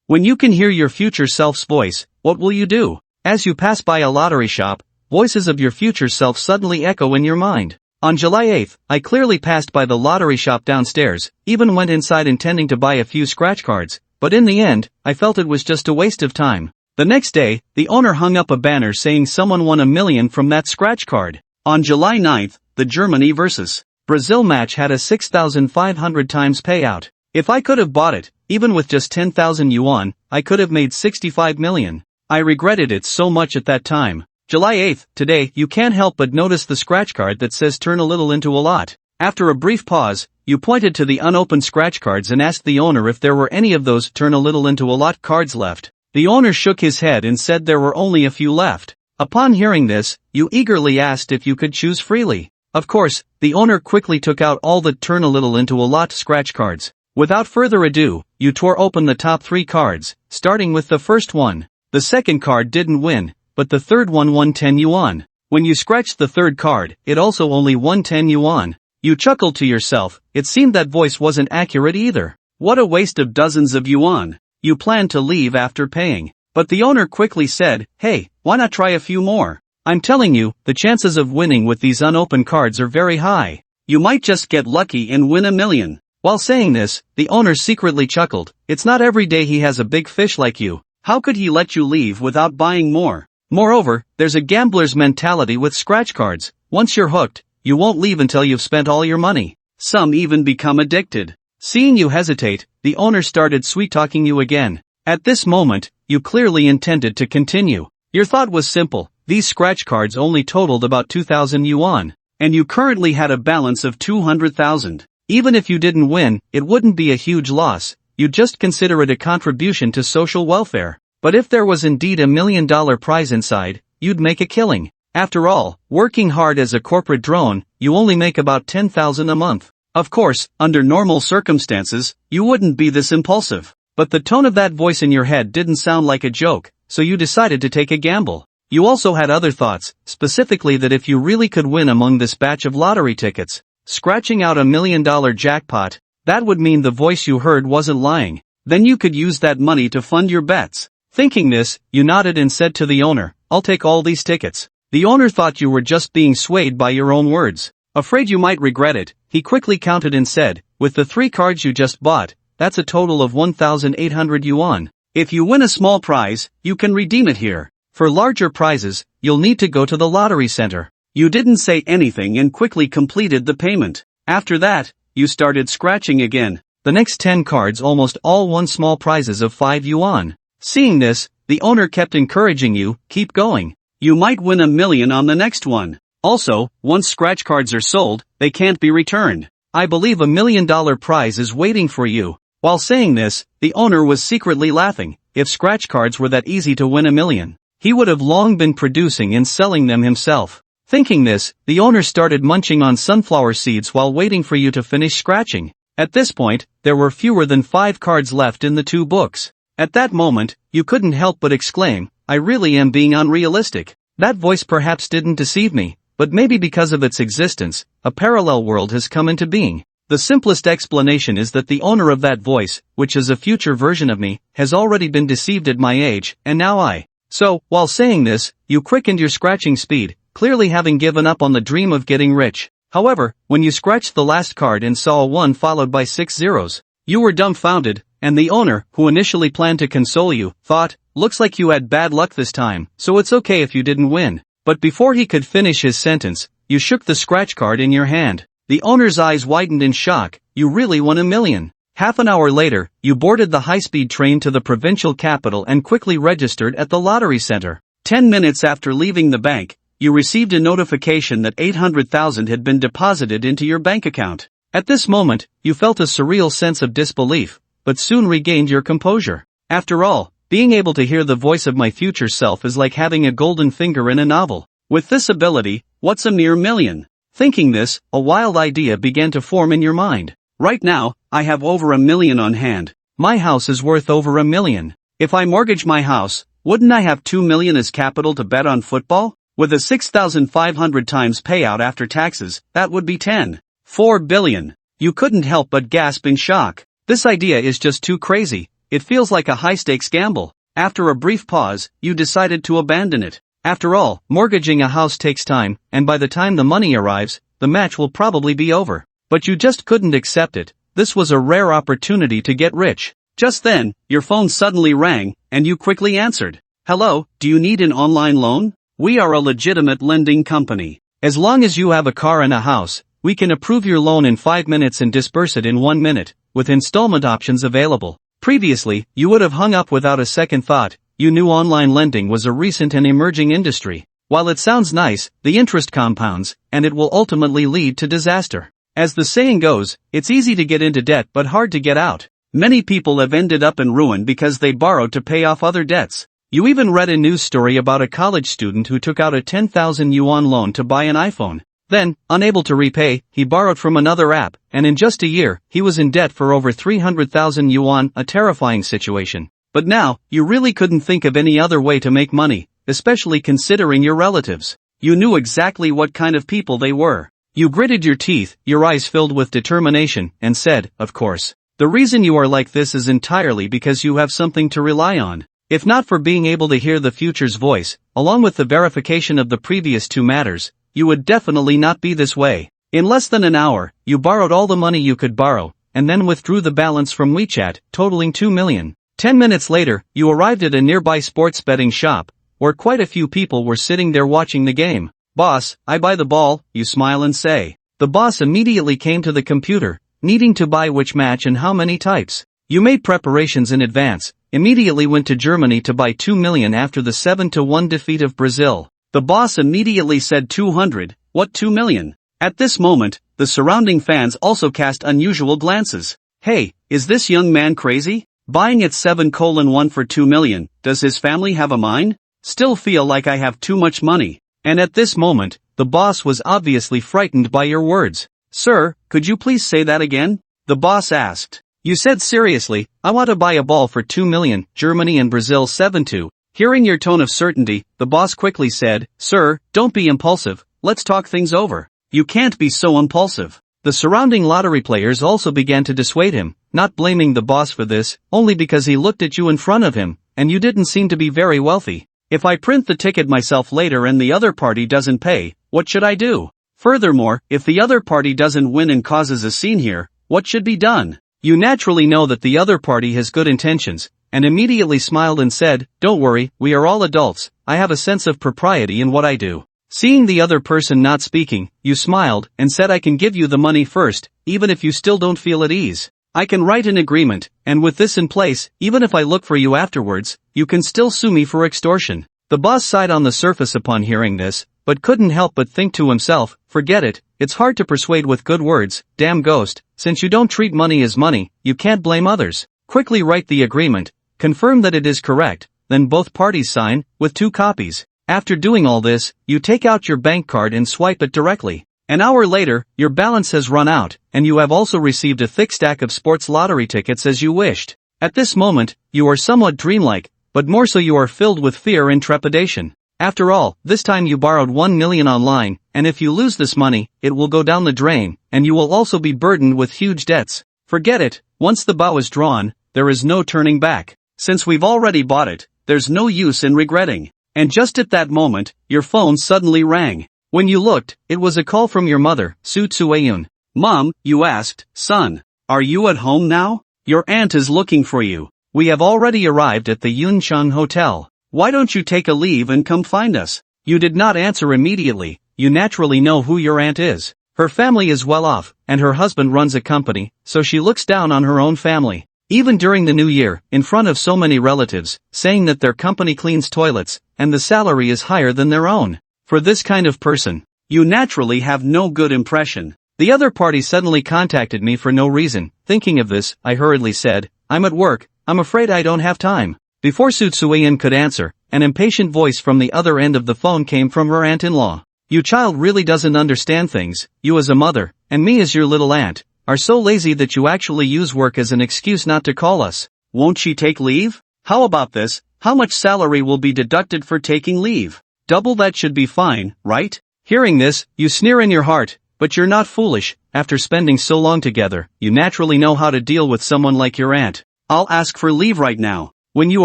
When you can hear your future self's voice, what will you do? As you pass by a lottery shop, voices of your future self suddenly echo in your mind. On July 8th, I clearly passed by the lottery shop downstairs, even went inside intending to buy a few scratch cards, but in the end, I felt it was just a waste of time. The next day, the owner hung up a banner saying someone won $1 million from that scratch card. On July 9th, the Germany vs. Brazil match had a 6,500 times payout. If I could have bought it, even with just 10,000 yuan, I could have made 65 million. I regretted it so much at that time. July 8th, today, you can't help but notice the scratch card that says turn a little into a lot. After a brief pause, you pointed to the unopened scratch cards and asked the owner if there were any of those turn a little into a lot cards left. The owner shook his head and said there were only a few left. Upon hearing this, you eagerly asked if you could choose freely. Of course, the owner quickly took out all the turn a little into a lot scratch cards. Without further ado, you tore open the top 3 cards, starting with the first one. The second card didn't win, but the third one won 10 yuan. When you scratched the third card, it also only won 10 yuan. You chuckled to yourself, it seemed that voice wasn't accurate either. What a waste of dozens of yuan. You planned to leave after paying. But the owner quickly said, hey, why not try a few more? I'm telling you, the chances of winning with these unopened cards are very high. You might just get lucky and win $1 million. While saying this, the owner secretly chuckled. It's not every day he has a big fish like you. How could he let you leave without buying more? Moreover, there's a gambler's mentality with scratch cards. Once you're hooked, you won't leave until you've spent all your money. Some even become addicted. Seeing you hesitate, the owner started sweet-talking you again. At this moment, you clearly intended to continue. Your thought was simple. These scratch cards only totaled about 2,000 yuan, and you currently had a balance of 200,000. Even if you didn't win, it wouldn't be a huge loss. You'd just consider it a contribution to social welfare. But if there was indeed $1 million prize inside, you'd make a killing. After all, working hard as a corporate drone, you only make about 10,000 a month. Of course, under normal circumstances, you wouldn't be this impulsive. But the tone of that voice in your head didn't sound like a joke, so you decided to take a gamble. You also had other thoughts, specifically that if you really could win among this batch of lottery tickets, scratching out $1 million jackpot, that would mean the voice you heard wasn't lying. Then you could use that money to fund your bets. Thinking this, you nodded and said to the owner, I'll take all these tickets. The owner thought you were just being swayed by your own words. Afraid you might regret it, he quickly counted and said, with the 3 cards you just bought, that's a total of 1,800 yuan. If you win a small prize, you can redeem it here. For larger prizes, you'll need to go to the lottery center. You didn't say anything and quickly completed the payment. After that, you started scratching again. The next 10 cards almost all won small prizes of 5 yuan. Seeing this, the owner kept encouraging you, keep going. You might win $1 million on the next one. Also, once scratch cards are sold, they can't be returned. I believe $1 million prize is waiting for you. While saying this, the owner was secretly laughing. If scratch cards were that easy to win $1 million, he would have long been producing and selling them himself. Thinking this, the owner started munching on sunflower seeds while waiting for you to finish scratching. At this point, there were fewer than 5 cards left in the 2 books. At that moment, you couldn't help but exclaim, I really am being unrealistic. That voice perhaps didn't deceive me, but maybe because of its existence, a parallel world has come into being. The simplest explanation is that the owner of that voice, which is a future version of me, has already been deceived at my age, and now I. So, while saying this, you quickened your scratching speed, clearly having given up on the dream of getting rich. However, when you scratched the last card and saw a 1 followed by 6 zeros, you were dumbfounded, and the owner, who initially planned to console you, thought, looks like you had bad luck this time, so it's okay if you didn't win. But before he could finish his sentence, you shook the scratch card in your hand. The owner's eyes widened in shock, you really won $1 million. Half an hour later, you boarded the high-speed train to the provincial capital and quickly registered at the lottery center. 10 minutes after leaving the bank, you received a notification that 800,000 had been deposited into your bank account. At this moment, you felt a surreal sense of disbelief, but soon regained your composure. After all, being able to hear the voice of my future self is like having a golden finger in a novel. With this ability, what's a mere million? Thinking this, a wild idea began to form in your mind. Right now, I have over $1 million on hand. My house is worth over $1 million. If I mortgage my house, wouldn't I have $2 million as capital to bet on football? With a 6,500 times payout after taxes, that would be 10.4 billion. You couldn't help but gasp in shock. This idea is just too crazy. it feels like a high-stakes gamble. After a brief pause, you decided to abandon it. After all, mortgaging a house takes time, and by the time the money arrives, the match will probably be over. But you just couldn't accept it. This was a rare opportunity to get rich. Just then, your phone suddenly rang, and you quickly answered. Hello, do you need an online loan? We are a legitimate lending company. As long as you have a car and a house, we can approve your loan in 5 minutes and disperse it in 1 minute, with installment options available. Previously, you would have hung up without a second thought. You knew online lending was a recent and emerging industry. While it sounds nice, the interest compounds, and it will ultimately lead to disaster. As the saying goes, it's easy to get into debt but hard to get out. Many people have ended up in ruin because they borrowed to pay off other debts. You even read a news story about a college student who took out a 10,000 yuan loan to buy an iPhone. Then, unable to repay, he borrowed from another app, and in just a year, he was in debt for over 300,000 yuan, a terrifying situation. But now, you really couldn't think of any other way to make money, especially considering your relatives. You knew exactly what kind of people they were. You gritted your teeth, your eyes filled with determination, and said, of course. The reason you are like this is entirely because you have something to rely on. If not for being able to hear the future's voice, along with the verification of the previous two matters, you would definitely not be this way. In less than an hour, you borrowed all the money you could borrow, and then withdrew the balance from WeChat, totaling 2 million. 10 minutes later, you arrived at a nearby sports betting shop, where quite a few people were sitting there watching the game. Boss, I buy the ball, you smile and say. The boss immediately came to the computer, needing to buy which match and how many types. You made preparations in advance, immediately went to Germany to buy 2 million after the 7-1 defeat of Brazil. The boss immediately said 200, what 2 million? At this moment, the surrounding fans also cast unusual glances. Hey, is this young man crazy? Buying at 7:1 for 2 million, does his family have a mind? Still feel like I have too much money. And at this moment, the boss was obviously frightened by your words. Sir, could you please say that again? The boss asked. You said seriously, I want to buy a ball for 2 million, Germany and Brazil 7-2. Hearing your tone of certainty, the boss quickly said, Sir, don't be impulsive, let's talk things over. You can't be so impulsive. The surrounding lottery players also began to dissuade him, not blaming the boss for this, only because he looked at you in front of him, and you didn't seem to be very wealthy. If I print the ticket myself later and the other party doesn't pay, what should I do? Furthermore, if the other party doesn't win and causes a scene here, what should be done? You naturally know that the other party has good intentions, and immediately smiled and said, Don't worry, we are all adults, I have a sense of propriety in what I do. Seeing the other person not speaking, you smiled and said I can give you the money first, even if you still don't feel at ease. I can write an agreement, and with this in place, even if I look for you afterwards, you can still sue me for extortion. The boss sighed on the surface upon hearing this, but couldn't help but think to himself, forget it, it's hard to persuade with good words, damn ghost, since you don't treat money as money, you can't blame others. Quickly write the agreement, confirm that it is correct, then both parties sign, with 2 copies. After doing all this, you take out your bank card and swipe it directly. An hour later, your balance has run out, and you have also received a thick stack of sports lottery tickets as you wished. At this moment, you are somewhat dreamlike, but more so you are filled with fear and trepidation. After all, this time you borrowed 1 million online, and if you lose this money, it will go down the drain, and you will also be burdened with huge debts. Forget it, once the bow is drawn, there is no turning back. Since we've already bought it, there's no use in regretting. And just at that moment, your phone suddenly rang. When you looked, it was a call from your mother, Su Tsueyun. Mom, you asked, son, are you at home now? Your aunt is looking for you. We have already arrived at the Yuncheng Hotel. Why don't you take a leave and come find us? You did not answer immediately. You naturally know who your aunt is. Her family is well off, and her husband runs a company, so she looks down on her own family. Even during the new year, in front of so many relatives, saying that their company cleans toilets, and the salary is higher than their own. For this kind of person, you naturally have no good impression. The other party suddenly contacted me for no reason. Thinking of this, I hurriedly said, I'm at work, I'm afraid I don't have time. Before Su Tsueyan could answer, an impatient voice from the other end of the phone came from her aunt-in-law. You child really doesn't understand things, you as a mother, and me as your little aunt, are so lazy that you actually use work as an excuse not to call us. Won't she take leave? How about this? How much salary will be deducted for taking leave? Double that should be fine, right? Hearing this, you sneer in your heart, but you're not foolish. After spending so long together, you naturally know how to deal with someone like your aunt. I'll ask for leave right now. When you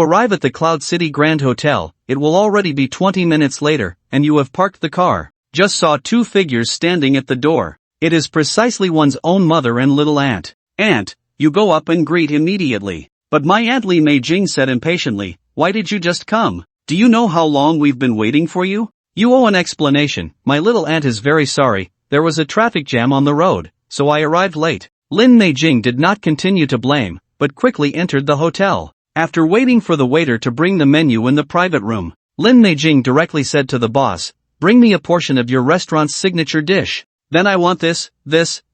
arrive at the Cloud City Grand Hotel, it will already be 20 minutes later, and you have parked the car. Just saw two figures standing at the door. It is precisely one's own mother and little aunt. Aunt, you go up and greet immediately. But my Aunt Li Mei Jing said impatiently, why did you just come? Do you know how long we've been waiting for you? You owe an explanation. My little aunt is very sorry. There was a traffic jam on the road, so I arrived late. Lin Mei Jing did not continue to blame, but quickly entered the hotel. After waiting for the waiter to bring the menu in the private room, Lin Mei Jing directly said to the boss, bring me a portion of your restaurant's signature dish. Then I want this,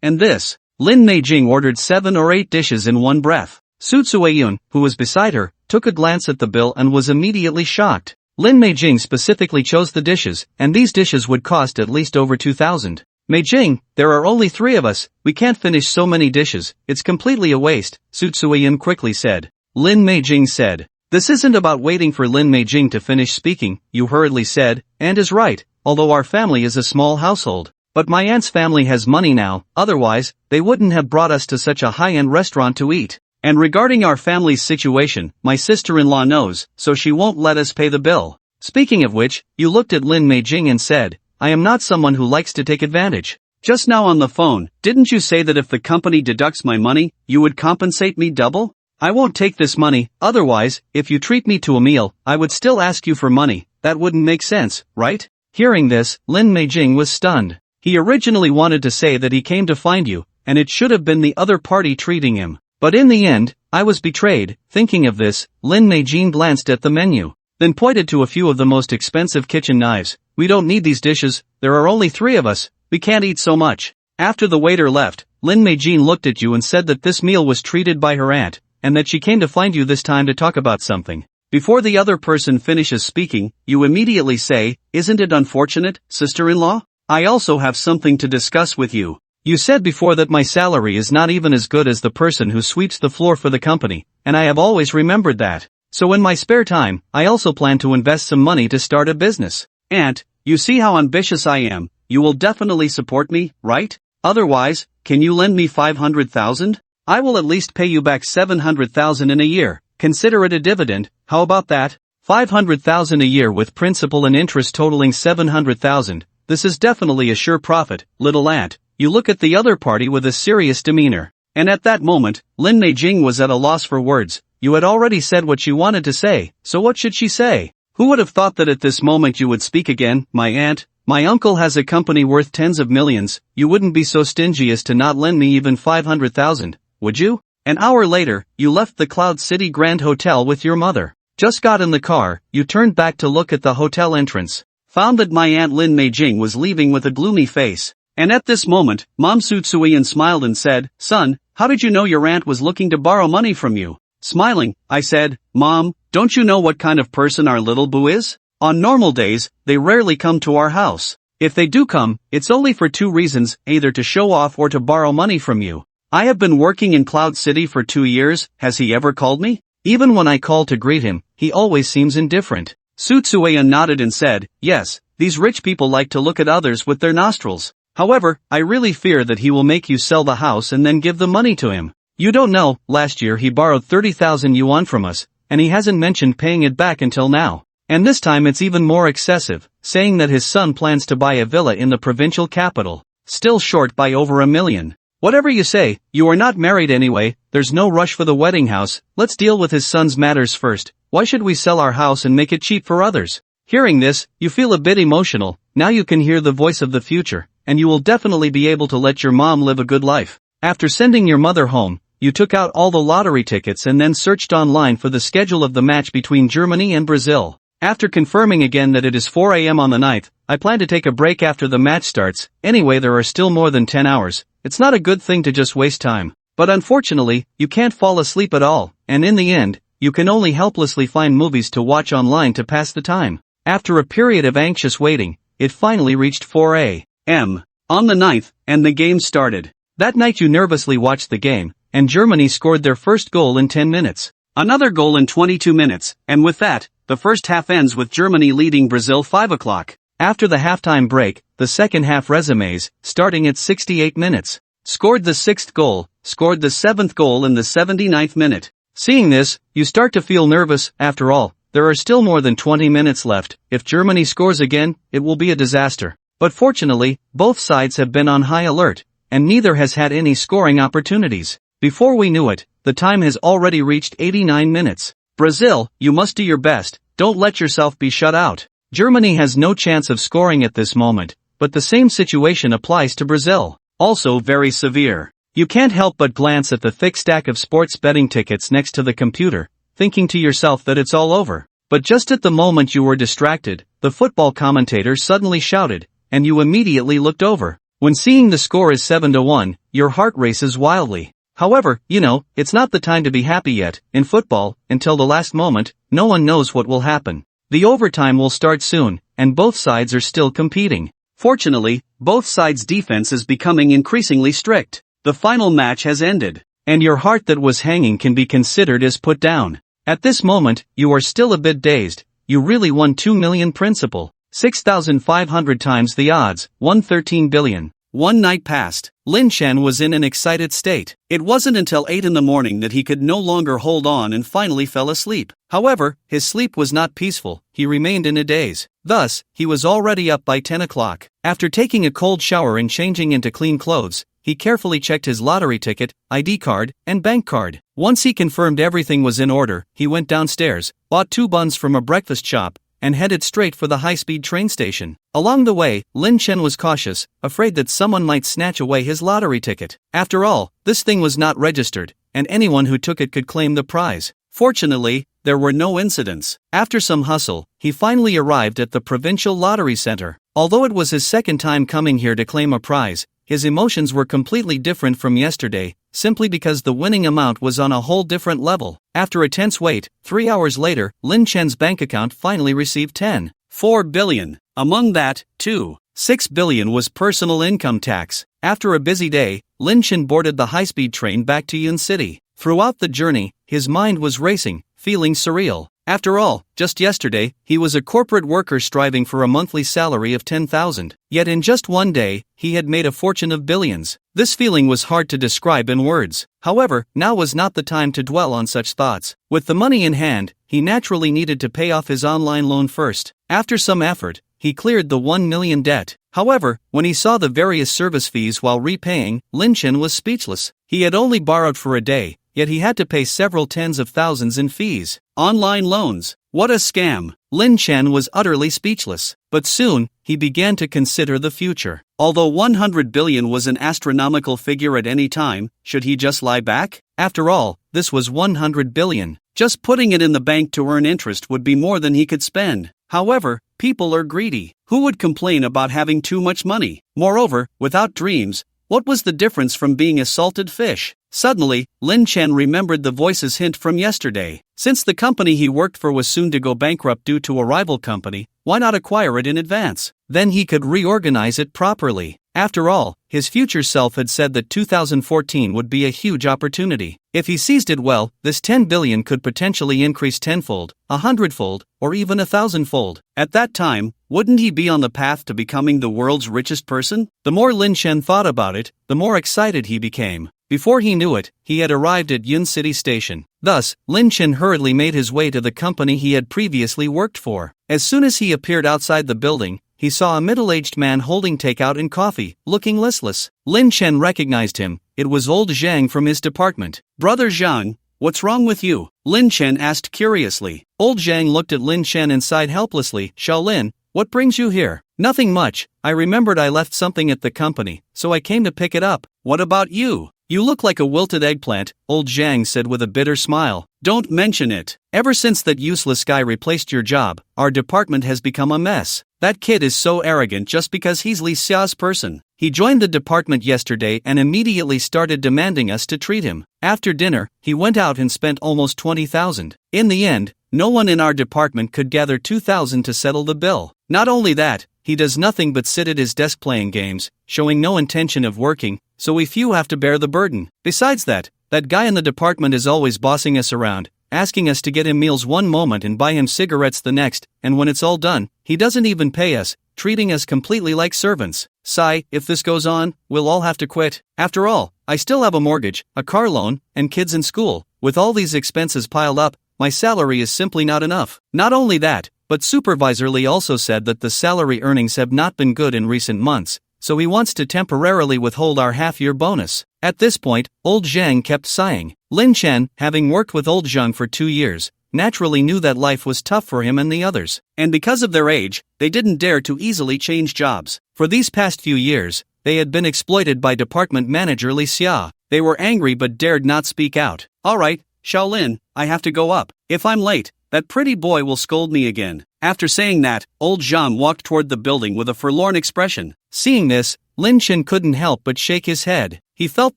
and this. Lin Mei Jing ordered 7 or 8 dishes in one breath. Su Tsueyun, who was beside her, took a glance at the bill and was immediately shocked. Lin Mei Jing specifically chose the dishes, and these dishes would cost at least over 2,000. Mei Jing, there are only 3 of us, we can't finish so many dishes, it's completely a waste, Su Tsueyun quickly said. Lin Mei Jing said. This isn't about waiting for Lin Mei Jing to finish speaking, you hurriedly said, and is right, although our family is a small household. But my aunt's family has money now, otherwise, they wouldn't have brought us to such a high-end restaurant to eat. And regarding our family's situation, my sister-in-law knows, so she won't let us pay the bill. Speaking of which, you looked at Lin Mei Jing and said, I am not someone who likes to take advantage. Just now on the phone, didn't you say that if the company deducts my money, you would compensate me double? I won't take this money, otherwise, if you treat me to a meal, I would still ask you for money. That wouldn't make sense, right? Hearing this, Lin Mei Jing was stunned. He originally wanted to say that he came to find you, and it should have been the other party treating him. But in the end, I was betrayed. Thinking of this, Lin Mei Jing glanced at the menu, then pointed to a few of the most expensive kitchen knives. We don't need these dishes, there are only 3 of us, we can't eat so much. After the waiter left, Lin Mei Jing looked at you and said that this meal was treated by her aunt, and that she came to find you this time to talk about something. Before the other person finishes speaking, you immediately say, isn't it unfortunate, sister-in-law? I also have something to discuss with you. You said before that my salary is not even as good as the person who sweeps the floor for the company, and I have always remembered that. So in my spare time, I also plan to invest some money to start a business. Aunt, you see how ambitious I am, you will definitely support me, right? Otherwise, can you lend me 500,000? I will at least pay you back 700,000 in a year, consider it a dividend, how about that? 500,000 a year with principal and interest totaling 700,000, this is definitely a sure profit, little aunt. You look at the other party with a serious demeanor. And at that moment, Lin Mei Jing was at a loss for words. You had already said what she wanted to say, so what should she say? Who would have thought that at this moment you would speak again? My aunt, my uncle has a company worth tens of millions, you wouldn't be so stingy as to not lend me even 500,000, would you? An hour later, you left the Cloud City Grand Hotel with your mother. Just got in the car, you turned back to look at the hotel entrance. Found that my aunt Lin Mei Jing was leaving with a gloomy face. And at this moment, Mom Su Tsuiyan smiled and said, son, how did you know your aunt was looking to borrow money from you? Smiling, I said, Mom, don't you know what kind of person our little boo is? On normal days, they rarely come to our house. If they do come, it's only for 2 reasons, either to show off or to borrow money from you. I have been working in Cloud City for 2 years, has he ever called me? Even when I call to greet him, he always seems indifferent. Su Tsuiyan nodded and said, yes, these rich people like to look at others with their nostrils. However, I really fear that he will make you sell the house and then give the money to him. You don't know, last year he borrowed 30,000 yuan from us, and he hasn't mentioned paying it back until now. And this time it's even more excessive, saying that his son plans to buy a villa in the provincial capital, still short by over 1 million. Whatever you say, you are not married anyway, there's no rush for the wedding house, let's deal with his son's matters first. Why should we sell our house and make it cheap for others? Hearing this, you feel a bit emotional, now you can hear the voice of the future, and you will definitely be able to let your mom live a good life. After sending your mother home, you took out all the lottery tickets and then searched online for the schedule of the match between Germany and Brazil. After confirming again that it is 4 a.m. on the 9th, I plan to take a break after the match starts, anyway there are still more than 10 hours, it's not a good thing to just waste time. But unfortunately, you can't fall asleep at all, and in the end, you can only helplessly find movies to watch online to pass the time. After a period of anxious waiting, it finally reached 4 a.m. on the 9th, and the game started. That night you nervously watched the game, and Germany scored their first goal in 10 minutes. Another goal in 22 minutes, and with that, the first half ends with Germany leading Brazil 5 o'clock. After the halftime break, the second half resumes, starting at 68 minutes. Scored the 6th goal, scored the 7th goal in the 79th minute. Seeing this, you start to feel nervous. After all, there are still more than 20 minutes left. If Germany scores again, it will be a disaster. But fortunately, both sides have been on high alert, and neither has had any scoring opportunities. Before we knew it, the time has already reached 89 minutes. Brazil, you must do your best, don't let yourself be shut out. Germany has no chance of scoring at this moment, but the same situation applies to Brazil. Also very severe. You can't help but glance at the thick stack of sports betting tickets next to the computer, thinking to yourself that it's all over. But just at the moment you were distracted, the football commentator suddenly shouted, and you immediately looked over. When seeing the score is 7-1, your heart races wildly. However, it's not the time to be happy yet. In football, until the last moment, no one knows what will happen. The overtime will start soon, and both sides are still competing. Fortunately, both sides' defense is becoming increasingly strict. The final match has ended, and your heart that was hanging can be considered as put down. At this moment, you are still a bit dazed. You really won 2 million principal. 6,500 times the odds, won 13 billion. One night passed. Lin Chen was in an excited state. It wasn't until 8 in the morning that he could no longer hold on and finally fell asleep. However, his sleep was not peaceful. He remained in a daze. Thus, he was already up by 10 o'clock. After taking a cold shower and changing into clean clothes, he carefully checked his lottery ticket, ID card, and bank card. Once he confirmed everything was in order, he went downstairs, bought 2 buns from a breakfast shop, and headed straight for the high-speed train station. Along the way, Lin Chen was cautious, afraid that someone might snatch away his lottery ticket. After all, this thing was not registered, and anyone who took it could claim the prize. Fortunately, there were no incidents. After some hustle, he finally arrived at the provincial lottery center. Although it was his second time coming here to claim a prize, his emotions were completely different from yesterday, simply because the winning amount was on a whole different level. After a tense wait, 3 hours later, Lin Chen's bank account finally received 10.4 billion. Among that, 2.6 billion was personal income tax. After a busy day, Lin Chen boarded the high-speed train back to Yun City. Throughout the journey, his mind was racing, feeling surreal. After all, just yesterday, he was a corporate worker striving for a monthly salary of 10,000. Yet in just one day, he had made a fortune of billions. This feeling was hard to describe in words. However, now was not the time to dwell on such thoughts. With the money in hand, he naturally needed to pay off his online loan first. After some effort, he cleared the 1 million debt. However, when he saw the various service fees while repaying, Lin Chen was speechless. He had only borrowed for a day, yet he had to pay several tens of thousands in fees. Online loans. What a scam. Lin Chen was utterly speechless. But soon, he began to consider the future. Although 100 billion was an astronomical figure at any time, should he just lie back? After all, this was 100 billion. Just putting it in the bank to earn interest would be more than he could spend. However, people are greedy. Who would complain about having too much money? Moreover, without dreams, what was the difference from being a salted fish? Suddenly, Lin Chen remembered the voice's hint from yesterday. Since the company he worked for was soon to go bankrupt due to a rival company, why not acquire it in advance? Then he could reorganize it properly. After all, his future self had said that 2014 would be a huge opportunity. If he seized it well, this 10 billion could potentially increase tenfold, 100-fold, or even 1,000-fold. At that time, wouldn't he be on the path to becoming the world's richest person? The more Lin Chen thought about it, the more excited he became. Before he knew it, he had arrived at Yun City Station. Thus, Lin Chen hurriedly made his way to the company he had previously worked for. As soon as he appeared outside the building, he saw a middle-aged man holding takeout and coffee, looking listless. Lin Chen recognized him. It was old Zhang from his department. "Brother Zhang, what's wrong with you?" Lin Chen asked curiously. Old Zhang looked at Lin Chen and sighed helplessly. "Xiaolin, what brings you here?" "Nothing much. I remembered I left something at the company, so I came to pick it up." "What about you? You look like a wilted eggplant," old Zhang said with a bitter smile. "Don't mention it. Ever since that useless guy replaced your job, our department has become a mess. That kid is so arrogant just because he's Li Xia's person. He joined the department yesterday and immediately started demanding us to treat him. After dinner, he went out and spent almost 20,000. In the end, no one in our department could gather 2,000 to settle the bill. Not only that, he does nothing but sit at his desk playing games, showing no intention of working, so we few have to bear the burden. Besides that guy in the department is always bossing us around, asking us to get him meals one moment and buy him cigarettes the next, and when it's all done, he doesn't even pay us, treating us completely like servants. Sigh, if this goes on, we'll all have to quit. After all, I still have a mortgage, a car loan, and kids in school. with all these expenses piled up, my salary is simply not enough. Not only that, but Supervisor Lee also said that the salary earnings have not been good in recent months, so he wants to temporarily withhold our half-year bonus. At this point, old Zhang kept sighing. Lin Chen, having worked with old Zhang for 2 years, naturally knew that life was tough for him and the others. And because of their age, they didn't dare to easily change jobs. For these past few years, they had been exploited by department manager Li Xia. They were angry but dared not speak out. Alright, Shaolin, I have to go up. If I'm late, that pretty boy will scold me again. After saying that, old Zhang walked toward the building with a forlorn expression. Seeing this, Lin Chen couldn't help but shake his head. He felt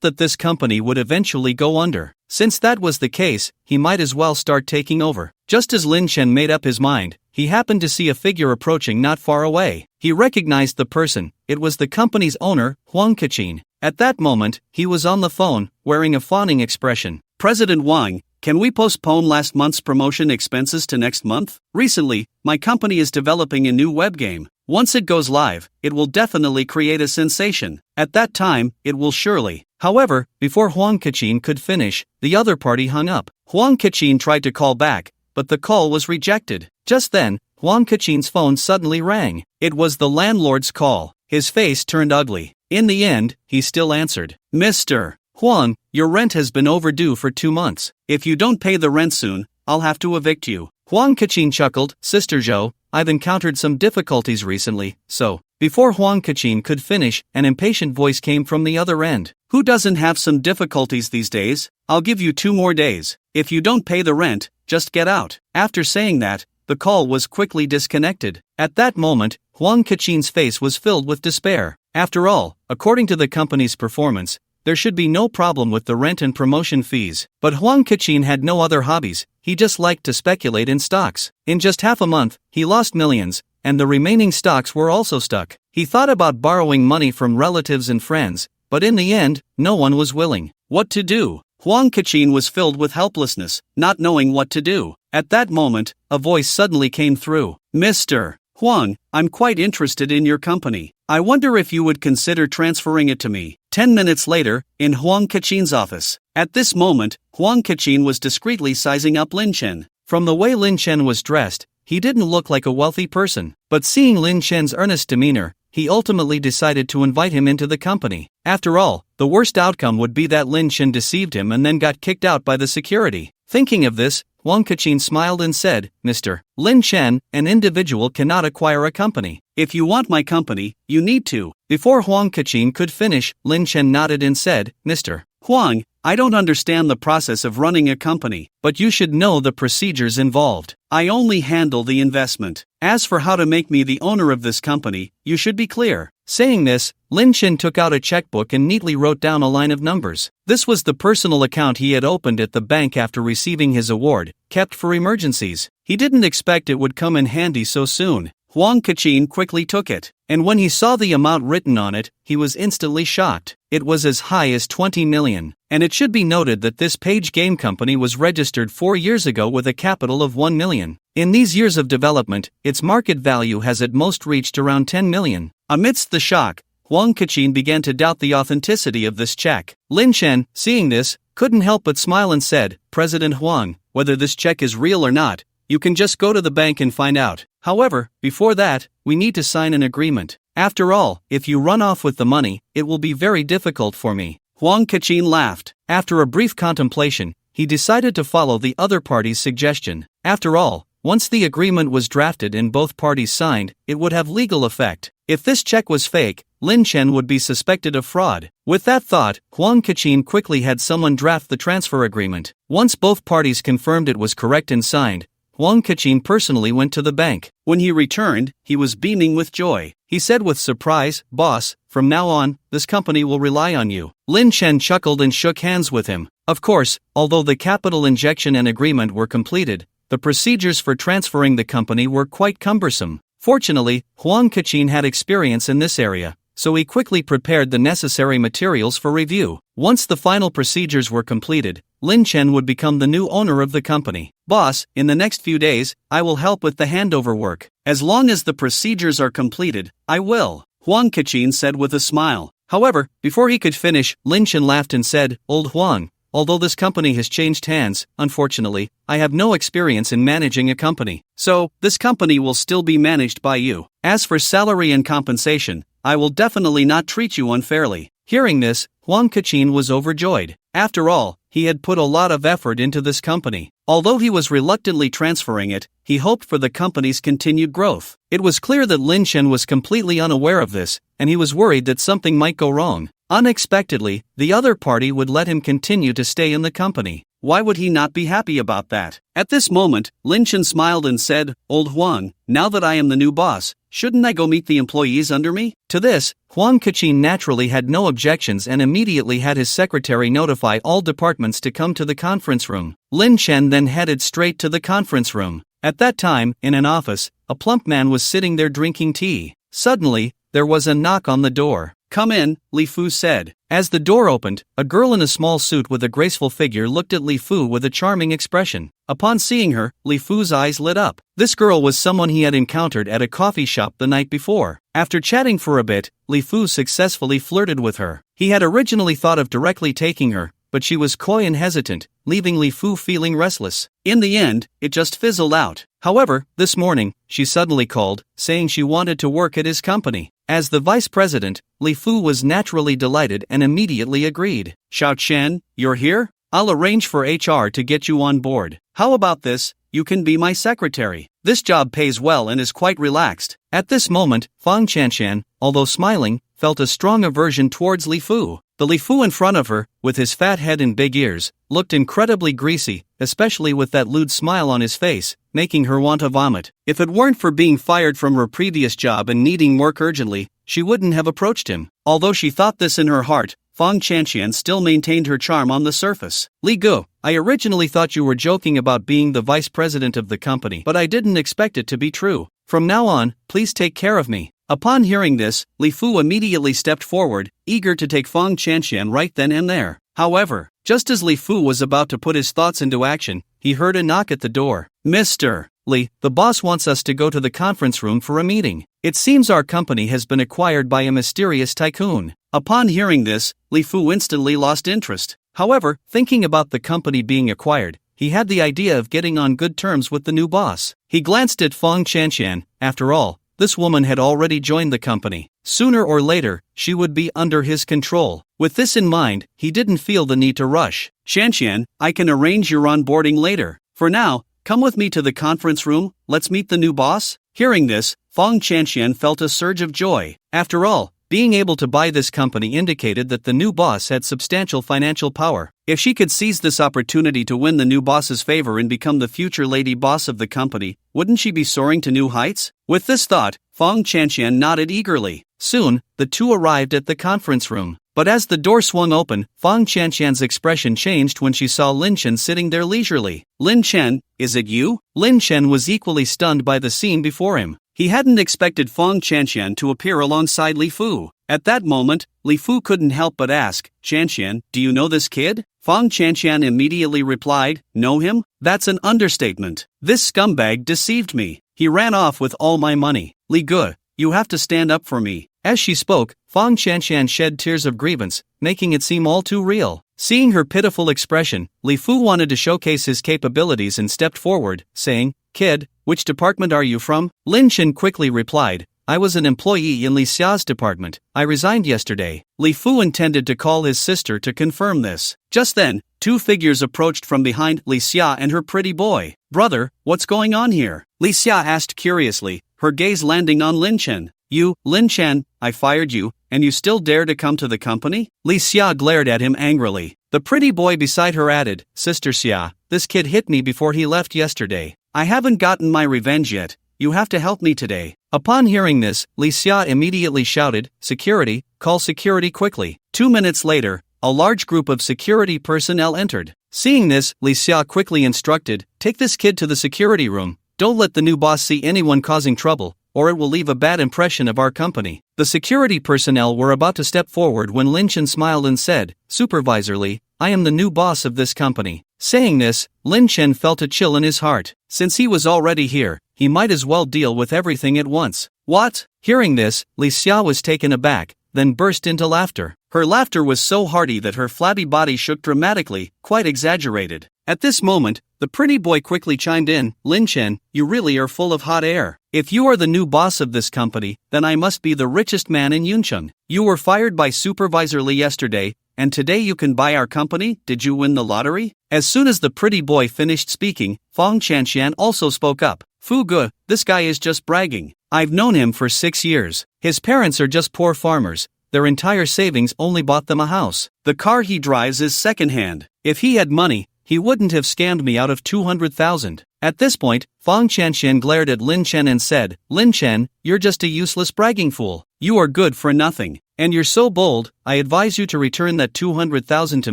that this company would eventually go under. Since that was the case, he might as well start taking over. Just as Lin Chen made up his mind, he happened to see a figure approaching not far away. He recognized the person. It was the company's owner, Huang Kachin. At that moment, he was on the phone, wearing a fawning expression. President Wang, can we postpone last month's promotion expenses to next month? Recently, my company is developing a new web game. Once it goes live, it will definitely create a sensation. At that time, it will surely. However, before Huang Kachin could finish, the other party hung up. Huang Kachin tried to call back, but the call was rejected. Just then, Huang Kachin's phone suddenly rang. It was the landlord's call. His face turned ugly. In the end, he still answered. Mr. Huang, your rent has been overdue for 2 months. If you don't pay the rent soon, I'll have to evict you. Huang Kachin chuckled. Sister Zhou, I've encountered some difficulties recently, so. Before Huang Kachin could finish, an impatient voice came from the other end. Who doesn't have some difficulties these days? I'll give you 2 more days. If you don't pay the rent, just get out. After saying that, the call was quickly disconnected. At that moment, Huang Kachin's face was filled with despair. After all, according to the company's performance, there should be no problem with the rent and promotion fees. But Huang Kachin had no other hobbies, he just liked to speculate in stocks. In just half a month, he lost millions, and the remaining stocks were also stuck. He thought about borrowing money from relatives and friends, but in the end, no one was willing. What to do? Huang Kachin was filled with helplessness, not knowing what to do. At that moment, a voice suddenly came through. Mr. Huang, I'm quite interested in your company. I wonder if you would consider transferring it to me. 10 minutes later, in Huang Kachin's office. At this moment, Huang Kachin was discreetly sizing up Lin Chen. From the way Lin Chen was dressed, he didn't look like a wealthy person. But seeing Lin Chen's earnest demeanor, he ultimately decided to invite him into the company. After all, the worst outcome would be that Lin Chen deceived him and then got kicked out by the security. Thinking of this, Huang Kachin smiled and said, Mr. Lin Chen, an individual cannot acquire a company. If you want my company, you need to. Before Huang Kachin could finish, Lin Chen nodded and said, Mr. Huang, I don't understand the process of running a company, but you should know the procedures involved. I only handle the investment. As for how to make me the owner of this company, you should be clear. Saying this, Lin Chen took out a checkbook and neatly wrote down a line of numbers. This was the personal account he had opened at the bank after receiving his award, kept for emergencies. He didn't expect it would come in handy so soon. Huang Kachin quickly took it, and when he saw the amount written on it, he was instantly shocked. It was as high as 20 million. And it should be noted that this Page Game Company was registered 4 years ago with a capital of 1 million. In these years of development, its market value has at most reached around 10 million. Amidst the shock, Huang Kachin began to doubt the authenticity of this check. Lin Chen, seeing this, couldn't help but smile and said, President Huang, whether this check is real or not, you can just go to the bank and find out. However, before that, we need to sign an agreement. After all, if you run off with the money, it will be very difficult for me. Huang Kachin laughed. After a brief contemplation, he decided to follow the other party's suggestion. After all, once the agreement was drafted and both parties signed, it would have legal effect. If this check was fake, Lin Chen would be suspected of fraud. With that thought, Huang Kachin quickly had someone draft the transfer agreement. Once both parties confirmed it was correct and signed, Huang Kachin personally went to the bank. When he returned, he was beaming with joy. He said with surprise, Boss, from now on, this company will rely on you. Lin Chen chuckled and shook hands with him. Of course, although the capital injection and agreement were completed, the procedures for transferring the company were quite cumbersome. Fortunately, Huang Kachin had experience in this area, so he quickly prepared the necessary materials for review. Once the final procedures were completed, Lin Chen would become the new owner of the company. Boss, in the next few days, I will help with the handover work. As long as the procedures are completed, I will, Huang Kachin said with a smile. However, before he could finish, Lin Chen laughed and said, Old Huang, although this company has changed hands, unfortunately, I have no experience in managing a company. So, this company will still be managed by you. As for salary and compensation, I will definitely not treat you unfairly." Hearing this, Huang Kachin was overjoyed. After all, he had put a lot of effort into this company. Although he was reluctantly transferring it, he hoped for the company's continued growth. It was clear that Lin Chen was completely unaware of this, and he was worried that something might go wrong. Unexpectedly, the other party would let him continue to stay in the company. Why would he not be happy about that? At this moment, Lin Chen smiled and said, "Old Huang, now that I am the new boss, shouldn't I go meet the employees under me?" To this, Huang Kachin naturally had no objections and immediately had his secretary notify all departments to come to the conference room. Lin Chen then headed straight to the conference room. At that time, in an office, a plump man was sitting there drinking tea. Suddenly, there was a knock on the door. "Come in," Li Fu said. As the door opened, a girl in a small suit with a graceful figure looked at Li Fu with a charming expression. Upon seeing her, Li Fu's eyes lit up. This girl was someone he had encountered at a coffee shop the night before. After chatting for a bit, Li Fu successfully flirted with her. He had originally thought of directly taking her, but she was coy and hesitant, leaving Li Fu feeling restless. In the end, it just fizzled out. However, this morning, she suddenly called, saying she wanted to work at his company. As the vice president, Li Fu was naturally delighted and immediately agreed. "Xiao Chen, you're here? I'll arrange for HR to get you on board. How about this? You can be my secretary. This job pays well and is quite relaxed." At this moment, Fang Chanshan, although smiling, felt a strong aversion towards Li Fu. The Li Fu in front of her, with his fat head and big ears, looked incredibly greasy, especially with that lewd smile on his face, making her want to vomit. If it weren't for being fired from her previous job and needing work urgently, she wouldn't have approached him. Although she thought this in her heart, Fang Chanshan still maintained her charm on the surface. "Li Gu, I originally thought you were joking about being the vice president of the company, but I didn't expect it to be true. From now on, please take care of me." Upon hearing this, Li Fu immediately stepped forward, eager to take Fang Chanshan right then and there. However, just as Li Fu was about to put his thoughts into action, he heard a knock at the door. "Mr. Li, the boss wants us to go to the conference room for a meeting. It seems our company has been acquired by a mysterious tycoon." Upon hearing this, Li Fu instantly lost interest. However, thinking about the company being acquired, he had the idea of getting on good terms with the new boss. He glanced at Fang Chanshan. After all, this woman had already joined the company. Sooner or later, she would be under his control. With this in mind, he didn't feel the need to rush. "Chanshan, I can arrange your onboarding later. For now, come with me to the conference room, let's meet the new boss." Hearing this, Fang Chanshan felt a surge of joy. After all, being able to buy this company indicated that the new boss had substantial financial power. If she could seize this opportunity to win the new boss's favor and become the future lady boss of the company, wouldn't she be soaring to new heights? With this thought, Fang Chanshan nodded eagerly. Soon, the two arrived at the conference room. But as the door swung open, Fang Chanshan's expression changed when she saw Lin Chen sitting there leisurely. "Lin Chen, is it you?" Lin Chen was equally stunned by the scene before him. He hadn't expected Fang Chanshan to appear alongside Li Fu. At that moment, Li Fu couldn't help but ask, "Chanshan, do you know this kid?" Fang Chanshan immediately replied, "Know him? That's an understatement. This scumbag deceived me. He ran off with all my money. Li Gu, you have to stand up for me." As she spoke, Fang Chanshan shed tears of grievance, making it seem all too real. Seeing her pitiful expression, Li Fu wanted to showcase his capabilities and stepped forward, saying, "Kid, which department are you from?" Lin Chen quickly replied, "I was an employee in Li Xia's department. I resigned yesterday." Li Fu intended to call his sister to confirm this. Just then, two figures approached from behind Li Xia and her pretty boy. "Brother, what's going on here?" Li Xia asked curiously, her gaze landing on Lin Chen. "You, Lin Chen, I fired you, and you still dare to come to the company?" Li Xia glared at him angrily. The pretty boy beside her added, "Sister Xia, this kid hit me before he left yesterday. I haven't gotten my revenge yet. You have to help me today." Upon hearing this, Li Xia immediately shouted, "Security, call security quickly." 2 minutes later, a large group of security personnel entered. Seeing this, Li Xia quickly instructed, "Take this kid to the security room. Don't let the new boss see anyone causing trouble, or it will leave a bad impression of our company." The security personnel were about to step forward when Lin Chen smiled and said, "Supervisor Li, I am the new boss of this company." Saying this, Lin Chen felt a chill in his heart. Since he was already here, he might as well deal with everything at once. "What?" Hearing this, Li Xia was taken aback, then burst into laughter. Her laughter was so hearty that her flabby body shook dramatically, quite exaggerated. At this moment, the pretty boy quickly chimed in, Lin Chen, you really are full of hot air. If you are the new boss of this company, then I must be the richest man in Yuncheng. You were fired by Supervisor Li yesterday, and today you can buy our company. Did you win the lottery? As soon as the pretty boy finished speaking, Fang Chanxian also spoke up. Fu Ge, this guy is just bragging. I've known him for 6 years. His parents are just poor farmers. Their entire savings only bought them a house. The car he drives is second-hand. If he had money, he wouldn't have scammed me out of 200,000. At this point, Fang Chanxian glared at Lin Chen and said, Lin Chen, you're just a useless bragging fool. You are good for nothing. And you're so bold, I advise you to return that 200,000 to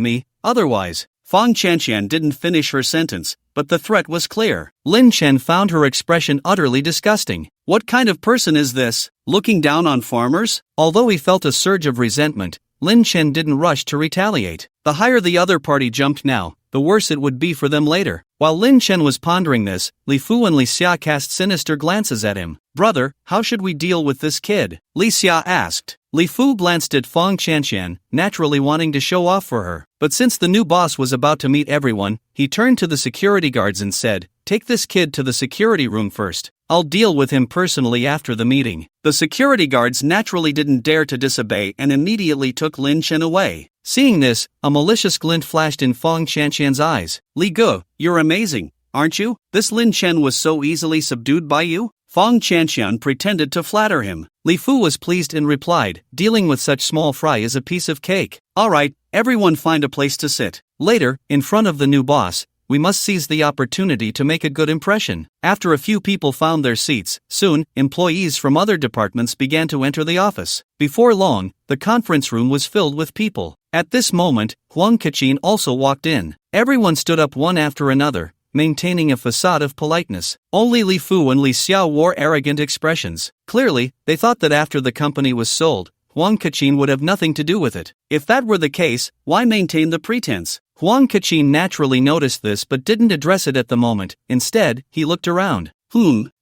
me, otherwise. Fang Chanxian didn't finish her sentence, but the threat was clear. Lin Chen found her expression utterly disgusting. What kind of person is this, looking down on farmers? Although he felt a surge of resentment, Lin Chen didn't rush to retaliate. The higher the other party jumped now, the worse it would be for them later. While Lin Chen was pondering this, Li Fu and Li Xia cast sinister glances at him. Brother, how should we deal with this kid? Li Xia asked. Li Fu glanced at Fang Chanxian, naturally wanting to show off for her. But since the new boss was about to meet everyone, he turned to the security guards and said, take this kid to the security room first. I'll deal with him personally after the meeting. The security guards naturally didn't dare to disobey and immediately took Lin Chen away. Seeing this, a malicious glint flashed in Fang Chanxian's eyes. Li Ge, you're amazing, aren't you? This Lin Chen was so easily subdued by you? Fang Chanxian pretended to flatter him. Li Fu was pleased and replied, dealing with such small fry is a piece of cake. Alright, everyone find a place to sit. Later, in front of the new boss, we must seize the opportunity to make a good impression. After a few people found their seats, soon, employees from other departments began to enter the office. Before long, the conference room was filled with people. At this moment, Huang Kaqin also walked in. Everyone stood up one after another, maintaining a facade of politeness. Only Li Fu and Li Xiao wore arrogant expressions. Clearly, they thought that after the company was sold, Huang Kaqin would have nothing to do with it. If that were the case, why maintain the pretense? Huang Kaqin naturally noticed this but didn't address it at the moment. Instead, he looked around.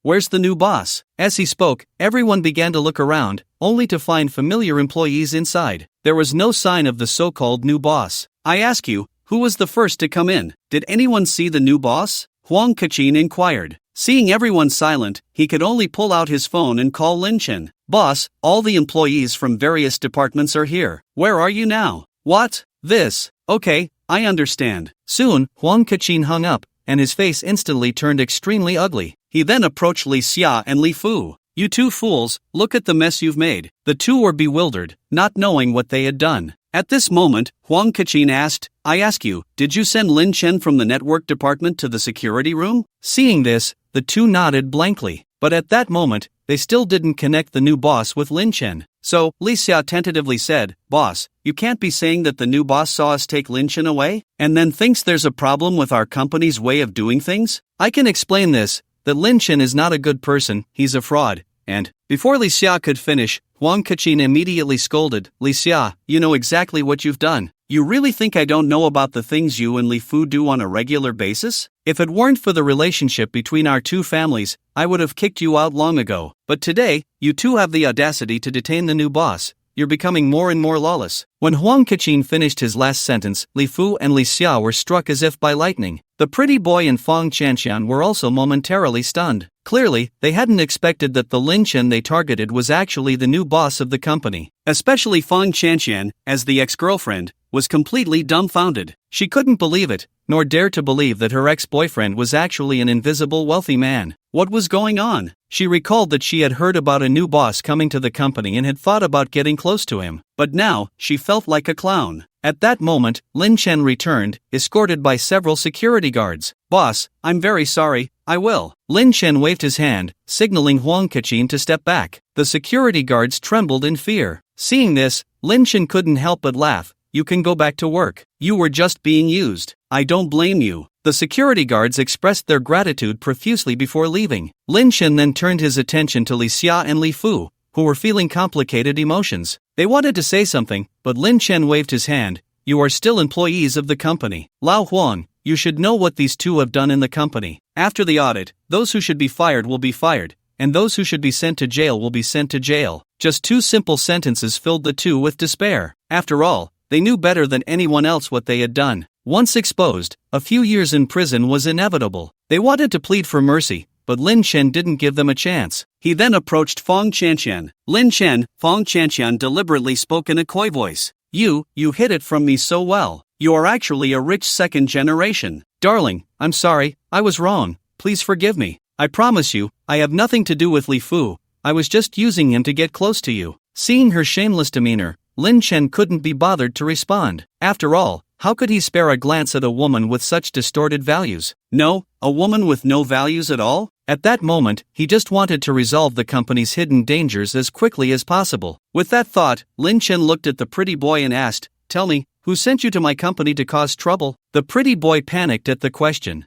Where's the new boss? As he spoke, everyone began to look around, only to find familiar employees inside. There was no sign of the so-called new boss. I ask you, who was the first to come in? Did anyone see the new boss? Huang Kaqin inquired. Seeing everyone silent, he could only pull out his phone and call Lin Chen. Boss, all the employees from various departments are here. Where are you now? What? This. Okay, I understand. Soon, Huang Kaqin hung up, and his face instantly turned extremely ugly. He then approached Li Xia and Li Fu. You two fools, look at the mess you've made. The two were bewildered, not knowing what they had done. At this moment, Huang Kaqin asked, I ask you, did you send Lin Chen from the network department to the security room? Seeing this, the two nodded blankly. But at that moment, they still didn't connect the new boss with Lin Chen. So, Li Xia tentatively said, Boss, you can't be saying that the new boss saw us take Lin Chen away, and then thinks there's a problem with our company's way of doing things? I can explain this, that Lin Chen is not a good person, he's a fraud, and, before Li Xia could finish, Huang Kaqin immediately scolded, Li Xia, you know exactly what you've done. You really think I don't know about the things you and Li Fu do on a regular basis? If it weren't for the relationship between our two families, I would have kicked you out long ago. But today, you two have the audacity to detain the new boss. You're becoming more and more lawless. When Huang Kaqin finished his last sentence, Li Fu and Li Xia were struck as if by lightning. The pretty boy and Fang Chanxian were also momentarily stunned. Clearly, they hadn't expected that the Lin Chen they targeted was actually the new boss of the company. Especially Fang Chanxian, as the ex-girlfriend, was completely dumbfounded. She couldn't believe it, nor dare to believe that her ex-boyfriend was actually an invisible wealthy man. What was going on? She recalled that she had heard about a new boss coming to the company and had thought about getting close to him. But now, she felt like a clown. At that moment, Lin Chen returned, escorted by several security guards. Boss, I'm very sorry, I will. Lin Chen waved his hand, signaling Huang Kaqin to step back. The security guards trembled in fear. Seeing this, Lin Chen couldn't help but laugh. You can go back to work. You were just being used. I don't blame you. The security guards expressed their gratitude profusely before leaving. Lin Chen then turned his attention to Li Xia and Li Fu, who were feeling complicated emotions. They wanted to say something, but Lin Chen waved his hand. You are still employees of the company. Lao Huang, you should know what these two have done in the company. After the audit, those who should be fired will be fired, and those who should be sent to jail will be sent to jail. Just two simple sentences filled the two with despair. After all, they knew better than anyone else what they had done. Once exposed, a few years in prison was inevitable. They wanted to plead for mercy, but Lin Chen didn't give them a chance. He then approached Fong Qianqian. Lin Chen, Fong Qianqian deliberately spoke in a coy voice. You hid it from me so well. You are actually a rich second generation. Darling, I'm sorry, I was wrong. Please forgive me. I promise you, I have nothing to do with Li Fu. I was just using him to get close to you. Seeing her shameless demeanor, Lin Chen couldn't be bothered to respond. After all, how could he spare a glance at a woman with such distorted values? No, a woman with no values at all? At that moment, he just wanted to resolve the company's hidden dangers as quickly as possible. With that thought, Lin Chen looked at the pretty boy and asked, "Tell me, who sent you to my company to cause trouble?" The pretty boy panicked at the question.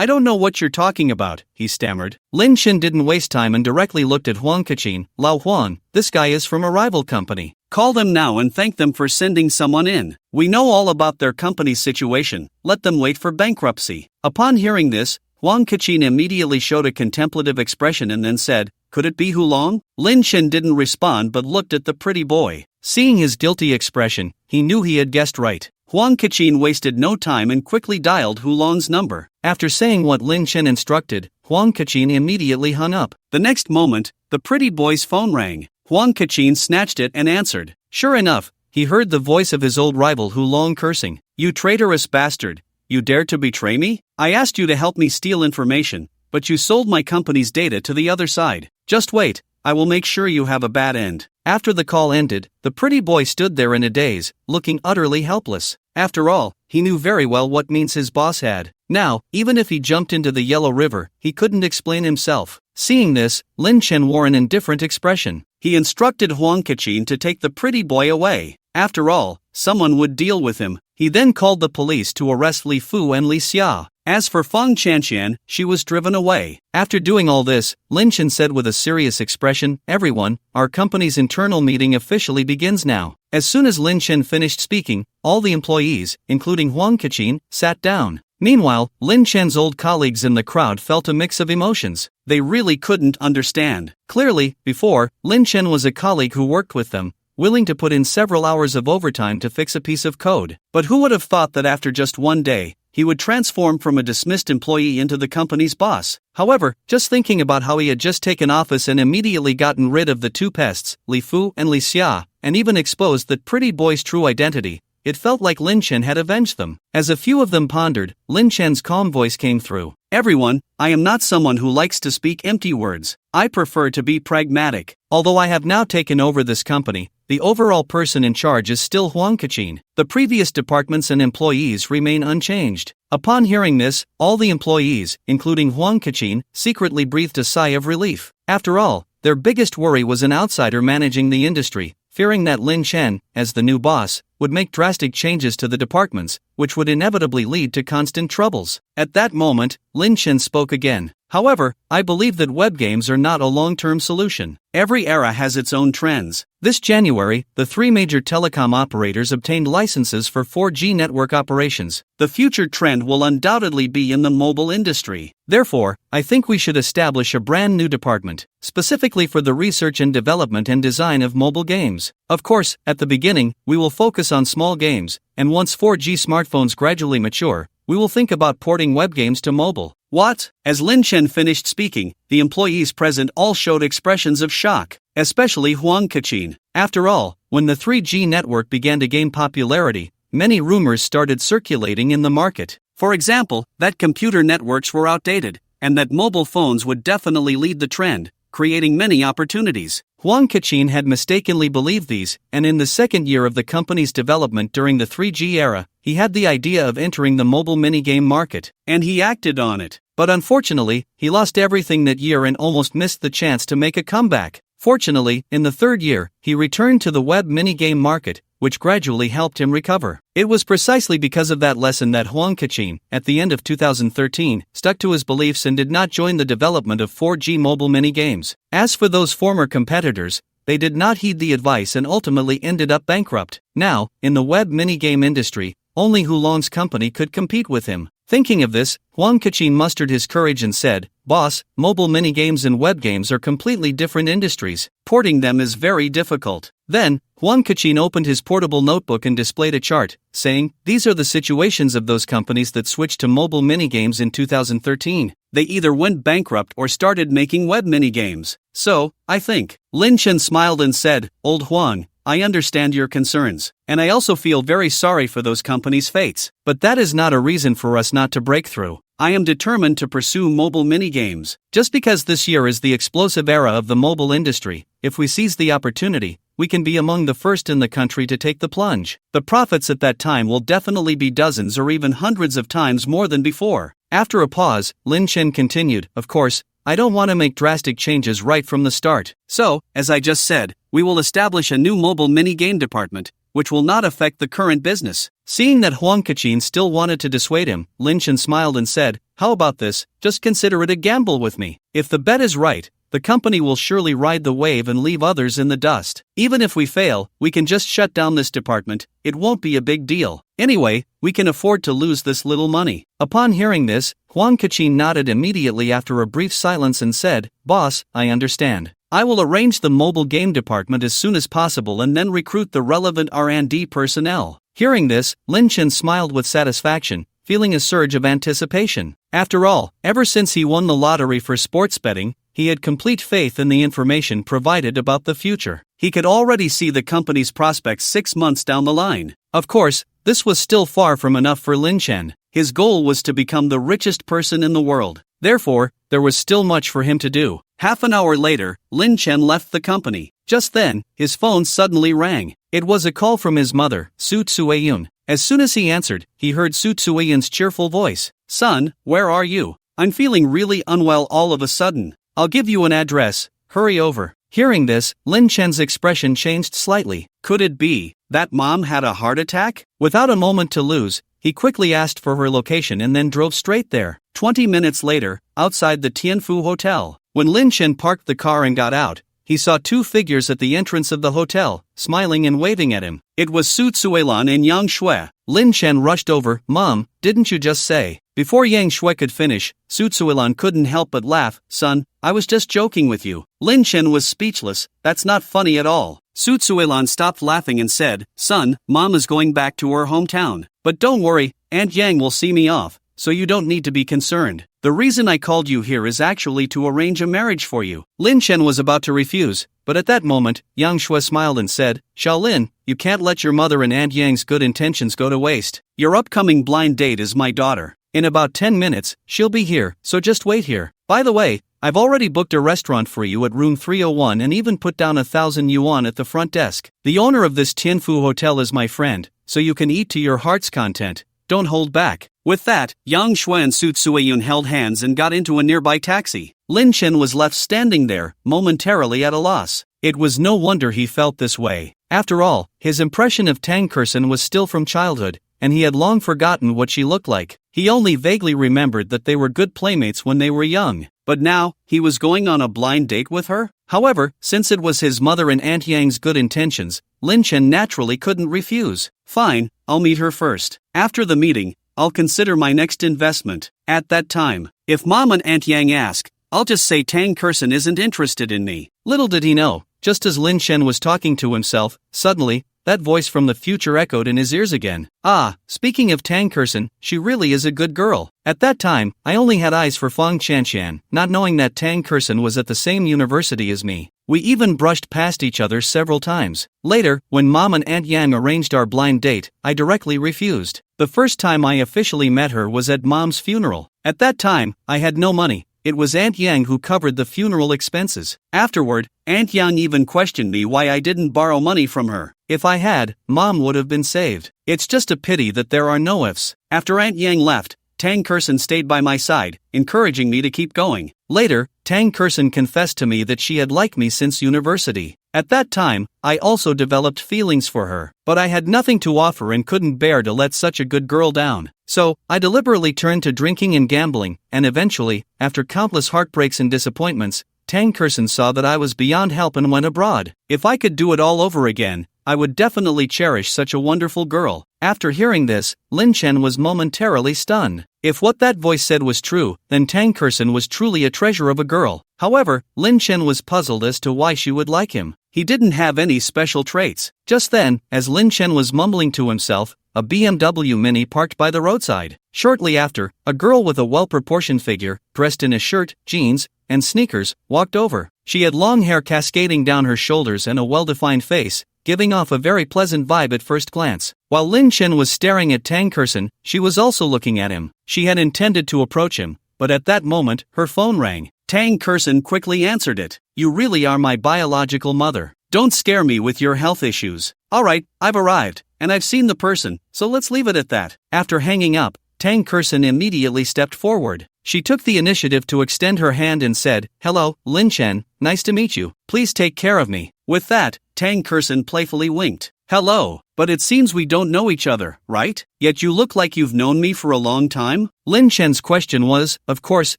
I don't know what you're talking about," he stammered. Lin Chen didn't waste time and directly looked at Huang Kachin. "Lao Huang, this guy is from a rival company. Call them now and thank them for sending someone in. We know all about their company's situation. Let them wait for bankruptcy." Upon hearing this, Huang Kachin immediately showed a contemplative expression and then said, "Could it be Hulong?" Lin Chen didn't respond but looked at the pretty boy. Seeing his guilty expression, he knew he had guessed right. Huang Kachin wasted no time and quickly dialed Hulong's number. After saying what Lin Chen instructed, Huang Kachin immediately hung up. The next moment, the pretty boy's phone rang. Huang Kachin snatched it and answered. Sure enough, he heard the voice of his old rival Hulong cursing. "You traitorous bastard! You dared to betray me? I asked you to help me steal information, but you sold my company's data to the other side. Just wait, I will make sure you have a bad end." After the call ended, the pretty boy stood there in a daze, looking utterly helpless. After all, he knew very well what means his boss had. Now, even if he jumped into the Yellow River, he couldn't explain himself. Seeing this, Lin Chen wore an indifferent expression. He instructed Huang Kachin to take the pretty boy away. After all, someone would deal with him. He then called the police to arrest Li Fu and Li Xia. As for Fong Qianqian, she was driven away. After doing all this, Lin Chen said with a serious expression, "Everyone, our company's internal meeting officially begins now." As soon as Lin Chen finished speaking, all the employees, including Huang Kachin, sat down. Meanwhile, Lin Chen's old colleagues in the crowd felt a mix of emotions. They really couldn't understand. Clearly, before, Lin Chen was a colleague who worked with them, willing to put in several hours of overtime to fix a piece of code. But who would have thought that after just one day, he would transform from a dismissed employee into the company's boss? However, just thinking about how he had just taken office and immediately gotten rid of the two pests, Li Fu and Li Xia, and even exposed that pretty boy's true identity, it felt like Lin Chen had avenged them. As a few of them pondered, Lin Chen's calm voice came through. "Everyone, I am not someone who likes to speak empty words. I prefer to be pragmatic. Although I have now taken over this company, the overall person in charge is still Huang Kachin. The previous departments and employees remain unchanged." Upon hearing this, all the employees, including Huang Kachin, secretly breathed a sigh of relief. After all, their biggest worry was an outsider managing the industry, fearing that Lin Chen, as the new boss, would make drastic changes to the departments, which would inevitably lead to constant troubles. At that moment, Lin Chen spoke again. "However, I believe that web games are not a long-term solution. Every era has its own trends. This January, the three major telecom operators obtained licenses for 4G network operations. The future trend will undoubtedly be in the mobile industry. Therefore, I think we should establish a brand new department, specifically for the research and development and design of mobile games. Of course, at the beginning, we will focus on small games, and once 4G smartphones gradually mature, we will think about porting web games to mobile." What? As Lin Chen finished speaking, the employees present all showed expressions of shock, especially Huang Kachin. After all, when the 3G network began to gain popularity, many rumors started circulating in the market. For example, that computer networks were outdated, and that mobile phones would definitely lead the trend, creating many opportunities. Huang Kachin had mistakenly believed these, and in the second year of the company's development during the 3G era, he had the idea of entering the mobile minigame market, and he acted on it. But unfortunately, he lost everything that year and almost missed the chance to make a comeback. Fortunately, in the third year, he returned to the web minigame market, which gradually helped him recover. It was precisely because of that lesson that Huang Kachin, at the end of 2013, stuck to his beliefs and did not join the development of 4G mobile minigames. As for those former competitors, they did not heed the advice and ultimately ended up bankrupt. Now, in the web minigame industry, only Hulong's company could compete with him. Thinking of this, Huang Kachin mustered his courage and said, "Boss, mobile minigames and webgames are completely different industries. Porting them is very difficult." Then, Huang Kachin opened his portable notebook and displayed a chart, saying, "These are the situations of those companies that switched to mobile minigames in 2013. They either went bankrupt or started making web minigames. So, I think." Lin Chen smiled and said, "Old Huang, I understand your concerns, and I also feel very sorry for those companies' fates. But that is not a reason for us not to break through. I am determined to pursue mobile minigames. Just because this year is the explosive era of the mobile industry, if we seize the opportunity, we can be among the first in the country to take the plunge. The profits at that time will definitely be dozens or even hundreds of times more than before." After a pause, Lin Chen continued, "Of course, I don't want to make drastic changes right from the start. So, as I just said, we will establish a new mobile mini-game department, which will not affect the current business." Seeing that Huang Kachin still wanted to dissuade him, Lin Chen smiled and said, "How about this? Just consider it a gamble with me. If the bet is right, the company will surely ride the wave and leave others in the dust. Even if we fail, we can just shut down this department. It won't be a big deal. Anyway, we can afford to lose this little money." Upon hearing this, Huang Kachin nodded immediately after a brief silence and said, "Boss, I understand. I will arrange the mobile game department as soon as possible and then recruit the relevant R&D personnel." Hearing this, Lin Chen smiled with satisfaction, feeling a surge of anticipation. After all, ever since he won the lottery for sports betting, he had complete faith in the information provided about the future. He could already see the company's prospects 6 months down the line. Of course, this was still far from enough for Lin Chen. His goal was to become the richest person in the world. Therefore, there was still much for him to do. Half an hour later, Lin Chen left the company. Just then, his phone suddenly rang. It was a call from his mother, Su Tsueyun. As soon as he answered, he heard Su Tsueyun's cheerful voice. "Son, where are you? I'm feeling really unwell all of a sudden. I'll give you an address. Hurry over." Hearing this, Lin Chen's expression changed slightly. Could it be that mom had a heart attack? Without a moment to lose, he quickly asked for her location and then drove straight there. 20 minutes later, outside the Tianfu Hotel, when Lin Chen parked the car and got out, he saw 2 figures at the entrance of the hotel, smiling and waving at him. It was Su Tsuelan and Yang Shui. Lin Chen rushed over. "Mom, didn't you just say?" Before Yang Shui could finish, Su Tsuelan couldn't help but laugh. "Son, I was just joking with you." Lin Chen was speechless. "That's not funny at all." Su Tsuelan stopped laughing and said, "Son, Mom is going back to her hometown. But don't worry, Aunt Yang will see me off, so you don't need to be concerned. The reason I called you here is actually to arrange a marriage for you." Lin Chen was about to refuse, but at that moment, Yang Shui smiled and said, "Shaolin, you can't let your mother and Aunt Yang's good intentions go to waste. Your upcoming blind date is my daughter. In about 10 minutes, she'll be here, so just wait here. By the way, I've already booked a restaurant for you at room 301 and even put down 1,000 yuan at the front desk. The owner of this Tianfu hotel is my friend, so you can eat to your heart's content. Don't hold back." With that, Yang Shui and Su Tsueyun held hands and got into a nearby taxi. Lin Chen was left standing there, momentarily at a loss. It was no wonder he felt this way. After all, his impression of Tang Kersen was still from childhood, and he had long forgotten what she looked like. He only vaguely remembered that they were good playmates when they were young. But now, he was going on a blind date with her? However, since it was his mother and Aunt Yang's good intentions, Lin Chen naturally couldn't refuse. "Fine, I'll meet her first. After the meeting, I'll consider my next investment. At that time, if Mom and Aunt Yang ask, I'll just say Tang Kersen isn't interested in me." Little did he know, just as Lin Chen was talking to himself, suddenly, that voice from the future echoed in his ears again. "Ah, speaking of Tang Kersen, she really is a good girl. At that time, I only had eyes for Feng Chanshan, not knowing that Tang Kersen was at the same university as me. We even brushed past each other several times. Later, when Mom and Aunt Yang arranged our blind date, I directly refused. The first time I officially met her was at Mom's funeral. At that time, I had no money. It was Aunt Yang who covered the funeral expenses. Afterward, Aunt Yang even questioned me why I didn't borrow money from her. If I had, Mom would have been saved. It's just a pity that there are no ifs." After Aunt Yang left, Tang Kersen stayed by my side, encouraging me to keep going. Later, Tang Kersen confessed to me that she had liked me since university. At that time, I also developed feelings for her, but I had nothing to offer and couldn't bear to let such a good girl down. So, I deliberately turned to drinking and gambling, and eventually, after countless heartbreaks and disappointments, Tang Kersen saw that I was beyond help and went abroad. If I could do it all over again, I would definitely cherish such a wonderful girl. After hearing this, Lin Chen was momentarily stunned. If what that voice said was true, then Tang Kersen was truly a treasure of a girl. However, Lin Chen was puzzled as to why she would like him. He didn't have any special traits. Just then, as Lin Chen was mumbling to himself, a BMW Mini parked by the roadside. Shortly after, a girl with a well-proportioned figure, dressed in a shirt, jeans, and sneakers, walked over. She had long hair cascading down her shoulders and a well-defined face, giving off a very pleasant vibe at first glance. While Lin Chen was staring at Tang Kersen, she was also looking at him. She had intended to approach him, but at that moment, her phone rang. Tang Kersen quickly answered it. "You really are my biological mother. Don't scare me with your health issues. Alright, I've arrived, and I've seen the person, so let's leave it at that." After hanging up, Tang Kersen immediately stepped forward. She took the initiative to extend her hand and said, "Hello, Lin Chen, nice to meet you. Please take care of me." With that, Tang Kersen playfully winked. "Hello, but it seems we don't know each other, right? Yet you look like you've known me for a long time?" Lin Chen's question was, of course,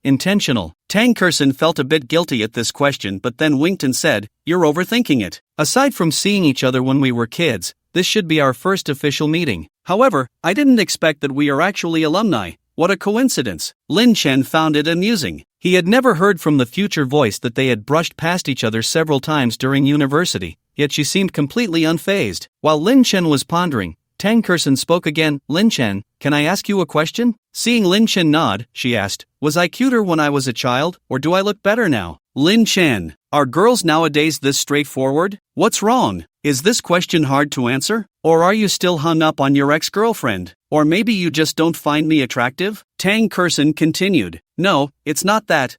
intentional. Tang Kersen felt a bit guilty at this question but then winked and said, "You're overthinking it. Aside from seeing each other when we were kids, this should be our first official meeting. However, I didn't expect that we are actually alumni. What a coincidence." Lin Chen found it amusing. He had never heard from the future voice that they had brushed past each other several times during university, yet she seemed completely unfazed. While Lin Chen was pondering, Tang Kersen spoke again. "Lin Chen, can I ask you a question?" Seeing Lin Chen nod, she asked, "Was I cuter when I was a child, or do I look better now?" "Lin Chen, are girls nowadays this straightforward? What's wrong? Is this question hard to answer? Or are you still hung up on your ex-girlfriend? Or maybe you just don't find me attractive?" Tang Kersen continued. "No, it's not that.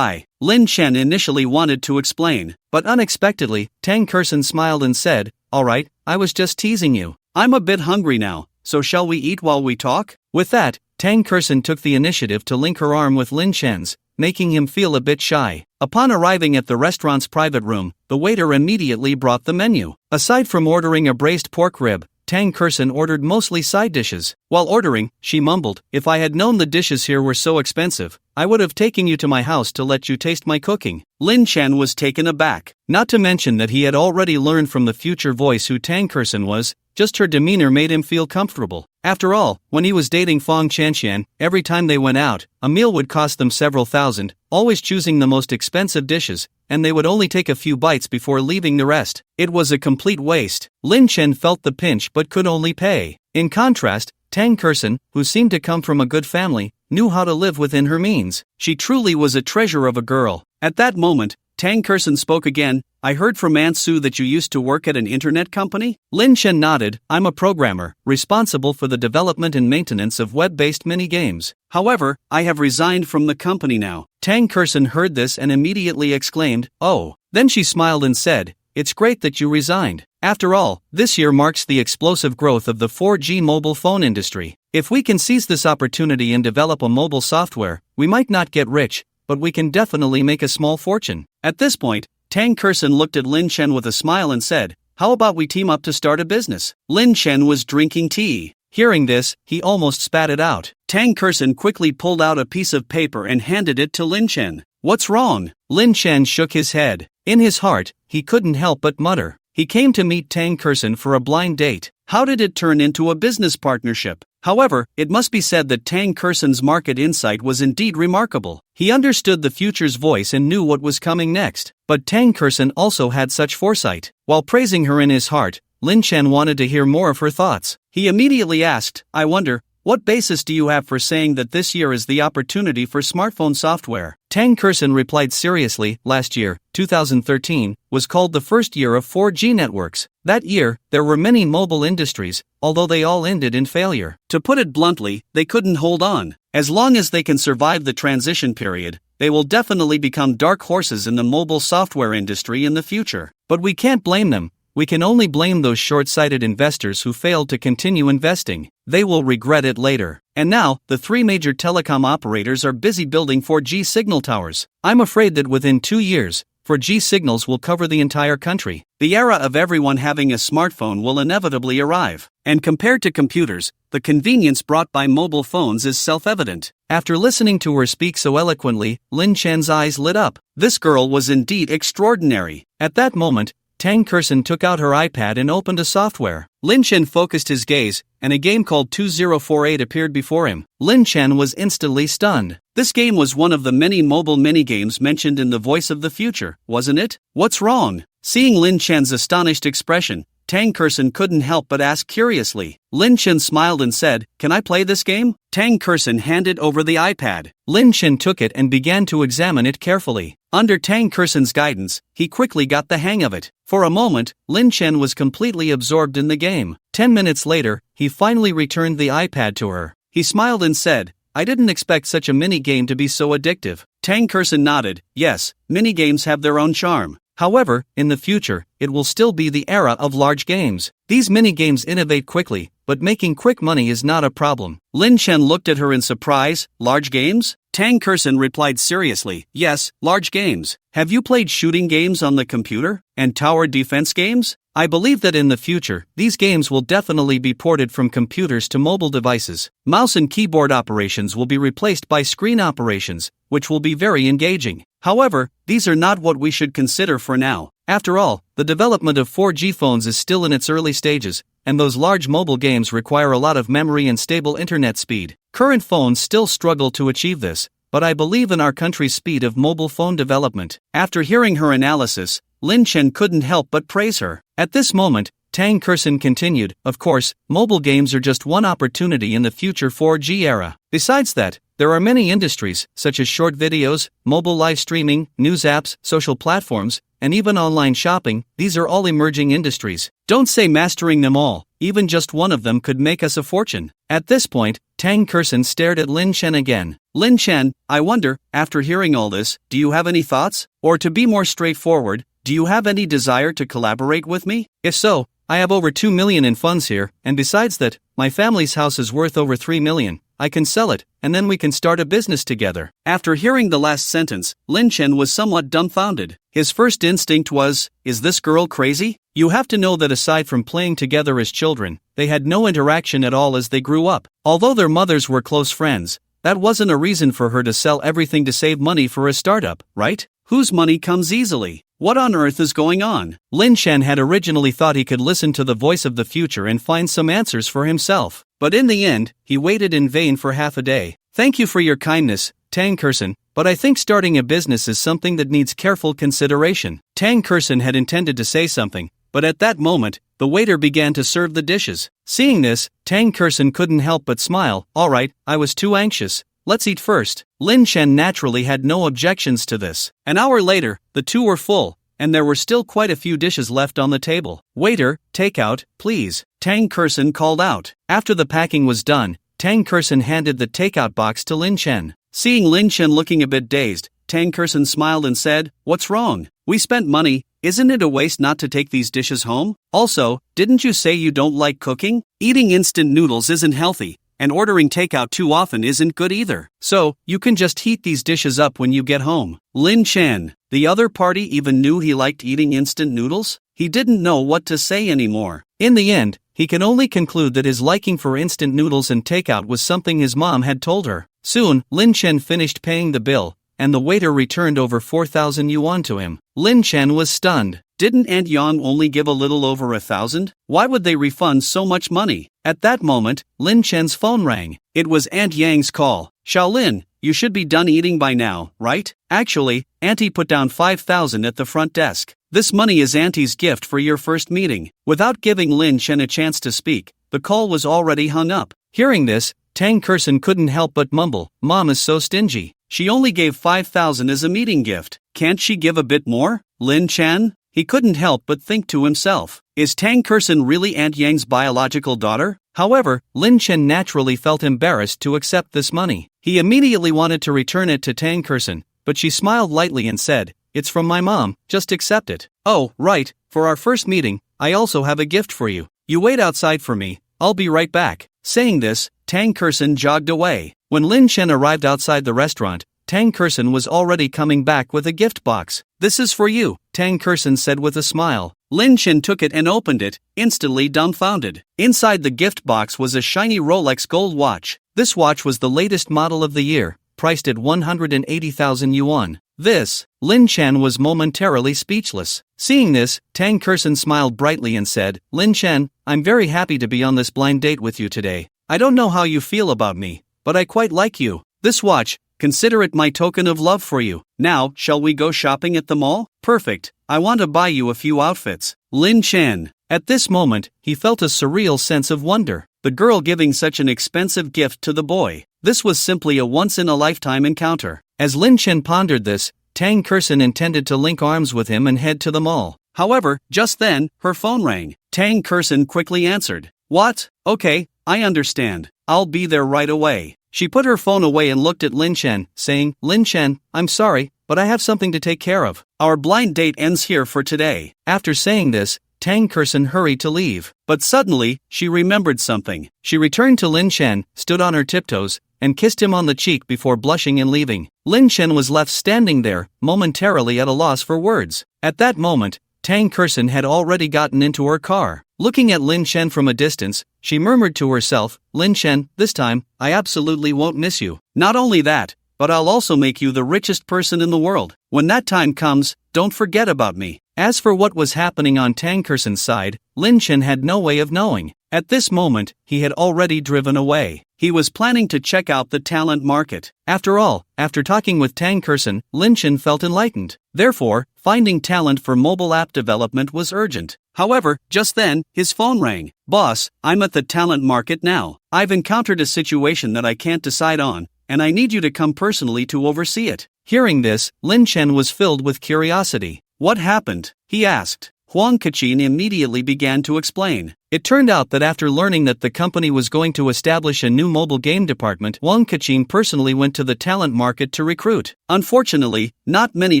Lin Chen initially wanted to explain, but unexpectedly, Tang Kersen smiled and said, "Alright, I was just teasing you. I'm a bit hungry now, so shall we eat while we talk?" With that, Tang Kersen took the initiative to link her arm with Lin Chen's, making him feel a bit shy. Upon arriving at the restaurant's private room, the waiter immediately brought the menu. Aside from ordering a braised pork rib, Tang Kersen ordered mostly side dishes. While ordering, she mumbled, "If I had known the dishes here were so expensive, I would have taken you to my house to let you taste my cooking." Lin Chen was taken aback. Not to mention that he had already learned from the future voice who Tang Kersen was, just her demeanor made him feel comfortable. After all, when he was dating Fong Chanxian, every time they went out, a meal would cost them several thousand, always choosing the most expensive dishes, and they would only take a few bites before leaving the rest. It was a complete waste. Lin Chen felt the pinch but could only pay. In contrast, Tang Kersen, who seemed to come from a good family, knew how to live within her means. She truly was a treasure of a girl. At that moment, Tang Kersen spoke again. "I heard from Aunt Sue that you used to work at an internet company?" Lin Chen nodded. "I'm a programmer, responsible for the development and maintenance of web-based mini-games. However, I have resigned from the company now." Tang Kersen heard this and immediately exclaimed, "Oh." Then she smiled and said, "It's great that you resigned. After all, this year marks the explosive growth of the 4G mobile phone industry. If we can seize this opportunity and develop a mobile software, we might not get rich, but we can definitely make a small fortune." At this point, Tang Kersen looked at Lin Chen with a smile and said, "How about we team up to start a business?" Lin Chen was drinking tea. Hearing this, he almost spat it out. Tang Kersen quickly pulled out a piece of paper and handed it to Lin Chen. "What's wrong?" Lin Chen shook his head. In his heart, he couldn't help but mutter. He came to meet Tang Kersen for a blind date. How did it turn into a business partnership? However, it must be said that Tang Kersen's market insight was indeed remarkable. He understood the future's voice and knew what was coming next. But Tang Kersen also had such foresight. While praising her in his heart, Lin Chen wanted to hear more of her thoughts. He immediately asked, "I wonder, what basis do you have for saying that this year is the opportunity for smartphone software?" Tang Kersen replied seriously, "Last year, 2013, was called the first year of 4G networks. That year, there were many mobile industries, although they all ended in failure. To put it bluntly, they couldn't hold on. As long as they can survive the transition period, they will definitely become dark horses in the mobile software industry in the future. But we can't blame them. We can only blame those short-sighted investors who failed to continue investing. They will regret it later." And now, the three major telecom operators are busy building 4G signal towers. I'm afraid that within 2 years, 4G signals will cover the entire country. The era of everyone having a smartphone will inevitably arrive. And compared to computers, the convenience brought by mobile phones is self-evident. After listening to her speak so eloquently, Lin Chen's eyes lit up. This girl was indeed extraordinary. At that moment, Tang Kerson took out her iPad and opened a software. Lin Chen focused his gaze, and a game called 2048 appeared before him. Lin Chen was instantly stunned. This game was one of the many mobile minigames mentioned in The Voice of the Future, wasn't it? What's wrong? Seeing Lin Chen's astonished expression, Tang Kerson couldn't help but ask curiously. Lin Chen smiled and said, "Can I play this game?" Tang Kerson handed over the iPad. Lin Chen took it and began to examine it carefully. Under Tang Kerson's guidance, he quickly got the hang of it. For a moment, Lin Chen was completely absorbed in the game. 10 minutes later, he finally returned the iPad to her. He smiled and said, "I didn't expect such a mini-game to be so addictive." Tang Kerson nodded. Yes, mini-games have their own charm. However, in the future, it will still be the era of large games. These mini-games innovate quickly, but making quick money is not a problem. Lin Chen looked at her in surprise. Large games? Tang Kerson replied seriously, "Yes, large games. Have you played shooting games on the computer? And tower defense games? I believe that in the future, these games will definitely be ported from computers to mobile devices. Mouse and keyboard operations will be replaced by screen operations, which will be very engaging. However, these are not what we should consider for now. After all, the development of 4G phones is still in its early stages, and those large mobile games require a lot of memory and stable internet speed. Current phones still struggle to achieve this, but I believe in our country's speed of mobile phone development." After hearing her analysis, Lin Chen couldn't help but praise her. At this moment, Tang Kerson continued, "Of course, mobile games are just one opportunity in the future 4G era. Besides that, there are many industries, such as short videos, mobile live streaming, news apps, social platforms, and even online shopping. These are all emerging industries. Don't say mastering them all, even just one of them could make us a fortune." At this point, Tang Kerson stared at Lin Chen again. "Lin Chen, I wonder, after hearing all this, do you have any thoughts? Or to be more straightforward, do you have any desire to collaborate with me? If so, I have over 2 million in funds here, and besides that, my family's house is worth over 3 million. I can sell it, and then we can start a business together." After hearing the last sentence, Lin Chen was somewhat dumbfounded. His first instinct was, is this girl crazy? You have to know that aside from playing together as children, they had no interaction at all as they grew up. Although their mothers were close friends, that wasn't a reason for her to sell everything to save money for a startup, right? Whose money comes easily? What on earth is going on? Lin Chen had originally thought he could listen to the Voice of the Future and find some answers for himself. But in the end, he waited in vain for half a day. "Thank you for your kindness, Tang Kerson, but I think starting a business is something that needs careful consideration." Tang Kerson had intended to say something, but at that moment, the waiter began to serve the dishes. Seeing this, Tang Kerson couldn't help but smile. "All right, I was too anxious. Let's eat first." Lin Chen naturally had no objections to this. An hour later, the two were full, and there were still quite a few dishes left on the table. "Waiter, take out, please," Tang Kerson called out. After the packing was done, Tang Kerson handed the takeout box to Lin Chen. Seeing Lin Chen looking a bit dazed, Tang Kerson smiled and said, "What's wrong? We spent money. Isn't it a waste not to take these dishes home? Also, didn't you say you don't like cooking? Eating instant noodles isn't healthy, and ordering takeout too often isn't good either. So, you can just heat these dishes up when you get home." Lin Chen, the other party, even knew he liked eating instant noodles? He didn't know what to say anymore. In the end, he can only conclude that his liking for instant noodles and takeout was something his mom had told her. Soon, Lin Chen finished paying the bill, and the waiter returned over 4,000 yuan to him. Lin Chen was stunned. Didn't Aunt Yang only give a little over 1,000? Why would they refund so much money? At that moment, Lin Chen's phone rang. It was Aunt Yang's call. "Shaolin, you should be done eating by now, right? Actually, Auntie put down 5,000 at the front desk. This money is Auntie's gift for your first meeting." Without giving Lin Chen a chance to speak, the call was already hung up. Hearing this, Tang Kerson couldn't help but mumble, "Mom is so stingy. She only gave 5,000 as a meeting gift. Can't she give a bit more? Lin Chen?" He couldn't help but think to himself, is Tang Kerson really Aunt Yang's biological daughter? However, Lin Chen naturally felt embarrassed to accept this money. He immediately wanted to return it to Tang Kerson, but she smiled lightly and said, "It's from my mom, just accept it." "Oh, right, for our first meeting, I also have a gift for you. You wait outside for me, I'll be right back." Saying this, Tang Kerson jogged away. When Lin Chen arrived outside the restaurant, Tang Kerson was already coming back with a gift box. "This is for you," Tang Kerson said with a smile. Lin Chen took it and opened it, instantly dumbfounded. Inside the gift box was a shiny Rolex gold watch. This watch was the latest model of the year, priced at 180,000 yuan. This, Lin Chen was momentarily speechless. Seeing this, Tang Kerson smiled brightly and said, Lin Chen, I'm very happy to be on this blind date with you today. I don't know how you feel about me, but I quite like you. This watch, consider it my token of love for you. Now, shall we go shopping at the mall? Perfect. I want to buy you a few outfits. Lin Chen. At this moment, he felt a surreal sense of wonder. The girl giving such an expensive gift to the boy. This was simply a once-in-a-lifetime encounter. As Lin Chen pondered this, Tang Kerson intended to link arms with him and head to the mall. However, just then, her phone rang. Tang Kerson quickly answered. What? Okay, I understand. I'll be there right away. She put her phone away and looked at Lin Chen, saying, Lin Chen, I'm sorry, but I have something to take care of. Our blind date ends here for today. After saying this, Tang Kerson hurried to leave. But suddenly, she remembered something. She returned to Lin Chen, stood on her tiptoes, and kissed him on the cheek before blushing and leaving. Lin Chen was left standing there, momentarily at a loss for words. At that moment, Tang Kerson had already gotten into her car. Looking at Lin Chen from a distance, she murmured to herself, Lin Chen, this time, I absolutely won't miss you. Not only that, but I'll also make you the richest person in the world. When that time comes, don't forget about me. As for what was happening on Tang Kerson's side, Lin Chen had no way of knowing. At this moment, he had already driven away. He was planning to check out the talent market. After all, after talking with Tang Kerson, Lin Chen felt enlightened. Therefore, finding talent for mobile app development was urgent. However, just then, his phone rang. Boss, I'm at the talent market now. I've encountered a situation that I can't decide on, and I need you to come personally to oversee it. Hearing this, Lin Chen was filled with curiosity. What happened? He asked. Huang Kachin immediately began to explain. It turned out that after learning that the company was going to establish a new mobile game department, Huang Kachin personally went to the talent market to recruit. Unfortunately, not many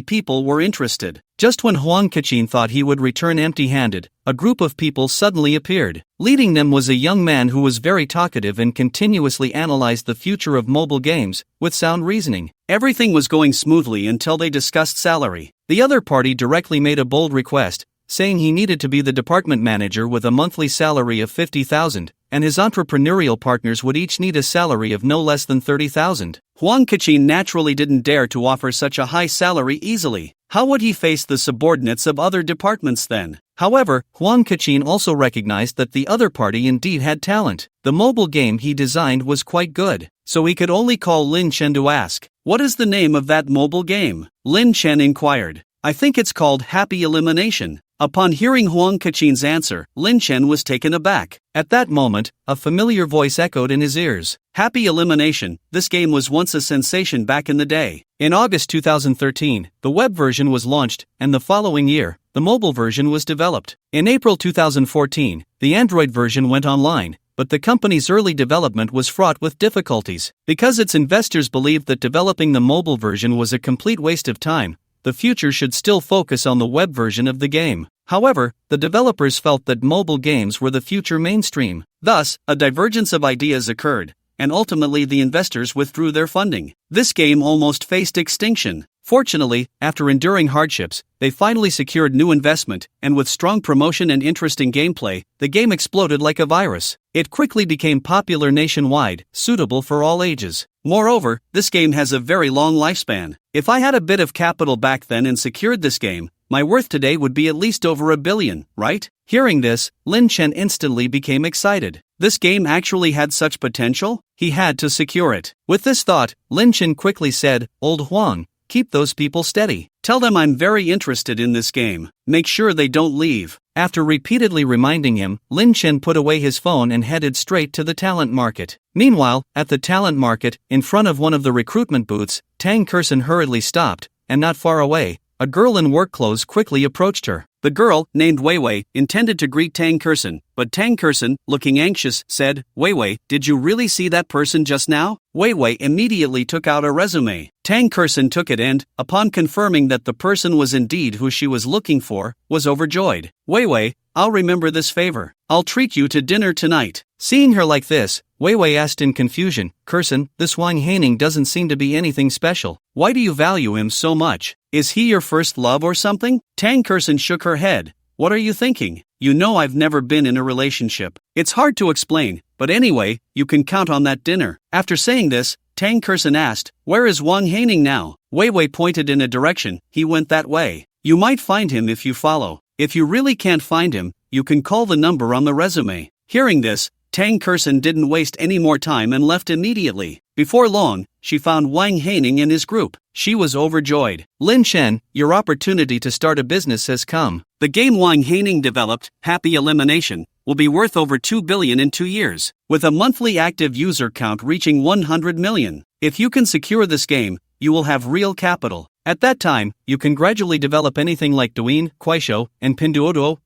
people were interested. Just when Huang Kachin thought he would return empty-handed, a group of people suddenly appeared. Leading them was a young man who was very talkative and continuously analyzed the future of mobile games, with sound reasoning. Everything was going smoothly until they discussed salary. The other party directly made a bold request, saying he needed to be the department manager with a monthly salary of 50,000, and his entrepreneurial partners would each need a salary of no less than 30,000. Huang Kachin naturally didn't dare to offer such a high salary easily. How would he face the subordinates of other departments then? However, Huang Kachin also recognized that the other party indeed had talent. The mobile game he designed was quite good, so he could only call Lin Chen to ask, "What is the name of that mobile game?" Lin Chen inquired. "I think it's called Happy Elimination." Upon hearing Huang Kachin's answer, Lin Chen was taken aback. At that moment, a familiar voice echoed in his ears. Happy Elimination, this game was once a sensation back in the day. In August 2013, the web version was launched, and the following year, the mobile version was developed. In April 2014, the Android version went online, but the company's early development was fraught with difficulties. Because its investors believed that developing the mobile version was a complete waste of time, the future should still focus on the web version of the game. However, the developers felt that mobile games were the future mainstream. Thus, a divergence of ideas occurred, and ultimately the investors withdrew their funding. This game almost faced extinction. Fortunately, after enduring hardships, they finally secured new investment, and with strong promotion and interesting gameplay, the game exploded like a virus. It quickly became popular nationwide, suitable for all ages. Moreover, this game has a very long lifespan. If I had a bit of capital back then and secured this game, my worth today would be at least over $1 billion, right? Hearing this, Lin Chen instantly became excited. This game actually had such potential? He had to secure it. With this thought, Lin Chen quickly said, "Old Huang, keep those people steady. Tell them I'm very interested in this game. Make sure they don't leave." After repeatedly reminding him, Lin Chen put away his phone and headed straight to the talent market. Meanwhile, at the talent market, in front of one of the recruitment booths, Tang Kerson hurriedly stopped, and not far away, a girl in work clothes quickly approached her. The girl, named Wei Wei, intended to greet Tang Kerson, but Tang Kerson, looking anxious, said, "Wei Wei, did you really see that person just now?" Wei Wei immediately took out a resume. Tang Kerson took it and, upon confirming that the person was indeed who she was looking for, was overjoyed. "Wei Wei, I'll remember this favor. I'll treat you to dinner tonight." Seeing her like this, Wei Wei asked in confusion, "Kerson, this Wang Haining doesn't seem to be anything special. Why do you value him so much? Is he your first love or something?" Tang Kerson shook her head. "What are you thinking? You know I've never been in a relationship. It's hard to explain, but anyway, you can count on that dinner." After saying this, Tang Kerson asked, "Where is Wang Haining now?" Wei Wei pointed in a direction. "He went that way. You might find him if you follow. If you really can't find him, you can call the number on the resume." Hearing this, Tang Kerson didn't waste any more time and left immediately. Before long, she found Wang Haining in his group. She was overjoyed. "Lin Chen, your opportunity to start a business has come. The game Wang Haining developed, Happy Elimination, will be worth over 2 billion in 2 years, with a monthly active user count reaching 100 million. If you can secure this game, you will have real capital. At that time, you can gradually develop anything like Douyin, Kuaishou, and Pinduoduo,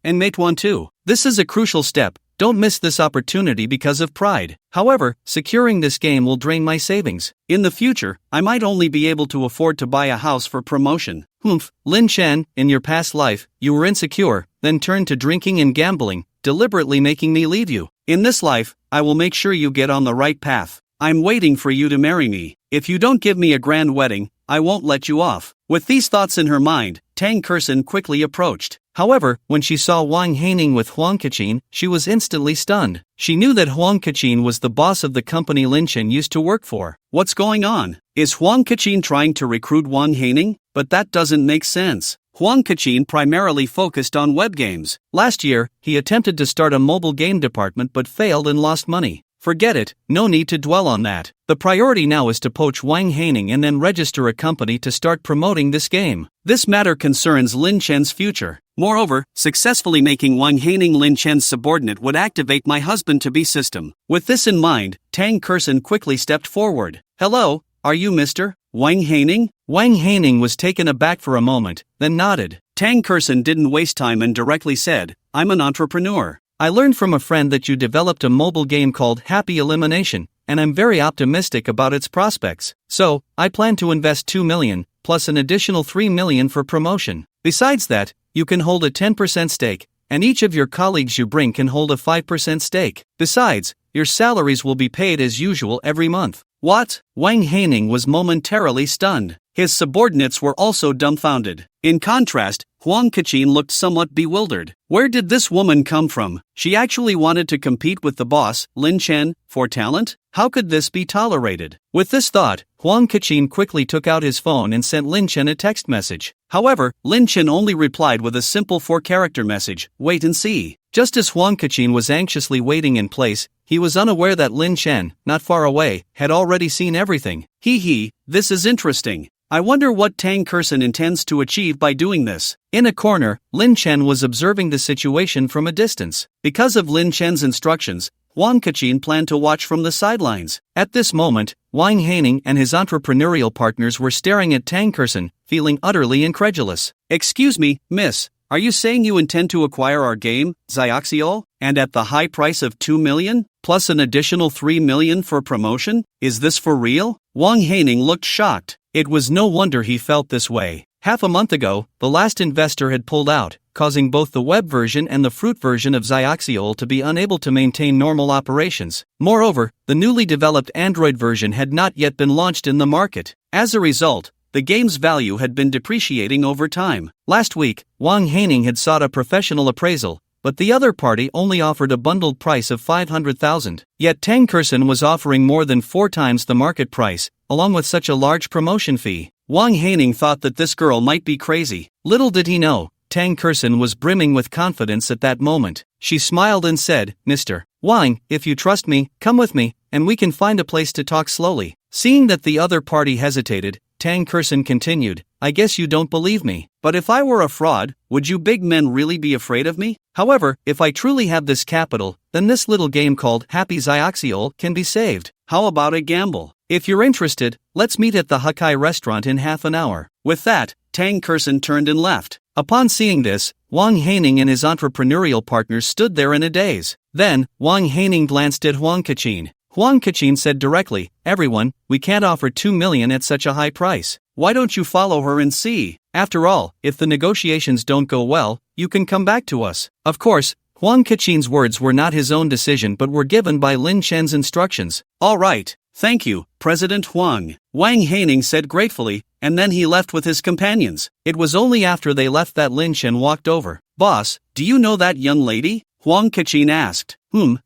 and Meituan too. This is a crucial step. Don't miss this opportunity because of pride. However, securing this game will drain my savings. In the future, I might only be able to afford to buy a house for promotion." Lin Chen, in your past life, you were insecure, then turned to drinking and gambling, deliberately making me leave you. In this life, I will make sure you get on the right path. I'm waiting for you to marry me. If you don't give me a grand wedding, I won't let you off. With these thoughts in her mind, Tang Kerson quickly approached. However, when she saw Wang Haining with Huang Kachin, she was instantly stunned. She knew that Huang Kachin was the boss of the company Lin Chen used to work for. What's going on? Is Huang Kachin trying to recruit Wang Haining? But that doesn't make sense. Huang Kachin primarily focused on web games. Last year, he attempted to start a mobile game department but failed and lost money. Forget it, no need to dwell on that. The priority now is to poach Wang Haining and then register a company to start promoting this game. This matter concerns Lin Chen's future. Moreover, successfully making Wang Haining Lin Chen's subordinate would activate my husband-to-be system. With this in mind, Tang Kerson quickly stepped forward. "Hello, are you Mr. Wang Haining?" Wang Haining was taken aback for a moment, then nodded. Tang Kerson didn't waste time and directly said, "I'm an entrepreneur. I learned from a friend that you developed a mobile game called Happy Elimination, and I'm very optimistic about its prospects. So, I plan to invest 2 million, plus an additional 3 million for promotion. Besides that, you can hold a 10% stake, and each of your colleagues you bring can hold a 5% stake. Besides, your salaries will be paid as usual every month." What? Wang Haining was momentarily stunned. His subordinates were also dumbfounded. In contrast, Huang Kachin looked somewhat bewildered. Where did this woman come from? She actually wanted to compete with the boss, Lin Chen, for talent? How could this be tolerated? With this thought, Huang Kachin quickly took out his phone and sent Lin Chen a text message. However, Lin Chen only replied with a simple 4-character message, "Wait and see." Just as Huang Kachin was anxiously waiting in place, he was unaware that Lin Chen, not far away, had already seen everything. This is interesting. I wonder what Tang Kerson intends to achieve by doing this. In a corner, Lin Chen was observing the situation from a distance. Because of Lin Chen's instructions, Huang Kachin planned to watch from the sidelines. At this moment, Wang Haining and his entrepreneurial partners were staring at Tang Kerson, feeling utterly incredulous. "Excuse me, miss. Are you saying you intend to acquire our game, Xiaoxiol, and at the high price of 2 million, plus an additional 3 million for promotion? Is this for real?" Wang Haining looked shocked. It was no wonder he felt this way. Half a month ago, the last investor had pulled out, causing both the web version and the fruit version of Xiaoxiol to be unable to maintain normal operations. Moreover, the newly developed Android version had not yet been launched in the market. As a result, the game's value had been depreciating over time. Last week, Wang Haining had sought a professional appraisal, but the other party only offered a bundled price of 500,000. Yet Tang Kerson was offering more than 4 times the market price, along with such a large promotion fee. Wang Haining thought that this girl might be crazy. Little did he know, Tang Kerson was brimming with confidence at that moment. She smiled and said, "Mr. Wang, if you trust me, come with me, and we can find a place to talk slowly." Seeing that the other party hesitated, Tang Kerson continued, "I guess you don't believe me. But if I were a fraud, would you big men really be afraid of me? However, if I truly have this capital, then this little game called Happy Xiaoxiol can be saved. How about a gamble? If you're interested, let's meet at the Hakai restaurant in half an hour." With that, Tang Kerson turned and left. Upon seeing this, Wang Haining and his entrepreneurial partners stood there in a daze. Then, Wang Haining glanced at Huang Kachin. Huang Kachin said directly, "Everyone, we can't offer 2 million at such a high price. Why don't you follow her and see? After all, if the negotiations don't go well, you can come back to us." Of course, Huang Kachin's words were not his own decision but were given by Lin Chen's instructions. "All right, thank you, President Huang," Wang Haining said gratefully, and then he left with his companions. It was only after they left that Lin Chen walked over. "Boss, do you know that young lady?" Huang Kachin asked.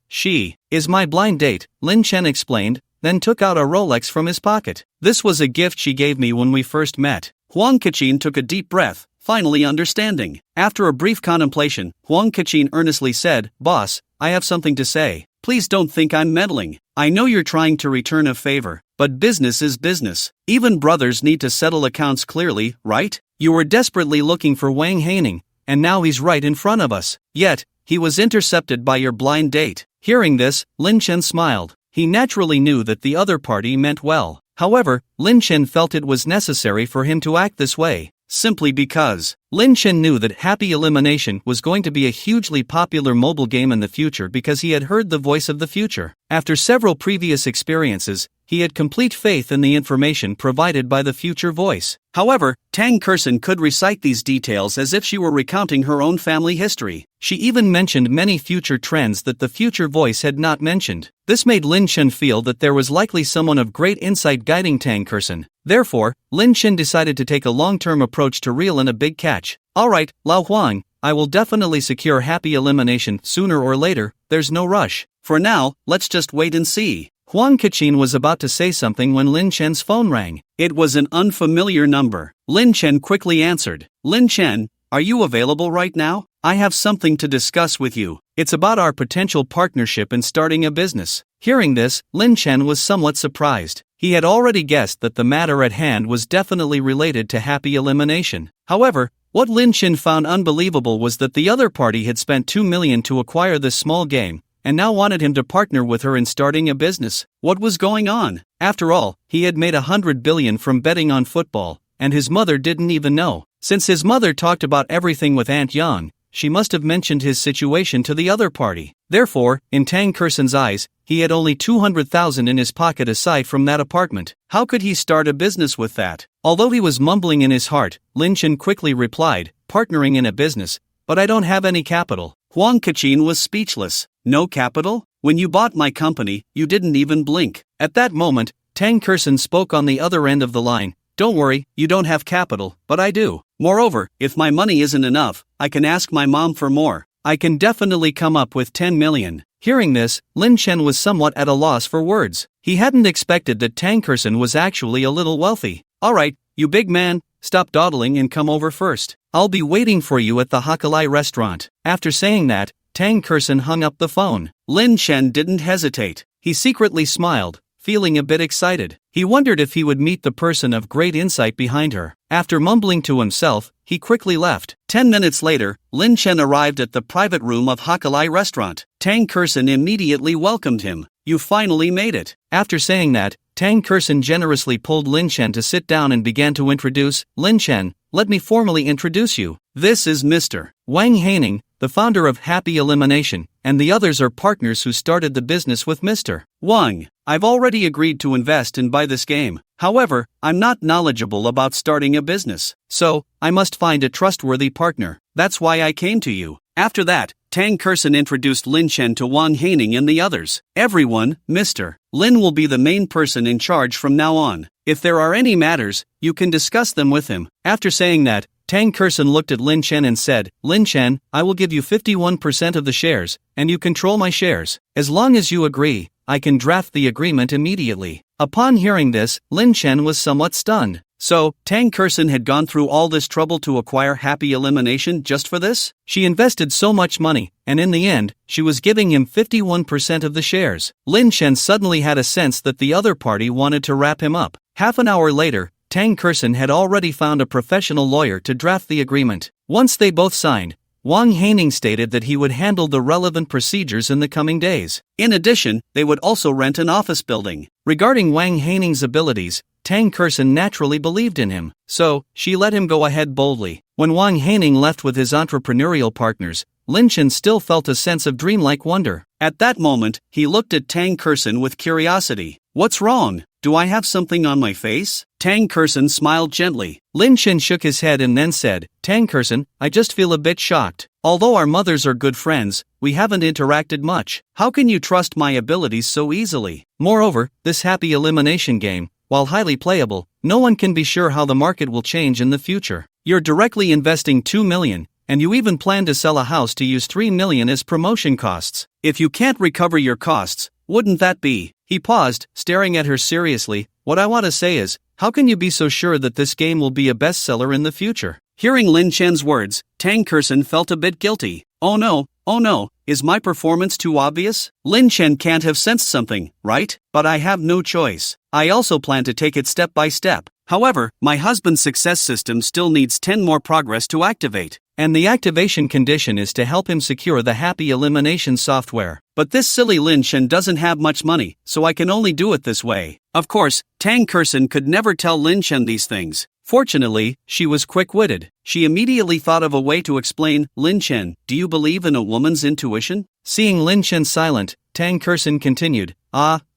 She is my blind date," Lin Chen explained, then took out a Rolex from his pocket. This was a gift she gave me when we first met. Huang Kachin took a deep breath, finally understanding. After a brief contemplation, Huang Kachin earnestly said, "Boss, I have something to say. Please don't think I'm meddling. I know you're trying to return a favor, but business is business. Even brothers need to settle accounts clearly, right? You were desperately looking for Wang Haining, and now he's right in front of us. Yet, he was intercepted by your blind date." Hearing this, Lin Chen smiled. He naturally knew that the other party meant well. However, Lin Chen felt it was necessary for him to act this way, simply because Lin Chen knew that Happy Elimination was going to be a hugely popular mobile game in the future because he had heard the voice of the future. After several previous experiences, he had complete faith in the information provided by the future voice. However, Tang Kersen could recite these details as if she were recounting her own family history. She even mentioned many future trends that the future voice had not mentioned. This made Lin Chen feel that there was likely someone of great insight guiding Tang Kersen. Therefore, Lin Chen decided to take a long-term approach to reel in a big catch. "Alright, Lao Huang, I will definitely secure Happy Elimination sooner or later, there's no rush. For now, let's just wait and see." Huang Kachin was about to say something when Lin Chen's phone rang. It was an unfamiliar number. Lin Chen quickly answered. "Lin Chen, are you available right now? I have something to discuss with you. It's about our potential partnership in starting a business." Hearing this, Lin Chen was somewhat surprised. He had already guessed that the matter at hand was definitely related to Happy Elimination. However, what Lin Chen found unbelievable was that the other party had spent 2 million to acquire this small game, and now wanted him to partner with her in starting a business. What was going on? After all, he had made 100 billion from betting on football, and his mother didn't even know. Since his mother talked about everything with Aunt Yang, she must have mentioned his situation to the other party. Therefore, in Tang Kersen's eyes, he had only 200,000 in his pocket aside from that apartment. How could he start a business with that? Although he was mumbling in his heart, Lin Chen quickly replied, "Partnering in a business, but I don't have any capital." Huang Kachin was speechless. "No capital? When you bought my company, you didn't even blink." At that moment, Tang Kersen spoke on the other end of the line. "Don't worry, you don't have capital, but I do. Moreover, if my money isn't enough, I can ask my mom for more. I can definitely come up with 10 million. Hearing this, Lin Chen was somewhat at a loss for words. He hadn't expected that Tang Kersen was actually a little wealthy. "Alright, you big man, stop dawdling and come over first. I'll be waiting for you at the Hakalai restaurant." After saying that, Tang Kersen hung up the phone. Lin Chen didn't hesitate. He secretly smiled, feeling a bit excited. He wondered if he would meet the person of great insight behind her. After mumbling to himself, he quickly left. 10 minutes later, Lin Chen arrived at the private room of Hakalai restaurant. Tang Kersen immediately welcomed him. "You finally made it." After saying that, Tang Kersen generously pulled Lin Chen to sit down and began to introduce. "Lin Chen, let me formally introduce you. This is Mr. Wang Haining, the founder of Happy Elimination, and the others are partners who started the business with Mr. Wang. I've already agreed to invest and buy this game. However, I'm not knowledgeable about starting a business, so I must find a trustworthy partner. That's why I came to you." After that, Tang Kersen introduced Lin Chen to Wang Haining and the others. "Everyone, Mr. Lin will be the main person in charge from now on. If there are any matters, you can discuss them with him." After saying that, Tang Kersen looked at Lin Chen and said, "Lin Chen, I will give you 51% of the shares, and you control my shares. As long as you agree, I can draft the agreement immediately." Upon hearing this, Lin Chen was somewhat stunned. So, Tang Kersen had gone through all this trouble to acquire Happy Elimination just for this? She invested so much money, and in the end, she was giving him 51% of the shares. Lin Chen suddenly had a sense that the other party wanted to wrap him up. Half an hour later, Tang Kersen had already found a professional lawyer to draft the agreement. Once they both signed, Wang Haining stated that he would handle the relevant procedures in the coming days. In addition, they would also rent an office building. Regarding Wang Haining's abilities, Tang Kersen naturally believed in him, so she let him go ahead boldly. When Wang Haining left with his entrepreneurial partners, Lin Chen still felt a sense of dreamlike wonder. At that moment, he looked at Tang Kersen with curiosity. "What's wrong? Do I have something on my face?" Tang Kersen smiled gently. Lin Chen shook his head and then said, "Tang Kersen, I just feel a bit shocked. Although our mothers are good friends, we haven't interacted much. How can you trust my abilities so easily? Moreover, this Happy Elimination game, while highly playable, no one can be sure how the market will change in the future. You're directly investing 2 million, and you even plan to sell a house to use 3 million as promotion costs. If you can't recover your costs, wouldn't that be?" He paused, staring at her seriously. What I want to say is, how can you be so sure that this game will be a bestseller in the future? Hearing Lin Chen's words, Tang Kerson felt a bit guilty. Oh no, is my performance too obvious? Lin Chen can't have sensed something, right? But I have no choice. I also plan to take it step by step. However, my husband's success system still needs 10 more progress to activate. And the activation condition is to help him secure the happy elimination software. But this silly Lin Chen doesn't have much money, so I can only do it this way. Of course, Tang Kerson could never tell Lin Chen these things. Fortunately, she was quick-witted. She immediately thought of a way to explain. Lin Chen, do you believe in a woman's intuition? Seeing Lin Chen silent, Tang Kerson continued.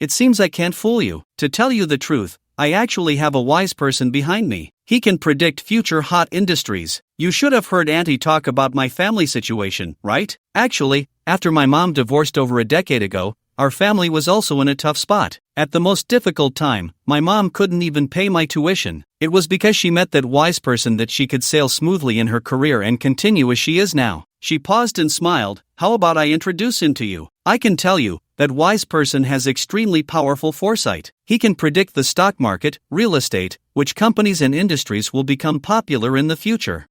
It seems I can't fool you. To tell you the truth, I actually have a wise person behind me. He can predict future hot industries. You should have heard Auntie talk about my family situation, right? Actually, after my mom divorced over a decade ago, our family was also in a tough spot. At the most difficult time, my mom couldn't even pay my tuition. It was because she met that wise person that she could sail smoothly in her career and continue as she is now. She paused and smiled. How about I introduce him to you? I can tell you, that wise person has extremely powerful foresight. He can predict the stock market, real estate, which companies and industries will become popular in the future.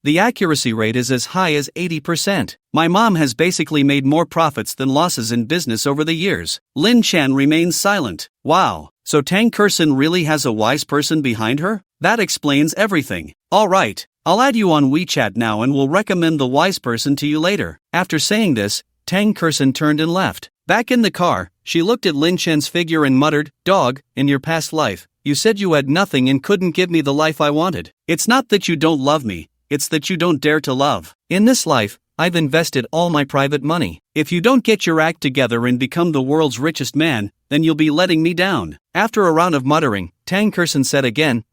The accuracy rate is as high as 80%. My mom has basically made more profits than losses in business over the years. Lin Chen remains silent. Wow, so Tang Kerson really has a wise person behind her? That explains everything. Alright, I'll add you on WeChat now and will recommend the wise person to you later. After saying this, Tang Kerson turned and left. Back in the car, she looked at Lin Chen's figure and muttered, Dog, in your past life, you said you had nothing and couldn't give me the life I wanted. It's not that you don't love me, it's that you don't dare to love. In this life, I've invested all my private money. If you don't get your act together and become the world's richest man, then you'll be letting me down. After a round of muttering, Tang Kerson said again,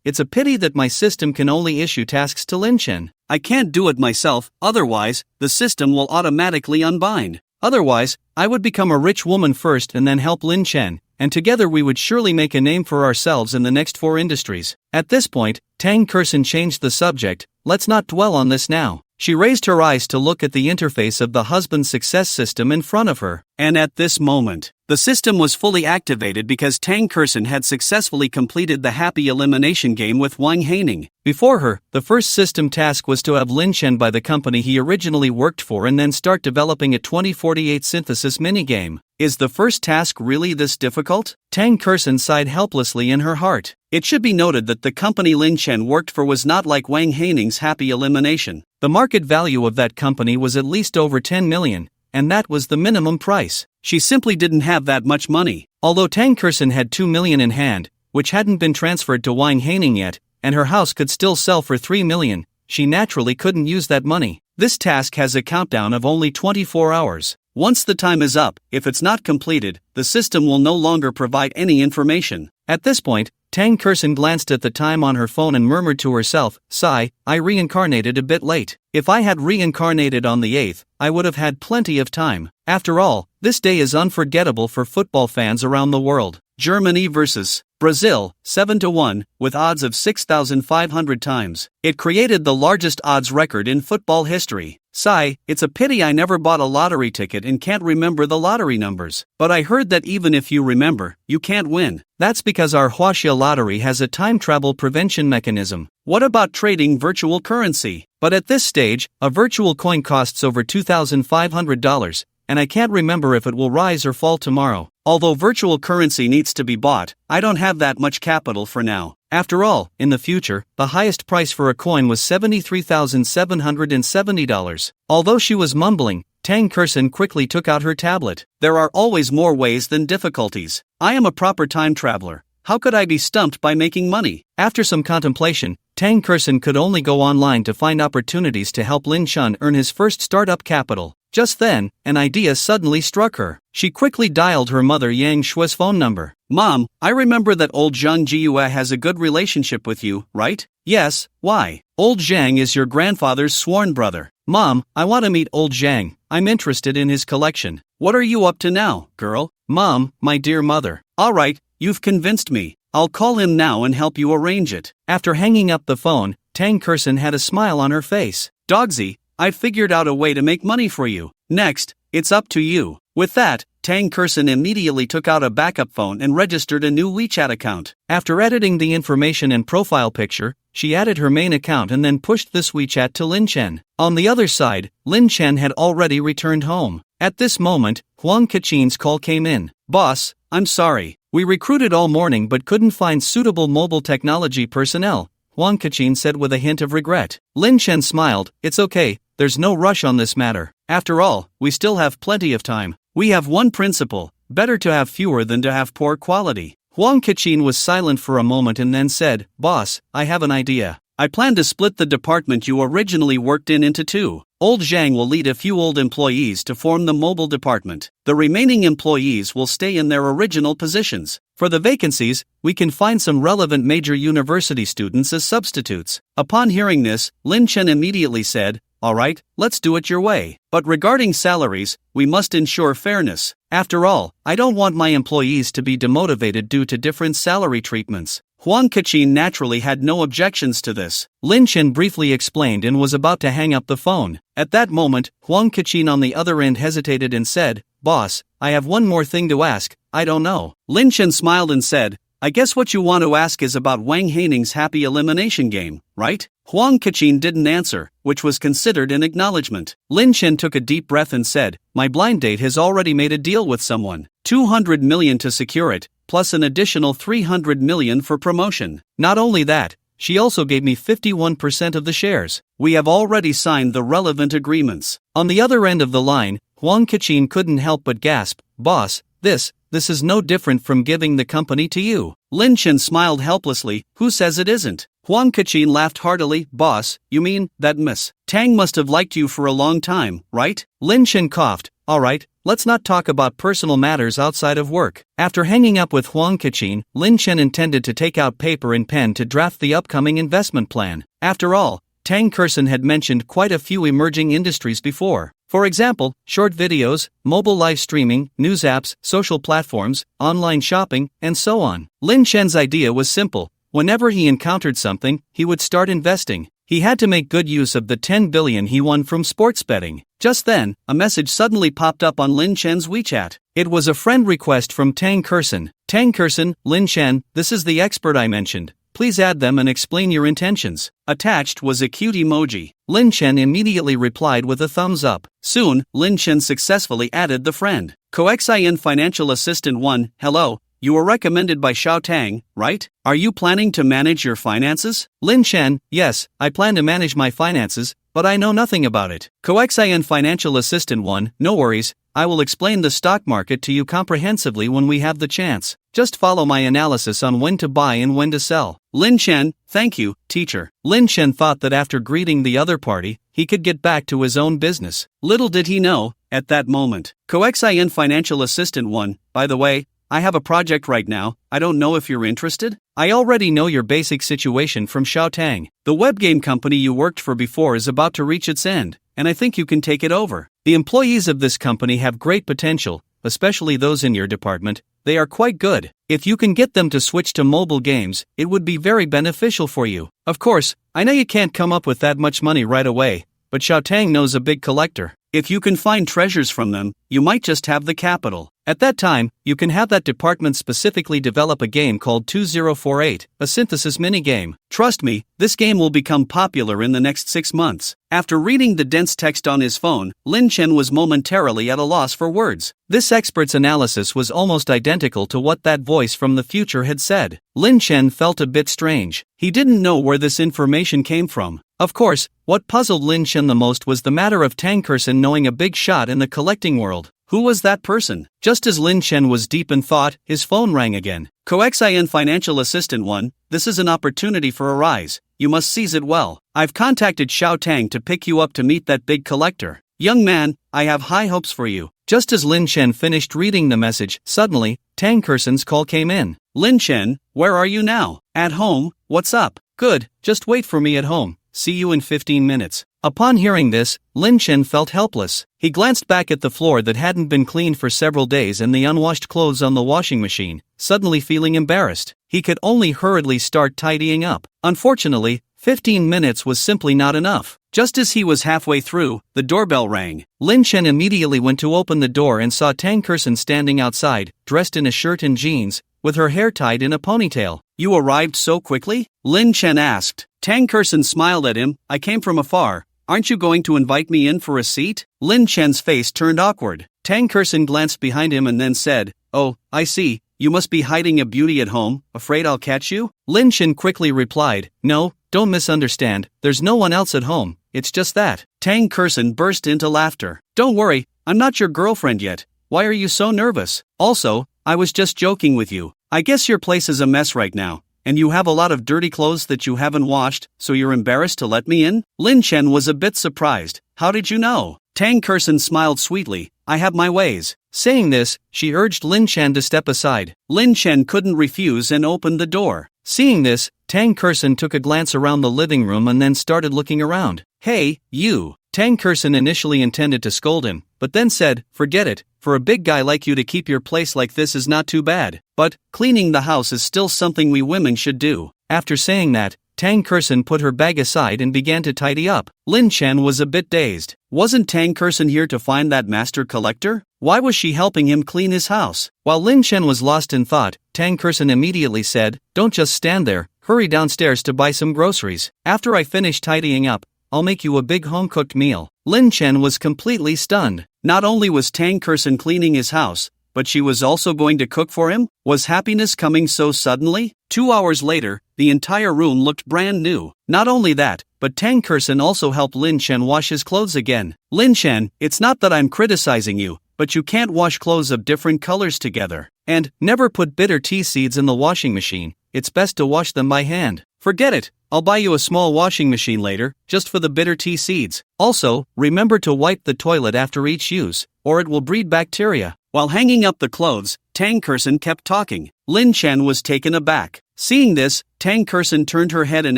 it's a pity that my system can only issue tasks to Lin Chen. I can't do it myself, otherwise, the system will automatically unbind. Otherwise, I would become a rich woman first and then help Lin Chen, and together we would surely make a name for ourselves in the next 4 industries. At this point, Tang Kerson changed the subject. Let's not dwell on this now. She raised her eyes to look at the interface of the husband's success system in front of her. And at this moment, the system was fully activated because Tang Kerson had successfully completed the happy elimination game with Wang Haining. Before her, the first system task was to have Lin Chen buy the company he originally worked for and then start developing a 2048 synthesis minigame. Is the first task really this difficult? Tang Kerson sighed helplessly in her heart. It should be noted that the company Lin Chen worked for was not like Wang Haining's happy elimination. The market value of that company was at least over 10 million, and that was the minimum price. She simply didn't have that much money. Although Tang Kerson had 2 million in hand, which hadn't been transferred to Wang Haining yet, and her house could still sell for 3 million, she naturally couldn't use that money. This task has a countdown of only 24 hours. Once the time is up, if it's not completed, the system will no longer provide any information. At this point, Tang Kerson glanced at the time on her phone and murmured to herself, Sigh, I reincarnated a bit late. If I had reincarnated on the 8th, I would have had plenty of time. After all, this day is unforgettable for football fans around the world. Germany vs. Brazil, 7-1, with odds of 6,500 times. It created the largest odds record in football history. Sigh, it's a pity I never bought a lottery ticket and can't remember the lottery numbers. But I heard that even if you remember, you can't win. That's because our Huaxia lottery has a time travel prevention mechanism. What about trading virtual currency? But at this stage, a virtual coin costs over $2,500, and I can't remember if it will rise or fall tomorrow. Although virtual currency needs to be bought, I don't have that much capital for now. After all, in the future, the highest price for a coin was $73,770. Although she was mumbling, Tang Kerson quickly took out her tablet. There are always more ways than difficulties. I am a proper time traveler. How could I be stumped by making money? After some contemplation, Tang Kerson could only go online to find opportunities to help Lin Chen earn his first startup capital. Just then, an idea suddenly struck her. She quickly dialed her mother Yang Shui's phone number. Mom, I remember that old Zhang Jiyue has a good relationship with you, right? Yes, why? Old Zhang is your grandfather's sworn brother. Mom, I want to meet old Zhang. I'm interested in his collection. What are you up to now, girl? Mom, my dear mother. Alright, you've convinced me. I'll call him now and help you arrange it. After hanging up the phone, Tang Kerson had a smile on her face. Dogsy, I've figured out a way to make money for you. Next, it's up to you. With that, Tang Kurson immediately took out a backup phone and registered a new WeChat account. After editing the information and profile picture, she added her main account and then pushed this WeChat to Lin Chen. On the other side, Lin Chen had already returned home. At this moment, Huang Kachin's call came in. "Boss, I'm sorry. We recruited all morning but couldn't find suitable mobile technology personnel," Huang Kachin said with a hint of regret. Lin Chen smiled. "It's okay, there's no rush on this matter. After all, we still have plenty of time. We have one principle: better to have fewer than to have poor quality." Huang Kachin was silent for a moment and then said, "Boss, I have an idea. I plan to split the department you originally worked in into two. Old Zhang will lead a few old employees to form the mobile department. The remaining employees will stay in their original positions. For the vacancies, we can find some relevant major university students as substitutes." Upon hearing this, Lin Chen immediately said, "All right, let's do it your way. But regarding salaries, we must ensure fairness. After all, I don't want my employees to be demotivated due to different salary treatments." Huang Kachin naturally had no objections to this. Lin Chen briefly explained and was about to hang up the phone. At that moment, Huang Kachin on the other end hesitated and said, "Boss, I have one more thing to ask. I don't know." Lin Chen smiled and said, "I guess what you want to ask is about Wang Haining's happy elimination game, right?" Huang Kachin didn't answer, which was considered an acknowledgement. Lin Chen took a deep breath and said, "My blind date has already made a deal with someone. 200 million to secure it, plus an additional 300 million for promotion. Not only that, she also gave me 51% of the shares. We have already signed the relevant agreements." On the other end of the line, Huang Kachin couldn't help but gasp, "Boss, this is no different from giving the company to you." Lin Chen smiled helplessly. "Who says it isn't?" Huang Kachin laughed heartily. "Boss, you mean that Miss Tang must have liked you for a long time, right?" Lin Chen coughed. "All right, let's not talk about personal matters outside of work." After hanging up with Huang Kachin, Lin Chen intended to take out paper and pen to draft the upcoming investment plan. After all, Tang Kurson had mentioned quite a few emerging industries before. For example, short videos, mobile live streaming, news apps, social platforms, online shopping, and so on. Lin Chen's idea was simple. Whenever he encountered something, he would start investing. He had to make good use of the 10 billion he won from sports betting. Just then, a message suddenly popped up on Lin Chen's WeChat. It was a friend request from Tang Kurson. "Tang Kurson, Lin Chen, this is the expert I mentioned. Please add them and explain your intentions." Attached was a cute emoji. Lin Chen immediately replied with a thumbs up. Soon, Lin Chen successfully added the friend. "Coxin Financial Assistant 1, hello. You were recommended by Xiao Tang, right? Are you planning to manage your finances?" Lin Chen, "Yes, I plan to manage my finances, but I know nothing about it." Coxin Financial Assistant 1, "No worries, I will explain the stock market to you comprehensively when we have the chance. Just follow my analysis on when to buy and when to sell." Lin Chen, "Thank you, teacher." Lin Chen thought that after greeting the other party, he could get back to his own business. Little did he know, at that moment, Coxin Financial Assistant 1, "By the way, I have a project right now, I don't know if you're interested? I already know your basic situation from Xiao Tang. The web game company you worked for before is about to reach its end, and I think you can take it over. The employees of this company have great potential, especially those in your department. They are quite good. If you can get them to switch to mobile games, it would be very beneficial for you. Of course, I know you can't come up with that much money right away, but Xiao Tang knows a big collector. If you can find treasures from them, you might just have the capital. At that time, you can have that department specifically develop a game called 2048, a synthesis minigame. Trust me, this game will become popular in the next 6 months." After reading the dense text on his phone, Lin Chen was momentarily at a loss for words. This expert's analysis was almost identical to what that voice from the future had said. Lin Chen felt a bit strange. He didn't know where this information came from. Of course, what puzzled Lin Chen the most was the matter of Tang Kurson knowing a big shot in the collecting world. Who was that person? Just as Lin Chen was deep in thought, his phone rang again. "Coxin Financial Assistant 1, this is an opportunity for a rise. You must seize it well. I've contacted Xiao Tang to pick you up to meet that big collector. Young man, I have high hopes for you." Just as Lin Chen finished reading the message, suddenly, Tang Kurson's call came in. "Lin Chen, where are you now? At home? What's up?" "Good, just wait for me at home. See you in 15 minutes. Upon hearing this, Lin Chen felt helpless. He glanced back at the floor that hadn't been cleaned for several days and the unwashed clothes on the washing machine, suddenly feeling embarrassed. He could only hurriedly start tidying up. Unfortunately, 15 minutes was simply not enough. Just as he was halfway through, the doorbell rang. Lin Chen immediately went to open the door and saw Tang Kerson standing outside, dressed in a shirt and jeans, with her hair tied in a ponytail. "You arrived so quickly?" Lin Chen asked. Tang Kerson smiled at him. "I came from afar. Aren't you going to invite me in for a seat?" Lin Chen's face turned awkward. Tang Kerson glanced behind him and then said, "Oh, I see. You must be hiding a beauty at home, afraid I'll catch you?" Lin Chen quickly replied, "No, don't misunderstand, there's no one else at home, it's just that." Tang Kerson burst into laughter. "Don't worry, I'm not your girlfriend yet. Why are you so nervous? Also, I was just joking with you. I guess your place is a mess right now, and you have a lot of dirty clothes that you haven't washed, so you're embarrassed to let me in?" Lin Chen was a bit surprised. "How did you know?" Tang Kerson smiled sweetly. "I have my ways." Saying this, she urged Lin Chen to step aside. Lin Chen couldn't refuse and opened the door. Seeing this, Tang Kerson took a glance around the living room and then started looking around. "Hey, you!" Tang Kerson initially intended to scold him, but then said, "Forget it, for a big guy like you to keep your place like this is not too bad. But, cleaning the house is still something we women should do." After saying that, Tang Kerson put her bag aside and began to tidy up. Lin Chen was a bit dazed. Wasn't Tang Kerson here to find that master collector? Why was she helping him clean his house? While Lin Chen was lost in thought, Tang Kerson immediately said, "Don't just stand there, hurry downstairs to buy some groceries. After I finish tidying up, I'll make you a big home-cooked meal." Lin Chen was completely stunned. Not only was Tang Kerson cleaning his house, but she was also going to cook for him? Was happiness coming so suddenly? 2 hours later, the entire room looked brand new. Not only that, but Tang Kerson also helped Lin Chen wash his clothes again. "Lin Chen, it's not that I'm criticizing you, but you can't wash clothes of different colors together. And, never put bitter tea seeds in the washing machine, it's best to wash them by hand. Forget it, I'll buy you a small washing machine later, just for the bitter tea seeds. Also, remember to wipe the toilet after each use, or it will breed bacteria." While hanging up the clothes, Tang Kerson kept talking. Lin Chen was taken aback. Seeing this, Tang Kerson turned her head and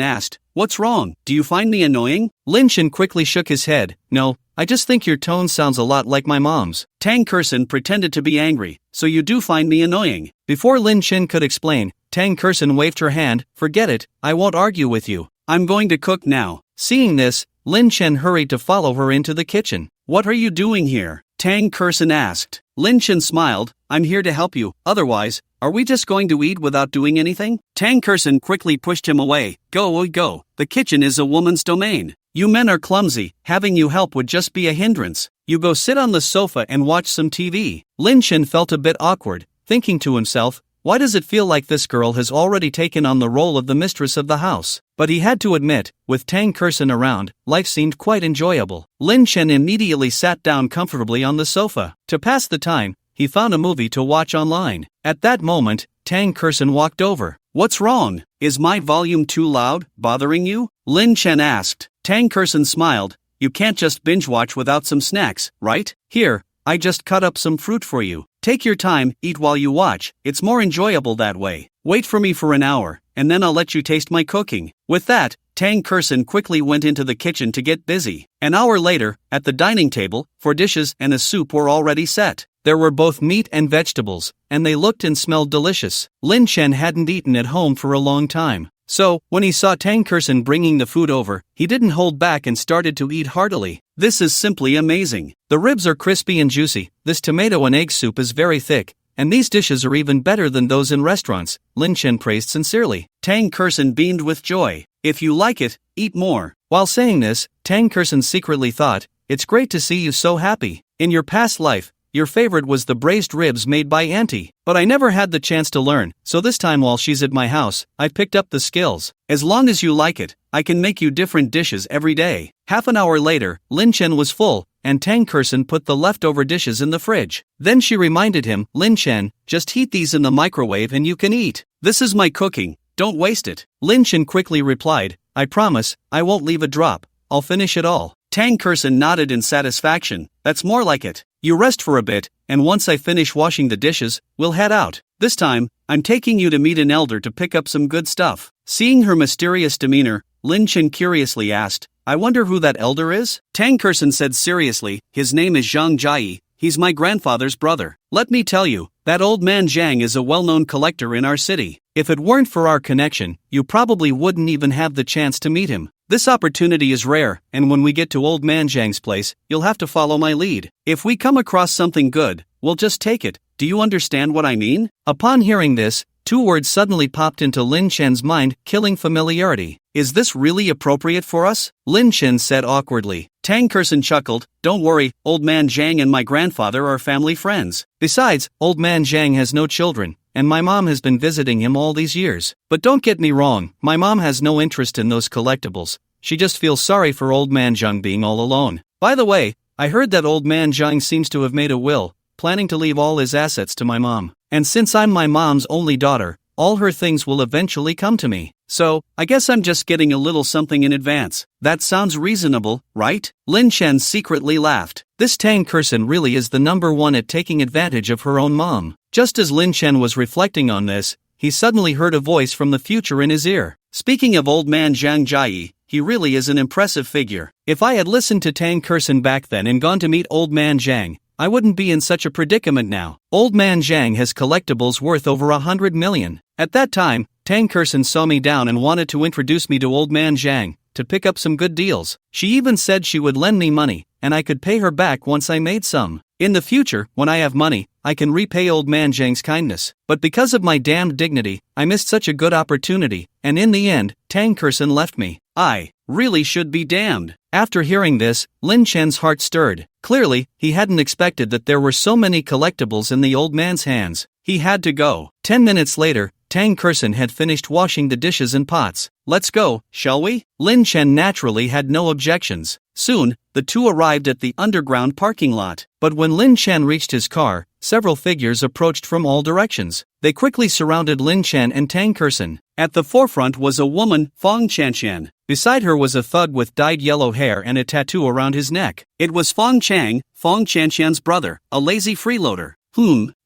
asked, "What's wrong? Do you find me annoying?" Lin Chen quickly shook his head. "No, I just think your tone sounds a lot like my mom's." Tang Kerson pretended to be angry. "So you do find me annoying?" Before Lin Chen could explain, Tang Kerson waved her hand. "Forget it, I won't argue with you. I'm going to cook now." Seeing this, Lin Chen hurried to follow her into the kitchen. "What are you doing here?" Tang Kerson asked. Lin Chen smiled. "I'm here to help you, otherwise, are we just going to eat without doing anything?" Tang Kerson quickly pushed him away. Go, the kitchen is a woman's domain. You men are clumsy, having you help would just be a hindrance. You go sit on the sofa and watch some TV. Lin Chen felt a bit awkward, thinking to himself, why does it feel like this girl has already taken on the role of the mistress of the house? But he had to admit, with Tang Kerson around, life seemed quite enjoyable. Lin Chen immediately sat down comfortably on the sofa. To pass the time, he found a movie to watch online. At that moment, Tang Kerson walked over. "What's wrong? Is my volume too loud, bothering you?" Lin Chen asked. Tang Kerson smiled. "You can't just binge watch without some snacks, right? Here, I just cut up some fruit for you. Take your time, eat while you watch, it's more enjoyable that way. Wait for me for an hour, and then I'll let you taste my cooking." With that, Tang Kerson quickly went into the kitchen to get busy. An hour later, at the dining table, 4 dishes and a soup were already set. There were both meat and vegetables, and they looked and smelled delicious. Lin Chen hadn't eaten at home for a long time. So, when he saw Tang Kerson bringing the food over, he didn't hold back and started to eat heartily. "This is simply amazing. The ribs are crispy and juicy, this tomato and egg soup is very thick, and these dishes are even better than those in restaurants," Lin Chen praised sincerely. Tang Kerson beamed with joy. "If you like it, eat more." While saying this, Tang Kerson secretly thought, "It's great to see you so happy. In your past life, your favorite was the braised ribs made by Auntie, but I never had the chance to learn, so this time while she's at my house, I picked up the skills. As long as you like it, I can make you different dishes every day." Half an hour later, Lin Chen was full, and Tang Kerson put the leftover dishes in the fridge. Then she reminded him, "Lin Chen, just heat these in the microwave and you can eat. This is my cooking, don't waste it." Lin Chen quickly replied, "I promise, I won't leave a drop, I'll finish it all." Tang Kerson nodded in satisfaction. "That's more like it. You rest for a bit, and once I finish washing the dishes, we'll head out. This time, I'm taking you to meet an elder to pick up some good stuff." Seeing her mysterious demeanor, Lin Chen curiously asked, "I wonder who that elder is?" Tang Kerson said seriously, "His name is Zhang Jai, he's my grandfather's brother. Let me tell you, that old man Zhang is a well-known collector in our city. If it weren't for our connection, you probably wouldn't even have the chance to meet him. This opportunity is rare, and when we get to Old Man Zhang's place, you'll have to follow my lead. If we come across something good, we'll just take it. Do you understand what I mean?" Upon hearing this, two words suddenly popped into Lin Chen's mind, killing familiarity. "Is this really appropriate for us?" Lin Chen said awkwardly. Tang Kerson chuckled. "Don't worry, Old Man Zhang and my grandfather are family friends. Besides, Old Man Zhang has no children, and my mom has been visiting him all these years. But don't get me wrong, my mom has no interest in those collectibles. She just feels sorry for Old Man Zhang being all alone. By the way, I heard that Old Man Zhang seems to have made a will, planning to leave all his assets to my mom. And since I'm my mom's only daughter, all her things will eventually come to me. So, I guess I'm just getting a little something in advance. That sounds reasonable, right?" Lin Chen secretly laughed. This Tang Kerson really is the number one at taking advantage of her own mom. Just as Lin Chen was reflecting on this, he suddenly heard a voice from the future in his ear. "Speaking of Old Man Zhang Jai, he really is an impressive figure. If I had listened to Tang Kerson back then and gone to meet Old Man Zhang, I wouldn't be in such a predicament now. Old Man Zhang has collectibles worth over 100 million. At that time, Tang Kerson saw me down and wanted to introduce me to Old Man Zhang, to pick up some good deals. She even said she would lend me money, and I could pay her back once I made some. In the future, when I have money, I can repay Old Man Zhang's kindness. But because of my damned dignity, I missed such a good opportunity, and in the end, Tang Kerson left me. I really should be damned." After hearing this, Lin Chen's heart stirred. Clearly, he hadn't expected that there were so many collectibles in the old man's hands. He had to go. 10 minutes later, Tang Kerson had finished washing the dishes and pots. "Let's go, shall we?" Lin Chen naturally had no objections. Soon, the two arrived at the underground parking lot. But when Lin Chen reached his car, several figures approached from all directions. They quickly surrounded Lin Chen and Tang Kerson. At the forefront was a woman, Fong Qianqian. Beside her was a thug with dyed yellow hair and a tattoo around his neck. It was Fong Chang, Fong Qianqian's brother, a lazy freeloader.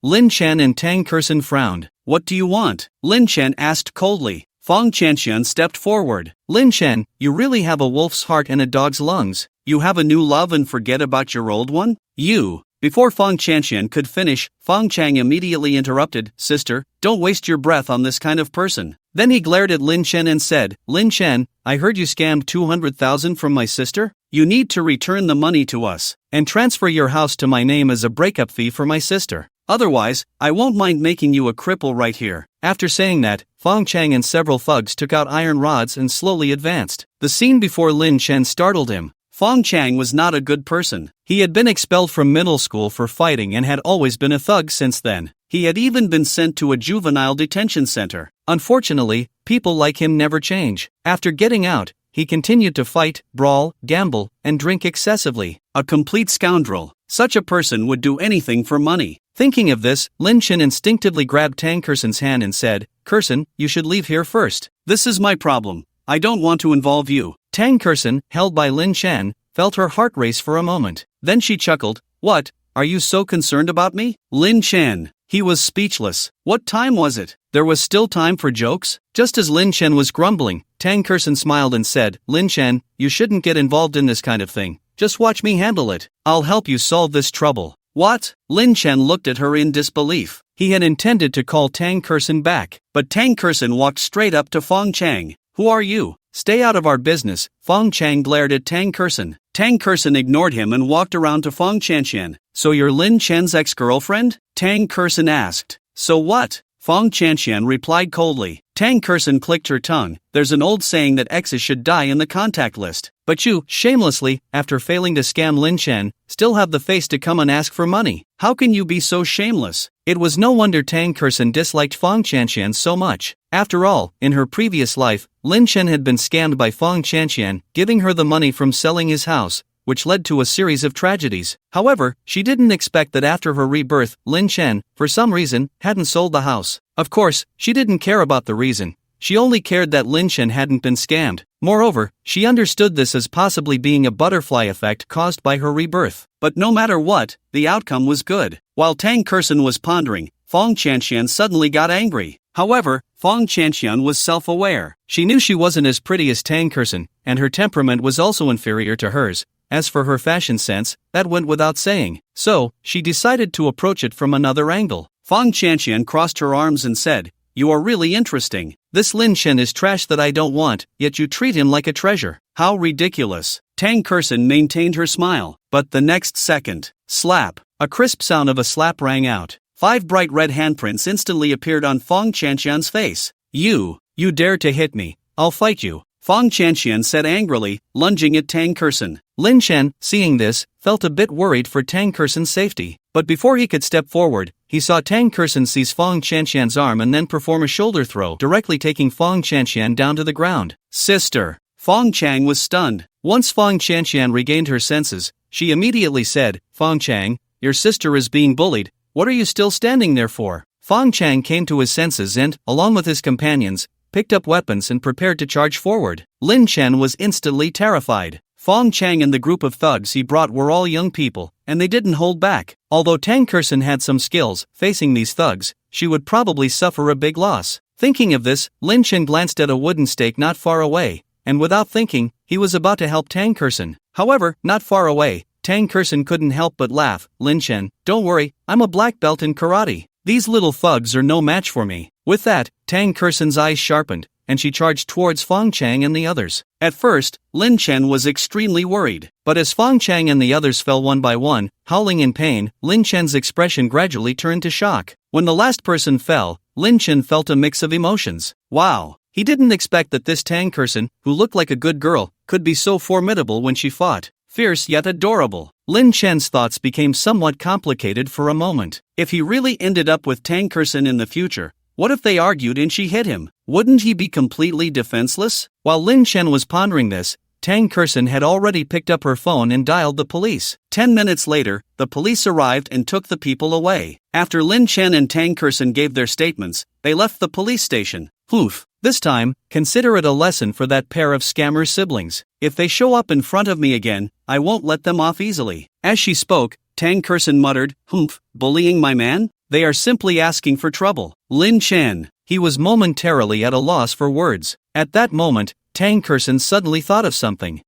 Lin Chen and Tang Kerson frowned. "What do you want?" Lin Chen asked coldly. Fong Qianqian stepped forward. "Lin Chen, you really have a wolf's heart and a dog's lungs. You have a new love and forget about your old one? You." Before Fong Qianqian could finish, Fong Chang immediately interrupted. "Sister, don't waste your breath on this kind of person." Then he glared at Lin Chen and said, "Lin Chen, I heard you scammed 200,000 from my sister? You need to return the money to us, and transfer your house to my name as a breakup fee for my sister. Otherwise, I won't mind making you a cripple right here." After saying that, Fong Chang and several thugs took out iron rods and slowly advanced. The scene before Lin Chen startled him. Fong Chang was not a good person. He had been expelled from middle school for fighting and had always been a thug since then. He had even been sent to a juvenile detention center. Unfortunately, people like him never change. After getting out, he continued to fight, brawl, gamble, and drink excessively. A complete scoundrel. Such a person would do anything for money. Thinking of this, Lin Chen instinctively grabbed Tang Kerson's hand and said, "Kerson, you should leave here first. This is my problem. I don't want to involve you." Tang Kerson, held by Lin Chen, felt her heart race for a moment. Then she chuckled. "What? Are you so concerned about me?" Lin Chen. He was speechless. What time was it? There was still time for jokes? Just as Lin Chen was grumbling, Tang Kerson smiled and said, "Lin Chen, you shouldn't get involved in this kind of thing. Just watch me handle it. I'll help you solve this trouble." "What?" Lin Chen looked at her in disbelief. He had intended to call Tang Kerson back, but Tang Kerson walked straight up to Fong Chang. "Who are you? Stay out of our business." Fong Chang glared at Tang Kerson. Tang Kerson ignored him and walked around to Fong Qianqian. "So you're Lin Chen's ex-girlfriend?" Tang Kerson asked. "So what?" Fong Qianqian replied coldly. Tang Kerson clicked her tongue. "There's an old saying that exes should die in the contact list. But you, shamelessly, after failing to scam Lin Chen, still have the face to come and ask for money. How can you be so shameless?" It was no wonder Tang Kerson disliked Fong Qianqian so much. After all, in her previous life, Lin Chen had been scammed by Fong Qianqian, giving her the money from selling his house, which led to a series of tragedies. However, she didn't expect that after her rebirth, Lin Chen, for some reason, hadn't sold the house. Of course, she didn't care about the reason. She only cared that Lin Chen hadn't been scammed. Moreover, she understood this as possibly being a butterfly effect caused by her rebirth. But no matter what, the outcome was good. While Tang Kerson was pondering, Fong Qianqian suddenly got angry. However, Fong Qianqian was self-aware. She knew she wasn't as pretty as Tang Kerson, and her temperament was also inferior to hers. As for her fashion sense, that went without saying. So, she decided to approach it from another angle. Fong Qianqian crossed her arms and said, you are really interesting. This Lin Chen is trash that I don't want, yet you treat him like a treasure. How ridiculous. Tang Kursen maintained her smile, but the next second, slap. A crisp sound of a slap rang out. 5 bright red handprints instantly appeared on Fong Chanxian's face. You dare to hit me, I'll fight you, Fong Chanxian said angrily, lunging at Tang Kursen. Lin Chen, seeing this, felt a bit worried for Tang Kursen's safety. But before he could step forward, he saw Tang Kursen seize Fong Chanxian's arm and then perform a shoulder throw, directly taking Fong Chanxian down to the ground. Sister! Fong Chang was stunned. Once Fong Chanxian regained her senses, she immediately said, Fong Chang, your sister is being bullied, what are you still standing there for? Fong Chang came to his senses and, along with his companions, picked up weapons and prepared to charge forward. Lin Chen was instantly terrified. Fong Chang and the group of thugs he brought were all young people, and they didn't hold back. Although Tang Kursen had some skills, facing these thugs, she would probably suffer a big loss. Thinking of this, Lin Chen glanced at a wooden stake not far away, and without thinking, he was about to help Tang Kursen. However, not far away, Tang Kursen couldn't help but laugh. Lin Chen, don't worry, I'm a black belt in karate. These little thugs are no match for me. With that, Tang Kursen's eyes sharpened, and she charged towards Fong Chang and the others. At first, Lin Chen was extremely worried, but as Fong Chang and the others fell one by one, howling in pain, Lin Chen's expression gradually turned to shock. When the last person fell, Lin Chen felt a mix of emotions. Wow! He didn't expect that this Tang Kursen, who looked like a good girl, could be so formidable when she fought. Fierce yet adorable. Lin Chen's thoughts became somewhat complicated for a moment. If he really ended up with Tang Kursen in the future, what if they argued and she hit him? Wouldn't he be completely defenseless? While Lin Chen was pondering this, Tang Kursen had already picked up her phone and dialed the police. 10 minutes later, the police arrived and took the people away. After Lin Chen and Tang Kursen gave their statements, they left the police station. Oof. This time, consider it a lesson for that pair of scammer siblings. If they show up in front of me again, I won't let them off easily. As she spoke, Tang Kursen muttered, Humph, bullying my man? They are simply asking for trouble. Lin Chen. He was momentarily at a loss for words. At that moment, Tang Kursen suddenly thought of something.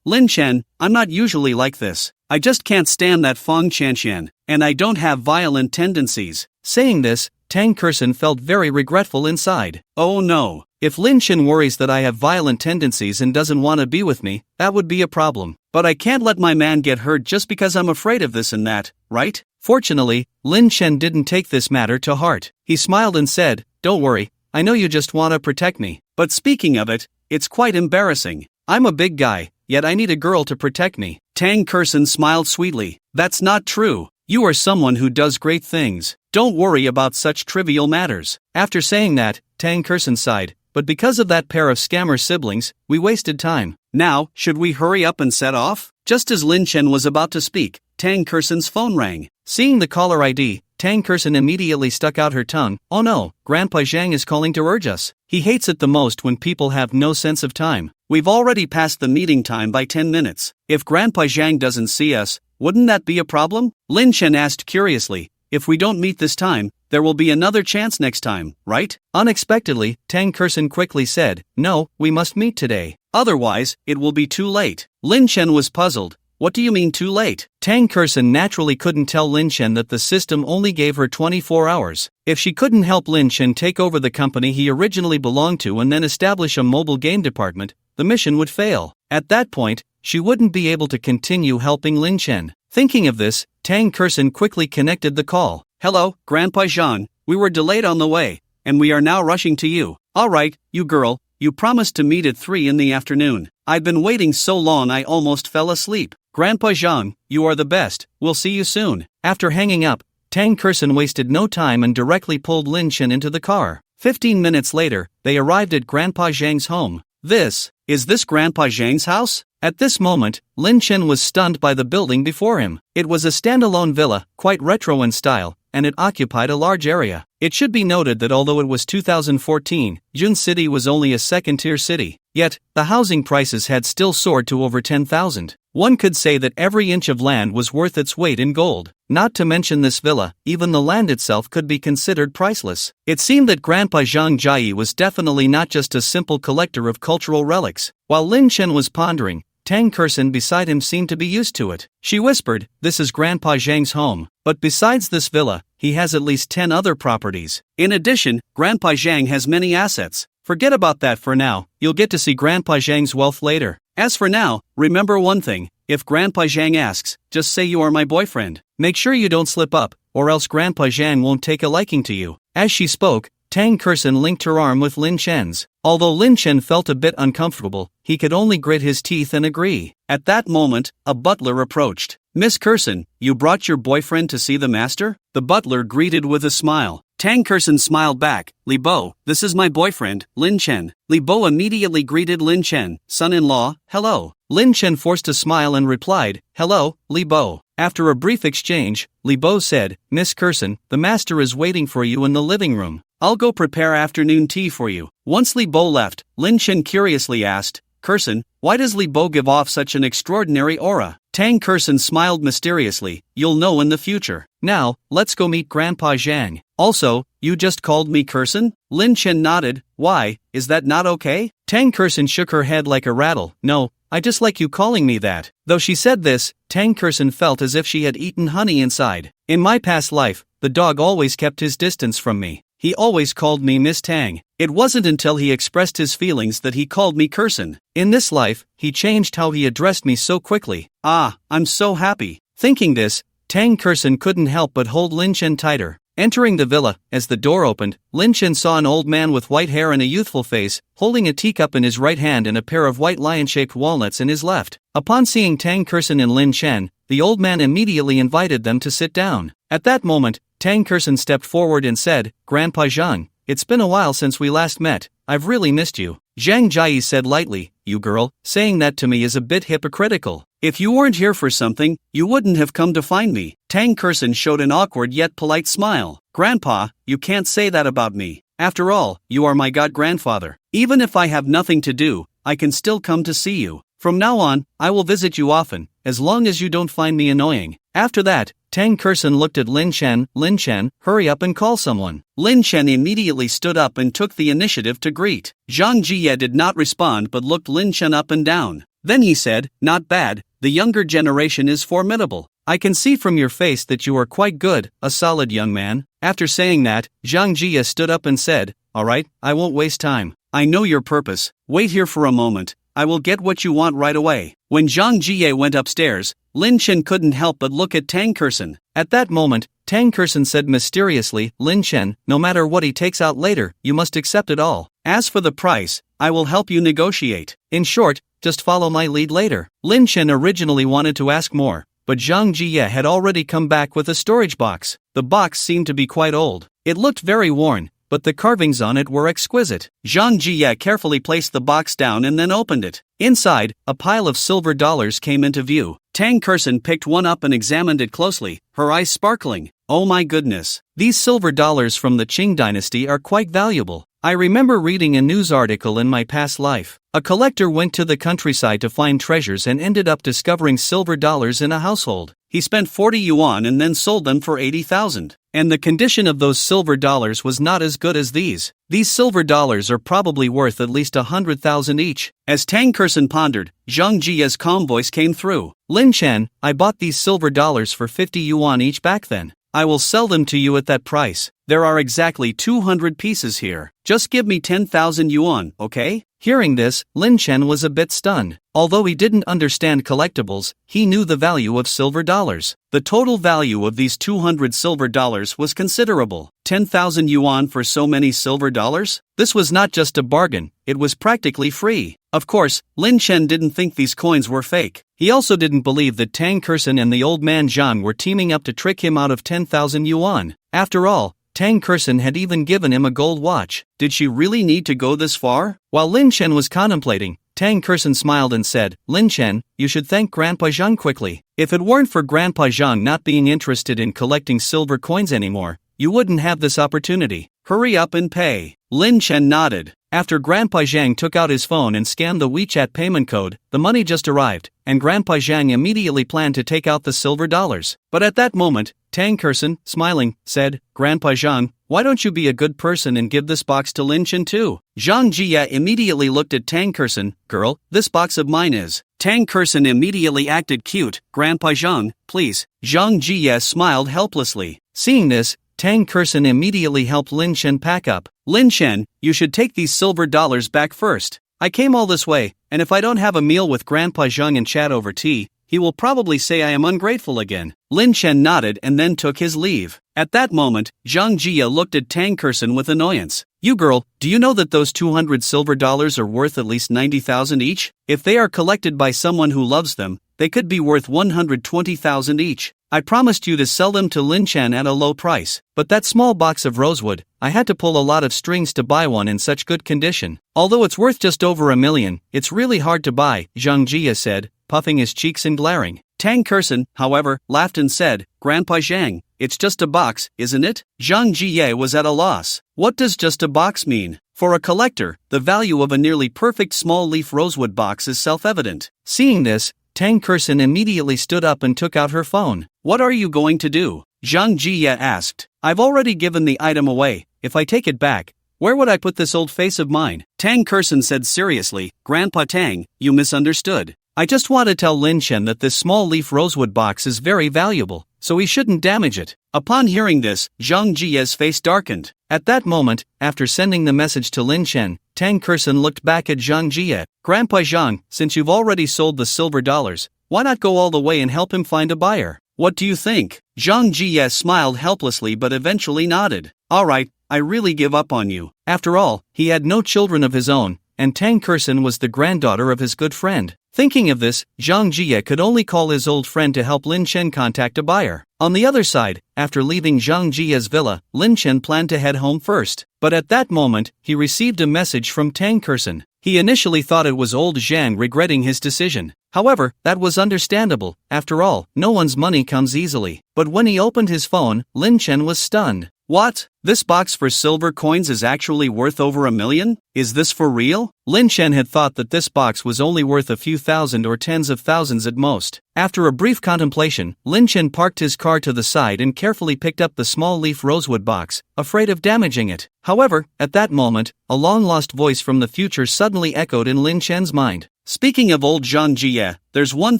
Lin Chen, I'm not usually like this. I just can't stand that Fong Chanxian, and I don't have violent tendencies. Saying this, Tang Kursen felt very regretful inside. Oh no, if Lin Chen worries that I have violent tendencies and doesn't want to be with me, that would be a problem. But I can't let my man get hurt just because I'm afraid of this and that, right? Fortunately, Lin Chen didn't take this matter to heart. He smiled and said, don't worry, I know you just want to protect me. But speaking of it, it's quite embarrassing. I'm a big guy, yet I need a girl to protect me. Tang Kursen smiled sweetly. That's not true. You are someone who does great things. Don't worry about such trivial matters. After saying that, Tang Kursen sighed, but because of that pair of scammer siblings, we wasted time. Now, should we hurry up and set off? Just as Lin Chen was about to speak, Tang Kursen's phone rang. Seeing the caller ID, Tang Kursen immediately stuck out her tongue. Oh no, Grandpa Zhang is calling to urge us. He hates it the most when people have no sense of time. We've already passed the meeting time by 10 minutes. If Grandpa Zhang doesn't see us, wouldn't that be a problem? Lin Chen asked curiously. If we don't meet this time, there will be another chance next time, right? Unexpectedly, Tang Kursen quickly said, no, we must meet today. Otherwise, it will be too late. Lin Chen was puzzled. What do you mean too late? Tang Kursen naturally couldn't tell Lin Chen that the system only gave her 24 hours. If she couldn't help Lin Chen take over the company he originally belonged to and then establish a mobile game department, the mission would fail. At that point, she wouldn't be able to continue helping Lin Chen. Thinking of this, Tang Kursen quickly connected the call. Hello, Grandpa Zhang, we were delayed on the way, and we are now rushing to you. Alright, you girl, you promised to meet at 3 in the afternoon. I've been waiting so long I almost fell asleep. Grandpa Zhang, you are the best, we'll see you soon. After hanging up, Tang Kursen wasted no time and directly pulled Lin Chen into the car. 15 minutes later, they arrived at Grandpa Zhang's home. Is this Grandpa Zhang's house? At this moment, Lin Chen was stunned by the building before him. It was a standalone villa, quite retro in style, and it occupied a large area. It should be noted that although it was 2014, Jun City was only a second-tier city. Yet, the housing prices had still soared to over 10,000. One could say that every inch of land was worth its weight in gold. Not to mention this villa, even the land itself could be considered priceless. It seemed that Grandpa Zhang Jai was definitely not just a simple collector of cultural relics. While Lin Chen was pondering, Tang Kurson beside him seemed to be used to it. She whispered, "This is Grandpa Zhang's home, but besides this villa, he has at least 10 other properties. In addition, Grandpa Zhang has many assets. Forget about that for now, you'll get to see Grandpa Zhang's wealth later. As for now, remember one thing, if Grandpa Zhang asks, just say you are my boyfriend. Make sure you don't slip up, or else Grandpa Zhang won't take a liking to you." As she spoke, Tang Kurson linked her arm with Lin Chen's. Although Lin Chen felt a bit uncomfortable, he could only grit his teeth and agree. At that moment, a butler approached. "Miss Kurson, you brought your boyfriend to see the master?" The butler greeted with a smile. Tang Kurson smiled back. "Li Bo, this is my boyfriend, Lin Chen." Li Bo immediately greeted Lin Chen, "Son-in-law, hello." Lin Chen forced a smile and replied, "Hello, Li Bo." After a brief exchange, Li Bo said, "Miss Kurson, the master is waiting for you in the living room. I'll go prepare afternoon tea for you." Once Li Bo left, Lin Chen curiously asked, "Kurson, why does Li Bo give off such an extraordinary aura?" Tang Kurson smiled mysteriously, "You'll know in the future. Now, let's go meet Grandpa Zhang." "Also, you just called me Kurson?" Lin Chen nodded. "Why, is that not okay?" Tang Kurson shook her head like a rattle. "No, I just like you calling me that." Though she said this, Tang Kurson felt as if she had eaten honey inside. "In my past life, the dog always kept his distance from me. He always called me Miss Tang. It wasn't until he expressed his feelings that he called me Kurson. In this life, he changed how he addressed me so quickly. Ah, I'm so happy." Thinking this, Tang Kurson couldn't help but hold Lin Chen tighter. Entering the villa, as the door opened, Lin Chen saw an old man with white hair and a youthful face, holding a teacup in his right hand and a pair of white lion-shaped walnuts in his left. Upon seeing Tang Kurson and Lin Chen, the old man immediately invited them to sit down. At that moment, Tang Kurson stepped forward and said, "Grandpa Zhang, it's been a while since we last met. I've really missed you." Zhang Jie said lightly, "You girl, saying that to me is a bit hypocritical. If you weren't here for something, you wouldn't have come to find me." Tang Kurson showed an awkward yet polite smile. "Grandpa, you can't say that about me. After all, you are my god-grandfather. Even if I have nothing to do, I can still come to see you. From now on, I will visit you often, as long as you don't find me annoying." After that, Tang Kurson looked at Lin Chen. "Lin Chen, hurry up and call someone." Lin Chen immediately stood up and took the initiative to greet. Zhang Jie did not respond but looked Lin Chen up and down. Then he said, "Not bad, the younger generation is formidable. I can see from your face that you are quite good, a solid young man." After saying that, Zhang Jie stood up and said, "All right, I won't waste time. I know your purpose. Wait here for a moment. I will get what you want right away." When Zhang Jie went upstairs, Lin Chen couldn't help but look at Tang Kurson. At that moment, Tang Kurson said mysteriously, "Lin Chen, no matter what he takes out later, you must accept it all. As for the price, I will help you negotiate. In short, just follow my lead later." Lin Chen originally wanted to ask more, but Zhang Jie had already come back with a storage box. The box seemed to be quite old. It looked very worn, but the carvings on it were exquisite. Zhang Jie carefully placed the box down and then opened it. Inside, a pile of silver dollars came into view. Tang Kurson picked one up and examined it closely, her eyes sparkling. "Oh my goodness. These silver dollars from the Qing dynasty are quite valuable. I remember reading a news article in my past life. A collector went to the countryside to find treasures and ended up discovering silver dollars in a household. He spent 40 yuan and then sold them for 80,000. And the condition of those silver dollars was not as good as these. These silver dollars are probably worth at least 100,000 each." As Tang Kurson pondered, Zhang Jie's calm voice came through. "Lin Chen, I bought these silver dollars for 50 yuan each back then. I will sell them to you at that price. There are exactly 200 pieces here. Just give me 10,000 yuan, okay?" Hearing this, Lin Chen was a bit stunned. Although he didn't understand collectibles, he knew the value of silver dollars. The total value of these 200 silver dollars was considerable. 10,000 yuan for so many silver dollars? This was not just a bargain, it was practically free. Of course, Lin Chen didn't think these coins were fake. He also didn't believe that Tang Kurson and the old man Zhang were teaming up to trick him out of 10,000 yuan. After all, Tang Kurson had even given him a gold watch. Did she really need to go this far? While Lin Chen was contemplating, Tang Kurson smiled and said, "Lin Chen, you should thank Grandpa Zhang quickly. If it weren't for Grandpa Zhang not being interested in collecting silver coins anymore, you wouldn't have this opportunity. Hurry up and pay." Lin Chen nodded. After Grandpa Zhang took out his phone and scanned the WeChat payment code, the money just arrived, and Grandpa Zhang immediately planned to take out the silver dollars. But at that moment, Tang Kurson, smiling, said, "Grandpa Zhang, why don't you be a good person and give this box to Lin Chen too? Zhang Jie immediately looked at Tang Kersen. Girl, this box of mine is. Tang Kersen immediately acted cute. Grandpa Zhang, please. Zhang Jie smiled helplessly. Seeing this, Tang Kersen immediately helped Lin Chen pack up. Lin Chen, you should take these silver dollars back first. I came all this way, and if I don't have a meal with Grandpa Zhang and chat over tea, he will probably say I am ungrateful again. Lin Chen nodded and then took his leave. At that moment, Zhang Jie looked at Tang Kersen with annoyance. You girl, do you know that those 200 silver dollars are worth at least 90,000 each? If they are collected by someone who loves them, they could be worth 120,000 each. I promised you to sell them to Lin Chen at a low price, but that small box of rosewood, I had to pull a lot of strings to buy one in such good condition. Although it's worth just over $1 million, it's really hard to buy, Zhang Jie said, puffing his cheeks and glaring. Tang Kersen, however, laughed and said, Grandpa Zhang, it's just a box, isn't it? Zhang Jie was at a loss. What does just a box mean? For a collector, the value of a nearly perfect small leaf rosewood box is self-evident. Seeing this, Tang Kersen immediately stood up and took out her phone. What are you going to do? Zhang Jie asked. I've already given the item away. If I take it back, where would I put this old face of mine? Tang Kersen said seriously, Grandpa Tang, you misunderstood. I just want to tell Lin Chen that this small leaf rosewood box is very valuable, so he shouldn't damage it. Upon hearing this, Zhang Jie's face darkened. At that moment, after sending the message to Lin Chen, Tang Kersen looked back at Zhang Jie. Grandpa Zhang, since you've already sold the silver dollars, why not go all the way and help him find a buyer? What do you think? Zhang Jie smiled helplessly but eventually nodded. Alright, I really give up on you. After all, he had no children of his own, and Tang Kersen was the granddaughter of his good friend. Thinking of this, Zhang Jie could only call his old friend to help Lin Chen contact a buyer. On the other side, after leaving Zhang Jie's villa, Lin Chen planned to head home first. But at that moment, he received a message from Tang Kersen. He initially thought it was old Zhang regretting his decision. However, that was understandable. After all, no one's money comes easily. But when he opened his phone, Lin Chen was stunned. What? This box for silver coins is actually worth over $1 million? Is this for real? Lin Chen had thought that this box was only worth a few thousand or tens of thousands at most. After a brief contemplation, Lin Chen parked his car to the side and carefully picked up the small leaf rosewood box, afraid of damaging it. However, at that moment, a long-lost voice from the future suddenly echoed in Lin Chen's mind. Speaking of old Zhang Jie, there's one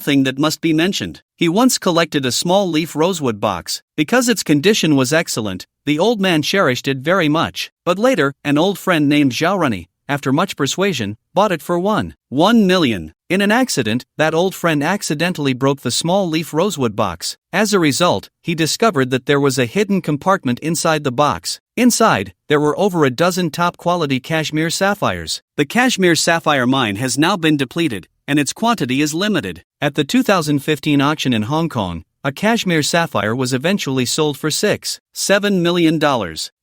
thing that must be mentioned. He once collected a small leaf rosewood box. Because its condition was excellent, the old man cherished it very much. But later, an old friend named Zhao Rani, after much persuasion, bought it for $1 million. In an accident, that old friend accidentally broke the small leaf rosewood box. As a result, he discovered that there was a hidden compartment inside the box. Inside, there were over a dozen top-quality cashmere sapphires. The cashmere sapphire mine has now been depleted, and its quantity is limited. At the 2015 auction in Hong Kong, a cashmere sapphire was eventually sold for $7 million.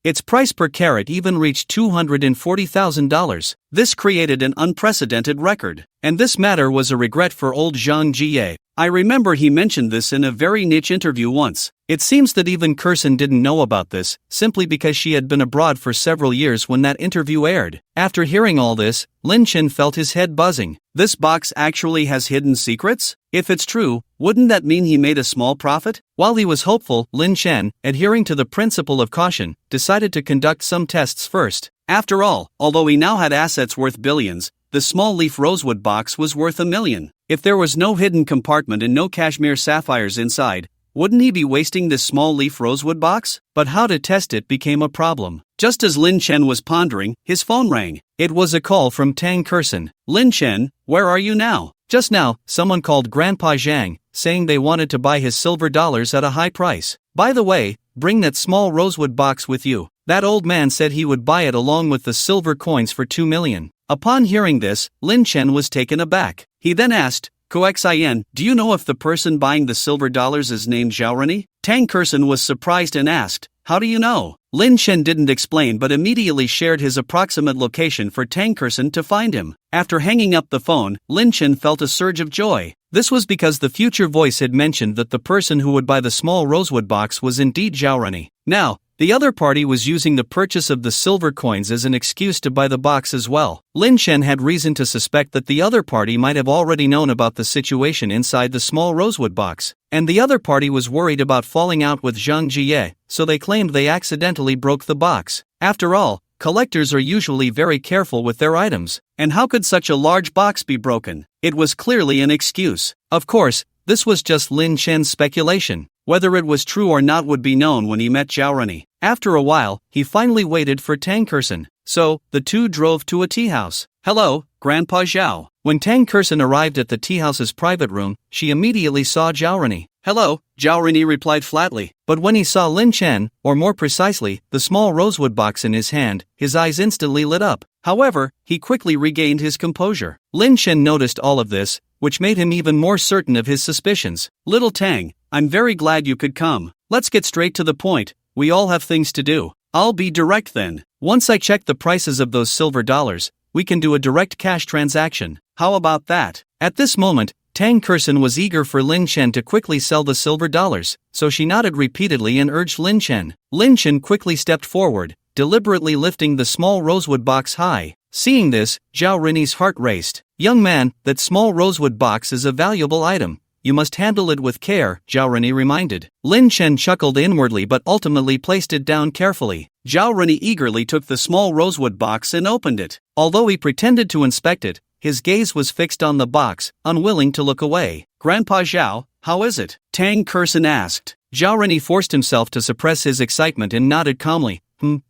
Its price per carat even reached $240,000. This created an unprecedented record. And this matter was a regret for old Zhang Jie. I remember he mentioned this in a very niche interview once. It seems that even Kersen didn't know about this, simply because she had been abroad for several years when that interview aired. After hearing all this, Lin Chen felt his head buzzing. This box actually has hidden secrets? If it's true, wouldn't that mean he made a small profit? While he was hopeful, Lin Chen, adhering to the principle of caution, decided to conduct some tests first. After all, although he now had assets worth billions, the small leaf rosewood box was worth $1 million. If there was no hidden compartment and no cashmere sapphires inside, wouldn't he be wasting this small leaf rosewood box? But how to test it became a problem. Just as Lin Chen was pondering, his phone rang. It was a call from Tang Kersen. Lin Chen, where are you now? Just now, someone called Grandpa Zhang, saying they wanted to buy his silver dollars at a high price. By the way, bring that small rosewood box with you. That old man said he would buy it along with the silver coins for $2 million. Upon hearing this, Lin Chen was taken aback. He then asked, Coxin, do you know if the person buying the silver dollars is named Zhao Rani? Tang Kersen was surprised and asked, how do you know? Lin Chen didn't explain but immediately shared his approximate location for Tang Kersen to find him. After hanging up the phone, Lin Chen felt a surge of joy. This was because the future voice had mentioned that the person who would buy the small rosewood box was indeed Zhao Rani. Now, The other party was using the purchase of the silver coins as an excuse to buy the box as well. Lin Chen had reason to suspect that the other party might have already known about the situation inside the small rosewood box, and the other party was worried about falling out with Zhang Jie, so they claimed they accidentally broke the box. After all, collectors are usually very careful with their items, and how could such a large box be broken? It was clearly an excuse. Of course, this was just Lin Chen's speculation. Whether it was true or not would be known when he met Zhao Renyi. After a while, he finally waited for Tang Kersen, so the two drove to a tea house. "Hello, Grandpa Zhao." When Tang Kersen arrived at the tea house's private room, she immediately saw Zhao Renyi. "Hello," Zhao Renyi replied flatly. But when he saw Lin Chen, or more precisely, the small rosewood box in his hand, his eyes instantly lit up. However, he quickly regained his composure. Lin Chen noticed all of this, which made him even more certain of his suspicions. "Little Tang, I'm very glad you could come. Let's get straight to the point, we all have things to do. I'll be direct then. Once I check the prices of those silver dollars, we can do a direct cash transaction. How about that?" At this moment, Tang Kersen was eager for Lin Chen to quickly sell the silver dollars, so she nodded repeatedly and urged Lin Chen. Lin Chen quickly stepped forward, deliberately lifting the small rosewood box high. Seeing this, Zhao Renyi's heart raced. "Young man, that small rosewood box is a valuable item. You must handle it with care," Zhao Renyi reminded. Lin Chen chuckled inwardly but ultimately placed it down carefully. Zhao Renyi eagerly took the small rosewood box and opened it. Although he pretended to inspect it, his gaze was fixed on the box, unwilling to look away. "Grandpa Zhao, how is it?" Tang Kersen asked. Zhao Renyi forced himself to suppress his excitement and nodded calmly.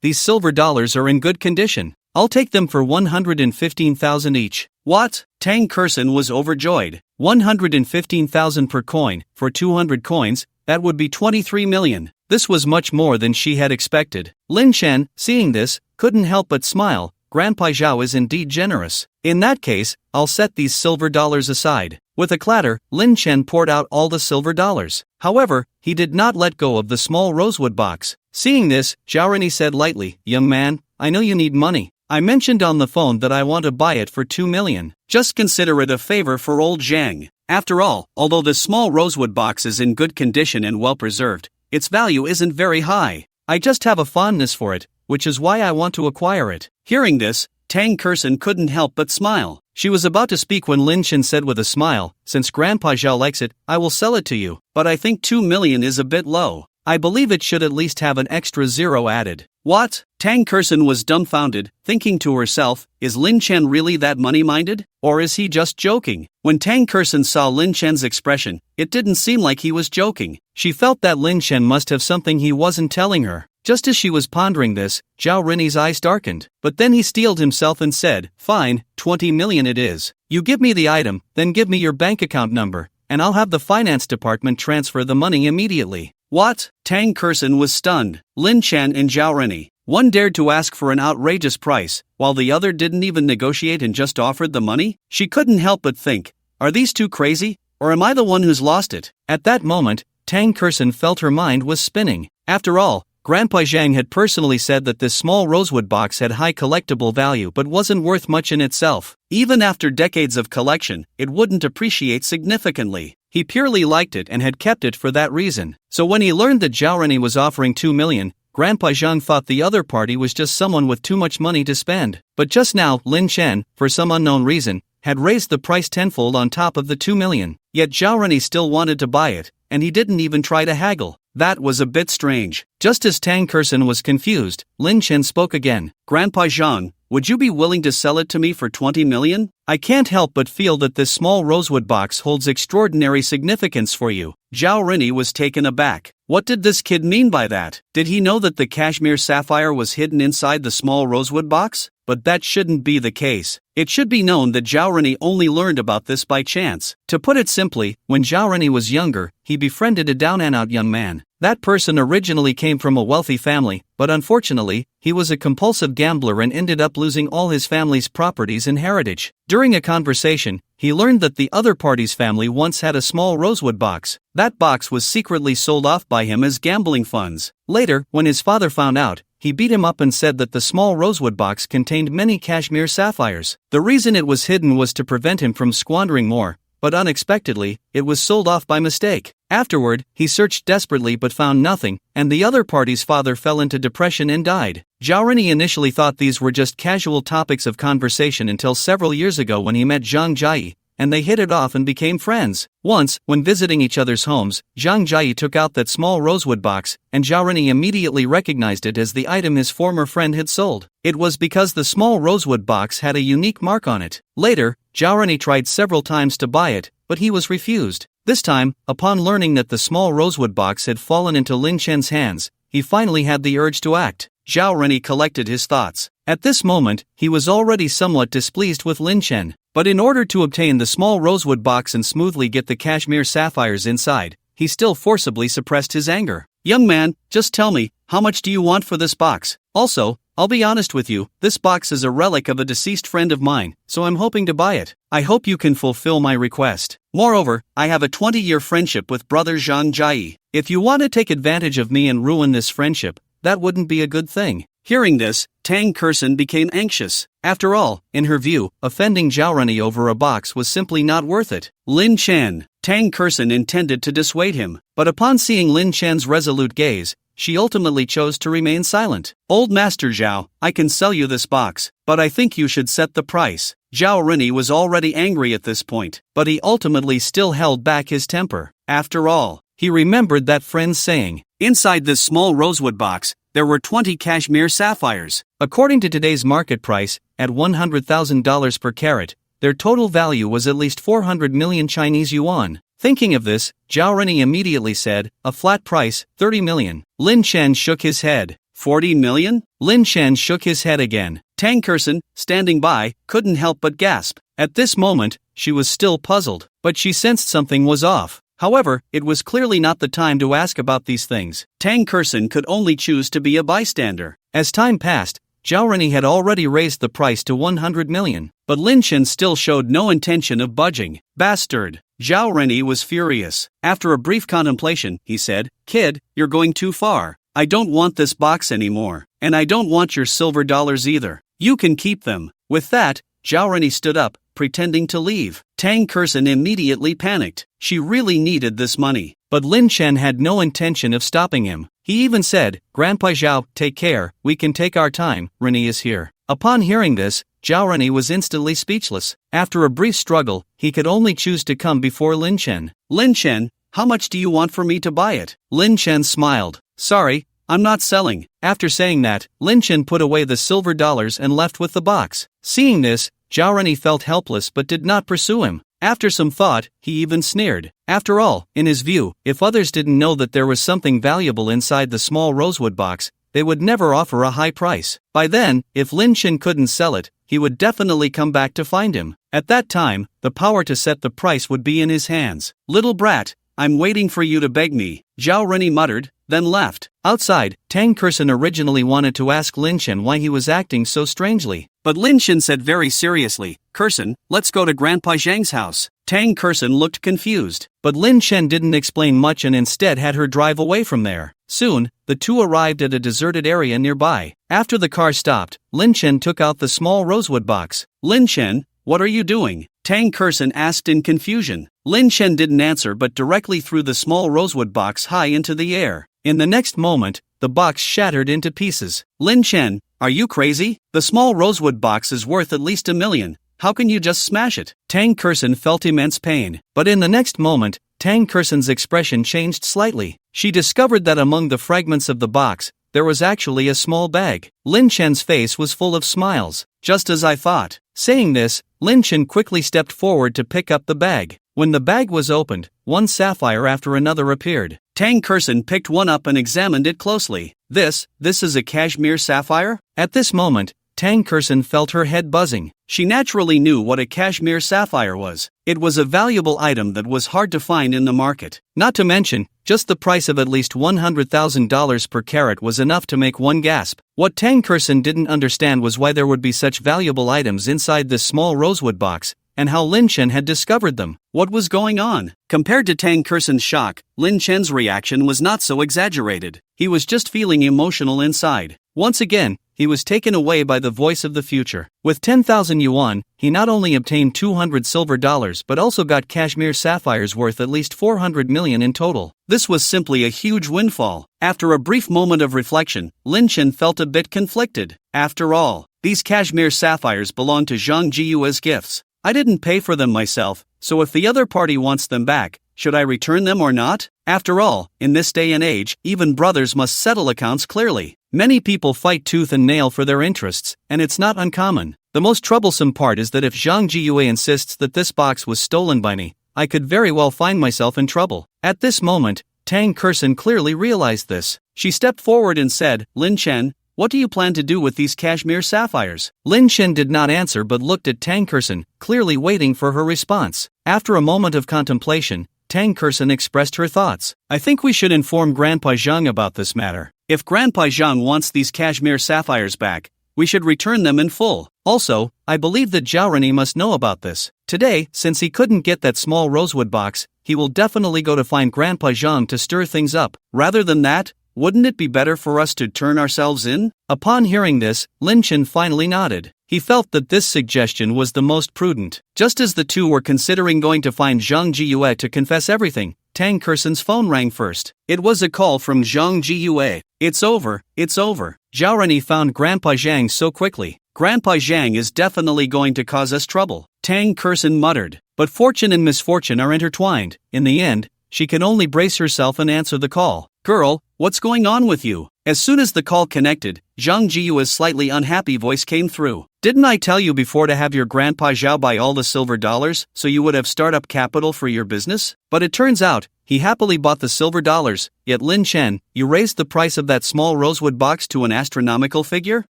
These silver dollars are in good condition. I'll take them for 115,000 each." "What?" Tang Kersen was overjoyed. 115,000 per coin, for 200 coins, that would be 23 million. This was much more than she had expected. Lin Chen, seeing this, couldn't help but smile. Grandpa Zhao is indeed generous. "In that case, I'll set these silver dollars aside." With a clatter, Lin Chen poured out all the silver dollars. However, he did not let go of the small rosewood box. Seeing this, Zhao Renyi said lightly, "Young man, I know you need money. I mentioned on the phone that I want to buy it for 2 million. Just consider it a favor for old Zhang. After all, although the small rosewood box is in good condition and well preserved, its value isn't very high. I just have a fondness for it, which is why I want to acquire it." Hearing this, Tang Kersen couldn't help but smile. She was about to speak when Lin Chen said with a smile, "Since Grandpa Zhao likes it, I will sell it to you. But I think 2 million is a bit low. I believe it should at least have an extra zero added." "What?" Tang Kersen was dumbfounded, thinking to herself, is Lin Chen really that money-minded? Or is he just joking? When Tang Kersen saw Lin Chen's expression, it didn't seem like he was joking. She felt that Lin Chen must have something he wasn't telling her. Just as she was pondering this, Zhao Renyi's eyes darkened. But then he steeled himself and said, "Fine, 20 million it is. You give me the item, then give me your bank account number, and I'll have the finance department transfer the money immediately." "What?" Tang Kersen was stunned. Lin Chen and Zhao Renyi. One dared to ask for an outrageous price, while the other didn't even negotiate and just offered the money? She couldn't help but think, are these two crazy, or am I the one who's lost it? At that moment, Tang Kersen felt her mind was spinning. After all, Grandpa Zhang had personally said that this small rosewood box had high collectible value but wasn't worth much in itself. Even after decades of collection, it wouldn't appreciate significantly. He purely liked it and had kept it for that reason. So when he learned that Zhao Renyi was offering 2 million, Grandpa Zhang thought the other party was just someone with too much money to spend. But just now, Lin Chen, for some unknown reason, had raised the price tenfold on top of the 2 million. Yet Zhao Renyi still wanted to buy it, and he didn't even try to haggle. That was a bit strange. Just as Tang Kersen was confused, Lin Chen spoke again. "Grandpa Zhang, would you be willing to sell it to me for 20 million? I can't help but feel that this small rosewood box holds extraordinary significance for you." Zhao Renyi was taken aback. What did this kid mean by that? Did he know that the cashmere sapphire was hidden inside the small rosewood box? But that shouldn't be the case. It should be known that Zhao Renyi only learned about this by chance. To put it simply, when Zhao Renyi was younger, he befriended a down-and-out young man. That person originally came from a wealthy family, but unfortunately, he was a compulsive gambler and ended up losing all his family's properties and heritage. During a conversation, he learned that the other party's family once had a small rosewood box. That box was secretly sold off by him as gambling funds. Later, when his father found out, he beat him up and said that the small rosewood box contained many cashmere sapphires. The reason it was hidden was to prevent him from squandering more, but unexpectedly, it was sold off by mistake. Afterward, he searched desperately but found nothing, and the other party's father fell into depression and died. Zhao Renyi initially thought these were just casual topics of conversation until several years ago when he met Zhang Jia, and they hit it off and became friends. Once, when visiting each other's homes, Zhang Jia took out that small rosewood box, and Zhao Renyi immediately recognized it as the item his former friend had sold. It was because the small rosewood box had a unique mark on it. Later, Zhao Renyi tried several times to buy it, but he was refused. This time, upon learning that the small rosewood box had fallen into Lin Chen's hands, he finally had the urge to act. Zhao Renyi collected his thoughts. At this moment, he was already somewhat displeased with Lin Chen, but in order to obtain the small rosewood box and smoothly get the cashmere sapphires inside, he still forcibly suppressed his anger. "Young man, just tell me, how much do you want for this box? Also, I'll be honest with you, this box is a relic of a deceased friend of mine, so I'm hoping to buy it. I hope you can fulfill my request. Moreover, I have a 20-year friendship with brother Zhang Jia. If you want to take advantage of me and ruin this friendship, that wouldn't be a good thing." Hearing this, Tang Kersen became anxious. After all, in her view, offending Zhao Renyi over a box was simply not worth it. Lin Chen. Tang Kersen intended to dissuade him, but upon seeing Lin Chen's resolute gaze, she ultimately chose to remain silent. "Old Master Zhao, I can sell you this box, but I think you should set the price." Zhao Renyi was already angry at this point, but he ultimately still held back his temper. After all, he remembered that friend's saying, "Inside this small rosewood box, there were 20 cashmere sapphires." According to today's market price, at $100,000 per carat, their total value was at least 400 million Chinese yuan. Thinking of this, Zhao Renyi immediately said, "A flat price, 30 million. Lin Chen shook his head. 40 million? Lin Chen shook his head again. Tang Kersen, standing by, couldn't help but gasp. At this moment, she was still puzzled, but she sensed something was off. However, it was clearly not the time to ask about these things. Tang Kersen could only choose to be a bystander. As time passed, Zhao Renyi had already raised the price to 100 million, but Lin Chen still showed no intention of budging. Bastard! Zhao Renyi was furious. After a brief contemplation, he said, "Kid, you're going too far. I don't want this box anymore, and I don't want your silver dollars either. You can keep them." With that, Zhao Renyi stood up, pretending to leave. Tang Kersen immediately panicked. She really needed this money. But Lin Chen had no intention of stopping him. He even said, "Grandpa Zhao, take care, we can take our time, Renyi is here." Upon hearing this, Zhao Renyi was instantly speechless. After a brief struggle, he could only choose to come before Lin Chen. "Lin Chen, how much do you want for me to buy it?" Lin Chen smiled. "Sorry, I'm not selling." After saying that, Lin Chen put away the silver dollars and left with the box. Seeing this, Zhao Renyi felt helpless but did not pursue him. After some thought, he even sneered. After all, in his view, if others didn't know that there was something valuable inside the small rosewood box, they would never offer a high price. By then, if Lin Chen couldn't sell it, he would definitely come back to find him. At that time, the power to set the price would be in his hands. "Little brat, I'm waiting for you to beg me," Zhao Renyi muttered, then left. Outside, Tang Kersen originally wanted to ask Lin Chen why he was acting so strangely. But Lin Chen said very seriously, "Kersen, let's go to Grandpa Zhang's house." Tang Kersen looked confused, but Lin Chen didn't explain much and instead had her drive away from there. Soon, the two arrived at a deserted area nearby. After the car stopped, Lin Chen took out the small rosewood box. "Lin Chen, what are you doing?" Tang Kersen asked in confusion. Lin Chen didn't answer but directly threw the small rosewood box high into the air. In the next moment, the box shattered into pieces. "Lin Chen, are you crazy? The small rosewood box is worth at least 1 million. How can you just smash it?" Tang Kersen felt immense pain, but in the next moment, Tang Kersen's expression changed slightly. She discovered that among the fragments of the box, there was actually a small bag. Lin Chen's face was full of smiles. "Just as I thought." Saying this, Lin Chen quickly stepped forward to pick up the bag. When the bag was opened, one sapphire after another appeared. Tang Kersen picked one up and examined it closely. This is a cashmere sapphire?" At this moment, Tang Kersen felt her head buzzing. She naturally knew what a cashmere sapphire was. It was a valuable item that was hard to find in the market. Not to mention, just the price of at least $100,000 per carat was enough to make one gasp. What Tang Kersen didn't understand was why there would be such valuable items inside this small rosewood box, and how Lin Chen had discovered them. What was going on? Compared to Tang Kersen's shock, Lin Chen's reaction was not so exaggerated. He was just feeling emotional inside. Once again, he was taken away by the voice of the future. With 10,000 yuan, he not only obtained 200 silver dollars but also got cashmere sapphires worth at least 400 million in total. This was simply a huge windfall. After a brief moment of reflection, Lin Chen felt a bit conflicted. After all, these cashmere sapphires belong to Zhang Jiyu as gifts. I didn't pay for them myself, so if the other party wants them back, should I return them or not? After all, in this day and age, even brothers must settle accounts clearly. Many people fight tooth and nail for their interests, and it's not uncommon. The most troublesome part is that if Zhang Jiyue insists that this box was stolen by me, I could very well find myself in trouble. At this moment, Tang Kersen clearly realized this. She stepped forward and said, Lin Chen, what do you plan to do with these cashmere sapphires? Lin Chen did not answer but looked at Tang Kersen, clearly waiting for her response. After a moment of contemplation, Tang Kersen expressed her thoughts. I think we should inform Grandpa Zhang about this matter. If Grandpa Zhang wants these cashmere sapphires back, we should return them in full. Also, I believe that Zhao Reni must know about this. Today, since he couldn't get that small rosewood box, he will definitely go to find Grandpa Zhang to stir things up. Rather than that, wouldn't it be better for us to turn ourselves in? Upon hearing this, Lin Chen finally nodded. He felt that this suggestion was the most prudent. Just as the two were considering going to find Zhang Jiyue to confess everything, Tang Kersen's phone rang first. It was a call from Zhang Jiyue. It's over, it's over. Zhao Reni found Grandpa Zhang so quickly. Grandpa Zhang is definitely going to cause us trouble, Tang Kersen muttered. But fortune and misfortune are intertwined. In the end, she can only brace herself and answer the call. Girl, what's going on with you? As soon as the call connected, Zhang Jiyue's slightly unhappy voice came through. Didn't I tell you before to have your Grandpa Zhao buy all the silver dollars so you would have startup capital for your business? But it turns out, he happily bought the silver dollars, yet Lin Chen, you raised the price of that small rosewood box to an astronomical figure?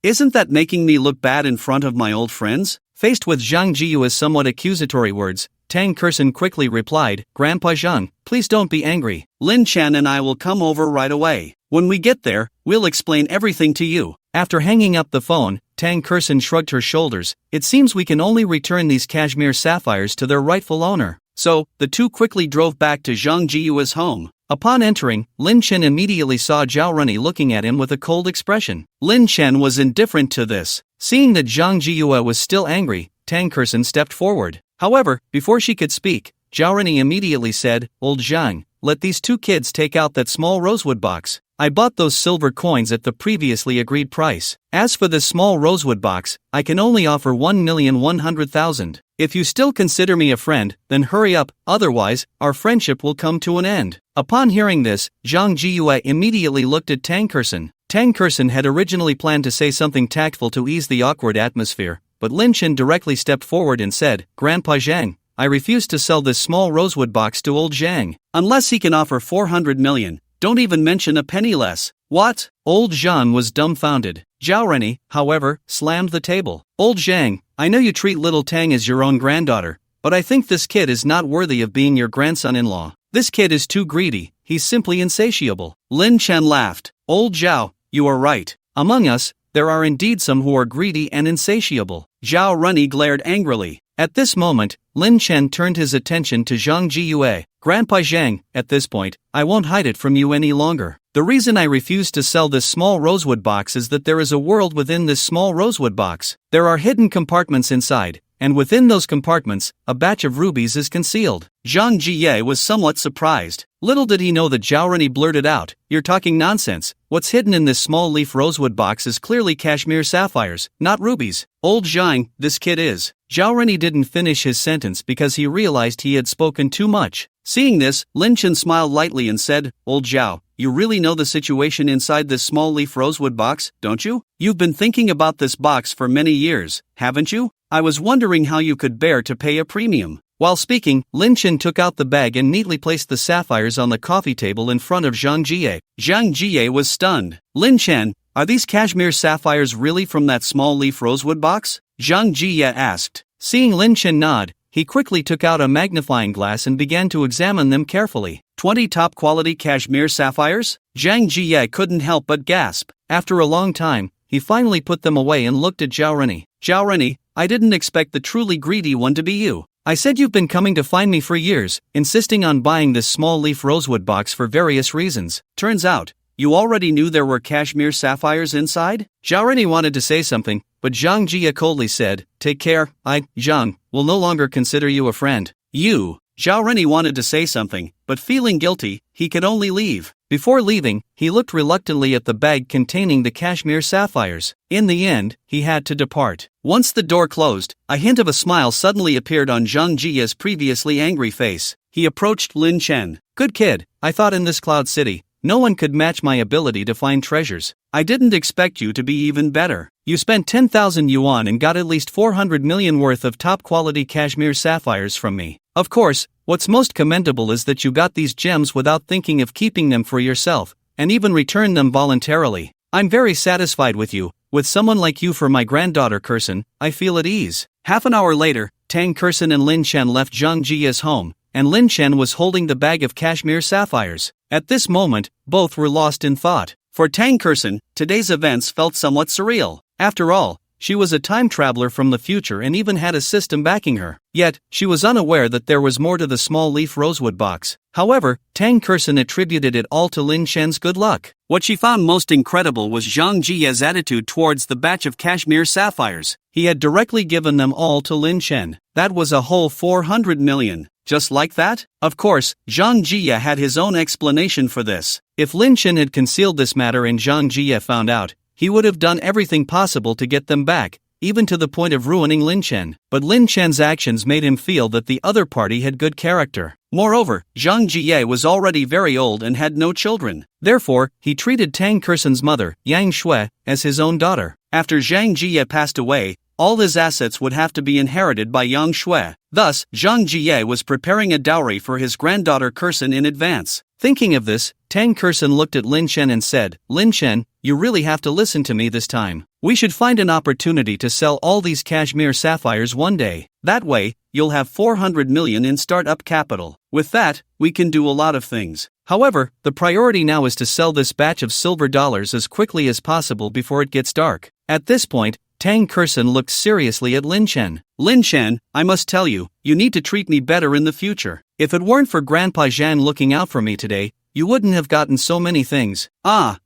Isn't that making me look bad in front of my old friends? Faced with Zhang Jiyue's somewhat accusatory words, Tang Kersen quickly replied, Grandpa Zhang, please don't be angry. Lin Chen and I will come over right away. When we get there, we'll explain everything to you. After hanging up the phone, Tang Kersen shrugged her shoulders. It seems we can only return these cashmere sapphires to their rightful owner. So, the two quickly drove back to Zhang Jiyue's home. Upon entering, Lin Chen immediately saw Zhao Reni looking at him with a cold expression. Lin Chen was indifferent to this. Seeing that Zhang Jiyue was still angry, Tang Kersen stepped forward. However, before she could speak, Zhao Reni immediately said, Old Zhang, let these two kids take out that small rosewood box. I bought those silver coins at the previously agreed price. As for this small rosewood box, I can only offer 1,100,000. If you still consider me a friend, then hurry up, otherwise, our friendship will come to an end. Upon hearing this, Zhang Jiyue immediately looked at Tang Kersen. Tang Kersen had originally planned to say something tactful to ease the awkward atmosphere, but Lin Chen directly stepped forward and said, Grandpa Zhang, I refuse to sell this small rosewood box to old Zhang. Unless he can offer 400 million, don't even mention a penny less. What? Old Zhang was dumbfounded. Zhao Reni, however, slammed the table. Old Zhang, I know you treat little Tang as your own granddaughter, but I think this kid is not worthy of being your grandson-in-law. This kid is too greedy, he's simply insatiable. Lin Chen laughed. Old Zhao, you are right. Among us, there are indeed some who are greedy and insatiable. Zhao Reni glared angrily. At this moment, Lin Chen turned his attention to Zhang Jiyue. Grandpa Zhang, at this point, I won't hide it from you any longer. The reason I refuse to sell this small rosewood box is that there is a world within this small rosewood box. There are hidden compartments inside, and within those compartments, a batch of rubies is concealed. Zhang Jiyue was somewhat surprised. Little did he know that Zhao Reni blurted out, You're talking nonsense. What's hidden in this small leaf rosewood box is clearly cashmere sapphires, not rubies. Old Zhang, this kid is. Zhao Reni didn't finish his sentence because he realized he had spoken too much. Seeing this, Lin Chen smiled lightly and said, Old Zhao, you really know the situation inside this small leaf rosewood box, don't you? You've been thinking about this box for many years, haven't you? I was wondering how you could bear to pay a premium. While speaking, Lin Chen took out the bag and neatly placed the sapphires on the coffee table in front of Zhang Jie. Zhang Jie was stunned. Lin Chen, are these cashmere sapphires really from that small leaf rosewood box? Zhang Jie asked. Seeing Lin Chen nod, he quickly took out a magnifying glass and began to examine them carefully. 20 top-quality cashmere sapphires? Zhang Jie couldn't help but gasp. After a long time, he finally put them away and looked at Zhao Reni. Zhao Reni, I didn't expect the truly greedy one to be you. I said you've been coming to find me for years, insisting on buying this small leaf rosewood box for various reasons. Turns out, you already knew there were cashmere sapphires inside? Zhao Renyi wanted to say something, but Zhang Jie coldly said, take care, Zhang, will no longer consider you a friend. Zhao Renyi wanted to say something, but feeling guilty, he could only leave. Before leaving, he looked reluctantly at the bag containing the cashmere sapphires. In the end, he had to depart. Once the door closed, a hint of a smile suddenly appeared on Zhang Jie's previously angry face. He approached Lin Chen. Good kid, I thought in this Cloud City, no one could match my ability to find treasures. I didn't expect you to be even better. You spent 10,000 yuan and got at least 400 million worth of top-quality cashmere sapphires from me. Of course, what's most commendable is that you got these gems without thinking of keeping them for yourself, and even returned them voluntarily. I'm very satisfied with you. With someone like you for my granddaughter Kursen, I feel at ease. Half an hour later, Tang Kursen and Lin Chen left Zhang Jie's home, and Lin Chen was holding the bag of cashmere sapphires. At this moment, both were lost in thought. For Tang Kursen, today's events felt somewhat surreal. After all, she was a time traveler from the future and even had a system backing her. Yet, she was unaware that there was more to the small leaf rosewood box. However, Tang Kursen attributed it all to Lin Chen's good luck. What she found most incredible was Zhang Jie's attitude towards the batch of cashmere sapphires. He had directly given them all to Lin Chen. That was a whole 400 million. Just like that? Of course, Zhang Jie had his own explanation for this. If Lin Chen had concealed this matter and Zhang Jie found out, he would have done everything possible to get them back, even to the point of ruining Lin Chen. But Lin Chen's actions made him feel that the other party had good character. Moreover, Zhang Jie was already very old and had no children. Therefore, he treated Tang Kursen's mother, Yang Shui, as his own daughter. After Zhang Jie passed away, all his assets would have to be inherited by Yang Shui. Thus, Zhang Jie was preparing a dowry for his granddaughter Kursen in advance. Thinking of this, Tang Kursen looked at Lin Chen and said, Lin Chen, you really have to listen to me this time. We should find an opportunity to sell all these cashmere sapphires one day. That way, you'll have 400 million in startup capital. With that, we can do a lot of things. However, the priority now is to sell this batch of silver dollars as quickly as possible before it gets dark. At this point, Tang Kursen looked seriously at Lin Chen. Lin Chen, I must tell you, you need to treat me better in the future. If it weren't for Grandpa Zhan looking out for me today, you wouldn't have gotten so many things.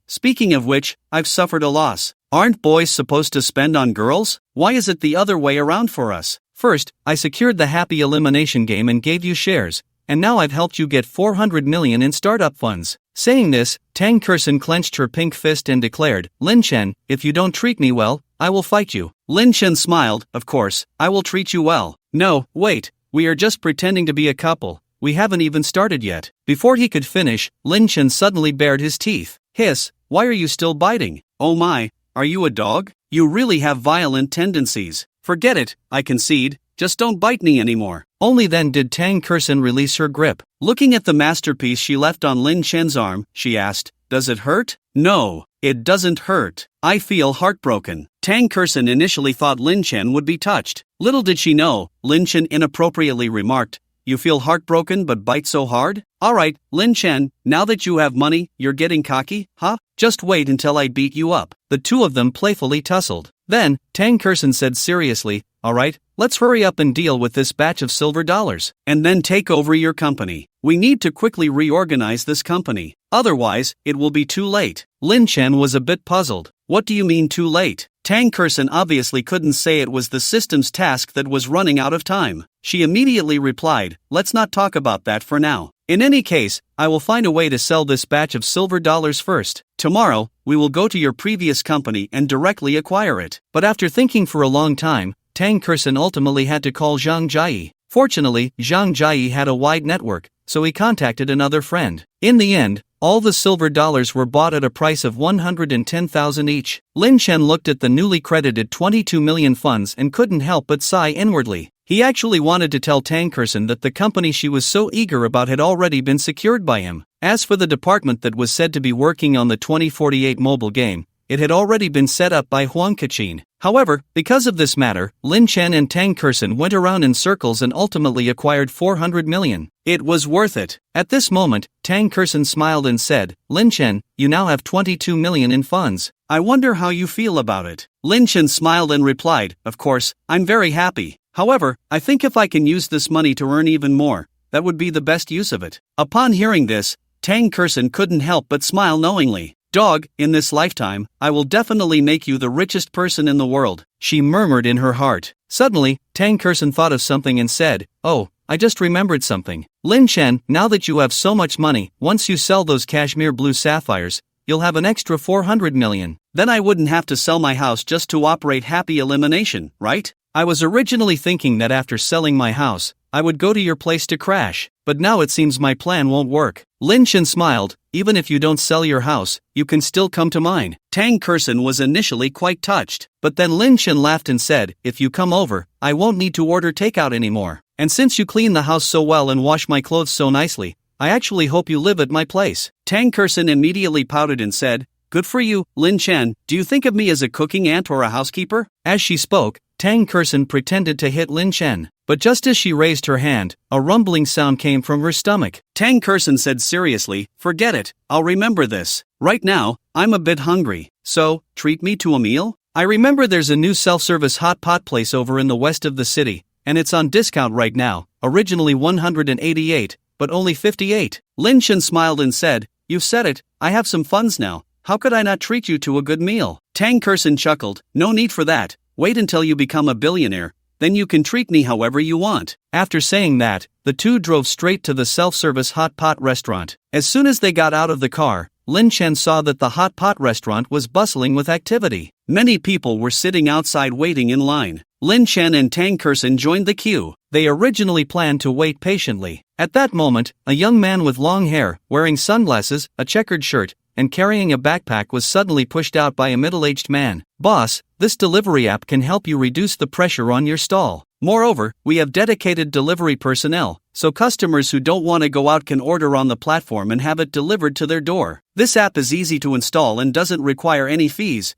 Speaking of which, I've suffered a loss. Aren't boys supposed to spend on girls? Why is it the other way around for us? First, I secured the happy elimination game and gave you shares, and now I've helped you get 400 million in startup funds. Saying this, Tang Kursen clenched her pink fist and declared, Lin Chen, if you don't treat me well, I will fight you. Lin Chen smiled, of course, I will treat you well. No, wait, we are just pretending to be a couple. We haven't even started yet. Before he could finish, Lin Chen suddenly bared his teeth. Hiss, why are you still biting? Oh my, are you a dog? You really have violent tendencies. Forget it, I concede, just don't bite me anymore. Only then did Tang Kursen release her grip. Looking at the masterpiece she left on Lin Chen's arm, she asked, does it hurt? No, it doesn't hurt. I feel heartbroken. Tang Kursen initially thought Lin Chen would be touched. Little did she know, Lin Chen inappropriately remarked, you feel heartbroken but bite so hard? Alright, Lin Chen, now that you have money, you're getting cocky, huh? Just wait until I beat you up. The two of them playfully tussled. Then, Tang Kursen said seriously, alright, let's hurry up and deal with this batch of silver dollars, and then take over your company. We need to quickly reorganize this company. Otherwise, it will be too late. Lin Chen was a bit puzzled. What do you mean too late? Tang Kursen obviously couldn't say it was the system's task that was running out of time. She immediately replied, let's not talk about that for now. In any case, I will find a way to sell this batch of silver dollars first. Tomorrow, we will go to your previous company and directly acquire it. But after thinking for a long time, Tang Kursen ultimately had to call Zhang Jie. Fortunately, Zhang Jie had a wide network, so he contacted another friend. In the end, all the silver dollars were bought at a price of 110,000 each. Lin Chen looked at the newly credited 22 million funds and couldn't help but sigh inwardly. He actually wanted to tell Tang Kursen that the company she was so eager about had already been secured by him. As for the department that was said to be working on the 2048 mobile game, it had already been set up by Huang Kachin. However, because of this matter, Lin Chen and Tang Kursen went around in circles and ultimately acquired 400 million. It was worth it. At this moment, Tang Kursen smiled and said, Lin Chen, you now have 22 million in funds. I wonder how you feel about it. Lin Chen smiled and replied, of course, I'm very happy. However, I think if I can use this money to earn even more, that would be the best use of it. Upon hearing this, Tang Kursen couldn't help but smile knowingly. Dog, in this lifetime, I will definitely make you the richest person in the world, she murmured in her heart. Suddenly, Tang Kerson thought of something and said, oh, I just remembered something. Lin Chen, now that you have so much money, once you sell those cashmere blue sapphires, you'll have an extra 400 million. Then I wouldn't have to sell my house just to operate happy elimination, right? I was originally thinking that after selling my house, I would go to your place to crash, but now it seems my plan won't work. Lin Chen smiled, even if you don't sell your house, you can still come to mine. Tang Kerson was initially quite touched, but then Lin Chen laughed and said, if you come over, I won't need to order takeout anymore. And since you clean the house so well and wash my clothes so nicely, I actually hope you live at my place. Tang Kerson immediately pouted and said, good for you, Lin Chen, do you think of me as a cooking aunt or a housekeeper? As she spoke, Tang Kerson pretended to hit Lin Chen, but just as she raised her hand, a rumbling sound came from her stomach. Tang Kerson said seriously, forget it, I'll remember this. Right now, I'm a bit hungry, so, treat me to a meal? I remember there's a new self-service hot pot place over in the west of the city, and it's on discount right now, originally 188, but only 58. Lin Chen smiled and said, you've said it, I have some funds now, how could I not treat you to a good meal? Tang Kerson chuckled, no need for that. Wait until you become a billionaire, then you can treat me however you want. After saying that, the two drove straight to the self-service hot pot restaurant. As soon as they got out of the car, Lin Chen saw that the hot pot restaurant was bustling with activity. Many people were sitting outside waiting in line. Lin Chen and Tang Kerson joined the queue. They originally planned to wait patiently. At that moment, a young man with long hair, wearing sunglasses, a checkered shirt, and carrying a backpack was suddenly pushed out by a middle-aged man. Boss, this delivery app can help you reduce the pressure on your stall. Moreover, we have dedicated delivery personnel, so customers who don't want to go out can order on the platform and have it delivered to their door. This app is easy to install and doesn't require any fees.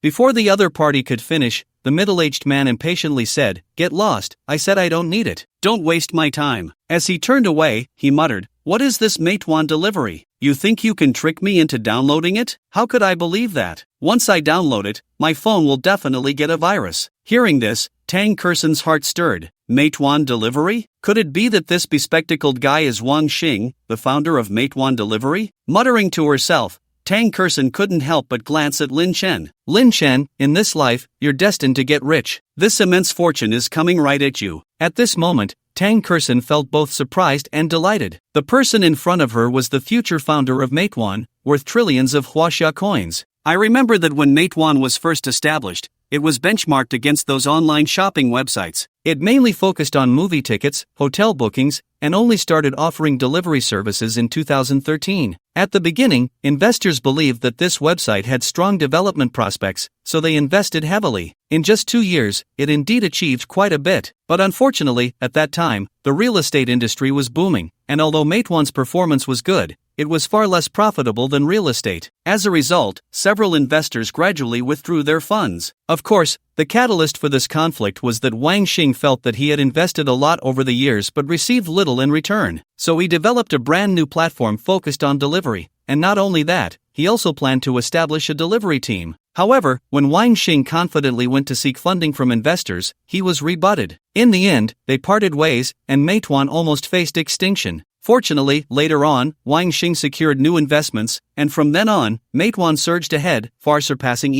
Before the other party could finish, the middle-aged man impatiently said, get lost, I said I don't need it. Don't waste my time. As he turned away, he muttered, what is this Meituan delivery? You think you can trick me into downloading it? How could I believe that? Once I download it, my phone will definitely get a virus. Hearing this, Tang Kerson's heart stirred. Meituan delivery? Could it be that this bespectacled guy is Wang Xing, the founder of Meituan delivery? Muttering to herself, Tang Kerson couldn't help but glance at Lin Chen. Lin Chen, in this life, you're destined to get rich. This immense fortune is coming right at you. At this moment, Tang Kerson felt both surprised and delighted. The person in front of her was the future founder of Meituan, worth trillions of Huaxia coins. I remember that when Meituan was first established, it was benchmarked against those online shopping websites. It mainly focused on movie tickets, hotel bookings, and only started offering delivery services in 2013. At the beginning, investors believed that this website had strong development prospects, so they invested heavily. In just 2 years, it indeed achieved quite a bit. But unfortunately, at that time, the real estate industry was booming, and although Meituan's performance was good, it was far less profitable than real estate. As a result, several investors gradually withdrew their funds. Of course, the catalyst for this conflict was that Wang Xing felt that he had invested a lot over the years but received little in return. So he developed a brand new platform focused on delivery, and not only that, he also planned to establish a delivery team. However, when Wang Xing confidently went to seek funding from investors, he was rebutted. In the end, they parted ways, and Meituan almost faced extinction. Fortunately, later on, Wang Xing secured new investments, and from then on, Meituan surged ahead, far surpassing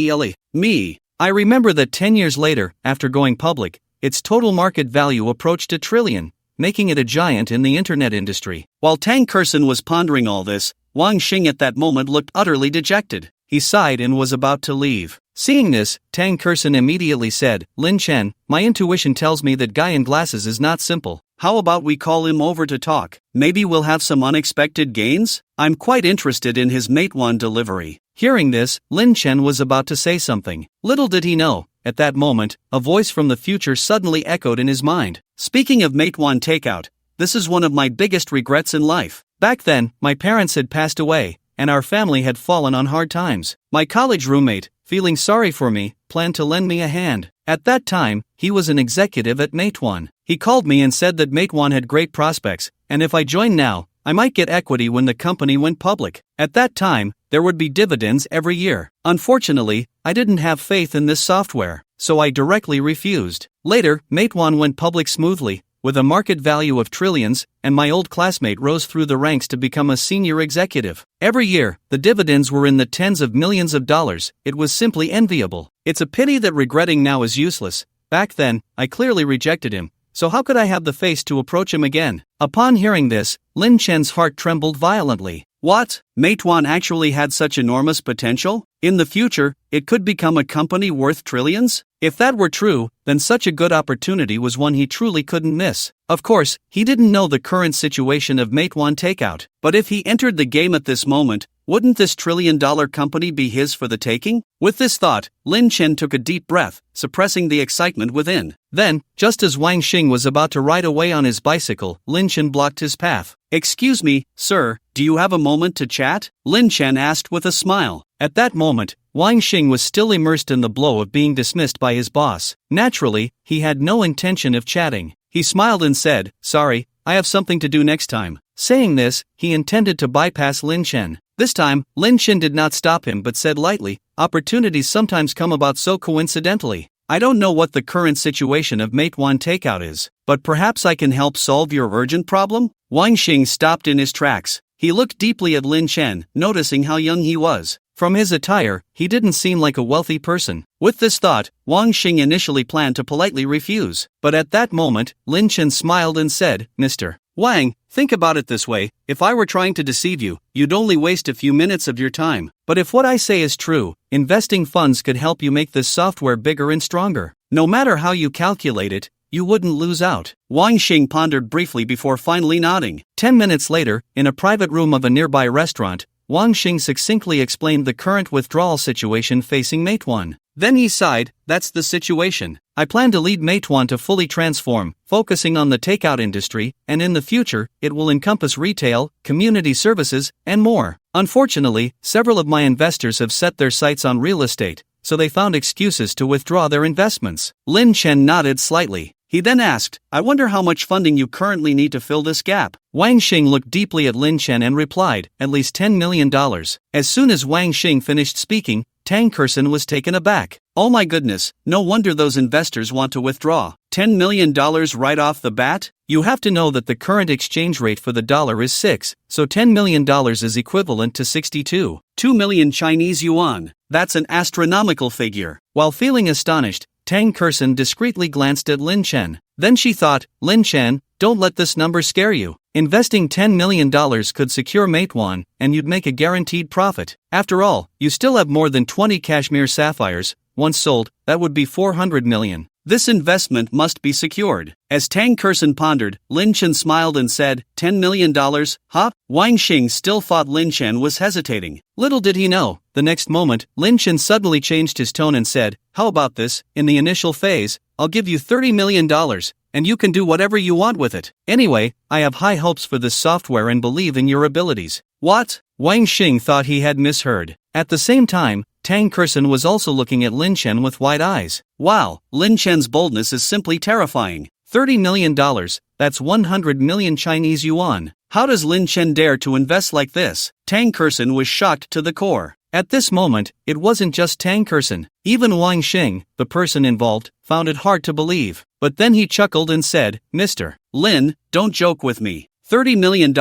Me. I remember that 10 years later, after going public, its total market value approached $1 trillion, making it a giant in the internet industry. While Tang Kerson was pondering all this, Wang Xing at that moment looked utterly dejected. He sighed and was about to leave. Seeing this, Tang Kerson immediately said, Lin Chen, my intuition tells me that guy in glasses is not simple. How about we call him over to talk? Maybe we'll have some unexpected gains? I'm quite interested in his Meituan delivery. Hearing this, Lin Chen was about to say something. Little did he know, at that moment, a voice from the future suddenly echoed in his mind. Speaking of Meituan takeout, this is one of my biggest regrets in life. Back then, my parents had passed away, and our family had fallen on hard times. My college roommate, feeling sorry for me, planned to lend me a hand. At that time, he was an executive at Meituan. He called me and said that Meituan had great prospects, and if I joined now, I might get equity when the company went public. At that time, there would be dividends every year. Unfortunately, I didn't have faith in this software, so I directly refused. Later, Meituan went public smoothly, with a market value of trillions, and my old classmate rose through the ranks to become a senior executive. Every year, the dividends were in the tens of millions of dollars. It was simply enviable. It's a pity that regretting now is useless. Back then, I clearly rejected him, so how could I have the face to approach him again? Upon hearing this, Lin Chen's heart trembled violently. What? Meituan actually had such enormous potential? In the future, it could become a company worth trillions? If that were true, then such a good opportunity was one he truly couldn't miss. Of course, he didn't know the current situation of Meituan Takeout, but if he entered the game at this moment, wouldn't this trillion-dollar company be his for the taking? With this thought, Lin Chen took a deep breath, suppressing the excitement within. Then, just as Wang Xing was about to ride away on his bicycle, Lin Chen blocked his path. "Excuse me, sir, do you have a moment to chat?" Lin Chen asked with a smile. At that moment, Wang Xing was still immersed in the blow of being dismissed by his boss. Naturally, he had no intention of chatting. He smiled and said, "Sorry, I have something to do next time." Saying this, he intended to bypass Lin Chen. This time, Lin Chen did not stop him but said lightly, "Opportunities sometimes come about so coincidentally. I don't know what the current situation of Meituan Takeout is, but perhaps I can help solve your urgent problem?" Wang Xing stopped in his tracks. He looked deeply at Lin Chen, noticing how young he was. From his attire, he didn't seem like a wealthy person. With this thought, Wang Xing initially planned to politely refuse. But at that moment, Lin Chen smiled and said, "Mr. Wang, think about it this way, if I were trying to deceive you, you'd only waste a few minutes of your time. But if what I say is true, investing funds could help you make this software bigger and stronger. No matter how you calculate it, you wouldn't lose out." Wang Xing pondered briefly before finally nodding. 10 minutes later, in a private room of a nearby restaurant, Wang Xing succinctly explained the current withdrawal situation facing Meituan. Then he sighed, "That's the situation. I plan to lead Meituan to fully transform, focusing on the takeout industry, and in the future, it will encompass retail, community services, and more. Unfortunately, several of my investors have set their sights on real estate, so they found excuses to withdraw their investments." Lin Chen nodded slightly. He then asked, "I wonder how much funding you currently need to fill this gap?" Wang Xing looked deeply at Lin Chen and replied, "At least $10 million. As soon as Wang Xing finished speaking, Tang Kerson was taken aback. "Oh my goodness, no wonder those investors want to withdraw. $10 million right off the bat? You have to know that the current exchange rate for the dollar is 6, so $10 million is equivalent to 62 million Chinese yuan. That's an astronomical figure." While feeling astonished, Tang Kerson discreetly glanced at Lin Chen. Then she thought, "Lin Chen, don't let this number scare you. Investing $10 million could secure Meituan, and you'd make a guaranteed profit. After all, you still have more than 20 cashmere sapphires. Once sold, that would be 400 million. This investment must be secured." As Tang Kerson pondered, Lin Chen smiled and said, $10 million, huh? Wang Xing still thought Lin Chen was hesitating. Little did he know, the next moment, Lin Chen suddenly changed his tone and said, "How about this? In the initial phase, I'll give you $30 million, and you can do whatever you want with it. Anyway, I have high hopes for this software and believe in your abilities." What? Wang Xing thought he had misheard. At the same time, Tang Kerson was also looking at Lin Chen with wide eyes. Wow, Lin Chen's boldness is simply terrifying. $30 million, that's 100 million Chinese yuan. How does Lin Chen dare to invest like this? Tang Kerson was shocked to the core. At this moment, it wasn't just Tang Kerson. Even Wang Xing, the person involved, found it hard to believe. But then he chuckled and said, "Mr. Lin, don't joke with me. $30 million,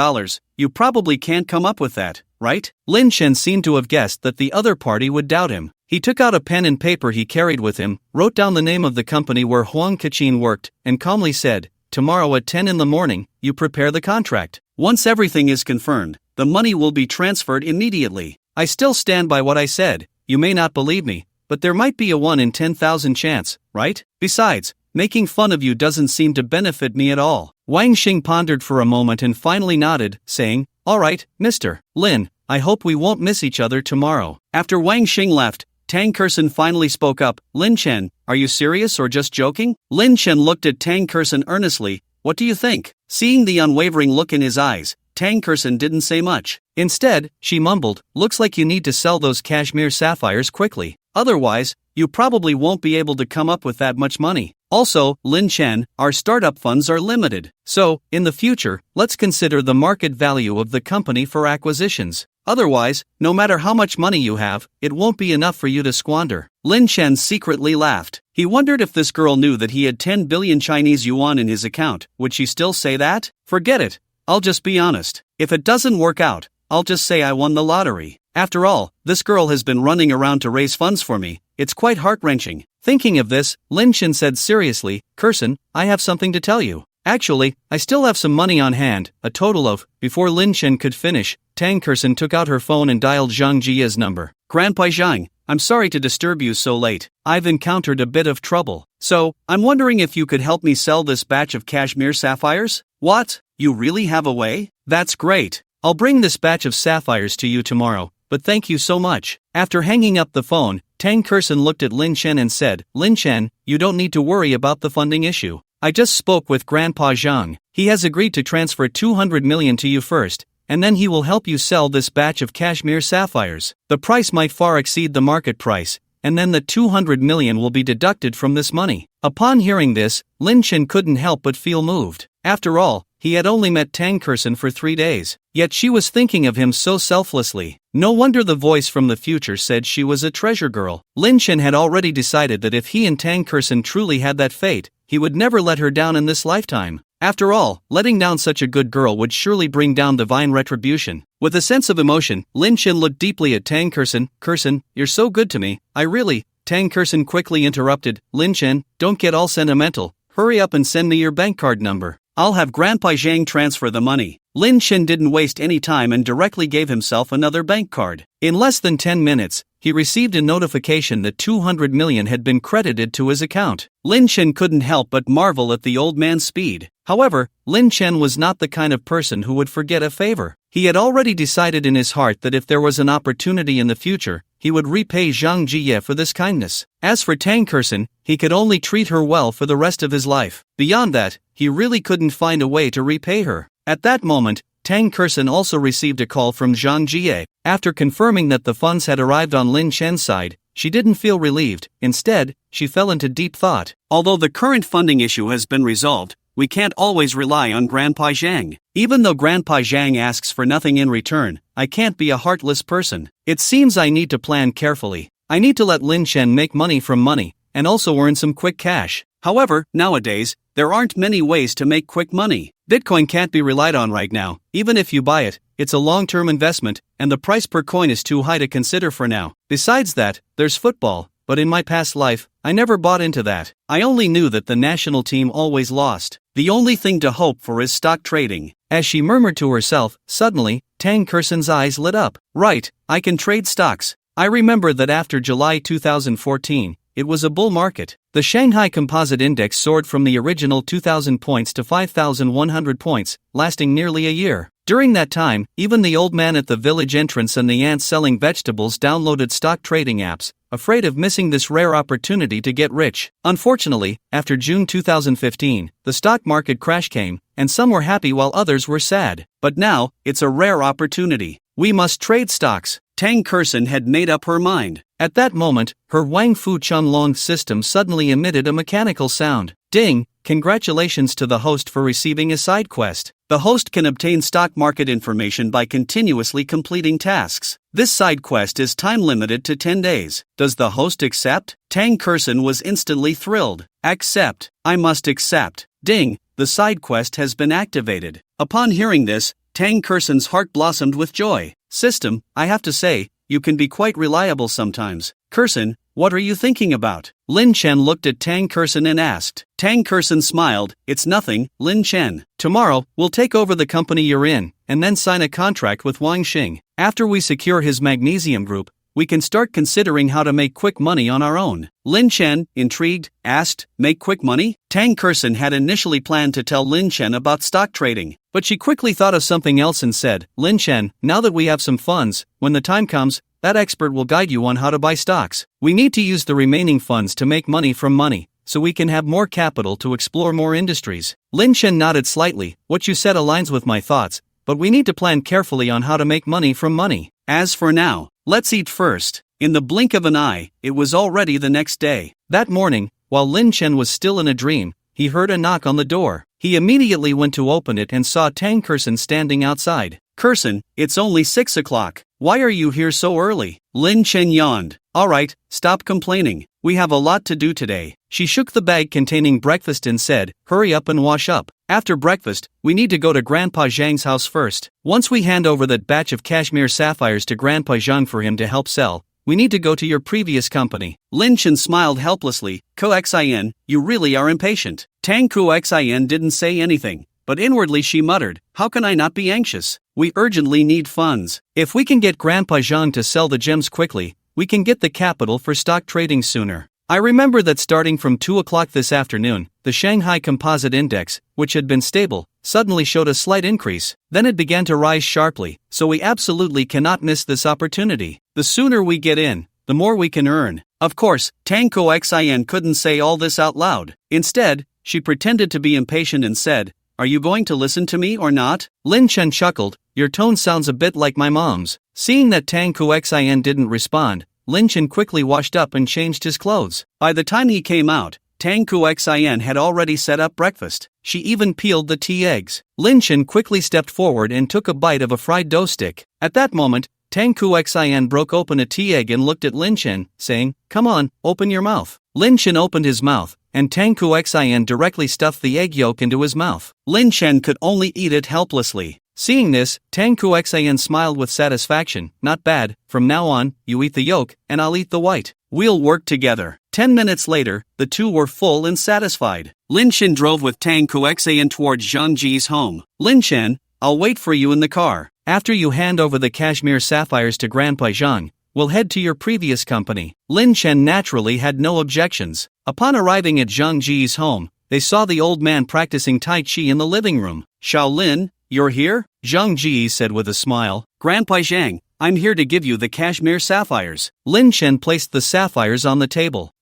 you probably can't come up with that, right?" Lin Chen seemed to have guessed that the other party would doubt him. He took out a pen and paper he carried with him, wrote down the name of the company where Huang Kachin worked, and calmly said, "Tomorrow at 10 in the morning, you prepare the contract. Once everything is confirmed, the money will be transferred immediately. I still stand by what I said. You may not believe me, but there might be a 1 in 10,000 chance, right? Besides, making fun of you doesn't seem to benefit me at all." Wang Xing pondered for a moment and finally nodded, saying, "All right, Mr. Lin, I hope we won't miss each other tomorrow." After Wang Xing left, Tang Kerson finally spoke up, "Lin Chen, are you serious or just joking?" Lin Chen looked at Tang Kerson earnestly. "What do you think?" Seeing the unwavering look in his eyes, Tang Kerson didn't say much. Instead, she mumbled, "Looks like you need to sell those cashmere sapphires quickly. Otherwise, you probably won't be able to come up with that much money. Also, Lin Chen, our startup funds are limited. So, in the future, let's consider the market value of the company for acquisitions. Otherwise, no matter how much money you have, it won't be enough for you to squander." Lin Chen secretly laughed. He wondered if this girl knew that he had 10 billion Chinese yuan in his account. Would she still say that? Forget it. I'll just be honest. If it doesn't work out, I'll just say I won the lottery. After all, this girl has been running around to raise funds for me. It's quite heart-wrenching. Thinking of this, Lin Chen said seriously, Kurson, I have something to tell you. Actually, I still have some money on hand, a total of. Before Lin Chen could finish, Tang Kurson took out her phone and dialed Zhang Jia's number. Grandpa Zhang, I'm sorry to disturb you so late. I've encountered a bit of trouble. So, I'm wondering if you could help me sell this batch of cashmere sapphires? What? You really have a way? That's great. I'll bring this batch of sapphires to you tomorrow, but thank you so much. After hanging up the phone, Tang Kurson looked at Lin Chen and said, Lin Chen, you don't need to worry about the funding issue. I just spoke with Grandpa Zhang. He has agreed to transfer 200 million to you first, and then he will help you sell this batch of cashmere sapphires. The price might far exceed the market price, and then the 200 million will be deducted from this money. Upon hearing this, Lin Chen couldn't help but feel moved. After all, he had only met Tang Kurson for 3 days, yet she was thinking of him so selflessly. No wonder the voice from the future said she was a treasure girl. Lin Chen had already decided that if he and Tang Kurson truly had that fate, he would never let her down in this lifetime. After all, letting down such a good girl would surely bring down divine retribution. With a sense of emotion, Lin Chen looked deeply at Tang Kurson. Kurson, you're so good to me, I really… Tang Kurson quickly interrupted, Lin Chen, don't get all sentimental, hurry up and send me your bank card number. I'll have Grandpa Zhang transfer the money. Lin Chen didn't waste any time and directly gave himself another bank card. In less than 10 minutes, he received a notification that 200 million had been credited to his account. Lin Chen couldn't help but marvel at the old man's speed. However, Lin Chen was not the kind of person who would forget a favor. He had already decided in his heart that if there was an opportunity in the future, he would repay Zhang Jie for this kindness. As for Tang Kurson, he could only treat her well for the rest of his life. Beyond that, he really couldn't find a way to repay her. At that moment, Tang Kurson also received a call from Zhang Jie. After confirming that the funds had arrived on Lin Chen's side, she didn't feel relieved. Instead, she fell into deep thought. Although the current funding issue has been resolved, we can't always rely on Grandpa Zhang. Even though Grandpa Zhang asks for nothing in return, I can't be a heartless person. It seems I need to plan carefully. I need to let Lin Chen make money from money, and also earn some quick cash. However, nowadays, there aren't many ways to make quick money. Bitcoin can't be relied on right now. Even if you buy it, it's a long-term investment, and the price per coin is too high to consider for now. Besides that, there's football, but in my past life, I never bought into that. I only knew that the national team always lost. The only thing to hope for is stock trading. As she murmured to herself, suddenly, Tang Kurson's eyes lit up. Right, I can trade stocks. I remember that after July 2014, it was a bull market. The Shanghai Composite Index soared from the original 2,000 points to 5,100 points, lasting nearly a year. During that time, even the old man at the village entrance and the ants selling vegetables downloaded stock trading apps, afraid of missing this rare opportunity to get rich. Unfortunately, after June 2015, the stock market crash came, and some were happy while others were sad. But now, it's a rare opportunity. We must trade stocks. Tang Kurson had made up her mind. At that moment, her Wang Fu Chunlong system suddenly emitted a mechanical sound. Ding! Congratulations to the host for receiving a side quest. The host can obtain stock market information by continuously completing tasks. This side quest is time-limited to 10 days. Does the host accept? Tang Kurson was instantly thrilled. Accept. I must accept. Ding! The side quest has been activated. Upon hearing this, Tang Kurson's heart blossomed with joy. System, I have to say, you can be quite reliable sometimes. Kurson, what are you thinking about? Lin Chen looked at Tang Kurson and asked. Tang Kurson smiled. It's nothing, Lin Chen. Tomorrow, we'll take over the company you're in, and then sign a contract with Wang Xing. After we secure his magnesium group, we can start considering how to make quick money on our own. Lin Chen, intrigued, asked, make quick money? Tang Kurson had initially planned to tell Lin Chen about stock trading, but she quickly thought of something else and said, Lin Chen, now that we have some funds, when the time comes, that expert will guide you on how to buy stocks. We need to use the remaining funds to make money from money, so we can have more capital to explore more industries. Lin Chen nodded slightly. What you said aligns with my thoughts, but we need to plan carefully on how to make money from money. As for now, let's eat first. In the blink of an eye, it was already the next day. That morning, while Lin Chen was still in a dream, he heard a knock on the door. He immediately went to open it and saw Tang Kurson standing outside. Curson, it's only 6 o'clock. Why are you here so early? Lin Chen yawned. Alright, stop complaining. We have a lot to do today. She shook the bag containing breakfast and said, hurry up and wash up. After breakfast, we need to go to Grandpa Zhang's house first. Once we hand over that batch of cashmere sapphires to Grandpa Zhang for him to help sell, we need to go to your previous company. Lin Chen smiled helplessly. Xin, you really are impatient. Tang Xin didn't say anything, but inwardly she muttered, how can I not be anxious? We urgently need funds. If we can get Grandpa Zhang to sell the gems quickly, we can get the capital for stock trading sooner. I remember that starting from 2 o'clock this afternoon, the Shanghai Composite Index, which had been stable, suddenly showed a slight increase. Then it began to rise sharply, so we absolutely cannot miss this opportunity. The sooner we get in, the more we can earn. Of course, Tang Xin couldn't say all this out loud. Instead, she pretended to be impatient and said, are you going to listen to me or not? Lin Chen chuckled, your tone sounds a bit like my mom's. Seeing that Tang Xin didn't respond, Lin Chen quickly washed up and changed his clothes. By the time he came out, Tang Xin had already set up breakfast. She even peeled the tea eggs. Lin Chen quickly stepped forward and took a bite of a fried dough stick. At that moment, Tang Xin broke open a tea egg and looked at Lin Chen, saying, come on, open your mouth. Lin Chen opened his mouth, and Tang Xin directly stuffed the egg yolk into his mouth. Lin Chen could only eat it helplessly. Seeing this, Tang Xin smiled with satisfaction. Not bad, from now on, you eat the yolk, and I'll eat the white. We'll work together. 10 minutes later, the two were full and satisfied. Lin Chen drove with Tang Xin towards Zhang Ji's home. Lin Chen, I'll wait for you in the car. After you hand over the cashmere sapphires to Grandpa Zhang, we'll head to your previous company. Lin Chen naturally had no objections. Upon arriving at Zhang Ji's home, they saw the old man practicing Tai Chi in the living room. Shaolin, you're here? Zhang Ji said with a smile. Grandpa Zhang, I'm here to give you the cashmere sapphires. Lin Chen placed the sapphires on the table.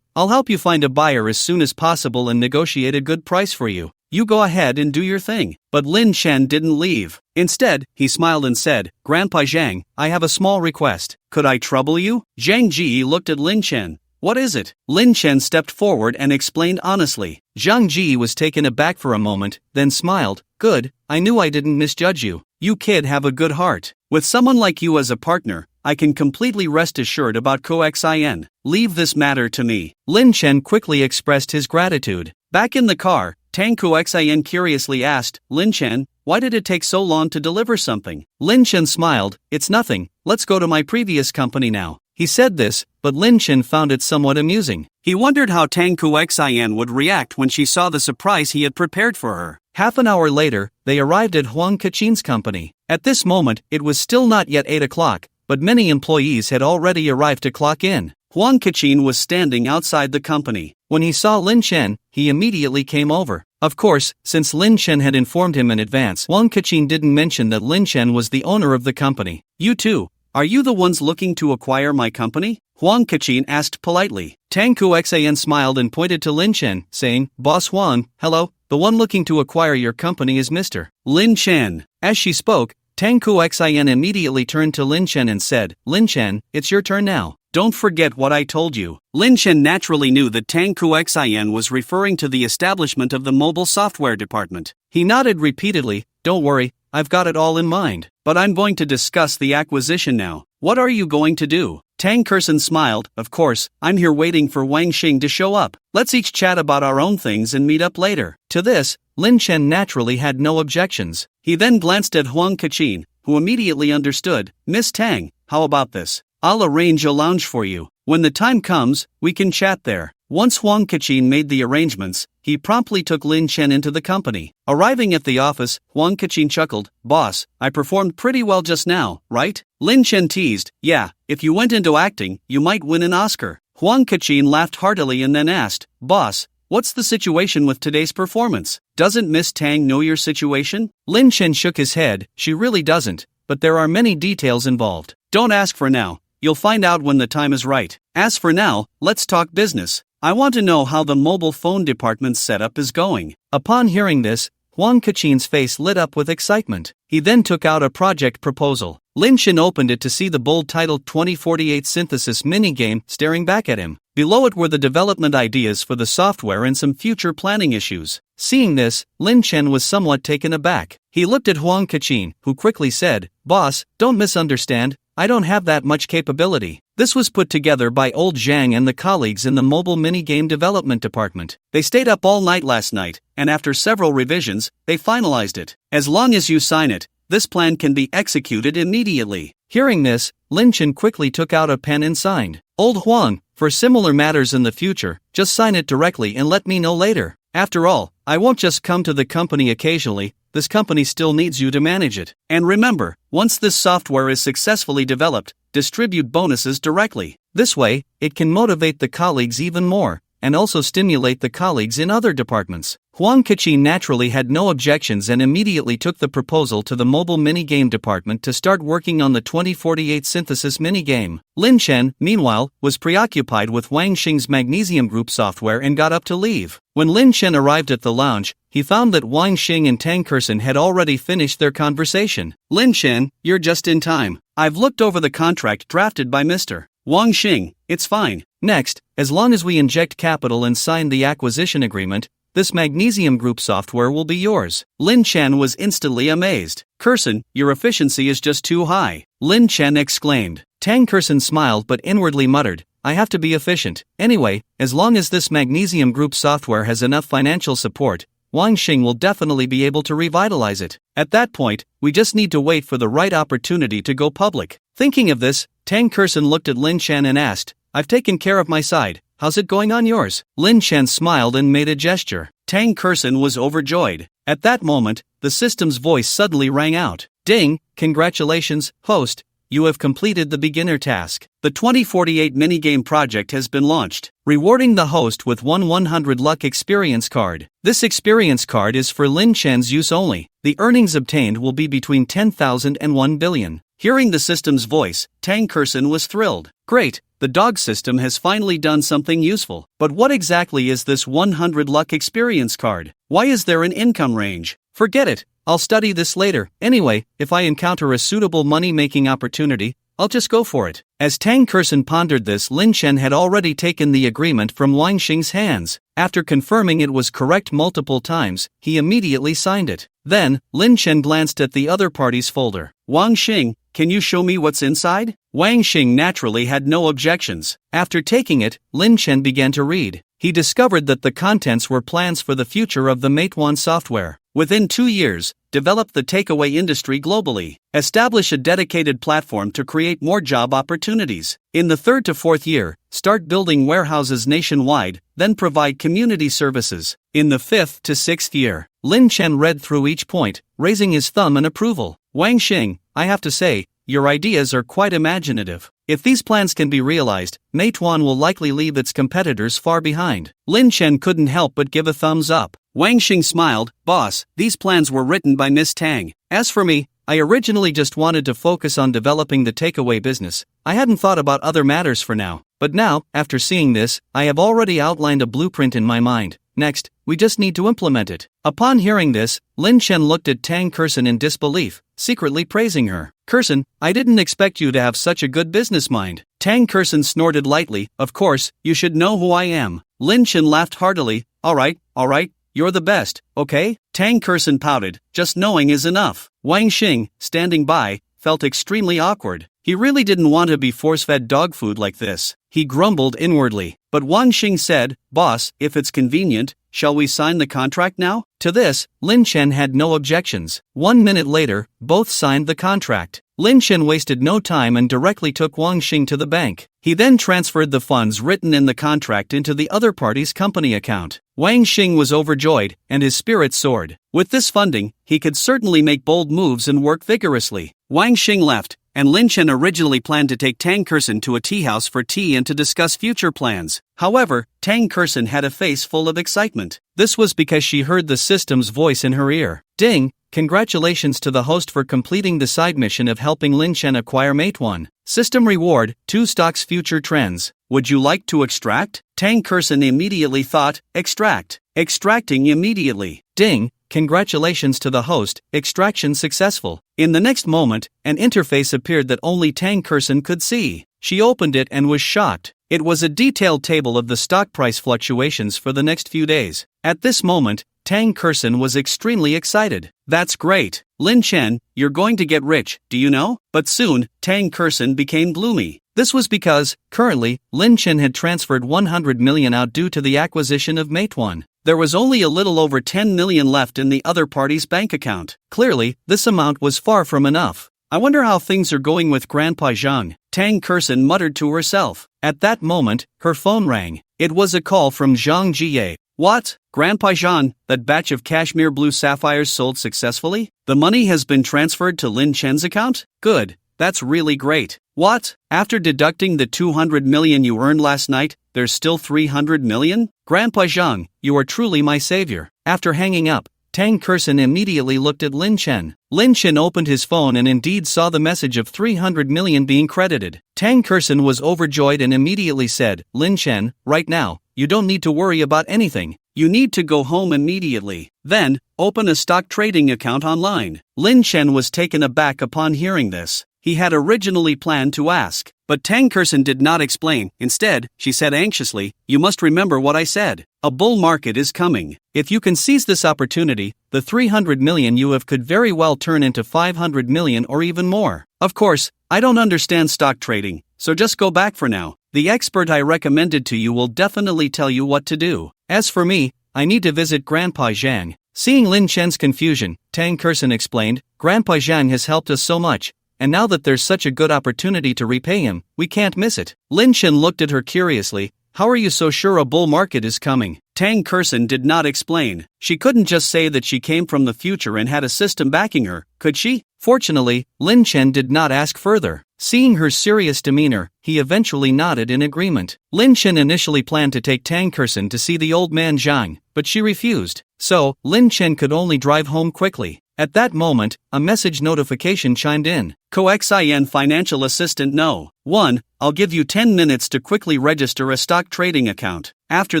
I'll help you find a buyer as soon as possible and negotiate a good price for you. You go ahead and do your thing. But Lin Chen didn't leave. Instead, he smiled and said, Grandpa Zhang, I have a small request. Could I trouble you? Zhang Ji looked at Lin Chen. What is it? Lin Chen stepped forward and explained honestly. Zhang Ji was taken aback for a moment, then smiled. Good, I knew I didn't misjudge you. You kid have a good heart. With someone like you as a partner, I can completely rest assured about Xin. Leave this matter to me. Lin Chen quickly expressed his gratitude. Back in the car, Tang Xin curiously asked, Lin Chen, why did it take so long to deliver something? Lin Chen smiled, it's nothing, let's go to my previous company now. He said this, but Lin Chen found it somewhat amusing. He wondered how Tang Xin would react when she saw the surprise he had prepared for her. Half an hour later, they arrived at Huang Kachin's company. At this moment, it was still not yet 8 o'clock, but many employees had already arrived to clock in. Huang Kachin was standing outside the company. When he saw Lin Chen, he immediately came over. Of course, since Lin Chen had informed him in advance, Huang Kachin didn't mention that Lin Chen was the owner of the company. You too, are you the ones looking to acquire my company? Huang Kachin asked politely. Tang Xin smiled and pointed to Lin Chen, saying, Boss Huang, hello, the one looking to acquire your company is Mr. Lin Chen. As she spoke, Tang Xin immediately turned to Lin Chen and said, Lin Chen, it's your turn now. Don't forget what I told you. Lin Chen naturally knew that Tang Xin was referring to the establishment of the mobile software department. He nodded repeatedly, don't worry, I've got it all in mind. But I'm going to discuss the acquisition now. What are you going to do? Tang Kurson smiled, of course, I'm here waiting for Wang Xing to show up. Let's each chat about our own things and meet up later. To this, Lin Chen naturally had no objections. He then glanced at Huang Kachin, who immediately understood. Miss Tang, how about this? I'll arrange a lounge for you. When the time comes, we can chat there. Once Huang Kachin made the arrangements, he promptly took Lin Chen into the company. Arriving at the office, Huang Kachin chuckled, Boss, I performed pretty well just now, right? Lin Chen teased, yeah, if you went into acting, you might win an Oscar. Huang Kachin laughed heartily and then asked, Boss, what's the situation with today's performance? Doesn't Miss Tang know your situation? Lin Chen shook his head, she really doesn't, but there are many details involved. Don't ask for now. You'll find out when the time is right. As for now, let's talk business. I want to know how the mobile phone department's setup is going. Upon hearing this, Huang Kachin's face lit up with excitement. He then took out a project proposal. Lin Shen opened it to see the bold title 2048 Synthesis minigame staring back at him. Below it were the development ideas for the software and some future planning issues. Seeing this, Lin Shen was somewhat taken aback. He looked at Huang Kachin, who quickly said, "Boss, don't misunderstand, I don't have that much capability." This was put together by old Zhang and the colleagues in the mobile minigame development department. They stayed up all night last night, and after several revisions, they finalized it. As long as you sign it, this plan can be executed immediately. Hearing this, Lin Shen quickly took out a pen and signed. "Old Huang, for similar matters in the future, just sign it directly and let me know later. After all, I won't just come to the company occasionally, this company still needs you to manage it. And remember, once this software is successfully developed, distribute bonuses directly. This way, it can motivate the colleagues even more, and also stimulate the colleagues in other departments." Huang Kachin naturally had no objections and immediately took the proposal to the mobile minigame department to start working on the 2048 synthesis minigame. Lin Shen, meanwhile, was preoccupied with Wang Xing's Magnesium Group software and got up to leave. When Lin Shen arrived at the lounge, he found that Wang Xing and Tang Kersen had already finished their conversation. "Lin Shen, you're just in time. I've looked over the contract drafted by Mr. Wang Xing, it's fine. Next, as long as we inject capital and sign the acquisition agreement, this Magnesium Group software will be yours." Lin Chen was instantly amazed. "Kersen, your efficiency is just too high," Lin Chen exclaimed. Tang Kersen smiled but inwardly muttered, "I have to be efficient. Anyway, as long as this Magnesium Group software has enough financial support, Wang Xing will definitely be able to revitalize it. At that point, we just need to wait for the right opportunity to go public." Thinking of this, Tang Kersen looked at Lin Chen and asked, "I've taken care of my side. How's it going on yours?" Lin Chen smiled and made a gesture. Tang Kersen was overjoyed. At that moment, the system's voice suddenly rang out. "Ding, congratulations, host. You have completed the beginner task. The 2048 minigame project has been launched, rewarding the host with one 100 luck experience card. This experience card is for Lin Chen's use only. The earnings obtained will be between 10,000 and 1 billion. Hearing the system's voice, Tang Kersen was thrilled. "Great, the dog system has finally done something useful. But what exactly is this 100 luck experience card? Why is there an income range? Forget it, I'll study this later. Anyway, if I encounter a suitable money-making opportunity, I'll just go for it." As Tang Kersen pondered this, Lin Chen had already taken the agreement from Wang Xing's hands. After confirming it was correct multiple times, he immediately signed it. Then, Lin Chen glanced at the other party's folder. "Wang Xing, can you show me what's inside?" Wang Xing naturally had no objections. After taking it, Lin Chen began to read. He discovered that the contents were plans for the future of the Matewan software. Within 2 years, develop the takeaway industry globally. Establish a dedicated platform to create more job opportunities. In the 3rd to 4th year, start building warehouses nationwide, then provide community services. In the 5th to 6th year, Lin Chen read through each point, raising his thumb in approval. "Wang Xing, I have to say, your ideas are quite imaginative. If these plans can be realized, Matewan will likely leave its competitors far behind." Lin Chen couldn't help but give a thumbs up. Wang Xing smiled, "Boss, these plans were written by Miss Tang. As for me, I originally just wanted to focus on developing the takeaway business. I hadn't thought about other matters for now. But now, after seeing this, I have already outlined a blueprint in my mind. Next, we just need to implement it." Upon hearing this, Lin Chen looked at Tang Kersen in disbelief, secretly praising her. "Kersen, I didn't expect you to have such a good business mind." Tang Kersen snorted lightly, "Of course, you should know who I am." Lin Chen laughed heartily, all right, you're the best, okay?" Tang Kersen pouted, "Just knowing is enough." Wang Xing, standing by, felt extremely awkward. He really didn't want to be force-fed dog food like this. He grumbled inwardly. But Wang Xing said, "Boss, if it's convenient, shall we sign the contract now?" To this, Lin Chen had no objections. 1 minute later, both signed the contract. Lin Chen wasted no time and directly took Wang Xing to the bank. He then transferred the funds written in the contract into the other party's company account. Wang Xing was overjoyed, and his spirits soared. With this funding, he could certainly make bold moves and work vigorously. Wang Xing left, and Lin Chen originally planned to take Tang Kersen to a tea house for tea and to discuss future plans. However, Tang Kersen had a face full of excitement. This was because she heard the system's voice in her ear. "Ding, congratulations to the host for completing the side mission of helping Lin Chen acquire Matewan. System reward, 2 stocks future trends. Would you like to extract?" Tang Kersen immediately thought, extract. Extracting immediately. "Ding, congratulations to the host, extraction successful. In the next moment, an interface appeared that only Tang Kersen could see. She opened it and was shocked. It was a detailed table of the stock price fluctuations for the next few days. At this moment, Tang Kersen was extremely excited. That's great. Lin Chen, you're going to get rich, do you know? But soon, Tang Kersen became gloomy. This was because, currently, Lin Chen had transferred 100 million out due to the acquisition of Meituan. There was only a little over 10 million left in the other party's bank account. Clearly, this amount was far from enough. I wonder how things are going with Grandpa Zhang, Tang Kersen muttered to herself. At that moment, her phone rang. It was a call from Zhang Jie. What? Grandpa Zhang, that batch of cashmere blue sapphires sold successfully? The money has been transferred to Lin Chen's account? Good. That's really great. What? After deducting the 200 million you earned last night, there's still 300 million? Grandpa Zhang, you are truly my savior. After hanging up, Tang Kersen immediately looked at Lin Chen. Lin Chen opened his phone and indeed saw the message of 300 million being credited. Tang Kersen was overjoyed and immediately said, Lin Chen, right now, you don't need to worry about anything. You need to go home immediately. Then, open a stock trading account online. Lin Chen was taken aback upon hearing this. He had originally planned to ask, but Tang Kersen did not explain. Instead, she said anxiously, you must remember what I said. A bull market is coming. If you can seize this opportunity, the 300 million you have could very well turn into 500 million or even more. Of course, I don't understand stock trading, so just go back for now. The expert I recommended to you will definitely tell you what to do. As for me, I need to visit Grandpa Zhang. Seeing Lin Chen's confusion, Tang Kersen explained, Grandpa Zhang has helped us so much, and now that there's such a good opportunity to repay him, we can't miss it. Lin Chen looked at her curiously. How are you so sure a bull market is coming? Tang Kersen did not explain. She couldn't just say that she came from the future and had a system backing her, could she? Fortunately, Lin Chen did not ask further. Seeing her serious demeanor, he eventually nodded in agreement. Lin Chen initially planned to take Tang Kersen to see the old man Zhang, but she refused. So, Lin Chen could only drive home quickly. At that moment, a message notification chimed in. Coxin Financial Assistant No. 1. I'll give you 10 minutes to quickly register a stock trading account. After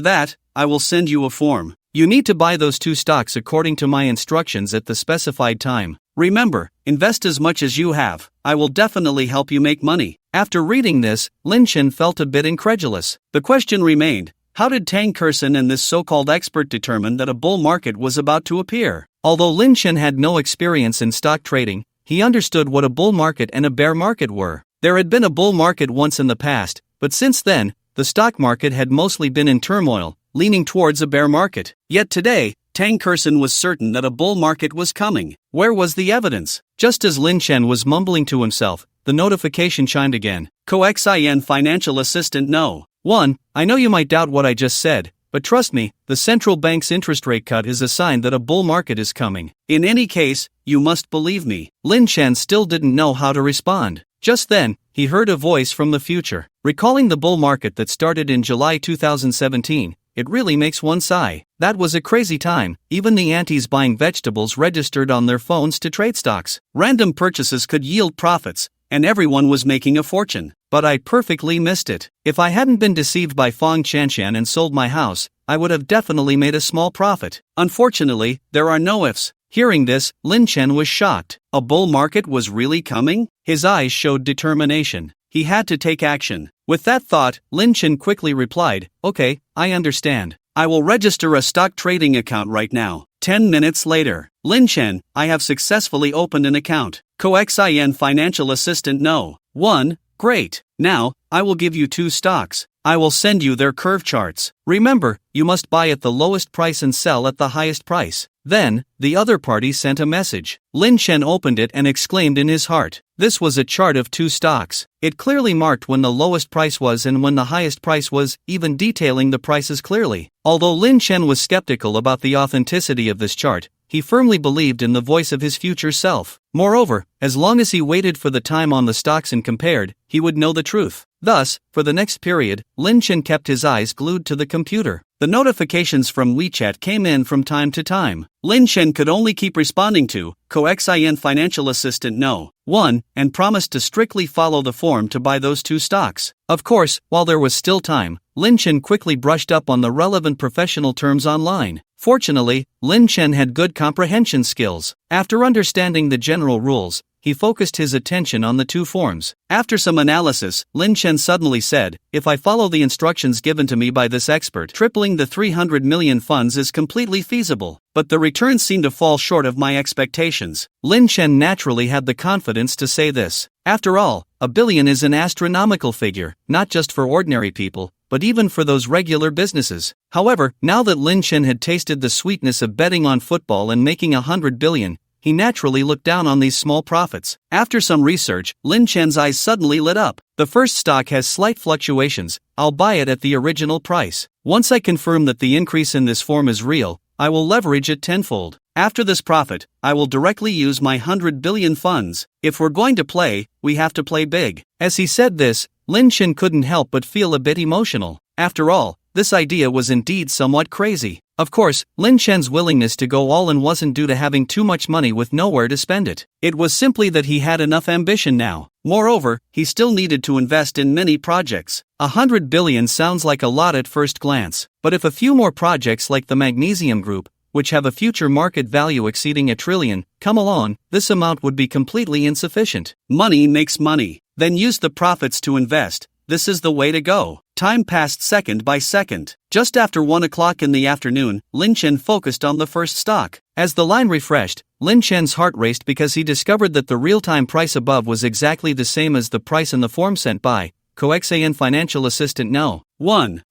that, I will send you a form. You need to buy those 2 stocks according to my instructions at the specified time. Remember, invest as much as you have. I will definitely help you make money. After reading this, Lin Chen felt a bit incredulous. The question remained, how did Tang Kersen and this so-called expert determine that a bull market was about to appear? Although Lin Chen had no experience in stock trading, he understood what a bull market and a bear market were. There had been a bull market once in the past, but since then, the stock market had mostly been in turmoil, leaning towards a bear market. Yet today, Tang Kersen was certain that a bull market was coming. Where was the evidence? Just as Lin Chen was mumbling to himself, the notification chimed again. Coxin Financial Assistant No. 1. I know you might doubt what I just said, but trust me, the central bank's interest rate cut is a sign that a bull market is coming. In any case, you must believe me. Lin Chen still didn't know how to respond. Just then, he heard a voice from the future. Recalling the bull market that started in July 2017, it really makes one sigh. That was a crazy time. Even the aunties buying vegetables registered on their phones to trade stocks. Random purchases could yield profits, and everyone was making a fortune. But I perfectly missed it. If I hadn't been deceived by Fong Chanshan and sold my house, I would have definitely made a small profit. Unfortunately, there are no ifs. Hearing this, Lin Chen was shocked. A bull market was really coming? His eyes showed determination. He had to take action. With that thought, Lin Chen quickly replied, Okay, I understand. I will register a stock trading account right now. 10 minutes later. Lin Chen, I have successfully opened an account. Coxin Financial Assistant No. 1. Great. Now, I will give you 2 stocks. I will send you their curve charts. Remember, you must buy at the lowest price and sell at the highest price. Then, the other party sent a message. Lin Chen opened it and exclaimed in his heart. This was a chart of 2 stocks. It clearly marked when the lowest price was and when the highest price was, even detailing the prices clearly. Although Lin Chen was skeptical about the authenticity of this chart, he firmly believed in the voice of his future self. Moreover, as long as he waited for the time on the stocks and compared, he would know the truth. Thus, for the next period, Lin Chen kept his eyes glued to the computer. The notifications from WeChat came in from time to time. Lin Chen could only keep responding to Coxin Financial Assistant No. 1 and promised to strictly follow the form to buy those 2 stocks. Of course, while there was still time, Lin Chen quickly brushed up on the relevant professional terms online. Fortunately, Lin Chen had good comprehension skills. After understanding the general rules, he focused his attention on the two forms. After some analysis, Lin Chen suddenly said, "If I follow the instructions given to me by this expert, tripling the 300 million funds is completely feasible. But the returns seem to fall short of my expectations." Lin Chen naturally had the confidence to say this. After all, $1 billion is an astronomical figure, not just for ordinary people, but even for those regular businesses. However, now that Lin Chen had tasted the sweetness of betting on football and making $100 billion, he naturally looked down on these small profits. After some research, Lin Chen's eyes suddenly lit up. The first stock has slight fluctuations. I'll buy it at the original price. Once I confirm that the increase in this form is real, I will leverage it tenfold. After this profit, I will directly use my 100 billion funds. If we're going to play, we have to play big. As he said this, Lin Chen couldn't help but feel a bit emotional. After all, this idea was indeed somewhat crazy. Of course, Lin Chen's willingness to go all in wasn't due to having too much money with nowhere to spend it. It was simply that he had enough ambition now. Moreover, he still needed to invest in many projects. 100 billion sounds like a lot at first glance, but if a few more projects like the Magnesium Group, which have a future market value exceeding $1 trillion, come along, this amount would be completely insufficient. Money makes money. Then use the profits to invest. This is the way to go. Time passed second by second. Just after 1 o'clock in the afternoon, Lin Chen focused on the first stock. As the line refreshed, Lin Chen's heart raced because he discovered that the real-time price above was exactly the same as the price in the form sent by Coexan financial assistant No. 1.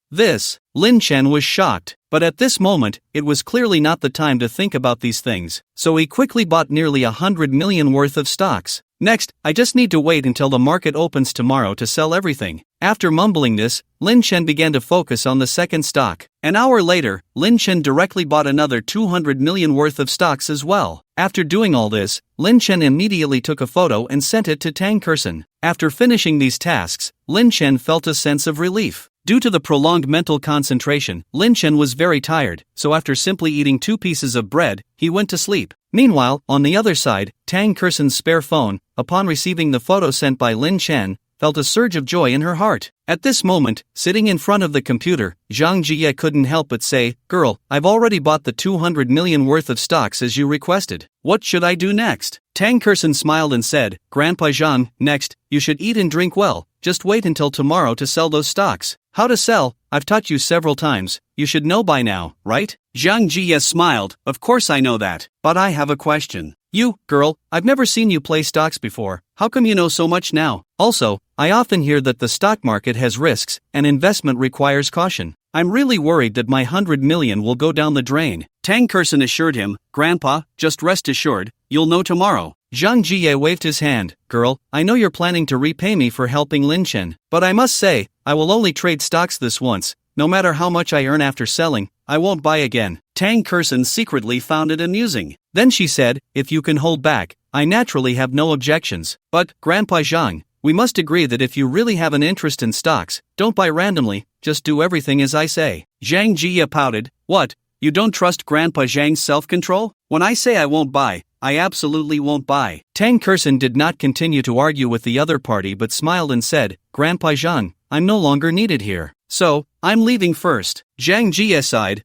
Lin Chen was shocked, but at this moment, it was clearly not the time to think about these things, so he quickly bought nearly 100 million worth of stocks. Next, I just need to wait until the market opens tomorrow to sell everything. After mumbling this, Lin Chen began to focus on the second stock. An hour later, Lin Chen directly bought another 200 million worth of stocks as well. After doing all this, Lin Chen immediately took a photo and sent it to Tang Kersen. After finishing these tasks, Lin Chen felt a sense of relief. Due to the prolonged mental concentration, Lin Chen was very tired, so after simply eating 2 pieces of bread, he went to sleep. Meanwhile, on the other side, Tang Kersen's spare phone, upon receiving the photo sent by Lin Chen, felt a surge of joy in her heart. At this moment, sitting in front of the computer, Zhang Jie couldn't help but say, "Girl, I've already bought the 200 million worth of stocks as you requested. What should I do next?" Tang Kersen smiled and said, "Grandpa Zhang, next, you should eat and drink well. Just wait until tomorrow to sell those stocks. How to sell, I've taught you several times. You should know by now, right?" Zhang Jie smiled, "Of course I know that, but I have a question. You, girl, I've never seen you play stocks before. How come you know so much now? Also, I often hear that the stock market has risks, and investment requires caution. I'm really worried that my 100 million will go down the drain." Tang Kersen assured him, "Grandpa, just rest assured, you'll know tomorrow." Zhang Jie waved his hand, "Girl, I know you're planning to repay me for helping Lin Chen, but I must say, I will only trade stocks this once. No matter how much I earn after selling, I won't buy again." Tang Kersen secretly found it amusing. Then she said, "If you can hold back, I naturally have no objections. But, Grandpa Zhang, we must agree that if you really have an interest in stocks, don't buy randomly, just do everything as I say." Zhang Jie pouted, "What, you don't trust Grandpa Zhang's self-control? When I say I won't buy, I absolutely won't buy." Tang Kersen did not continue to argue with the other party but smiled and said, "Grandpa Zhang, I'm no longer needed here. So, I'm leaving first." Zhang Jie sighed,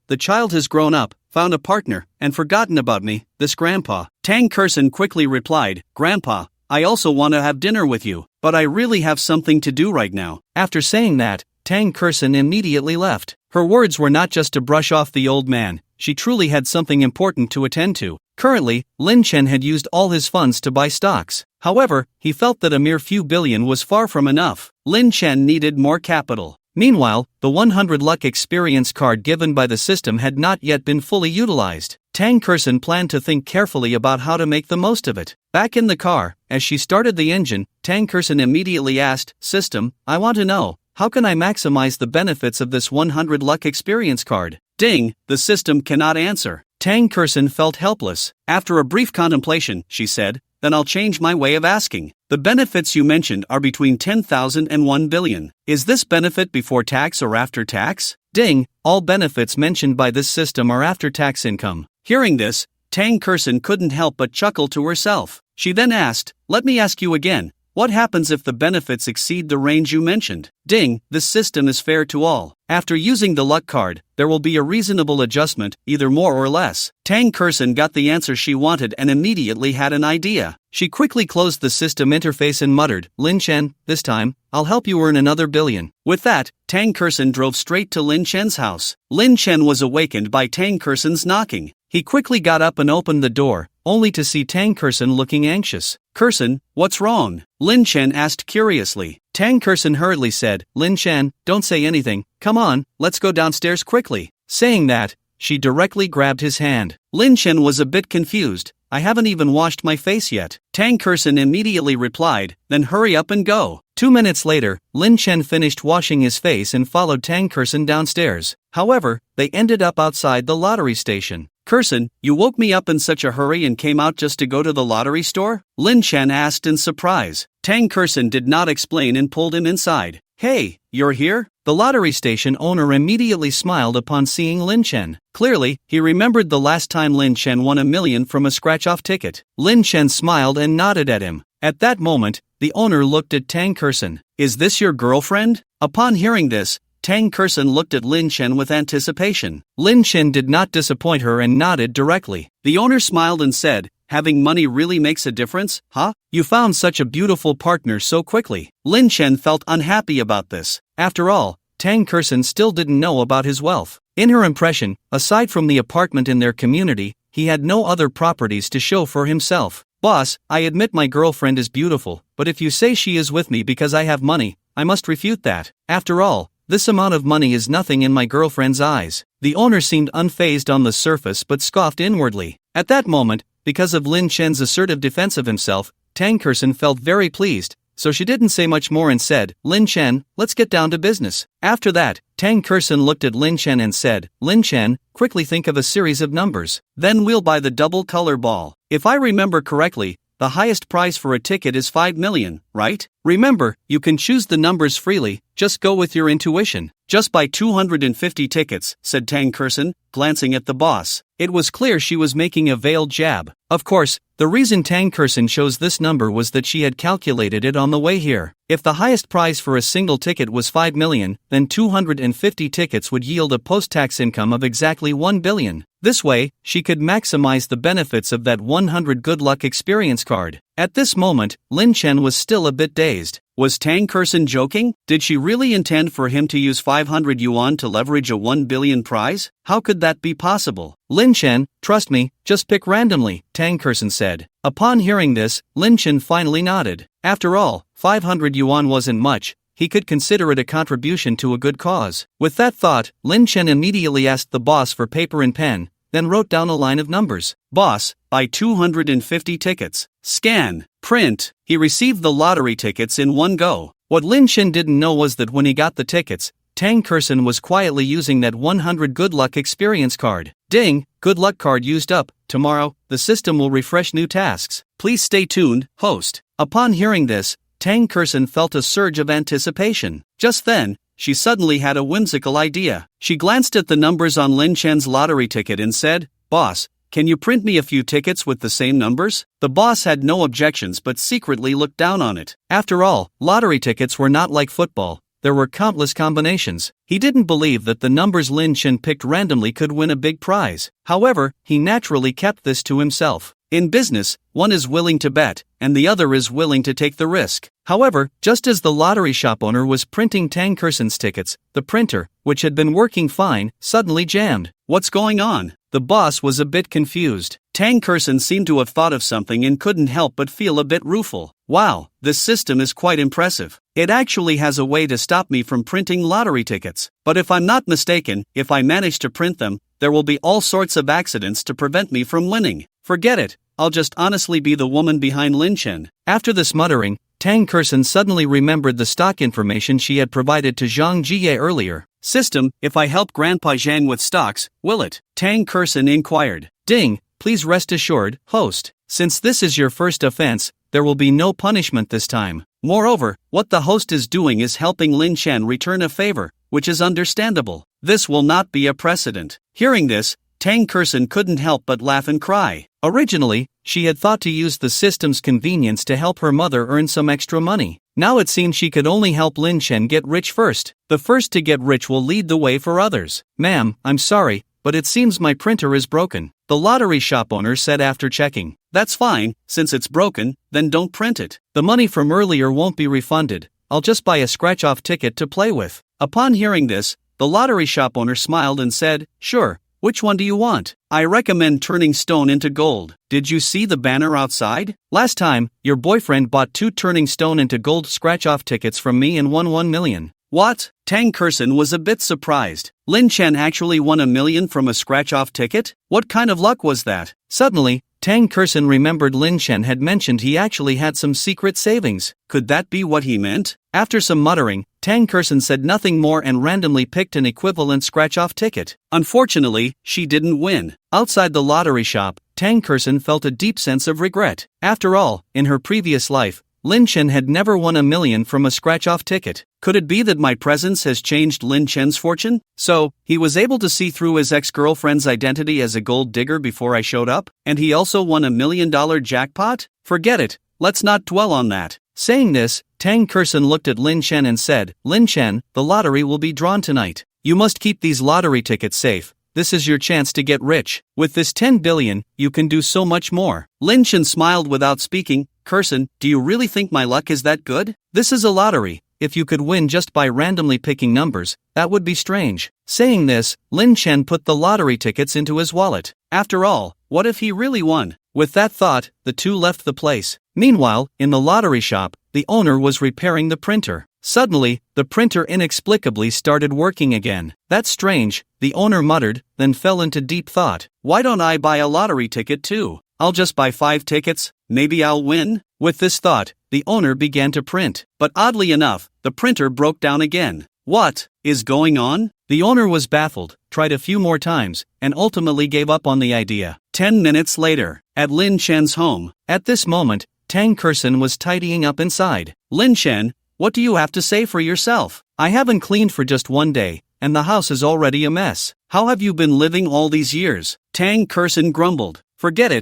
"The child has grown up, found a partner, and forgotten about me, this grandpa." Tang Kersen quickly replied, "Grandpa, I also want to have dinner with you, but I really have something to do right now." After saying that, Tang Kersen immediately left. Her words were not just to brush off the old man, she truly had something important to attend to. Currently, Lin Chen had used all his funds to buy stocks. However, he felt that a mere few billion was far from enough. Lin Chen needed more capital. Meanwhile, the 100 luck experience card given by the system had not yet been fully utilized. Tang Kersen planned to think carefully about how to make the most of it. Back in the car, as she started the engine, Tang Kersen immediately asked, "System, I want to know, how can I maximize the benefits of this 100 luck experience card?" Ding, the system cannot answer. Tang Kersen felt helpless. After a brief contemplation, she said, "Then I'll change my way of asking. The benefits you mentioned are between 10,000 and 1 billion. Is this benefit before tax or after tax?" Ding, all benefits mentioned by this system are after tax income. Hearing this, Tang Kersen couldn't help but chuckle to herself. She then asked, "Let me ask you again, What happens if the benefits exceed the range you mentioned? Ding, this system is fair to all. After using the luck card, there will be a reasonable adjustment, either more or less. Tang Kurson got the answer she wanted and immediately had an idea. She quickly closed the system interface and muttered, Lin Chen, this time, I'll help you earn another billion. With that, Tang Kurson drove straight to Lin Chen's house. Lin Chen was awakened by Tang Kurson's knocking. He quickly got up and opened the door, only to see Tang Kurson looking anxious. Kurson, what's wrong? Lin Chen asked curiously. Tang Kurson hurriedly said, Lin Chen, don't say anything, come on, let's go downstairs quickly. Saying that, she directly grabbed his hand. Lin Chen was a bit confused. I haven't even washed my face yet. Tang Kurson immediately replied, then hurry up and go. 2 minutes later, Lin Chen finished washing his face and followed Tang Kurson downstairs. However, they ended up outside the lottery station. Kurson, you woke me up in such a hurry and came out just to go to the lottery store? Lin Chen asked in surprise. Tang Kurson did not explain and pulled him inside. Hey, you're here? The lottery station owner immediately smiled upon seeing Lin Chen. Clearly, he remembered the last time Lin Chen won $1 million from a scratch-off ticket. Lin Chen smiled and nodded at him. At that moment, the owner looked at Tang Kurson. Is this your girlfriend? Upon hearing this, Tang Kurson looked at Lin Chen with anticipation. Lin Chen did not disappoint her and nodded directly. The owner smiled and said, having money really makes a difference, huh? You found such a beautiful partner so quickly. Lin Chen felt unhappy about this. After all, Tang Kurson still didn't know about his wealth. In her impression, aside from the apartment in their community, he had no other properties to show for himself. Boss, I admit my girlfriend is beautiful, but if you say she is with me because I have money, I must refute that. After all, this amount of money is nothing in my girlfriend's eyes. The owner seemed unfazed on the surface but scoffed inwardly. At that moment, because of Lin Chen's assertive defense of himself, Tang Kurson felt very pleased, so she didn't say much more and said, Lin Chen, let's get down to business. After that, Tang Kurson looked at Lin Chen and said, Lin Chen, quickly think of a series of numbers. Then we'll buy the double color ball. If I remember correctly, the highest price for a ticket is 5 million, right? Remember, you can choose the numbers freely, just go with your intuition. Just buy 250 tickets, said Tang Kurson, glancing at the boss. It was clear she was making a veiled jab. Of course, the reason Tang Kurson chose this number was that she had calculated it on the way here. If the highest price for a single ticket was 5 million, then 250 tickets would yield a post-tax income of exactly 1 billion. This way, she could maximize the benefits of that 100 good luck experience card. At this moment, Lin Chen was still a bit dazed. Was Tang Kurson joking? Did she really intend for him to use 500 yuan to leverage a 1 billion prize? How could that be possible? Lin Chen, trust me, just pick randomly, Tang Kurson said. Upon hearing this, Lin Chen finally nodded. After all, 500 yuan wasn't much. He could consider it a contribution to a good cause. With that thought, Lin Chen immediately asked the boss for paper and pen, then wrote down a line of numbers. Boss, buy 250 tickets. Scan, print. He received the lottery tickets in one go. What Lin Chen didn't know was that when he got the tickets, Tang Kurson was quietly using that 100 good luck experience card. Ding, good luck card used up. Tomorrow, the system will refresh new tasks. Please stay tuned, host. Upon hearing this, Tang Kurson felt a surge of anticipation. Just then, she suddenly had a whimsical idea. She glanced at the numbers on Lin Chen's lottery ticket and said, Boss, can you print me a few tickets with the same numbers? The boss had no objections but secretly looked down on it. After all, lottery tickets were not like football. There were countless combinations. He didn't believe that the numbers Lin Chen picked randomly could win a big prize. However, he naturally kept this to himself. In business, one is willing to bet, and the other is willing to take the risk. However, just as the lottery shop owner was printing Tang Kurson's tickets, the printer, which had been working fine, suddenly jammed. What's going on? The boss was a bit confused. Tang Kurson seemed to have thought of something and couldn't help but feel a bit rueful. Wow, this system is quite impressive. It actually has a way to stop me from printing lottery tickets. But if I'm not mistaken, if I manage to print them, there will be all sorts of accidents to prevent me from winning. Forget it, I'll just honestly be the woman behind Lin Chen. After this muttering, Tang Kurson suddenly remembered the stock information she had provided to Zhang Jie earlier. System, if I help Grandpa Zhang with stocks, will it? Tang Kurson inquired. Ding, please rest assured, host. Since this is your first offense, there will be no punishment this time. Moreover, what the host is doing is helping Lin Chen return a favor, which is understandable. This will not be a precedent. Hearing this, Tang Kersen couldn't help but laugh and cry. Originally, she had thought to use the system's convenience to help her mother earn some extra money. Now it seemed she could only help Lin Chen get rich first. The first to get rich will lead the way for others. Ma'am, I'm sorry, but it seems my printer is broken, the lottery shop owner said after checking. That's fine, since it's broken, then don't print it. The money from earlier won't be refunded. I'll just buy a scratch-off ticket to play with. Upon hearing this, the lottery shop owner smiled and said, Sure, which one do you want? I recommend turning stone into gold. Did you see the banner outside? Last time, your boyfriend bought 2 turning stone into gold scratch-off tickets from me and won 1 million. What? Tang Kersen was a bit surprised. Lin Chen actually won $1 million from a scratch-off ticket? What kind of luck was that? Suddenly, Tang Kersen remembered Lin Chen had mentioned he actually had some secret savings. Could that be what he meant? After some muttering, Tang Kersen said nothing more and randomly picked an equivalent scratch-off ticket. Unfortunately, she didn't win. Outside the lottery shop, Tang Kersen felt a deep sense of regret. After all, in her previous life, Lin Chen had never won $1 million from a scratch-off ticket. Could it be that my presence has changed Lin Chen's fortune? So, he was able to see through his ex-girlfriend's identity as a gold digger before I showed up? And he also won $1 million jackpot? Forget it, let's not dwell on that. Saying this, Tang Kersen looked at Lin Chen and said, Lin Chen, the lottery will be drawn tonight. You must keep these lottery tickets safe. This is your chance to get rich. With this 10 billion, you can do so much more. Lin Chen smiled without speaking. Kersen, do you really think my luck is that good? This is a lottery. If you could win just by randomly picking numbers, that would be strange. Saying this, Lin Chen put the lottery tickets into his wallet. After all, what if he really won? With that thought, the two left the place. Meanwhile, in the lottery shop, the owner was repairing the printer. Suddenly, the printer inexplicably started working again. That's strange, the owner muttered, then fell into deep thought. Why don't I buy a lottery ticket too? I'll just buy 5 tickets, maybe I'll win? With this thought, the owner began to print. But oddly enough, the printer broke down again. What is going on? The owner was baffled, tried a few more times, and ultimately gave up on the idea. 10 minutes later, at Lin Chen's home. At this moment, Tang Kersen was tidying up inside. Lin Chen, what do you have to say for yourself? I haven't cleaned for just 1 day, and the house is already a mess. How have you been living all these years? Tang Kersen grumbled. Forget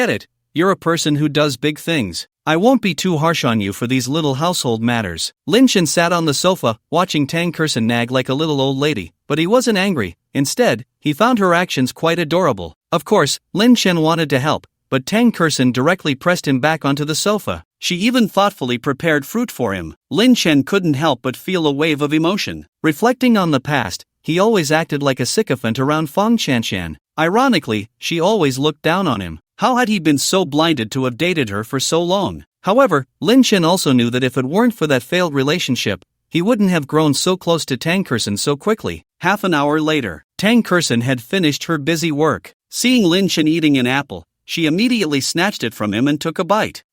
it, you're a person who does big things. I won't be too harsh on you for these little household matters. Lin Chen sat on the sofa, watching Tang Kersen nag like a little old lady, but he wasn't angry. Instead, he found her actions quite adorable. Of course, Lin Chen wanted to help, but Tang Kersen directly pressed him back onto the sofa. She even thoughtfully prepared fruit for him. Lin Chen couldn't help but feel a wave of emotion. Reflecting on the past, he always acted like a sycophant around Feng Chanshan. Ironically, she always looked down on him. How had he been so blinded to have dated her for so long? However, Lin Chen also knew that if it weren't for that failed relationship, he wouldn't have grown so close to Tang Kersen so quickly. Half an hour later, Tang Kersen had finished her busy work. Seeing Lin Chen eating an apple, she immediately snatched it from him and took a bite.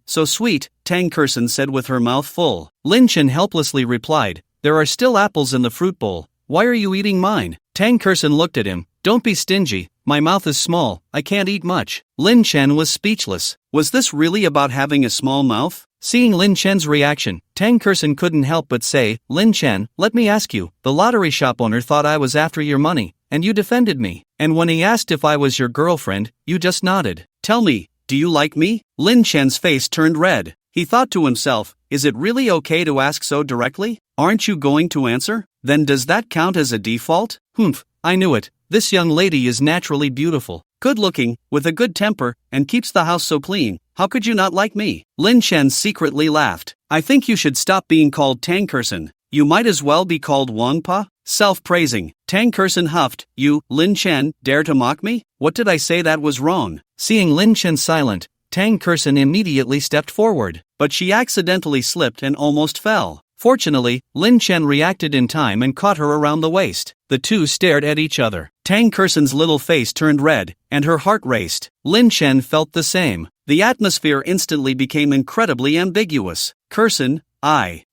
So sweet, Tang Kersen said with her mouth full. Lin Chen helplessly replied, There are still apples in the fruit bowl. Why are you eating mine? Tang Kersen looked at him. Don't be stingy, my mouth is small, I can't eat much. Lin Chen was speechless. Was this really about having a small mouth? Seeing Lin Chen's reaction, Tang Kersen couldn't help but say, Lin Chen, let me ask you, the lottery shop owner thought I was after your money, and you defended me. And when he asked if I was your girlfriend, you just nodded. Tell me, do you like me? Lin Chen's face turned red. He thought to himself, is it really okay to ask so directly? Aren't you going to answer? Then does that count as a default? I knew it. This young lady is naturally beautiful, good-looking, with a good temper, and keeps the house so clean. How could you not like me? Lin Chen secretly laughed. I think you should stop being called Tang Kersen. You might as well be called Wangpa. Self-praising. Tang Kersen huffed. You, Lin Chen, dare to mock me? What did I say that was wrong? Seeing Lin Chen silent, Tang Kersen immediately stepped forward, but she accidentally slipped and almost fell. Fortunately, Lin Chen reacted in time and caught her around the waist. The two stared at each other. Tang Kersen's little face turned red, and her heart raced. Lin Chen felt the same. The atmosphere instantly became incredibly ambiguous. Kersen,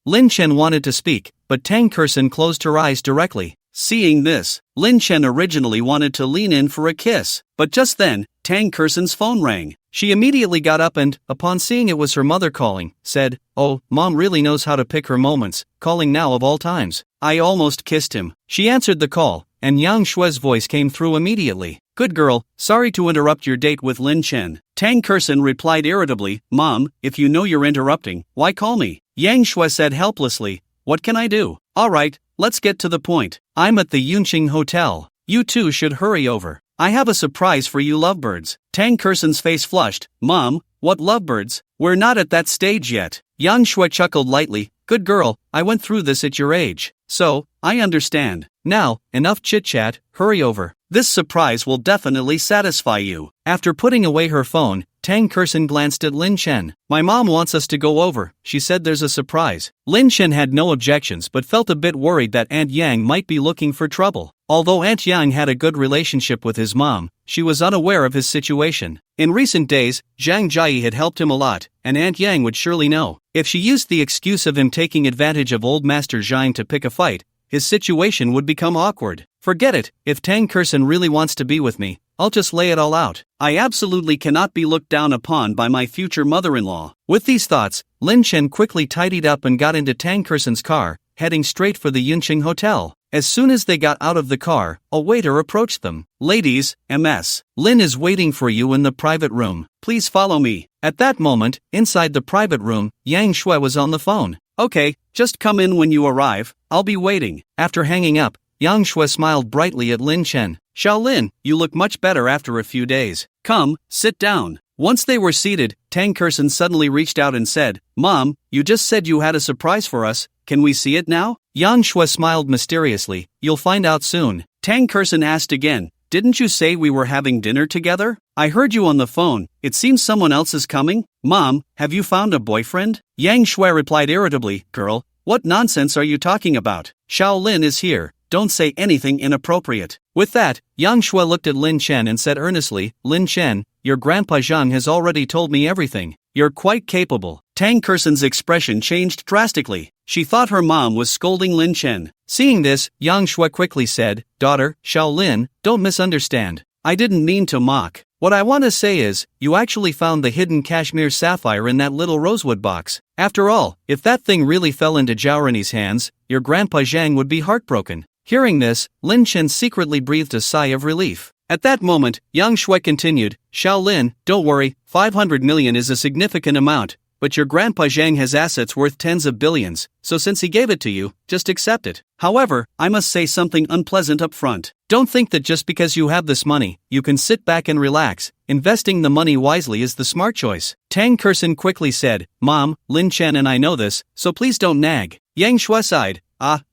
Lin Chen wanted to speak, but Tang Kersen closed her eyes directly. Seeing this, Lin Chen originally wanted to lean in for a kiss, but just then, Tang Kersen's phone rang. She immediately got up and, upon seeing it was her mother calling, said, Oh, Mom really knows how to pick her moments, calling now of all times. I almost kissed him. She answered the call, and Yang Shue's voice came through immediately. Good girl, sorry to interrupt your date with Lin Chen. Tang Kersen replied irritably, Mom, if you know you're interrupting, why call me? Yang Shui said helplessly, what can I do? Alright, let's get to the point. I'm at the Yunqing Hotel. You two should hurry over. I have a surprise for you lovebirds. Tang Kersen's face flushed. Mom, what lovebirds? We're not at that stage yet. Yang Shui chuckled lightly. Good girl, I went through this at your age. So, I understand. Now, enough chit-chat, hurry over. This surprise will definitely satisfy you. After putting away her phone, Tang Kersen glanced at Lin Chen. My mom wants us to go over, she said there's a surprise. Lin Chen had no objections but felt a bit worried that Aunt Yang might be looking for trouble. Although Aunt Yang had a good relationship with his mom, she was unaware of his situation. In recent days, Zhang Jai had helped him a lot, and Aunt Yang would surely know. If she used the excuse of him taking advantage of old Master Zhang to pick a fight, his situation would become awkward. Forget it, if Tang Kersen really wants to be with me, I'll just lay it all out. I absolutely cannot be looked down upon by my future mother-in-law. With these thoughts, Lin Chen quickly tidied up and got into Tang Kersen's car, heading straight for the Yunqing Hotel. As soon as they got out of the car, a waiter approached them. Ladies, Ms. Lin is waiting for you in the private room. Please follow me. At that moment, inside the private room, Yang Shui was on the phone. Okay, just come in when you arrive, I'll be waiting. After hanging up, Yang Shui smiled brightly at Lin Chen. Xiaolin, you look much better after a few days. Come, sit down. Once they were seated, Tang Kersen suddenly reached out and said, Mom, you just said you had a surprise for us, can we see it now? Yang Shui smiled mysteriously, you'll find out soon. Tang Kersen asked again, didn't you say we were having dinner together? I heard you on the phone, it seems someone else is coming. Mom, have you found a boyfriend? Yang Shui replied irritably, girl, what nonsense are you talking about? Xiaolin is here, don't say anything inappropriate. With that, Yang Shui looked at Lin Chen and said earnestly, Lin Chen, your grandpa Zhang has already told me everything. You're quite capable. Tang Kersen's expression changed drastically. She thought her mom was scolding Lin Chen. Seeing this, Yang Shui quickly said, Daughter, Xiaolin, don't misunderstand. I didn't mean to mock. What I want to say is, you actually found the hidden cashmere sapphire in that little rosewood box. After all, if that thing really fell into Zhaorani's hands, your grandpa Zhang would be heartbroken. Hearing this, Lin Chen secretly breathed a sigh of relief. At that moment, Yang Shui continued, Xiaolin, don't worry, 500 million is a significant amount, but your grandpa Zhang has assets worth tens of billions, so since he gave it to you, just accept it. However, I must say something unpleasant up front. Don't think that just because you have this money, you can sit back and relax. Investing the money wisely is the smart choice. Tang Kersen quickly said, Mom, Lin Chen and I know this, so please don't nag. Yang Shui sighed,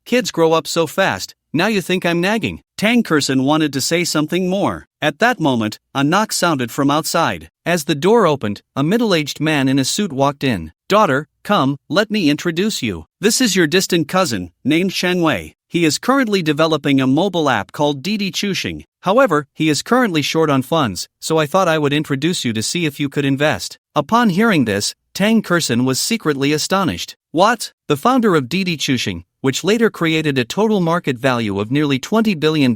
kids grow up so fast. Now you think I'm nagging. Tang Kersen wanted to say something more. At that moment, a knock sounded from outside. As the door opened, a middle-aged man in a suit walked in. Daughter, come, let me introduce you. This is your distant cousin, named Shang Wei. He is currently developing a mobile app called Didi Chuxing. However, he is currently short on funds, so I thought I would introduce you to see if you could invest. Upon hearing this, Tang Kersen was secretly astonished. What? The founder of Didi Chuxing, which later created a total market value of nearly $20 billion,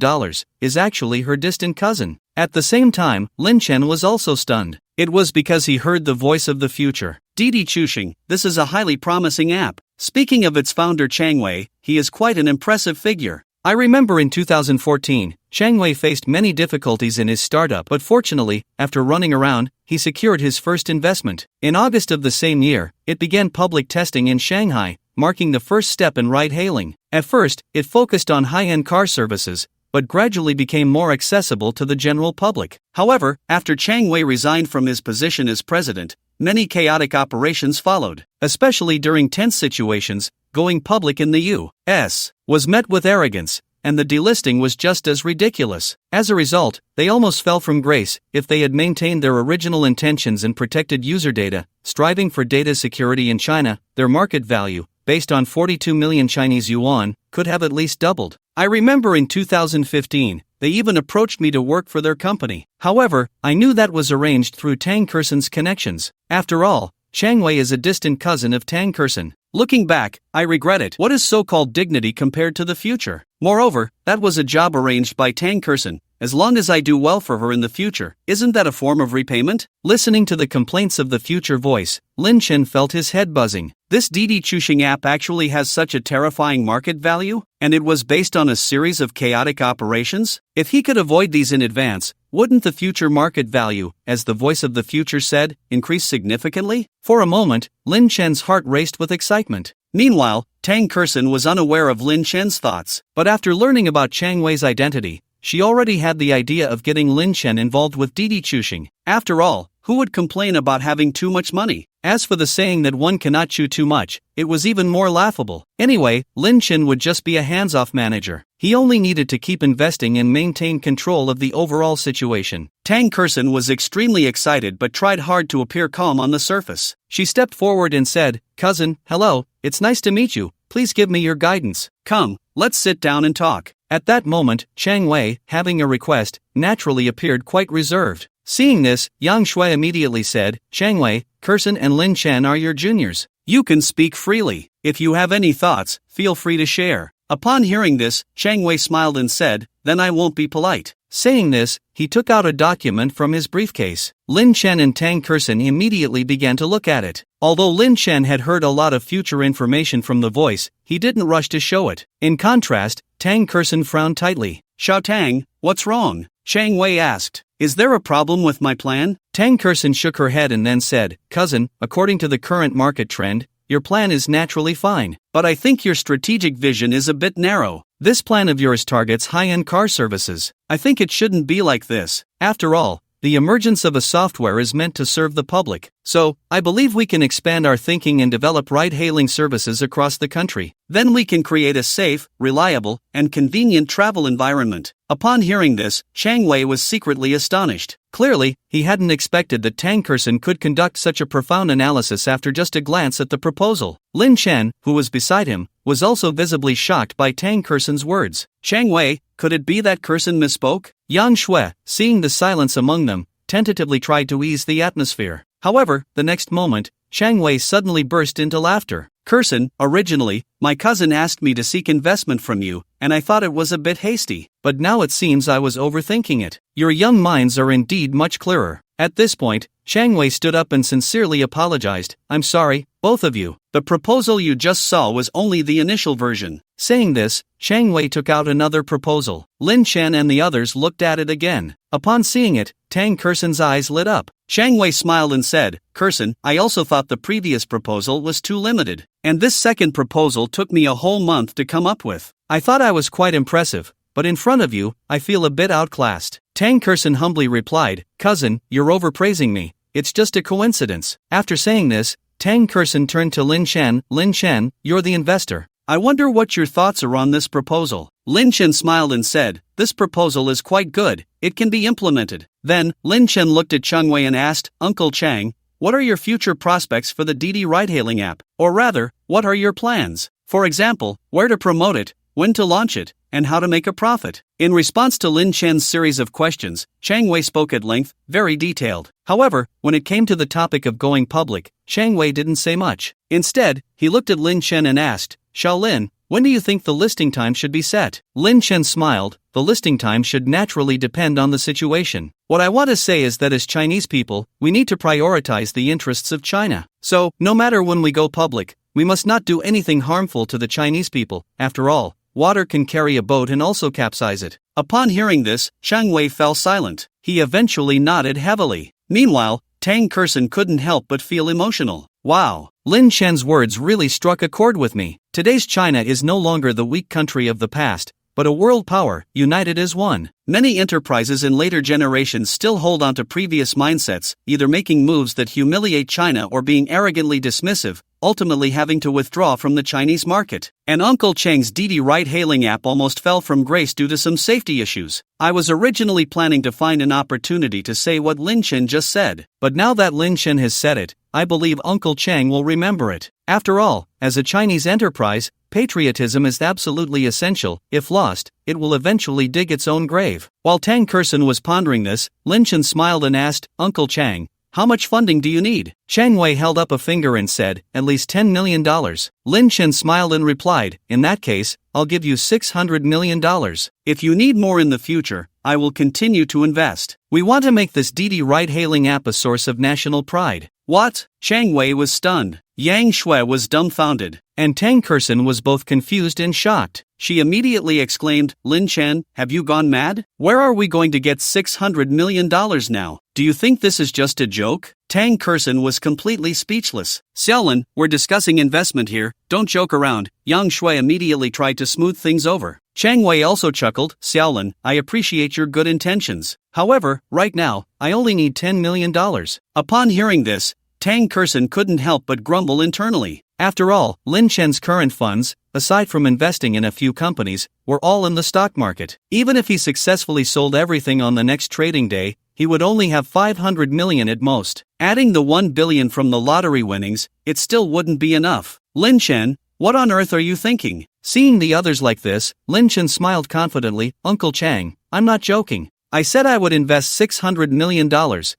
is actually her distant cousin. At the same time, Lin Chen was also stunned. It was because he heard the voice of the future. Didi Chuxing, this is a highly promising app. Speaking of its founder Chang Wei, he is quite an impressive figure. I remember in 2014, Chang Wei faced many difficulties in his startup, but fortunately, after running around, he secured his first investment. In August of the same year, it began public testing in Shanghai, marking the first step in ride-hailing. At first, it focused on high-end car services, but gradually became more accessible to the general public. However, after Chang Wei resigned from his position as president, many chaotic operations followed. Especially during tense situations, going public in the U.S. was met with arrogance, and the delisting was just as ridiculous. As a result, they almost fell from grace. If they had maintained their original intentions and protected user data, striving for data security in China, their market value, based on 42 million Chinese yuan, could have at least doubled. I remember in 2015, they even approached me to work for their company. However, I knew that was arranged through Tang Kersen's connections. After all, Chang Wei is a distant cousin of Tang Kersen. Looking back, I regret it. What is so-called dignity compared to the future? Moreover, that was a job arranged by Tang Kersen. As long as I do well for her in the future, isn't that a form of repayment? Listening to the complaints of the future voice, Lin Chen felt his head buzzing. This Didi Chuxing app actually has such a terrifying market value, and it was based on a series of chaotic operations? If he could avoid these in advance, wouldn't the future market value, as the voice of the future said, increase significantly? For a moment, Lin Chen's heart raced with excitement. Meanwhile, Tang Kersen was unaware of Lin Chen's thoughts, but after learning about Chang Wei's identity, she already had the idea of getting Lin Chen involved with Didi Chuxing. After all, who would complain about having too much money? As for the saying that one cannot chew too much, it was even more laughable. Anyway, Lin Chen would just be a hands-off manager. He only needed to keep investing and maintain control of the overall situation. Tang Kersen was extremely excited but tried hard to appear calm on the surface. She stepped forward and said, "Cousin, hello, it's nice to meet you. Please give me your guidance. Come, let's sit down and talk." At that moment, Chang Wei, having a request, naturally appeared quite reserved. Seeing this, Yang Shui immediately said, "Chang Wei, Kersen and Lin Chen are your juniors. You can speak freely. If you have any thoughts, feel free to share." Upon hearing this, Chang Wei smiled and said, "Then I won't be polite." Saying this, he took out a document from his briefcase. Lin Chen and Tang Kersen immediately began to look at it. Although Lin Chen had heard a lot of future information from the voice, he didn't rush to show it. In contrast, Tang Kersen frowned tightly. "Xiao Tang, what's wrong?" Chang Wei asked. "Is there a problem with my plan?" Tang Kersen shook her head and then said, "Cousin, according to the current market trend, your plan is naturally fine, but I think your strategic vision is a bit narrow. This plan of yours targets high-end car services. I think it shouldn't be like this. After all, the emergence of a software is meant to serve the public. So, I believe we can expand our thinking and develop ride-hailing services across the country. Then we can create a safe, reliable, and convenient travel environment." Upon hearing this, Chang Wei was secretly astonished. Clearly, he hadn't expected that Tang Kersen could conduct such a profound analysis after just a glance at the proposal. Lin Chen, who was beside him, was also visibly shocked by Tang Kersen's words. "Chang Wei, could it be that Kersen misspoke?" Yang Shui, seeing the silence among them, tentatively tried to ease the atmosphere. However, the next moment, Chang Wei suddenly burst into laughter. "Kersen, originally, my cousin asked me to seek investment from you, and I thought it was a bit hasty. But now it seems I was overthinking it. Your young minds are indeed much clearer." At this point, Chang Wei stood up and sincerely apologized. "I'm sorry, both of you. The proposal you just saw was only the initial version." Saying this, Chang Wei took out another proposal. Lin Chen and the others looked at it again. Upon seeing it, Tang Kersen's eyes lit up. Chang Wei smiled and said, "Kersen, I also thought the previous proposal was too limited, and this second proposal took me a whole month to come up with. I thought I was quite impressive, but in front of you, I feel a bit outclassed." Tang Kersen humbly replied, "Cousin, you're overpraising me. It's just a coincidence." After saying this, Tang Kersen turned to Lin Chen. "Lin Chen, you're the investor. I wonder what your thoughts are on this proposal." Lin Chen smiled and said, "This proposal is quite good. It can be implemented." Then, Lin Chen looked at Chang Wei and asked, "Uncle Chang, what are your future prospects for the Didi ride-hailing app? Or rather, what are your plans? For example, where to promote it, when to launch it, and how to make a profit?" In response to Lin Chen's series of questions, Chang Wei spoke at length, very detailed. However, when it came to the topic of going public, Chang Wei didn't say much. Instead, he looked at Lin Chen and asked, "Shaolin, when do you think the listing time should be set?" Lin Chen smiled. "The listing time should naturally depend on the situation. What I want to say is that as Chinese people, we need to prioritize the interests of China. So, no matter when we go public, we must not do anything harmful to the Chinese people. After all, water can carry a boat and also capsize it." Upon hearing this, Chang Wei fell silent. He eventually nodded heavily. Meanwhile, Tang Kersen couldn't help but feel emotional. "Wow, Lin Chen's words really struck a chord with me. Today's China is no longer the weak country of the past, but a world power, united as one." Many enterprises in later generations still hold on to previous mindsets, either making moves that humiliate China or being arrogantly dismissive, ultimately having to withdraw from the Chinese market. And Uncle Chang's Didi ride-hailing app almost fell from grace due to some safety issues. I was originally planning to find an opportunity to say what Lin Chen just said, but now that Lin Chen has said it, I believe Uncle Chang will remember it. After all, as a Chinese enterprise, patriotism is absolutely essential. If lost, it will eventually dig its own grave. While Tang Kersen was pondering this, Lin Chen smiled and asked, "Uncle Chang, how much funding do you need?" Chang Wei held up a finger and said, "At least $10 million. Lin Chen smiled and replied, "In that case, I'll give you $600 million. If you need more in the future, I will continue to invest. We want to make this Didi ride-hailing app a source of national pride." "What?" Chang Wei was stunned. Yang Shui was dumbfounded. And Tang Kersen was both confused and shocked. she immediately exclaimed, Lin Chen, have you gone mad? Where are we going to get $600 million now? Do you think this is just a joke? Tang Kerson was completely speechless. Xiaolin, we're discussing investment here, don't joke around. Yang Shui immediately tried to smooth things over. Chang Wei also chuckled, Xiaolin, I appreciate your good intentions. However, right now, I only need $10 million. Upon hearing this, Tang Kerson couldn't help but grumble internally. After all, Lin Chen's current funds, aside from investing in a few companies, were all in the stock market. Even if he successfully sold everything on the next trading day, he would only have $500 million at most. Adding the $1 billion from the lottery winnings, it still wouldn't be enough. Lin Chen, what on earth are you thinking? Seeing the others like this, Lin Chen smiled confidently, Uncle Chang, I'm not joking. I said I would invest $600 million,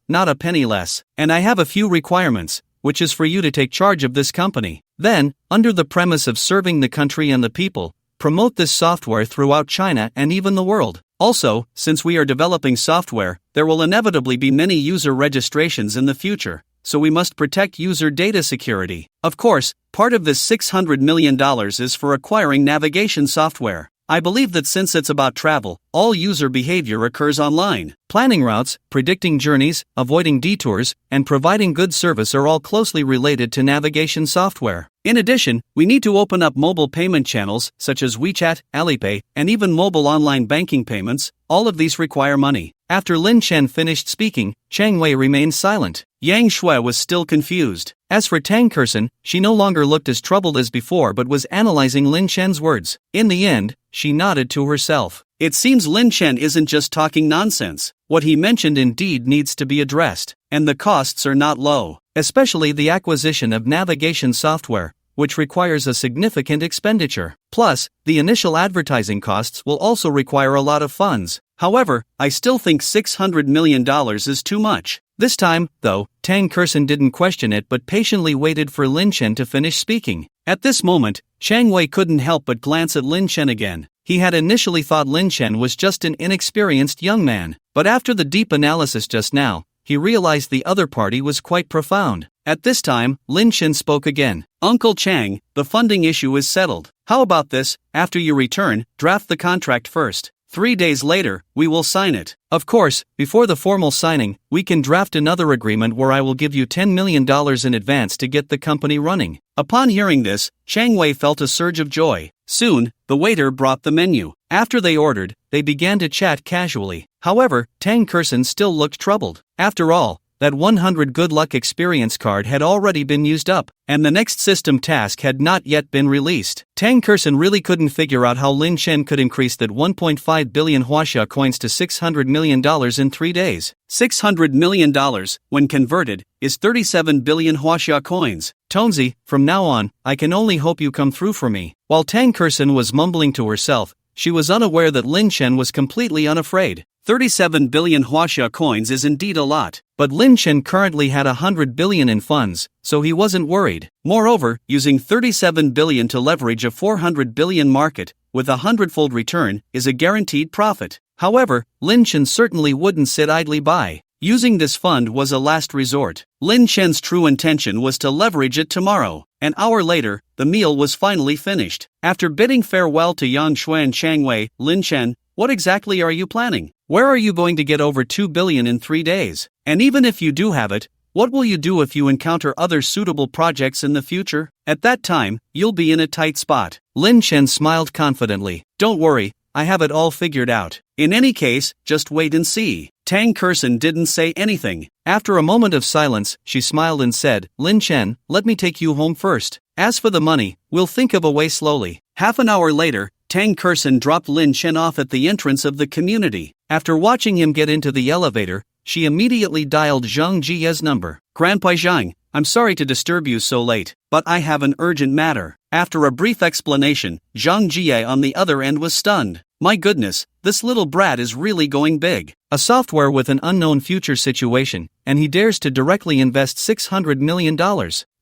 not a penny less, and I have a few requirements, which is for you to take charge of this company. Then, under the premise of serving the country and the people, promote this software throughout China and even the world. Also, since we are developing software, there will inevitably be many user registrations in the future, so we must protect user data security. Of course, part of this $600 million is for acquiring navigation software. I believe that since it's about travel, all user behavior occurs online. Planning routes, predicting journeys, avoiding detours, and providing good service are all closely related to navigation software. In addition, we need to open up mobile payment channels, such as WeChat, Alipay, and even mobile online banking payments. All of these require money. After Lin Chen finished speaking, Chang Wei remained silent. Yang Shui was still confused. As for Tang Kerson, she no longer looked as troubled as before but was analyzing Lin Chen's words. In the end, she nodded to herself. It seems Lin Chen isn't just talking nonsense. What he mentioned indeed needs to be addressed, and the costs are not low, especially the acquisition of navigation software, which requires a significant expenditure. Plus, the initial advertising costs will also require a lot of funds. However, I still think $600 million is too much. This time, though, Tang Kerson didn't question it but patiently waited for Lin Chen to finish speaking. At this moment, Chang Wei couldn't help but glance at Lin Chen again. He had initially thought Lin Chen was just an inexperienced young man, but after the deep analysis just now, he realized the other party was quite profound. At this time, Lin Chen spoke again. Uncle Chang, the funding issue is settled. How about this? After you return, draft the contract first. 3 days later, we will sign it. Of course, before the formal signing, we can draft another agreement where I will give you $10 million in advance to get the company running. Upon hearing this, Chang Wei felt a surge of joy. Soon, the waiter brought the menu. After they ordered, they began to chat casually. However, Tang Kerson still looked troubled. After all, that 100 good luck experience card had already been used up, and the next system task had not yet been released. Tang Kerson really couldn't figure out how Lin Chen could increase that 1.5 billion Huaxia coins to $600 million in 3 days. $600 million, when converted, is 37 billion Huaxia coins. Tonzi, from now on, I can only hope you come through for me. While Tang Kerson was mumbling to herself, she was unaware that Lin Chen was completely unafraid. 37 billion Huaxia coins is indeed a lot, but Lin Chen currently had 100 billion in funds, so he wasn't worried. Moreover, using 37 billion to leverage a 400 billion market, with a hundredfold return, is a guaranteed profit. However, Lin Chen certainly wouldn't sit idly by. Using this fund was a last resort. Lin Chen's true intention was to leverage it tomorrow. An hour later, the meal was finally finished. After bidding farewell to Yang Shui and Chang Wei, Lin Chen, what exactly are you planning? Where are you going to get over 2 billion in 3 days? And even if you do have it, what will you do if you encounter other suitable projects in the future? At that time, you'll be in a tight spot. Lin Chen smiled confidently. Don't worry, I have it all figured out. In any case, just wait and see. Tang Kerson didn't say anything. After a moment of silence, she smiled and said, Lin Chen, let me take you home first. As for the money, we'll think of a way slowly. Half an hour later, Tang Kerson dropped Lin Chen off at the entrance of the community. After watching him get into the elevator, she immediately dialed Zhang Jie's number. Grandpa Zhang, I'm sorry to disturb you so late, but I have an urgent matter. After a brief explanation, Zhang Jie on the other end was stunned. My goodness, this little brat is really going big. A software with an unknown future situation, and he dares to directly invest $600 million.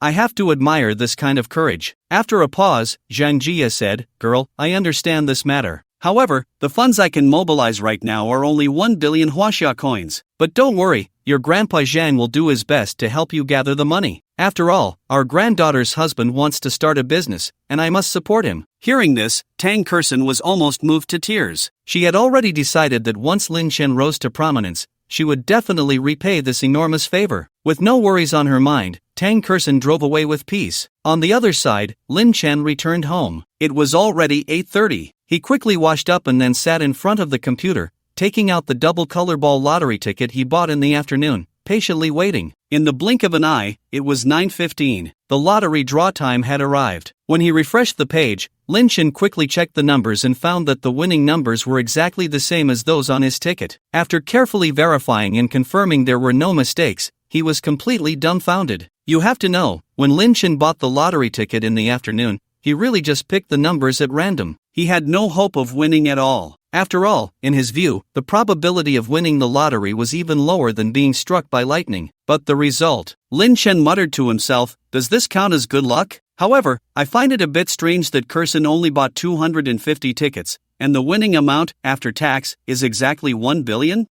I have to admire this kind of courage. After a pause, Zhang Jie said, Girl, I understand this matter. However, the funds I can mobilize right now are only 1 billion Huaxia coins. But don't worry, your grandpa Zhang will do his best to help you gather the money. After all, our granddaughter's husband wants to start a business, and I must support him. Hearing this, Tang Kersen was almost moved to tears. She had already decided that once Lin Chen rose to prominence, she would definitely repay this enormous favor. With no worries on her mind, Tang Kersen drove away with peace. On the other side, Lin Chen returned home. It was already 8:30. He quickly washed up and then sat in front of the computer, taking out the double colorball lottery ticket he bought in the afternoon, patiently waiting. In the blink of an eye, it was 9:15. The lottery draw time had arrived. When he refreshed the page, Lin Chen quickly checked the numbers and found that the winning numbers were exactly the same as those on his ticket. After carefully verifying and confirming there were no mistakes, he was completely dumbfounded. You have to know, when Lin Chen bought the lottery ticket in the afternoon, he really just picked the numbers at random. He had no hope of winning at all. After all, in his view, the probability of winning the lottery was even lower than being struck by lightning. But the result, Lin Chen muttered to himself, does this count as good luck? However, I find it a bit strange that Kersen only bought 250 tickets, and the winning amount, after tax, is exactly 1 billion?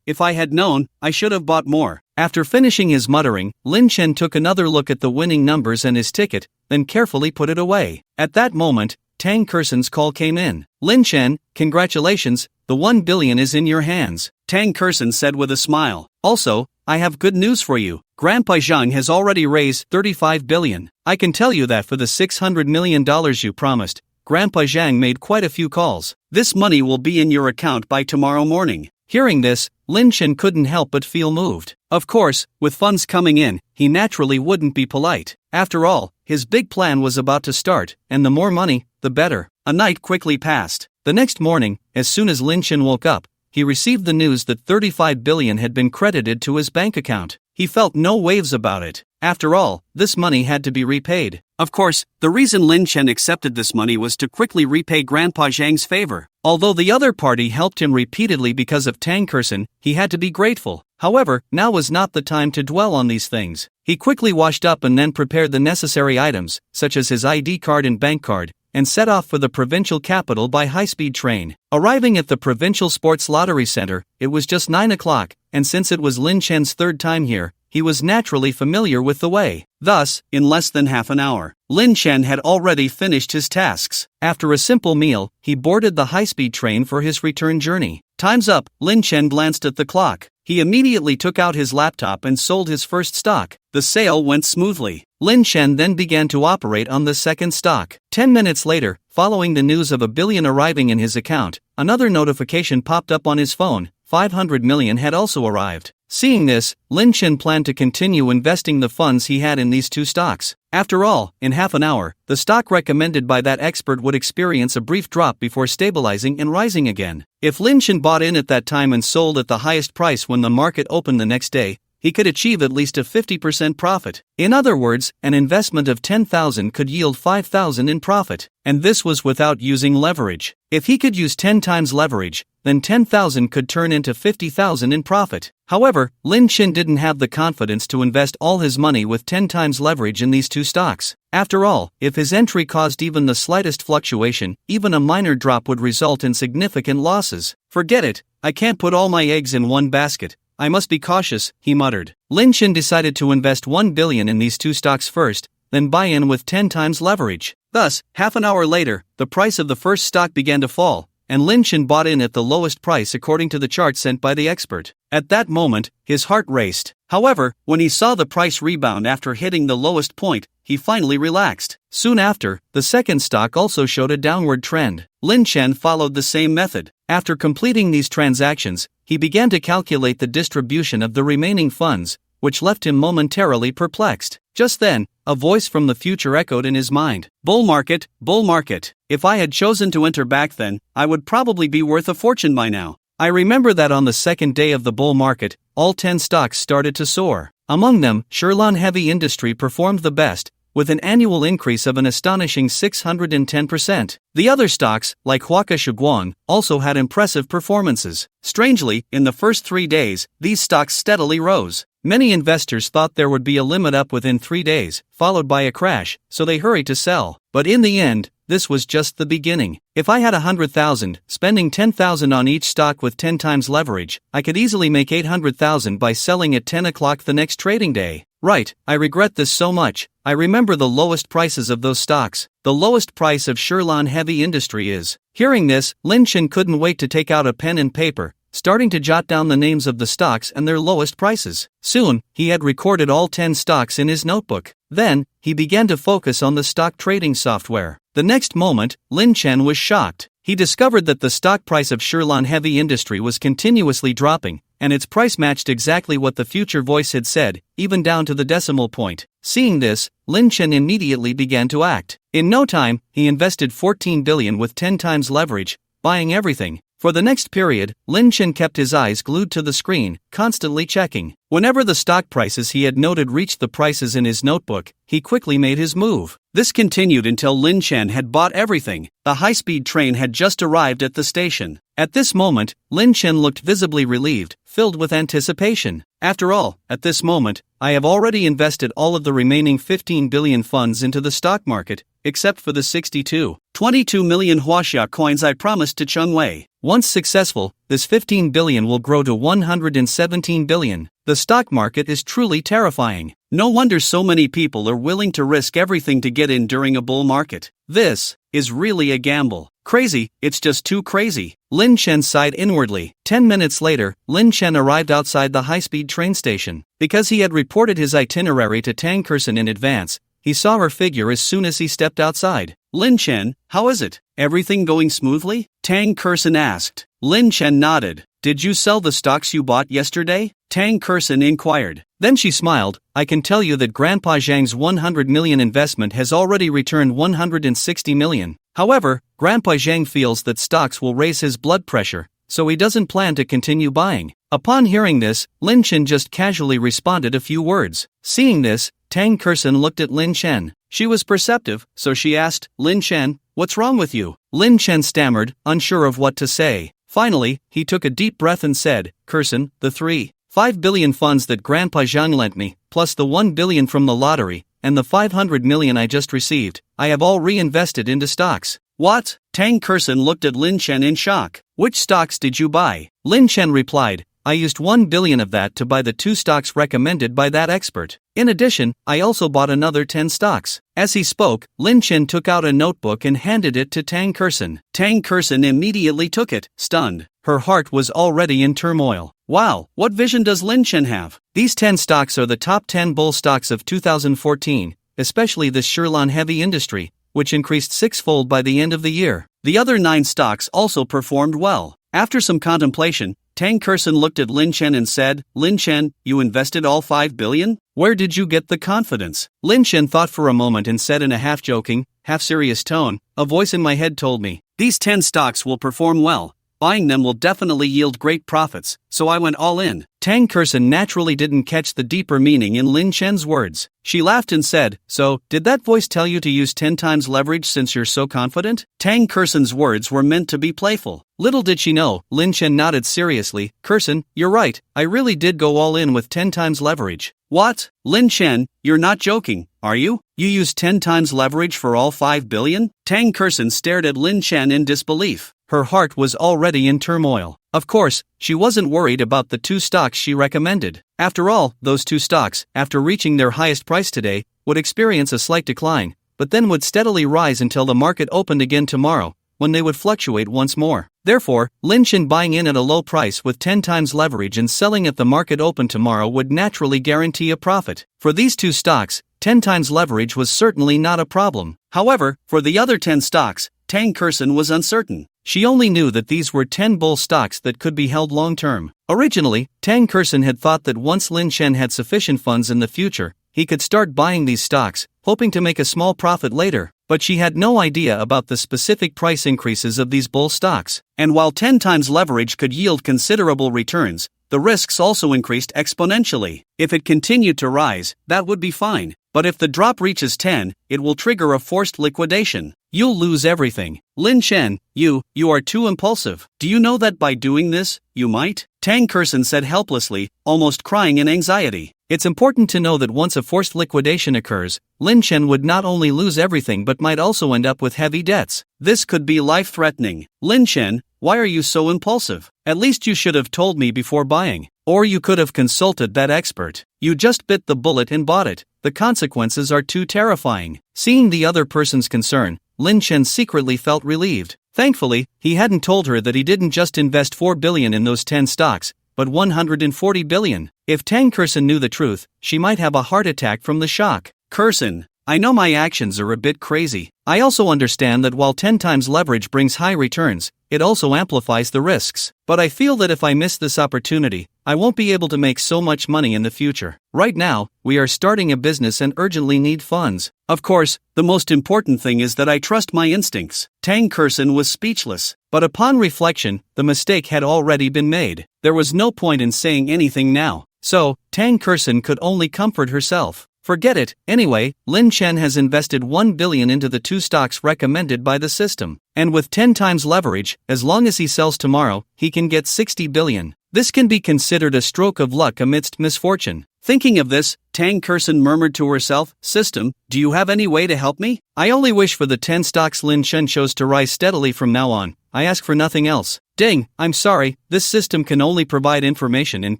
If I had known, I should have bought more. After finishing his muttering, Lin Chen took another look at the winning numbers and his ticket, then carefully put it away. At that moment, Tang Kersen's call came in. Lin Chen, congratulations, the 1 billion is in your hands, Tang Kersen said with a smile. Also, I have good news for you. Grandpa Zhang has already raised 35 billion. I can tell you that for the $600 million you promised, Grandpa Zhang made quite a few calls. This money will be in your account by tomorrow morning. Hearing this, Lin Chen couldn't help but feel moved. Of course, with funds coming in, he naturally wouldn't be polite. After all, his big plan was about to start, and the more money, the better. A night quickly passed. The next morning, as soon as Lin Chen woke up, he received the news that 35 billion had been credited to his bank account. He felt no waves about it. After all, this money had to be repaid. Of course, the reason Lin Chen accepted this money was to quickly repay Grandpa Zhang's favor. Although the other party helped him repeatedly because of Tang Kersen, he had to be grateful. However, now was not the time to dwell on these things. He quickly washed up and then prepared the necessary items, such as his ID card and bank card, and set off for the provincial capital by high-speed train. Arriving at the Provincial Sports Lottery Center, it was just 9 o'clock, and since it was Lin Chen's third time here, he was naturally familiar with the way. Thus, in less than half an hour, Lin Chen had already finished his tasks. After a simple meal, he boarded the high-speed train for his return journey. Time's up, Lin Chen glanced at the clock. He immediately took out his laptop and sold his first stock. The sale went smoothly. Lin Chen then began to operate on the second stock. 10 minutes later, following the news of $1 billion arriving in his account, another notification popped up on his phone. 500 million had also arrived. Seeing this, Lin Chen planned to continue investing the funds he had in these two stocks. After all, in half an hour, the stock recommended by that expert would experience a brief drop before stabilizing and rising again. If Lin Chen bought in at that time and sold at the highest price when the market opened the next day, he could achieve at least a 50% profit. In other words, an investment of 10,000 could yield 5,000 in profit. And this was without using leverage. If he could use 10 times leverage, then 10,000 could turn into 50,000 in profit. However, Lin Chen didn't have the confidence to invest all his money with 10 times leverage in these two stocks. After all, if his entry caused even the slightest fluctuation, even a minor drop would result in significant losses. Forget it, I can't put all my eggs in one basket. I must be cautious, he muttered. Lin Chen decided to invest 1 billion in these two stocks first, then buy in with 10 times leverage. Thus, half an hour later, the price of the first stock began to fall, and Lin Chen bought in at the lowest price according to the chart sent by the expert. At that moment, his heart raced. However, when he saw the price rebound after hitting the lowest point, he finally relaxed. Soon after, the second stock also showed a downward trend. Lin Chen followed the same method. After completing these transactions, he began to calculate the distribution of the remaining funds, which left him momentarily perplexed. Just then, a voice from the future echoed in his mind. Bull market, bull market. If I had chosen to enter back then, I would probably be worth a fortune by now. I remember that on the second day of the bull market, all 10 stocks started to soar. Among them, Sherlon Heavy Industry performed the best, with an annual increase of an astonishing 610%. The other stocks, like Huaka Shuguang, also had impressive performances. Strangely, in the first 3 days, these stocks steadily rose. Many investors thought there would be a limit up within 3 days, followed by a crash, so they hurried to sell. But in the end, this was just the beginning. If I had 100,000, spending 10,000 on each stock with 10 times leverage, I could easily make 800,000 by selling at 10 o'clock the next trading day. Right, I regret this so much. I remember the lowest prices of those stocks. The lowest price of Sherlan Heavy Industry is. Hearing this, Lin Chen couldn't wait to take out a pen and paper, starting to jot down the names of the stocks and their lowest prices. Soon, he had recorded all 10 stocks in his notebook. Then, he began to focus on the stock trading software. The next moment, Lin Chen was shocked. He discovered that the stock price of Sherlan Heavy Industry was continuously dropping, and its price matched exactly what the future voice had said, even down to the decimal point. Seeing this, Lin Chen immediately began to act. In no time, he invested 14 billion with 10 times leverage, buying everything. For the next period, Lin Chen kept his eyes glued to the screen, constantly checking. Whenever the stock prices he had noted reached the prices in his notebook, he quickly made his move. This continued until Lin Chen had bought everything. The high-speed train had just arrived at the station. At this moment, Lin Chen looked visibly relieved, filled with anticipation. After all, at this moment, I have already invested all of the remaining 15 billion funds into the stock market, except for the 22 million Huaxia coins I promised to Cheng Wei. Once successful, this 15 billion will grow to 117 billion. The stock market is truly terrifying. No wonder so many people are willing to risk everything to get in during a bull market. This is really a gamble. Crazy, it's just too crazy. Lin Chen sighed inwardly. 10 minutes later, Lin Chen arrived outside the high-speed train station. Because he had reported his itinerary to Tang Kersen in advance, he saw her figure as soon as he stepped outside. Lin Chen, how is it? Everything going smoothly? Tang Kersen asked. Lin Chen nodded. Did you sell the stocks you bought yesterday? Tang Kersen inquired. Then she smiled. I can tell you that Grandpa Zhang's 100 million investment has already returned 160 million. However, Grandpa Zhang feels that stocks will raise his blood pressure, so he doesn't plan to continue buying. Upon hearing this, Lin Chen just casually responded a few words. Seeing this, Tang Kersen looked at Lin Chen. She was perceptive, so she asked, Lin Chen, what's wrong with you? Lin Chen stammered, unsure of what to say. Finally, he took a deep breath and said, Kersen, the 3.5 billion funds that Grandpa Zhang lent me, plus the 1 billion from the lottery, and the 500 million I just received, I have all reinvested into stocks. What? Tang Kersen looked at Lin Chen in shock. Which stocks did you buy? Lin Chen replied, I used 1 billion of that to buy the 2 stocks recommended by that expert. In addition, I also bought another 10 stocks. As he spoke, Lin Chen took out a notebook and handed it to Tang Kersen. Tang Kersen immediately took it, stunned. Her heart was already in turmoil. Wow, what vision does Lin Chen have? These 10 stocks are the top 10 bull stocks of 2014, especially this Sherlan Heavy Industry, which increased sixfold by the end of the year. The other 9 stocks also performed well. After some contemplation, Tang Kersen looked at Lin Chen and said, Lin Chen, you invested all 5 billion? Where did you get the confidence? Lin Chen thought for a moment and said in a half-joking, half-serious tone, a voice in my head told me, these 10 stocks will perform well. Buying them will definitely yield great profits, so I went all in. Tang Kersen naturally didn't catch the deeper meaning in Lin Chen's words. She laughed and said, so, did that voice tell you to use 10 times leverage since you're so confident? Tang Kersen's words were meant to be playful. Little did she know, Lin Chen nodded seriously, Kersen, you're right, I really did go all in with 10 times leverage. What? Lin Chen, you're not joking, are you? You used 10 times leverage for all 5 billion? Tang Kersen stared at Lin Chen in disbelief. Her heart was already in turmoil. Of course, she wasn't worried about the 2 stocks she recommended. After all, those 2 stocks, after reaching their highest price today, would experience a slight decline, but then would steadily rise until the market opened again tomorrow, when they would fluctuate once more. Therefore, Lin Chen buying in at a low price with 10 times leverage and selling at the market open tomorrow would naturally guarantee a profit. For these 2 stocks, 10 times leverage was certainly not a problem. However, for the other 10 stocks, Tang Kersen was uncertain. She only knew that these were 10 bull stocks that could be held long-term. Originally, Tang Kersen had thought that once Lin Chen had sufficient funds in the future, he could start buying these stocks, hoping to make a small profit later, but she had no idea about the specific price increases of these bull stocks. And while 10 times leverage could yield considerable returns, the risks also increased exponentially. If it continued to rise, that would be fine, but if the drop reaches 10, it will trigger a forced liquidation. You'll lose everything. Lin Chen, you are too impulsive. Do you know that by doing this, you might? Tang Kersen said helplessly, almost crying in anxiety. It's important to know that once a forced liquidation occurs, Lin Chen would not only lose everything but might also end up with heavy debts. This could be life-threatening. Lin Chen, why are you so impulsive? At least you should have told me before buying. Or you could have consulted that expert. You just bit the bullet and bought it. The consequences are too terrifying. Seeing the other person's concern, Lin Chen secretly felt relieved. Thankfully, he hadn't told her that he didn't just invest 4 billion in those 10 stocks, but 140 billion. If Tang Kersen knew the truth, she might have a heart attack from the shock. Kersen, I know my actions are a bit crazy. I also understand that while 10 times leverage brings high returns, it also amplifies the risks. But I feel that if I miss this opportunity, I won't be able to make so much money in the future. Right now, we are starting a business and urgently need funds. Of course, the most important thing is that I trust my instincts. Tang Kersen was speechless. But upon reflection, the mistake had already been made. There was no point in saying anything now. So, Tang Kersen could only comfort herself. Forget it. Anyway, Lin Chen has invested 1 billion into the 2 stocks recommended by the system. And with 10 times leverage, as long as he sells tomorrow, he can get 60 billion. This can be considered a stroke of luck amidst misfortune. Thinking of this, Tang Kersen murmured to herself, "System, do you have any way to help me? I only wish for the 10 stocks Lin Chen chose to rise steadily from now on. I ask for nothing else." Ding, I'm sorry, this system can only provide information and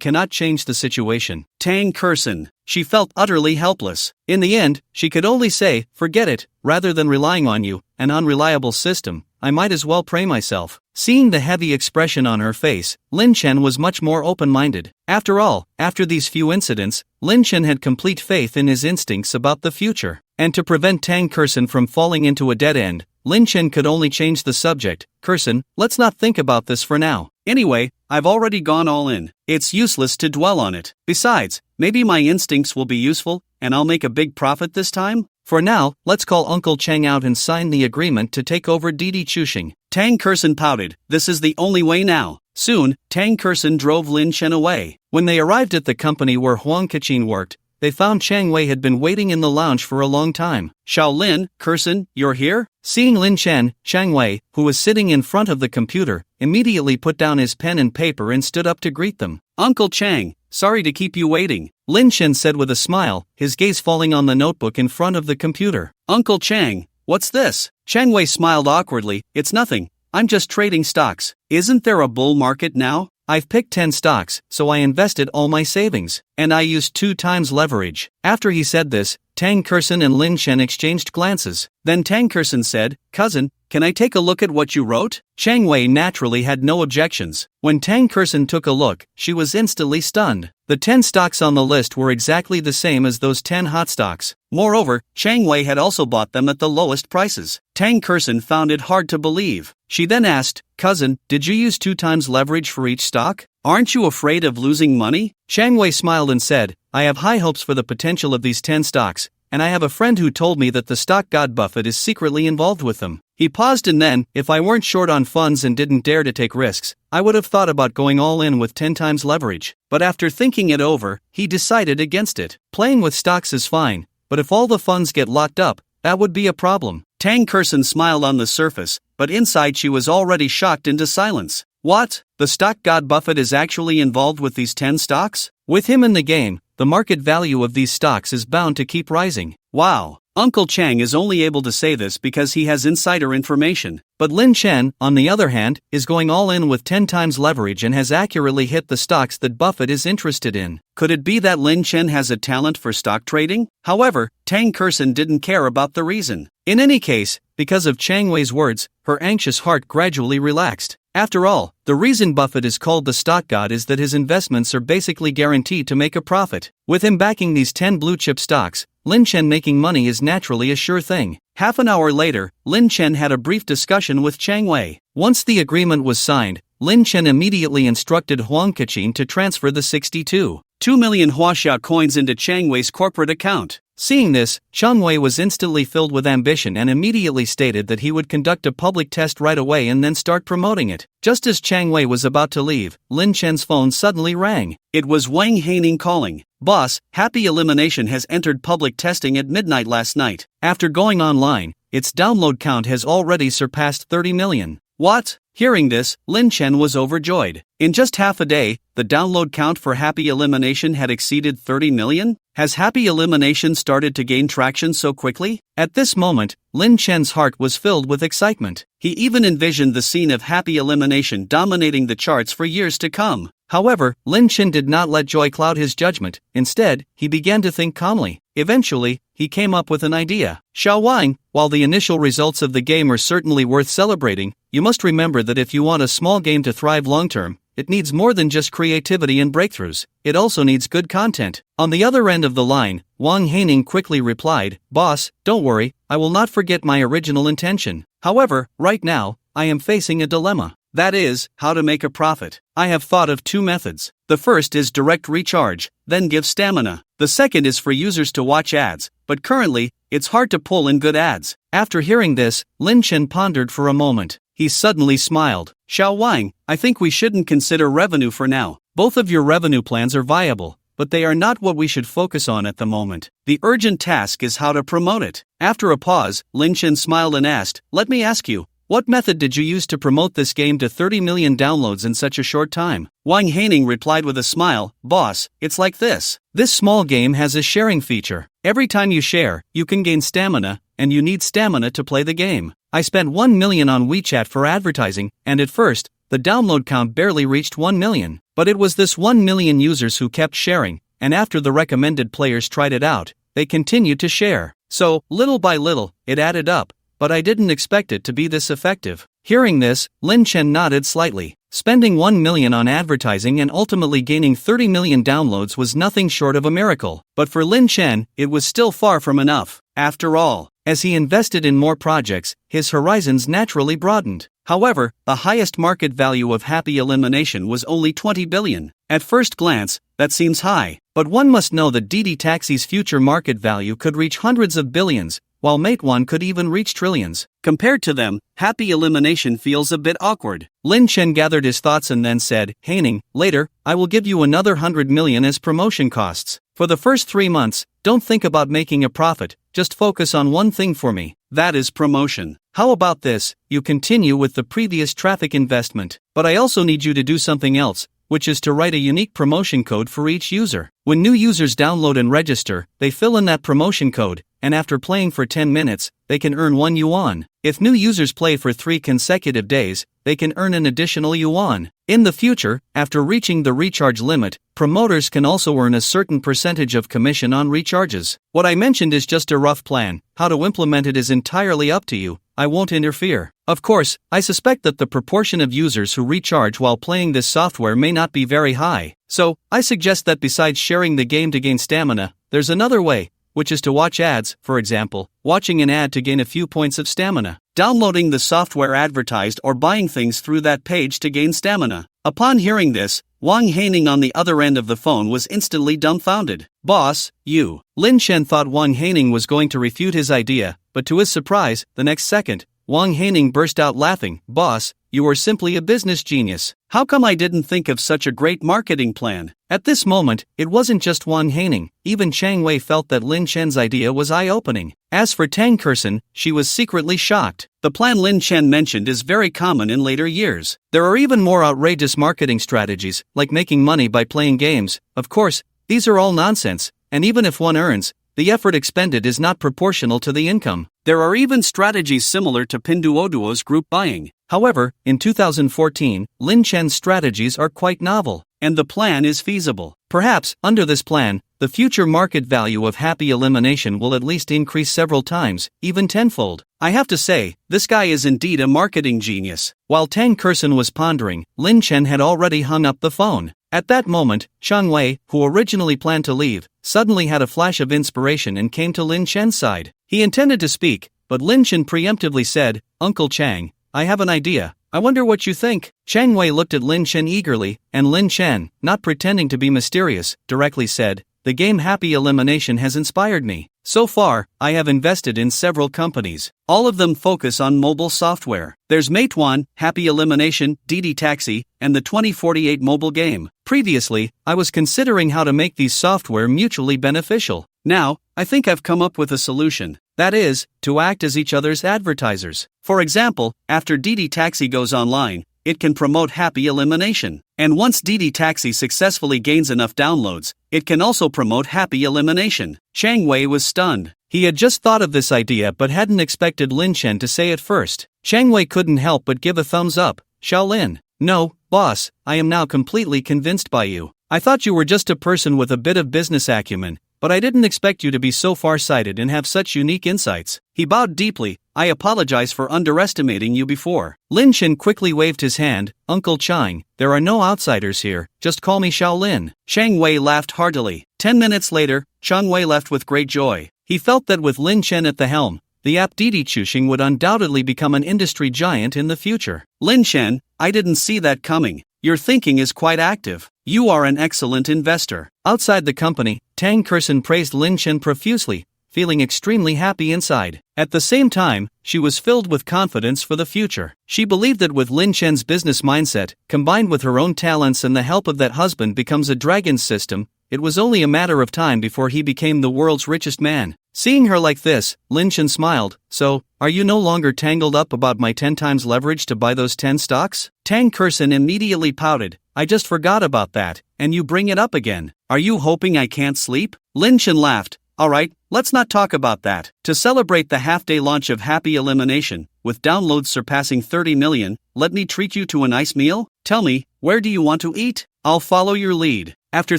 cannot change the situation. Tang Kersen. She felt utterly helpless. In the end, she could only say, "Forget it, rather than relying on you, an unreliable system, I might as well pray myself." Seeing the heavy expression on her face, Lin Chen was much more open-minded. After all, after these few incidents, Lin Chen had complete faith in his instincts about the future. And to prevent Tang Kersen from falling into a dead end, Lin Chen could only change the subject. "Kersen, let's not think about this for now. Anyway, I've already gone all in. It's useless to dwell on it. Besides, maybe my instincts will be useful, and I'll make a big profit this time. For now, let's call Uncle Chang out and sign the agreement to take over Didi Chuxing." Tang Kersen pouted. This is the only way now. Soon, Tang Kersen drove Lin Chen away. When they arrived at the company where Huang Kachin worked, they found Chang Wei had been waiting in the lounge for a long time. "Shaolin, Kersen, you're here?" Seeing Lin Chen, Chang Wei, who was sitting in front of the computer, immediately put down his pen and paper and stood up to greet them. "Uncle Chang, sorry to keep you waiting," Lin Chen said with a smile, his gaze falling on the notebook in front of the computer. "Uncle Chang, what's this?" Chang Wei smiled awkwardly. "It's nothing. I'm just trading stocks. Isn't there a bull market now? I've picked 10 stocks, so I invested all my savings, and I used 2 times leverage." After he said this, Tang Kersen and Lin Chen exchanged glances. Then Tang Kersen said, "Cousin, can I take a look at what you wrote?" Chang Wei naturally had no objections. When Tang Kersen took a look, she was instantly stunned. The 10 stocks on the list were exactly the same as those 10 hot stocks. Moreover, Chang Wei had also bought them at the lowest prices. Tang Kersen found it hard to believe. She then asked, "Cousin, did you use 2 times leverage for each stock? Aren't you afraid of losing money?" Chang Wei smiled and said, "I have high hopes for the potential of these 10 stocks, and I have a friend who told me that the stock god Buffett is secretly involved with them." He paused and then, "If I weren't short on funds and didn't dare to take risks, I would have thought about going all in with 10 times leverage. But after thinking it over, he decided against it. Playing with stocks is fine, but if all the funds get locked up, that would be a problem." Tang Kersen smiled on the surface, but inside she was already shocked into silence. What? The stock god Buffett is actually involved with these 10 stocks? With him in the game, the market value of these stocks is bound to keep rising. Wow. Uncle Chang is only able to say this because he has insider information. But Lin Chen, on the other hand, is going all in with 10 times leverage and has accurately hit the stocks that Buffett is interested in. Could it be that Lin Chen has a talent for stock trading? However, Tang Kersen didn't care about the reason. In any case, because of Chang Wei's words, her anxious heart gradually relaxed. After all, the reason Buffett is called the stock god is that his investments are basically guaranteed to make a profit. With him backing these 10 blue-chip stocks, Lin Chen making money is naturally a sure thing. Half an hour later, Lin Chen had a brief discussion with Chang Wei. Once the agreement was signed, Lin Chen immediately instructed Huang Kachin to transfer the 62 million Huaxia coins into Chang Wei's corporate account. Seeing this, Chang Wei was instantly filled with ambition and immediately stated that he would conduct a public test right away and then start promoting it. Just as Chang Wei was about to leave, Lin Chen's phone suddenly rang. It was Wang Haining calling. "Boss, Happy Elimination has entered public testing at midnight last night. After going online, its download count has already surpassed 30 million. What? Hearing this, Lin Chen was overjoyed. In just half a day, the download count for Happy Elimination had exceeded 30 million? Has Happy Elimination started to gain traction so quickly? At this moment, Lin Chen's heart was filled with excitement. He even envisioned the scene of Happy Elimination dominating the charts for years to come. However, Lin Chen did not let joy cloud his judgment. Instead, he began to think calmly. Eventually, he came up with an idea. Xiao Wang, while the initial results of the game are certainly worth celebrating, you must remember that if you want a small game to thrive long-term, it needs more than just creativity and breakthroughs. It also needs good content. On the other end of the line, Wang Haining quickly replied, "Boss, don't worry, I will not forget my original intention. However, right now, I am facing a dilemma. That is, how to make a profit. I have thought of two methods. The first is direct recharge, then give stamina. The second is for users to watch ads, but currently, it's hard to pull in good ads." After hearing this, Lin Chen pondered for a moment. He suddenly smiled. "Xiao Wang, I think we shouldn't consider revenue for now. Both of your revenue plans are viable, but they are not what we should focus on at the moment. The urgent task is how to promote it." After a pause, Lin Chen smiled and asked, "Let me ask you, what method did you use to promote this game to 30 million downloads in such a short time?" Wang Haining replied with a smile, "Boss, it's like this. This small game has a sharing feature. Every time you share, you can gain stamina, and you need stamina to play the game. I spent 1 million on WeChat for advertising, and at first, the download count barely reached 1 million. But it was this 1 million users who kept sharing, and after the recommended players tried it out, they continued to share. So, little by little, it added up, but I didn't expect it to be this effective." Hearing this, Lin Chen nodded slightly. Spending 1 million on advertising and ultimately gaining 30 million downloads was nothing short of a miracle. But for Lin Chen, it was still far from enough. After all, as he invested in more projects, his horizons naturally broadened. However, the highest market value of Happy Elimination was only 20 billion. At first glance, that seems high, but one must know that Didi Taxi's future market value could reach hundreds of billions, while Mate 1 could even reach trillions. Compared to them, Happy Elimination feels a bit awkward. Lin Chen gathered his thoughts and then said, "Haining, later, I will give you another 100 million as promotion costs. For the first 3 months, don't think about making a profit, just focus on one thing for me. That is promotion. How about this, you continue with the previous traffic investment, but I also need you to do something else, which is to write a unique promotion code for each user. When new users download and register, they fill in that promotion code, and after playing for 10 minutes, they can earn 1 yuan. If new users play for 3 consecutive days, they can earn an additional yuan. In the future, after reaching the recharge limit, promoters can also earn a certain percentage of commission on recharges. What I mentioned is just a rough plan. How to implement it is entirely up to you. I won't interfere. Of course, I suspect that the proportion of users who recharge while playing this software may not be very high. So, I suggest that besides sharing the game to gain stamina, there's another way, which is to watch ads, for example, watching an ad to gain a few points of stamina, downloading the software advertised or buying things through that page to gain stamina." Upon hearing this, Wang Haining on the other end of the phone was instantly dumbfounded. "Boss, you." Lin Chen thought Wang Haining was going to refute his idea, but to his surprise, the next second, Wang Haining burst out laughing. "Boss, you are simply a business genius. How come I didn't think of such a great marketing plan?" At this moment, it wasn't just Wang Haining, even Chang Wei felt that Lin Chen's idea was eye-opening. As for Tang Kersen, she was secretly shocked. The plan Lin Chen mentioned is very common in later years. There are even more outrageous marketing strategies, like making money by playing games. Of course, these are all nonsense, and even if one earns, the effort expended is not proportional to the income. There are even strategies similar to Pinduoduo's group buying. However, in 2014, Lin Chen's strategies are quite novel, and the plan is feasible. Perhaps, under this plan, the future market value of Happy Elimination will at least increase several times, even tenfold. I have to say, this guy is indeed a marketing genius. While Tang Kersen was pondering, Lin Chen had already hung up the phone. At that moment, Chang Wei, who originally planned to leave, suddenly had a flash of inspiration and came to Lin Chen's side. He intended to speak, but Lin Chen preemptively said, "Uncle Chang, I have an idea. I wonder what you think." Chang Wei looked at Lin Chen eagerly, and Lin Chen, not pretending to be mysterious, directly said, "The game Happy Elimination has inspired me. So far, I have invested in several companies. All of them focus on mobile software. There's Mate 1, Happy Elimination, Didi Taxi, and the 2048 mobile game. Previously, I was considering how to make these software mutually beneficial. Now, I think I've come up with a solution. That is, to act as each other's advertisers. For example, after Didi Taxi goes online, it can promote Happy Elimination. And once Didi Taxi successfully gains enough downloads, it can also promote Happy Elimination." Chang Wei was stunned. He had just thought of this idea but hadn't expected Lin Chen to say it first. Chang Wei couldn't help but give a thumbs up. "Xiaolin, No, boss, I am now completely convinced by you. I thought you were just a person with a bit of business acumen, but I didn't expect you to be so far-sighted and have such unique insights. He bowed deeply. I apologize for underestimating you before. Lin Chen quickly waved his hand. Uncle Chang, there are no outsiders here, just call me Shaolin. Shang Wei laughed heartily. 10 minutes later, Chang Wei left with great joy. He felt that with Lin Chen at the helm, the Aptiti Chuxing would undoubtedly become an industry giant in the future. Lin Chen, I didn't see that coming. Your thinking is quite active. You are an excellent investor. Outside the company, Tang Kersen praised Lin Chen profusely, feeling extremely happy inside. At the same time, she was filled with confidence for the future. She believed that with Lin Chen's business mindset, combined with her own talents and the help of that husband becomes a dragon system, it was only a matter of time before he became the world's richest man. Seeing her like this, Lin Chen smiled. So, are you no longer tangled up about my 10 times leverage to buy those 10 stocks? Tang Kersen immediately pouted. I just forgot about that, and you bring it up again. Are you hoping I can't sleep? Lin Chen laughed. Alright, let's not talk about that. To celebrate the half-day launch of Happy Elimination, with downloads surpassing 30 million, let me treat you to a nice meal? Tell me, where do you want to eat? I'll follow your lead. After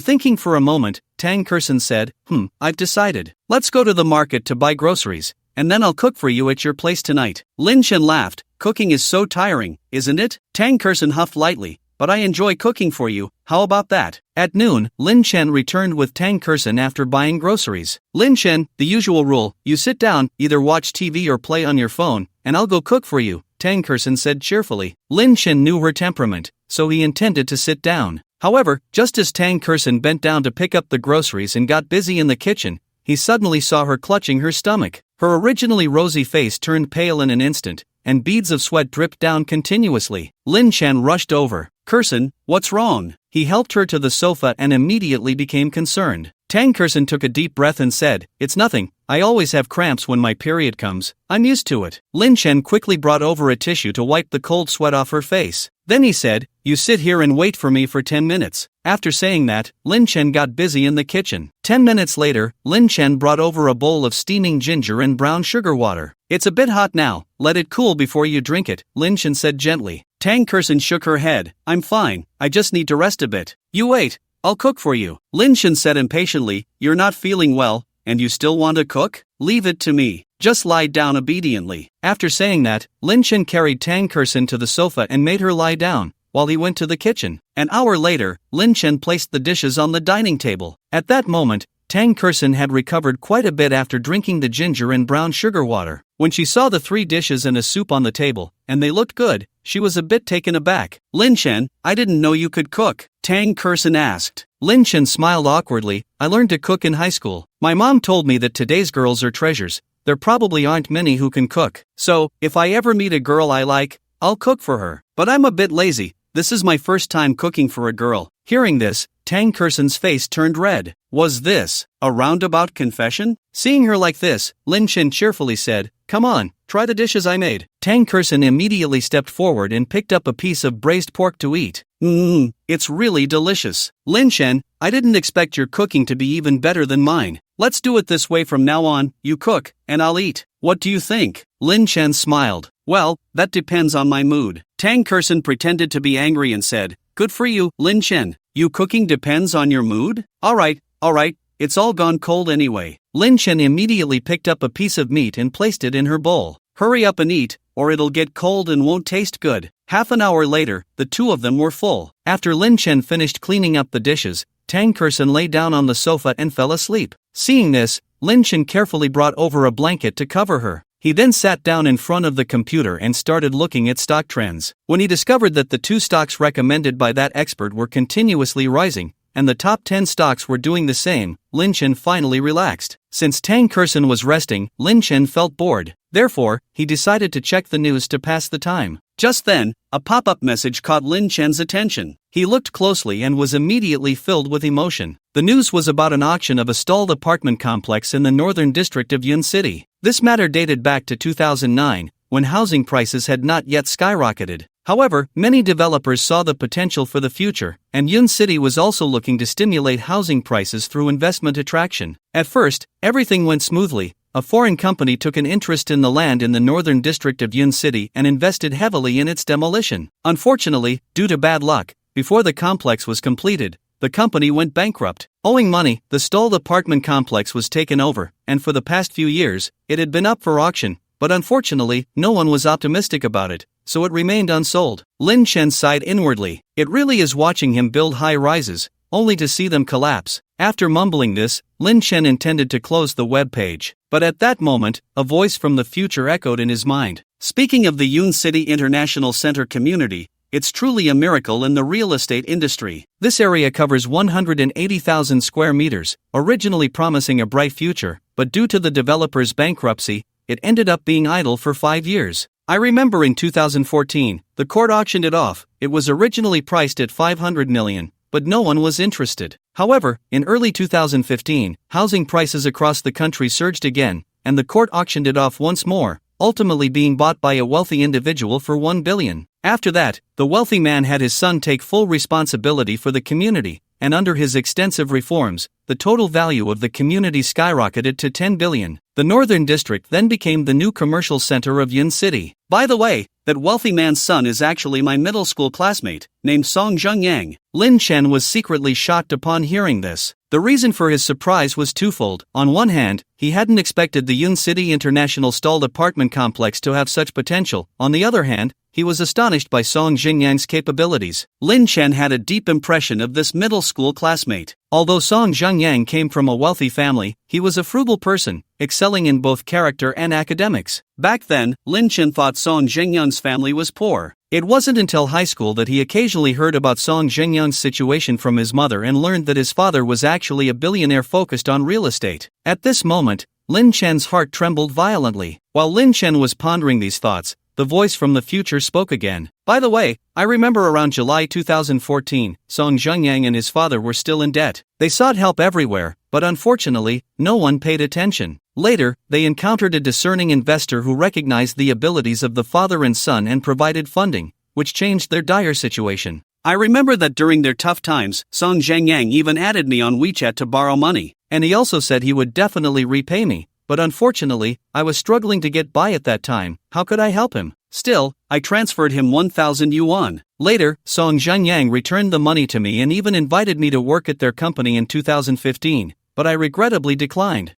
thinking for a moment, Tang Kersen said, I've decided. Let's go to the market to buy groceries, and then I'll cook for you at your place tonight. Lin Chen laughed. Cooking is so tiring, isn't it? Tang Kersen huffed lightly. But I enjoy cooking for you, how about that? At noon, Lin Chen returned with Tang Kersen after buying groceries. Lin Chen, the usual rule, you sit down, either watch TV or play on your phone, and I'll go cook for you, Tang Kersen said cheerfully. Lin Chen knew her temperament, so he intended to sit down. However, just as Tang Kersen bent down to pick up the groceries and got busy in the kitchen, he suddenly saw her clutching her stomach. Her originally rosy face turned pale in an instant, and beads of sweat dripped down continuously. Lin Chen rushed over. Kersen, what's wrong? He helped her to the sofa and immediately became concerned. Tang Kersen took a deep breath and said, It's nothing, I always have cramps when my period comes, I'm used to it. Lin Chen quickly brought over a tissue to wipe the cold sweat off her face. Then he said, You sit here and wait for me for 10 minutes. After saying that, Lin Chen got busy in the kitchen. 10 minutes later, Lin Chen brought over a bowl of steaming ginger and brown sugar water. It's a bit hot now, let it cool before you drink it, Lin Chen said gently. Tang Kersen shook her head. I'm fine, I just need to rest a bit. You wait, I'll cook for you. Lin Chen said impatiently, You're not feeling well, and you still want to cook? Leave it to me. Just lie down obediently. After saying that, Lin Chen carried Tang Kersen to the sofa and made her lie down, while he went to the kitchen. An hour later, Lin Chen placed the dishes on the dining table. At that moment, Tang Kersen had recovered quite a bit after drinking the ginger and brown sugar water. When she saw the 3 dishes and a soup on the table, and they looked good, she was a bit taken aback. Lin Chen, I didn't know you could cook, Tang Kersen asked. Lin Chen smiled awkwardly. I learned to cook in high school. My mom told me that today's girls are treasures. There probably aren't many who can cook. So, if I ever meet a girl I like, I'll cook for her. But I'm a bit lazy. This is my first time cooking for a girl. Hearing this, Tang Kersen's face turned red. Was this a roundabout confession? Seeing her like this, Lin Chen cheerfully said, Come on, try the dishes I made. Tang Kersen immediately stepped forward and picked up a piece of braised pork to eat. It's really delicious. Lin Chen, I didn't expect your cooking to be even better than mine. Let's do it this way from now on, you cook, and I'll eat. What do you think? Lin Chen smiled. Well, that depends on my mood. Tang Kersen pretended to be angry and said, Good for you, Lin Chen. You cooking depends on your mood? Alright, it's all gone cold anyway. Lin Chen immediately picked up a piece of meat and placed it in her bowl. Hurry up and eat, or it'll get cold and won't taste good. Half an hour later, the two of them were full. After Lin Chen finished cleaning up the dishes, Tang Kersen lay down on the sofa and fell asleep. Seeing this, Lin Chen carefully brought over a blanket to cover her. He then sat down in front of the computer and started looking at stock trends. When he discovered that the 2 stocks recommended by that expert were continuously rising, and the top 10 stocks were doing the same, Lin Chen finally relaxed. Since Tang Kersen was resting, Lin Chen felt bored. Therefore, he decided to check the news to pass the time. Just then, a pop-up message caught Lin Chen's attention. He looked closely and was immediately filled with emotion. The news was about an auction of a stalled apartment complex in the northern district of Yun City. This matter dated back to 2009, when housing prices had not yet skyrocketed. However, many developers saw the potential for the future, and Yun City was also looking to stimulate housing prices through investment attraction. At first, everything went smoothly. a foreign company took an interest in the land in the northern district of Yun City and invested heavily in its demolition. Unfortunately, due to bad luck, before the complex was completed, the company went bankrupt. Owing money, the stalled apartment complex was taken over, and for the past few years, it had been up for auction, but unfortunately, no one was optimistic about it, so it remained unsold. Lin Chen sighed inwardly. It really is watching him build high-rises, only to see them collapse. After mumbling this, Lin Chen intended to close the web page. But at that moment, a voice from the future echoed in his mind. Speaking of the Yun City International Center community, it's truly a miracle in the real estate industry. This area covers 180,000 square meters, originally promising a bright future, but due to the developer's bankruptcy, it ended up being idle for 5 years. I remember in 2014, the court auctioned it off. It was originally priced at 500 million, but no one was interested. However, in early 2015, housing prices across the country surged again, and the court auctioned it off once more, ultimately being bought by a wealthy individual for 1 billion. After that, the wealthy man had his son take full responsibility for the community, and under his extensive reforms, the total value of the community skyrocketed to 10 billion. The Northern District then became the new commercial center of Yun City. By the way, that wealthy man's son is actually my middle school classmate, named Song Jungyang. Lin Chen was secretly shocked upon hearing this. The reason for his surprise was twofold. On one hand, he hadn't expected the Yun City International stalled apartment complex to have such potential. On the other hand, he was astonished by Song Jungyang's capabilities. Lin Chen had a deep impression of this middle school classmate. Although Song Jungyang came from a wealthy family, he was a frugal person, excelling in both character and academics. Back then, Lin Chen thought Song Jungyang's family was poor. It wasn't until high school that he occasionally heard about Song Jungyang's situation from his mother and learned that his father was actually a billionaire focused on real estate. At this moment, Lin Chen's heart trembled violently. While Lin Chen was pondering these thoughts, the voice from the future spoke again. By the way, I remember around July 2014, Song Jungyang and his father were still in debt. They sought help everywhere, but unfortunately, no one paid attention. Later, they encountered a discerning investor who recognized the abilities of the father and son and provided funding, which changed their dire situation. I remember that during their tough times, Song Jungyang even added me on WeChat to borrow money, and he also said he would definitely repay me. But unfortunately, I was struggling to get by at that time. How could I help him? Still, I transferred him 1,000 yuan. Later, Song Jungyang returned the money to me and even invited me to work at their company in 2015, but I regrettably declined.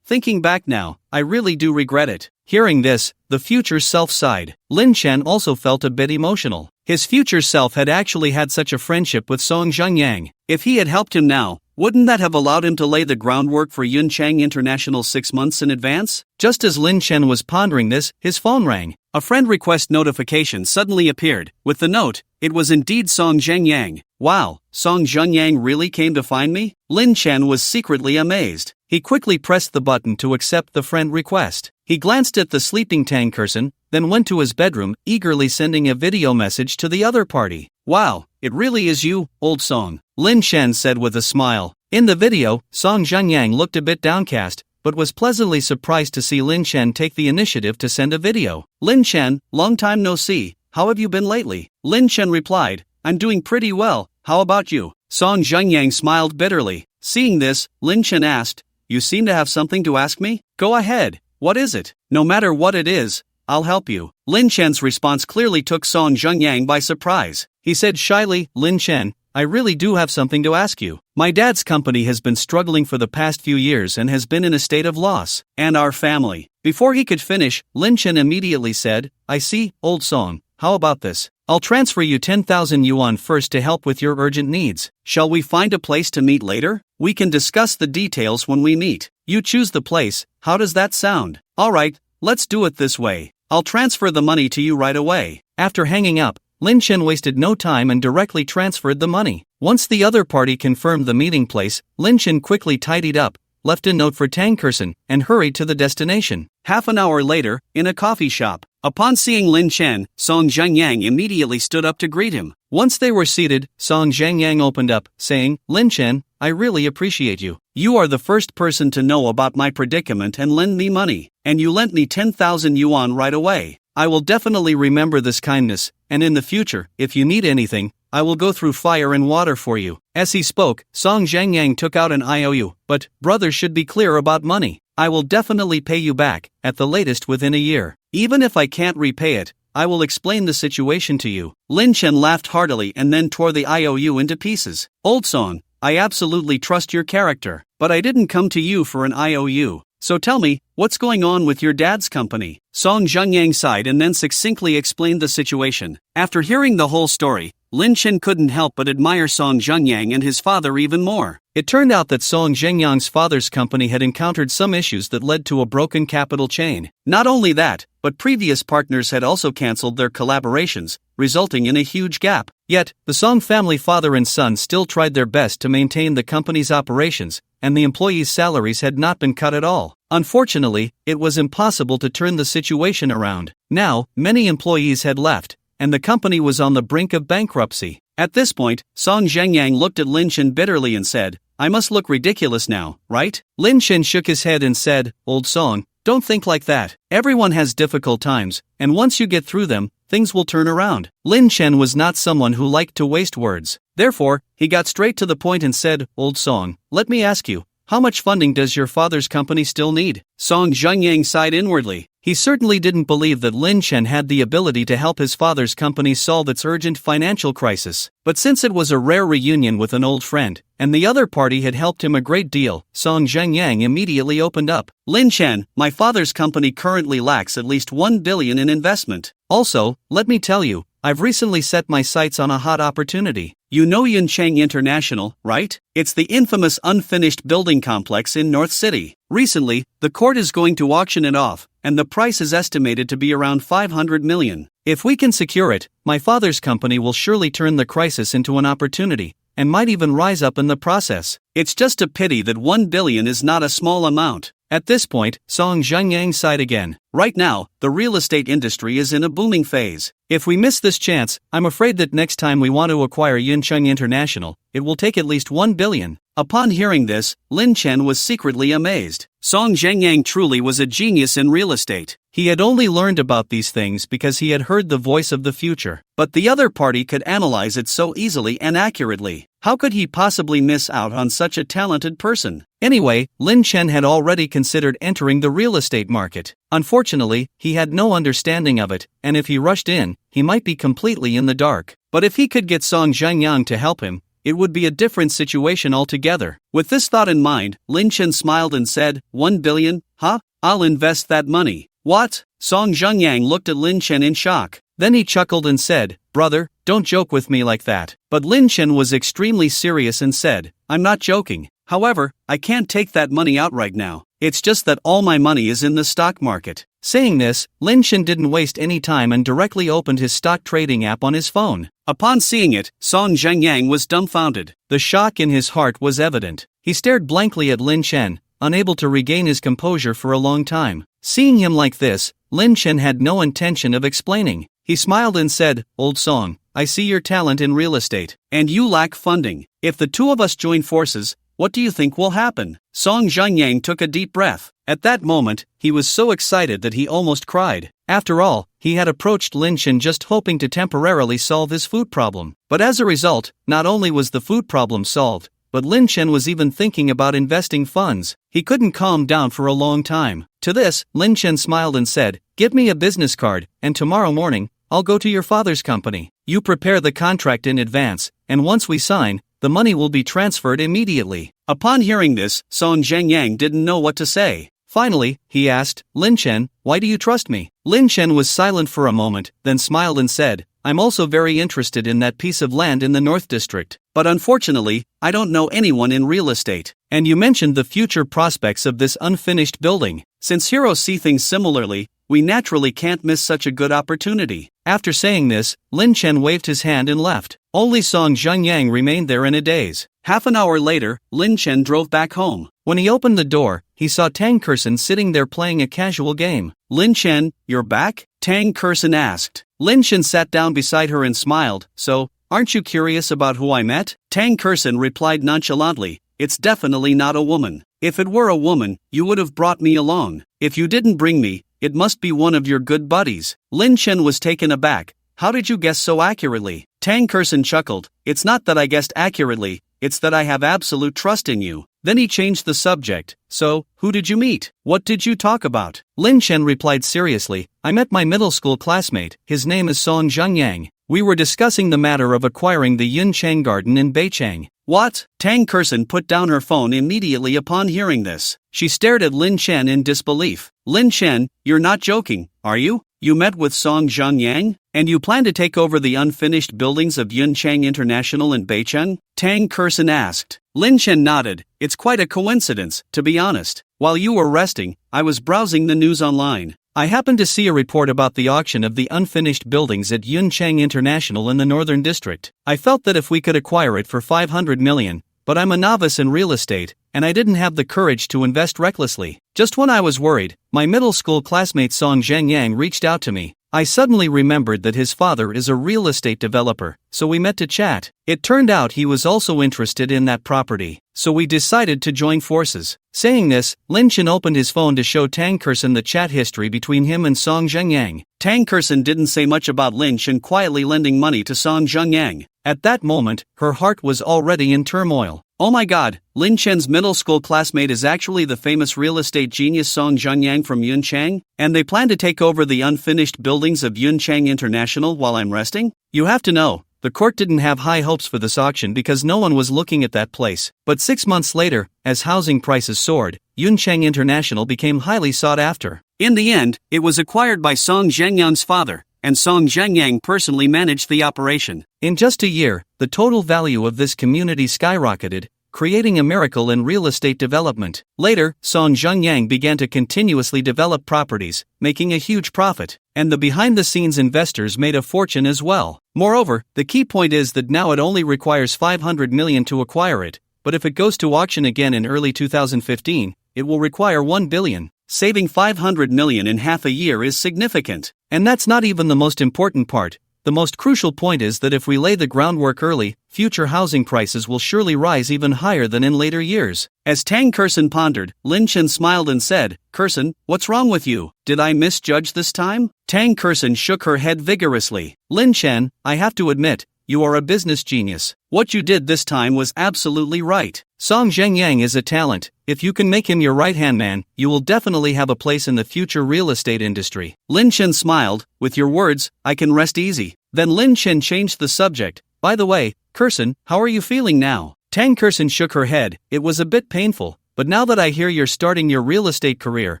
Thinking back now, I really do regret it. Hearing this, the future self sighed. Lin Chen also felt a bit emotional. His future self had actually had such a friendship with Song Jungyang. If he had helped him now, wouldn't that have allowed him to lay the groundwork for Yunchang International 6 months in advance? Just as Lin Chen was pondering this, his phone rang. A friend request notification suddenly appeared. With the note, it was indeed Song Jungyang. Wow, Song Jungyang really came to find me? Lin Chen was secretly amazed. He quickly pressed the button to accept the friend request. He glanced at the sleeping Tang person, then went to his bedroom, eagerly sending a video message to the other party. Wow, it really is you, old Song, Lin Chen said with a smile. In the video, Song Jungyang looked a bit downcast, but was pleasantly surprised to see Lin Chen take the initiative to send a video. Lin Chen, long time no see, how have you been lately? Lin Chen replied, I'm doing pretty well, how about you? Song Jungyang smiled bitterly. Seeing this, Lin Chen asked, you seem to have something to ask me? Go ahead, what is it? No matter what it is, I'll help you. Lin Chen's response clearly took Song Jungyang by surprise. He said shyly, Lin Chen, I really do have something to ask you. My dad's company has been struggling for the past few years and has been in a state of loss. And our family. Before he could finish, Lin Chen immediately said, I see, old Song, how about this? I'll transfer you 10,000 yuan first to help with your urgent needs. Shall we find a place to meet later? We can discuss the details when we meet. You choose the place, how does that sound? Alright, let's do it this way. I'll transfer the money to you right away. After hanging up, Lin Chen wasted no time and directly transferred the money. Once the other party confirmed the meeting place, Lin Chen quickly tidied up, left a note for Tang Kerson, and hurried to the destination. Half an hour later, in a coffee shop. Upon seeing Lin Chen, Song Jungyang immediately stood up to greet him. Once they were seated, Song Jungyang opened up, saying, Lin Chen, I really appreciate you. You are the first person to know about my predicament and lend me money, and you lent me 10,000 yuan right away. I will definitely remember this kindness, and in the future, if you need anything, I will go through fire and water for you. As he spoke, Song Jungyang took out an IOU, but brothers should be clear about money. I will definitely pay you back, at the latest within a year. Even if I can't repay it, I will explain the situation to you. Lin Chen laughed heartily and then tore the IOU into pieces. Old Song, I absolutely trust your character, but I didn't come to you for an IOU. So tell me, what's going on with your dad's company? Song Zhengyang sighed and then succinctly explained the situation. After hearing the whole story, Lin Chen couldn't help but admire Song Zhengyang and his father even more. It turned out that Song Zhengyang's father's company had encountered some issues that led to a broken capital chain. Not only that, but previous partners had also cancelled their collaborations, resulting in a huge gap. Yet, the Song family father and son still tried their best to maintain the company's operations, and the employees' salaries had not been cut at all. Unfortunately, it was impossible to turn the situation around. Now, many employees had left, and the company was on the brink of bankruptcy. At this point, Song Zhengyang looked at Lin Chen bitterly and said, I must look ridiculous now, right? Lin Chen shook his head and said, Old Song, don't think like that. Everyone has difficult times, and once you get through them, things will turn around. Lin Chen was not someone who liked to waste words. Therefore, he got straight to the point and said, Old Song, let me ask you, how much funding does your father's company still need? Song Zhengyang sighed inwardly. He certainly didn't believe that Lin Chen had the ability to help his father's company solve its urgent financial crisis. But since it was a rare reunion with an old friend, and the other party had helped him a great deal, Song Zhengyang immediately opened up. Lin Chen, my father's company currently lacks at least 1 billion in investment. Also, let me tell you, I've recently set my sights on a hot opportunity. You know Yuncheng International, right? It's the infamous unfinished building complex in North City. Recently, the court is going to auction it off, and the price is estimated to be around 500 million. If we can secure it, my father's company will surely turn the crisis into an opportunity, and might even rise up in the process. It's just a pity that 1 billion is not a small amount. At this point, Song Zhengyang sighed again. Right now, the real estate industry is in a booming phase. If we miss this chance, I'm afraid that next time we want to acquire Yuncheng International, it will take at least 1 billion. Upon hearing this, Lin Chen was secretly amazed. Song Zhengyang truly was a genius in real estate. He had only learned about these things because he had heard the voice of the future. But the other party could analyze it so easily and accurately. How could he possibly miss out on such a talented person? Anyway, Lin Chen had already considered entering the real estate market. Unfortunately, he had no understanding of it, and if he rushed in, he might be completely in the dark. But if he could get Song Zhengyang to help him, it would be a different situation altogether. With this thought in mind, Lin Chen smiled and said, 1 billion? Huh? I'll invest that money. What? Song Zhengyang looked at Lin Chen in shock. Then he chuckled and said, Brother, don't joke with me like that. But Lin Chen was extremely serious and said, I'm not joking. However, I can't take that money out right now. It's just that all my money is in the stock market. Saying this, Lin Chen didn't waste any time and directly opened his stock trading app on his phone. Upon seeing it, Song Zhengyang was dumbfounded. The shock in his heart was evident. He stared blankly at Lin Chen, unable to regain his composure for a long time. Seeing him like this, Lin Chen had no intention of explaining. He smiled and said, Old Song, I see your talent in real estate, and you lack funding. If the two of us join forces, what do you think will happen? Song Zhengyang took a deep breath. At that moment, he was so excited that he almost cried. After all, he had approached Lin Chen just hoping to temporarily solve his food problem. But as a result, not only was the food problem solved, but Lin Chen was even thinking about investing funds. He couldn't calm down for a long time. To this, Lin Chen smiled and said, Give me a business card, and tomorrow morning, I'll go to your father's company. You prepare the contract in advance, and once we sign, the money will be transferred immediately. Upon hearing this, Song Zhengyang didn't know what to say. Finally, he asked, Lin Chen, why do you trust me? Lin Chen was silent for a moment, then smiled and said, I'm also very interested in that piece of land in the North District. But unfortunately, I don't know anyone in real estate. And you mentioned the future prospects of this unfinished building. Since heroes see things similarly, we naturally can't miss such a good opportunity. After saying this, Lin Chen waved his hand and left. Only Song Zhengyang remained there in a daze. Half an hour later, Lin Chen drove back home. When he opened the door, he saw Tang Kersen sitting there playing a casual game. Lin Chen, you're back? Tang Kersen asked. Lin Chen sat down beside her and smiled. So, aren't you curious about who I met? Tang Kersen replied nonchalantly, It's definitely not a woman. If it were a woman, you would have brought me along. If you didn't bring me, it must be one of your good buddies. Lin Chen was taken aback. How did you guess so accurately? Tang Kersen chuckled. It's not that I guessed accurately, it's that I have absolute trust in you. Then he changed the subject. So, who did you meet? What did you talk about? Lin Chen replied seriously, I met my middle school classmate, his name is Song Zhengyang. We were discussing the matter of acquiring the Yunchang Garden in Beicheng. What? Tang Kersen put down her phone immediately upon hearing this. She stared at Lin Chen in disbelief. Lin Chen, you're not joking, are you? You met with Song Zhengyang? And you plan to take over the unfinished buildings of Yunchang International in Beicheng? Tang Kersen asked. Lin Chen nodded. It's quite a coincidence, to be honest. While you were resting, I was browsing the news online. I happened to see a report about the auction of the unfinished buildings at Yunchang International in the Northern District. I felt that if we could acquire it for 500 million, but I'm a novice in real estate, and I didn't have the courage to invest recklessly. Just when I was worried, my middle school classmate Song Zhengyang reached out to me. I suddenly remembered that his father is a real estate developer, so we met to chat. It turned out he was also interested in that property, so we decided to join forces. Saying this, Lin Chen opened his phone to show Tang Kersen the chat history between him and Song Zhengyang. Tang Kersen didn't say much about Lin Chen quietly lending money to Song Zhengyang. At that moment, her heart was already in turmoil. Oh my god, Lin Chen's middle school classmate is actually the famous real estate genius Song Zhengyang from Yunchang? And they plan to take over the unfinished buildings of Yunchang International while I'm resting? You have to know, the court didn't have high hopes for this auction because no one was looking at that place. But 6 months later, as housing prices soared, Yunchang International became highly sought after. In the end, it was acquired by Song Zhengyang's father, and Song Zhengyang personally managed the operation. In just a year, the total value of this community skyrocketed, creating a miracle in real estate development. Later, Song Zhengyang began to continuously develop properties, making a huge profit, and the behind-the-scenes investors made a fortune as well. Moreover, the key point is that now it only requires 500 million to acquire it, but if it goes to auction again in early 2015, it will require 1 billion. Saving 500 million in half a year is significant. And that's not even the most important part. The most crucial point is that if we lay the groundwork early, future housing prices will surely rise even higher than in later years. As Tang Kersen pondered, Lin Chen smiled and said, Kersen, what's wrong with you? Did I misjudge this time? Tang Kersen shook her head vigorously. Lin Chen, I have to admit, you are a business genius. What you did this time was absolutely right. Song Zhengyang is a talent. If you can make him your right-hand man, you will definitely have a place in the future real estate industry. Lin Chen smiled. With your words, I can rest easy. Then Lin Chen changed the subject. By the way, Kersen, how are you feeling now? Tang Kersen shook her head. It was a bit painful, but now that I hear you're starting your real estate career,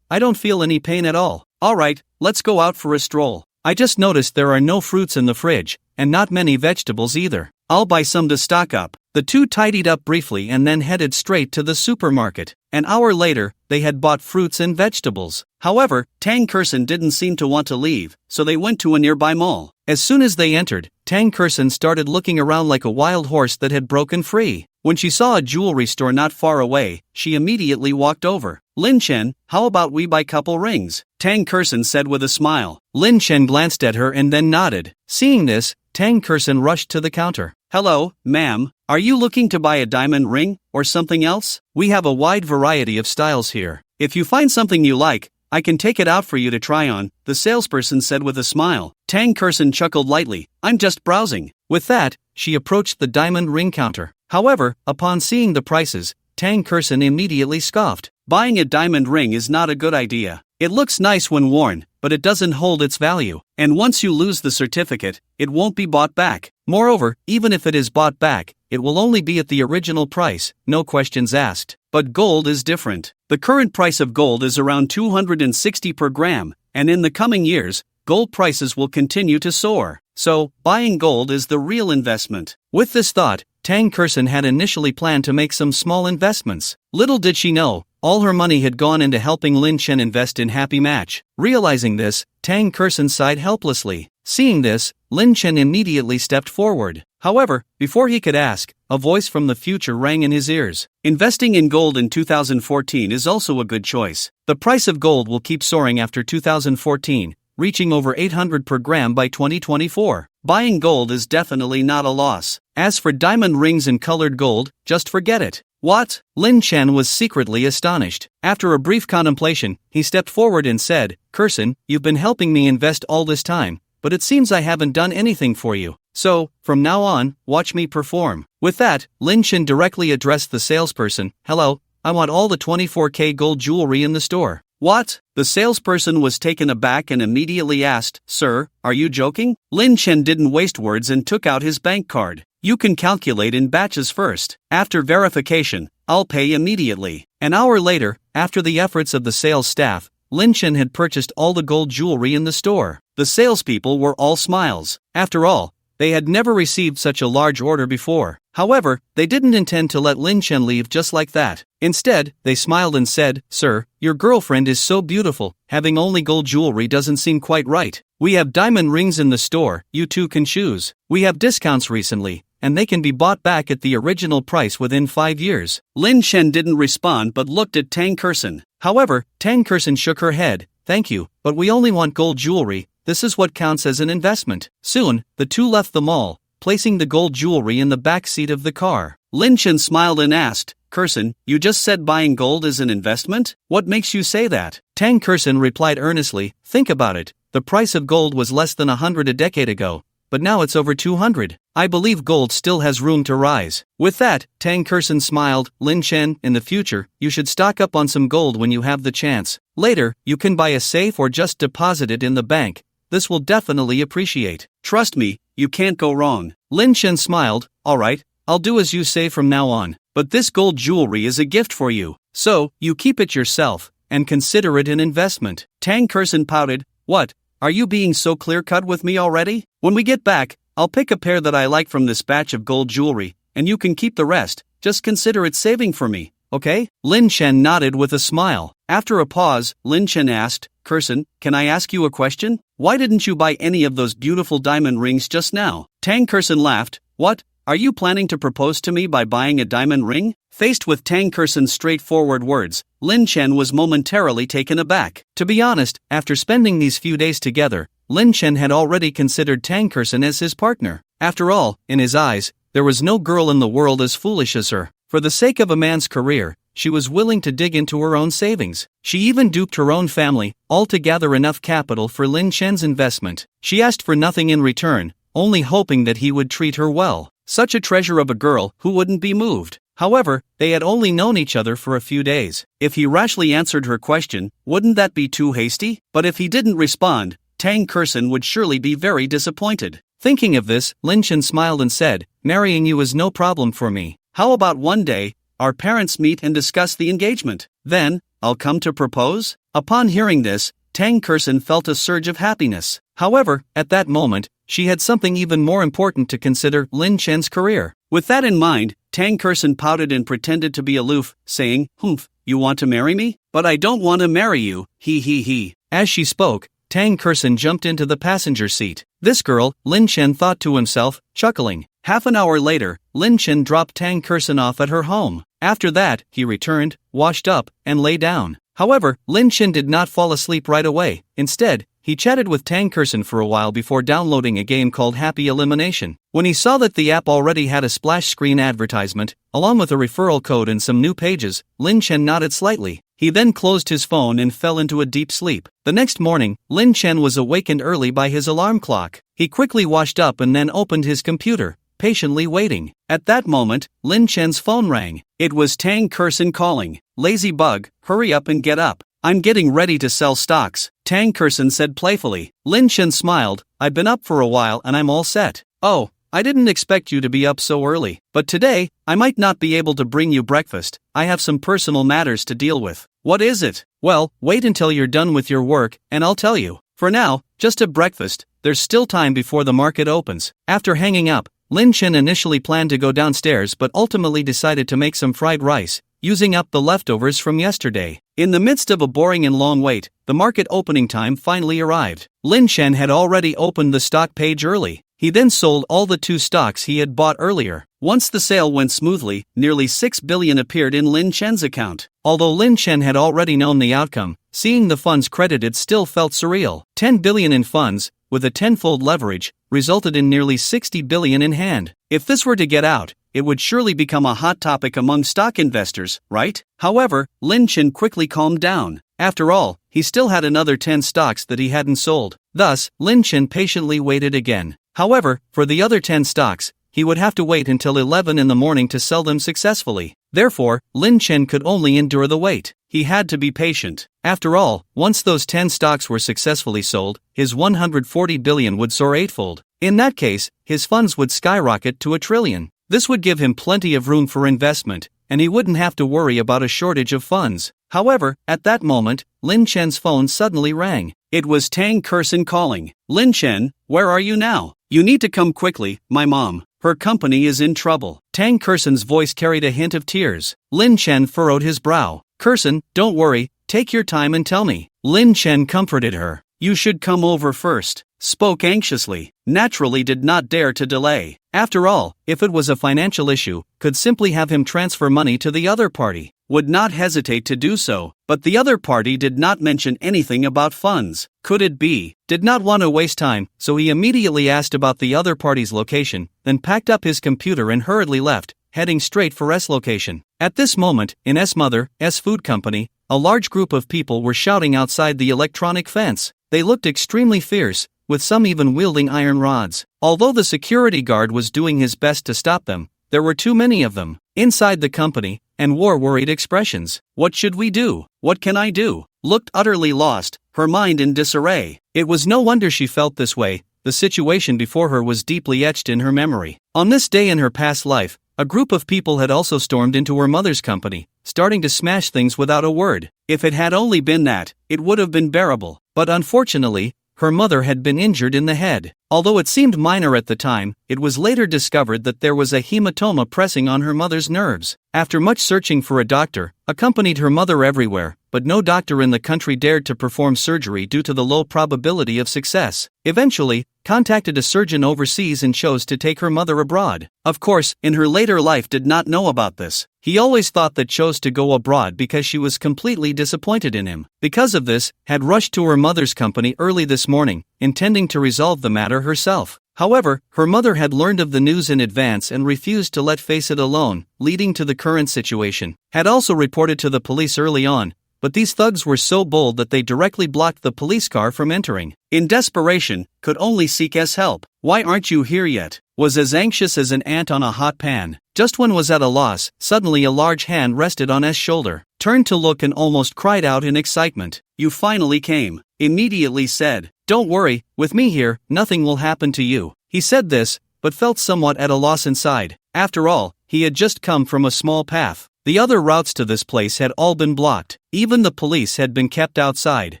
I don't feel any pain at all. Alright, let's go out for a stroll. I just noticed there are no fruits in the fridge, and not many vegetables either. I'll buy some to stock up. The two tidied up briefly and then headed straight to the supermarket. An hour later, they had bought fruits and vegetables. However, Tang Kersen didn't seem to want to leave, so they went to a nearby mall. As soon as they entered, Tang Kersen started looking around like a wild horse that had broken free. When she saw a jewelry store not far away, she immediately walked over. Lin Chen, how about we buy couple rings? Tang Kersen said with a smile. Lin Chen glanced at her and then nodded. Seeing this, Tang Kersen rushed to the counter. Hello, ma'am, are you looking to buy a diamond ring, or something else? We have a wide variety of styles here. If you find something you like, I can take it out for you to try on, the salesperson said with a smile. Tang Kersen chuckled lightly. I'm just browsing. With that, she approached the diamond ring counter. However, upon seeing the prices, Tang Kersen immediately scoffed. Buying a diamond ring is not a good idea. It looks nice when worn, but it doesn't hold its value. And once you lose the certificate, it won't be bought back. Moreover, even if it is bought back, it will only be at the original price, no questions asked. But gold is different. The current price of gold is around 260 per gram, and in the coming years, gold prices will continue to soar. So, buying gold is the real investment. With this thought, Tang Kersen had initially planned to make some small investments. Little did she know, all her money had gone into helping Lin Chen invest in Happy Match. Realizing this, Tang Kersen sighed helplessly. Seeing this, Lin Chen immediately stepped forward. However, before he could ask, a voice from the future rang in his ears. Investing in gold in 2014 is also a good choice. The price of gold will keep soaring after 2014, reaching over 800 per gram by 2024. Buying gold is definitely not a loss. As for diamond rings and colored gold, just forget it. What? Lin Chen was secretly astonished. After a brief contemplation, he stepped forward and said, Kersen, you've been helping me invest all this time, but it seems I haven't done anything for you. So, from now on, watch me perform. With that, Lin Chen directly addressed the salesperson. Hello, I want all the 24K gold jewelry in the store. What? The salesperson was taken aback and immediately asked, Sir, are you joking? Lin Chen didn't waste words and took out his bank card. You can calculate in batches first. After verification, I'll pay immediately. An hour later, after the efforts of the sales staff, Lin Chen had purchased all the gold jewelry in the store. The salespeople were all smiles. After all, they had never received such a large order before. However, they didn't intend to let Lin Chen leave just like that. Instead, they smiled and said, Sir, your girlfriend is so beautiful, having only gold jewelry doesn't seem quite right. We have diamond rings in the store, you two can choose. We have discounts recently, and they can be bought back at the original price within 5 years. Lin Chen didn't respond but looked at Tang Kersen. However, Tang Kersen shook her head. Thank you, but we only want gold jewelry. This is what counts as an investment. Soon, the two left the mall, placing the gold jewelry in the back seat of the car. Lin Chen smiled and asked, Kersen, you just said buying gold is an investment? What makes you say that? Tang Kersen replied earnestly, think about it. The price of gold was less than 100 a decade ago, but now it's over 200. I believe gold still has room to rise. With that, Tang Kersen smiled. Lin Chen, in the future, you should stock up on some gold when you have the chance. Later, you can buy a safe or just deposit it in the bank. This will definitely appreciate. Trust me, you can't go wrong. Lin Chen smiled. Alright, I'll do as you say from now on. But this gold jewelry is a gift for you. So, you keep it yourself, and consider it an investment. Tang Kersen pouted. What? Are you being so clear-cut with me already? When we get back, I'll pick a pair that I like from this batch of gold jewelry, and you can keep the rest. Just consider it saving for me, okay? Lin Chen nodded with a smile. After a pause, Lin Chen asked, Kersen, can I ask you a question? Why didn't you buy any of those beautiful diamond rings just now? Tang Kersen laughed. What? Are you planning to propose to me by buying a diamond ring? Faced with Tang Kersen's straightforward words, Lin Chen was momentarily taken aback. To be honest, after spending these few days together, Lin Chen had already considered Tang Kersen as his partner. After all, in his eyes, there was no girl in the world as foolish as her. For the sake of a man's career, she was willing to dig into her own savings. She even duped her own family, all to gather enough capital for Lin Chen's investment. She asked for nothing in return, only hoping that he would treat her well. Such a treasure of a girl who wouldn't be moved. However, they had only known each other for a few days. If he rashly answered her question, wouldn't that be too hasty? But if he didn't respond, Tang Kersen would surely be very disappointed. Thinking of this, Lin Chen smiled and said, marrying you is no problem for me. How about one day, our parents meet and discuss the engagement? Then, I'll come to propose? Upon hearing this, Tang Kersen felt a surge of happiness. However, at that moment, she had something even more important to consider, Lin Chen's career. With that in mind, Tang Kersen pouted and pretended to be aloof, saying, Humph, you want to marry me? But I don't want to marry you, he. As she spoke, Tang Kersen jumped into the passenger seat. This girl, Lin Chen thought to himself, chuckling. Half an hour later, Lin Chen dropped Tang Kersen off at her home. After that, he returned, washed up, and lay down. However, Lin Chen did not fall asleep right away. Instead, he chatted with Tang Kersen for a while before downloading a game called Happy Elimination. When he saw that the app already had a splash screen advertisement, along with a referral code and some new pages, Lin Chen nodded slightly. He then closed his phone and fell into a deep sleep. The next morning, Lin Chen was awakened early by his alarm clock. He quickly washed up and then opened his computer, patiently waiting. At that moment, Lin Chen's phone rang. It was Tang Kersen calling. Lazy bug, hurry up and get up. I'm getting ready to sell stocks, Tang Kersen said playfully. Lin Chen smiled. I've been up for a while and I'm all set. Oh, I didn't expect you to be up so early. But today, I might not be able to bring you breakfast. I have some personal matters to deal with. What is it? Well, wait until you're done with your work, and I'll tell you. For now, just a breakfast. There's still time before the market opens. After hanging up, Lin Chen initially planned to go downstairs but ultimately decided to make some fried rice, using up the leftovers from yesterday. In the midst of a boring and long wait, the market opening time finally arrived. Lin Chen had already opened the stock page early. He then sold all the 2 stocks he had bought earlier. Once the sale went smoothly, nearly 6 billion appeared in Lin Chen's account. Although Lin Chen had already known the outcome, seeing the funds credited still felt surreal. 10 billion in funds, with a tenfold leverage, resulted in nearly 60 billion in hand. If this were to get out, it would surely become a hot topic among stock investors, right? However, Lin Chen quickly calmed down. After all, he still had another 10 stocks that he hadn't sold. Thus, Lin Chen patiently waited again. However, for the other 10 stocks, he would have to wait until 11 in the morning to sell them successfully. Therefore, Lin Chen could only endure the wait. He had to be patient. After all, once those 10 stocks were successfully sold, his 140 billion would soar eightfold. In that case, his funds would skyrocket to $1 trillion. This would give him plenty of room for investment, and he wouldn't have to worry about a shortage of funds. However, at that moment, Lin Chen's phone suddenly rang. It was Tang Kerson calling. "Lin Chen, where are you now? You need to come quickly, my mom. Her company is in trouble." Tang Kerson's voice carried a hint of tears. Lin Chen furrowed his brow. "Kerson, don't worry, take your time and tell me." Lin Chen comforted her. "You should come over first." Spoke anxiously, naturally did not dare to delay. After all, if it was a financial issue, could simply have him transfer money to the other party. Would not hesitate to do so, but the other party did not mention anything about funds. Could it be? Did not want to waste time, so he immediately asked about the other party's location, then packed up his computer and hurriedly left, heading straight for S location. At this moment, in S Mother, S Food Company, a large group of people were shouting outside the electronic fence. They looked extremely fierce, with some even wielding iron rods. Although the security guard was doing his best to stop them, there were too many of them inside the company, and wore worried expressions. "What should we do? What can I do?" Looked utterly lost, her mind in disarray. It was no wonder she felt this way. The situation before her was deeply etched in her memory. On this day in her past life, a group of people had also stormed into her mother's company, starting to smash things without a word. If it had only been that, it would have been bearable. But unfortunately, her mother had been injured in the head. Although it seemed minor at the time, it was later discovered that there was a hematoma pressing on her mother's nerves. After much searching for a doctor, accompanied her mother everywhere, but no doctor in the country dared to perform surgery due to the low probability of success. Eventually, contacted a surgeon overseas and chose to take her mother abroad. Of course, in her later life did not know about this. He always thought that chose to go abroad because she was completely disappointed in him. Because of this, had rushed to her mother's company early this morning, intending to resolve the matter herself. However, her mother had learned of the news in advance and refused to let face it alone, leading to the current situation. Had also reported to the police early on, but these thugs were so bold that they directly blocked the police car from entering. In desperation, could only seek S help. "Why aren't you here yet?" Was as anxious as an ant on a hot pan. Just when was at a loss, suddenly a large hand rested on S shoulder. Turned to look and almost cried out in excitement. "You finally came." Immediately said, "Don't worry, with me here, nothing will happen to you." He said this, but felt somewhat at a loss inside. After all, he had just come from a small path. The other routes to this place had all been blocked. Even the police had been kept outside.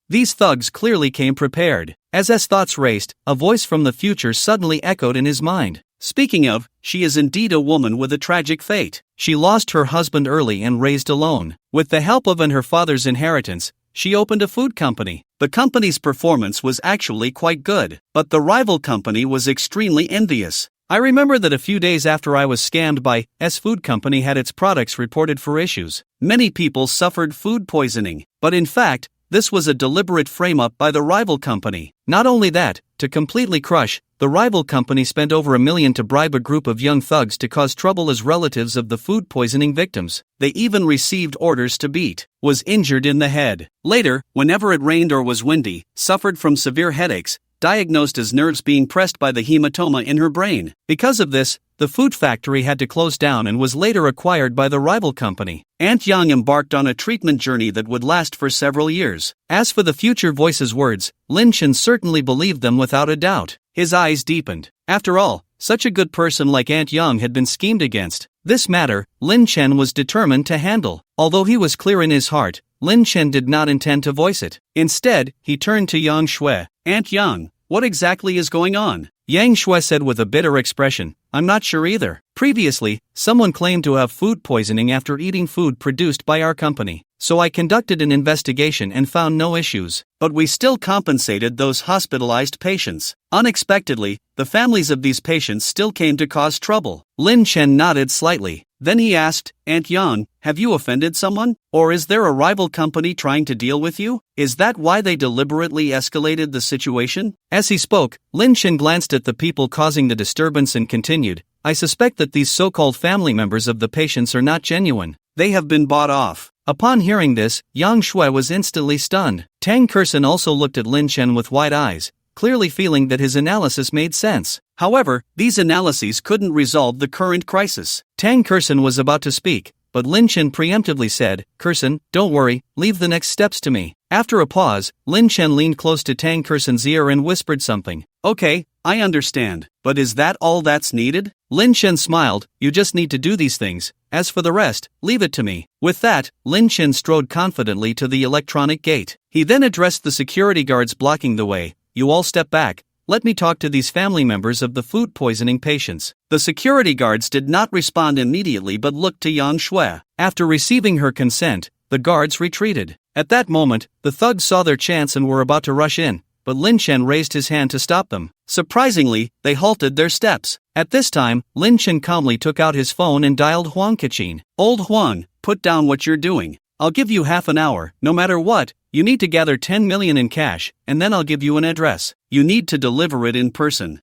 These thugs clearly came prepared. As his thoughts raced, a voice from the future suddenly echoed in his mind. "Speaking of, she is indeed a woman with a tragic fate. She lost her husband early and raised alone. With the help of her father's inheritance, she opened a food company. The company's performance was actually quite good, but the rival company was extremely envious. I remember that a few days after I was scammed by S Food Company had its products reported for issues. Many people suffered food poisoning, but in fact, this was a deliberate frame-up by the rival company. Not only that, to completely crush, the rival company spent over $1 million to bribe a group of young thugs to cause trouble as relatives of the food poisoning victims. They even received orders to beat. Was injured in the head. Later, whenever it rained or was windy, suffered from severe headaches, diagnosed as nerves being pressed by the hematoma in her brain. Because of this, the food factory had to close down and was later acquired by the rival company. Aunt Yang embarked on a treatment journey that would last for several years. As for the future voice's words, Lin Chen certainly believed them without a doubt. His eyes deepened. After all, such a good person like Aunt Yang had been schemed against. This matter, Lin Chen was determined to handle. Although he was clear in his heart, Lin Chen did not intend to voice it. Instead, he turned to Yang Shui. "Aunt Yang, what exactly is going on?" Yang Shui said with a bitter expression, "I'm not sure either. Previously, someone claimed to have food poisoning after eating food produced by our company. So I conducted an investigation and found no issues. But we still compensated those hospitalized patients. Unexpectedly, the families of these patients still came to cause trouble." Lin Chen nodded slightly. Then he asked, "Aunt Yang, have you offended someone? Or is there a rival company trying to deal with you? Is that why they deliberately escalated the situation?" As he spoke, Lin Chen glanced at the people causing the disturbance and continued, "I suspect that these so-called family members of the patients are not genuine. They have been bought off." Upon hearing this, Yang Shui was instantly stunned. Tang Kerson also looked at Lin Chen with wide eyes, clearly feeling that his analysis made sense. However, these analyses couldn't resolve the current crisis. Tang Kurson was about to speak, but Lin Chen preemptively said, "Kurson, don't worry, leave the next steps to me." After a pause, Lin Chen leaned close to Tang Kurson's ear and whispered something. "Okay, I understand, but is that all that's needed?" Lin Chen smiled, "You just need to do these things. As for the rest, leave it to me." With that, Lin Chen strode confidently to the electronic gate. He then addressed the security guards blocking the way. "You all step back. Let me talk to these family members of the food poisoning patients." The security guards did not respond immediately but looked to Yang Shui. After receiving her consent, the guards retreated. At that moment, the thugs saw their chance and were about to rush in, but Lin Chen raised his hand to stop them. Surprisingly, they halted their steps. At this time, Lin Chen calmly took out his phone and dialed Huang Kachin. "Old Huang, put down what you're doing. I'll give you half an hour. No matter what, you need to gather 10 million in cash, and then I'll give you an address. You need to deliver it in person."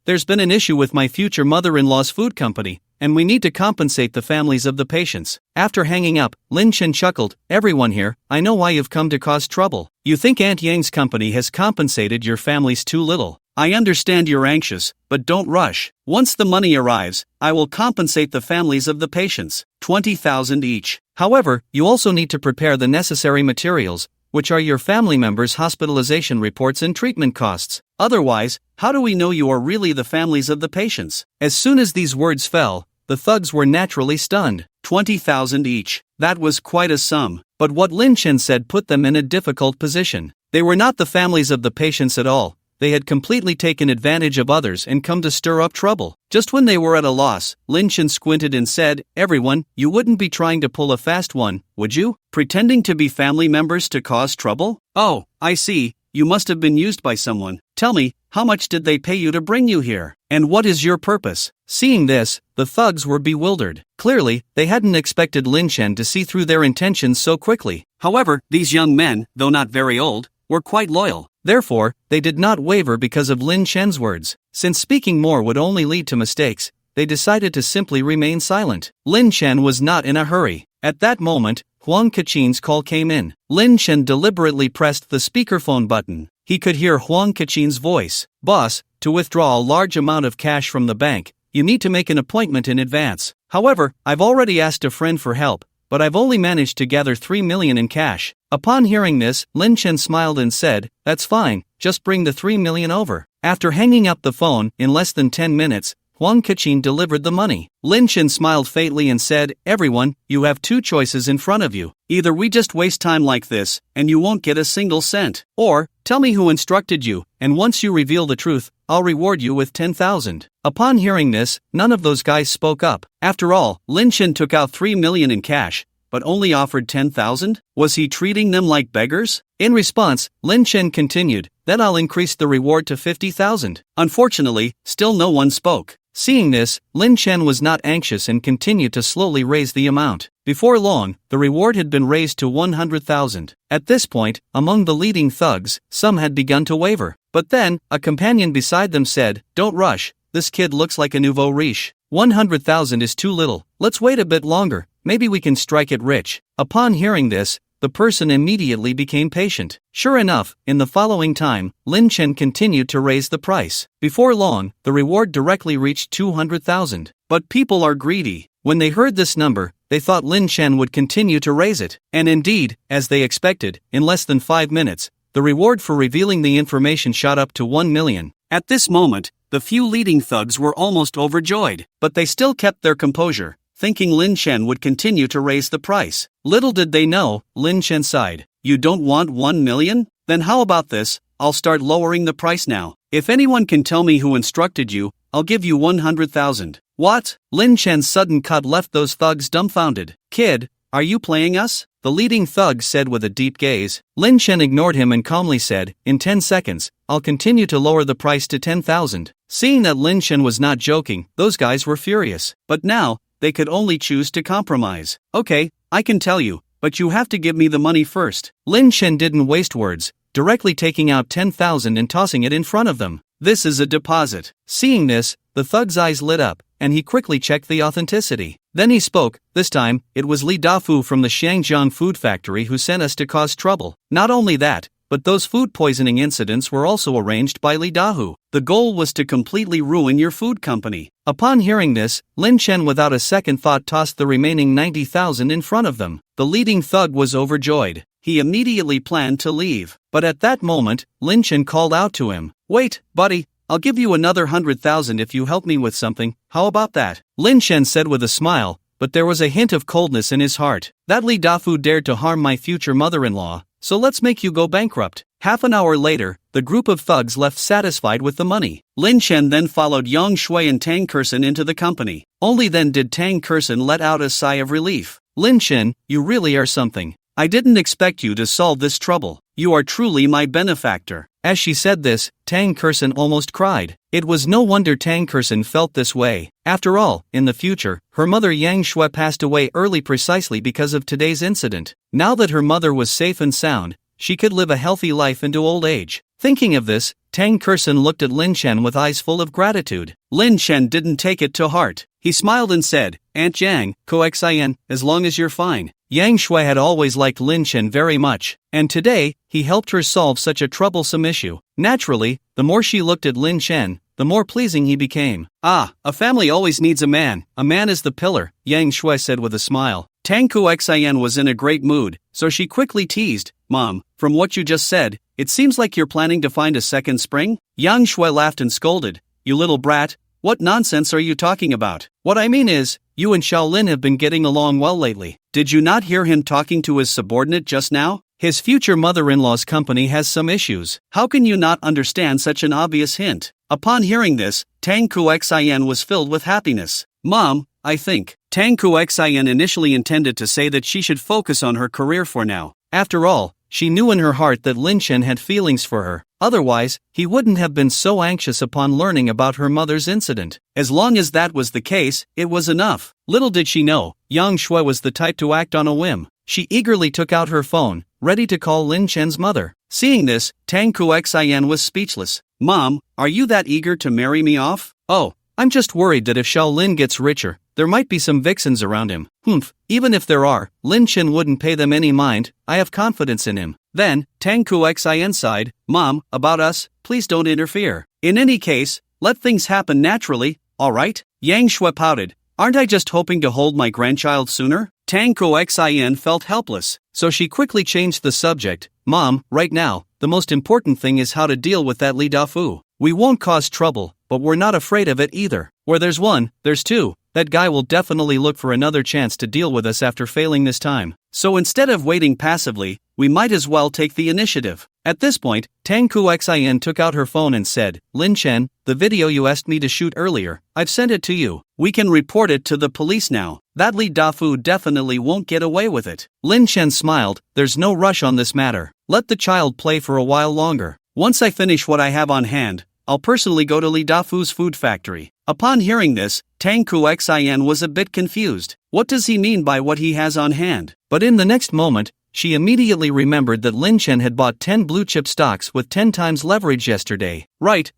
There's been an issue with my future mother-in-law's food company, and we need to compensate the families of the patients. After hanging up, Lin Chen chuckled, "Everyone here, I know why you've come to cause trouble. You think Aunt Yang's company has compensated your families too little. I understand you're anxious, but don't rush. Once the money arrives, I will compensate the families of the patients, 20,000 each. However, you also need to prepare the necessary materials, which are your family members' hospitalization reports and treatment costs. Otherwise, how do we know you are really the families of the patients?" As soon as these words fell, the thugs were naturally stunned. 20,000 each. That was quite a sum. But what Lin Chen said put them in a difficult position. They were not the families of the patients at all. They had completely taken advantage of others and come to stir up trouble. Just when they were at a loss, Lin Chen squinted and said, "Everyone, you wouldn't be trying to pull a fast one, would you? Pretending to be family members to cause trouble? Oh, I see, you must have been used by someone. Tell me, how much did they pay you to bring you here? And what is your purpose?" Seeing this, the thugs were bewildered. Clearly, they hadn't expected Lin Chen to see through their intentions so quickly. However, these young men, though not very old, were quite loyal. Therefore, they did not waver because of Lin Chen's words. Since speaking more would only lead to mistakes, they decided to simply remain silent. Lin Chen was not in a hurry. At that moment, Huang Kachin's call came in. Lin Chen deliberately pressed the speakerphone button. He could hear Huang Kachin's voice. "Boss, to withdraw a large amount of cash from the bank, you need to make an appointment in advance. However, I've already asked a friend for help, but I've only managed to gather 3 million in cash." Upon hearing this, Lin Chen smiled and said, "That's fine, just bring the 3 million over." After hanging up the phone, in less than 10 minutes, Huang Kachin delivered the money. Lin Chen smiled faintly and said, "Everyone, you have two choices in front of you. Either we just waste time like this, and you won't get a single cent, or, tell me who instructed you, and once you reveal the truth, I'll reward you with 10,000. Upon hearing this, none of those guys spoke up. After all, Lin Chen took out 3 million in cash, but only offered 10,000? Was he treating them like beggars? In response, Lin Chen continued, "Then I'll increase the reward to 50,000. Unfortunately, still no one spoke. Seeing this, Lin Chen was not anxious and continued to slowly raise the amount. Before long, the reward had been raised to 100,000. At this point, among the leading thugs, some had begun to waver. But then, a companion beside them said, "Don't rush, this kid looks like a nouveau riche. 100,000 is too little, let's wait a bit longer, maybe we can strike it rich." Upon hearing this, the person immediately became patient. Sure enough, in the following time, Lin Chen continued to raise the price. Before long, the reward directly reached 200,000. But people are greedy. When they heard this number, they thought Lin Chen would continue to raise it. And indeed, as they expected, in less than 5 minutes, the reward for revealing the information shot up to 1 million. At this moment, the few leading thugs were almost overjoyed, but they still kept their composure, thinking Lin Chen would continue to raise the price. Little did they know, Lin Chen sighed. "You don't want 1 million? Then how about this, I'll start lowering the price now. If anyone can tell me who instructed you, I'll give you 100,000. What? Lin Chen's sudden cut left those thugs dumbfounded. "Kid, are you playing us?" the leading thug said with a deep gaze. Lin Chen ignored him and calmly said, "In 10 seconds, I'll continue to lower the price to 10,000. Seeing that Lin Chen was not joking, those guys were furious. But now, they could only choose to compromise. "Okay, I can tell you, but you have to give me the money first." Lin Chen didn't waste words, directly taking out 10,000 and tossing it in front of them. "This is a deposit." Seeing this, the thug's eyes lit up, and he quickly checked the authenticity. Then he spoke. "This time, it was Li Dafu from the Shangjiang food factory who sent us to cause trouble. Not only that, but those food poisoning incidents were also arranged by Li Dahu. The goal was to completely ruin your food company. Upon hearing this, Lin Chen without a second thought tossed the remaining 90,000 in front of them. The leading thug was overjoyed. He immediately planned to leave. But at that moment, Lin Chen called out to him, "Wait, buddy, I'll give you another 100,000 if you help me with something, how about that?" Lin Chen said with a smile, but there was a hint of coldness in his heart. "That Li Dafu dared to harm my future mother-in-law, so let's make you go bankrupt." Half an hour later, the group of thugs left satisfied with the money. Lin Chen then followed Yang Shui and Tang Kersen into the company. Only then did Tang Kersen let out a sigh of relief. "Lin Chen, you really are something. I didn't expect you to solve this trouble. You are truly my benefactor." As she said this, Tang Kersen almost cried. It was no wonder Tang Kersen felt this way. After all, in the future, her mother Yang Shui passed away early precisely because of today's incident. Now that her mother was safe and sound, she could live a healthy life into old age. Thinking of this, Tang Kersen looked at Lin Chen with eyes full of gratitude. Lin Chen didn't take it to heart. He smiled and said, "Aunt Jiang, coxin, as long as you're fine." Yang Shui had always liked Lin Chen very much, and today, he helped her solve such a troublesome issue. Naturally, the more she looked at Lin Chen, the more pleasing he became. "Ah, a family always needs a man is the pillar," Yang Shui said with a smile. Tang Kuxian was in a great mood, so she quickly teased, "Mom, from what you just said, it seems like you're planning to find a second spring?" Yang Shui laughed and scolded, "You little brat, what nonsense are you talking about? What I mean is, you and Shaolin have been getting along well lately. Did you not hear him talking to his subordinate just now? His future mother-in-law's company has some issues. How can you not understand such an obvious hint?" Upon hearing this, Tang Kuxian was filled with happiness. "Mom, I think." Tang Kuxian initially intended to say that she should focus on her career for now. After all, she knew in her heart that Lin Chen had feelings for her. Otherwise, he wouldn't have been so anxious upon learning about her mother's incident. As long as that was the case, it was enough. Little did she know, Yang Shui was the type to act on a whim. She eagerly took out her phone, ready to call Lin Chen's mother. Seeing this, Tang Kuxian was speechless. "Mom, are you that eager to marry me off?" "Oh, I'm just worried that if Shaolin gets richer, there might be some vixens around him." "Humph, even if there are, Lin Chen wouldn't pay them any mind, I have confidence in him." Then, Tang Kuxian sighed, "Mom, about us, please don't interfere. In any case, let things happen naturally, alright?" Yang Shui pouted, "Aren't I just hoping to hold my grandchild sooner?" Tang Kuxian felt helpless, so she quickly changed the subject. "Mom, right now, the most important thing is how to deal with that Li Dafu. We won't cause trouble, but we're not afraid of it either. Where there's one, there's two. That guy will definitely look for another chance to deal with us after failing this time. So instead of waiting passively, we might as well take the initiative." At this point, Tang Kuxian took out her phone and said, "Lin Chen, the video you asked me to shoot earlier, I've sent it to you. We can report it to the police now. That Li Dafu definitely won't get away with it." Lin Chen smiled, "There's no rush on this matter. Let the child play for a while longer. Once I finish what I have on hand, I'll personally go to Li Dafu's food factory." Upon hearing this, Tang Kuxian was a bit confused. What does he mean by what he has on hand? But in the next moment, she immediately remembered that Lin Chen had bought 10 blue-chip stocks with 10 times leverage yesterday. Right.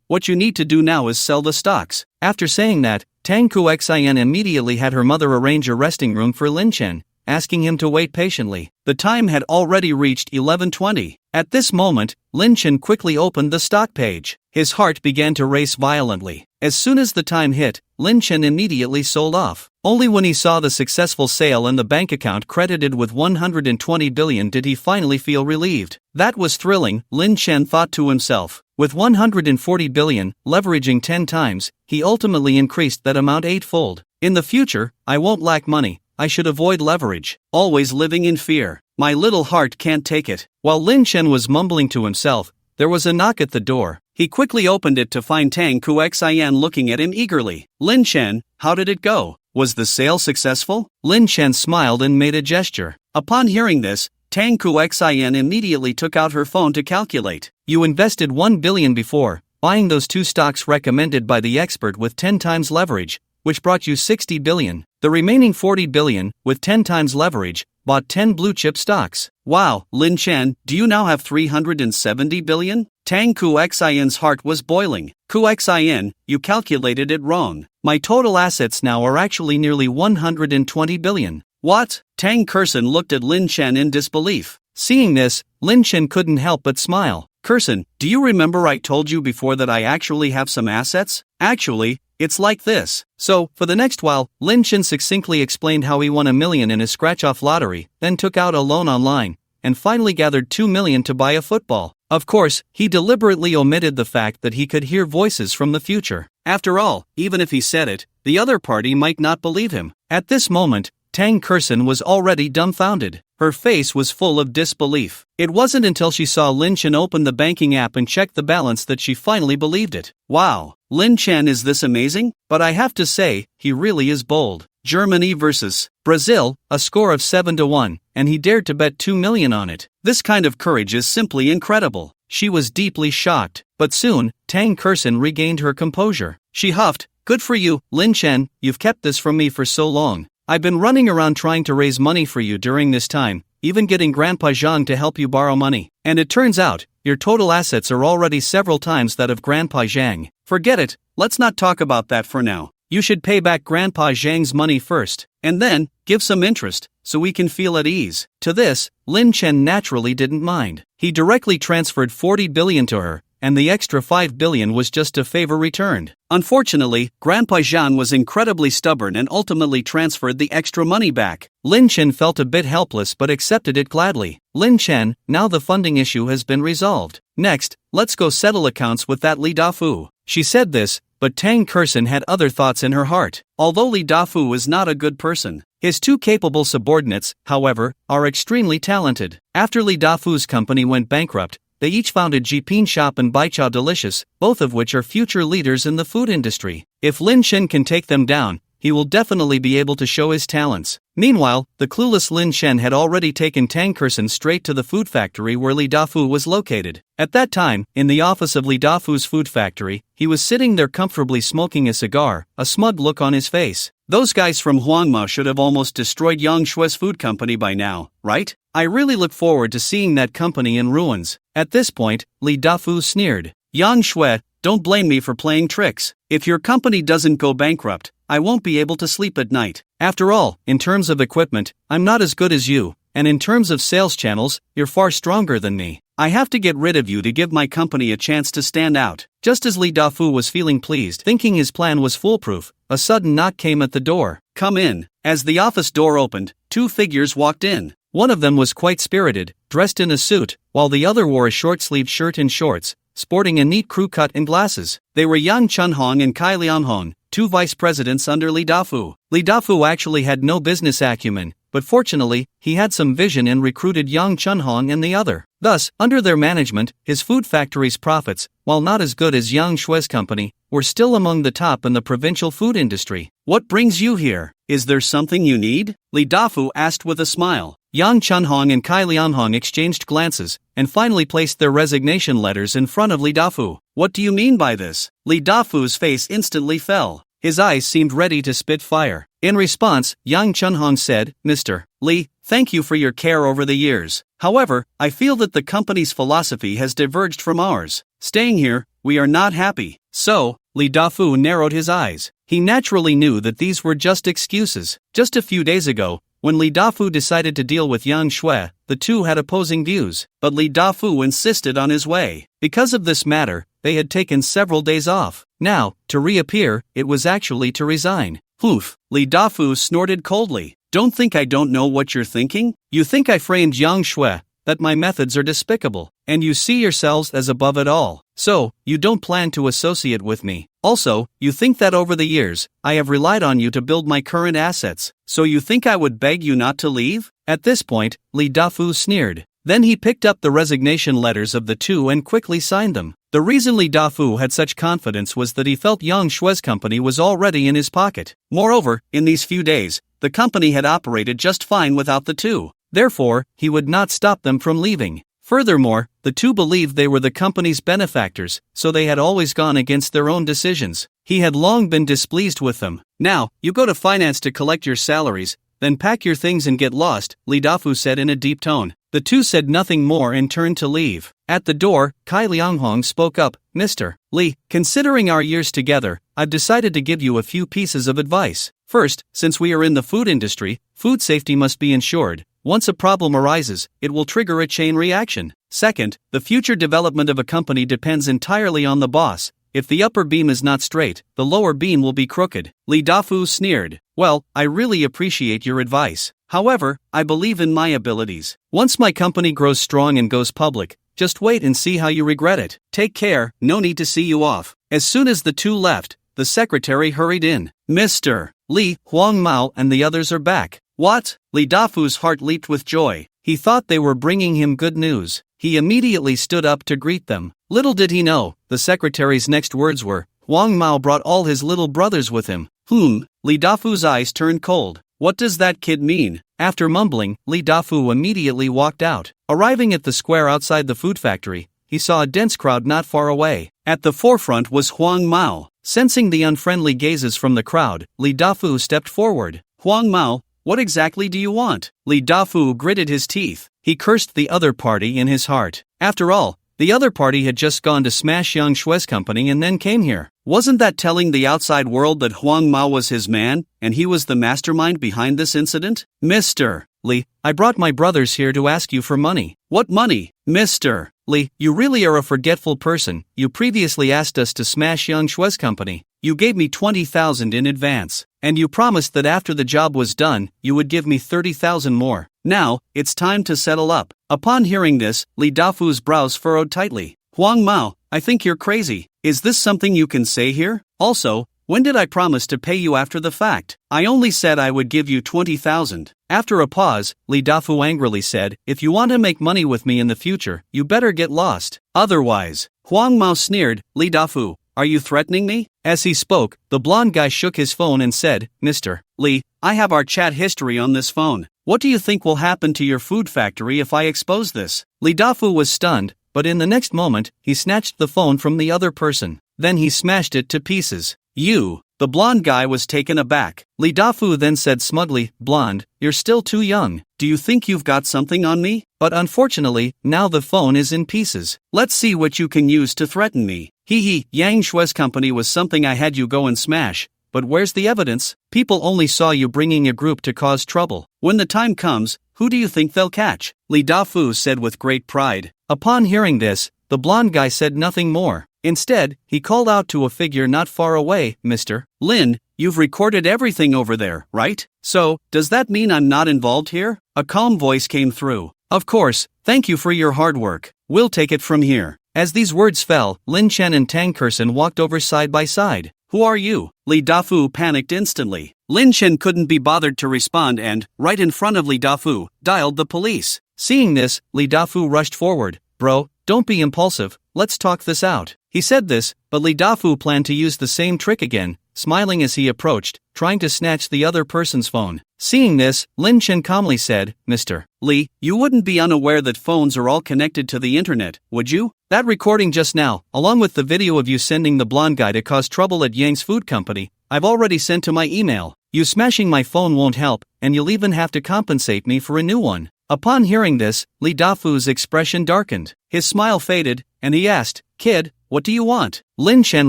What you need to do now is sell the stocks." After saying that, Tang Kuxian immediately had her mother arrange a resting room for Lin Chen, asking him to wait patiently. The time had already reached 11:20. At this moment, Lin Chen quickly opened the stock page. His heart began to race violently. As soon as the time hit, Lin Chen immediately sold off. Only when he saw the successful sale and the bank account credited with 120 billion did he finally feel relieved. That was thrilling, Lin Chen thought to himself. With 140 billion, leveraging 10 times, he ultimately increased that amount 8-fold. In the future, I won't lack money. I should avoid leverage. Always living in fear. My little heart can't take it. While Lin Chen was mumbling to himself, there was a knock at the door. He quickly opened it to find Tang Kuxian looking at him eagerly. "Lin Chen, how did it go? Was the sale successful?" Lin Chen smiled and made a gesture. Upon hearing this, Tang Kuxian immediately took out her phone to calculate. "You invested 1 billion before, buying those 2 stocks recommended by the expert with 10 times leverage, which brought you 60 billion. The remaining 40 billion, with 10 times leverage, bought 10 blue-chip stocks. Wow, Lin Chen, do you now have 370 billion? Tang Kuxian's heart was boiling. "Kuxian, you calculated it wrong. My total assets now are actually nearly 120 billion. What? Tang Kersen looked at Lin Chen in disbelief. Seeing this, Lin Chen couldn't help but smile. "Kurson, do you remember I told you before that I actually have some assets? Actually, it's like this." So, for the next while, Lin Chen succinctly explained how he won $1 million in a scratch-off lottery, then took out a loan online, and finally gathered $2 million to buy a football. Of course, he deliberately omitted the fact that he could hear voices from the future. After all, even if he said it, the other party might not believe him. At this moment, Tang Kurson was already dumbfounded. Her face was full of disbelief. It wasn't until she saw Lin Chen open the banking app and check the balance that she finally believed it. Wow, Lin Chen is this amazing? But I have to say, he really is bold. Germany vs. Brazil, a score of 7-1, and he dared to bet $2 million on it. This kind of courage is simply incredible. She was deeply shocked, but soon, Tang Kurson regained her composure. She huffed, "Good for you, Lin Chen, you've kept this from me for so long. I've been running around trying to raise money for you during this time, even getting Grandpa Zhang to help you borrow money. And it turns out, your total assets are already several times that of Grandpa Zhang. Forget it, let's not talk about that for now. You should pay back Grandpa Zhang's money first, and then, give some interest, so we can feel at ease." To this, Lin Chen naturally didn't mind. He directly transferred $40 billion to her, and the extra $5 billion was just a favor returned. Unfortunately, Grandpa Zhang was incredibly stubborn and ultimately transferred the extra money back. Lin Chen felt a bit helpless but accepted it gladly. "Lin Chen, now the funding issue has been resolved. Next, let's go settle accounts with that Li Dafu." She said this, but Tang Kurson had other thoughts in her heart. Although Li Dafu is not a good person, his two capable subordinates, however, are extremely talented. After Li Dafu's company went bankrupt, they each founded Jipin Shop and Baichao Delicious, both of which are future leaders in the food industry. If Lin Chen can take them down, he will definitely be able to show his talents. Meanwhile, the clueless Lin Chen had already taken Tang Kurson straight to the food factory where Li Dafu was located. At that time, in the office of Li Dafu's food factory, he was sitting there comfortably smoking a cigar, a smug look on his face. "Those guys from Huangma should have almost destroyed Yang Shue's food company by now, right? I really look forward to seeing that company in ruins." At this point, Li Dafu sneered. "Yang Shue, don't blame me for playing tricks. If your company doesn't go bankrupt, I won't be able to sleep at night. After all, in terms of equipment, I'm not as good as you, and in terms of sales channels, you're far stronger than me. I have to get rid of you to give my company a chance to stand out." Just as Li Dafu was feeling pleased, thinking his plan was foolproof, a sudden knock came at the door. "Come in." As the office door opened, two figures walked in. One of them was quite spirited, dressed in a suit, while the other wore a short-sleeved shirt and shorts, sporting a neat crew cut and glasses. They were Yang Chunhong and Kai Lianhong, two vice presidents under Li Dafu. Li Dafu actually had no business acumen, but fortunately, he had some vision and recruited Yang Chunhong and the other. Thus, under their management, his food factory's profits, while not as good as Yang Shue's company, were still among the top in the provincial food industry. "What brings you here? Is there something you need?" Li Dafu asked with a smile. Yang Chunhong and Kai Lianhong exchanged glances, and finally placed their resignation letters in front of Li Dafu. "What do you mean by this?" Li Dafu's face instantly fell. His eyes seemed ready to spit fire. In response, Yang Chunhong said, "Mr. Li, thank you for your care over the years. However, I feel that the company's philosophy has diverged from ours. Staying here, we are not happy." So, Li Dafu narrowed his eyes. He naturally knew that these were just excuses. Just a few days ago, when Li Dafu decided to deal with Yang Shue, the two had opposing views, but Li Dafu insisted on his way. Because of this matter, they had taken several days off. Now, to reappear, it was actually to resign. "Poof," Li Dafu snorted coldly. "Don't think I don't know what you're thinking? You think I framed Yang Shue, that my methods are despicable, and you see yourselves as above it all. So, you don't plan to associate with me. Also, you think that over the years, I have relied on you to build my current assets, so you think I would beg you not to leave?" At this point, Li Dafu sneered. Then he picked up the resignation letters of the two and quickly signed them. The reason Li Dafu had such confidence was that he felt Yang Shue's company was already in his pocket. Moreover, in these few days, the company had operated just fine without the two. Therefore, he would not stop them from leaving. Furthermore, the two believed they were the company's benefactors, so they had always gone against their own decisions. He had long been displeased with them. "Now, you go to finance to collect your salaries, then pack your things and get lost," Li Dafu said in a deep tone. The two said nothing more and turned to leave. At the door, Kai Lianghong spoke up, "Mr. Li, considering our years together, I've decided to give you a few pieces of advice. First, since we are in the food industry, food safety must be ensured, Once a problem arises, it will trigger a chain reaction. Second, the future development of a company depends entirely on the boss. If the upper beam is not straight, the lower beam will be crooked. Lee Dafu sneered. Well, I really appreciate your advice. However, I believe in my abilities. Once my company grows strong and goes public, just wait and see how you regret it. Take care, no need to see you off. As soon as the two left, the secretary hurried in. Mr. Li, Huang Mao and the others are back. What? Li Dafu's heart leaped with joy. He thought they were bringing him good news. He immediately stood up to greet them. Little did he know, the secretary's next words were, Huang Mao brought all his little brothers with him. Li Dafu's eyes turned cold. What does that kid mean? After mumbling, Li Dafu immediately walked out. Arriving at the square outside the food factory, he saw a dense crowd not far away. At the forefront was Huang Mao. Sensing the unfriendly gazes from the crowd, Li Dafu stepped forward. Huang Mao, what exactly do you want? Li Dafu gritted his teeth. He cursed the other party in his heart. After all, the other party had just gone to smash Yang Shui's company and then came here. Wasn't that telling the outside world that Huang Mao was his man, and he was the mastermind behind this incident? Mr. Li, I brought my brothers here to ask you for money. What money? Mr. Li, you really are a forgetful person. You previously asked us to smash Yang Shui's company. You gave me 20,000 in advance, and you promised that after the job was done, you would give me 30,000 more. Now, it's time to settle up. Upon hearing this, Li Dafu's brows furrowed tightly. Huang Mao, I think you're crazy. Is this something you can say here? Also, when did I promise to pay you after the fact? I only said I would give you 20,000. After a pause, Li Dafu angrily said, if you want to make money with me in the future, you better get lost. Otherwise, Huang Mao sneered, Li Dafu, are you threatening me? As he spoke, the blonde guy shook his phone and said, Mr. Li, I have our chat history on this phone. What do you think will happen to your food factory if I expose this? Li Dafu was stunned, but in the next moment, he snatched the phone from the other person. Then he smashed it to pieces. You. The blonde guy was taken aback. Li Dafu then said smugly, Blonde, you're still too young. Do you think you've got something on me? But unfortunately, now the phone is in pieces. Let's see what you can use to threaten me. Yang Shui's company was something I had you go and smash. But where's the evidence? People only saw you bringing a group to cause trouble. When the time comes, who do you think they'll catch? Li Dafu said with great pride. Upon hearing this, the blonde guy said nothing more. Instead, he called out to a figure not far away, Mr. Lin, you've recorded everything over there, right? So, does that mean I'm not involved here? A calm voice came through. Of course, thank you for your hard work. We'll take it from here. As these words fell, Lin Chen and Tang Kerson walked over side by side. Who are you? Li Dafu panicked instantly. Lin Chen couldn't be bothered to respond and, right in front of Li Dafu, dialed the police. Seeing this, Li Dafu rushed forward. Bro, don't be impulsive, let's talk this out. He said this, but Li Dafu planned to use the same trick again, smiling as he approached, trying to snatch the other person's phone. Seeing this, Lin Chen calmly said, Mr. Li, you wouldn't be unaware that phones are all connected to the internet, would you? That recording just now, along with the video of you sending the blonde guy to cause trouble at Yang's food company, I've already sent to my email. You smashing my phone won't help, and you'll even have to compensate me for a new one. Upon hearing this, Li Dafu's expression darkened. His smile faded, and he asked, Kid, what do you want? Lin Chen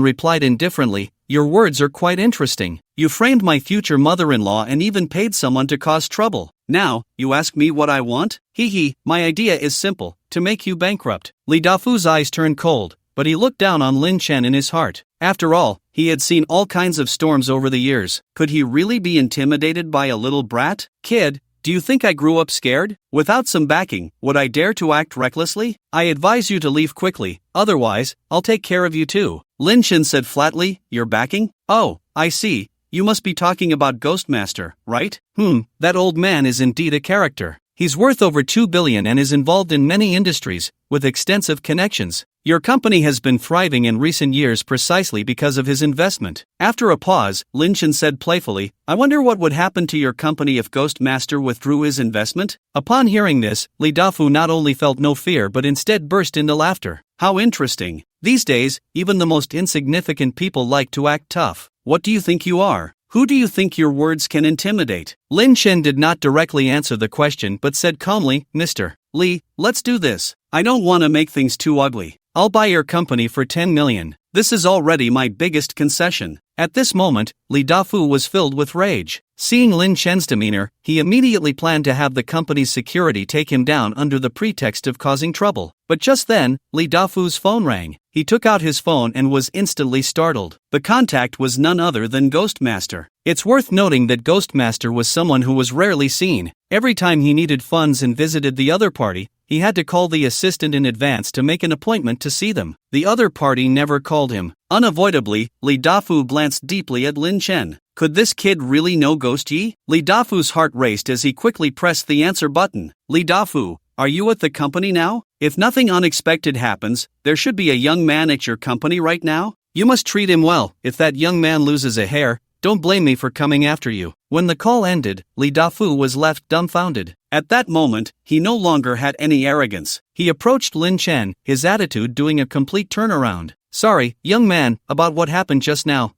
replied indifferently, your words are quite interesting. You framed my future mother-in-law and even paid someone to cause trouble. Now, you ask me what I want? My idea is simple, to make you bankrupt. Li Dafu's eyes turned cold, but he looked down on Lin Chen in his heart. After all, he had seen all kinds of storms over the years. Could he really be intimidated by a little brat? Kid, do you think I grew up scared? Without some backing, would I dare to act recklessly? I advise you to leave quickly, otherwise, I'll take care of you too. Lin Chen said flatly, you're backing? Oh, I see. You must be talking about Ghostmaster, right? That old man is indeed a character. He's worth over 2 billion and is involved in many industries, with extensive connections. Your company has been thriving in recent years precisely because of his investment. After a pause, Lin Chen said playfully, I wonder what would happen to your company if Ghostmaster withdrew his investment? Upon hearing this, Li Dafu not only felt no fear but instead burst into laughter. How interesting. These days, even the most insignificant people like to act tough. What do you think you are? Who do you think your words can intimidate? Lin Chen did not directly answer the question but said calmly, Mr. Li, let's do this. I don't want to make things too ugly. I'll buy your company for 10 million. This is already my biggest concession. At this moment, Li Dafu was filled with rage. Seeing Lin Chen's demeanor, he immediately planned to have the company's security take him down under the pretext of causing trouble. But just then, Li Dafu's phone rang. He took out his phone and was instantly startled. The contact was none other than Ghostmaster. It's worth noting that Ghostmaster was someone who was rarely seen. Every time he needed funds and visited the other party, he had to call the assistant in advance to make an appointment to see them. The other party never called him. Unavoidably, Li Dafu glanced deeply at Lin Chen. Could this kid really know Ghost Yi? Li Dafu's heart raced as he quickly pressed the answer button. Li Dafu, are you at the company now? If nothing unexpected happens, there should be a young man at your company right now. You must treat him well. If that young man loses a hair, don't blame me for coming after you. When the call ended, Li Dafu was left dumbfounded. At that moment, he no longer had any arrogance. He approached Lin Chen, his attitude doing a complete turnaround. Sorry, young man, about what happened just now.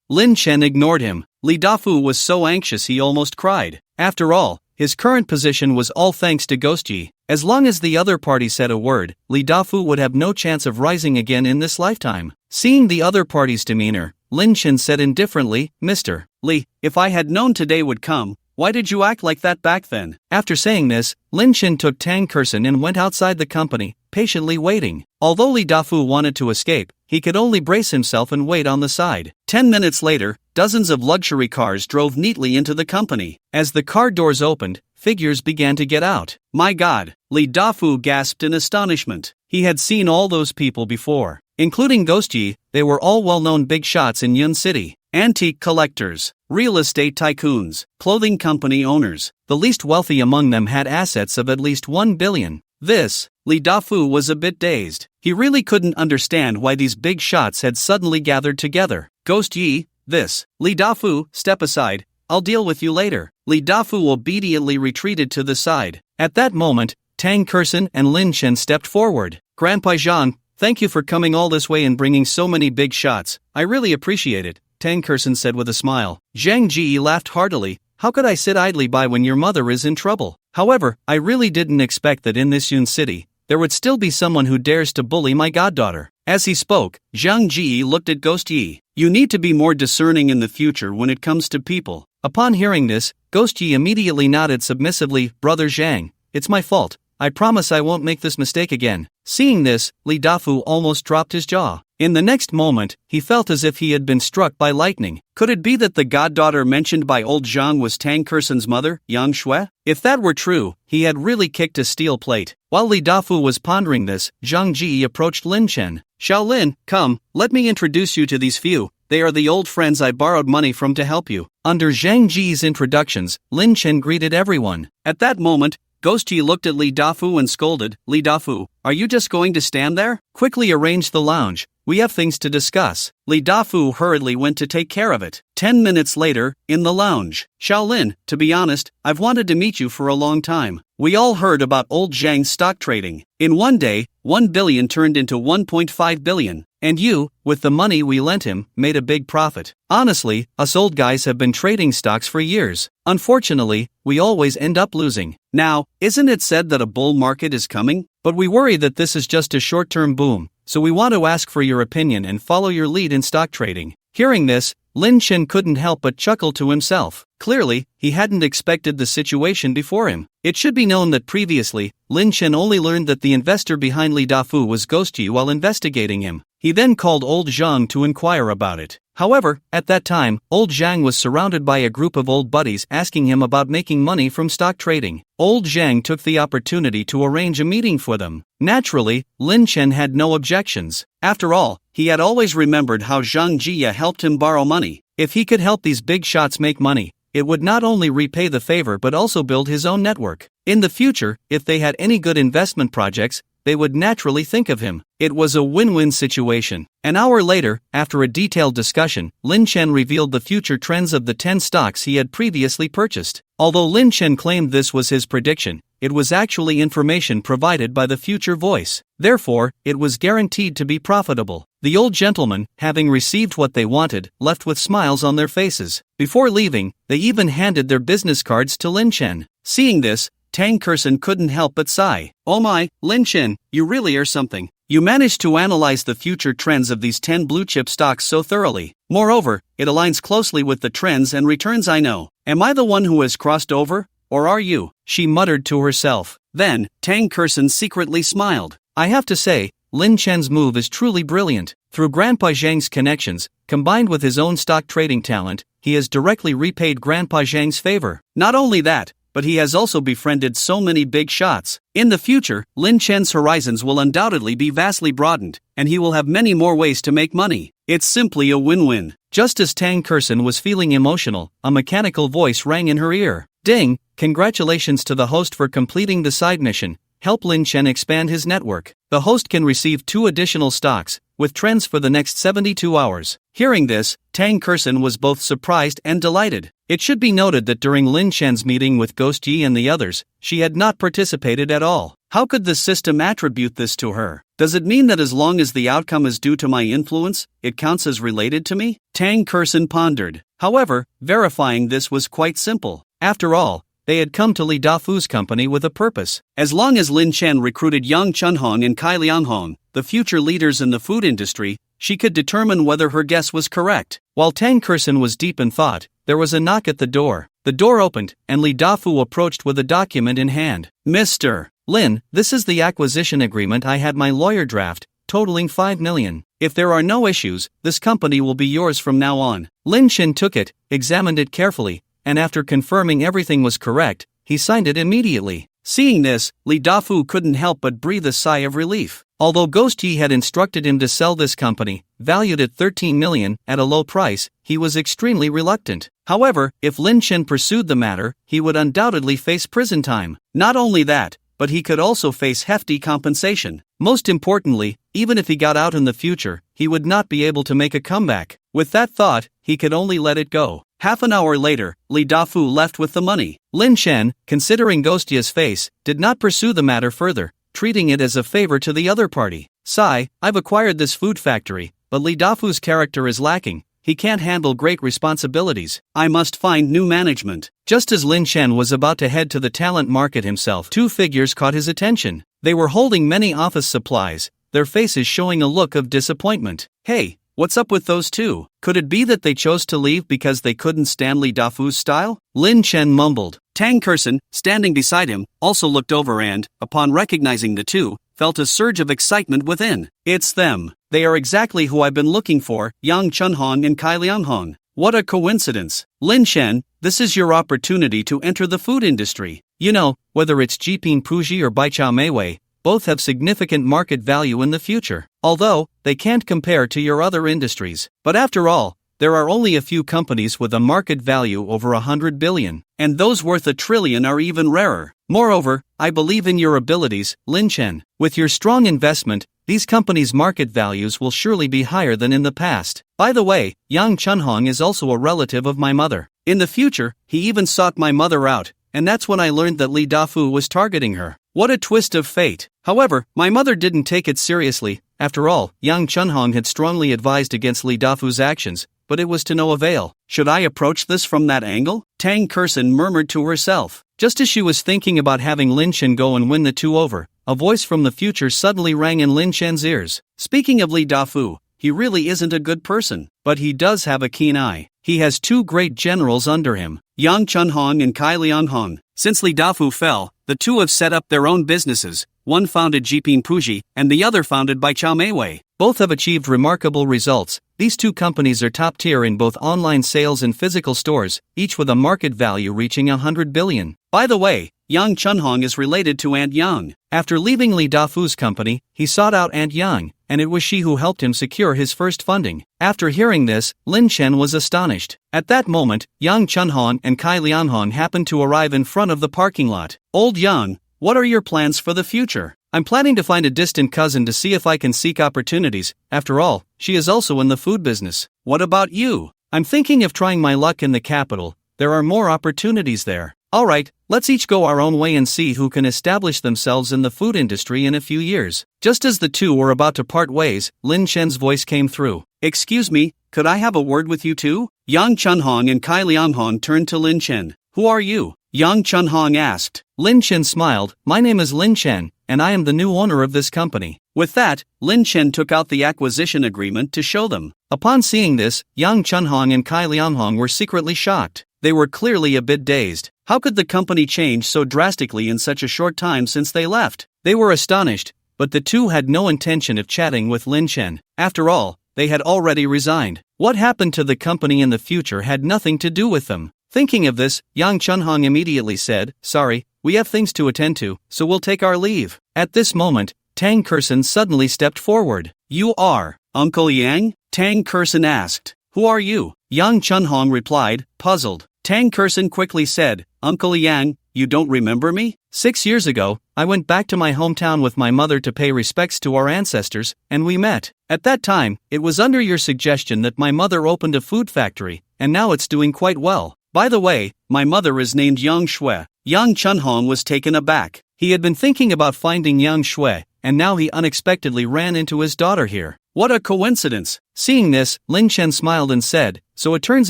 Lin Chen ignored him. Li Dafu was so anxious he almost cried. After all, his current position was all thanks to Ghost Yi. As long as the other party said a word, Li Dafu would have no chance of rising again in this lifetime. Seeing the other party's demeanor, Lin Chen said indifferently, Mr. Li, if I had known today would come, why did you act like that back then? After saying this, Lin Chen took Tang Kursen and went outside the company, patiently waiting. Although Li Dafu wanted to escape, he could only brace himself and wait on the side. 10 minutes later, dozens of luxury cars drove neatly into the company. As the car doors opened, figures began to get out. My God, Li Dafu gasped in astonishment. He had seen all those people before. Including Ghost Yi, they were all well-known big shots in Yun City. Antique collectors, real estate tycoons, clothing company owners. The least wealthy among them had assets of at least 1 billion. Li Dafu was a bit dazed. He really couldn't understand why these big shots had suddenly gathered together. Ghost Yi, Li Dafu, step aside, I'll deal with you later. Li Dafu obediently retreated to the side. At that moment, Tang Kursen and Lin Chen stepped forward. Grandpa Zhang, thank you for coming all this way and bringing so many big shots. I really appreciate it, Tang Kursen said with a smile. Zhang Ji laughed heartily. How could I sit idly by when your mother is in trouble? However, I really didn't expect that in this Yun City, there would still be someone who dares to bully my goddaughter. As he spoke, Zhang Ji looked at Ghost Yi. You need to be more discerning in the future when it comes to people. Upon hearing this, Ghost Yi immediately nodded submissively. Brother Zhang, it's my fault. I promise I won't make this mistake again. Seeing this, Li Dafu almost dropped his jaw. In the next moment, he felt as if he had been struck by lightning. Could it be that the goddaughter mentioned by old Zhang was Tang Kursen's mother, Yang Shui? If that were true, he had really kicked a steel plate. While Li Dafu was pondering this, Zhang Ji approached Lin Chen. Shaolin, come, let me introduce you to these few. They are the old friends I borrowed money from to help you. Under Zhang Ji's introductions, Lin Chen greeted everyone. At that moment, Ghost Yi looked at Li Dafu and scolded, Li Dafu, are you just going to stand there? Quickly arrange the lounge. We have things to discuss. Li Dafu hurriedly went to take care of it. 10 minutes later, in the lounge. Shaolin, to be honest, I've wanted to meet you for a long time. We all heard about old Zhang's stock trading. In one day, 1 billion turned into 1.5 billion. And you, with the money we lent him, made a big profit. Honestly, us old guys have been trading stocks for years. Unfortunately, we always end up losing. Now, isn't it said that a bull market is coming? But we worry that this is just a short-term boom. So we want to ask for your opinion and follow your lead in stock trading. Hearing this, Lin Chen couldn't help but chuckle to himself. Clearly, he hadn't expected the situation before him. It should be known that previously, Lin Chen only learned that the investor behind Li Dafu was Ghost Yi while investigating him. He then called old Zhang to inquire about it. However, at that time, old Zhang was surrounded by a group of old buddies asking him about making money from stock trading. Old Zhang took the opportunity to arrange a meeting for them. Naturally, Lin Chen had no objections. After all, he had always remembered how Zhang Jia helped him borrow money. If he could help these big shots make money, it would not only repay the favor but also build his own network. In the future, if they had any good investment projects, they would naturally think of him. It was a win-win situation. An hour later, after a detailed discussion, Lin Chen revealed the future trends of the 10 stocks he had previously purchased. Although Lin Chen claimed this was his prediction, it was actually information provided by the future voice. Therefore, it was guaranteed to be profitable. The old gentlemen, having received what they wanted, left with smiles on their faces. Before leaving, they even handed their business cards to Lin Chen. Seeing this, Tang Kerson couldn't help but sigh. Oh my, Lin Chen, you really are something. You managed to analyze the future trends of these 10 blue-chip stocks so thoroughly. Moreover, it aligns closely with the trends and returns I know. Am I the one who has crossed over, or are you? She muttered to herself. Then, Tang Kerson secretly smiled. I have to say, Lin Chen's move is truly brilliant. Through Grandpa Zhang's connections, combined with his own stock trading talent, he has directly repaid Grandpa Zhang's favor. Not only that, but he has also befriended so many big shots. In the future, Lin Chen's horizons will undoubtedly be vastly broadened, and he will have many more ways to make money. It's simply a win-win. Just as Tang Kerson was feeling emotional, a mechanical voice rang in her ear. Ding, congratulations to the host for completing the side mission. Help Lin Chen expand his network. The host can receive 2 additional stocks, with trends for the next 72 hours. Hearing this, Tang Kerson was both surprised and delighted. It should be noted that during Lin Chen's meeting with Ghost Yi and the others, she had not participated at all. How could the system attribute this to her? Does it mean that as long as the outcome is due to my influence, it counts as related to me? Tang Kerson pondered. However, verifying this was quite simple. After all, they had come to Li Dafu's company with a purpose. As long as Lin Chen recruited Yang Chunhong and Kai Lianghong, the future leaders in the food industry, she could determine whether her guess was correct. While Tang Kerson was deep in thought, there was a knock at the door. The door opened, and Li Dafu approached with a document in hand. Mr. Lin, this is the acquisition agreement I had my lawyer draft, totaling 5 million. If there are no issues, this company will be yours from now on. Lin Chen took it, examined it carefully, and after confirming everything was correct, he signed it immediately. Seeing this, Li Dafu couldn't help but breathe a sigh of relief. Although Ghost Yi had instructed him to sell this company, valued at 13 million, at a low price, he was extremely reluctant. However, if Lin Chen pursued the matter, he would undoubtedly face prison time. Not only that, but he could also face hefty compensation. Most importantly, even if he got out in the future, he would not be able to make a comeback. With that thought, he could only let it go. Half an hour later, Li Dafu left with the money. Lin Chen, considering Ghost Yi's face, did not pursue the matter further, treating it as a favor to the other party. Sigh, I've acquired this food factory, but Li Dafu's character is lacking. He can't handle great responsibilities. I must find new management. Just as Lin Chen was about to head to the talent market himself, 2 figures caught his attention. They were holding many office supplies, their faces showing a look of disappointment. Hey, what's up with those 2? Could it be that they chose to leave because they couldn't stand Li Dafu's style? Lin Chen mumbled. Tang Kerson, standing beside him, also looked over and, upon recognizing the 2, felt a surge of excitement within. It's them. They are exactly who I've been looking for, Yang Chunhong and Kai Lianghong. What a coincidence. Lin Chen, this is your opportunity to enter the food industry. You know, whether it's Jiping Puji or Baichao Meiwei, both have significant market value in the future. Although, they can't compare to your other industries. But after all, there are only a few companies with a market value over 100 billion, and those worth 1 trillion are even rarer. Moreover, I believe in your abilities, Lin Chen. With your strong investment, these companies' market values will surely be higher than in the past. By the way, Yang Chunhong is also a relative of my mother. In the future, he even sought my mother out, and that's when I learned that Li Dafu was targeting her. What a twist of fate. However, my mother didn't take it seriously. After all, Yang Chunhong had strongly advised against Li Dafu's actions, but it was to no avail. Should I approach this from that angle? Tang Kerson murmured to herself. Just as she was thinking about having Lin Chen go and win the 2 over, a voice from the future suddenly rang in Lin Chen's ears. Speaking of Li Dafu, he really isn't a good person, but he does have a keen eye. He has 2 great generals under him, Yang Chunhong and Kai Lianghong. Since Li Dafu fell, the 2 have set up their own businesses. One founded Jiping Puji, and the other founded by Chao Meiwei. Both have achieved remarkable results. These 2 companies are top tier in both online sales and physical stores, each with a market value reaching 100 billion. By the way, Yang Chunhong is related to Aunt Yang. After leaving Li Dafu's company, he sought out Aunt Yang, and it was she who helped him secure his first funding. After hearing this, Lin Chen was astonished. At that moment, Yang Chunhong and Kai Lianhong happened to arrive in front of the parking lot. Old Yang, what are your plans for the future? I'm planning to find a distant cousin to see if I can seek opportunities. After all, she is also in the food business. What about you? I'm thinking of trying my luck in the capital. There are more opportunities there. Alright, let's each go our own way and see who can establish themselves in the food industry in a few years. Just as the 2 were about to part ways, Lin Chen's voice came through. Excuse me, could I have a word with you 2? Yang Chunhong and Kai Lianghong turned to Lin Chen. Who are you? Yang Chunhong asked. Lin Chen smiled. My name is Lin Chen, and I am the new owner of this company. With that, Lin Chen took out the acquisition agreement to show them. Upon seeing this, Yang Chunhong and Kai Lianghong were secretly shocked. They were clearly a bit dazed. How could the company change so drastically in such a short time since they left? They were astonished, but the two had no intention of chatting with Lin Chen. After all, they had already resigned. What happened to the company in the future had nothing to do with them. Thinking of this, Yang Chunhong immediately said, "Sorry, we have things to attend to, so we'll take our leave." At this moment, Tang Kersen suddenly stepped forward. You are Uncle Yang? Tang Kersen asked. Who are you? Yang Chunhong replied, puzzled. Tang Kersen quickly said, Uncle Yang, you don't remember me? 6 years ago, I went back to my hometown with my mother to pay respects to our ancestors, and we met. At that time, it was under your suggestion that my mother opened a food factory, and now it's doing quite well. By the way, my mother is named Yang Shui. Yang Chunhong was taken aback. He had been thinking about finding Yang Shui, and now he unexpectedly ran into his daughter here. What a coincidence! Seeing this, Lin Chen smiled and said, "So it turns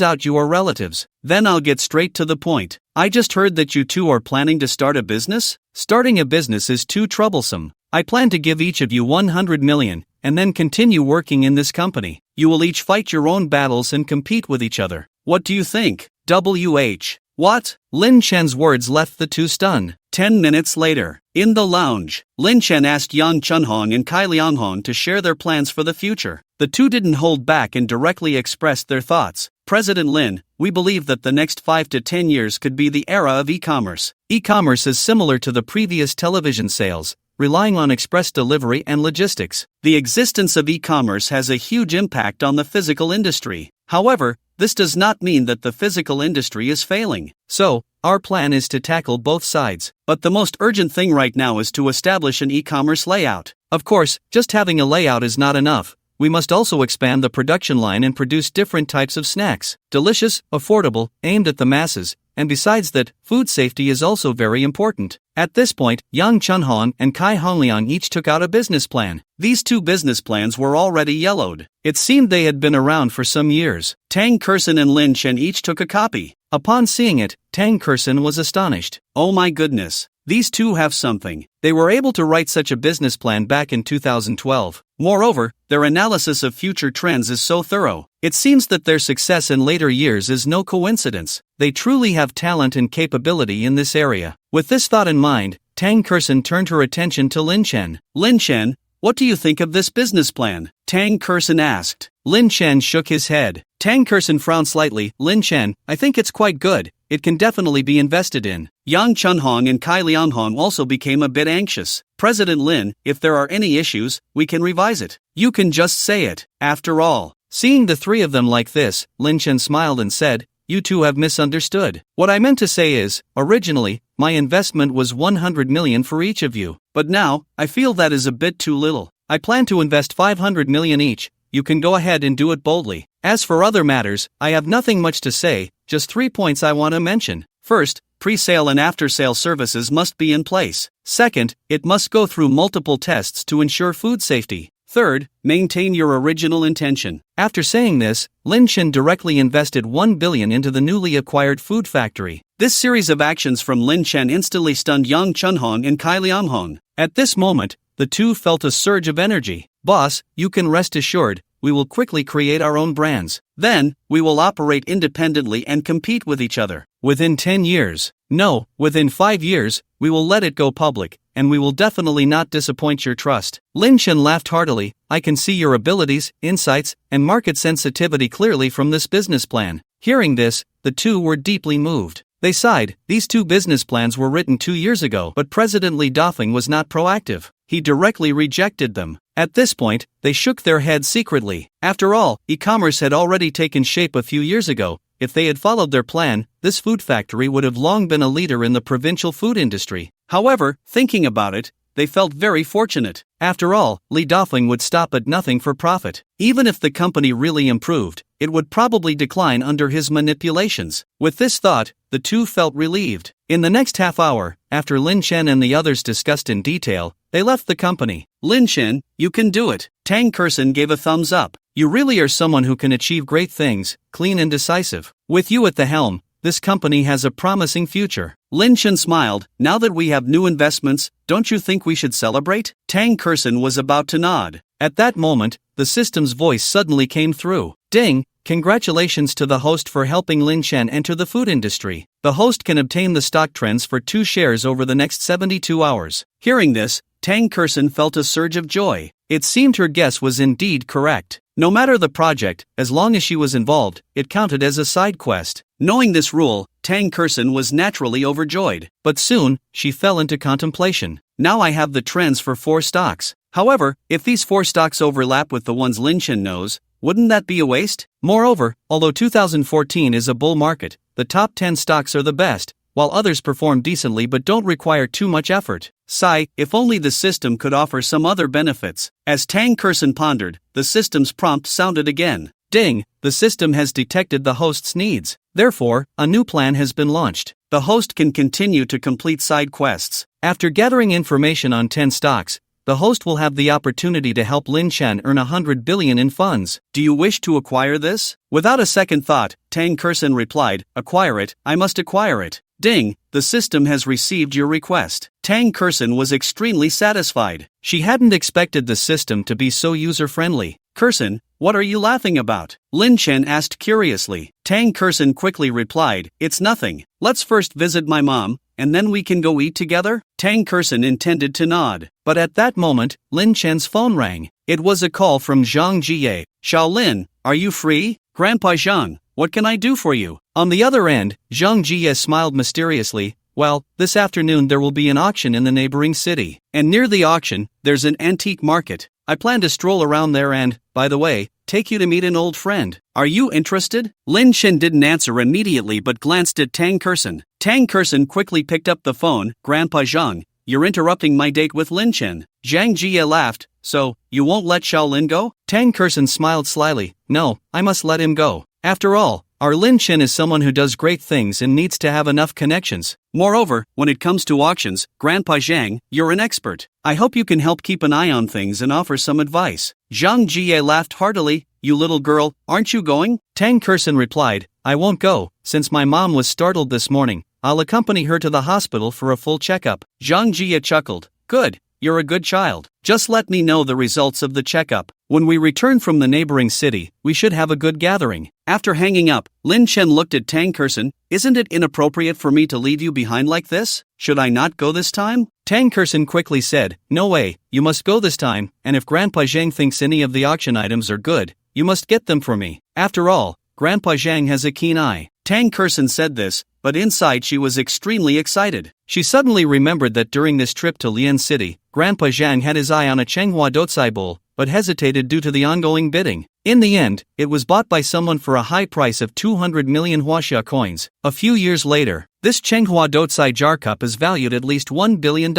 out you are relatives." Then I'll get straight to the point. I just heard that you two are planning to start a business? Starting a business is too troublesome. I plan to give each of you 100 million, and then continue working in this company. You will each fight your own battles and compete with each other. What do you think? WH. What? Lin Chen's words left the two stunned. 10 minutes later, in the lounge, Lin Chen asked Yang Chunhong and Kai Lianghong to share their plans for the future. The two didn't hold back and directly expressed their thoughts. President Lin, we believe that the next 5 to 10 years could be the era of e-commerce. E-commerce is similar to the previous television sales, relying on express delivery and logistics. The existence of e-commerce has a huge impact on the physical industry. However, this does not mean that the physical industry is failing. So, our plan is to tackle both sides. But the most urgent thing right now is to establish an e-commerce layout. Of course, just having a layout is not enough. We must also expand the production line and produce different types of snacks. Delicious, affordable, aimed at the masses, and besides that, food safety is also very important. At this point, Yang Chunhong and Kai Hongliang each took out a business plan. These two business plans were already yellowed. It seemed they had been around for some years. Tang Kersen and Lin Chen each took a copy. Upon seeing it, Tang Kersen was astonished. Oh my goodness, these two have something. They were able to write such a business plan back in 2012. Moreover, their analysis of future trends is so thorough. It seems that their success in later years is no coincidence. They truly have talent and capability in this area. With this thought in mind, Tang Kersen turned her attention to Lin Chen. Lin Chen, what do you think of this business plan? Tang Kersen asked. Lin Chen shook his head. Tang Kersen frowned slightly. Lin Chen, I think it's quite good. It can definitely be invested in. Yang Chunhong and Kai Lianghong also became a bit anxious. President Lin, if there are any issues, we can revise it. You can just say it. After all. Seeing the three of them like this, Lin Chen smiled and said, "You two have misunderstood. What I meant to say is, originally, my investment was 100 million for each of you. But now, I feel that is a bit too little. I plan to invest 500 million each. You can go ahead and do it boldly. As for other matters, I have nothing much to say, just 3 points I want to mention. First, pre-sale and after-sale services must be in place. Second, it must go through multiple tests to ensure food safety. Third, maintain your original intention." After saying this, Lin Chen directly invested 1 billion into the newly acquired food factory. This series of actions from Lin Chen instantly stunned Yang Chunhong and Kai Lianghong. At this moment, the two felt a surge of energy. "Boss, you can rest assured, we will quickly create our own brands. Then, we will operate independently and compete with each other. Within 10 years, no, within 5 years, we will let it go public, and we will definitely not disappoint your trust." Lin Chen laughed heartily. "I can see your abilities, insights, and market sensitivity clearly from this business plan." Hearing this, the two were deeply moved. They sighed. These two business plans were written 2 years ago, but President Li Dafeng was not proactive. He directly rejected them. At this point, they shook their heads secretly. After all, e-commerce had already taken shape a few years ago. If they had followed their plan, this food factory would have long been a leader in the provincial food industry. However, thinking about it, they felt very fortunate. After all, Li Dafeng would stop at nothing for profit. Even if the company really improved, it would probably decline under his manipulations. With this thought, the two felt relieved. In the next half hour, after Lin Chen and the others discussed in detail, they left the company. "Lin Chen, you can do it." Tang Kersen gave a thumbs up. "You really are someone who can achieve great things, clean and decisive. With you at the helm, this company has a promising future. Lin Chen smiled. Now that we have new investments, don't you think we should celebrate? Tang Kerson was about to nod. At that moment, the system's voice suddenly came through. Ding! Congratulations to the host for helping Lin Chen enter the food industry. The host can obtain the stock trends for 2 shares over the next 72 hours. Hearing this, Tang Kerson felt a surge of joy. It seemed her guess was indeed correct. No matter the project, as long as she was involved, it counted as a side quest. Knowing this rule, Tang Kerson was naturally overjoyed. But soon, she fell into contemplation. Now I have the trends for 4 stocks. However, if these 4 stocks overlap with the ones Lin Chen knows, wouldn't that be a waste? Moreover, although 2014 is a bull market, the top 10 stocks are the best, while others perform decently but don't require too much effort. Sigh, if only the system could offer some other benefits. As Tang Kerson pondered, the system's prompt sounded again. Ding! The system has detected the host's needs. Therefore, a new plan has been launched. The host can continue to complete side quests. After gathering information on 10 stocks, the host will have the opportunity to help Lin Chen earn 100 billion in funds. Do you wish to acquire this? Without a second thought, Tang Kerson replied, acquire it, I must acquire it. Ding! The system has received your request. Tang Kerson was extremely satisfied. She hadn't expected the system to be so user-friendly. Kerson, what are you laughing about? Lin Chen asked curiously. Tang Kerson quickly replied, it's nothing. Let's first visit my mom, and then we can go eat together? Tang Kerson intended to nod. But at that moment, Lin Chen's phone rang. It was a call from Zhang Jie. Xiaolin, are you free? Grandpa Zhang, what can I do for you? On the other end, Zhang Jie smiled mysteriously. Well, this afternoon there will be an auction in the neighboring city. And near the auction, there's an antique market. I plan to stroll around there and, by the way, take you to meet an old friend. Are you interested? Lin Chen didn't answer immediately but glanced at Tang Kerson. Tang Kerson quickly picked up the phone. Grandpa Zhang, you're interrupting my date with Lin Chen. Zhang Jie laughed. So, you won't let Xiaolin go? Tang Kerson smiled slyly. No, I must let him go. After all, our Lin Chen is someone who does great things and needs to have enough connections. Moreover, when it comes to auctions, Grandpa Zhang, you're an expert. I hope you can help keep an eye on things and offer some advice. Zhang Jie laughed heartily. You little girl, aren't you going? Tang Kerson replied, I won't go, since my mom was startled this morning. I'll accompany her to the hospital for a full checkup. Zhang Jie chuckled. Good, you're a good child. Just let me know the results of the checkup. When we return from the neighboring city, we should have a good gathering. After hanging up, Lin Chen looked at Tang Kerson. Isn't it inappropriate for me to leave you behind like this? Should I not go this time? Tang Kerson quickly said, no way, you must go this time, and if Grandpa Zhang thinks any of the auction items are good, you must get them for me. After all, Grandpa Zhang has a keen eye. Tang Kerson said this, but inside she was extremely excited. She suddenly remembered that during this trip to Lian City, Grandpa Zhang had his eye on a Chenghua Dotsai bowl, but hesitated due to the ongoing bidding. In the end, it was bought by someone for a high price of 200 million Huaxia coins. A few years later, this Chenghua Dotsai jar cup is valued at least $1 billion.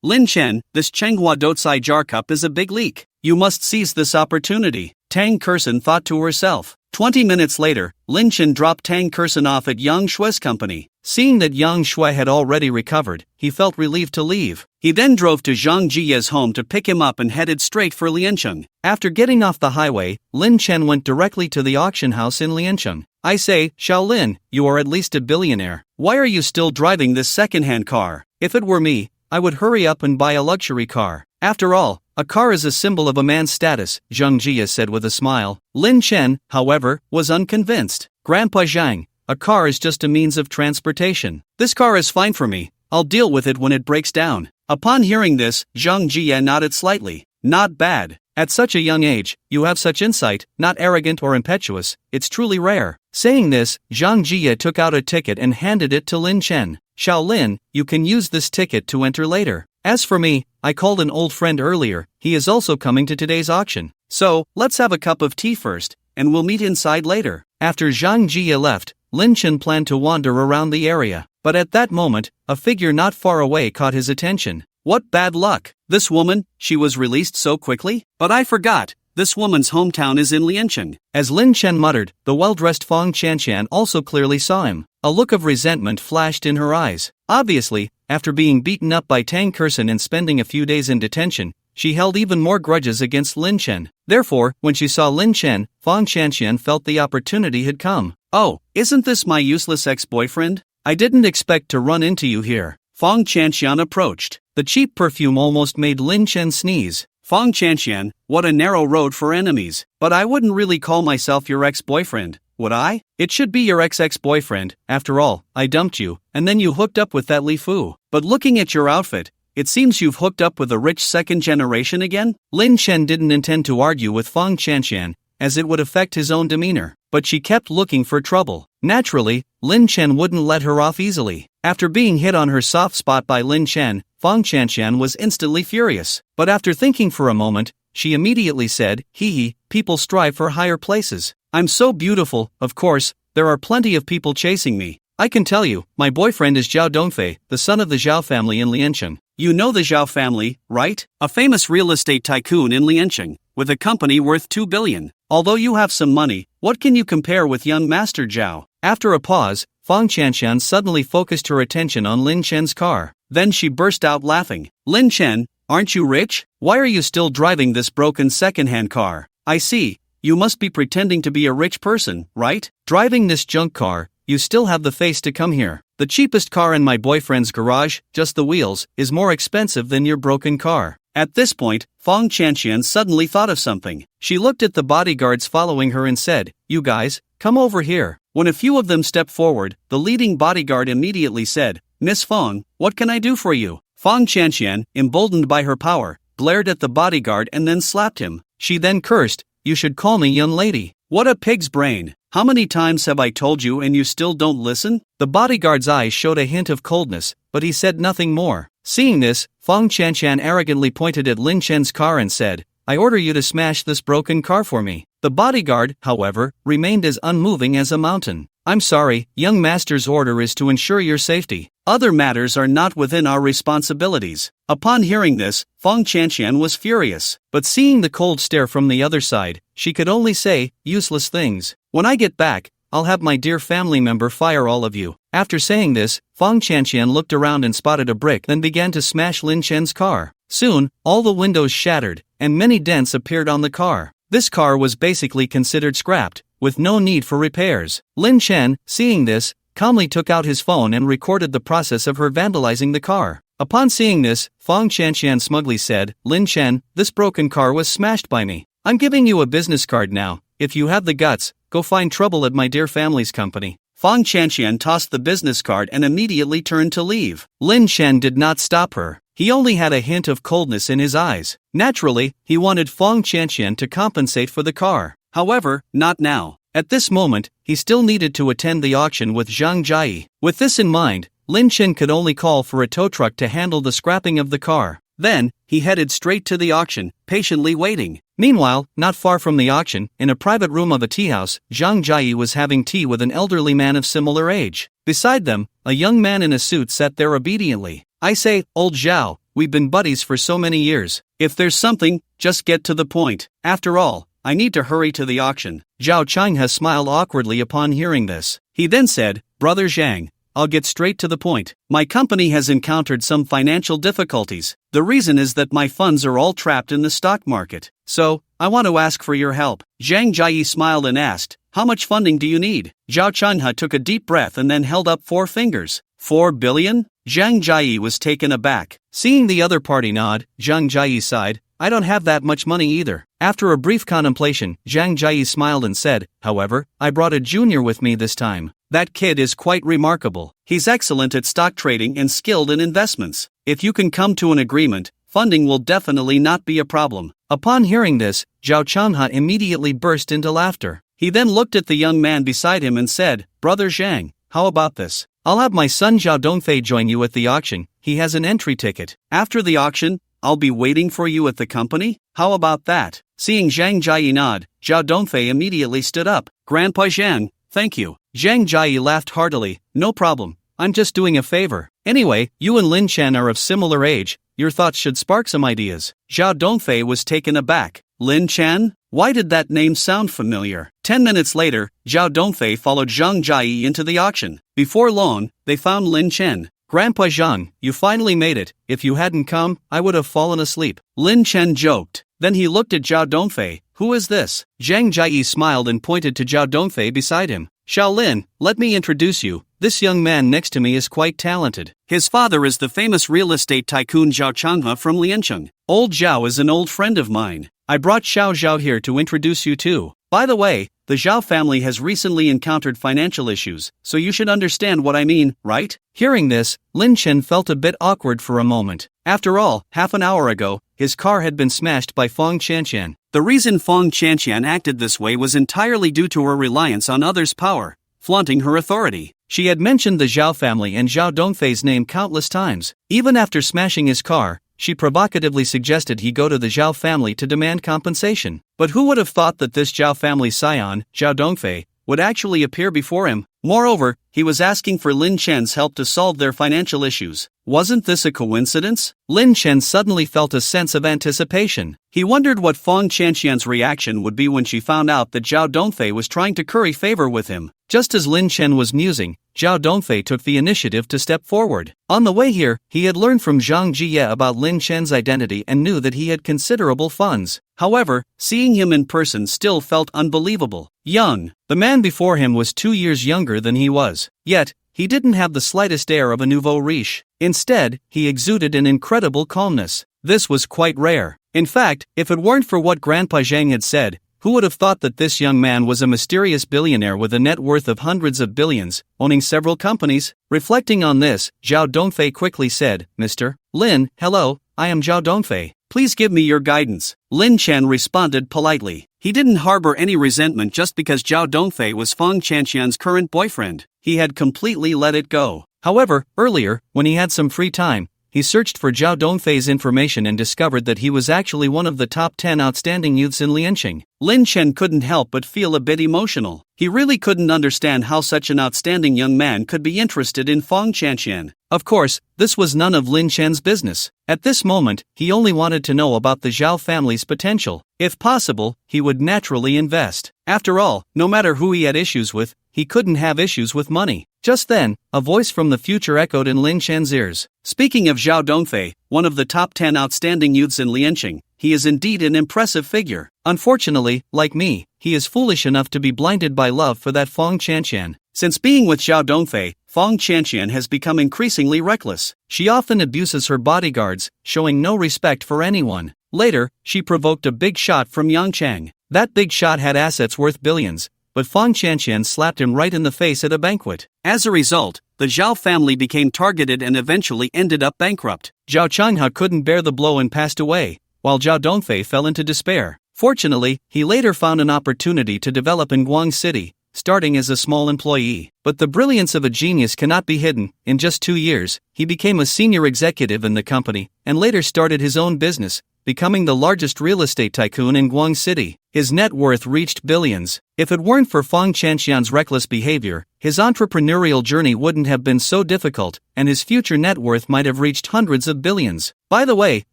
Lin Chen, this Chenghua Dotsai jar cup is a big leak. You must seize this opportunity. Tang Kerson thought to herself. 20 minutes later, Lin Chen dropped Tang Kerson off at Yang Shui's company. Seeing that Yang Shui had already recovered, he felt relieved to leave. He then drove to Zhang Jie's home to pick him up and headed straight for Liancheng. After getting off the highway, Lin Chen went directly to the auction house in Liancheng. I say, Xiaolin, you are at least a billionaire. Why are you still driving this second-hand car? If it were me, I would hurry up and buy a luxury car. After all, a car is a symbol of a man's status, Zhang Jie said with a smile. Lin Chen, however, was unconvinced. Grandpa Zhang, a car is just a means of transportation. This car is fine for me. I'll deal with it when it breaks down. Upon hearing this, Zhang Jie nodded slightly. Not bad. At such a young age, you have such insight, not arrogant or impetuous, it's truly rare. Saying this, Zhang Jie took out a ticket and handed it to Lin Chen. Xiaolin, you can use this ticket to enter later. As for me, I called an old friend earlier, he is also coming to today's auction. So, let's have a cup of tea first, and we'll meet inside later. After Zhang Jie left, Lin Chen planned to wander around the area. But at that moment, a figure not far away caught his attention. What bad luck! This woman, she was released so quickly? But I forgot, this woman's hometown is in Liancheng. As Lin Chen muttered, the well-dressed Fang Qianqian also clearly saw him. A look of resentment flashed in her eyes. Obviously, after being beaten up by Tang Kerson and spending a few days in detention, she held even more grudges against Lin Chen. Therefore, when she saw Lin Chen, Fang Qianqian felt the opportunity had come. "Oh, isn't this my useless ex-boyfriend? I didn't expect to run into you here." Fong Chanxian approached. The cheap perfume almost made Lin Chen sneeze. "Fong Chanxian, what a narrow road for enemies. But I wouldn't really call myself your ex-boyfriend, would I? It should be your ex-boyfriend. After all, I dumped you, and then you hooked up with that Li Fu. But looking at your outfit, it seems you've hooked up with a rich second generation again?" Lin Chen didn't intend to argue with Fong Chanxian, as it would affect his own demeanor, but she kept looking for trouble. Naturally, Lin Chen wouldn't let her off easily. After being hit on her soft spot by Lin Chen, Fong Chanxian was instantly furious. But after thinking for a moment, she immediately said, "Hee, people strive for higher places. I'm so beautiful, of course, there are plenty of people chasing me. I can tell you, my boyfriend is Zhao Dongfei, the son of the Zhao family in Liancheng." "You know the Zhao family, right? A famous real estate tycoon in Liancheng, with a company worth 2 billion. Although you have some money, what can you compare with young Master Zhao?" After a pause, Fong Chanxian suddenly focused her attention on Lin Chen's car. Then she burst out laughing. "Lin Chen, aren't you rich? Why are you still driving this broken second-hand car? I see, you must be pretending to be a rich person, right? Driving this junk car, you still have the face to come here. The cheapest car in my boyfriend's garage, just the wheels, is more expensive than your broken car." At this point, Fong Chanxian suddenly thought of something. She looked at the bodyguards following her and said, "You guys, come over here." When a few of them stepped forward, the leading bodyguard immediately said, "Miss Fong, what can I do for you?" Fong Chanxian, emboldened by her power, glared at the bodyguard and then slapped him. She then cursed, "You should call me young lady. What a pig's brain. How many times have I told you and you still don't listen?" The bodyguard's eyes showed a hint of coldness, but he said nothing more. Seeing this, Fong Chanxian arrogantly pointed at Lin Chen's car and said, "I order you to smash this broken car for me." The bodyguard, however, remained as unmoving as a mountain. "I'm sorry, young master's order is to ensure your safety. Other matters are not within our responsibilities." Upon hearing this, Fong Chanxian was furious, but seeing the cold stare from the other side, she could only say, "Useless things. When I get back, I'll have my dear family member fire all of you." After saying this, Fong Chanxian looked around and spotted a brick, then began to smash Lin Chen's car. Soon, all the windows shattered, and many dents appeared on the car. This car was basically considered scrapped, with no need for repairs. Lin Chen, seeing this, calmly took out his phone and recorded the process of her vandalizing the car. Upon seeing this, Fong Chanxian smugly said, "Lin Chen, this broken car was smashed by me. I'm giving you a business card now. If you have the guts, go find trouble at my dear family's company." Fong Chanxian tossed the business card and immediately turned to leave. Lin Chen did not stop her. He only had a hint of coldness in his eyes. Naturally, he wanted Fong Chanxian to compensate for the car. However, not now. At this moment, he still needed to attend the auction with Zhang Jiayi. With this in mind, Lin Chen could only call for a tow truck to handle the scrapping of the car. Then, he headed straight to the auction, patiently waiting. Meanwhile, not far from the auction, in a private room of a tea house, Zhang Jiayi was having tea with an elderly man of similar age. Beside them, a young man in a suit sat there obediently. "I say, old Zhao, we've been buddies for so many years. If there's something, just get to the point. After all, I need to hurry to the auction." Zhao Changhe smiled awkwardly upon hearing this. He then said, "Brother Zhang, I'll get straight to the point. My company has encountered some financial difficulties. The reason is that my funds are all trapped in the stock market. So, I want to ask for your help." Zhang Jiayi smiled and asked, "How much funding do you need?" Zhao Changhe took a deep breath and then held up 4 fingers. 4 billion? Zhang Jiayi was taken aback. Seeing the other party nod, Zhang Jiayi sighed, "I don't have that much money either." After a brief contemplation, Zhang Jiayi smiled and said, "However, I brought a junior with me this time. That kid is quite remarkable. He's excellent at stock trading and skilled in investments. If you can come to an agreement, funding will definitely not be a problem." Upon hearing this, Zhao Changhe immediately burst into laughter. He then looked at the young man beside him and said, "Brother Zhang, how about this? I'll have my son Zhao Dongfei join you at the auction. He has an entry ticket. After the auction, I'll be waiting for you at the company. How about that?" Seeing Zhang Jiayi nod, Zhao Dongfei immediately stood up. "Grandpa Zhang, thank you." Zhang Jiayi laughed heartily, "No problem, I'm just doing a favor. Anyway, you and Lin Chen are of similar age, your thoughts should spark some ideas." Zhao Dongfei was taken aback. Lin Chen? Why did that name sound familiar? 10 minutes later, Zhao Dongfei followed Zhang Jiayi into the auction. Before long, they found Lin Chen. "Grandpa Zhang, you finally made it. If you hadn't come, I would have fallen asleep." Lin Chen joked. Then he looked at Zhao Dongfei. "Who is this?" Zhang Jiayi smiled and pointed to Zhao Dongfei beside him. Shaolin, let me introduce you. This young man next to me is quite talented. His father is the famous real estate tycoon Zhao Changhua from Liancheng. Old Zhao is an old friend of mine. I brought Xiao Zhao here to introduce you too. By the way, the Zhao family has recently encountered financial issues, so you should understand what I mean, right? Hearing this, Lin Chen felt a bit awkward for a moment. After all, half an hour ago, his car had been smashed by Fong Qianqian. The reason Fong Qianqian acted this way was entirely due to her reliance on others' power, flaunting her authority. She had mentioned the Zhao family and Zhao Dongfei's name countless times. Even after smashing his car, she provocatively suggested he go to the Zhao family to demand compensation. But who would have thought that this Zhao family scion, Zhao Dongfei, would actually appear before him? Moreover, he was asking for Lin Chen's help to solve their financial issues. Wasn't this a coincidence? Lin Chen suddenly felt a sense of anticipation. He wondered what Fong Qianqian's reaction would be when she found out that Zhao Dongfei was trying to curry favor with him. Just as Lin Chen was musing, Zhao Dongfei took the initiative to step forward. On the way here, he had learned from Zhang Jie about Lin Chen's identity and knew that he had considerable funds. However, seeing him in person still felt unbelievable. Young. The man before him was 2 years younger than he was. Yet, he didn't have the slightest air of a nouveau riche. Instead, he exuded an incredible calmness. This was quite rare. In fact, if it weren't for what Grandpa Zhang had said, who would have thought that this young man was a mysterious billionaire with a net worth of hundreds of billions, owning several companies? Reflecting on this, Zhao Dongfei quickly said, Mr. Lin, hello, I am Zhao Dongfei. Please give me your guidance. Lin Chen responded politely. He didn't harbor any resentment just because Zhao Dongfei was Fong Qianqian's current boyfriend. He had completely let it go. However, earlier, when he had some free time, he searched for Zhao Dongfei's information and discovered that he was actually one of the top 10 outstanding youths in Liancheng. Lin Chen couldn't help but feel a bit emotional. He really couldn't understand how such an outstanding young man could be interested in Fong Qianqian. Of course, this was none of Lin Chen's business. At this moment, he only wanted to know about the Zhao family's potential. If possible, he would naturally invest. After all, no matter who he had issues with, he couldn't have issues with money. Just then, a voice from the future echoed in Lin Chen's ears. Speaking of Zhao Dongfei, one of the top 10 outstanding youths in Liancheng, he is indeed an impressive figure. Unfortunately, like me, he is foolish enough to be blinded by love for that Fong Qianqian. Since being with Zhao Dongfei, Fong Qianqian has become increasingly reckless. She often abuses her bodyguards, showing no respect for anyone. Later, she provoked a big shot from Yang Chang. That big shot had assets worth billions, but Fong Qianqian slapped him right in the face at a banquet. As a result, the Zhao family became targeted and eventually ended up bankrupt. Zhao Changhua couldn't bear the blow and passed away, while Zhao Dongfei fell into despair. Fortunately, he later found an opportunity to develop in Guang City, starting as a small employee. But the brilliance of a genius cannot be hidden. In just 2 years, he became a senior executive in the company, and later started his own business, becoming the largest real estate tycoon in Guang City. His net worth reached billions. If it weren't for Fong Qianqian's reckless behavior, his entrepreneurial journey wouldn't have been so difficult, and his future net worth might have reached hundreds of billions. By the way,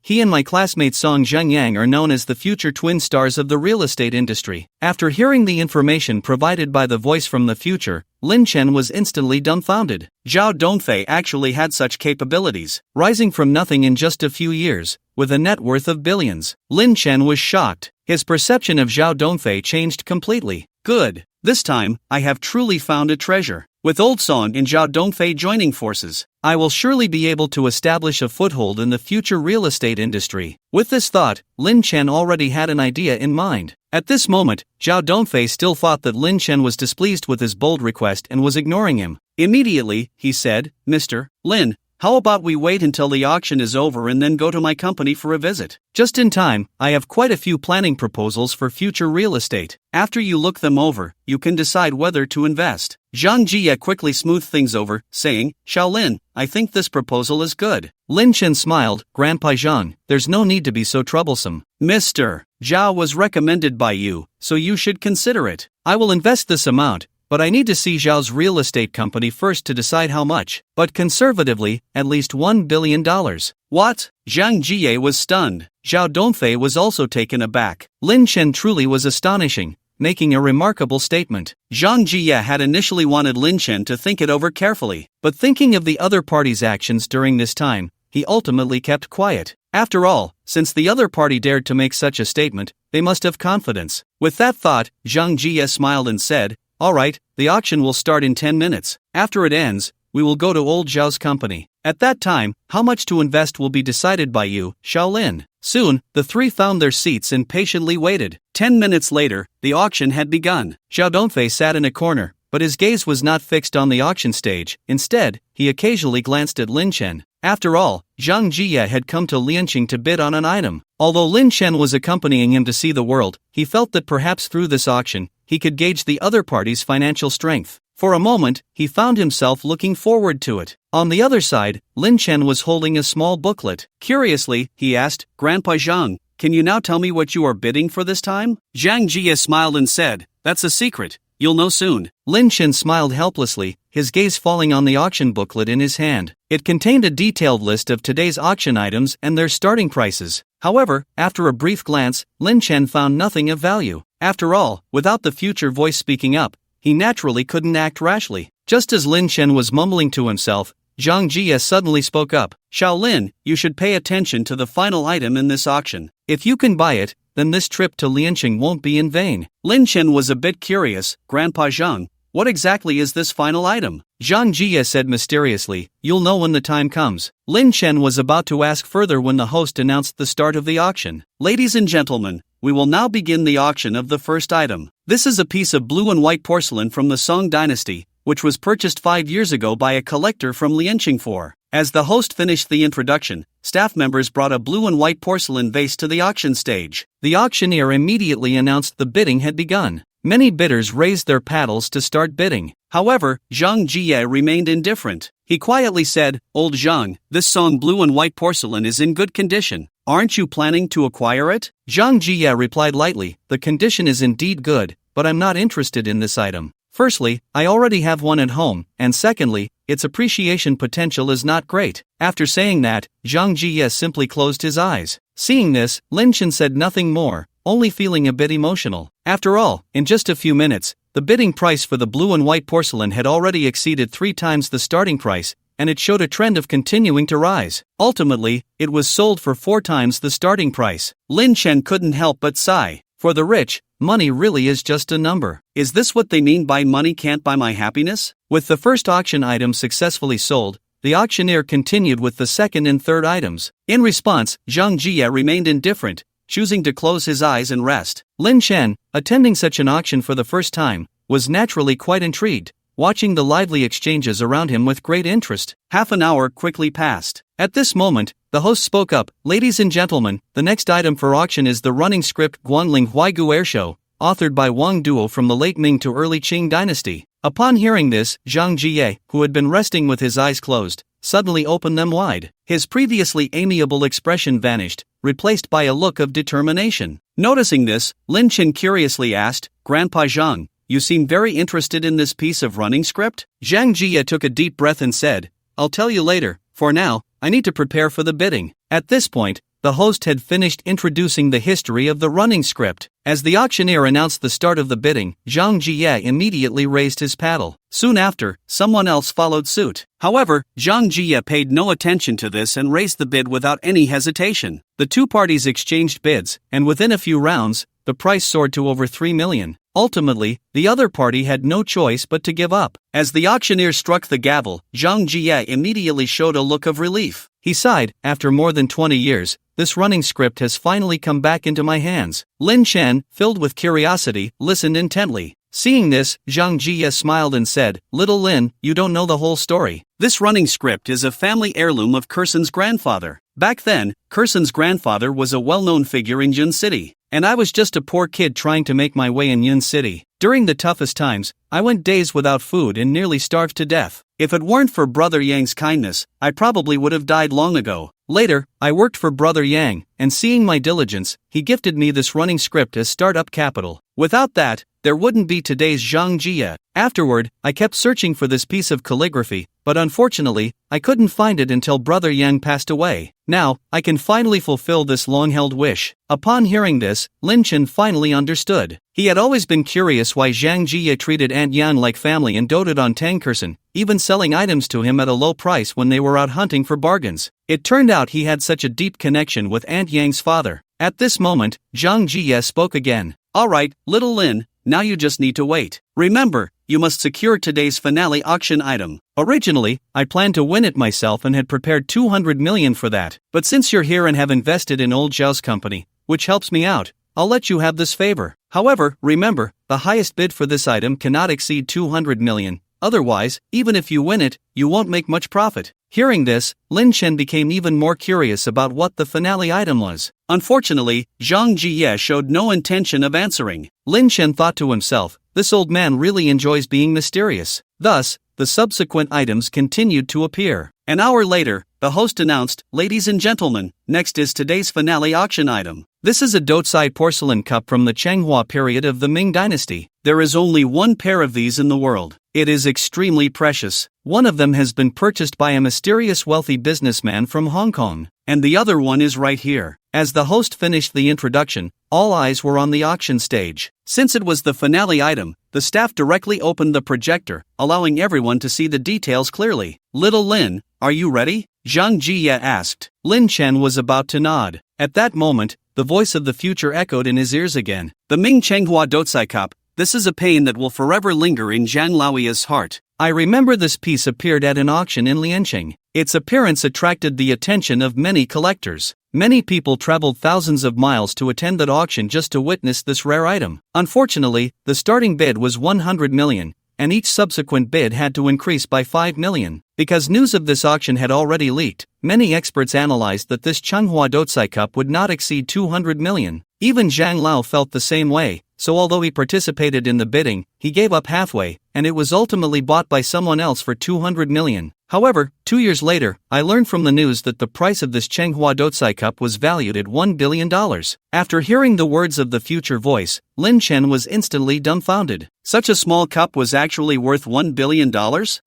he and my classmate Song Zhengyang are known as the future twin stars of the real estate industry. After hearing the information provided by the voice from the future, Lin Chen was instantly dumbfounded. Zhao Dongfei actually had such capabilities. Rising from nothing in just a few years, with a net worth of billions, Lin Chen was shocked. His perception of Zhao Dongfei changed completely. Good. This time, I have truly found a treasure. With Old Song and Zhao Dongfei joining forces, I will surely be able to establish a foothold in the future real estate industry. With this thought, Lin Chen already had an idea in mind. At this moment, Zhao Dongfei still thought that Lin Chen was displeased with his bold request and was ignoring him. Immediately, he said, Mr. Lin, how about we wait until the auction is over and then go to my company for a visit? Just in time, I have quite a few planning proposals for future real estate. After you look them over, you can decide whether to invest. Zhang Jie quickly smoothed things over, saying, Shaolin, I think this proposal is good. Lin Chen smiled, Grandpa Zhang, there's no need to be so troublesome. Mr. Zhao was recommended by you, so you should consider it. I will invest this amount, but I need to see Zhao's real estate company first to decide how much. But conservatively, at least $1 billion. What? Zhang Jie was stunned. Zhao Dongfei was also taken aback. Lin Chen truly was astonishing, making a remarkable statement. Zhang Jie had initially wanted Lin Chen to think it over carefully, but thinking of the other party's actions during this time, he ultimately kept quiet. After all, since the other party dared to make such a statement, they must have confidence. With that thought, Zhang Jie smiled and said, "Alright, the auction will start in 10 minutes. After it ends, we will go to old Zhao's company. At that time, how much to invest will be decided by you, Shaolin." Soon, the three found their seats and patiently waited. 10 minutes later, the auction had begun. Zhao Dongfei sat in a corner, but his gaze was not fixed on the auction stage. Instead, he occasionally glanced at Lin Chen. After all, Zhang Jie had come to Lianqing to bid on an item. Although Lin Chen was accompanying him to see the world, he felt that perhaps through this auction, he could gauge the other party's financial strength. For a moment, he found himself looking forward to it. On the other side, Lin Chen was holding a small booklet. Curiously, he asked, "Grandpa Zhang, can you now tell me what you are bidding for this time?" Zhang Jie smiled and said, "That's a secret. You'll know soon." Lin Chen smiled helplessly, his gaze falling on the auction booklet in his hand. It contained a detailed list of today's auction items and their starting prices. However, after a brief glance, Lin Chen found nothing of value. After all, without the future voice speaking up, he naturally couldn't act rashly. Just as Lin Chen was mumbling to himself, Zhang Jie suddenly spoke up. "Shaolin, you should pay attention to the final item in this auction. If you can buy it, then this trip to Lianqing won't be in vain." Lin Chen was a bit curious. "Grandpa Zhang, what exactly is this final item?" Zhang Jie said mysteriously, "You'll know when the time comes." Lin Chen was about to ask further when the host announced the start of the auction. "Ladies and gentlemen, we will now begin the auction of the first item. This is a piece of blue and white porcelain from the Song dynasty, which was purchased 5 years ago by a collector from Lianqing for." As the host finished the introduction, staff members brought a blue and white porcelain vase to the auction stage. The auctioneer immediately announced the bidding had begun. Many bidders raised their paddles to start bidding. However, Zhang Jie remained indifferent. He quietly said, "Old Zhang, this Song blue and white porcelain is in good condition. Aren't you planning to acquire it?" Zhang Jie replied lightly, "The condition is indeed good, but I'm not interested in this item. Firstly, I already have one at home, and secondly, its appreciation potential is not great." After saying that, Zhang Jie simply closed his eyes. Seeing this, Lin Chen said nothing more, only feeling a bit emotional. After all, in just a few minutes, the bidding price for the blue and white porcelain had already exceeded 3 times the starting price, and it showed a trend of continuing to rise. Ultimately, it was sold for 4 times the starting price. Lin Chen couldn't help but sigh. For the rich, money really is just a number. Is this what they mean by money can't buy my happiness? With the first auction item successfully sold, the auctioneer continued with the second and third items. In response, Zhang Jie remained indifferent, choosing to close his eyes and rest. Lin Chen, attending such an auction for the first time, was naturally quite intrigued, watching the lively exchanges around him with great interest. Half an hour quickly passed. At this moment, the host spoke up, "Ladies and gentlemen, the next item for auction is the running script Guanling Huaigu Airshow, authored by Wang Duo from the late Ming to early Qing dynasty." Upon hearing this, Zhang Jie, who had been resting with his eyes closed, suddenly opened them wide. His previously amiable expression vanished, replaced by a look of determination. Noticing this, Lin Chen curiously asked, "Grandpa Zhang, you seem very interested in this piece of running script?" Zhang Jie took a deep breath and said, "I'll tell you later. For now, I need to prepare for the bidding." At this point, the host had finished introducing the history of the running script. As the auctioneer announced the start of the bidding, Zhang Jie immediately raised his paddle. Soon after, someone else followed suit. However, Zhang Jie paid no attention to this and raised the bid without any hesitation. The two parties exchanged bids, and within a few rounds, the price soared to over 3 million. Ultimately, the other party had no choice but to give up. As the auctioneer struck the gavel, Zhang Jie immediately showed a look of relief. He sighed, "After more than 20 years, this running script has finally come back into my hands." Lin Chen, filled with curiosity, listened intently. Seeing this, Zhang Jie smiled and said, "Little Lin, you don't know the whole story. This running script is a family heirloom of Kursen's grandfather. Back then, Kursen's grandfather was a well-known figure in Yun City, and I was just a poor kid trying to make my way in Yun City. During the toughest times, I went days without food and nearly starved to death. If it weren't for Brother Yang's kindness, I probably would have died long ago. Later, I worked for Brother Yang, and seeing my diligence, he gifted me this running script as startup capital. Without that, there wouldn't be today's Zhang Jie. Afterward, I kept searching for this piece of calligraphy, but unfortunately, I couldn't find it until Brother Yang passed away. Now, I can finally fulfill this long-held wish." Upon hearing this, Lin Chen finally understood. He had always been curious why Zhang Jie treated Aunt Yan like family and doted on Tang Kursen, even selling items to him at a low price when they were out hunting for bargains. It turned out he had such a deep connection with Aunt Yang's father. At this moment, Zhang Jie spoke again. "Alright, little Lin, now you just need to wait. Remember, you must secure today's finale auction item. Originally, I planned to win it myself and had prepared 200 million for that. But since you're here and have invested in old Zhao's company, which helps me out, I'll let you have this favor. However, remember, the highest bid for this item cannot exceed 200 million. Otherwise, even if you win it, you won't make much profit. Hearing this, Lin Chen became even more curious about what the finale item was. Unfortunately, Zhang Jie showed no intention of answering. Lin Chen thought to himself, this old man really enjoys being mysterious. Thus, the subsequent items continued to appear. An hour later, the host announced, "Ladies and gentlemen, next is today's finale auction item. This is a Dotsai porcelain cup from the Changhua period of the Ming dynasty. There is only one pair of these in the world. It is extremely precious. One of them has been purchased by a mysterious wealthy businessman from Hong Kong. And the other one is right here." As the host finished the introduction, all eyes were on the auction stage. Since it was the finale item, the staff directly opened the projector, allowing everyone to see the details clearly. "Little Lin, are you ready?" Zhang Jie asked. Lin Chen was about to nod. At that moment, the voice of the future echoed in his ears again. "The Ming Changhua Dotsai Cup, this is a pain that will forever linger in Zhang Laoya's heart." I remember this piece appeared at an auction in Lianqing. Its appearance attracted the attention of many collectors. Many people traveled thousands of miles to attend that auction just to witness this rare item. Unfortunately, the starting bid was 100 million, and each subsequent bid had to increase by 5 million. Because news of this auction had already leaked, many experts analyzed that this Changhua Dotsai Cup would not exceed 200 million. Even Zhang Lao felt the same way, so although he participated in the bidding, he gave up halfway, and it was ultimately bought by someone else for 200 million. However, 2 years later, I learned from the news that the price of this Changhua Dotsai Cup was valued at $1 billion. After hearing the words of the future voice, Lin Chen was instantly dumbfounded. Such a small cup was actually worth $1 billion?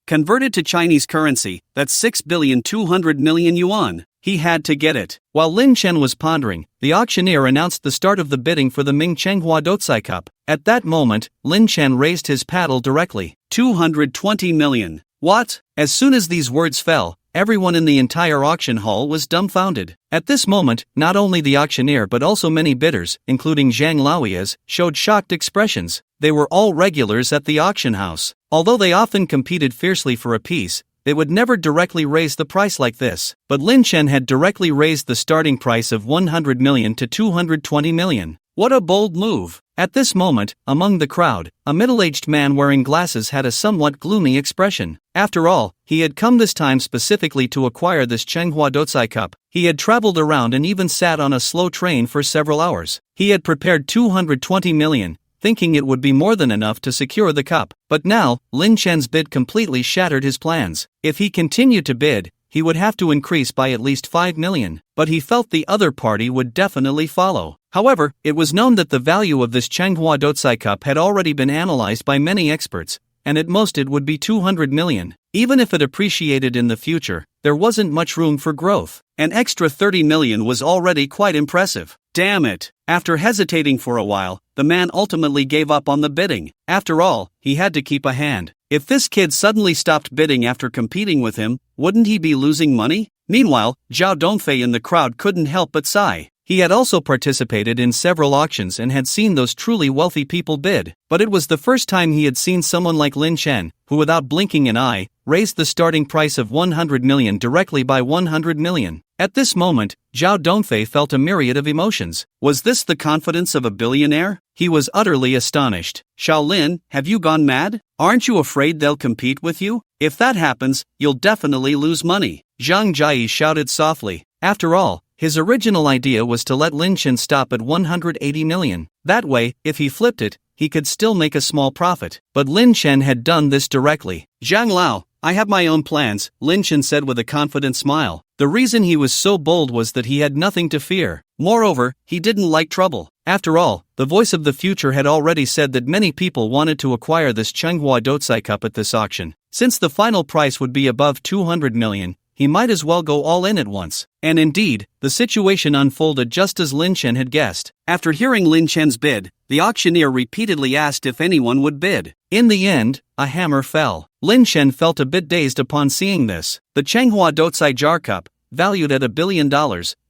Converted to Chinese currency, that's 6,200 million yuan. He had to get it. While Lin Chen was pondering, the auctioneer announced the start of the bidding for the Ming Changhua Dotsai Cup. At that moment, Lin Chen raised his paddle directly. 220 million. What? As soon as these words fell, everyone in the entire auction hall was dumbfounded. At this moment, not only the auctioneer but also many bidders, including Zhang Laoya's, showed shocked expressions. They were all regulars at the auction house. Although they often competed fiercely for a piece, they would never directly raise the price like this. But Lin Chen had directly raised the starting price of 100 million to 220 million. What a bold move! At this moment, among the crowd, a middle-aged man wearing glasses had a somewhat gloomy expression. After all, he had come this time specifically to acquire this Changhua Dotsai Cup. He had traveled around and even sat on a slow train for several hours. He had prepared 220 million, thinking it would be more than enough to secure the cup. But now, Lin Chen's bid completely shattered his plans. If he continued to bid, he would have to increase by at least 5 million, but he felt the other party would definitely follow. However, it was known that the value of this Changhua Dotsai Cup had already been analyzed by many experts, and at most it would be 200 million. Even if it appreciated in the future, there wasn't much room for growth. An extra 30 million was already quite impressive. Damn it! After hesitating for a while, the man ultimately gave up on the bidding. After all, he had to keep a hand. If this kid suddenly stopped bidding after competing with him, wouldn't he be losing money? Meanwhile, Zhao Dongfei in the crowd couldn't help but sigh. He had also participated in several auctions and had seen those truly wealthy people bid, but it was the first time he had seen someone like Lin Chen, who without blinking an eye, raised the starting price of 100 million directly by 100 million. At this moment, Zhao Dongfei felt a myriad of emotions. Was this the confidence of a billionaire? He was utterly astonished. "Shaolin, have you gone mad? Aren't you afraid they'll compete with you? If that happens, you'll definitely lose money." Zhang Jie shouted softly. After all, his original idea was to let Lin Chen stop at 180 million. That way, if he flipped it, he could still make a small profit. But Lin Chen had done this directly. "Zhang Lao, I have my own plans," Lin Chen said with a confident smile. The reason he was so bold was that he had nothing to fear. Moreover, he didn't like trouble. After all, the voice of the future had already said that many people wanted to acquire this Changhua Dotsai Cup at this auction. Since the final price would be above 200 million, he might as well go all in at once. And indeed, the situation unfolded just as Lin Chen had guessed. After hearing Lin Chen's bid, the auctioneer repeatedly asked if anyone would bid. In the end, a hammer fell. Lin Chen felt a bit dazed upon seeing this. The Changhua Dotsai Jar Cup, valued at $1 billion,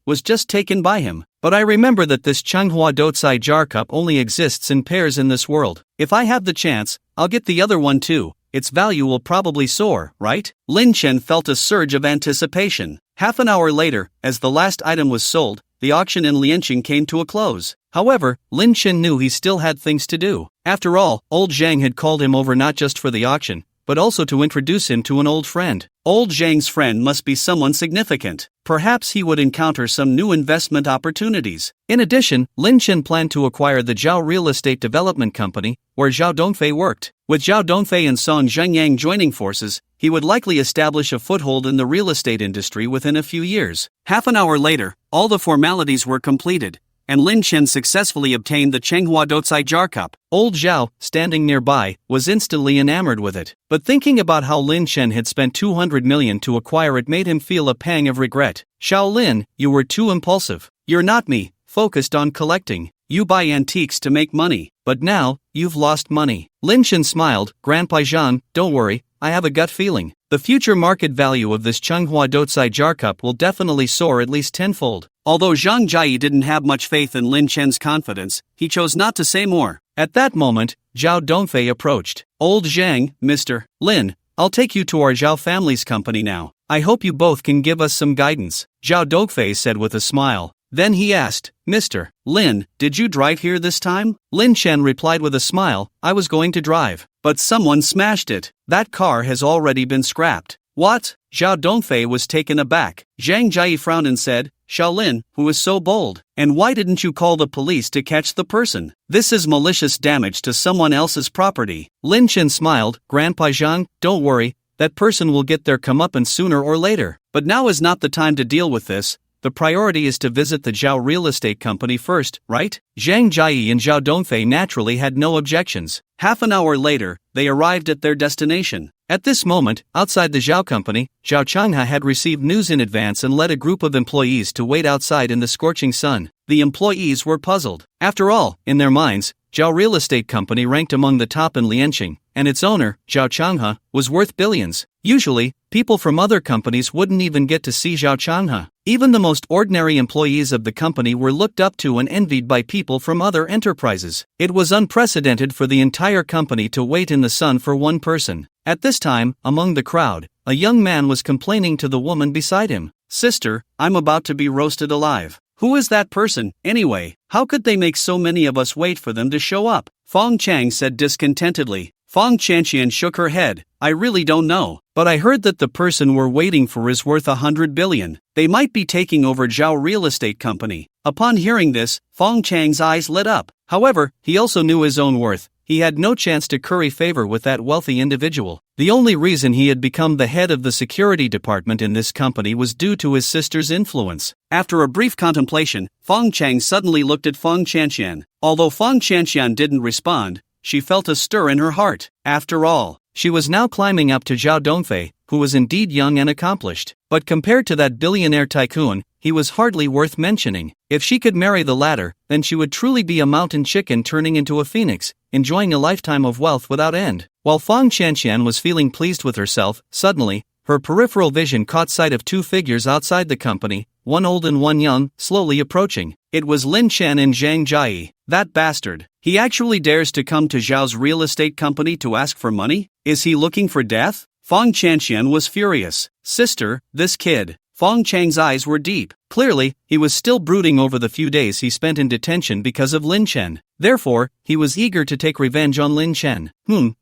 was just taken by him. But I remember that this Changhua Dotsai jar cup only exists in pairs in this world. If I have the chance, I'll get the other one too. Its value will probably soar, right? Lin Chen felt a surge of anticipation. Half an hour later, as the last item was sold, the auction in Lianqing came to a close. However, Lin Chen knew he still had things to do. After all, old Zhang had called him over not just for the auction, but also to introduce him to an old friend. Old Zhang's friend must be someone significant. Perhaps he would encounter some new investment opportunities. In addition, Lin Chen planned to acquire the Zhao Real Estate Development Company, where Zhao Dongfei worked. With Zhao Dongfei and Song Zhengyang joining forces, he would likely establish a foothold in the real estate industry within a few years. Half an hour later, all the formalities were completed, and Lin Chen successfully obtained the Changhua Dotsai jar cup. Old Zhao, standing nearby, was instantly enamored with it. But thinking about how Lin Chen had spent 200 million to acquire it made him feel a pang of regret. Xiao Lin, you were too impulsive. You're not me, focused on collecting. You buy antiques to make money. But now, you've lost money. Lin Chen smiled. Grandpa Zhang, don't worry, I have a gut feeling. The future market value of this Changhua Dotsai jar cup will definitely soar at least tenfold. Although Zhang Jia didn't have much faith in Lin Chen's confidence, he chose not to say more. At that moment, Zhao Dongfei approached. Old Zhang, Mr. Lin, I'll take you to our Zhao family's company now. I hope you both can give us some guidance, Zhao Dongfei said with a smile. Then he asked, Mr. Lin, did you drive here this time? Lin Chen replied with a smile, I was going to drive. But someone smashed it. That car has already been scrapped. What? Zhao Dongfei was taken aback. Zhang Jia frowned and said, Xiao Lin, who is so bold? And why didn't you call the police to catch the person? This is malicious damage to someone else's property. Lin Chen smiled. Grandpa Zhang, don't worry, that person will get their comeuppance sooner or later. But now is not the time to deal with this. The priority is to visit the Zhao Real Estate Company first, right? Zhang Jia and Zhao Dongfei naturally had no objections. Half an hour later, they arrived at their destination. At this moment, outside the Zhao Company, Zhao Changhe had received news in advance and led a group of employees to wait outside in the scorching sun. The employees were puzzled. After all, in their minds, Zhao Real Estate Company ranked among the top in Lianqing, and its owner, Zhao Changhe, was worth billions. Usually, people from other companies wouldn't even get to see Zhao Changhe. Even the most ordinary employees of the company were looked up to and envied by people from other enterprises. It was unprecedented for the entire company to wait in the sun for one person. At this time, among the crowd, a young man was complaining to the woman beside him. Sister, I'm about to be roasted alive. Who is that person, anyway? How could they make so many of us wait for them to show up? Fong Chang said discontentedly. Fong Chanxian shook her head. I really don't know. But I heard that the person we're waiting for is worth 100 billion. They might be taking over Zhao Real Estate Company. Upon hearing this, Fong Chang's eyes lit up. However, he also knew his own worth. He had no chance to curry favor with that wealthy individual. The only reason he had become the head of the security department in this company was due to his sister's influence. After a brief contemplation, Fong Chang suddenly looked at Fong Chanxian. Although Fong Chanxian didn't respond, she felt a stir in her heart. After all, she was now climbing up to Zhao Dongfei, who was indeed young and accomplished. But compared to that billionaire tycoon, he was hardly worth mentioning. If she could marry the latter, then she would truly be a mountain chicken turning into a phoenix, enjoying a lifetime of wealth without end. While Fong Chanxian was feeling pleased with herself, suddenly, her peripheral vision caught sight of two figures outside the company, one old and one young, slowly approaching. It was Lin Chen and Zhang Jia. That bastard. He actually dares to come to Zhao's real estate company to ask for money? Is he looking for death? Fong Chanxian was furious. Sister, this kid. Fong Chang's eyes were deep. Clearly, he was still brooding over the few days he spent in detention because of Lin Chen. Therefore, he was eager to take revenge on Lin Chen.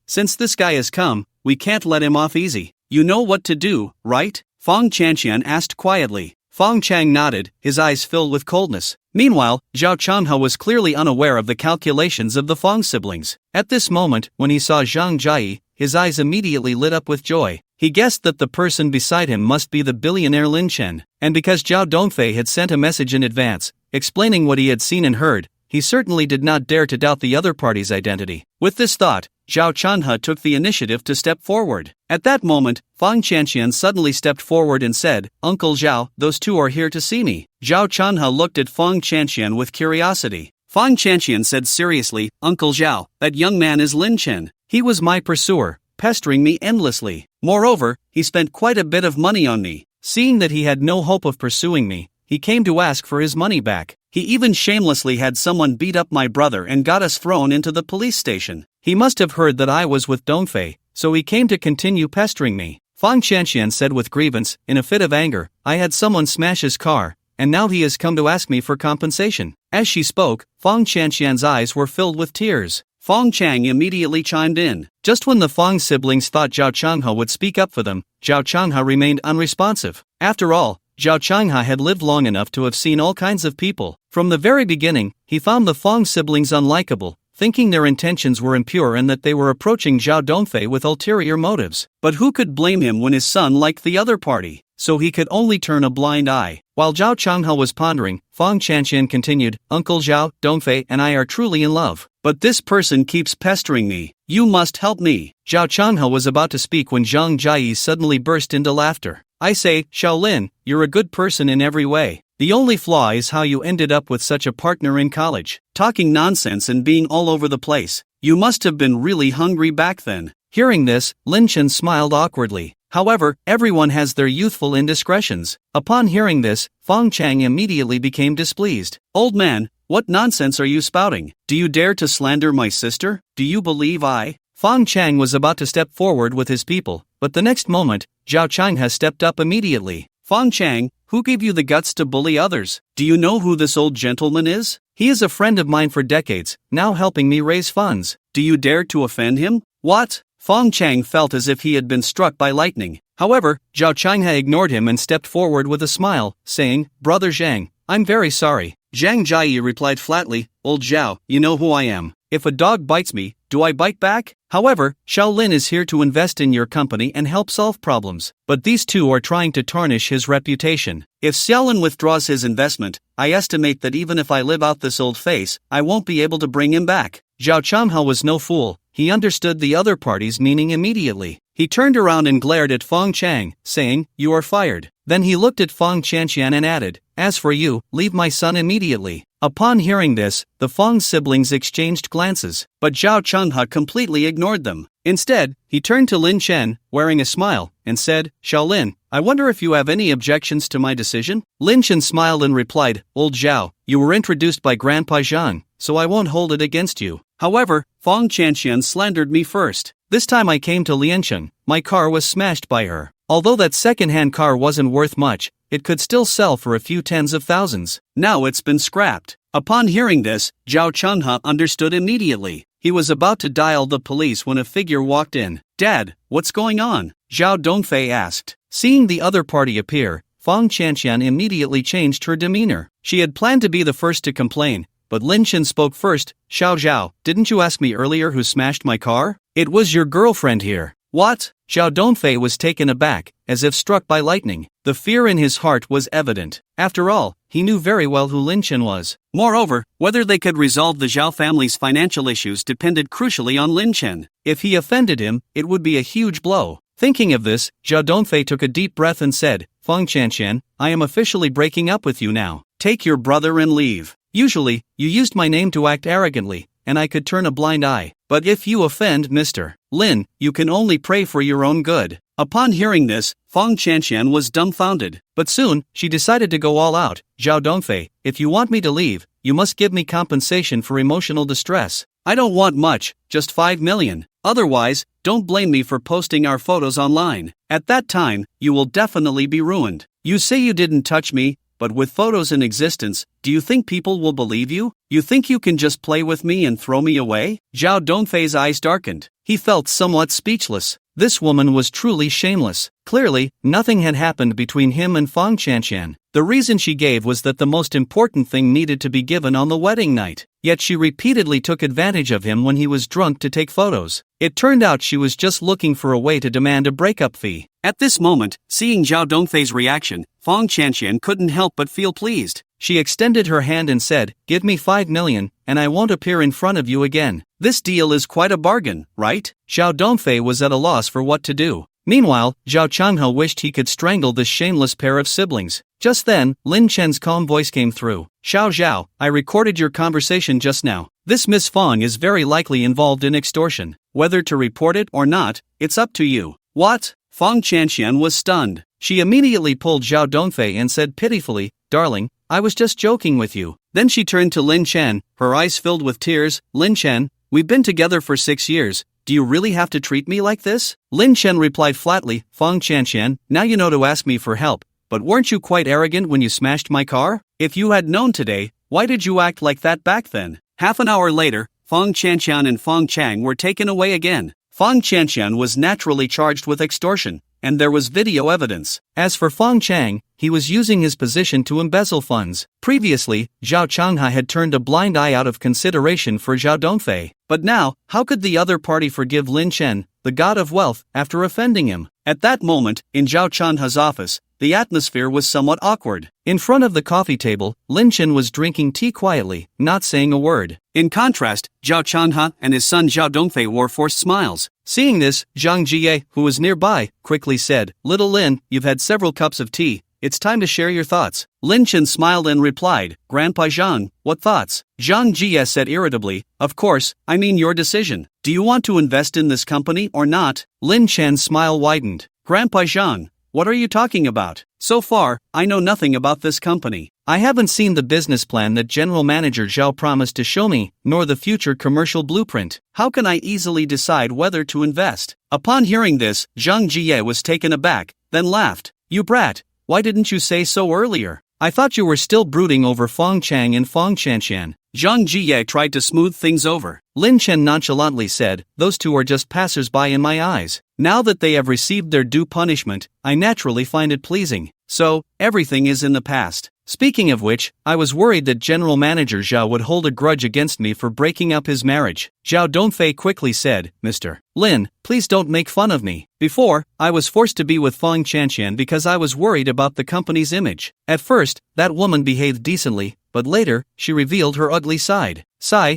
Since this guy has come, we can't let him off easy. You know what to do, right? Fong Chanxian asked quietly. Fong Chang nodded, his eyes filled with coldness. Meanwhile, Zhao Changhe was clearly unaware of the calculations of the Fong siblings. At this moment, when he saw Zhang Jia, his eyes immediately lit up with joy. He guessed that the person beside him must be the billionaire Lin Chen, and because Zhao Dongfei had sent a message in advance, explaining what he had seen and heard, he certainly did not dare to doubt the other party's identity. With this thought, Zhao Changhe took the initiative to step forward. At that moment, Fong Chanxian suddenly stepped forward and said, Uncle Zhao, those two are here to see me. Zhao Changhe looked at Fong Chanxian with curiosity. Fong Chanxian said seriously, Uncle Zhao, that young man is Lin Chen. He was my pursuer, pestering me endlessly. Moreover, he spent quite a bit of money on me. Seeing that he had no hope of pursuing me, he came to ask for his money back. He even shamelessly had someone beat up my brother and got us thrown into the police station. He must have heard that I was with Dongfei, so he came to continue pestering me. Fang Qianxian said with grievance, in a fit of anger, I had someone smash his car, and now he has come to ask me for compensation. As she spoke, Fang Qianxian's eyes were filled with tears. Fang Chang immediately chimed in. Just when the Fang siblings thought Zhao Changhe would speak up for them, Zhao Changhe remained unresponsive. After all, Zhao Changhe had lived long enough to have seen all kinds of people. From the very beginning, he found the Fang siblings unlikable, thinking their intentions were impure and that they were approaching Zhao Dongfei with ulterior motives. But who could blame him when his son liked the other party? So he could only turn a blind eye. While Zhao Changhe was pondering, Fang Qianxian continued, Uncle Zhao, Dongfei and I are truly in love. But this person keeps pestering me. You must help me. Zhao Changhe was about to speak when Zhang Jiayi suddenly burst into laughter. I say, Shaolin, you're a good person in every way. The only flaw is how you ended up with such a partner in college. Talking nonsense and being all over the place. You must have been really hungry back then. Hearing this, Lin Chen smiled awkwardly. However, everyone has their youthful indiscretions. Upon hearing this, Fang Chang immediately became displeased. Old man, what nonsense are you spouting? Do you dare to slander my sister? Do you believe I? Fang Chang was about to step forward with his people, but the next moment, Zhao Changhe stepped up immediately. Fang Chang, who gave you the guts to bully others? Do you know who this old gentleman is? He is a friend of mine for decades, now helping me raise funds. Do you dare to offend him? What? Fang Chang felt as if he had been struck by lightning. However, Zhao Changhe ignored him and stepped forward with a smile, saying, Brother Zhang, I'm very sorry. Zhang Jiayi replied flatly, Old Zhao, you know who I am. If a dog bites me, do I bite back? However, Shaolin is here to invest in your company and help solve problems. But these two are trying to tarnish his reputation. If Xiaolin withdraws his investment, I estimate that even if I live out this old face, I won't be able to bring him back. Zhao Changhe was no fool. He understood the other party's meaning immediately. He turned around and glared at Fang Chang, saying, You are fired. Then he looked at Fang Qianxian and added, As for you, leave my son immediately. Upon hearing this, the Fang siblings exchanged glances, but Zhao Changhe completely ignored them. Instead, he turned to Lin Chen, wearing a smile, and said, Shaolin, I wonder if you have any objections to my decision? Lin Chen smiled and replied, Old Zhao, you were introduced by Grandpa Zhang, so I won't hold it against you. However, Fang Qianxian slandered me first. This time I came to Liancheng, my car was smashed by her. Although that second-hand car wasn't worth much, it could still sell for a few tens of thousands. Now it's been scrapped. Upon hearing this, Zhao Changhe understood immediately. He was about to dial the police when a figure walked in. Dad, what's going on? Zhao Dongfei asked. Seeing the other party appear, Fang Qianxian immediately changed her demeanor. She had planned to be the first to complain, but Lin Chen spoke first. Xiao Zhao, didn't you ask me earlier who smashed my car? It was your girlfriend here. What? Zhao Dongfei was taken aback, as if struck by lightning. The fear in his heart was evident. After all, he knew very well who Lin Chen was. Moreover, whether they could resolve the Zhao family's financial issues depended crucially on Lin Chen. If he offended him, it would be a huge blow. Thinking of this, Zhao Dongfei took a deep breath and said, Fang Qianxian, I am officially breaking up with you now. Take your brother and leave. Usually, you used my name to act arrogantly, and I could turn a blind eye. But if you offend Mr. Lin, you can only pray for your own good. Upon hearing this, Fang Qianxian was dumbfounded. But soon, she decided to go all out. Zhao Dongfei, if you want me to leave, you must give me compensation for emotional distress. I don't want much, just 5 million. Otherwise, don't blame me for posting our photos online. At that time, you will definitely be ruined. You say you didn't touch me, but with photos in existence, do you think people will believe you? You think you can just play with me and throw me away? Zhao Dongfei's eyes darkened. He felt somewhat speechless. This woman was truly shameless. Clearly, nothing had happened between him and Fang Qianxian. The reason she gave was that the most important thing needed to be given on the wedding night. Yet she repeatedly took advantage of him when he was drunk to take photos. It turned out she was just looking for a way to demand a breakup fee. At this moment, seeing Zhao Dongfei's reaction, Fang Qianxian couldn't help but feel pleased. She extended her hand and said, Give me 5 million, and I won't appear in front of you again. This deal is quite a bargain, right? Zhao Dongfei was at a loss for what to do. Meanwhile, Zhao Changhe wished he could strangle this shameless pair of siblings. Just then, Lin Chen's calm voice came through. Xiao Zhao, I recorded your conversation just now. This Miss Fang is very likely involved in extortion. Whether to report it or not, it's up to you. What? Fang Qianxian was stunned. She immediately pulled Zhao Dongfei and said pitifully, "Darling, I was just joking with you." Then she turned to Lin Chen, her eyes filled with tears. "Lin Chen, we've been together for 6 years. Do you really have to treat me like this?" Lin Chen replied flatly, "Feng Qianqian, now you know to ask me for help, but weren't you quite arrogant when you smashed my car? If you had known today, why did you act like that back then?" Half an hour later, Feng Qianqian and Feng Chang were taken away again. Feng Qianqian was naturally charged with extortion, and there was video evidence. As for Feng Chang, he was using his position to embezzle funds. Previously, Zhao Changhai had turned a blind eye out of consideration for Zhao Dongfei. But now, how could the other party forgive Lin Chen, the god of wealth, after offending him? At that moment, in Zhao Changhai's office, the atmosphere was somewhat awkward. In front of the coffee table, Lin Chen was drinking tea quietly, not saying a word. In contrast, Zhao Changhai and his son Zhao Dongfei wore forced smiles. Seeing this, Zhang Jie, who was nearby, quickly said, "Little Lin, you've had several cups of tea. It's time to share your thoughts." Lin Chen smiled and replied, "Grandpa Zhang, what thoughts?" Zhang Jie said irritably, "Of course, I mean your decision. Do you want to invest in this company or not?" Lin Chen's smile widened. "Grandpa Zhang, what are you talking about? So far, I know nothing about this company. I haven't seen the business plan that General Manager Zhao promised to show me, nor the future commercial blueprint. How can I easily decide whether to invest?" Upon hearing this, Zhang Jie was taken aback, then laughed. "You brat, why didn't you say so earlier? I thought you were still brooding over Feng Chang and Feng Qianqian." Zhang Jie tried to smooth things over. Lin Chen nonchalantly said, "Those two are just passers-by in my eyes. Now that they have received their due punishment, I naturally find it pleasing. So, everything is in the past. Speaking of which, I was worried that General Manager Zhao would hold a grudge against me for breaking up his marriage." Zhao Dongfei quickly said, "Mr. Lin, please don't make fun of me. Before, I was forced to be with Feng Qianqian because I was worried about the company's image. At first, that woman behaved decently, but later, she revealed her ugly side.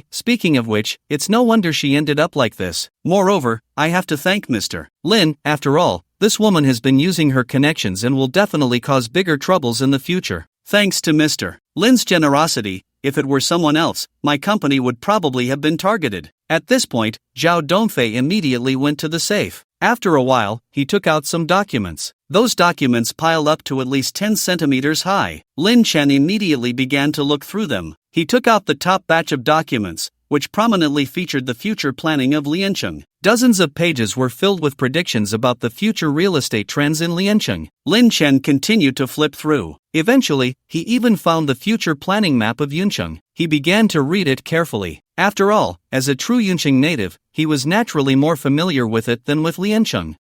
Speaking of which, it's no wonder she ended up like this. Moreover, I have to thank Mr. Lin. After all, this woman has been using her connections and will definitely cause bigger troubles in the future. Thanks to Mr. Lin's generosity, if it were someone else, my company would probably have been targeted." At this point, Zhao Dongfei immediately went to the safe. After a while, he took out some documents. Those documents piled up to at least 10 centimeters high. Lin Chen immediately began to look through them. He took out the top batch of documents, which prominently featured the future planning of Liancheng. Dozens of pages were filled with predictions about the future real estate trends in Liancheng. Lin Chen continued to flip through. Eventually, he even found the future planning map of Yuncheng. He began to read it carefully. After all, as a true Yuncheng native, he was naturally more familiar with it than with Liancheng.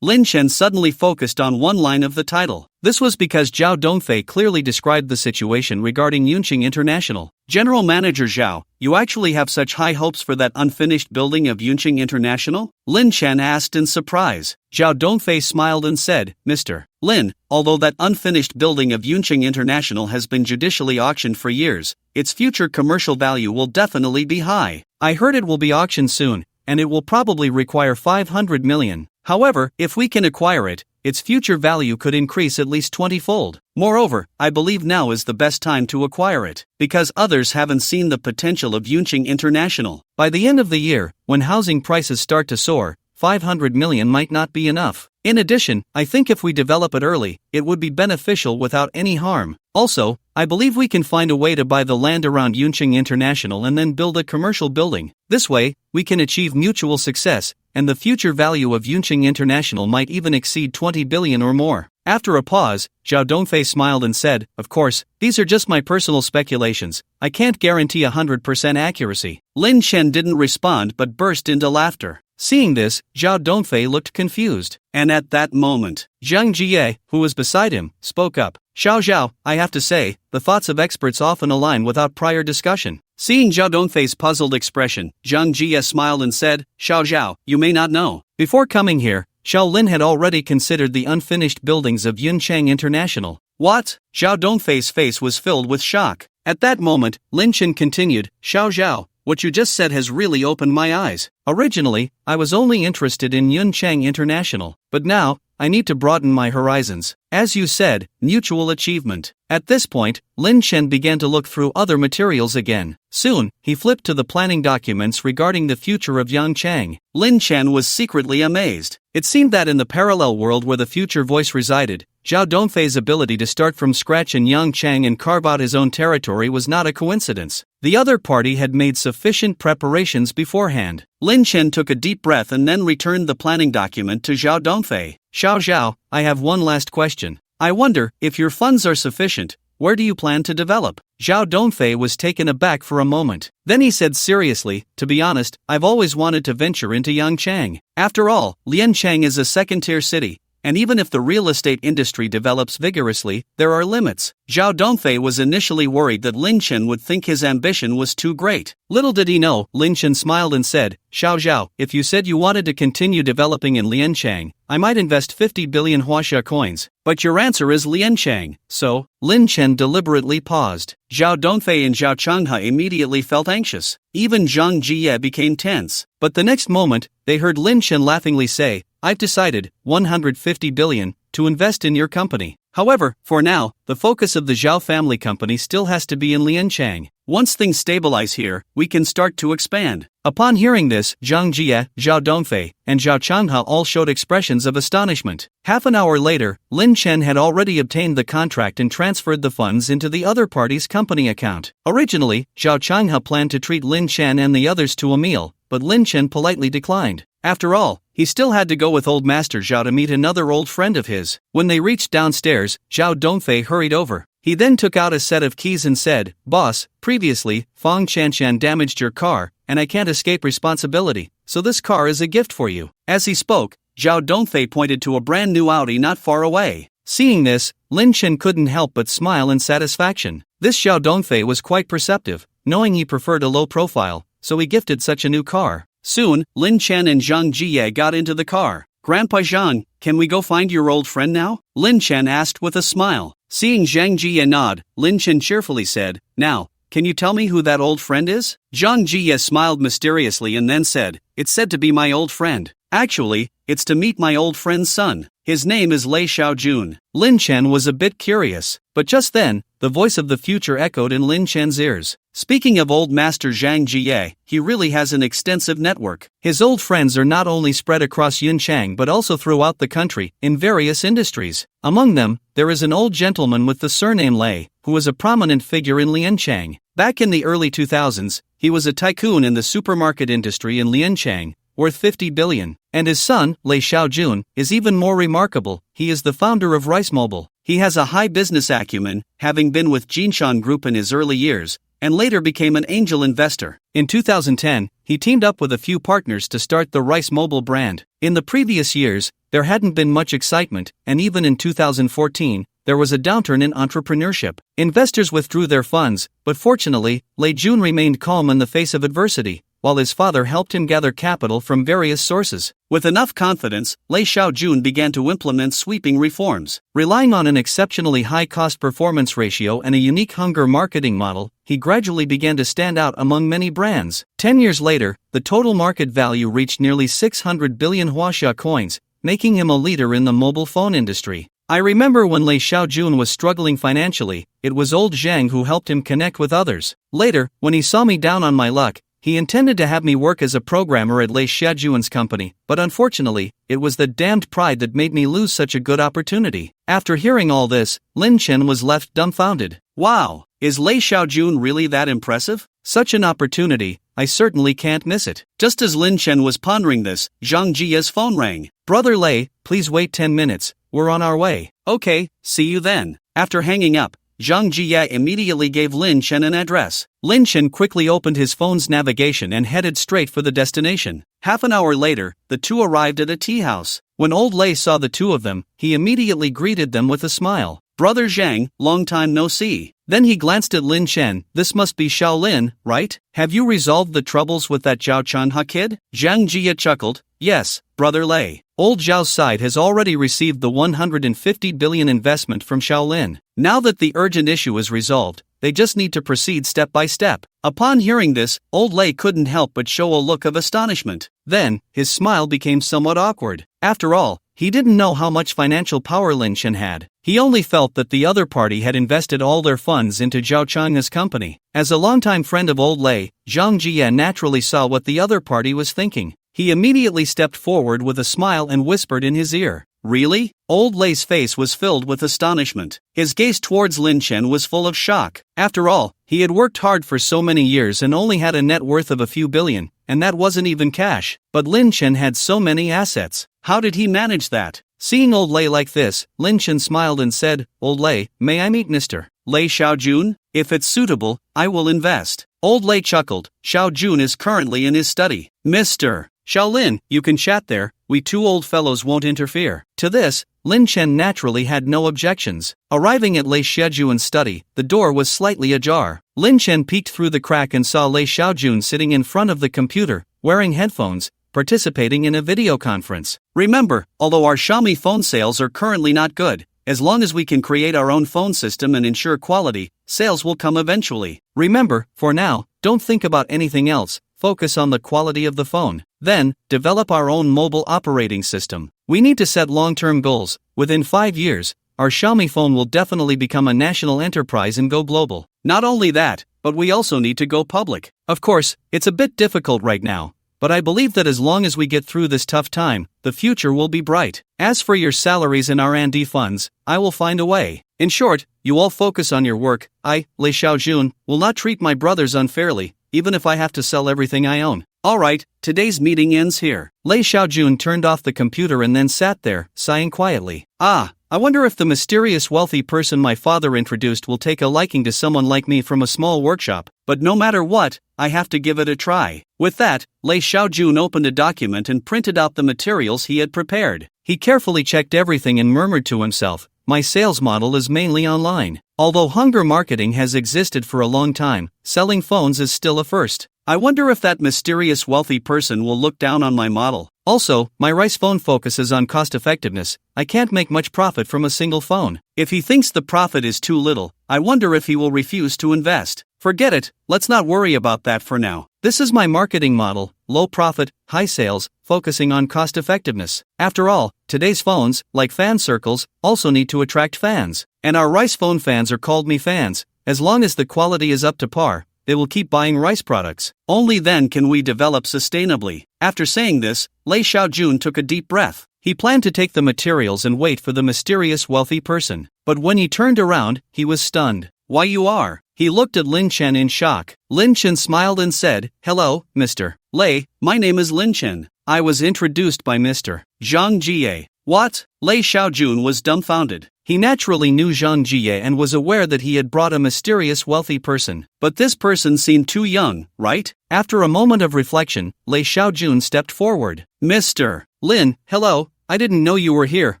Lin Chen suddenly focused on one line of the title. This was because Zhao Dongfei clearly described the situation regarding Yuncheng International. "General Manager Zhao, you actually have such high hopes for that unfinished building of Yuncheng International?" Lin Chen asked in surprise. Zhao Dongfei smiled and said, "Mr. Lin, although that unfinished building of Yuncheng International has been judicially auctioned for years, its future commercial value will definitely be high. I heard it will be auctioned soon, and it will probably require 500 million. However, if we can acquire it, its future value could increase at least 20-fold. Moreover, I believe now is the best time to acquire it, because others haven't seen the potential of Yuncheng International. By the end of the year, when housing prices start to soar, 500 million might not be enough. In addition, I think if we develop it early, it would be beneficial without any harm. Also, I believe we can find a way to buy the land around Yuncheng International and then build a commercial building. This way, we can achieve mutual success, and the future value of Yuncheng International might even exceed 20 billion or more." After a pause, Zhao Dongfei smiled and said, "Of course, these are just my personal speculations. I can't guarantee 100% accuracy." Lin Chen didn't respond but burst into laughter. Seeing this, Zhao Dongfei looked confused. And at that moment, Zhang Jie, who was beside him, spoke up. "Xiao Zhao, I have to say, the thoughts of experts often align without prior discussion." Seeing Zhao Dongfei's puzzled expression, Zhang Jie smiled and said, "Xiao Zhao, you may not know. Before coming here, Xiao Lin had already considered the unfinished buildings of Yuncheng International." "What?" Zhao Dongfei's face was filled with shock. At that moment, Lin Chen continued, "Xiao Zhao, what you just said has really opened my eyes. Originally, I was only interested in Yuncheng International, but now, I need to broaden my horizons. As you said, mutual achievement. At this point, Lin Chen began to look through other materials again. Soon, he flipped to the planning documents regarding the future of Yang Chang. Lin Chen was secretly amazed. It seemed that in the parallel world where the future voice resided, Zhao Dongfei's ability to start from scratch in Yang Chang and carve out his own territory was not a coincidence. The other party had made sufficient preparations beforehand. Lin Chen took a deep breath and then returned the planning document to Zhao Dongfei. Zhao, I have one last question. I wonder, if your funds are sufficient, where do you plan to develop? Zhao Dongfei was taken aback for a moment. Then he said seriously, to be honest, I've always wanted to venture into Yangchang. After all, Lianchang is a second-tier city, and even if the real estate industry develops vigorously, there are limits. Zhao Dongfei was initially worried that Lin Chen would think his ambition was too great. Little did he know, Lin Chen smiled and said, Zhao, if you said you wanted to continue developing in Lianchang, I might invest 50 billion huaxia coins, but your answer is Lianchang, so? Lin Chen deliberately paused. Zhao Dongfei and Zhao Changhe immediately felt anxious. Even Zhang Jie became tense. But the next moment, they heard Lin Chen laughingly say, I've decided, 150 billion, to invest in your company. However, for now, the focus of the Zhao family company still has to be in Lianchang. Once things stabilize here, we can start to expand. Upon hearing this, Zhang Jie, Zhao Dongfei, and Zhao Changhe all showed expressions of astonishment. Half an hour later, Lin Chen had already obtained the contract and transferred the funds into the other party's company account. Originally, Zhao Changhe planned to treat Lin Chen and the others to a meal, but Lin Chen politely declined. After all, he still had to go with old Master Zhao to meet another old friend of his. When they reached downstairs, Zhao Dongfei hurried over. He then took out a set of keys and said, Boss, previously, Fang Chanshan damaged your car, and I can't escape responsibility, so this car is a gift for you. As he spoke, Zhao Dongfei pointed to a brand new Audi not far away. Seeing this, Lin Chen couldn't help but smile in satisfaction. This Zhao Dongfei was quite perceptive, knowing he preferred a low profile, so he gifted such a new car. Soon, Lin Chen and Zhang Jie got into the car. Grandpa Zhang, can we go find your old friend now? Lin Chen asked with a smile. Seeing Zhang Jie nod, Lin Chen cheerfully said, Now, can you tell me who that old friend is? Zhang Jie smiled mysteriously and then said, It's said to be my old friend. Actually, it's to meet my old friend's son. His name is Lei Xiaojun. Lin Chen was a bit curious, but just then, the voice of the future echoed in Lin Chen's ears. Speaking of old master Zhang Jie, he really has an extensive network. His old friends are not only spread across Yunchang but also throughout the country, in various industries. Among them, there is an old gentleman with the surname Lei, who was a prominent figure in Lianchang. Back in the early 2000s, he was a tycoon in the supermarket industry in Lianchang, worth 50 billion. And his son, Lei Xiaojun, is even more remarkable. He is the founder of Rice Mobile. He has a high business acumen, having been with Jinshan Group in his early years, and later became an angel investor. In 2010, he teamed up with a few partners to start the Rice Mobile brand. In the previous years, there hadn't been much excitement, and even in 2014, there was a downturn in entrepreneurship. Investors withdrew their funds, but fortunately, Lei Jun remained calm in the face of adversity, while his father helped him gather capital from various sources. With enough confidence, Lei Xiaojun began to implement sweeping reforms. Relying on an exceptionally high cost-performance ratio and a unique hunger marketing model, he gradually began to stand out among many brands. 10 years later, the total market value reached nearly 600 billion huaxia coins, making him a leader in the mobile phone industry. I remember when Lei Xiaojun was struggling financially, it was old Zhang who helped him connect with others. Later, when he saw me down on my luck, he intended to have me work as a programmer at Lei Xiaojun's company, but unfortunately, it was the damned pride that made me lose such a good opportunity. After hearing all this, Lin Chen was left dumbfounded. Wow, is Lei Xiaojun really that impressive? Such an opportunity, I certainly can't miss it. Just as Lin Chen was pondering this, Zhang Jie's phone rang. Brother Lei, please wait 10 minutes, we're on our way. Okay, see you then. After hanging up, Zhang Jie immediately gave Lin Chen an address. Lin Chen quickly opened his phone's navigation and headed straight for the destination. Half an hour later, the two arrived at a tea house. When old Lei saw the two of them, he immediately greeted them with a smile. Brother Zhang, long time no see. Then he glanced at Lin Chen. This must be Shaolin, right? Have you resolved the troubles with that Zhao Chanha kid? Zhang Jie chuckled. Yes, Brother Lei. Old Zhao's side has already received the 150 billion investment from Shaolin. Now that the urgent issue is resolved, they just need to proceed step by step. Upon hearing this, old Lei couldn't help but show a look of astonishment. Then, his smile became somewhat awkward. After all, he didn't know how much financial power Lin Chen had. He only felt that the other party had invested all their funds into Zhao Chang's company. As a longtime friend of old Lei, Zhang Jie naturally saw what the other party was thinking. He immediately stepped forward with a smile and whispered in his ear, "Really?" Old Lei's face was filled with astonishment. His gaze towards Lin Chen was full of shock. After all, he had worked hard for so many years and only had a net worth of a few billion, and that wasn't even cash. But Lin Chen had so many assets. How did he manage that? Seeing old Lei like this, Lin Chen smiled and said, "Old Lei, may I meet Mr. Lei Xiaojun? If it's suitable, I will invest." Old Lei chuckled. Xiaojun is currently in his study. "Mr. Xiaolin, you can chat there, we two old fellows won't interfere." To this, Lin Chen naturally had no objections. Arriving at Lei Xiaojun's study, the door was slightly ajar. Lin Chen peeked through the crack and saw Lei Xiaojun sitting in front of the computer, wearing headphones, participating in a video conference. "Remember, although our Xiaomi phone sales are currently not good, as long as we can create our own phone system and ensure quality, sales will come eventually. Remember, for now, don't think about anything else, focus on the quality of the phone. Then, develop our own mobile operating system. We need to set long-term goals. Within 5 years, our Xiaomi phone will definitely become a national enterprise and go global. Not only that, but we also need to go public. Of course, it's a bit difficult right now, but I believe that as long as we get through this tough time, the future will be bright. As for your salaries and R&D funds, I will find a way. In short, you all focus on your work. I, Lei Xiaojun, will not treat my brothers unfairly, even if I have to sell everything I own." "Alright, today's meeting ends here." Lei Xiaojun turned off the computer and then sat there, sighing quietly. I wonder if the mysterious wealthy person my father introduced will take a liking to someone like me from a small workshop, but no matter what, I have to give it a try." With that, Lei Xiaojun opened a document and printed out the materials he had prepared. He carefully checked everything and murmured to himself, "My sales model is mainly online. Although hunger marketing has existed for a long time, selling phones is still a first. I wonder if that mysterious wealthy person will look down on my model. Also, my rice phone focuses on cost effectiveness. I can't make much profit from a single phone. If he thinks the profit is too little, I wonder if he will refuse to invest. Forget it, let's not worry about that for now. This is my marketing model, low profit, high sales, focusing on cost effectiveness. After all, today's phones, like fan circles, also need to attract fans. And our rice phone fans are called me fans. As long as the quality is up to par, they will keep buying rice products. Only then can we develop sustainably." After saying this, Lei Xiaojun took a deep breath. He planned to take the materials and wait for the mysterious wealthy person. But when he turned around, he was stunned. "Why you are?" He looked at Lin Chen in shock. Lin Chen smiled and said, "Hello, Mr. Lei, my name is Lin Chen. I was introduced by Mr. Zhang Jie." "What?" Lei Xiaojun was dumbfounded. He naturally knew Zhang Jie and was aware that he had brought a mysterious wealthy person. But this person seemed too young, right? After a moment of reflection, Lei Xiaojun stepped forward. "Mr. Lin, hello, I didn't know you were here.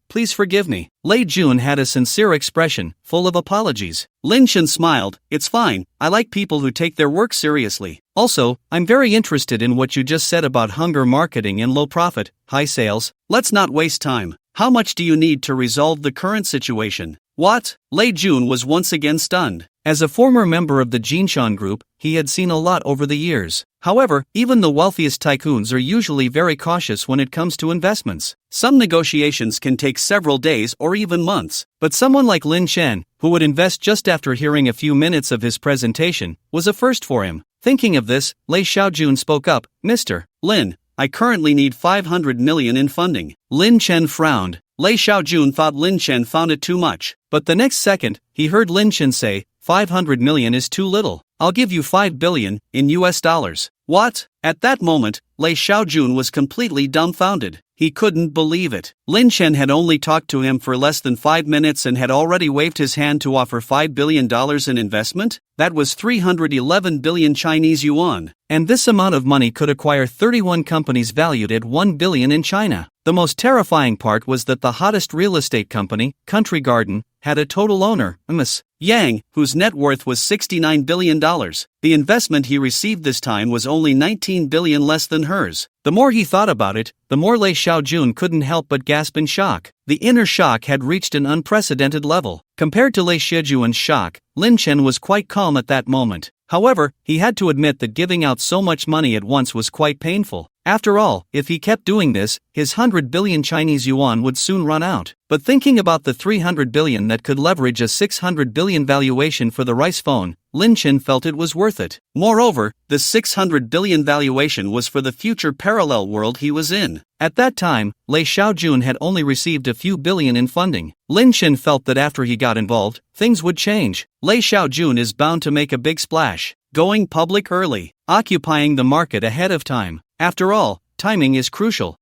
Please forgive me." Lei Jun had a sincere expression, full of apologies. Lin Chen smiled. "It's fine, I like people who take their work seriously. Also, I'm very interested in what you just said about hunger marketing and low profit, high sales. Let's not waste time. How much do you need to resolve the current situation?" "What?" Lei Jun was once again stunned. As a former member of the Jinshan group, he had seen a lot over the years. However, even the wealthiest tycoons are usually very cautious when it comes to investments. Some negotiations can take several days or even months. But someone like Lin Chen, who would invest just after hearing a few minutes of his presentation, was a first for him. Thinking of this, Lei Xiaojun spoke up, "Mr. Lin, I currently need 500 million in funding." Lin Chen frowned. Lei Xiaojun thought Lin Chen found it too much. But the next second, he heard Lin Chen say, 500 million is too little. I'll give you 5 billion in US dollars. What? At that moment, Lei Xiaojun was completely dumbfounded. He couldn't believe it. Lin Chen had only talked to him for less than 5 minutes and had already waved his hand to offer $5 billion in investment? That was 311 billion Chinese yuan. And this amount of money could acquire 31 companies valued at 1 billion in China. The most terrifying part was that the hottest real estate company, Country Garden, had a total owner, Ms. Yang, whose net worth was $69 billion. The investment he received this time was only 19 billion less than hers. The more he thought about it, the more Lei Xiaojun couldn't help but gasp in shock. The inner shock had reached an unprecedented level. Compared to Lei Xiaojun's shock, Lin Chen was quite calm at that moment. However, he had to admit that giving out so much money at once was quite painful. After all, if he kept doing this, his 100 billion Chinese yuan would soon run out. But thinking about the 300 billion that could leverage a 600 billion valuation for the rice phone, Lin Chen felt it was worth it. Moreover, the 600 billion valuation was for the future parallel world he was in. At that time, Lei Xiaojun had only received a few billion in funding. Lin Chen felt that after he got involved, things would change. Lei Xiaojun is bound to make a big splash, going public early, occupying the market ahead of time. After all, timing is crucial.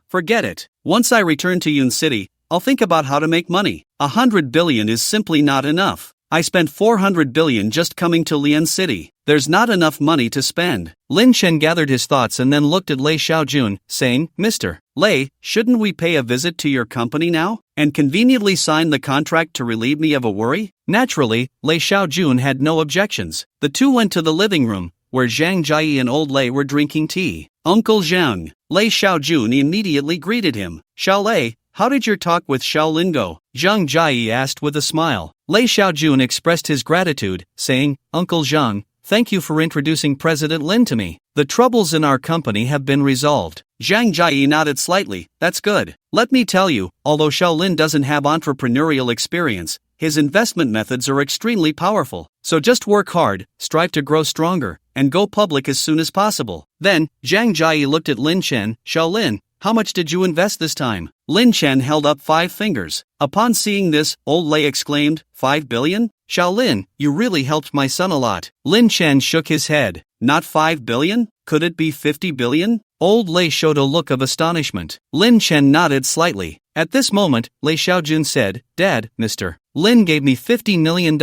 Forget it. Once I return to Yun City, I'll think about how to make money. 100 billion is simply not enough. I spent 400 billion just coming to Lian City. There's not enough money to spend. Lin Chen gathered his thoughts and then looked at Lei Xiaojun, saying, Mr. Lei, shouldn't we pay a visit to your company now? And conveniently sign the contract to relieve me of a worry? Naturally, Lei Xiaojun had no objections. The two went to the living room, where Zhang Jie and old Lei were drinking tea. Uncle Zhang, Lei Xiaojun immediately greeted him. Xiao Lei, how did your talk with Xiao Lin go? Zhang Jie asked with a smile. Lei Xiaojun expressed his gratitude, saying, Uncle Zhang, thank you for introducing President Lin to me. The troubles in our company have been resolved. Zhang Jie nodded slightly. That's good. Let me tell you, although Xiao Lin doesn't have entrepreneurial experience, his investment methods are extremely powerful. So just work hard, strive to grow stronger, and go public as soon as possible. Then, Zhang Jie looked at Lin Chen. Xiao Lin, how much did you invest this time? Lin Chen held up 5 fingers. Upon seeing this, old Lei exclaimed, 5 billion? Xiao Lin, you really helped my son a lot. Lin Chen shook his head. Not 5 billion? Could it be 50 billion? Old Lei showed a look of astonishment. Lin Chen nodded slightly. At this moment, Lei Xiaojun said, Dad, Mr. Lin gave me $50 million.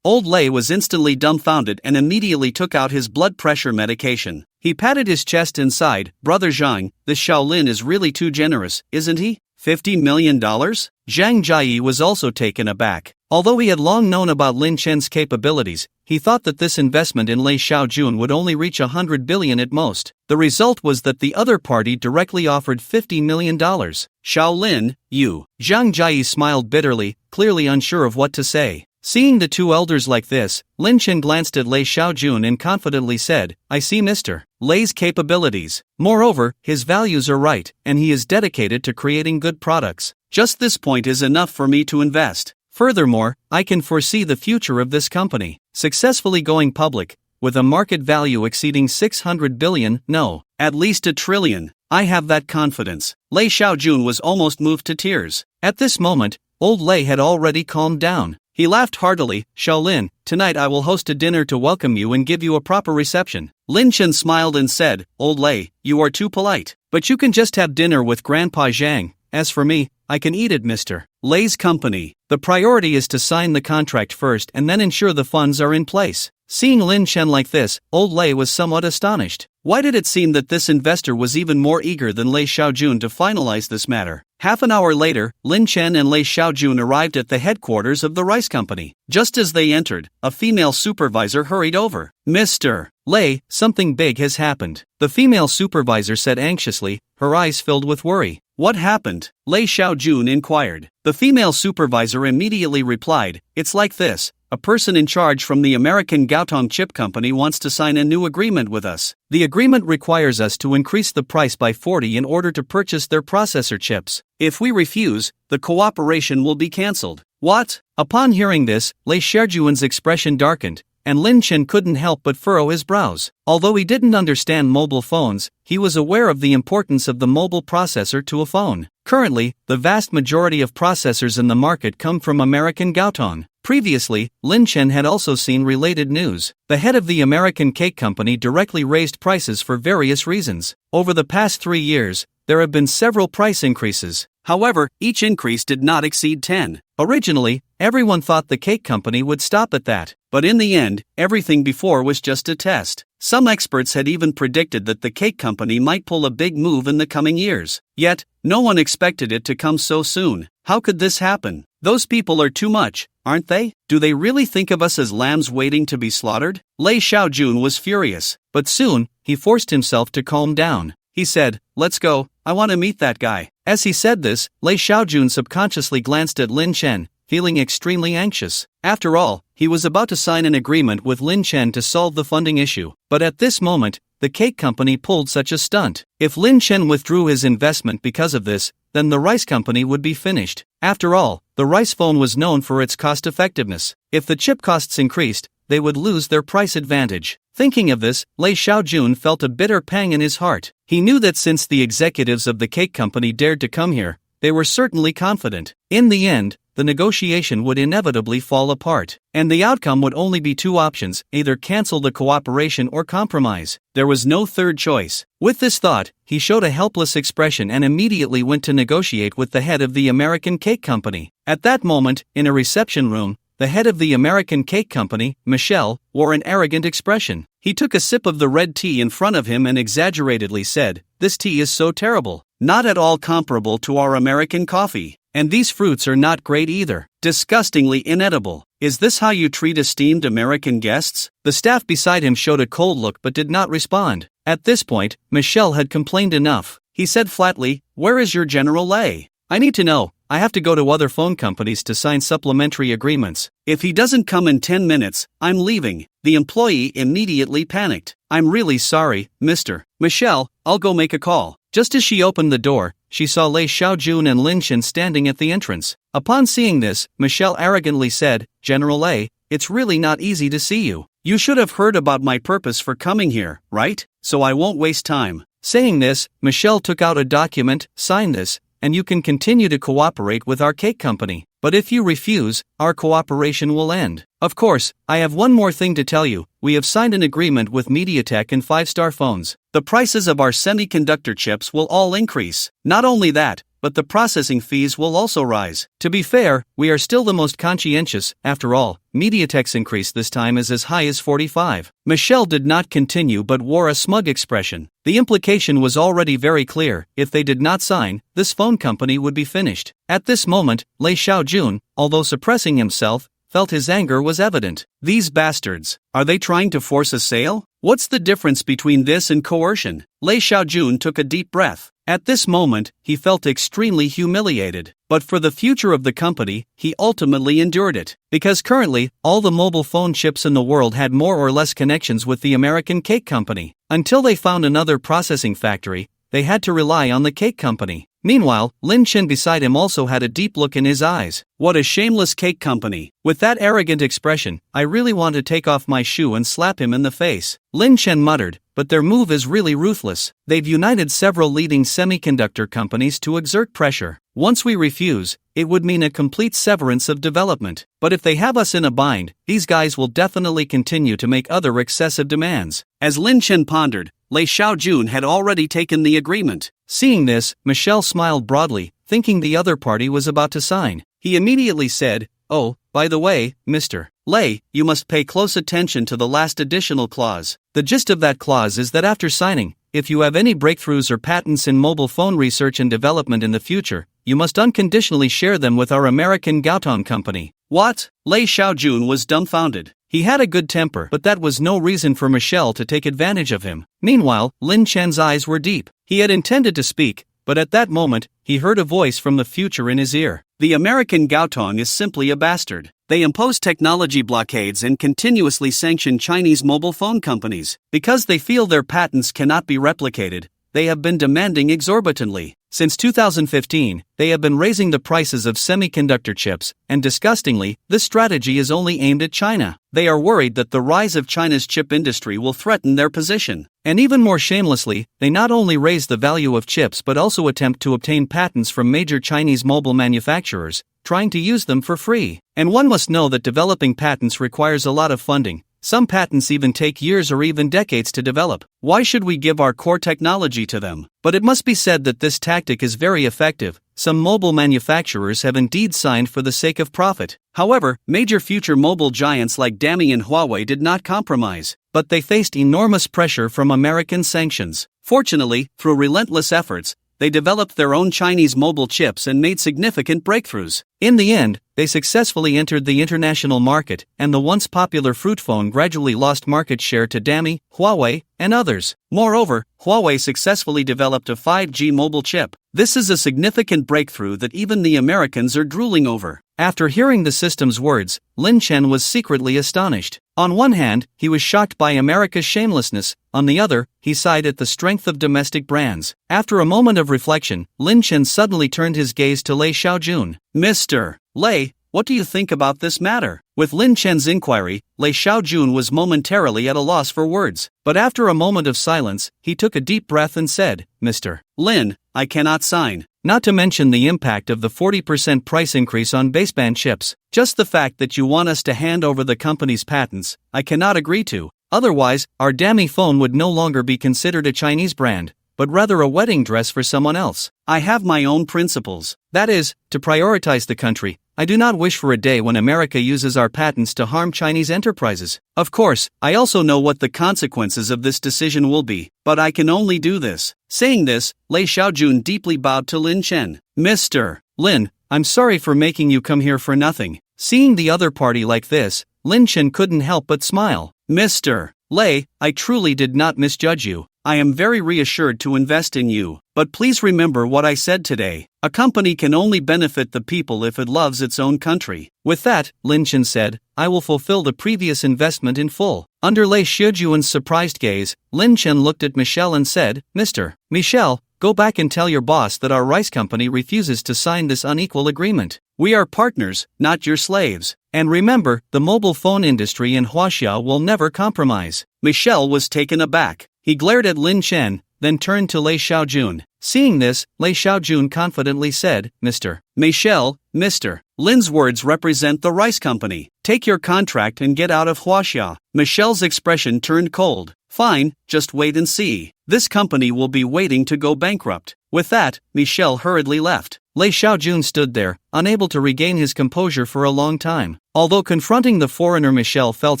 Old Lei was instantly dumbfounded and immediately took out his blood pressure medication. He patted his chest and sighed, Brother Zhang, this Xiao Lin is really too generous, isn't he? $50 million? Zhang Jie was also taken aback. Although he had long known about Lin Chen's capabilities, he thought that this investment in Lei Xiaojun would only reach 100 billion at most. The result was that the other party directly offered $50 million. Xiao Lin, you. Zhang Jie smiled bitterly, clearly unsure of what to say. Seeing the two elders like this, Lin Chen glanced at Lei Xiaojun and confidently said, I see Mr. Lei's capabilities. Moreover, his values are right, and he is dedicated to creating good products. Just this point is enough for me to invest. Furthermore, I can foresee the future of this company, successfully going public, with a market value exceeding 600 billion, no, at least $1 trillion. I have that confidence. Lei Xiaojun was almost moved to tears. At this moment, old Lei had already calmed down. He laughed heartily. Xiao Lin, tonight I will host a dinner to welcome you and give you a proper reception. Lin Chen smiled and said, Old Lei, you are too polite. But you can just have dinner with Grandpa Zhang. As for me, I can eat at Mr. Lei's company. The priority is to sign the contract first and then ensure the funds are in place. Seeing Lin Chen like this, old Lei was somewhat astonished. Why did it seem that this investor was even more eager than Lei Xiaojun to finalize this matter? Half an hour later, Lin Chen and Lei Xiaojun arrived at the headquarters of the rice company. Just as they entered, a female supervisor hurried over. Mr. Lei, something big has happened. The female supervisor said anxiously, her eyes filled with worry. What happened? Lei Xiaojun inquired. The female supervisor immediately replied, It's like this. A person in charge from the American Gaotong Chip Company wants to sign a new agreement with us. The agreement requires us to increase the price by 40 in order to purchase their processor chips. If we refuse, the cooperation will be cancelled. What? Upon hearing this, Lei Xiaojun's expression darkened, and Lin Chen couldn't help but furrow his brows. Although he didn't understand mobile phones, he was aware of the importance of the mobile processor to a phone. Currently, the vast majority of processors in the market come from American Gaotong. Previously, Lin Chen had also seen related news. The head of the American cake company directly raised prices for various reasons. Over the past 3 years, there have been several price increases. However, each increase did not exceed 10. Originally, everyone thought the cake company would stop at that. But in the end, everything before was just a test. Some experts had even predicted that the cake company might pull a big move in the coming years. Yet, no one expected it to come so soon. How could this happen? Those people are too much, aren't they? Do they really think of us as lambs waiting to be slaughtered? Lei Xiaojun was furious, but soon, he forced himself to calm down. He said, Let's go, I want to meet that guy. As he said this, Lei Xiaojun subconsciously glanced at Lin Chen, feeling extremely anxious. After all, he was about to sign an agreement with Lin Chen to solve the funding issue. But at this moment, the cake company pulled such a stunt. If Lin Chen withdrew his investment because of this, then the rice company would be finished. After all, the rice phone was known for its cost-effectiveness. If the chip costs increased, they would lose their price advantage. Thinking of this, Lei Xiaojun felt a bitter pang in his heart. He knew that since the executives of the cake company dared to come here, they were certainly confident. In the end, the negotiation would inevitably fall apart, and the outcome would only be two options: either cancel the cooperation or compromise. There was no third choice. With this thought, he showed a helpless expression and immediately went to negotiate with the head of the American cake company. At that moment, in a reception room, the head of the American cake company, Michelle, wore an arrogant expression. He took a sip of the red tea in front of him and exaggeratedly said, "This tea is so terrible, not at all comparable to our American coffee. And these fruits are not great either. Disgustingly inedible. Is this how you treat esteemed American guests?" The staff beside him showed a cold look but did not respond. At this point, Michelle had complained enough. He said flatly, "Where is your General Lei? I need to know. I have to go to other phone companies to sign supplementary agreements. If he doesn't come in 10 minutes, I'm leaving." The employee immediately panicked. "I'm really sorry, Mr. Michelle, I'll go make a call." Just as she opened the door, she saw Lei Xiaojun and Lin Chen standing at the entrance. Upon seeing this, Michelle arrogantly said, "General Lei, it's really not easy to see you. You should have heard about my purpose for coming here, right? So I won't waste time." Saying this, Michelle took out a document. "Sign this, and you can continue to cooperate with our cake company. But if you refuse, our cooperation will end. Of course, I have one more thing to tell you. We have signed an agreement with MediaTek and 5-star phones. The prices of our semiconductor chips will all increase. Not only that, but the processing fees will also rise. To be fair, we are still the most conscientious. After all, MediaTek's increase this time is as high as 45. Michelle did not continue but wore a smug expression. The implication was already very clear: if they did not sign, this phone company would be finished. At this moment, Lei Xiaojun, although suppressing himself, felt his anger was evident. These bastards, are they trying to force a sale? What's the difference between this and coercion? Lei Xiaojun took a deep breath. At this moment, he felt extremely humiliated. But for the future of the company, he ultimately endured it. Because currently, all the mobile phone chips in the world had more or less connections with the American cake company. Until they found another processing factory, they had to rely on the cake company. Meanwhile, Lin Chen beside him also had a deep look in his eyes. What a shameless cake company. With that arrogant expression, I really want to take off my shoe and slap him in the face. Lin Chen muttered, but their move is really ruthless. They've united several leading semiconductor companies to exert pressure. Once we refuse, it would mean a complete severance of development. But if they have us in a bind, these guys will definitely continue to make other excessive demands. As Lin Chen pondered, Lei Xiaojun had already taken the agreement. Seeing this, Michelle smiled broadly, thinking the other party was about to sign. He immediately said, "Oh, by the way, Mr. Lei, you must pay close attention to the last additional clause. The gist of that clause is that after signing, if you have any breakthroughs or patents in mobile phone research and development in the future, you must unconditionally share them with our American Gaotong company." What? Lei Xiaojun was dumbfounded. He had a good temper, but that was no reason for Michelle to take advantage of him. Meanwhile, Lin Chen's eyes were deep. He had intended to speak, but at that moment, he heard a voice from the future in his ear. The American Gaotong is simply a bastard. They impose technology blockades and continuously sanction Chinese mobile phone companies. Because they feel their patents cannot be replicated, they have been demanding exorbitantly. Since 2015, they have been raising the prices of semiconductor chips, and disgustingly, this strategy is only aimed at China. They are worried that the rise of China's chip industry will threaten their position. And even more shamelessly, they not only raise the value of chips but also attempt to obtain patents from major Chinese mobile manufacturers, trying to use them for free. And one must know that developing patents requires a lot of funding. Some patents even take years or even decades to develop. Why should we give our core technology to them? But it must be said that this tactic is very effective. Some mobile manufacturers have indeed signed for the sake of profit. However, major future mobile giants like Dami and Huawei did not compromise, but they faced enormous pressure from American sanctions. Fortunately, through relentless efforts, they developed their own Chinese mobile chips and made significant breakthroughs. In the end, they successfully entered the international market, and the once popular fruit phone gradually lost market share to Dami, Huawei, and others. Moreover, Huawei successfully developed a 5G mobile chip. This is a significant breakthrough that even the Americans are drooling over. After hearing the system's words, Lin Chen was secretly astonished. On one hand, he was shocked by America's shamelessness, on the other, he sighed at the strength of domestic brands. After a moment of reflection, Lin Chen suddenly turned his gaze to Lei Xiaojun. Mr. Lei, what do you think about this matter? With Lin Chen's inquiry, Lei Xiaojun was momentarily at a loss for words, but after a moment of silence, he took a deep breath and said, Mr. Lin, I cannot sign. Not to mention the impact of the 40% price increase on baseband chips. Just the fact that you want us to hand over the company's patents, I cannot agree to. Otherwise, our Dami phone would no longer be considered a Chinese brand, but rather a wedding dress for someone else. I have my own principles. That is, to prioritize the country. I do not wish for a day when America uses our patents to harm Chinese enterprises. Of course, I also know what the consequences of this decision will be, but I can only do this. Saying this, Lei Xiaojun deeply bowed to Lin Chen. Mr. Lin, I'm sorry for making you come here for nothing. Seeing the other party like this, Lin Chen couldn't help but smile. Mr. Lei, I truly did not misjudge you. I am very reassured to invest in you, but please remember what I said today. A company can only benefit the people if it loves its own country. With that, Lin Chen said, I will fulfill the previous investment in full. Under Lei Xiaojun's surprised gaze, Lin Chen looked at Michelle and said, Mr. Michelle, go back and tell your boss that our rice company refuses to sign this unequal agreement. We are partners, not your slaves. And remember, the mobile phone industry in Huaxia will never compromise. Michelle was taken aback. He glared at Lin Chen, then turned to Lei Xiaojun. Seeing this, Lei Xiaojun confidently said, Mr. Michelle, Mr. Lin's words represent the rice company. Take your contract and get out of Huaxia. Michelle's expression turned cold. Fine, just wait and see. This company will be waiting to go bankrupt. With that, Michelle hurriedly left. Lei Xiaojun stood there, unable to regain his composure for a long time. Although confronting the foreigner Michelle felt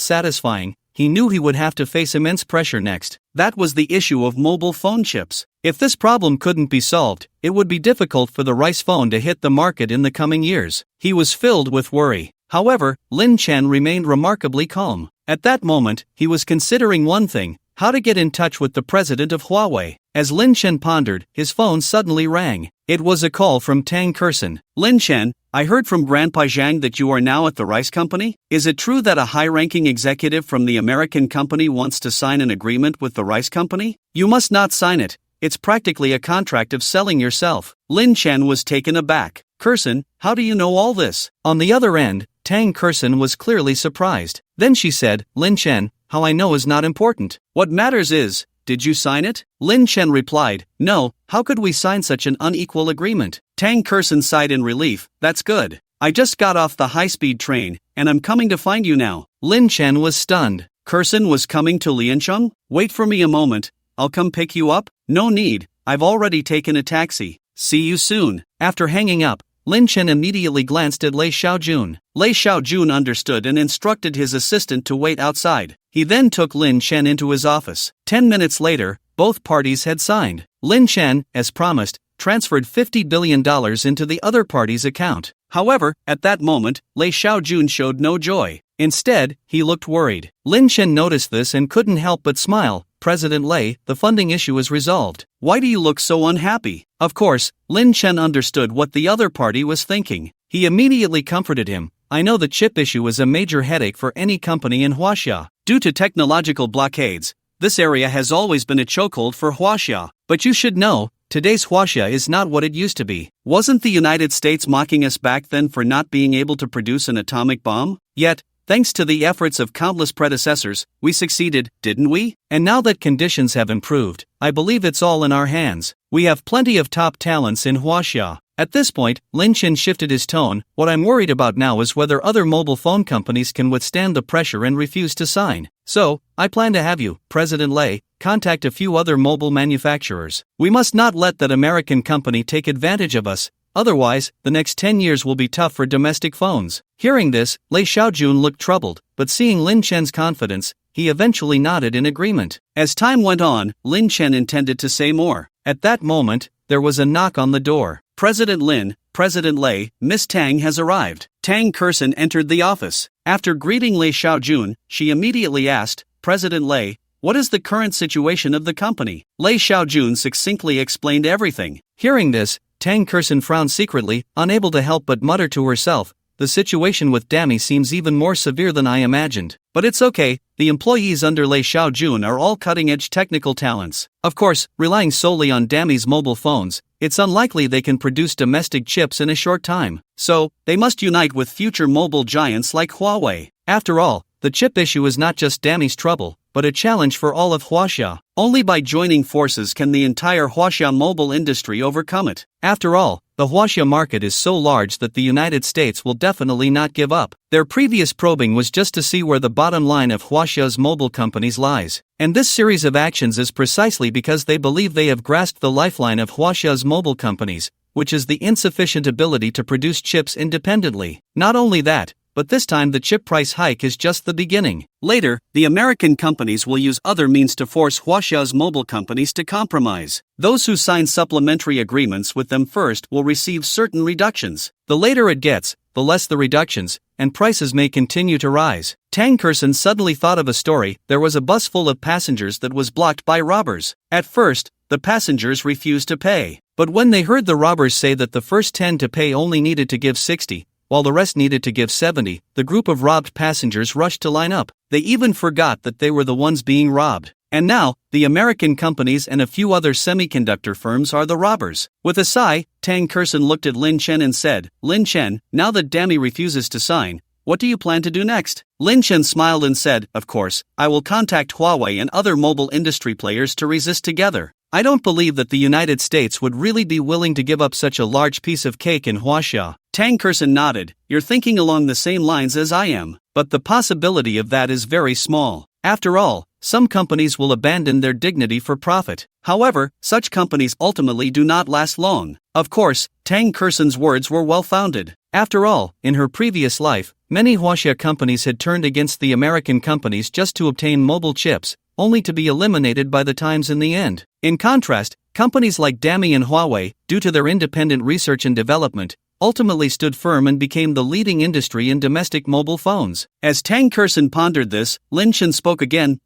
satisfying, he knew he would have to face immense pressure next. That was the issue of mobile phone chips. If this problem couldn't be solved, it would be difficult for the rice phone to hit the market in the coming years. He was filled with worry. However, Lin Chen remained remarkably calm. At that moment, he was considering one thing: how to get in touch with the president of Huawei. As Lin Chen pondered, his phone suddenly rang. It was a call from Tang Kurson. Lin Chen, I heard from Grandpa Zhang that you are now at the rice company. Is it true that a high-ranking executive from the American company wants to sign an agreement with the rice company? You must not sign it. It's practically a contract of selling yourself. Lin Chen was taken aback. Kurson, how do you know all this? On the other end, Tang Kurson was clearly surprised. Then she said, Lin Chen, how I know is not important. What matters is, did you sign it? Lin Chen replied, no, how could we sign such an unequal agreement? Tang Kurson sighed in relief, that's good. I just got off the high-speed train, and I'm coming to find you now. Lin Chen was stunned. Kurson was coming to Liancheng? Wait for me a moment, I'll come pick you up? No need, I've already taken a taxi. See you soon. After hanging up, Lin Chen immediately glanced at Lei Xiaojun. Lei Xiaojun understood and instructed his assistant to wait outside. He then took Lin Chen into his office. 10 minutes later, both parties had signed. Lin Chen, as promised, transferred $50 billion into the other party's account. However, at that moment, Lei Xiaojun showed no joy. Instead, he looked worried. Lin Chen noticed this and couldn't help but smile. President Lei, the funding issue is resolved. Why do you look so unhappy? Of course, Lin Chen understood what the other party was thinking. He immediately comforted him. I know the chip issue is a major headache for any company in Huaxia. Due to technological blockades, this area has always been a chokehold for Huaxia. But you should know, today's Huaxia is not what it used to be. Wasn't the United States mocking us back then for not being able to produce an atomic bomb? Yet, thanks to the efforts of countless predecessors, we succeeded, didn't we? And now that conditions have improved, I believe it's all in our hands. We have plenty of top talents in Huaxia. At this point, Lin Chen shifted his tone. What I'm worried about now is whether other mobile phone companies can withstand the pressure and refuse to sign. So, I plan to have you, President Lei, contact a few other mobile manufacturers. We must not let that American company take advantage of us. Otherwise, the next 10 years will be tough for domestic phones. Hearing this, Lei Xiaojun looked troubled, but seeing Lin Chen's confidence, he eventually nodded in agreement. As time went on, Lin Chen intended to say more. At that moment, there was a knock on the door. President Lin, President Lei, Miss Tang has arrived. Tang Kurson entered the office. After greeting Lei Xiaojun, she immediately asked, President Lei, what is the current situation of the company? Lei Xiaojun succinctly explained everything. Hearing this, Tang Kurson frowned secretly, unable to help but mutter to herself, the situation with Dami seems even more severe than I imagined. But it's okay, the employees under Lei Xiaojun are all cutting-edge technical talents. Of course, relying solely on Dami's mobile phones, it's unlikely they can produce domestic chips in a short time. So, they must unite with future mobile giants like Huawei. After all, the chip issue is not just Dami's trouble, but a challenge for all of Huaxia. Only by joining forces can the entire Huaxia mobile industry overcome it. After all, the Huaxia market is so large that the United States will definitely not give up. Their previous probing was just to see where the bottom line of Huaxia's mobile companies lies. And this series of actions is precisely because they believe they have grasped the lifeline of Huaxia's mobile companies, which is the insufficient ability to produce chips independently. Not only that, but this time the chip price hike is just the beginning. Later, the American companies will use other means to force Huaxia's mobile companies to compromise. Those who sign supplementary agreements with them first will receive certain reductions. The later it gets, the less the reductions, and prices may continue to rise. Tang Kerson suddenly thought of a story. There was a bus full of passengers that was blocked by robbers. At first, the passengers refused to pay. But when they heard the robbers say that the first 10 to pay only needed to give 60, while the rest needed to give 70, the group of robbed passengers rushed to line up. They even forgot that they were the ones being robbed. And now, the American companies and a few other semiconductor firms are the robbers. With a sigh, Tang Kerson looked at Lin Chen and said, "Lin Chen, now that Dami refuses to sign, what do you plan to do next?" Lin Chen smiled and said, "Of course, I will contact Huawei and other mobile industry players to resist together. I don't believe that the United States would really be willing to give up such a large piece of cake in Huaxia." Tang Kerson nodded. "You're thinking along the same lines as I am, but the possibility of that is very small. After all, some companies will abandon their dignity for profit. However, such companies ultimately do not last long." Of course, Tang Kerson's words were well-founded. After all, in her previous life, many Huaxia companies had turned against the American companies just to obtain mobile chips, only to be eliminated by the times in the end. In contrast, companies like Dami and Huawei, due to their independent research and development, ultimately stood firm and became the leading industry in domestic mobile phones. As Tang Kerson pondered this, Lin Chen spoke again.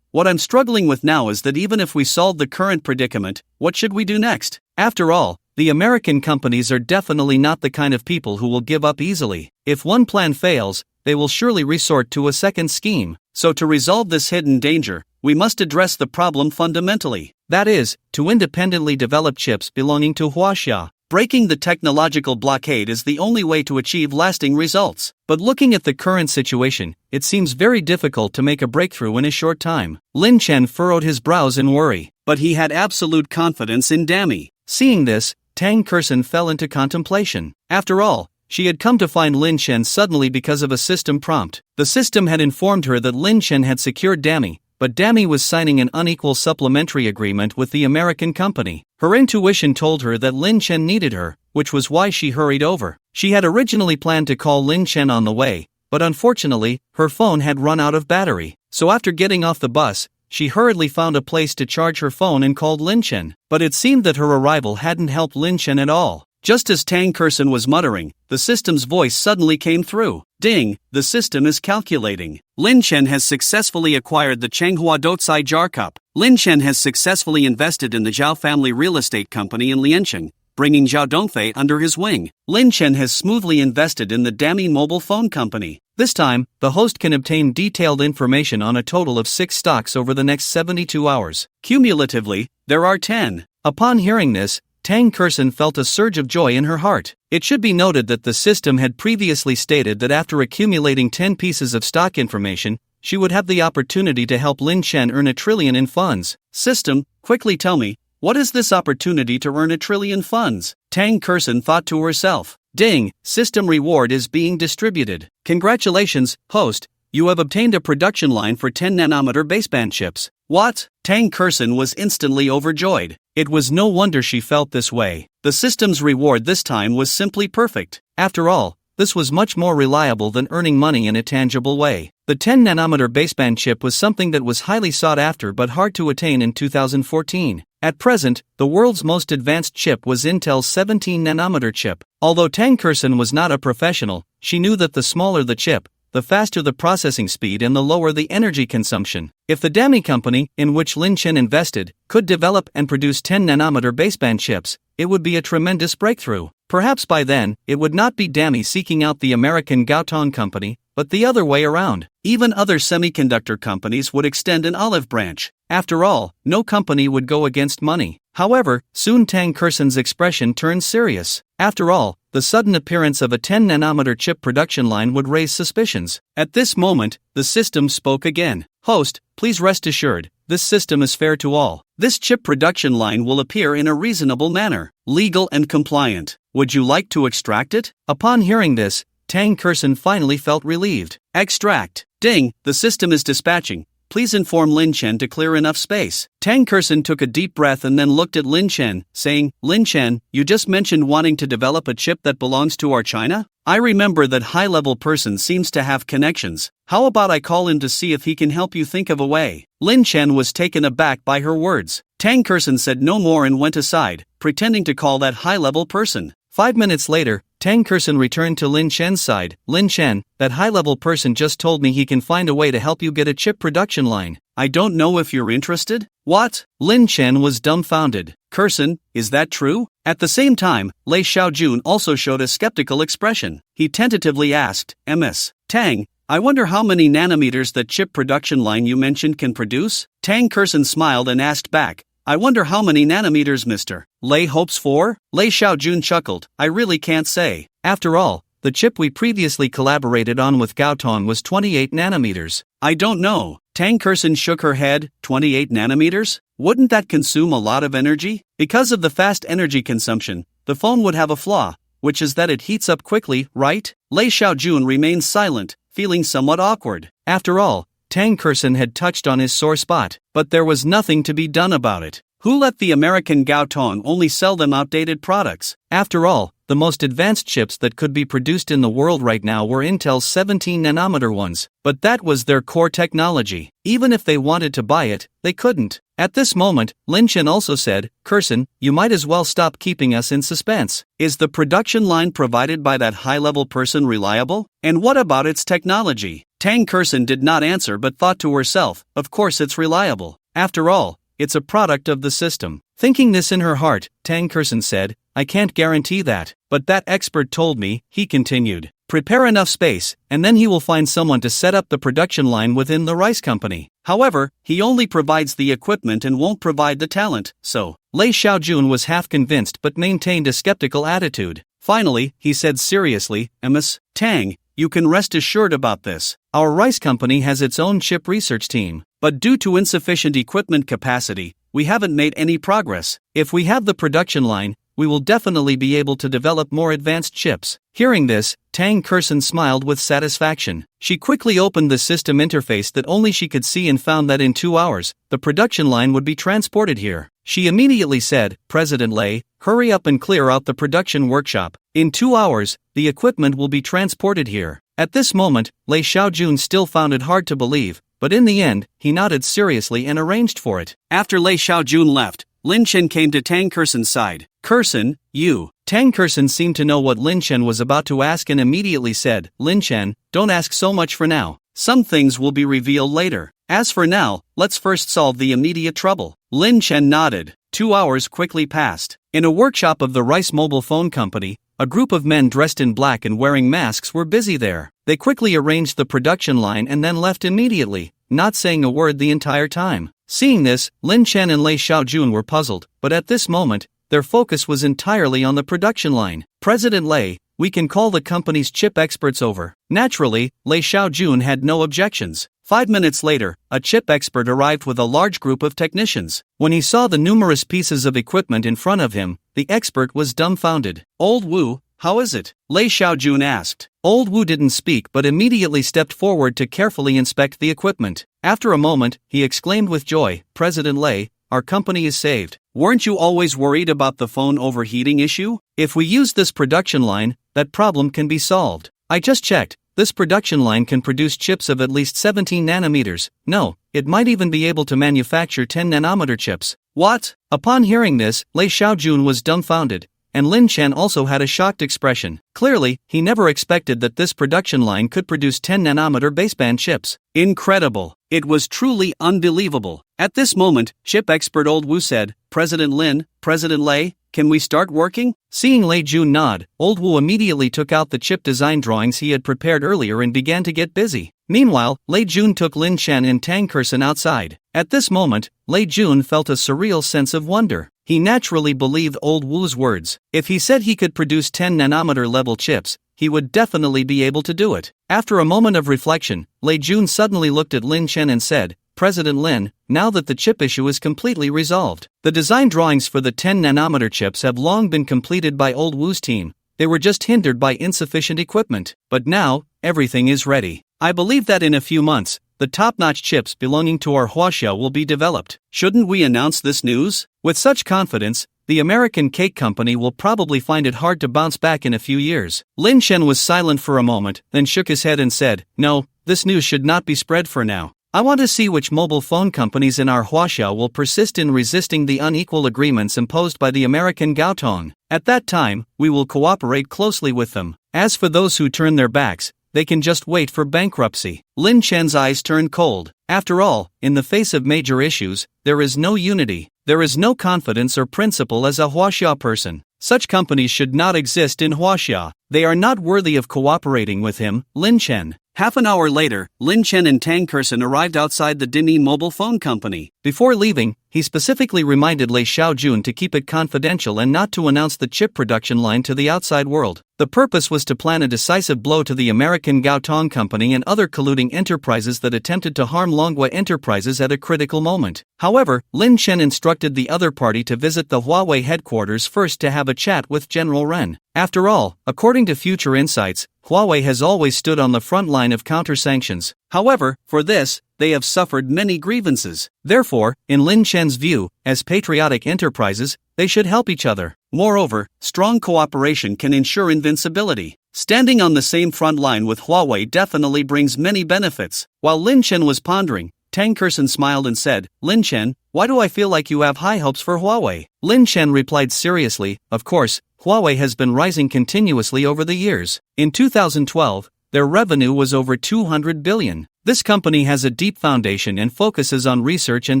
What I'm struggling with now is that even if we solve the current predicament, what should we do next? After all, the American companies are definitely not the kind of people who will give up easily. If one plan fails, they will surely resort to a second scheme. So to resolve this hidden danger, we must address the problem fundamentally. That is, to independently develop chips belonging to Huaxia. Breaking the technological blockade is the only way to achieve lasting results. But looking at the current situation, it seems very difficult to make a breakthrough in a short time. Lin Chen furrowed his brows in worry, but he had absolute confidence in Dami. Seeing this, Tang Kerson fell into contemplation. After all, she had come to find Lin Chen suddenly because of a system prompt. The system had informed her that Lin Chen had secured Dami, but Dami was signing an unequal supplementary agreement with the American company. Her intuition told her that Lin Chen needed her, which was why she hurried over. She had originally planned to call Lin Chen on the way, but unfortunately, her phone had run out of battery. So after getting off the bus, she hurriedly found a place to charge her phone and called Lin Chen. But it seemed that her arrival hadn't helped Lin Chen at all. Just as Tang Kerson was muttering, the system's voice suddenly came through. "Ding, the system is calculating. Lin Chen has successfully acquired the Changhua Dotsai Jar Cup. Lin Chen has successfully invested in the Zhao family real estate company in Liancheng, bringing Zhao Dongfei under his wing. Lin Chen has smoothly invested in the Dami mobile phone company. This time, the host can obtain detailed information on a total of 6 stocks over the next 72 hours. Cumulatively, there are 10. Upon hearing this, Tang Kerson felt a surge of joy in her heart. It should be noted that the system had previously stated that after accumulating 10 pieces of stock information, she would have the opportunity to help Lin Chen earn 1 trillion in funds. System, quickly tell me, what is this opportunity to earn 1 trillion funds? Tang Kerson thought to herself. Ding, system reward is being distributed. Congratulations, host, you have obtained a production line for 10nm baseband chips. What? Tang Kerson was instantly overjoyed. It was no wonder she felt this way. The system's reward this time was simply perfect. After all, this was much more reliable than earning money in a tangible way. The 10nm baseband chip was something that was highly sought after but hard to attain in 2014. At present, the world's most advanced chip was Intel's 17nm chip. Although Tang Kerson was not a professional, she knew that the smaller the chip, the faster the processing speed and the lower the energy consumption. If the Dami company, in which Lin Chen invested, could develop and produce 10-nanometer baseband chips, it would be a tremendous breakthrough. Perhaps by then, it would not be Dami seeking out the American Gaotong company, but the other way around. Even other semiconductor companies would extend an olive branch. After all, no company would go against money. However, soon Tang Kerson's expression turned serious. After all, the sudden appearance of a 10-nanometer chip production line would raise suspicions. At this moment, the system spoke again. Host, please rest assured, this system is fair to all. This chip production line will appear in a reasonable manner, legal and compliant. Would you like to extract it? Upon hearing this, Tang Kerson finally felt relieved. Extract. Ding, the system is dispatching. Please inform Lin Chen to clear enough space. Tang Kerson took a deep breath and then looked at Lin Chen, saying, Lin Chen, you just mentioned wanting to develop a chip that belongs to our China? I remember that high-level person seems to have connections. How about I call him to see if he can help you think of a way? Lin Chen was taken aback by her words. Tang Kerson said no more and went aside, pretending to call that high-level person. 5 minutes later, Tang Kerson returned to Lin Chen's side. Lin Chen, that high-level person just told me he can find a way to help you get a chip production line. I don't know if you're interested? What? Lin Chen was dumbfounded. Kerson, is that true? At the same time, Lei Xiaojun also showed a skeptical expression. He tentatively asked, Ms. Tang, I wonder how many nanometers that chip production line you mentioned can produce? Tang Kerson smiled and asked back, I wonder how many nanometers Mr. Lei hopes for? Lei Xiaojun chuckled, I really can't say. After all, the chip we previously collaborated on with Gaotong was 28 nanometers. I don't know. Tang Kerson shook her head, 28 nanometers? Wouldn't that consume a lot of energy? Because of the fast energy consumption, the phone would have a flaw, which is that it heats up quickly, right? Lei Xiaojun remained silent, feeling somewhat awkward. After all, Tang Kerson had touched on his sore spot, but there was nothing to be done about it. Who let the American Gaotong only sell them outdated products? After all, the most advanced chips that could be produced in the world right now were Intel's 17-nanometer ones, but that was their core technology. Even if they wanted to buy it, they couldn't. At this moment, Lin Chen also said, Kerson, you might as well stop keeping us in suspense. Is the production line provided by that high-level person reliable? And what about its technology? Tang Kerson did not answer but thought to herself, of course it's reliable. After all, it's a product of the system. Thinking this in her heart, Tang Kerson said, I can't guarantee that, but that expert told me, he continued. Prepare enough space, and then he will find someone to set up the production line within the rice company. However, he only provides the equipment and won't provide the talent, so. Lei Xiaojun was half convinced but maintained a skeptical attitude. Finally, he said seriously, Ms. Tang, you can rest assured about this. Our rice company has its own chip research team, but due to insufficient equipment capacity, we haven't made any progress. If we have the production line, we will definitely be able to develop more advanced chips. Hearing this, Tang Kerson smiled with satisfaction. She quickly opened the system interface that only she could see and found that in 2 hours, the production line would be transported here. She immediately said, President Lei, hurry up and clear out the production workshop. In 2 hours, the equipment will be transported here. At this moment, Lei Xiaojun still found it hard to believe, but in the end, he nodded seriously and arranged for it. After Lei Xiaojun left, Lin Chen came to Tang Kerson's side. Kerson, you. Tang Kerson seemed to know what Lin Chen was about to ask and immediately said, Lin Chen, don't ask so much for now. Some things will be revealed later. As for now, let's first solve the immediate trouble. Lin Chen nodded. 2 hours quickly passed. In a workshop of the Rice Mobile Phone Company, a group of men dressed in black and wearing masks were busy there. They quickly arranged the production line and then left immediately, not saying a word the entire time. Seeing this, Lin Chen and Lei Xiaojun were puzzled, but at this moment, their focus was entirely on the production line. President Lei, we can call the company's chip experts over. Naturally, Lei Xiaojun had no objections. 5 minutes later, a chip expert arrived with a large group of technicians. When he saw the numerous pieces of equipment in front of him, the expert was dumbfounded. Old Wu, how is it? Lei Xiaojun asked. Old Wu didn't speak but immediately stepped forward to carefully inspect the equipment. After a moment, he exclaimed with joy, President Lei, our company is saved. Weren't you always worried about the phone overheating issue? If we use this production line, that problem can be solved. I just checked. This production line can produce chips of at least 17 nanometers. No, it might even be able to manufacture 10 nanometer chips. What? Upon hearing this, Lei Xiaojun was dumbfounded. and Lin Chen also had a shocked expression. Clearly, he never expected that this production line could produce 10nm baseband chips. Incredible. It was truly unbelievable. At this moment, chip expert Old Wu said, President Lin, President Lei, can we start working? Seeing Lei Jun nod, Old Wu immediately took out the chip design drawings he had prepared earlier and began to get busy. Meanwhile, Lei Jun took Lin Chen and Tang Kersen outside. At this moment, Lei Jun felt a surreal sense of wonder. He naturally believed Old Wu's words. If he said he could produce 10nm level chips, he would definitely be able to do it. After a moment of reflection, Lei Jun suddenly looked at Lin Chen and said, President Lin, now that the chip issue is completely resolved, the design drawings for the 10nm chips have long been completed by Old Wu's team. They were just hindered by insufficient equipment. But now, everything is ready. I believe that in a few months, the top-notch chips belonging to our Huaxia will be developed. Shouldn't we announce this news? With such confidence, the American cake company will probably find it hard to bounce back in a few years. Lin Chen was silent for a moment, then shook his head and said, No, this news should not be spread for now. I want to see which mobile phone companies in our Huaxia will persist in resisting the unequal agreements imposed by the American Gaotong. At that time, we will cooperate closely with them. As for those who turn their backs, they can just wait for bankruptcy. Lin Chen's eyes turned cold. After all, in the face of major issues, there is no unity. There is no confidence or principle as a Huaxia person. Such companies should not exist in Huaxia. They are not worthy of cooperating with him, Lin Chen. Half an hour later, Lin Chen and Tang Kersen arrived outside the Dini mobile phone company. Before leaving, he specifically reminded Lei Xiaojun to keep it confidential and not to announce the chip production line to the outside world. The purpose was to plan a decisive blow to the American Gaotong Company and other colluding enterprises that attempted to harm Longhua Enterprises at a critical moment. However, Lin Chen instructed the other party to visit the Huawei headquarters first to have a chat with General Ren. After all, according to Future Insights, Huawei has always stood on the front line of counter-sanctions. However, for this, they have suffered many grievances. Therefore, in Lin Chen's view, as patriotic enterprises, they should help each other. Moreover, strong cooperation can ensure invincibility. Standing on the same front line with Huawei definitely brings many benefits. While Lin Chen was pondering, Tang Kersen smiled and said, Lin Chen, why do I feel like you have high hopes for Huawei? Lin Chen replied seriously, of course, Huawei has been rising continuously over the years. In 2012, their revenue was over 200 billion. This company has a deep foundation and focuses on research and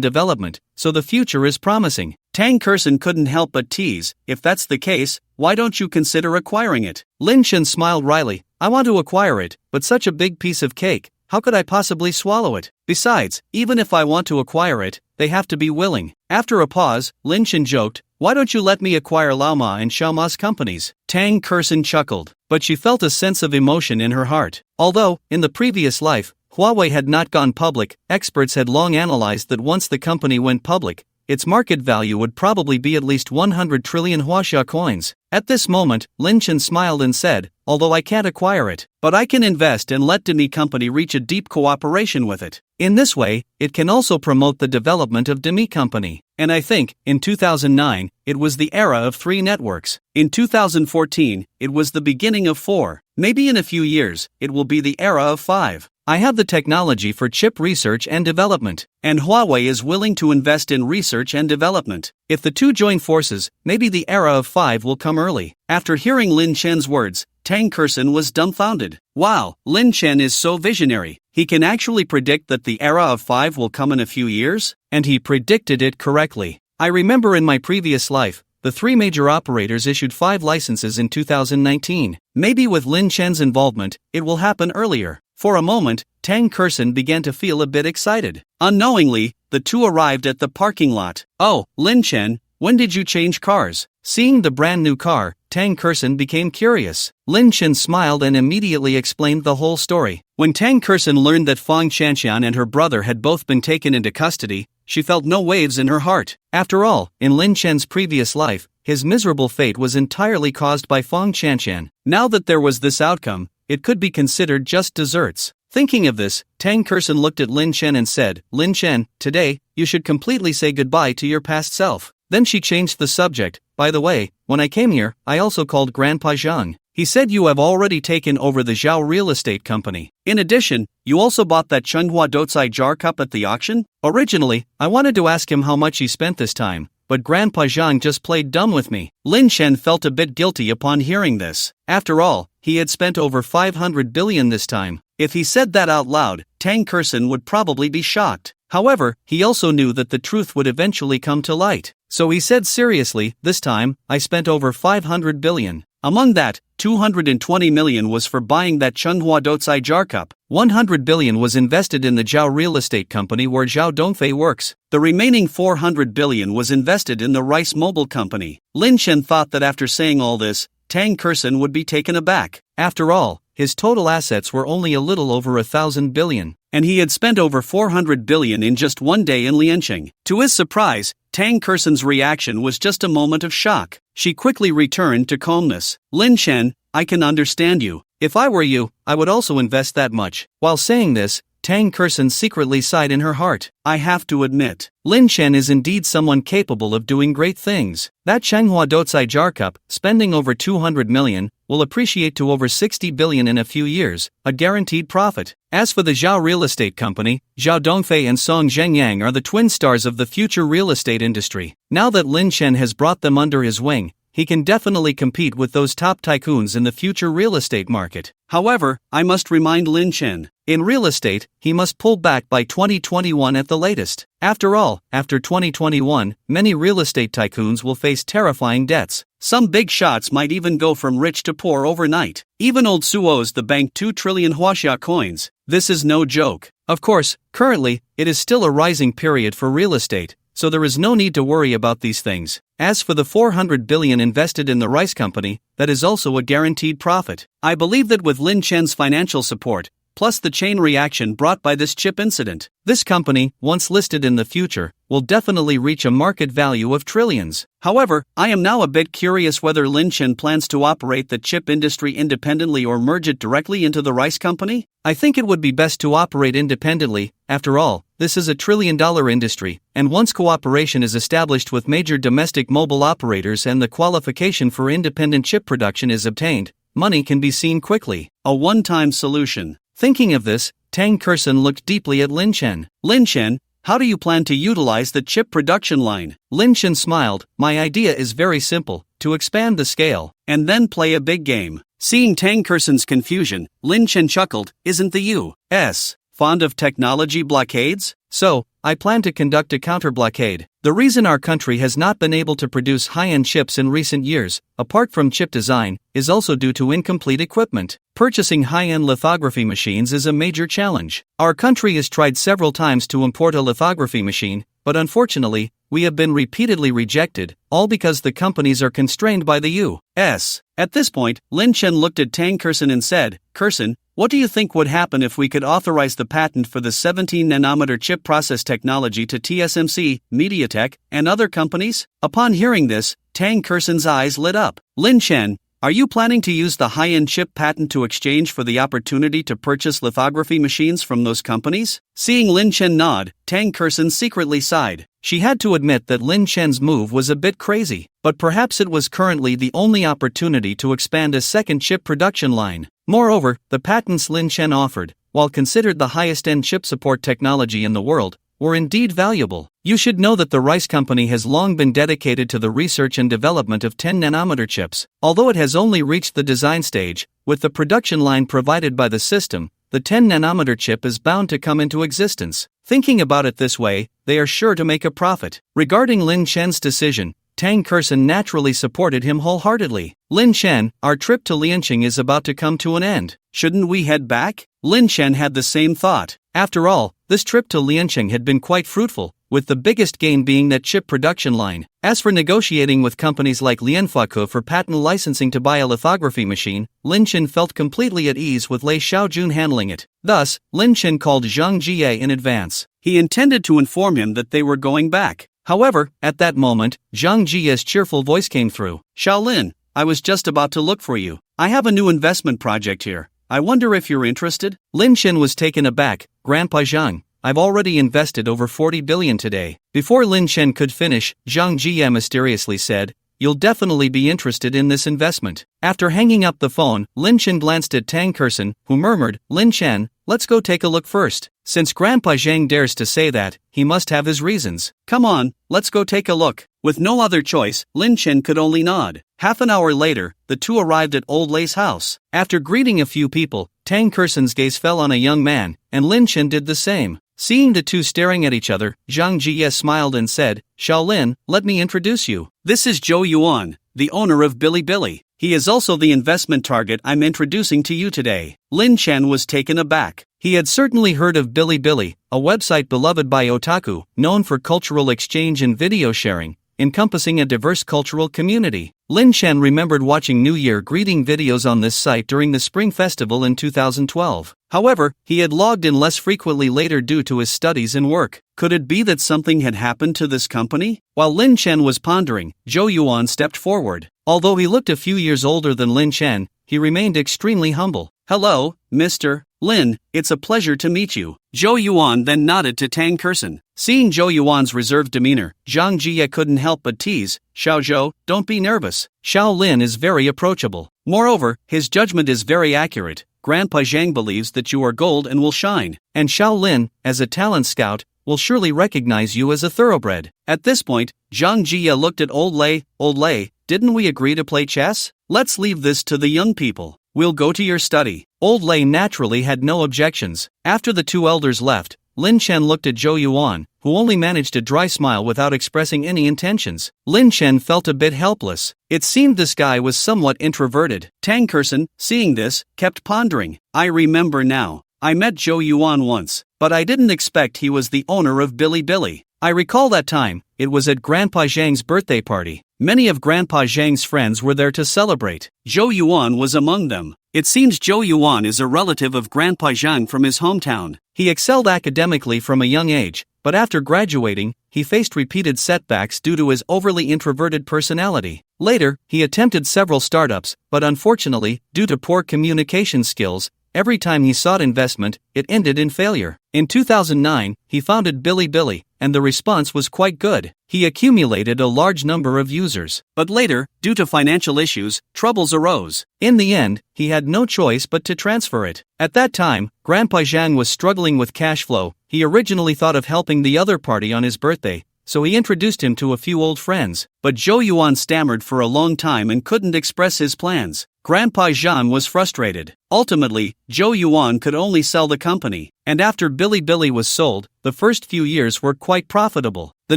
development, so the future is promising. Tang Kersen couldn't help but tease, if that's the case, why don't you consider acquiring it? Lin Chen smiled wryly, I want to acquire it, but such a big piece of cake, how could I possibly swallow it? Besides, even if I want to acquire it, they have to be willing. After a pause, Lin Chen joked, why don't you let me acquire Laoma and Xiaoma's companies? Tang Kersen chuckled, but she felt a sense of emotion in her heart. Although, in the previous life, Huawei had not gone public, experts had long analyzed that once the company went public, its market value would probably be at least 100 trillion Huaxia coins. At this moment, Lin Chen smiled and said, although I can't acquire it, but I can invest and let Dini Company reach a deep cooperation with it. In this way, it can also promote the development of Dimi Company. And I think, in 2009, it was the era of 3 networks. In 2014, it was the beginning of 4. Maybe in a few years, it will be the era of 5. I have the technology for chip research and development, and Huawei is willing to invest in research and development. If the two join forces, maybe the era of 5 will come early. After hearing Lin Chen's words, Tang Kersen was dumbfounded. Wow, Lin Chen is so visionary. He can actually predict that the era of 5 will come in a few years? And he predicted it correctly. I remember in my previous life, the 3 major operators issued 5 licenses in 2019. Maybe with Lin Chen's involvement, it will happen earlier. For a moment, Tang Kersen began to feel a bit excited. Unknowingly, the two arrived at the parking lot. Oh, Lin Chen, when did you change cars? Seeing the brand new car, Tang Kersen became curious. Lin Chen smiled and immediately explained the whole story. When Tang Kersen learned that Fang Qianqian and her brother had both been taken into custody, she felt no waves in her heart. After all, in Lin Chen's previous life, his miserable fate was entirely caused by Fang Qianqian. Now that there was this outcome, it could be considered just desserts. Thinking of this, Tang Kersen looked at Lin Chen and said, Lin Chen, today, you should completely say goodbye to your past self. Then she changed the subject. By the way, when I came here, I also called Grandpa Zhang. He said you have already taken over the Zhao real estate company. In addition, you also bought that Manhwa Dotsai jar cup at the auction? Originally, I wanted to ask him how much he spent this time, but Grandpa Zhang just played dumb with me. Lin Chen felt a bit guilty upon hearing this. After all, he had spent over 500 billion this time. If he said that out loud, Tang Kerson would probably be shocked. However, he also knew that the truth would eventually come to light. So he said seriously, this time, I spent over 500 billion. Among that, 220 million was for buying that Changhua Dotsai jar cup. 100 billion was invested in the Zhao real estate company where Zhao Dongfei works. The remaining 400 billion was invested in the rice mobile company. Lin Chen thought that after saying all this, Tang Kerson would be taken aback. After all, his total assets were only a little over 1,000 billion, and he had spent over 400 billion in just one day in Lianqing. To his surprise, Tang Kerson's reaction was just a moment of shock. She quickly returned to calmness. Lin Chen, I can understand you. If I were you, I would also invest that much. While saying this, Tang Kerson secretly sighed in her heart. I have to admit, Lin Chen is indeed someone capable of doing great things. That Changhua Dotsai jar cup, spending over 200 million, will appreciate to over 60 billion in a few years, a guaranteed profit. As for the Zhao real estate company, Zhao Dongfei and Song Zhengyang are the twin stars of the future real estate industry. Now that Lin Chen has brought them under his wing, he can definitely compete with those top tycoons in the future real estate market. However, I must remind Lin Chen, in real estate, he must pull back by 2021 at the latest. After all, after 2021, many real estate tycoons will face terrifying debts. Some big shots might even go from rich to poor overnight. Even old Su owes the bank 2 trillion Huaxia coins. This is no joke. Of course, currently, it is still a rising period for real estate, so there is no need to worry about these things. As for the 400 billion invested in the rice company, that is also a guaranteed profit. I believe that with Lin Chen's financial support, plus the chain reaction brought by this chip incident, this company, once listed in the future, will definitely reach a market value of trillions. However, I am now a bit curious whether Lin Chen plans to operate the chip industry independently or merge it directly into the rice company. I think it would be best to operate independently. After all, this is a trillion-dollar industry, and once cooperation is established with major domestic mobile operators and the qualification for independent chip production is obtained, money can be seen quickly. A one-time solution. Thinking of this, Tang Kerson looked deeply at Lin Chen. Lin Chen, how do you plan to utilize the chip production line? Lin Chen smiled. My idea is very simple, to expand the scale, and then play a big game. Seeing Tang Kerson's confusion, Lin Chen chuckled. Isn't the U.S. fond of technology blockades? So, I plan to conduct a counter-blockade. The reason our country has not been able to produce high-end chips in recent years, apart from chip design, is also due to incomplete equipment. Purchasing high-end lithography machines is a major challenge. Our country has tried several times to import a lithography machine, but unfortunately, we have been repeatedly rejected, all because the companies are constrained by the U.S. At this point, Lin Chen looked at Tang Kerson and said, Kerson, what do you think would happen if we could authorize the patent for the 17-nanometer chip process technology to TSMC, MediaTek, and other companies? Upon hearing this, Tang Kerson's eyes lit up. Lin Chen, are you planning to use the high-end chip patent to exchange for the opportunity to purchase lithography machines from those companies? Seeing Lin Chen nod, Tang Kerson secretly sighed. She had to admit that Lin Chen's move was a bit crazy, but perhaps it was currently the only opportunity to expand a second chip production line. Moreover, the patents Lin Chen offered, while considered the highest-end chip support technology in the world, were indeed valuable. You should know that the rice company has long been dedicated to the research and development of 10-nanometer chips. Although it has only reached the design stage, with the production line provided by the system, the 10-nanometer chip is bound to come into existence. Thinking about it this way, they are sure to make a profit. Regarding Lin Chen's decision, Tang Kerson naturally supported him wholeheartedly. Lin Chen, our trip to Lianqing is about to come to an end. Shouldn't we head back? Lin Chen had the same thought. After all, this trip to Lianqing had been quite fruitful, with the biggest gain being that chip production line. As for negotiating with companies like Lianfaku for patent licensing to buy a lithography machine, Lin Chen felt completely at ease with Lei Xiaojun handling it. Thus, Lin Chen called Zhang Jie in advance. He intended to inform him that they were going back. However, at that moment, Zhang Jie's cheerful voice came through. Shaolin, I was just about to look for you. I have a new investment project here. I wonder if you're interested? Lin Chen was taken aback. Grandpa Zhang, I've already invested over 40 billion today. Before Lin Chen could finish, Zhang Jie mysteriously said, you'll definitely be interested in this investment. After hanging up the phone, Lin Chen glanced at Tang Kerson, who murmured, Lin Chen, let's go take a look first. Since Grandpa Zhang dares to say that, he must have his reasons. Come on, let's go take a look. With no other choice, Lin Chen could only nod. Half an hour later, the two arrived at Old Lei's house. After greeting a few people, Tang Kerson's gaze fell on a young man, and Lin Chen did the same. Seeing the two staring at each other, Zhang Jie smiled and said, Shaolin, let me introduce you. This is Zhou Yuan, the owner of Bilibili. He is also the investment target I'm introducing to you today. Lin Chen was taken aback. He had certainly heard of Bilibili, a website beloved by otaku, known for cultural exchange and video sharing, encompassing a diverse cultural community. Lin Chen remembered watching New Year greeting videos on this site during the Spring Festival in 2012. However, he had logged in less frequently later due to his studies and work. Could it be that something had happened to this company? While Lin Chen was pondering, Zhou Yuan stepped forward. Although he looked a few years older than Lin Chen, he remained extremely humble. Hello, Mr. Lin, it's a pleasure to meet you. Zhou Yuan then nodded to Tang Kerson. Seeing Zhou Yuan's reserved demeanor, Zhang Jie couldn't help but tease, Xiao Zhou, don't be nervous. Xiao Lin is very approachable. Moreover, his judgment is very accurate. Grandpa Zhang believes that you are gold and will shine. And Xiao Lin, as a talent scout, will surely recognize you as a thoroughbred. At this point, Zhang Jie looked at Old Lei, didn't we agree to play chess? Let's leave this to the young people. We'll go to your study. Old Lei naturally had no objections. After the two elders left, Lin Chen looked at Zhou Yuan, who only managed a dry smile without expressing any intentions. Lin Chen felt a bit helpless. It seemed this guy was somewhat introverted. Tang Kerson, seeing this, kept pondering. I remember now. I met Zhou Yuan once, but I didn't expect he was the owner of Bilibili. I recall that time. It was at Grandpa Zhang's birthday party. Many of Grandpa Zhang's friends were there to celebrate. Zhou Yuan was among them. It seems Zhou Yuan is a relative of Grandpa Zhang from his hometown. He excelled academically from a young age, but after graduating, he faced repeated setbacks due to his overly introverted personality. Later, he attempted several startups, but unfortunately, due to poor communication skills, every time he sought investment, it ended in failure. In 2009, he founded Bilibili, and the response was quite good. He accumulated a large number of users. But later, due to financial issues, troubles arose. In the end, he had no choice but to transfer it. At that time, Grandpa Zhang was struggling with cash flow. He originally thought of helping the other party on his birthday, so he introduced him to a few old friends. But Zhou Yuan stammered for a long time and couldn't express his plans. Grandpa Zhang was frustrated. Ultimately, Zhou Yuan could only sell the company, and after Bilibili was sold, the first few years were quite profitable. The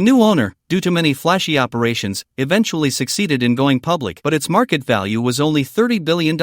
new owner, due to many flashy operations, eventually succeeded in going public, but its market value was only $30 billion.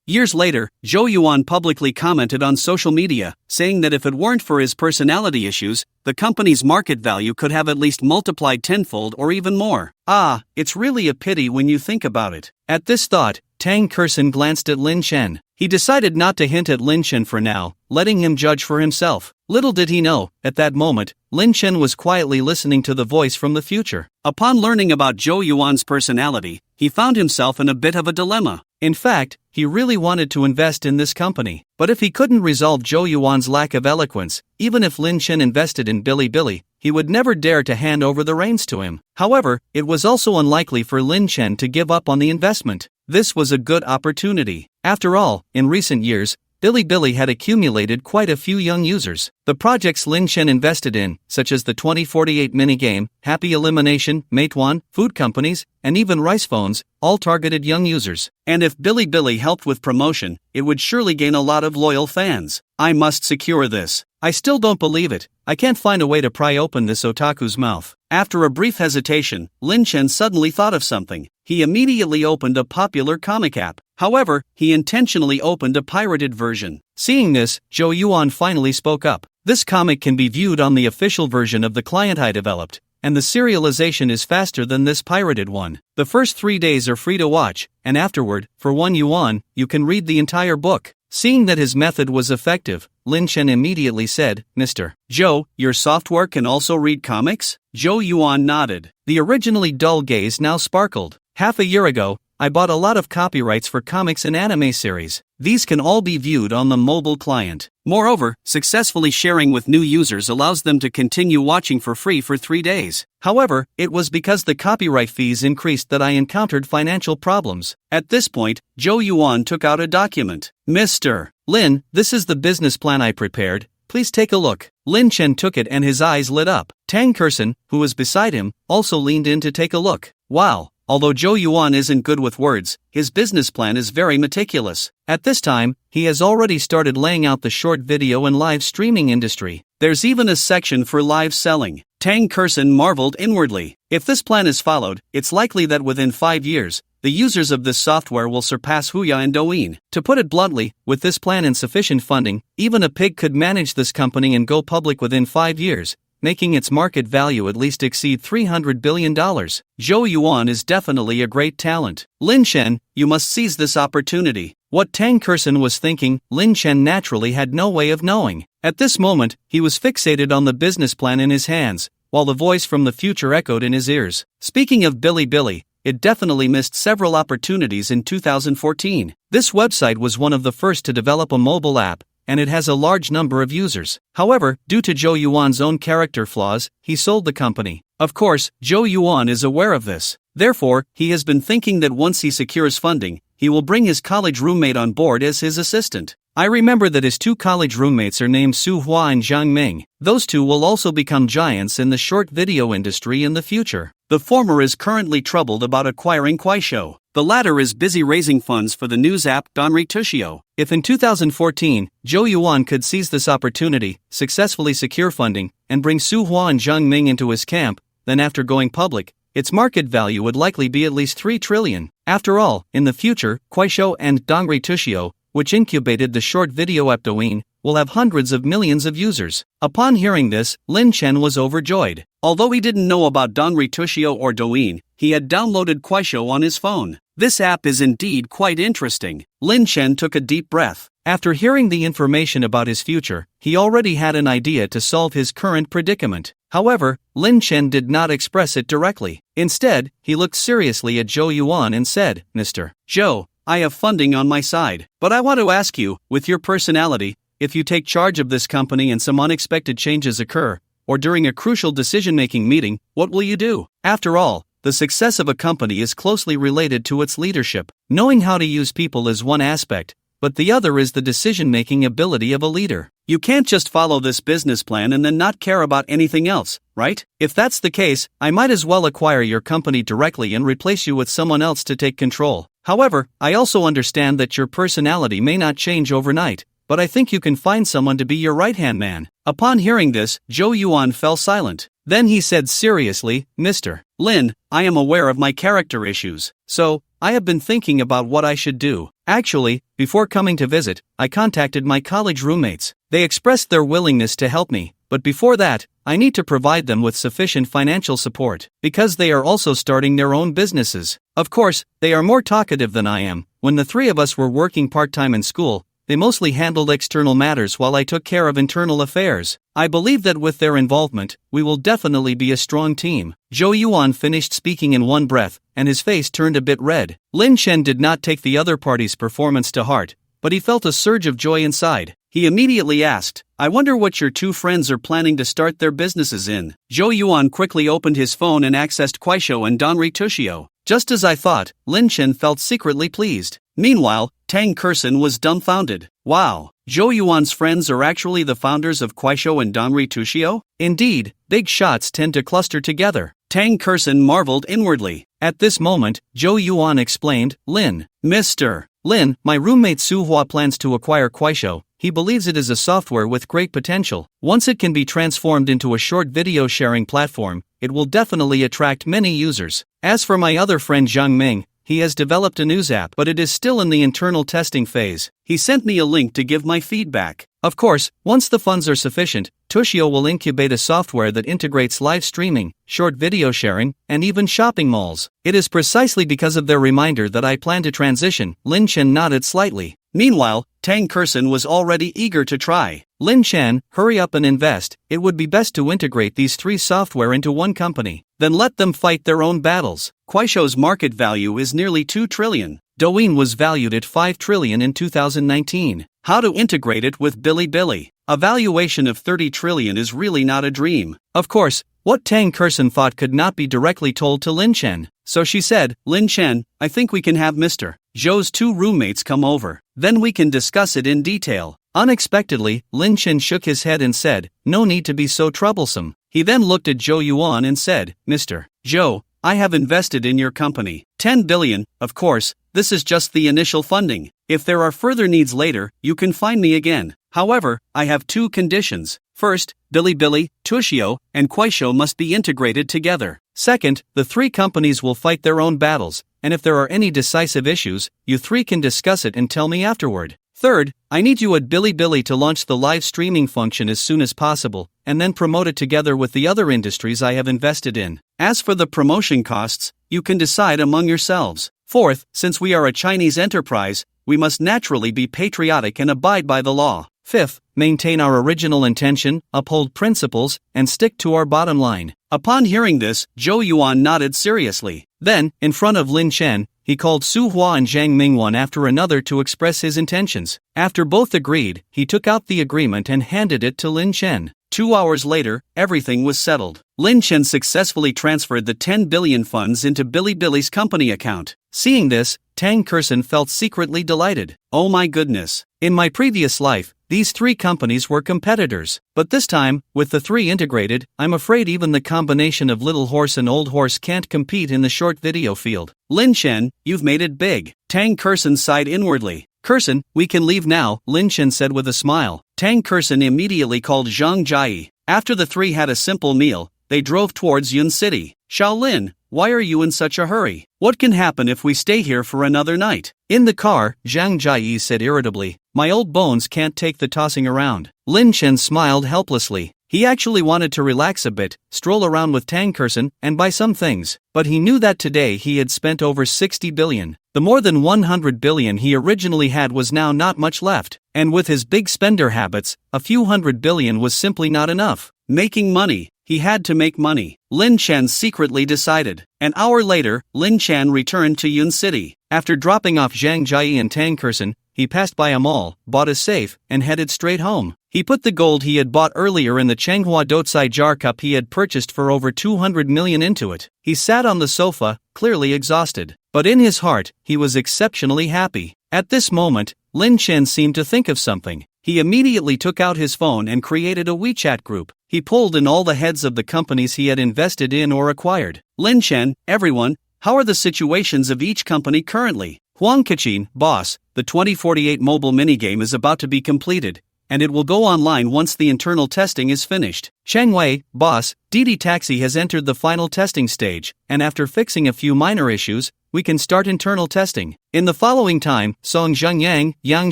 Years later, Zhou Yuan publicly commented on social media, saying that if it weren't for his personality issues, the company's market value could have at least multiplied tenfold or even more. Ah, it's really a pity when you think about it. At this thought, Tang Kerson glanced at Lin Chen. He decided not to hint at Lin Chen for now, letting him judge for himself. Little did he know, at that moment, Lin Chen was quietly listening to the voice from the future. Upon learning about Zhou Yuan's personality, he found himself in a bit of a dilemma. In fact, he really wanted to invest in this company. But if he couldn't resolve Zhou Yuan's lack of eloquence, even if Lin Chen invested in Bilibili, he would never dare to hand over the reins to him. However, it was also unlikely for Lin Chen to give up on the investment. This was a good opportunity. After all, in recent years, Bilibili had accumulated quite a few young users. The projects Lin Chen invested in, such as the 2048 minigame, Happy Elimination, Meituan, food companies, and even rice phones, all targeted young users. And if Bilibili helped with promotion, it would surely gain a lot of loyal fans. I must secure this. I still don't believe it. I can't find a way to pry open this otaku's mouth. After a brief hesitation, Lin Chen suddenly thought of something. He immediately opened a popular comic app. However, he intentionally opened a pirated version. Seeing this, Zhou Yuan finally spoke up. This comic can be viewed on the official version of the client I developed, and the serialization is faster than this pirated one. The first 3 days are free to watch, and afterward, for 1 yuan, you can read the entire book. Seeing that his method was effective, Lin Chen immediately said, Mr. Zhou, your software can also read comics? Zhou Yuan nodded. The originally dull gaze now sparkled. Half a year ago, I bought a lot of copyrights for comics and anime series. These can all be viewed on the mobile client. Moreover, successfully sharing with new users allows them to continue watching for free for 3 days. However, it was because the copyright fees increased that I encountered financial problems. At this point, Zhou Yuan took out a document. Mr. Lin, this is the business plan I prepared. Please take a look. Lin Chen took it and his eyes lit up. Tang Kerson, who was beside him, also leaned in to take a look. Wow. Although Zhou Yuan isn't good with words, his business plan is very meticulous. At this time, he has already started laying out the short video and live streaming industry. There's even a section for live selling. Tang Kerson marveled inwardly. If this plan is followed, it's likely that within 5 years, the users of this software will surpass Huya and Douyin. To put it bluntly, with this plan and sufficient funding, even a pig could manage this company and go public within 5 years, making its market value at least exceed $300 billion. Zhou Yuan is definitely a great talent. Lin Chen, you must seize this opportunity. What Tang Kerson was thinking, Lin Chen naturally had no way of knowing. At this moment, he was fixated on the business plan in his hands, while the voice from the future echoed in his ears. Speaking of Bilibili, it definitely missed several opportunities in 2014. This website was one of the first to develop a mobile app, and it has a large number of users. However, due to Zhou Yuan's own character flaws, he sold the company. Of course, Zhou Yuan is aware of this. Therefore, he has been thinking that once he secures funding, he will bring his college roommate on board as his assistant. I remember that his 2 college roommates are named Su Hua and Zhang Ming. Those 2 will also become giants in the short video industry in the future. The former is currently troubled about acquiring Kuaishou. The latter is busy raising funds for the news app Donri Tushio. If in 2014, Zhou Yuan could seize this opportunity, successfully secure funding, and bring Su Hua and Zhang Ming into his camp, then after going public, its market value would likely be at least 3 trillion. After all, in the future, Kuaishou and Donri Tushio, which incubated the short video app Douyin, will have hundreds of millions of users. Upon hearing this, Lin Chen was overjoyed. Although he didn't know about Donri Tushio or Douyin, he had downloaded Kuaishou on his phone. This app is indeed quite interesting. Lin Chen took a deep breath. After hearing the information about his future, he already had an idea to solve his current predicament. However, Lin Chen did not express it directly. Instead, he looked seriously at Zhou Yuan and said, Mr. Zhou, I have funding on my side, but I want to ask you, with your personality, if you take charge of this company and some unexpected changes occur, or during a crucial decision-making meeting, what will you do? After all, the success of a company is closely related to its leadership. Knowing how to use people is one aspect, but the other is the decision-making ability of a leader. You can't just follow this business plan and then not care about anything else, right? If that's the case, I might as well acquire your company directly and replace you with someone else to take control. However, I also understand that your personality may not change overnight, but I think you can find someone to be your right-hand man. Upon hearing this, Zhou Yuan fell silent. Then he said seriously, Mr. Lin, I am aware of my character issues, so, I have been thinking about what I should do. Actually, before coming to visit, I contacted my college roommates. They expressed their willingness to help me, but before that, I need to provide them with sufficient financial support, because they are also starting their own businesses. Of course, they are more talkative than I am. When the 3 of us were working part-time in school, they mostly handled external matters while I took care of internal affairs. I believe that with their involvement, we will definitely be a strong team. Zhou Yuan finished speaking in one breath, and his face turned a bit red. Lin Chen did not take the other party's performance to heart, but he felt a surge of joy inside. He immediately asked, I wonder what your 2 friends are planning to start their businesses in. Zhou Yuan quickly opened his phone and accessed Kuaishou and Donri Tushio. Just as I thought, Lin Chen felt secretly pleased. Meanwhile, Tang Kerson was dumbfounded. Wow, Zhou Yuan's friends are actually the founders of Kuaishou and Donri Tushio? Indeed, big shots tend to cluster together. Tang Kerson marveled inwardly. At this moment, Zhou Yuan explained, Mr. Lin, my roommate Su Hua plans to acquire Kuaishou. He believes it is a software with great potential. Once it can be transformed into a short video sharing platform, it will definitely attract many users. As for my other friend Zhang Ming, he has developed a news app, but it is still in the internal testing phase. He sent me a link to give my feedback. Of course, once the funds are sufficient, Tushio will incubate a software that integrates live streaming, short video sharing, and even shopping malls. It is precisely because of their reminder that I plan to transition. Lin Chen nodded slightly. Meanwhile, Tang Kerson was already eager to try. Lin Chen, hurry up and invest. It would be best to integrate these 3 software into one company. Then let them fight their own battles. Kuaishou's market value is nearly 2 trillion. Douyin was valued at 5 trillion in 2019. How to integrate it with Bilibili. A valuation of 30 trillion is really not a dream. Of course, what Tang Kurson thought could not be directly told to Lin Chen. So she said, Lin Chen, I think we can have Mr. Zhou's 2 roommates come over. Then we can discuss it in detail. Unexpectedly, Lin Chen shook his head and said, no need to be so troublesome. He then looked at Zhou Yuan and said, Mr. Zhou, I have invested in your company. 10 billion, of course, this is just the initial funding. If there are further needs later, you can find me again. However, I have 2 conditions. First, Bilibili, Tushio, and Kuaishou must be integrated together. Second, the 3 companies will fight their own battles, and if there are any decisive issues, you 3 can discuss it and tell me afterward. Third, I need you at Bilibili to launch the live streaming function as soon as possible, and then promote it together with the other industries I have invested in. As for the promotion costs, you can decide among yourselves. Fourth, since we are a Chinese enterprise, we must naturally be patriotic and abide by the law. Fifth, maintain our original intention, uphold principles, and stick to our bottom line. Upon hearing this, Zhou Yuan nodded seriously. Then, in front of Lin Chen, he called Su Hua and Zhang Ming one after another to express his intentions. After both agreed, he took out the agreement and handed it to Lin Chen. 2 hours later, everything was settled. Lin Chen successfully transferred the 10 billion funds into Bilibili's company account. Seeing this, Tang Kurson felt secretly delighted. Oh my goodness. In my previous life, these 3 companies were competitors. But this time, with the 3 integrated, I'm afraid even the combination of Little Horse and Old Horse can't compete in the short video field. Lin Chen, you've made it big. Tang Kurson sighed inwardly. Kurson, we can leave now, Lin Chen said with a smile. Tang Kurson immediately called Zhang Jai. After the 3 had a simple meal, they drove towards Yun City. Shaolin, why are you in such a hurry? What can happen if we stay here for another night? In the car, Zhang Jai said irritably, my old bones can't take the tossing around. Lin Chen smiled helplessly. He actually wanted to relax a bit, stroll around with Tang Kurson, and buy some things. But he knew that today he had spent over 60 billion. The more than 100 billion he originally had was now not much left. And with his big spender habits, a few 100 billion was simply not enough. Making money. He had to make money. Lin Chen secretly decided. An hour later, Lin Chen returned to Yun City. After dropping off Zhang Jai and Tang Kurson, he passed by a mall, bought a safe, and headed straight home. He put the gold he had bought earlier in the Changhua Dotsai jar cup he had purchased for over 200 million into it. He sat on the sofa, clearly exhausted. But in his heart, he was exceptionally happy. At this moment, Lin Chen seemed to think of something. He immediately took out his phone and created a WeChat group. He pulled in all the heads of the companies he had invested in or acquired. Lin Chen, everyone, how are the situations of each company currently? Huang Kachin, boss, the 2048 mobile minigame is about to be completed, and it will go online once the internal testing is finished. Cheng Wei, boss, Didi Taxi has entered the final testing stage, and after fixing a few minor issues, we can start internal testing. In the following time, Song Zhengyang, Yang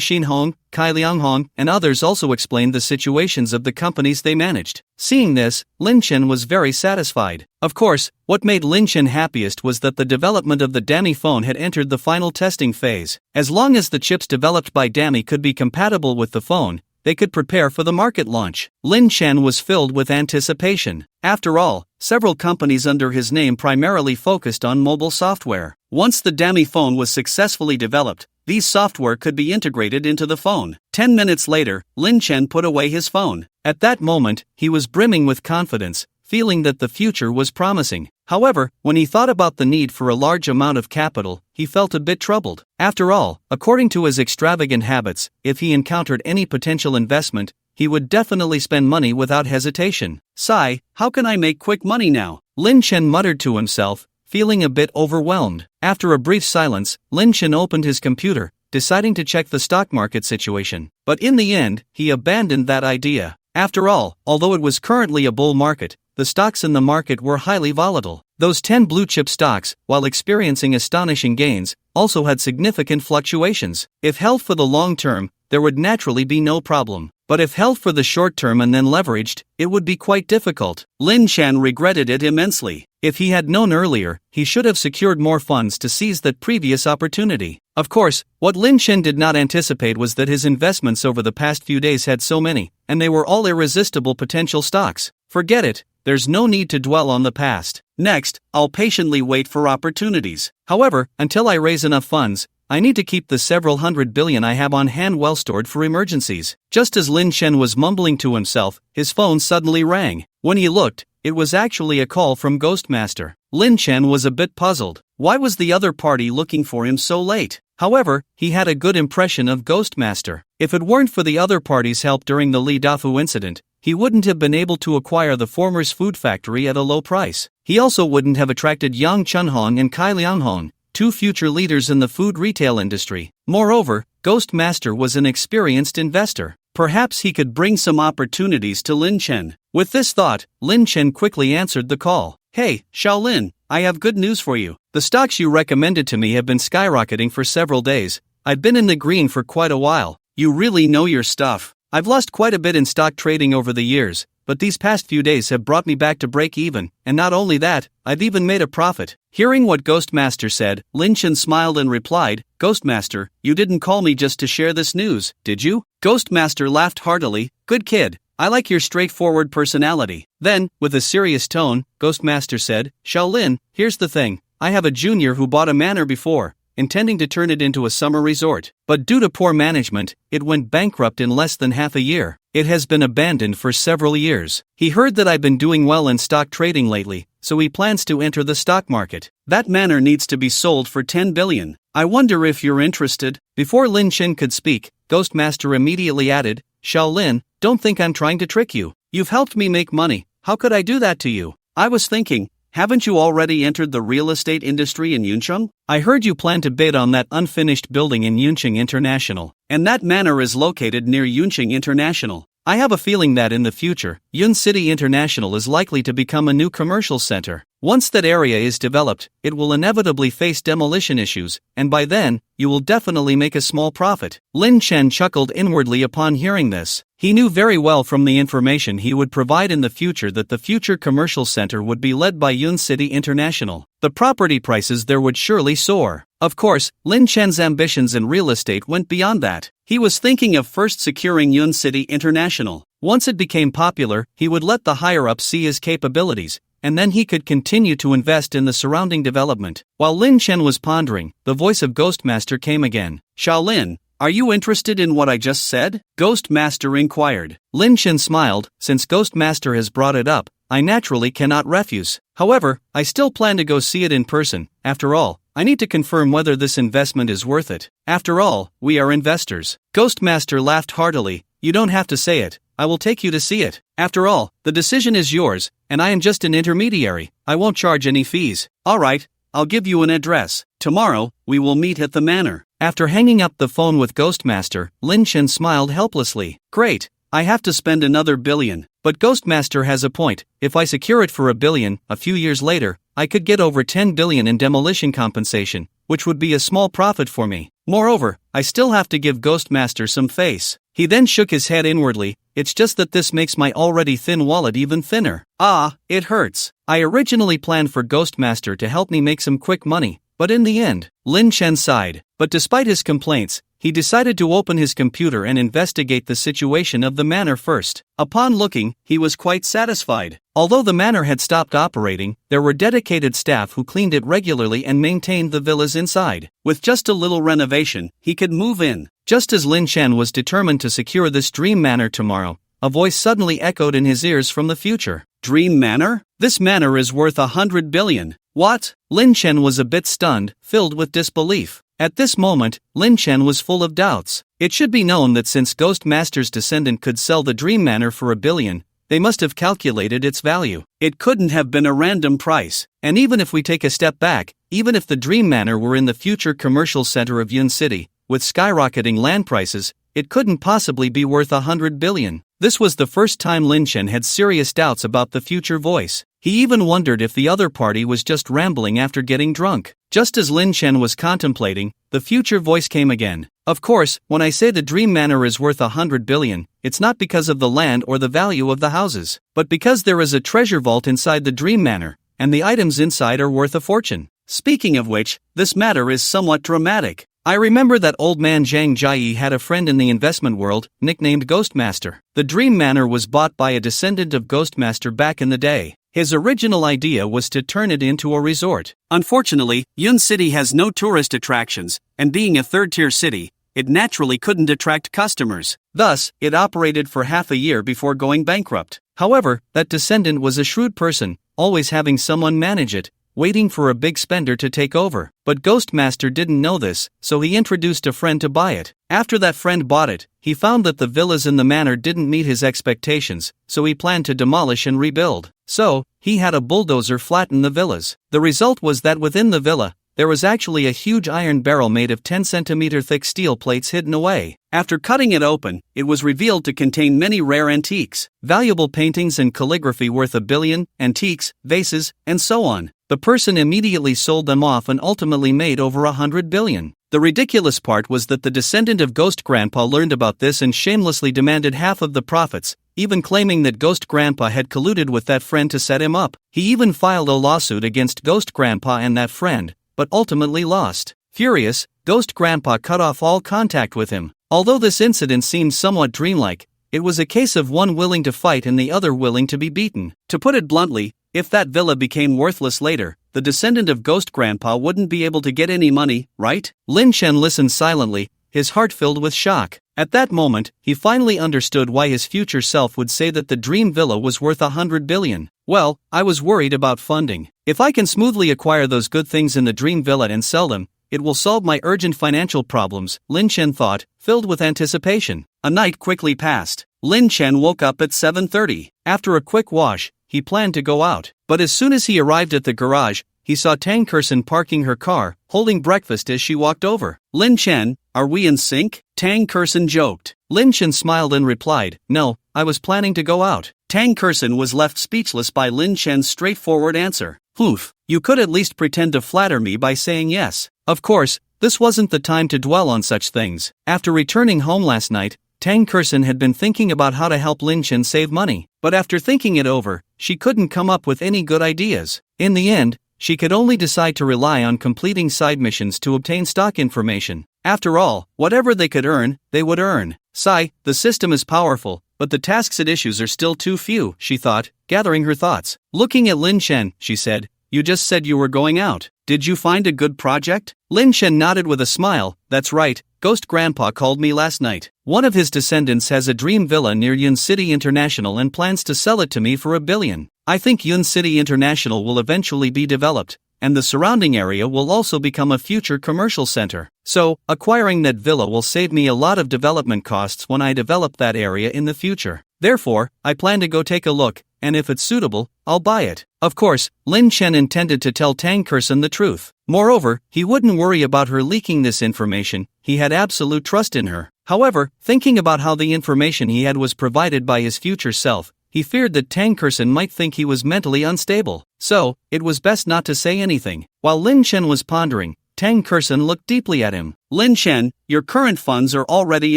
Xinhong, Kai Lianghong, and others also explained the situations of the companies they managed. Seeing this, Lin Chen was very satisfied. Of course, what made Lin Chen happiest was that the development of the Dami phone had entered the final testing phase. As long as the chips developed by Dami could be compatible with the phone, they could prepare for the market launch. Lin Chen was filled with anticipation. After all, several companies under his name primarily focused on mobile software. Once the Dami phone was successfully developed, these software could be integrated into the phone. 10 minutes later, Lin Chen put away his phone. At that moment, he was brimming with confidence, feeling that the future was promising. However, when he thought about the need for a large amount of capital, he felt a bit troubled. After all, according to his extravagant habits, if he encountered any potential investment, he would definitely spend money without hesitation. Sigh, how can I make quick money now? Lin Chen muttered to himself, feeling a bit overwhelmed. After a brief silence, Lin Chen opened his computer, deciding to check the stock market situation. But in the end, he abandoned that idea. After all, although it was currently a bull market, the stocks in the market were highly volatile. Those 10 blue-chip stocks, while experiencing astonishing gains, also had significant fluctuations. If held for the long term, there would naturally be no problem. But if held for the short term and then leveraged, it would be quite difficult. Lin Chen regretted it immensely. If he had known earlier, he should have secured more funds to seize that previous opportunity. Of course, what Lin Chen did not anticipate was that his investments over the past few days had so many, and they were all irresistible potential stocks. Forget it, there's no need to dwell on the past. Next, I'll patiently wait for opportunities. However, until I raise enough funds, I need to keep the several hundred billion I have on hand well stored for emergencies. Just as Lin Chen was mumbling to himself, his phone suddenly rang. When he looked, it was actually a call from Ghostmaster. Lin Chen was a bit puzzled. Why was the other party looking for him so late? However, he had a good impression of Ghostmaster. If it weren't for the other party's help during the Li Dafu incident, he wouldn't have been able to acquire the former's food factory at a low price. He also wouldn't have attracted Yang Chunhong and Kai Lianghong, two future leaders in the food retail industry. Moreover, Ghostmaster was an experienced investor. Perhaps he could bring some opportunities to Lin Chen. With this thought, Lin Chen quickly answered the call. Hey, Shaolin, I have good news for you. The stocks you recommended to me have been skyrocketing for several days. I've been in the green for quite a while. You really know your stuff. I've lost quite a bit in stock trading over the years, but these past few days have brought me back to break even, and not only that, I've even made a profit. Hearing what Ghostmaster said, Lin Chen smiled and replied, Ghostmaster, you didn't call me just to share this news, did you? Ghostmaster laughed heartily. Good kid, I like your straightforward personality. Then, with a serious tone, Ghostmaster said, Shaolin, here's the thing, I have a junior who bought a manor before, intending to turn it into a summer resort. But due to poor management, it went bankrupt in less than half a year. It has been abandoned for several years. He heard that I've been doing well in stock trading lately, so he plans to enter the stock market. That manor needs to be sold for 10 billion. I wonder if you're interested. Before Lin Chen could speak, Ghostmaster immediately added, Shaolin, don't think I'm trying to trick you. You've helped me make money. How could I do that to you? I was thinking, haven't you already entered the real estate industry in Yuncheng? I heard you plan to bid on that unfinished building in Yuncheng International, and that manor is located near Yuncheng International. I have a feeling that in the future, Yun City International is likely to become a new commercial center. Once that area is developed, it will inevitably face demolition issues, and by then, you will definitely make a small profit. Lin Chen chuckled inwardly upon hearing this. He knew very well from the information he would provide in the future that the future commercial center would be led by Yun City International. The property prices there would surely soar. Of course, Lin Chen's ambitions in real estate went beyond that. He was thinking of first securing Yun City International. Once it became popular, he would let the higher-ups see his capabilities, and then he could continue to invest in the surrounding development. While Lin Chen was pondering, the voice of Ghostmaster came again. Shaolin, are you interested in what I just said? Ghostmaster inquired. Lin Chen smiled. Since Ghostmaster has brought it up, I naturally cannot refuse. However, I still plan to go see it in person. After all, I need to confirm whether this investment is worth it. After all, we are investors. Ghostmaster laughed heartily. You don't have to say it. I will take you to see it. After all, the decision is yours, and I am just an intermediary. I won't charge any fees. All right, I'll give you an address. Tomorrow, we will meet at the manor. After hanging up the phone with Ghostmaster, Lin Chen smiled helplessly. Great, I have to spend another billion. But Ghostmaster has a point. If I secure it for $1 billion, a few years later, I could get over 10 billion in demolition compensation, which would be a small profit for me. Moreover, I still have to give Ghostmaster some face. He then shook his head inwardly. It's just that this makes my already thin wallet even thinner. Ah, it hurts. I originally planned for Ghostmaster to help me make some quick money, but in the end, Lin Chen sighed. But despite his complaints, he decided to open his computer and investigate the situation of the manor first. Upon looking, he was quite satisfied. Although the manor had stopped operating, there were dedicated staff who cleaned it regularly and maintained the villas inside. With just a little renovation, he could move in. Just as Lin Chen was determined to secure this dream manor tomorrow, a voice suddenly echoed in his ears from the future. Dream manor? This manor is worth 100 billion. What? Lin Chen was a bit stunned, filled with disbelief. At this moment, Lin Chen was full of doubts. It should be known that since Ghostmaster's descendant could sell the Dream Manor for $1 billion, they must have calculated its value. It couldn't have been a random price. And even if we take a step back, even if the Dream Manor were in the future commercial center of Yun City, with skyrocketing land prices, it couldn't possibly be worth 100 billion. This was the first time Lin Chen had serious doubts about the future voice. He even wondered if the other party was just rambling after getting drunk. Just as Lin Chen was contemplating, the future voice came again. Of course, when I say the Dream Manor is worth 100 billion, it's not because of the land or the value of the houses, but because there is a treasure vault inside the Dream Manor, and the items inside are worth a fortune. Speaking of which, this matter is somewhat dramatic. I remember that old man Zhang Jiayi had a friend in the investment world, nicknamed Ghostmaster. The Dream Manor was bought by a descendant of Ghostmaster back in the day. His original idea was to turn it into a resort. Unfortunately, Yun City has no tourist attractions, and being a third-tier city, it naturally couldn't attract customers. Thus, it operated for half a year before going bankrupt. However, that descendant was a shrewd person, always having someone manage it, waiting for a big spender to take over. But Ghostmaster didn't know this, so he introduced a friend to buy it. After that friend bought it, he found that the villas in the manor didn't meet his expectations, so he planned to demolish and rebuild. So, he had a bulldozer flatten the villas. The result was that within the villa, there was actually a huge iron barrel made of 10-centimeter thick steel plates hidden away. After cutting it open, it was revealed to contain many rare antiques, valuable paintings and calligraphy worth $1 billion, antiques, vases, and so on. The person immediately sold them off and ultimately made over $100 billion. The ridiculous part was that the descendant of Ghost Grandpa learned about this and shamelessly demanded half of the profits, even claiming that Ghost Grandpa had colluded with that friend to set him up. He even filed a lawsuit against Ghost Grandpa and that friend, but ultimately lost. Furious, Ghost Grandpa cut off all contact with him. Although this incident seemed somewhat dreamlike, it was a case of one willing to fight and the other willing to be beaten. To put it bluntly, if that villa became worthless later, the descendant of Ghost Grandpa wouldn't be able to get any money, right? Lin Chen listened silently, his heart filled with shock. At that moment, he finally understood why his future self would say that the dream villa was worth $100 billion. Well, I was worried about funding. If I can smoothly acquire those good things in the dream villa and sell them, it will solve my urgent financial problems, Lin Chen thought, filled with anticipation. A night quickly passed. Lin Chen woke up at 7:30. After a quick wash, he planned to go out. But as soon as he arrived at the garage, he saw Tang Kersen parking her car, holding breakfast as she walked over. Lin Chen, are we in sync? Tang Kersen joked. Lin Chen smiled and replied, no, I was planning to go out. Tang Kersen was left speechless by Lin Chen's straightforward answer. Oof, you could at least pretend to flatter me by saying yes. Of course, this wasn't the time to dwell on such things. After returning home last night, Tang Kersen had been thinking about how to help Lin Chen save money. But after thinking it over, she couldn't come up with any good ideas. In the end, she could only decide to rely on completing side missions to obtain stock information. After all, whatever they could earn, they would earn. Sigh, the system is powerful, but the tasks it issues are still too few, she thought, gathering her thoughts. Looking at Lin Chen, she said, you just said you were going out. Did you find a good project? Lin Chen nodded with a smile. That's right, Ghost Grandpa called me last night. One of his descendants has a dream villa near Yun City International and plans to sell it to me for $1 billion. I think Yun City International will eventually be developed, and the surrounding area will also become a future commercial center. So, acquiring that villa will save me a lot of development costs when I develop that area in the future. Therefore, I plan to go take a look, and if it's suitable, I'll buy it. Of course, Lin Chen intended to tell Tang Kersen the truth. Moreover, he wouldn't worry about her leaking this information, he had absolute trust in her. However, thinking about how the information he had was provided by his future self, he feared that Tang Kersen might think he was mentally unstable. So, it was best not to say anything. While Lin Chen was pondering, Tang Kersen looked deeply at him. Lin Chen, your current funds are already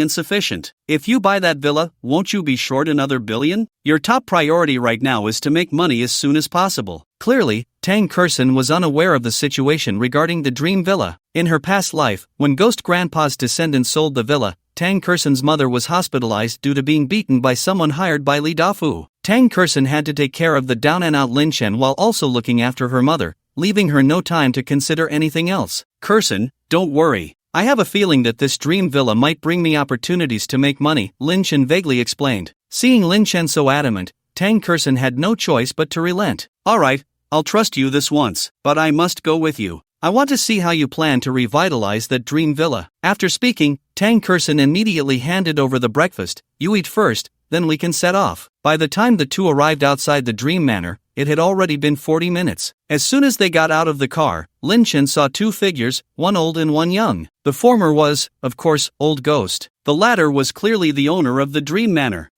insufficient. If you buy that villa, won't you be short another $1 billion? Your top priority right now is to make money as soon as possible. Clearly, Tang Kersen was unaware of the situation regarding the dream villa. In her past life, when Ghost Grandpa's descendants sold the villa, Tang Kersen's mother was hospitalized due to being beaten by someone hired by Li Dafu. Tang Kersen had to take care of the down-and-out Lin Chen while also looking after her mother, leaving her no time to consider anything else. Kersen, don't worry. I have a feeling that this dream villa might bring me opportunities to make money, Lin Chen vaguely explained. Seeing Lin Chen so adamant, Tang Kersen had no choice but to relent. Alright, I'll trust you this once, but I must go with you. I want to see how you plan to revitalize that dream villa. After speaking, Tang Kersen immediately handed over the breakfast. You eat first, then we can set off. By the time the two arrived outside the dream manor, it had already been 40 minutes. As soon as they got out of the car, Lin Chen saw two figures, one old and one young. The former was, of course, Old Ghost. The latter was clearly the owner of the dream manor.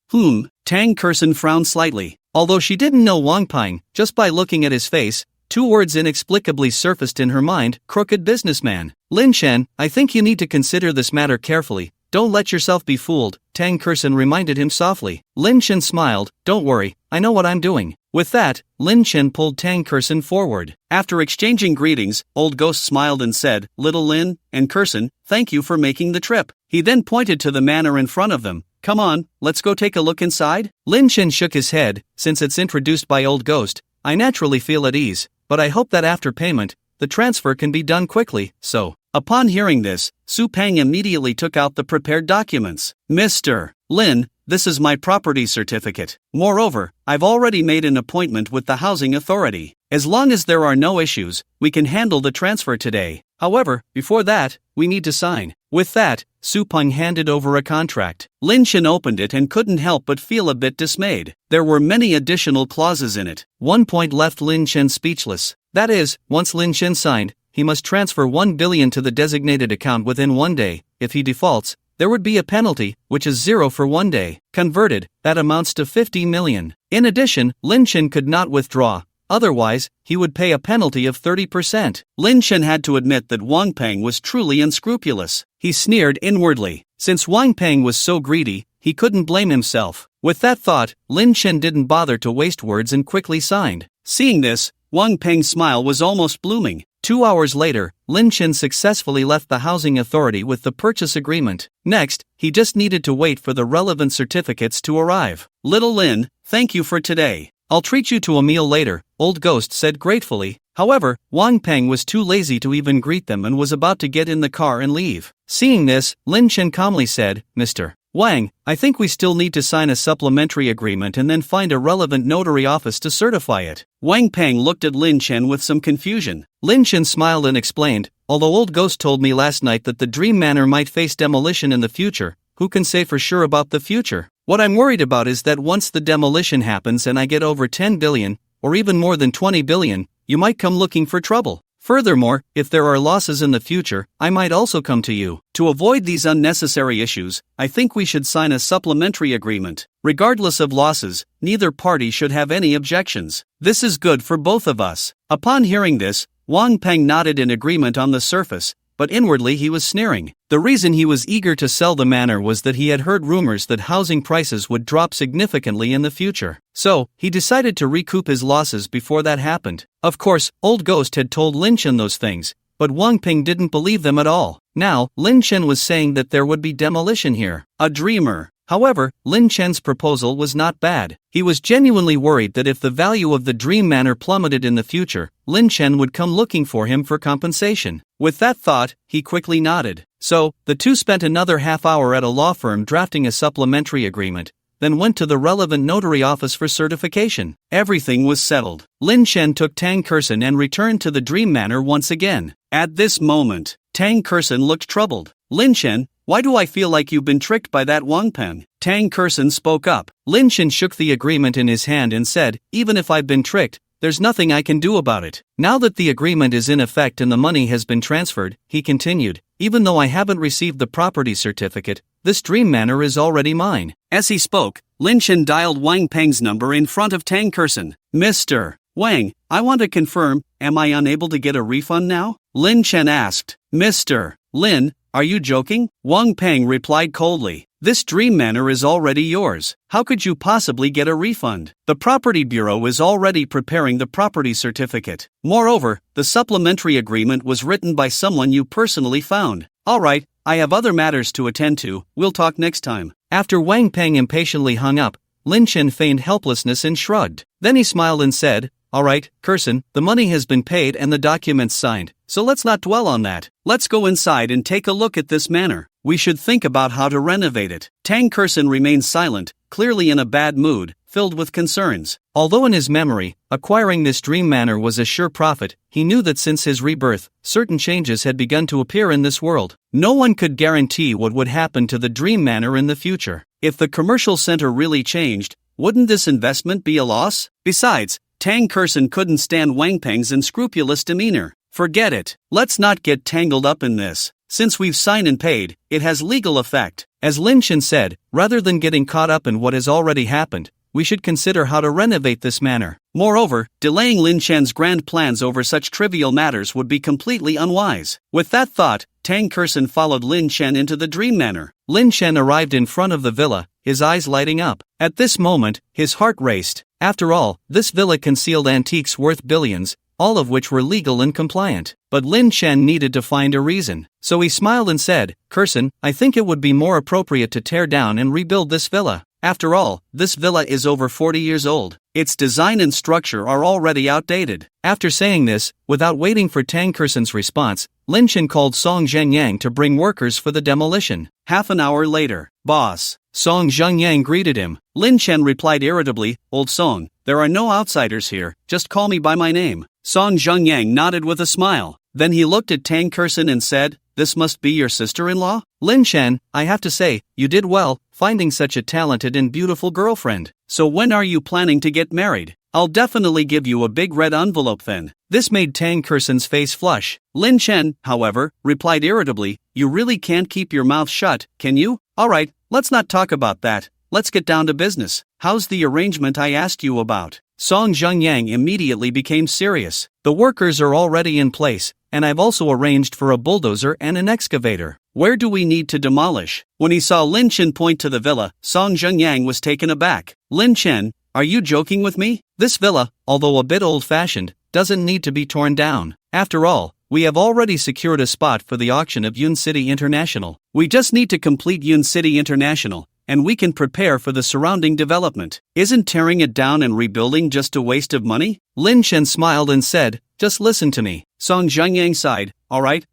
Tang Kersen frowned slightly. Although she didn't know Wang Ping, just by looking at his face, two words inexplicably surfaced in her mind, crooked businessman. Lin Chen, I think you need to consider this matter carefully. Don't let yourself be fooled, Tang Kersen reminded him softly. Lin Chen smiled, don't worry, I know what I'm doing. With that, Lin Chen pulled Tang Kersen forward. After exchanging greetings, Old Ghost smiled and said, Little Lin and Kersen, thank you for making the trip. He then pointed to the manor in front of them. Come on, let's go take a look inside. Lin Chen shook his head. Since it's introduced by Old Ghost, I naturally feel at ease, but I hope that after payment, the transfer can be done quickly, so. Upon hearing this, Su Peng immediately took out the prepared documents. Mr. Lin, this is my property certificate. Moreover, I've already made an appointment with the housing authority. As long as there are no issues, we can handle the transfer today. However, before that, we need to sign. With that, Su Peng handed over a contract. Lin Chen opened it and couldn't help but feel a bit dismayed. There were many additional clauses in it. One point left Lin Chen speechless. That is, once Lin Chen signed, he must transfer 1 billion to the designated account within 1 day. If he defaults, there would be a penalty, which is 0 for 1 day. Converted, that amounts to 50 million. In addition, Lin Chen could not withdraw. Otherwise, he would pay a penalty of 30%. Lin Chen had to admit that Wang Peng was truly unscrupulous. He sneered inwardly. Since Wang Peng was so greedy, he couldn't blame himself. With that thought, Lin Chen didn't bother to waste words and quickly signed. Seeing this, Wang Peng's smile was almost blooming. 2 hours later, Lin Chen successfully left the housing authority with the purchase agreement. Next, he just needed to wait for the relevant certificates to arrive. Little Lin, thank you for today. I'll treat you to a meal later, Old Ghost said gratefully. However, Wang Peng was too lazy to even greet them and was about to get in the car and leave. Seeing this, Lin Chen calmly said, Mr. Wang, I think we still need to sign a supplementary agreement and then find a relevant notary office to certify it. Wang Peng looked at Lin Chen with some confusion. Lin Chen smiled and explained, although Old Ghost told me last night that the Dream Manor might face demolition in the future, who can say for sure about the future? What I'm worried about is that once the demolition happens and I get over 10 billion, or even more than 20 billion, you might come looking for trouble. Furthermore, if there are losses in the future, I might also come to you. To avoid these unnecessary issues, I think we should sign a supplementary agreement. Regardless of losses, neither party should have any objections. This is good for both of us. Upon hearing this, Wang Peng nodded in agreement on the surface, but inwardly he was sneering. The reason he was eager to sell the manor was that he had heard rumors that housing prices would drop significantly in the future. So, he decided to recoup his losses before that happened. Of course, Old Ghost had told Lin Chen those things, but Wang Peng didn't believe them at all. Now, Lin Chen was saying that there would be demolition here. A dreamer. However, Lin Chen's proposal was not bad. He was genuinely worried that if the value of the Dream Manor plummeted in the future, Lin Chen would come looking for him for compensation. With that thought, he quickly nodded. So, the two spent another half hour at a law firm drafting a supplementary agreement, then went to the relevant notary office for certification. Everything was settled. Lin Chen took Tang Kersen and returned to the Dream Manor once again. At this moment, Tang Kersen looked troubled. Lin Chen, why do I feel like you've been tricked by that Wang Peng? Tang Kersen spoke up. Lin Chen shook the agreement in his hand and said, even if I've been tricked, there's nothing I can do about it. Now that the agreement is in effect and the money has been transferred, he continued, even though I haven't received the property certificate, this Dream Manor is already mine. As he spoke, Lin Chen dialed Wang Peng's number in front of Tang Kersen. Mr. Wang, I want to confirm, am I unable to get a refund now? Lin Chen asked. Mr. Lin, are you joking? Wang Peng replied coldly. This Dream Manor is already yours. How could you possibly get a refund? The Property Bureau is already preparing the property certificate. Moreover, the supplementary agreement was written by someone you personally found. Alright, I have other matters to attend to, we'll talk next time. After Wang Peng impatiently hung up, Lin Chen feigned helplessness and shrugged. Then he smiled and said, Alright, Kersen, the money has been paid and the documents signed, so let's not dwell on that. Let's go inside and take a look at this manor. We should think about how to renovate it. Tang Kersen remained silent, clearly in a bad mood, filled with concerns. Although in his memory, acquiring this Dream Manor was a sure profit, he knew that since his rebirth, certain changes had begun to appear in this world. No one could guarantee what would happen to the Dream Manor in the future. If the commercial center really changed, wouldn't this investment be a loss? Besides, Tang Kersen couldn't stand Wang Peng's unscrupulous demeanor. Forget it. Let's not get tangled up in this. Since we've signed and paid, it has legal effect. As Lin Chen said, rather than getting caught up in what has already happened, we should consider how to renovate this manor. Moreover, delaying Lin Chen's grand plans over such trivial matters would be completely unwise. With that thought, Tang Kersen followed Lin Chen into the Dream Manor. Lin Chen arrived in front of the villa, his eyes lighting up. At this moment, his heart raced. After all, this villa concealed antiques worth billions, all of which were legal and compliant. But Lin Chen needed to find a reason. So he smiled and said, Kersen, I think it would be more appropriate to tear down and rebuild this villa. After all, this villa is over 40 years old. Its design and structure are already outdated. After saying this, without waiting for Tang Kerson's response, Lin Chen called Song Zhengyang to bring workers for the demolition. Half an hour later, boss. Song Zhengyang greeted him. Lin Chen replied irritably, Old Song, there are no outsiders here, just call me by my name. Song Zhengyang nodded with a smile. Then he looked at Tang Kerson and said, This must be your sister-in-law? Lin Chen, I have to say, you did well, finding such a talented and beautiful girlfriend. So when are you planning to get married? I'll definitely give you a big red envelope then. This made Tang Kerson's face flush. Lin Chen, however, replied irritably, You really can't keep your mouth shut, can you? Alright, let's not talk about that. Let's get down to business. How's the arrangement I asked you about? Song Zhengyang immediately became serious. The workers are already in place, and I've also arranged for a bulldozer and an excavator. Where do we need to demolish? When he saw Lin Chen point to the villa, Song Zhengyang was taken aback. Lin Chen, are you joking with me? This villa, although a bit old-fashioned, doesn't need to be torn down. After all, we have already secured a spot for the auction of Yun City International. We just need to complete Yun City International, and we can prepare for the surrounding development. Isn't tearing it down and rebuilding just a waste of money? Lin Chen smiled and said, Just listen to me. Song Zhengyang sighed, Alright,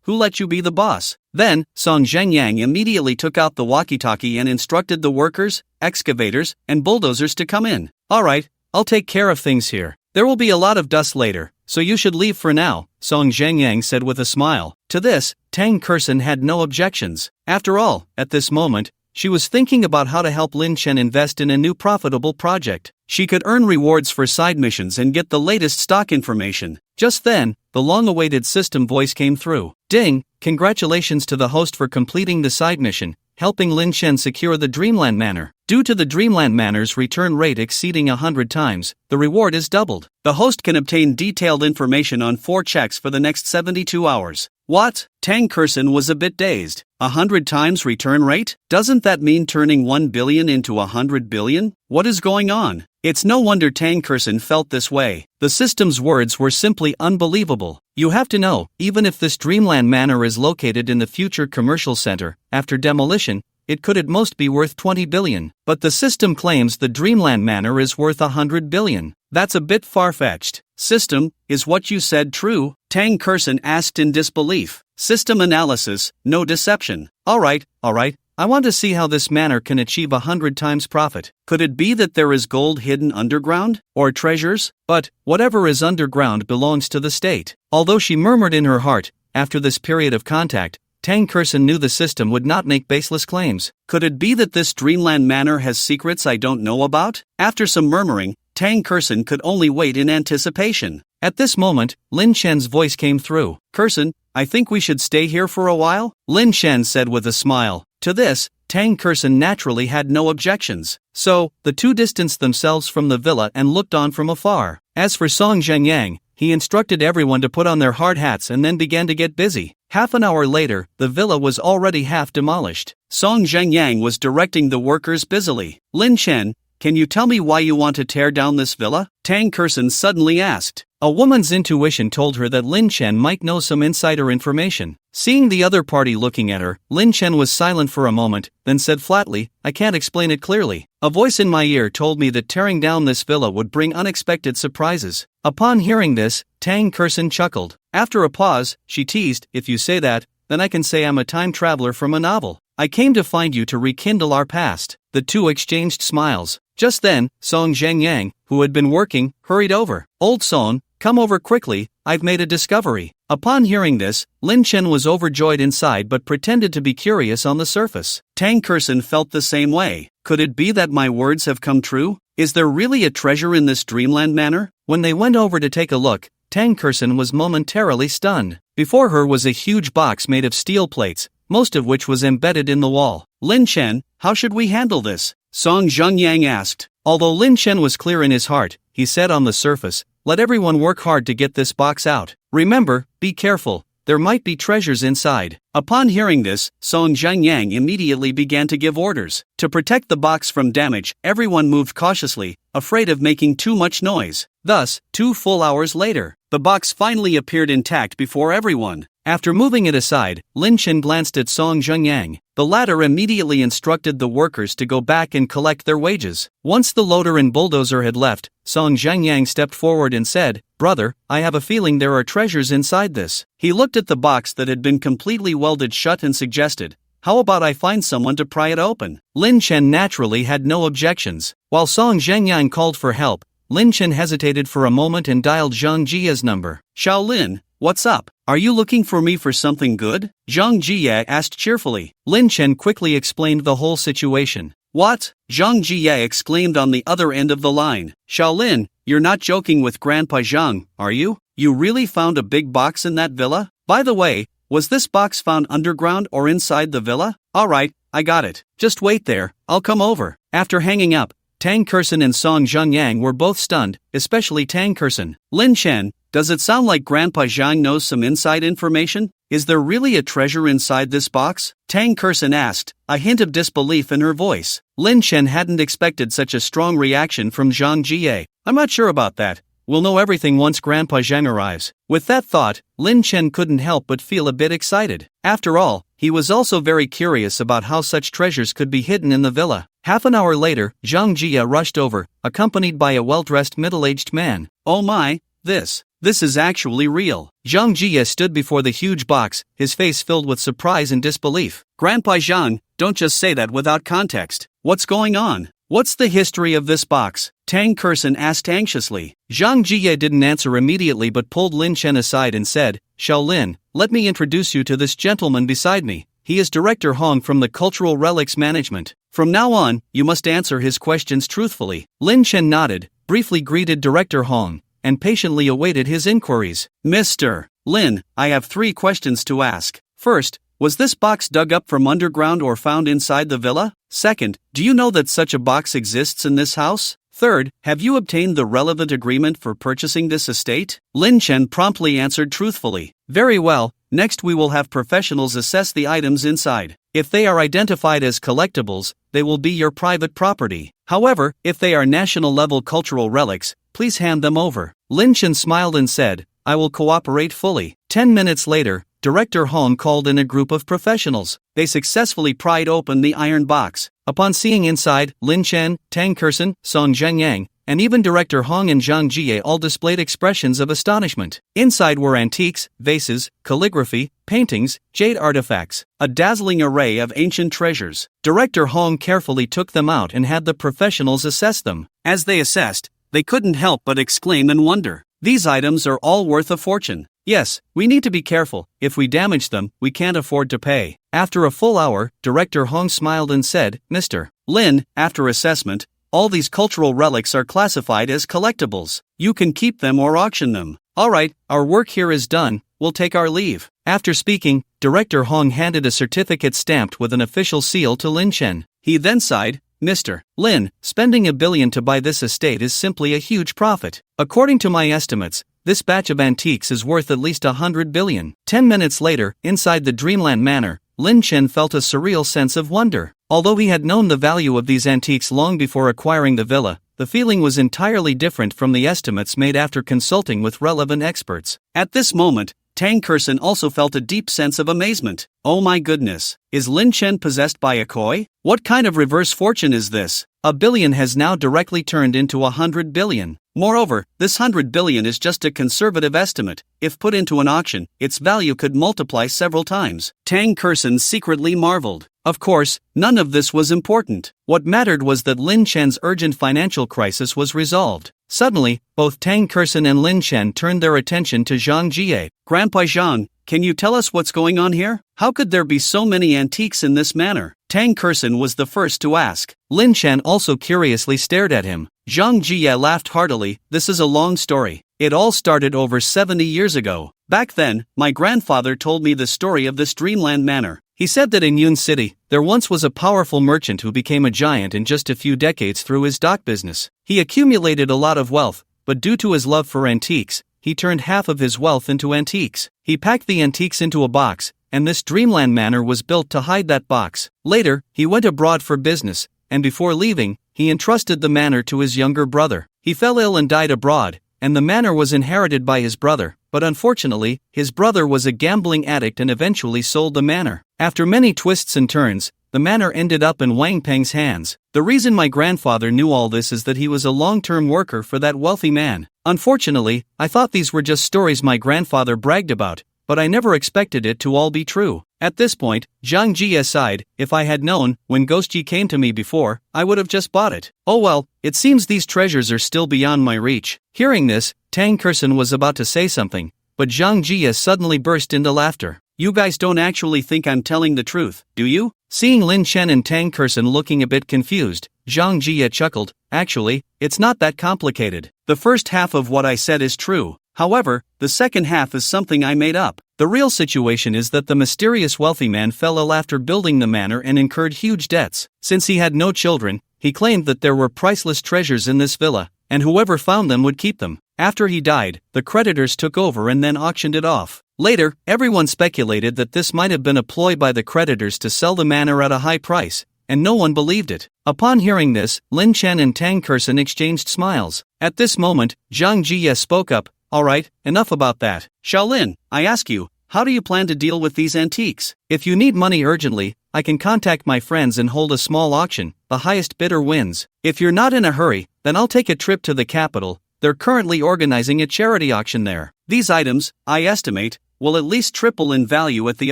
who let you be the boss? Then, Song Zhengyang immediately took out the walkie-talkie and instructed the workers, excavators, and bulldozers to come in. Alright, I'll take care of things here. There will be a lot of dust later, so you should leave for now, Song Zhengyang said with a smile. To this, Tang Kerson had no objections. After all, at this moment, she was thinking about how to help Lin Chen invest in a new profitable project. She could earn rewards for side missions and get the latest stock information. Just then, the long-awaited system voice came through. Ding! Congratulations to the host for completing the side mission, helping Lin Chen secure the Dreamland Manor. Due to the Dreamland Manor's return rate exceeding 100 times, the reward is doubled. The host can obtain detailed information on 4 checks for the next 72 hours. What? Tang Kerson was a bit dazed. 100 times return rate? Doesn't that mean turning 1 billion into 100 billion? What is going on? It's no wonder Tang Kerson felt this way. The system's words were simply unbelievable. You have to know, even if this Dreamland Manor is located in the future commercial center, after demolition, it could at most be worth 20 billion. But the system claims the Dreamland Manor is worth 100 billion. That's a bit far-fetched. System, is what you said true? Tang Kerson asked in disbelief. System analysis, no deception. Alright, I want to see how this manor can achieve 100 times profit. Could it be that there is gold hidden underground? Or treasures? But, whatever is underground belongs to the state. Although she murmured in her heart, after this period of contact, Tang Kerson knew the system would not make baseless claims. Could it be that this Dreamland Manor has secrets I don't know about? After some murmuring, Tang Kerson could only wait in anticipation. At this moment, Lin Chen's voice came through. Kerson, I think we should stay here for a while? Lin Chen said with a smile. To this, Tang Kerson naturally had no objections. So, the two distanced themselves from the villa and looked on from afar. As for Song Zhengyang, he instructed everyone to put on their hard hats and then began to get busy. Half an hour later, the villa was already half demolished. Song Zhengyang was directing the workers busily. Lin Chen, can you tell me why you want to tear down this villa? Tang Kerson suddenly asked. A woman's intuition told her that Lin Chen might know some insider information. Seeing the other party looking at her, Lin Chen was silent for a moment, then said flatly, I can't explain it clearly. A voice in my ear told me that tearing down this villa would bring unexpected surprises. Upon hearing this, Tang Kerson chuckled. After a pause, she teased, If you say that, then I can say I'm a time traveler from a novel. I came to find you to rekindle our past. The two exchanged smiles. Just then, Song Zhengyang, who had been working, hurried over. Old Song, come over quickly, I've made a discovery. Upon hearing this, Lin Chen was overjoyed inside but pretended to be curious on the surface. Tang Kerson felt the same way. Could it be that my words have come true? Is there really a treasure in this Dreamland Manor? When they went over to take a look, Tang Kerson was momentarily stunned. Before her was a huge box made of steel plates, most of which was embedded in the wall. Lin Chen, how should we handle this? Song Zhengyang asked. Although Lin Chen was clear in his heart, he said on the surface, Let everyone work hard to get this box out. Remember, be careful, there might be treasures inside. Upon hearing this, Song Zhengyang immediately began to give orders. To protect the box from damage, everyone moved cautiously, afraid of making too much noise. Thus, 2 full hours later, the box finally appeared intact before everyone. After moving it aside, Lin Chen glanced at Song Zhengyang. The latter immediately instructed the workers to go back and collect their wages. Once the loader and bulldozer had left, Song Zhengyang stepped forward and said, "Brother, I have a feeling there are treasures inside this." He looked at the box that had been completely welded shut and suggested, "How about I find someone to pry it open?" Lin Chen naturally had no objections. While Song Zhengyang called for help, Lin Chen hesitated for a moment and dialed Zhang Jia's number. "Shaolin, what's up? Are you looking for me for something good?" Zhang Jia asked cheerfully. Lin Chen quickly explained the whole situation. "What?" Zhang Jia exclaimed on the other end of the line. "Shaolin, you're not joking with Grandpa Zhang, are you? You really found a big box in that villa? By the way, was this box found underground or inside the villa? Alright, I got it. Just wait there, I'll come over." After hanging up, Tang Kersen and Song Zhengyang were both stunned, especially Tang Kersen. "Lin Chen, does it sound like Grandpa Zhang knows some inside information? Is there really a treasure inside this box?" Tang Kersen asked, a hint of disbelief in her voice. Lin Chen hadn't expected such a strong reaction from Zhang Jie. "I'm not sure about that. We'll know everything once Grandpa Zhang arrives." With that thought, Lin Chen couldn't help but feel a bit excited. After all, he was also very curious about how such treasures could be hidden in the villa. Half an hour later, Zhang Jia rushed over, accompanied by a well-dressed middle-aged man. "Oh my, this is actually real." Zhang Jia stood before the huge box, his face filled with surprise and disbelief. "Grandpa Zhang, don't just say that without context. What's going on? What's the history of this box?" Tang Kersen asked anxiously. Zhang Jie didn't answer immediately but pulled Lin Chen aside and said, "Shaolin, let me introduce you to this gentleman beside me. He is Director Hong from the Cultural Relics Management. From now on, you must answer his questions truthfully." Lin Chen nodded, briefly greeted Director Hong, and patiently awaited his inquiries. "Mr. Lin, I have 3 questions to ask. First, was this box dug up from underground or found inside the villa? Second, do you know that such a box exists in this house? Third, have you obtained the relevant agreement for purchasing this estate?" Lin Chen promptly answered truthfully. "Very well, next we will have professionals assess the items inside. If they are identified as collectibles, they will be your private property. However, if they are national-level cultural relics, please hand them over." Lin Chen smiled and said, "I will cooperate fully." 10 minutes later, Director Hong called in a group of professionals. They successfully pried open the iron box. Upon seeing inside, Lin Chen, Tang Kersen, Song Zhengyang, and even Director Hong and Zhang Jie all displayed expressions of astonishment. Inside were antiques, vases, calligraphy, paintings, jade artifacts, a dazzling array of ancient treasures. Director Hong carefully took them out and had the professionals assess them. As they assessed, they couldn't help but exclaim in wonder. "These items are all worth a fortune. Yes, we need to be careful. If we damage them, we can't afford to pay." After a full hour, Director Hong smiled and said, "Mr. Lin, after assessment, all these cultural relics are classified as collectibles. You can keep them or auction them. Alright, our work here is done, we'll take our leave." After speaking, Director Hong handed a certificate stamped with an official seal to Lin Chen. He then sighed, "Mr. Lin, spending $1 billion to buy this estate is simply a huge profit. According to my estimates, this batch of antiques is worth at least $100 billion. 10 minutes later, inside the Dreamland Manor, Lin Chen felt a surreal sense of wonder. Although he had known the value of these antiques long before acquiring the villa, the feeling was entirely different from the estimates made after consulting with relevant experts. At this moment, Tang Kersen also felt a deep sense of amazement. "Oh my goodness, is Lin Chen possessed by a koi? What kind of reverse fortune is this? $1 billion has now directly turned into $100 billion. Moreover, this $100 billion is just a conservative estimate. If put into an auction, its value could multiply several times." Tang Kersen secretly marveled. Of course, none of this was important. What mattered was that Lin Chen's urgent financial crisis was resolved. Suddenly, both Tang Kersen and Lin Chen turned their attention to Zhang Jie. "Grandpa Zhang, can you tell us what's going on here? How could there be so many antiques in this manor?" Tang Kersen was the first to ask. Lin Chen also curiously stared at him. Zhang Jie laughed heartily. "This is a long story. It all started over 70 years ago. Back then, my grandfather told me the story of this Dreamland Manor. He said that in Yun City, there once was a powerful merchant who became a giant in just a few decades through his dock business. He accumulated a lot of wealth, but due to his love for antiques, he turned half of his wealth into antiques. He packed the antiques into a box, and this Dreamland Manor was built to hide that box. Later, he went abroad for business, and before leaving, he entrusted the manor to his younger brother. He fell ill and died abroad, and the manor was inherited by his brother, but unfortunately, his brother was a gambling addict and eventually sold the manor. After many twists and turns, the manor ended up in Wang Peng's hands. The reason my grandfather knew all this is that he was a long-term worker for that wealthy man. Unfortunately, I thought these were just stories my grandfather bragged about, but I never expected it to all be true. At this point, Zhang Jie sighed, if I had known, when Ghostji came to me before, I would have just bought it. Oh well, it seems these treasures are still beyond my reach. Hearing this, Tang Kerson was about to say something, but Zhang Jie suddenly burst into laughter. You guys don't actually think I'm telling the truth, do you? Seeing Lin Chen and Tang Kerson looking a bit confused, Zhang Jie chuckled, actually, it's not that complicated. The first half of what I said is true. However, the second half is something I made up. The real situation is that the mysterious wealthy man fell ill after building the manor and incurred huge debts. Since he had no children, he claimed that there were priceless treasures in this villa, and whoever found them would keep them. After he died, the creditors took over and then auctioned it off. Later, everyone speculated that this might have been a ploy by the creditors to sell the manor at a high price, and no one believed it. Upon hearing this, Lin Chen and Tang Kerson exchanged smiles. At this moment, Zhang Jie spoke up, alright, enough about that. Shaolin, I ask you, how do you plan to deal with these antiques? If you need money urgently, I can contact my friends and hold a small auction, the highest bidder wins. If you're not in a hurry, then I'll take a trip to the capital, they're currently organizing a charity auction there. These items, I estimate, will at least triple in value at the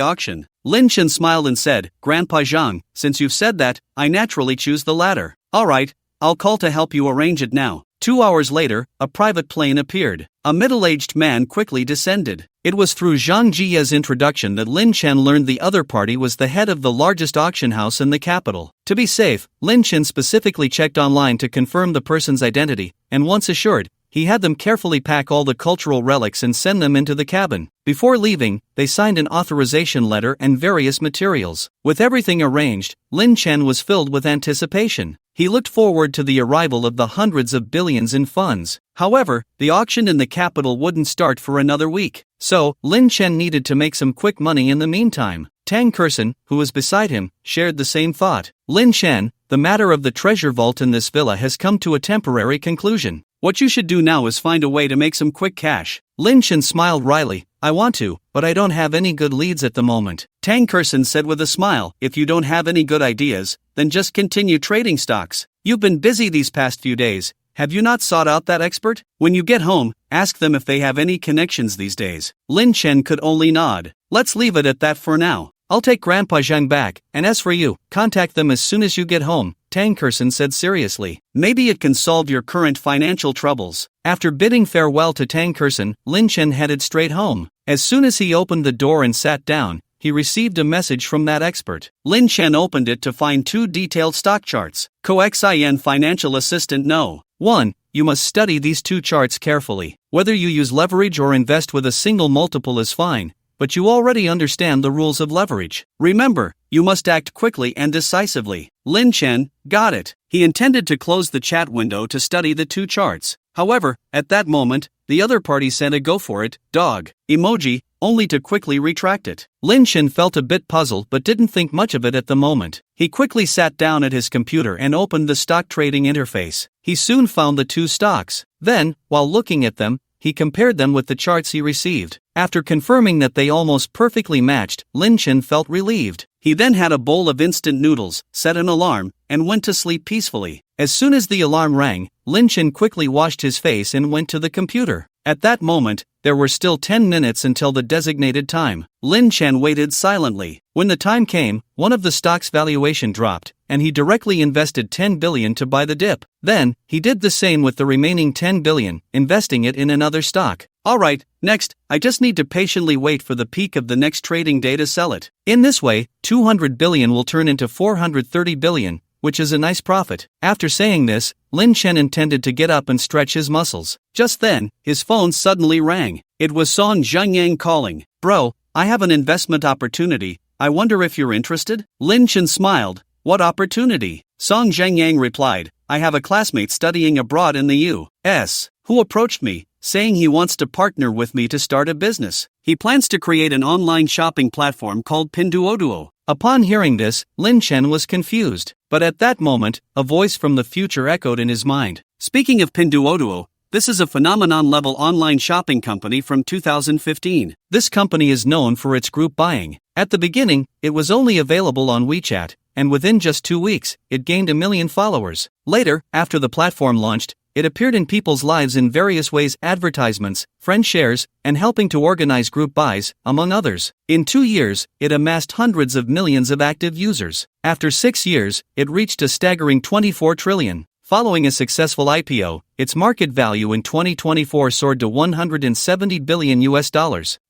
auction. Lin Chen smiled and said, Grandpa Zhang, since you've said that, I naturally choose the latter. Alright, I'll call to help you arrange it now. 2 hours later, a private plane appeared. A middle-aged man quickly descended. It was through Zhang Jie's introduction that Lin Chen learned the other party was the head of the largest auction house in the capital. To be safe, Lin Chen specifically checked online to confirm the person's identity, and once assured, he had them carefully pack all the cultural relics and send them into the cabin. Before leaving, they signed an authorization letter and various materials. With everything arranged, Lin Chen was filled with anticipation. He looked forward to the arrival of the hundreds of billions in funds. However, the auction in the capital wouldn't start for another week. So, Lin Chen needed to make some quick money in the meantime. Tang Kerson, who was beside him, shared the same thought. Lin Chen, the matter of the treasure vault in this villa has come to a temporary conclusion. What you should do now is find a way to make some quick cash. Lin Chen smiled wryly. I want to, but I don't have any good leads at the moment. Tang Kerson said with a smile, if you don't have any good ideas, then just continue trading stocks. You've been busy these past few days. Have you not sought out that expert? When you get home, ask them if they have any connections these days. Lin Chen could only nod. Let's leave it at that for now. I'll take Grandpa Zhang back, and as for you, contact them as soon as you get home, Tang Kerson said seriously. Maybe it can solve your current financial troubles. After bidding farewell to Tang Kerson, Lin Chen headed straight home. As soon as he opened the door and sat down, he received a message from that expert. Lin Chen opened it to find 2 detailed stock charts. Coxin Financial Assistant No. 1. You must study these 2 charts carefully. Whether you use leverage or invest with a single multiple is fine, but you already understand the rules of leverage. Remember, you must act quickly and decisively. Lin Chen got it. He intended to close the chat window to study the 2 charts. However, at that moment, the other party sent a go for it dog emoji, only to quickly retract it. Lin Chen felt a bit puzzled but didn't think much of it at the moment. He quickly sat down at his computer and opened the stock trading interface. He soon found the 2 stocks. Then, while looking at them, he compared them with the charts he received. After confirming that they almost perfectly matched, Lin Chen felt relieved. He then had a bowl of instant noodles, set an alarm, and went to sleep peacefully. As soon as the alarm rang, Lin Chen quickly washed his face and went to the computer. At that moment, there were still 10 minutes until the designated time. Lin Chen waited silently. When the time came, one of the stock's valuation dropped, and he directly invested 10 billion to buy the dip. Then, he did the same with the remaining 10 billion, investing it in another stock. Alright, next, I just need to patiently wait for the peak of the next trading day to sell it. In this way, 200 billion will turn into 430 billion, which is a nice profit. After saying this, Lin Chen intended to get up and stretch his muscles. Just then, his phone suddenly rang. It was Song Zhengyang calling. Bro, I have an investment opportunity. I wonder if you're interested? Lin Chen smiled. What opportunity? Song Zhengyang replied, I have a classmate studying abroad in the U.S. who approached me, saying he wants to partner with me to start a business. He plans to create an online shopping platform called Pinduoduo. Upon hearing this, Lin Chen was confused. But at that moment, a voice from the future echoed in his mind. Speaking of Pinduoduo, This is a phenomenon-level online shopping company from 2015. This company is known for its group buying. At the beginning, it was only available on WeChat, and within just 2 weeks, it gained 1 million followers. Later, after the platform launched, it appeared in people's lives in various ways: advertisements, friend shares, and helping to organize group buys, among others. In 2 years, it amassed hundreds of millions of active users. After 6 years, it reached a staggering 24 trillion. Following a successful IPO, its market value in 2024 soared to $170 billion.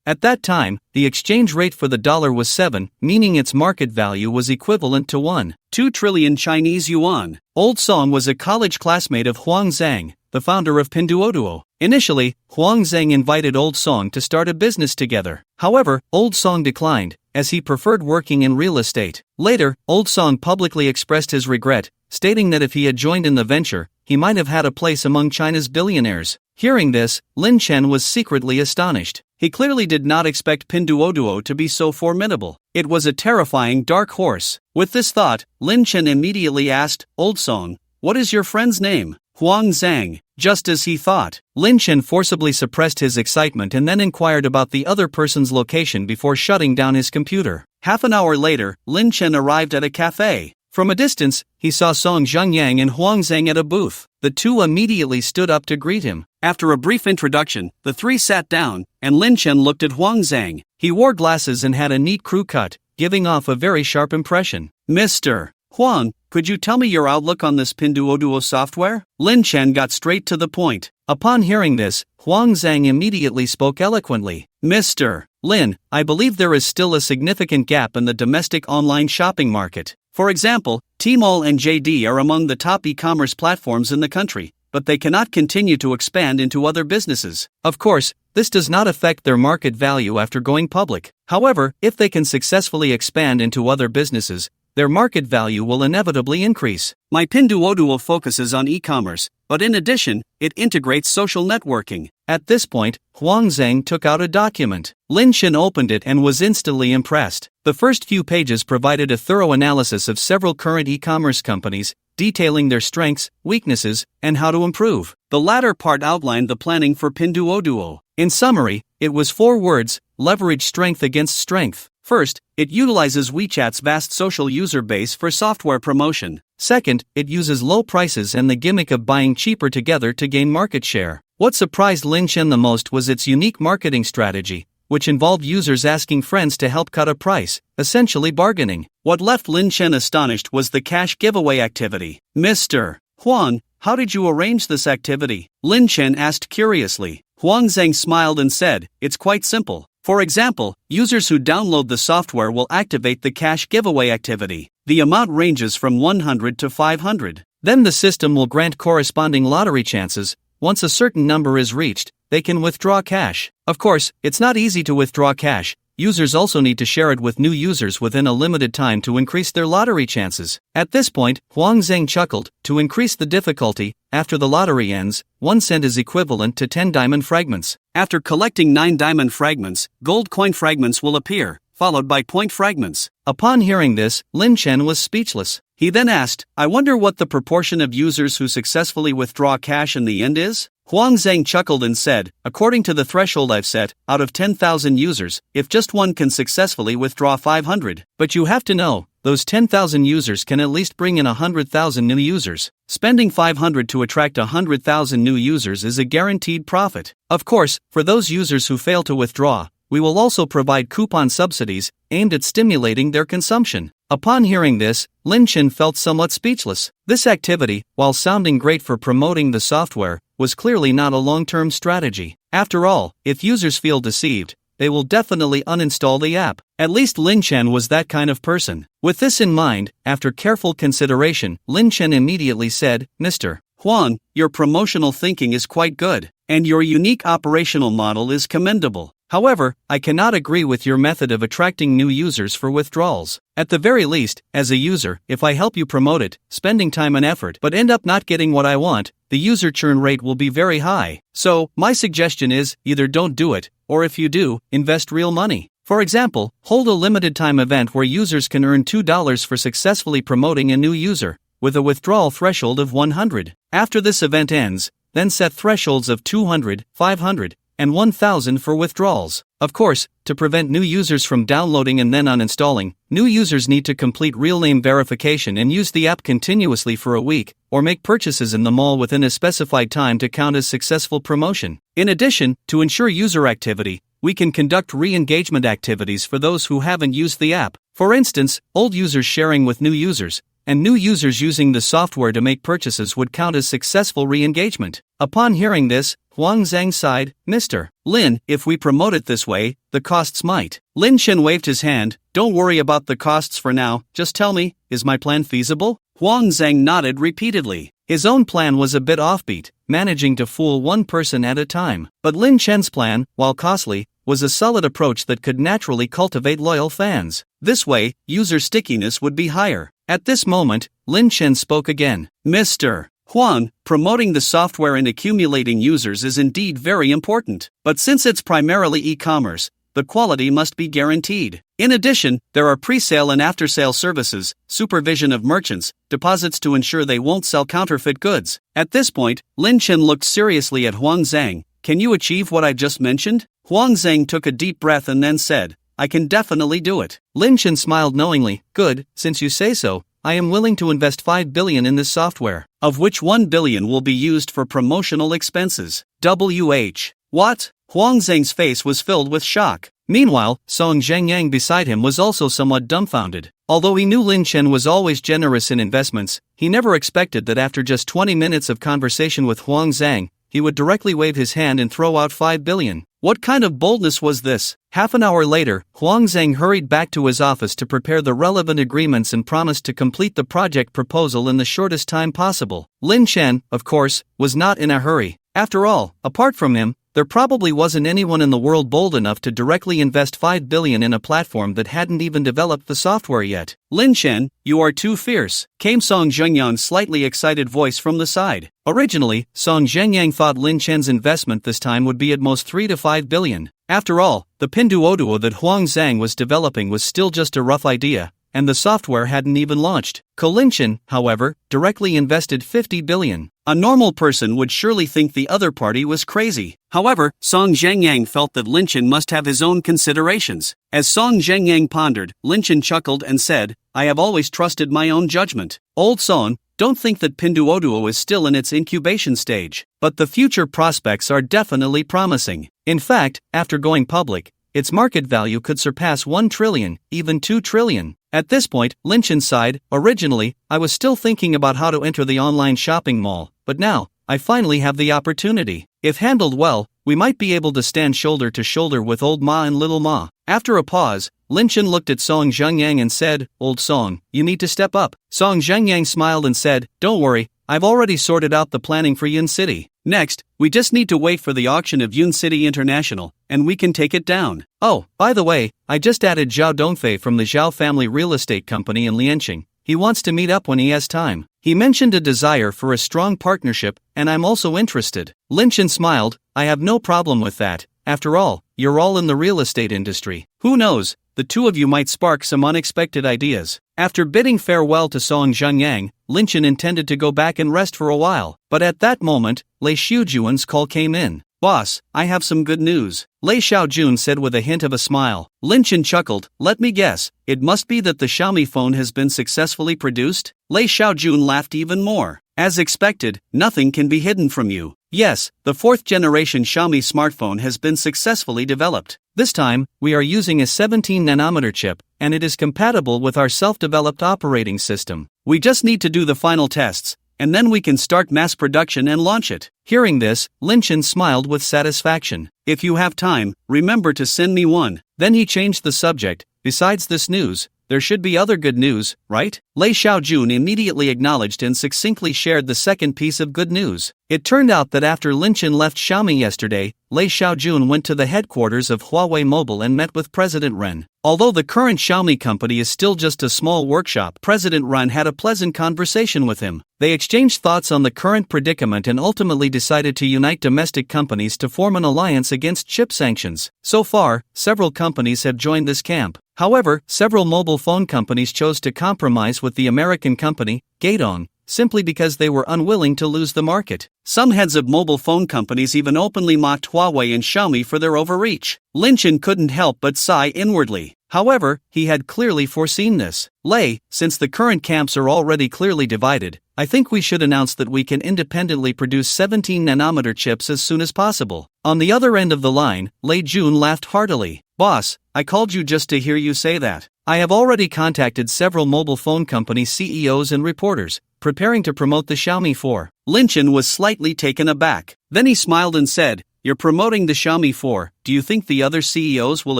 At that time, the exchange rate for the dollar was 7, meaning its market value was equivalent to 1.2 trillion Chinese yuan. Old Song was a college classmate of Huang Zhang, the founder of Pinduoduo. Initially, Huang Zhang invited Old Song to start a business together. However, Old Song declined, as he preferred working in real estate. Later, Old Song publicly expressed his regret, stating that if he had joined in the venture, he might have had a place among China's billionaires. Hearing this, Lin Chen was secretly astonished. He clearly did not expect Pinduoduo to be so formidable. It was a terrifying dark horse. With this thought, Lin Chen immediately asked, "Old Song, what is your friend's name?" "Huang Zhang." Just as he thought, Lin Chen forcibly suppressed his excitement and then inquired about the other person's location before shutting down his computer. Half an hour later, Lin Chen arrived at a cafe. From a distance, he saw Song Zhengyang and Huang Zhang at a booth. The two immediately stood up to greet him. After a brief introduction, the three sat down, and Lin Chen looked at Huang Zhang. He wore glasses and had a neat crew cut, giving off a very sharp impression. "Mr. Huang, could you tell me your outlook on this Pinduoduo software?" Lin Chen got straight to the point. Upon hearing this, Huang Zhang immediately spoke eloquently. "Mr. Lin, I believe there is still a significant gap in the domestic online shopping market. For example, Tmall and JD are among the top e-commerce platforms in the country, but they cannot continue to expand into other businesses. Of course, this does not affect their market value after going public. However, if they can successfully expand into other businesses, their market value will inevitably increase. My Pinduoduo focuses on e-commerce, but in addition, it integrates social networking." At this point, Huang Zhang took out a document. Lin Chen opened it and was instantly impressed. The first few pages provided a thorough analysis of several current e-commerce companies, detailing their strengths, weaknesses, and how to improve. The latter part outlined the planning for Pinduoduo. In summary, it was 4 words: leverage strength against strength. First, it utilizes WeChat's vast social user base for software promotion. Second, it uses low prices and the gimmick of buying cheaper together to gain market share. What surprised Lin Chen the most was its unique marketing strategy, which involved users asking friends to help cut a price, essentially bargaining. What left Lin Chen astonished was the cash giveaway activity. "Mr. Huang, how did you arrange this activity?" Lin Chen asked curiously. Huang Zhang smiled and said, "It's quite simple. For example, users who download the software will activate the cash giveaway activity. The amount ranges from 100 to 500. Then the system will grant corresponding lottery chances. Once a certain number is reached, they can withdraw cash. Of course, it's not easy to withdraw cash. Users also need to share it with new users within a limited time to increase their lottery chances." At this point, Huang Zhang chuckled. "To increase the difficulty, after the lottery ends, 1 cent is equivalent to 10 diamond fragments. After collecting 9 diamond fragments, gold coin fragments will appear, followed by point fragments." Upon hearing this, Lin Chen was speechless. He then asked, "I wonder what the proportion of users who successfully withdraw cash in the end is?" Huang Zhang chuckled and said, "According to the threshold I've set, out of 10,000 users, if just one can successfully withdraw 500. But you have to know, those 10,000 users can at least bring in 100,000 new users. Spending 500 to attract 100,000 new users is a guaranteed profit. Of course, for those users who fail to withdraw, we will also provide coupon subsidies, aimed at stimulating their consumption." Upon hearing this, Lin Chen felt somewhat speechless. This activity, while sounding great for promoting the software, was clearly not a long-term strategy. After all, if users feel deceived, they will definitely uninstall the app. At least Lin Chen was that kind of person. With this in mind, after careful consideration, Lin Chen immediately said, "Mr. Huang, your promotional thinking is quite good, and your unique operational model is commendable. However, I cannot agree with your method of attracting new users for withdrawals. At the very least, as a user, if I help you promote it, spending time and effort, but end up not getting what I want, the user churn rate will be very high. So, my suggestion is, either don't do it, or if you do, invest real money. For example, hold a limited time event where users can earn $2 for successfully promoting a new user, with a withdrawal threshold of 100. After this event ends, then set thresholds of 200, 500, and 1000 for withdrawals. Of course, to prevent new users from downloading and then uninstalling, new users need to complete real name verification and use the app continuously for a week, or make purchases in the mall within a specified time to count as successful promotion. In addition, to ensure user activity, we can conduct re-engagement activities for those who haven't used the app. For instance, old users sharing with new users, and new users using the software to make purchases would count as successful re-engagement. Upon hearing this, Huang Zhang sighed, Mr. Lin, if we promote it this way, the costs might. Lin Chen waved his hand, don't worry about the costs for now, just tell me, is my plan feasible? Huang Zhang nodded repeatedly. His own plan was a bit offbeat, managing to fool one person at a time. But Lin Chen's plan, while costly, was a solid approach that could naturally cultivate loyal fans. This way, user stickiness would be higher. At this moment, Lin Chen spoke again. Mr. Huang, promoting the software and accumulating users is indeed very important. But since it's primarily e-commerce, the quality must be guaranteed. In addition, there are pre-sale and after-sale services, supervision of merchants, deposits to ensure they won't sell counterfeit goods. At this point, Lin Chen looked seriously at Huang Zhang. Can you achieve what I just mentioned? Huang Zhang took a deep breath and then said, I can definitely do it. Lin Chen smiled knowingly. Good, since you say so, I am willing to invest 5 billion in this software, of which 1 billion will be used for promotional expenses. What? Huang Zhang's face was filled with shock. Meanwhile, Song Zhengyang beside him was also somewhat dumbfounded. Although he knew Lin Chen was always generous in investments, he never expected that after just 20 minutes of conversation with Huang Zhang, he would directly wave his hand and throw out 5 billion. What kind of boldness was this? Half an hour later, Huang Zhang hurried back to his office to prepare the relevant agreements and promised to complete the project proposal in the shortest time possible. Lin Chen, of course, was not in a hurry. After all, apart from him, there probably wasn't anyone in the world bold enough to directly invest 5 billion in a platform that hadn't even developed the software yet. Lin Chen, you are too fierce, came Song Zhengyang's slightly excited voice from the side. Originally, Song Zhengyang thought Lin Chen's investment this time would be at most 3 to 5 billion. After all, the Pinduoduo that Huang Zhang was developing was still just a rough idea, and the software hadn't even launched. Lin Chen, however, directly invested 50 billion. A normal person would surely think the other party was crazy. However, Song Zhengyang felt that Lin Chen must have his own considerations. As Song Zhengyang pondered, Lin Chen chuckled and said, I have always trusted my own judgment. Old Song, don't think that Pinduoduo is still in its incubation stage. But the future prospects are definitely promising. In fact, after going public, its market value could surpass 1 trillion, even 2 trillion. At this point, Lin Chen sighed, originally, I was still thinking about how to enter the online shopping mall, but now, I finally have the opportunity. If handled well, we might be able to stand shoulder to shoulder with Old Ma and Little Ma. After a pause, Lin Chen looked at Song Zhengyang and said, Old Song, you need to step up. Song Zhengyang smiled and said, don't worry, I've already sorted out the planning for Yun City. Next, we just need to wait for the auction of Yun City International, and we can take it down. Oh, by the way, I just added Zhao Dongfei from the Zhao family real estate company in Lianqing. He wants to meet up when he has time. He mentioned a desire for a strong partnership, and I'm also interested. Lin Chen smiled, I have no problem with that. After all, you're all in the real estate industry. Who knows, the two of you might spark some unexpected ideas. After bidding farewell to Song Zhengyang, Lin Chen intended to go back and rest for a while. But at that moment, Lei Xiaojuan's call came in. Boss, I have some good news. Lei Xiaojun said with a hint of a smile. Lin Chen chuckled, let me guess, it must be that the Xiaomi phone has been successfully produced? Lei Xiaojun laughed even more. As expected, nothing can be hidden from you. Yes, the 4th generation Xiaomi smartphone has been successfully developed. This time, we are using a 17nm chip, and it is compatible with our self-developed operating system. We just need to do the final tests, and then we can start mass production and launch it. Hearing this, Lin Chen smiled with satisfaction. If you have time, remember to send me one. Then he changed the subject. Besides this news, there should be other good news, right? Lei Xiaojun immediately acknowledged and succinctly shared the second piece of good news. It turned out that after Lin Chen left Xiaomi yesterday, Lei Xiaojun went to the headquarters of Huawei Mobile and met with President Ren. Although the current Xiaomi company is still just a small workshop, President Ren had a pleasant conversation with him. They exchanged thoughts on the current predicament and ultimately decided to unite domestic companies to form an alliance against chip sanctions. So far, several companies have joined this camp. However, several mobile phone companies chose to compromise with the American company, Gaidong, simply because they were unwilling to lose the market. Some heads of mobile phone companies even openly mocked Huawei and Xiaomi for their overreach. Lin Chen couldn't help but sigh inwardly. However, he had clearly foreseen this. Lei, since the current camps are already clearly divided, I think we should announce that we can independently produce 17nm chips as soon as possible. On the other end of the line, Lei Jun laughed heartily. Boss, I called you just to hear you say that. I have already contacted several mobile phone company CEOs and reporters, preparing to promote the Xiaomi 4. Lin Chen was slightly taken aback. Then he smiled and said, "You're promoting the Xiaomi 4, do you think the other CEOs will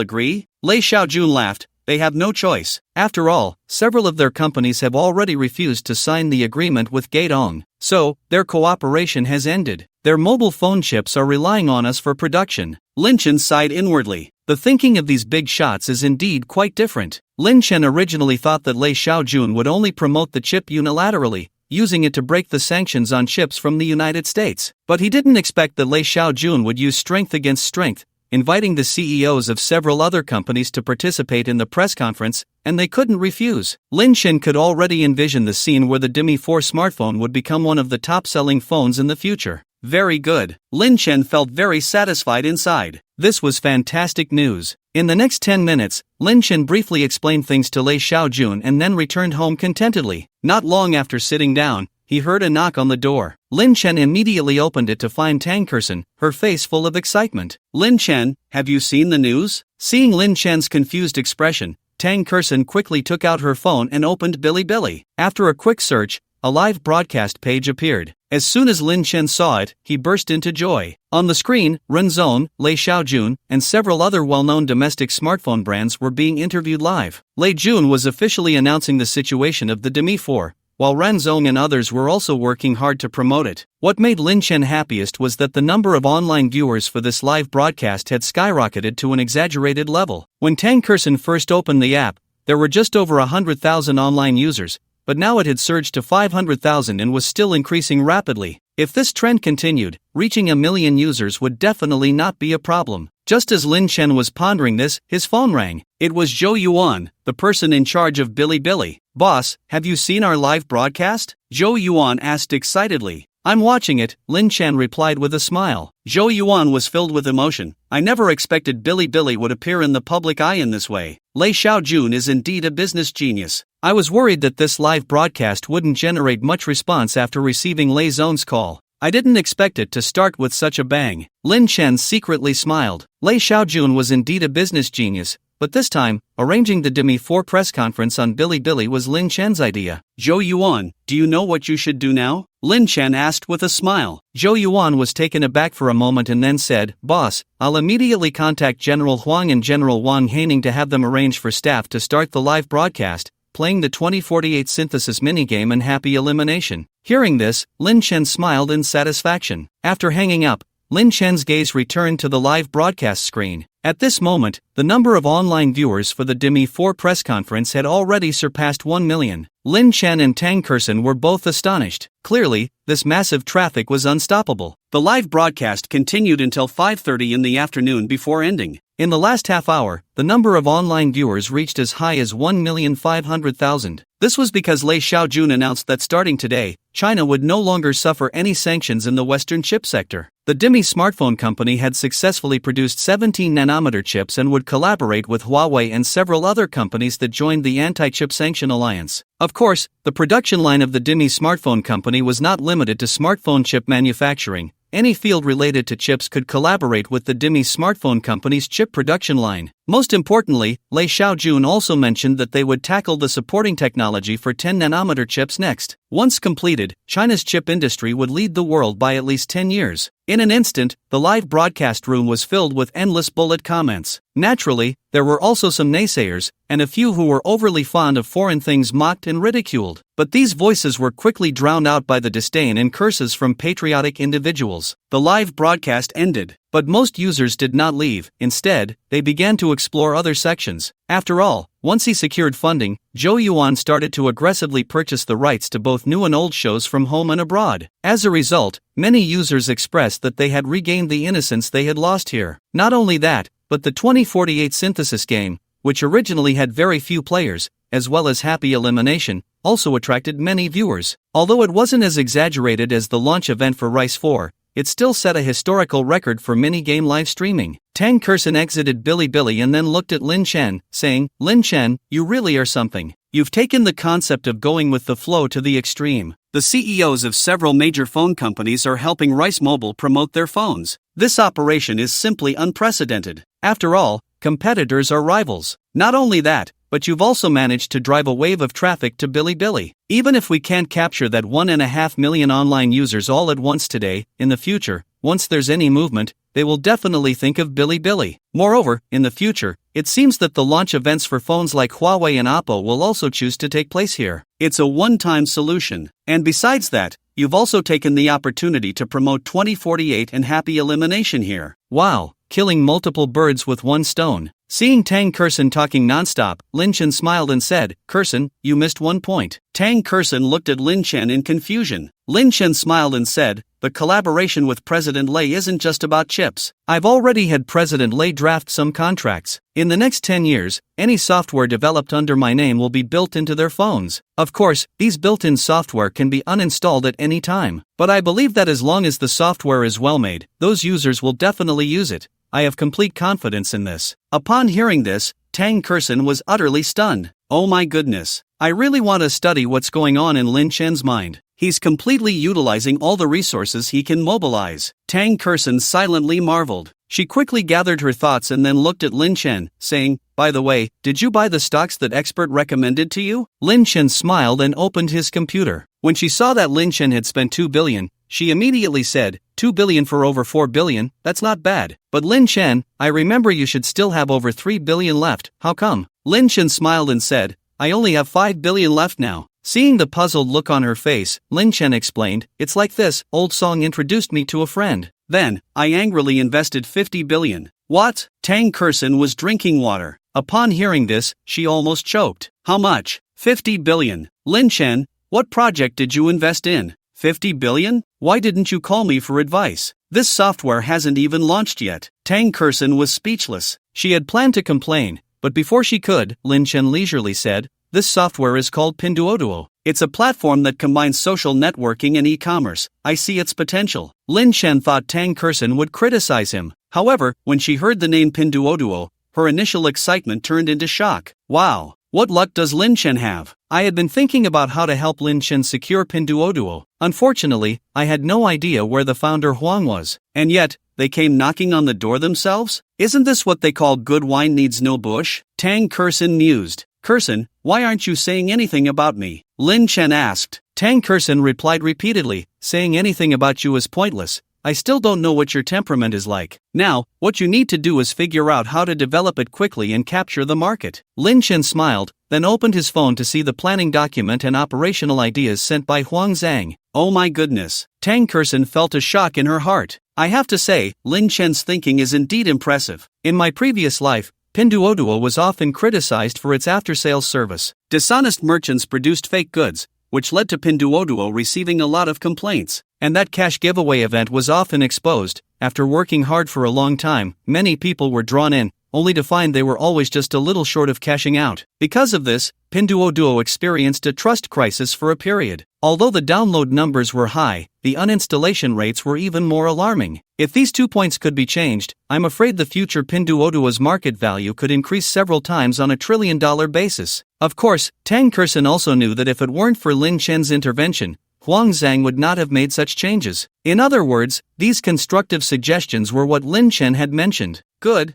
agree?" Lei Xiaojun laughed. They have no choice. After all, several of their companies have already refused to sign the agreement with Guidong, so their cooperation has ended. Their mobile phone chips are relying on us for production. Lin Chen sighed inwardly. The thinking of these big shots is indeed quite different. Lin Chen originally thought that Lei Xiaojun would only promote the chip unilaterally, using it to break the sanctions on chips from the United States. But he didn't expect that Lei Xiaojun would use strength against strength, inviting the CEOs of several other companies to participate in the press conference, and they couldn't refuse. Lin Chen could already envision the scene where the Demi 4 smartphone would become one of the top-selling phones in the future. Very good. Lin Chen felt very satisfied inside. This was fantastic news. In the next 10 minutes, Lin Chen briefly explained things to Lei Xiaojun and then returned home contentedly. Not long after sitting down, he heard a knock on the door. Lin Chen immediately opened it to find Tang Kersen, her face full of excitement. "Lin Chen, have you seen the news?" Seeing Lin Chen's confused expression, Tang Kersen quickly took out her phone and opened Bilibili. After a quick search, a live broadcast page appeared. As soon as Lin Chen saw it, he burst into joy. On the screen, Renzone, Lei Xiaojun, and several other well-known domestic smartphone brands were being interviewed live. Lei Jun was officially announcing the situation of the Demi 4, while Renzone and others were also working hard to promote it. What made Lin Chen happiest was that the number of online viewers for this live broadcast had skyrocketed to an exaggerated level. When Tang Kersen first opened the app, there were just over 100,000 online users, but now it had surged to 500,000 and was still increasing rapidly. If this trend continued, reaching 1 million users would definitely not be a problem. Just as Lin Chen was pondering this, his phone rang. It was Zhou Yuan, the person in charge of Bilibili. "Boss, have you seen our live broadcast?" Zhou Yuan asked excitedly. "I'm watching it," Lin Chen replied with a smile. Zhou Yuan was filled with emotion. "I never expected Bilibili would appear in the public eye in this way. Lei Xiaojun is indeed a business genius. I was worried that this live broadcast wouldn't generate much response after receiving Lei Zone's call. I didn't expect it to start with such a bang." Lin Chen secretly smiled. Lei Xiaojun was indeed a business genius, but this time, arranging the Demi 4 press conference on Bilibili was Lin Chen's idea. "Zhou Yuan, do you know what you should do now?" Lin Chen asked with a smile. Zhou Yuan was taken aback for a moment and then said, "Boss, I'll immediately contact General Huang and General Wang Haining to have them arrange for staff to start the live broadcast, playing the 2048 synthesis minigame and happy elimination." Hearing this, Lin Chen smiled in satisfaction. After hanging up, Lin Chen's gaze returned to the live broadcast screen. At this moment, the number of online viewers for the Demi 4 press conference had already surpassed 1 million. Lin Chen and Tang Kersen were both astonished. Clearly, this massive traffic was unstoppable. The live broadcast continued until 5:30 in the afternoon before ending. In the last half hour, the number of online viewers reached as high as 1,500,000. This was because Lei Xiaojun announced that starting today, China would no longer suffer any sanctions in the Western chip sector. The Demi smartphone company had successfully produced 17nm chips and would collaborate with Huawei and several other companies that joined the anti-chip sanction alliance. Of course, the production line of the Demi smartphone company was not limited to smartphone chip manufacturing. Any field related to chips could collaborate with the Demi smartphone company's chip production line. Most importantly, Lei Xiaojun also mentioned that they would tackle the supporting technology for 10nm chips next. Once completed, China's chip industry would lead the world by at least 10 years. In an instant, the live broadcast room was filled with endless bullet comments. Naturally, there were also some naysayers, and a few who were overly fond of foreign things mocked and ridiculed. But these voices were quickly drowned out by the disdain and curses from patriotic individuals. The live broadcast ended, but most users did not leave. Instead, they began to explore other sections. After all, once he secured funding, Zhou Yuan started to aggressively purchase the rights to both new and old shows from home and abroad. As a result, many users expressed that they had regained the innocence they had lost here. Not only that, but the 2048 synthesis game, which originally had very few players, as well as happy elimination, also attracted many viewers. Although it wasn't as exaggerated as the launch event for Rice 4, it still set a historical record for minigame live streaming. Tang Kurson exited Bilibili and then looked at Lin Chen, saying, "Lin Chen, you really are something. You've taken the concept of going with the flow to the extreme." The CEOs of several major phone companies are helping Rice Mobile promote their phones. This operation is simply unprecedented. After all, competitors are rivals. Not only that, but you've also managed to drive a wave of traffic to Bilibili. Even if we can't capture that 1.5 million online users all at once today, in the future, once there's any movement, they will definitely think of Bilibili. Moreover, in the future, it seems that the launch events for phones like Huawei and Oppo will also choose to take place here. It's a one-time solution. And besides that, you've also taken the opportunity to promote 2048 and happy elimination here. Wow, killing multiple birds with one stone. Seeing Tang Kurson talking nonstop, Lin Chen smiled and said, "Kurson, you missed one point." Tang Kurson looked at Lin Chen in confusion. Lin Chen smiled and said, "The collaboration with President Lei isn't just about chips. I've already had President Lei draft some contracts. In the next 10 years, any software developed under my name will be built into their phones. Of course, these built-in software can be uninstalled at any time. But I believe that as long as the software is well made, those users will definitely use it. I have complete confidence in this." Upon hearing this, Tang Kurson was utterly stunned. Oh my goodness. I really want to study what's going on in Lin Chen's mind. He's completely utilizing all the resources he can mobilize. Tang Kurson silently marveled. She quickly gathered her thoughts and then looked at Lin Chen, saying, "By the way, did you buy the stocks that expert recommended to you?" Lin Chen smiled and opened his computer. When she saw that Lin Chen had spent 2 billion, she immediately said, 2 billion for over 4 billion, that's not bad. But Lin Chen, I remember you should still have over 3 billion left, how come? Lin Chen smiled and said, "I only have 5 billion left now." Seeing the puzzled look on her face, Lin Chen explained, "It's like this, old song introduced me to a friend. Then, I angrily invested 50 billion. What? Tang Kurson was drinking water. Upon hearing this, she almost choked. How much? 50 billion. Lin Chen, what project did you invest in? 50 billion? Why didn't you call me for advice? This software hasn't even launched yet." Tang Kurson was speechless. She had planned to complain, but before she could, Lin Chen leisurely said, "This software is called Pinduoduo. It's a platform that combines social networking and e-commerce. I see its potential." Lin Chen thought Tang Kurson would criticize him. However, when she heard the name Pinduoduo, her initial excitement turned into shock. Wow, what luck does Lin Chen have? I had been thinking about how to help Lin Chen secure Pinduoduo. Unfortunately, I had no idea where the founder Huang was. And yet, they came knocking on the door themselves? Isn't this what they call good wine needs no bush? Tang Kurson mused. "Kurson, why aren't you saying anything about me?" Lin Chen asked. Tang Kurson replied repeatedly, "Saying anything about you is pointless. I still don't know what your temperament is like. Now, what you need to do is figure out how to develop it quickly and capture the market." Lin Chen smiled, then opened his phone to see the planning document and operational ideas sent by Huang Zhang. Oh my goodness. Tang Kurson felt a shock in her heart. I have to say, Lin Chen's thinking is indeed impressive. In my previous life, Pinduoduo was often criticized for its after-sales service. Dishonest merchants produced fake goods, which led to Pinduoduo receiving a lot of complaints. And that cash giveaway event was often exposed. After working hard for a long time, many people were drawn in, only to find they were always just a little short of cashing out. Because of this, Pinduoduo experienced a trust crisis for a period. Although the download numbers were high, the uninstallation rates were even more alarming. If these 2 points could be changed, I'm afraid the future Pinduoduo's market value could increase several times on a trillion-dollar basis. Of course, Tang Kurson also knew that if it weren't for Lin Chen's intervention, Huang Zhang would not have made such changes. In other words, these constructive suggestions were what Lin Chen had mentioned. Good.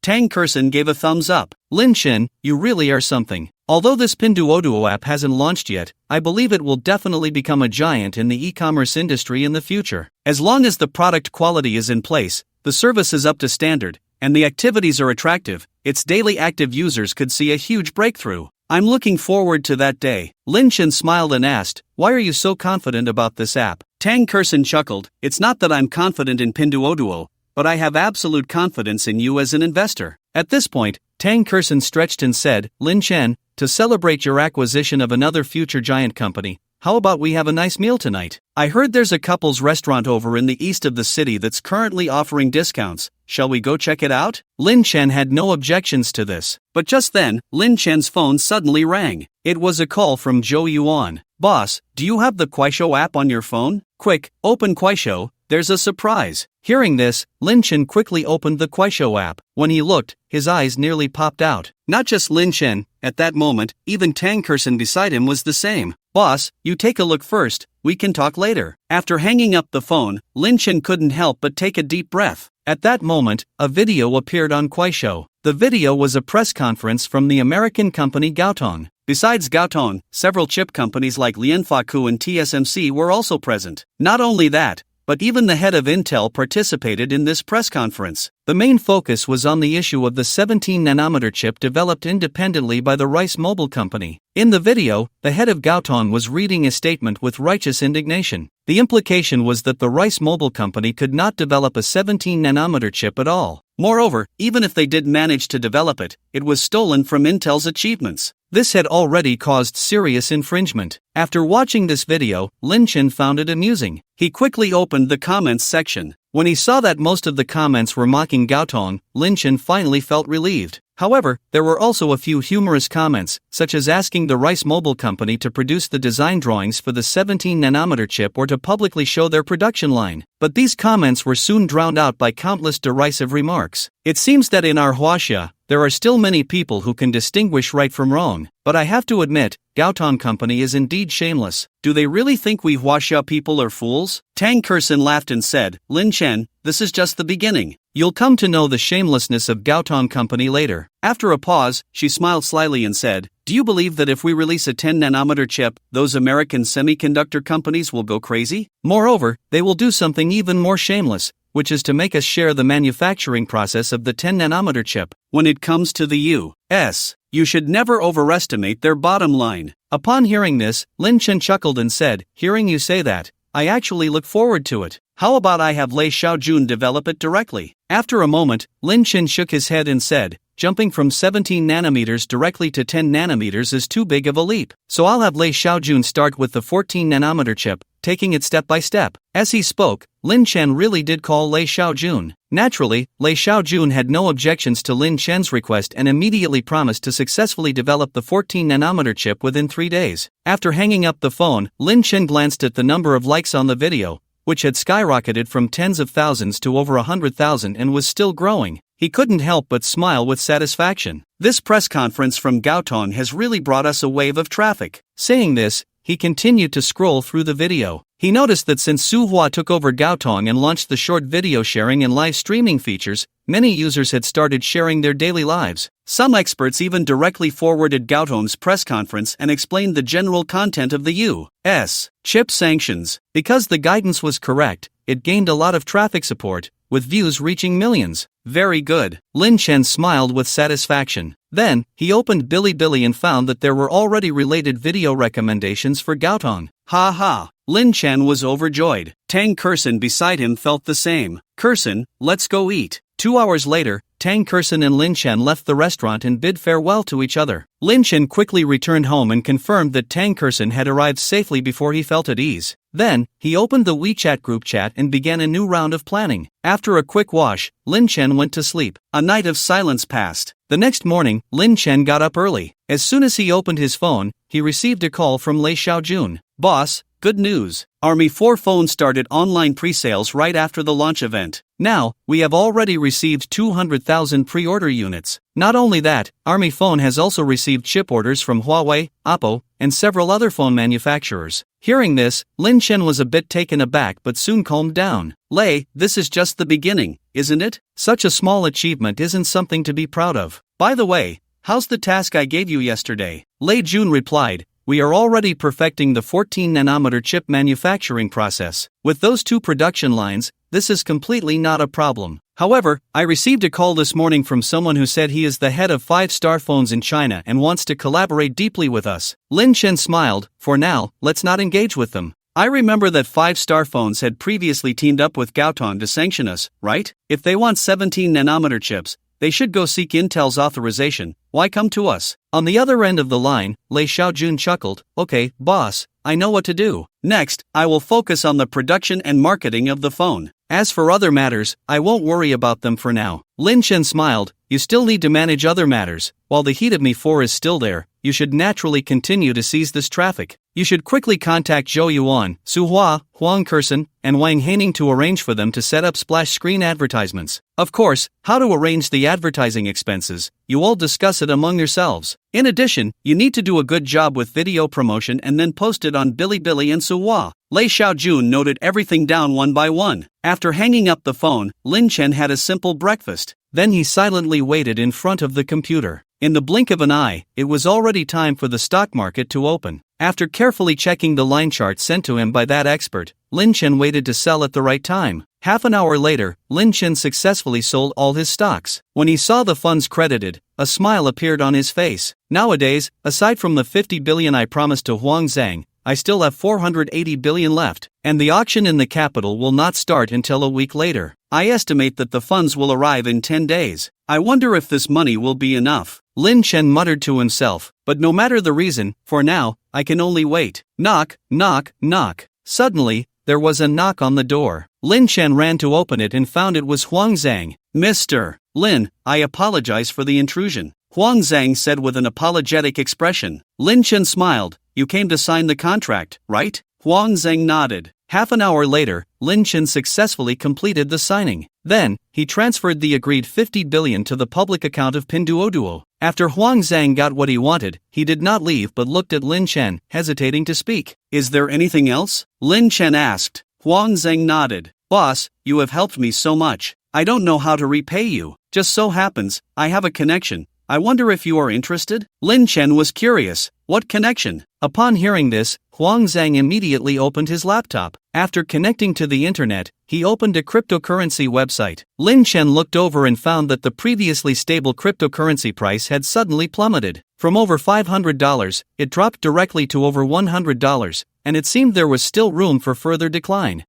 Tang Kurson gave a thumbs up. Lin Chen, you really are something. Although this Pinduoduo app hasn't launched yet, I believe it will definitely become a giant in the e-commerce industry in the future. As long as the product quality is in place, the service is up to standard, and the activities are attractive, its daily active users could see a huge breakthrough. I'm looking forward to that day. Lin Chen smiled and asked, "Why are you so confident about this app?" Tang Kurson chuckled. It's not that I'm confident in Pinduoduo, but I have absolute confidence in you as an investor. At this point, Tang Kurson stretched and said, "Lin Chen, to celebrate your acquisition of another future giant company, how about we have a nice meal tonight? I heard there's a couple's restaurant over in the east of the city that's currently offering discounts. Shall we go check it out? Lin Chen had no objections to this. But just then, Lin Chen's phone suddenly rang. It was a call from Zhou Yuan. Boss, do you have the Kuaishou app on your phone? Quick, open Kuaishou, there's a surprise. Hearing this, Lin Chen quickly opened the Kuaishou app. When he looked, his eyes nearly popped out. Not just Lin Chen, at that moment, even Tang Kerson beside him was the same. Boss, you take a look first, we can talk later. After hanging up the phone, Lin Chen couldn't help but take a deep breath. At that moment, a video appeared on Kuaishou. The video was a press conference from the American company Gaotong. Besides Gaotong, several chip companies like Lianfaku and TSMC were also present. Not only that, but even the head of Intel participated in this press conference. The main focus was on the issue of the 17nm chip developed independently by the Rice Mobile Company. In the video, the head of Gaotong was reading a statement with righteous indignation. The implication was that the Rice Mobile Company could not develop a 17nm chip at all. Moreover, even if they did manage to develop it, it was stolen from Intel's achievements. This had already caused serious infringement. After watching this video, Lin Chen found it amusing. He quickly opened the comments section. When he saw that most of the comments were mocking Gaotong, Lin Chen finally felt relieved. However, there were also a few humorous comments, such as asking the Rice Mobile Company to produce the design drawings for the 17nm chip or to publicly show their production line. But these comments were soon drowned out by countless derisive remarks. It seems that in our Huaxia, there are still many people who can distinguish right from wrong, but I have to admit, Gaotong Company is indeed shameless. Do they really think we Huaxia people are fools? Tang Kerson laughed and said, Lin Chen, this is just the beginning. You'll come to know the shamelessness of Gaotong Company later. After a pause, she smiled slyly and said, do you believe that if we release a 10nm chip, those American semiconductor companies will go crazy? Moreover, they will do something even more shameless, which is to make us share the manufacturing process of the 10nm chip. When it comes to the U.S., you should never overestimate their bottom line. Upon hearing this, Lin Chen chuckled and said, hearing you say that, I actually look forward to it. How about I have Lei Xiaojun develop it directly? After a moment, Lin Chen shook his head and said, jumping from 17 nanometers directly to 10 nanometers is too big of a leap. So I'll have Lei Xiaojun start with the 14nm chip, taking it step by step. As he spoke, Lin Chen really did call Lei Xiaojun. Naturally, Lei Xiaojun had no objections to Lin Chen's request and immediately promised to successfully develop the 14nm chip within 3 days. After hanging up the phone, Lin Chen glanced at the number of likes on the video, which had skyrocketed from tens of thousands to over 100,000 and was still growing. He couldn't help but smile with satisfaction. This press conference from Gaotong has really brought us a wave of traffic. Saying this, he continued to scroll through the video. He noticed that since Su Hua took over Gaotong and launched the short video sharing and live streaming features, many users had started sharing their daily lives. Some experts even directly forwarded Gaotong's press conference and explained the general content of the U.S. chip sanctions. Because the guidance was correct, it gained a lot of traffic support, with views reaching millions. Very good. Lin Chen smiled with satisfaction. Then, he opened Bilibili and found that there were already related video recommendations for Gaotong. Ha ha. Lin Chen was overjoyed. Tang Kerson beside him felt the same. Kerson, let's go eat. 2 hours later, Tang Kerson and Lin Chen left the restaurant and bid farewell to each other. Lin Chen quickly returned home and confirmed that Tang Kerson had arrived safely before he felt at ease. Then, he opened the WeChat group chat and began a new round of planning. After a quick wash, Lin Chen went to sleep. A night of silence passed. The next morning, Lin Chen got up early. As soon as he opened his phone, he received a call from Lei Xiaojun. Boss, good news. Army 4 phone started online pre-sales right after the launch event. Now, we have already received 200,000 pre-order units. Not only that, Army Phone has also received chip orders from Huawei, Oppo, and several other phone manufacturers. Hearing this, Lin Chen was a bit taken aback but soon calmed down. Lei, this is just the beginning, isn't it? Such a small achievement isn't something to be proud of. By the way, how's the task I gave you yesterday? Lei Jun replied, we are already perfecting the 14nm chip manufacturing process. With those 2 production lines, this is completely not a problem. However, I received a call this morning from someone who said he is the head of 5-star phones in China and wants to collaborate deeply with us. Lin Chen smiled, for now, let's not engage with them. I remember that 5-star phones had previously teamed up with Gaotong to sanction us, right? If they want 17nm chips, they should go seek Intel's authorization. Why come to us? On the other end of the line, Lei Xiaojun chuckled. Okay, boss, I know what to do. Next, I will focus on the production and marketing of the phone. As for other matters, I won't worry about them for now. Lin Chen smiled. You still need to manage other matters. While the heat of Me 4 is still there, you should naturally continue to seize this traffic. You should quickly contact Zhou Yuan, Su Hua, Huang Kersen, and Wang Haining to arrange for them to set up splash screen advertisements. Of course, how to arrange the advertising expenses, you all discuss it among yourselves. In addition, you need to do a good job with video promotion and then post it on Bilibili and Suhua. Lei Xiaojun noted everything down one by one. After hanging up the phone, Lin Chen had a simple breakfast. Then he silently waited in front of the computer. In the blink of an eye, it was already time for the stock market to open. After carefully checking the line chart sent to him by that expert, Lin Chen waited to sell at the right time. Half an hour later, Lin Chen successfully sold all his stocks. When he saw the funds credited, a smile appeared on his face. Nowadays, aside from the 50 billion I promised to Huang Zhang, I still have 480 billion left, and the auction in the capital will not start until a week later. I estimate that the funds will arrive in 10 days. I wonder if this money will be enough. Lin Chen muttered to himself, but no matter the reason, for now, I can only wait. Knock, knock, knock. Suddenly, there was a knock on the door. Lin Chen ran to open it and found it was Huang Zhang. Mr. Lin, I apologize for the intrusion, Huang Zhang said with an apologetic expression. Lin Chen smiled. You came to sign the contract, right? Huang Zhang nodded. Half an hour later, Lin Chen successfully completed the signing. Then, he transferred the agreed 50 billion to the public account of Pinduoduo. After Huang Zhang got what he wanted, he did not leave but looked at Lin Chen, hesitating to speak. Is there anything else? Lin Chen asked. Huang Zhang nodded. Boss, you have helped me so much. I don't know how to repay you. Just so happens, I have a connection. I wonder if you are interested? Lin Chen was curious. What connection? Upon hearing this, Huang Zhang immediately opened his laptop. After connecting to the internet, he opened a cryptocurrency website. Lin Chen looked over and found that the previously stable cryptocurrency price had suddenly plummeted. From over $500, it dropped directly to over $100, and it seemed there was still room for further decline.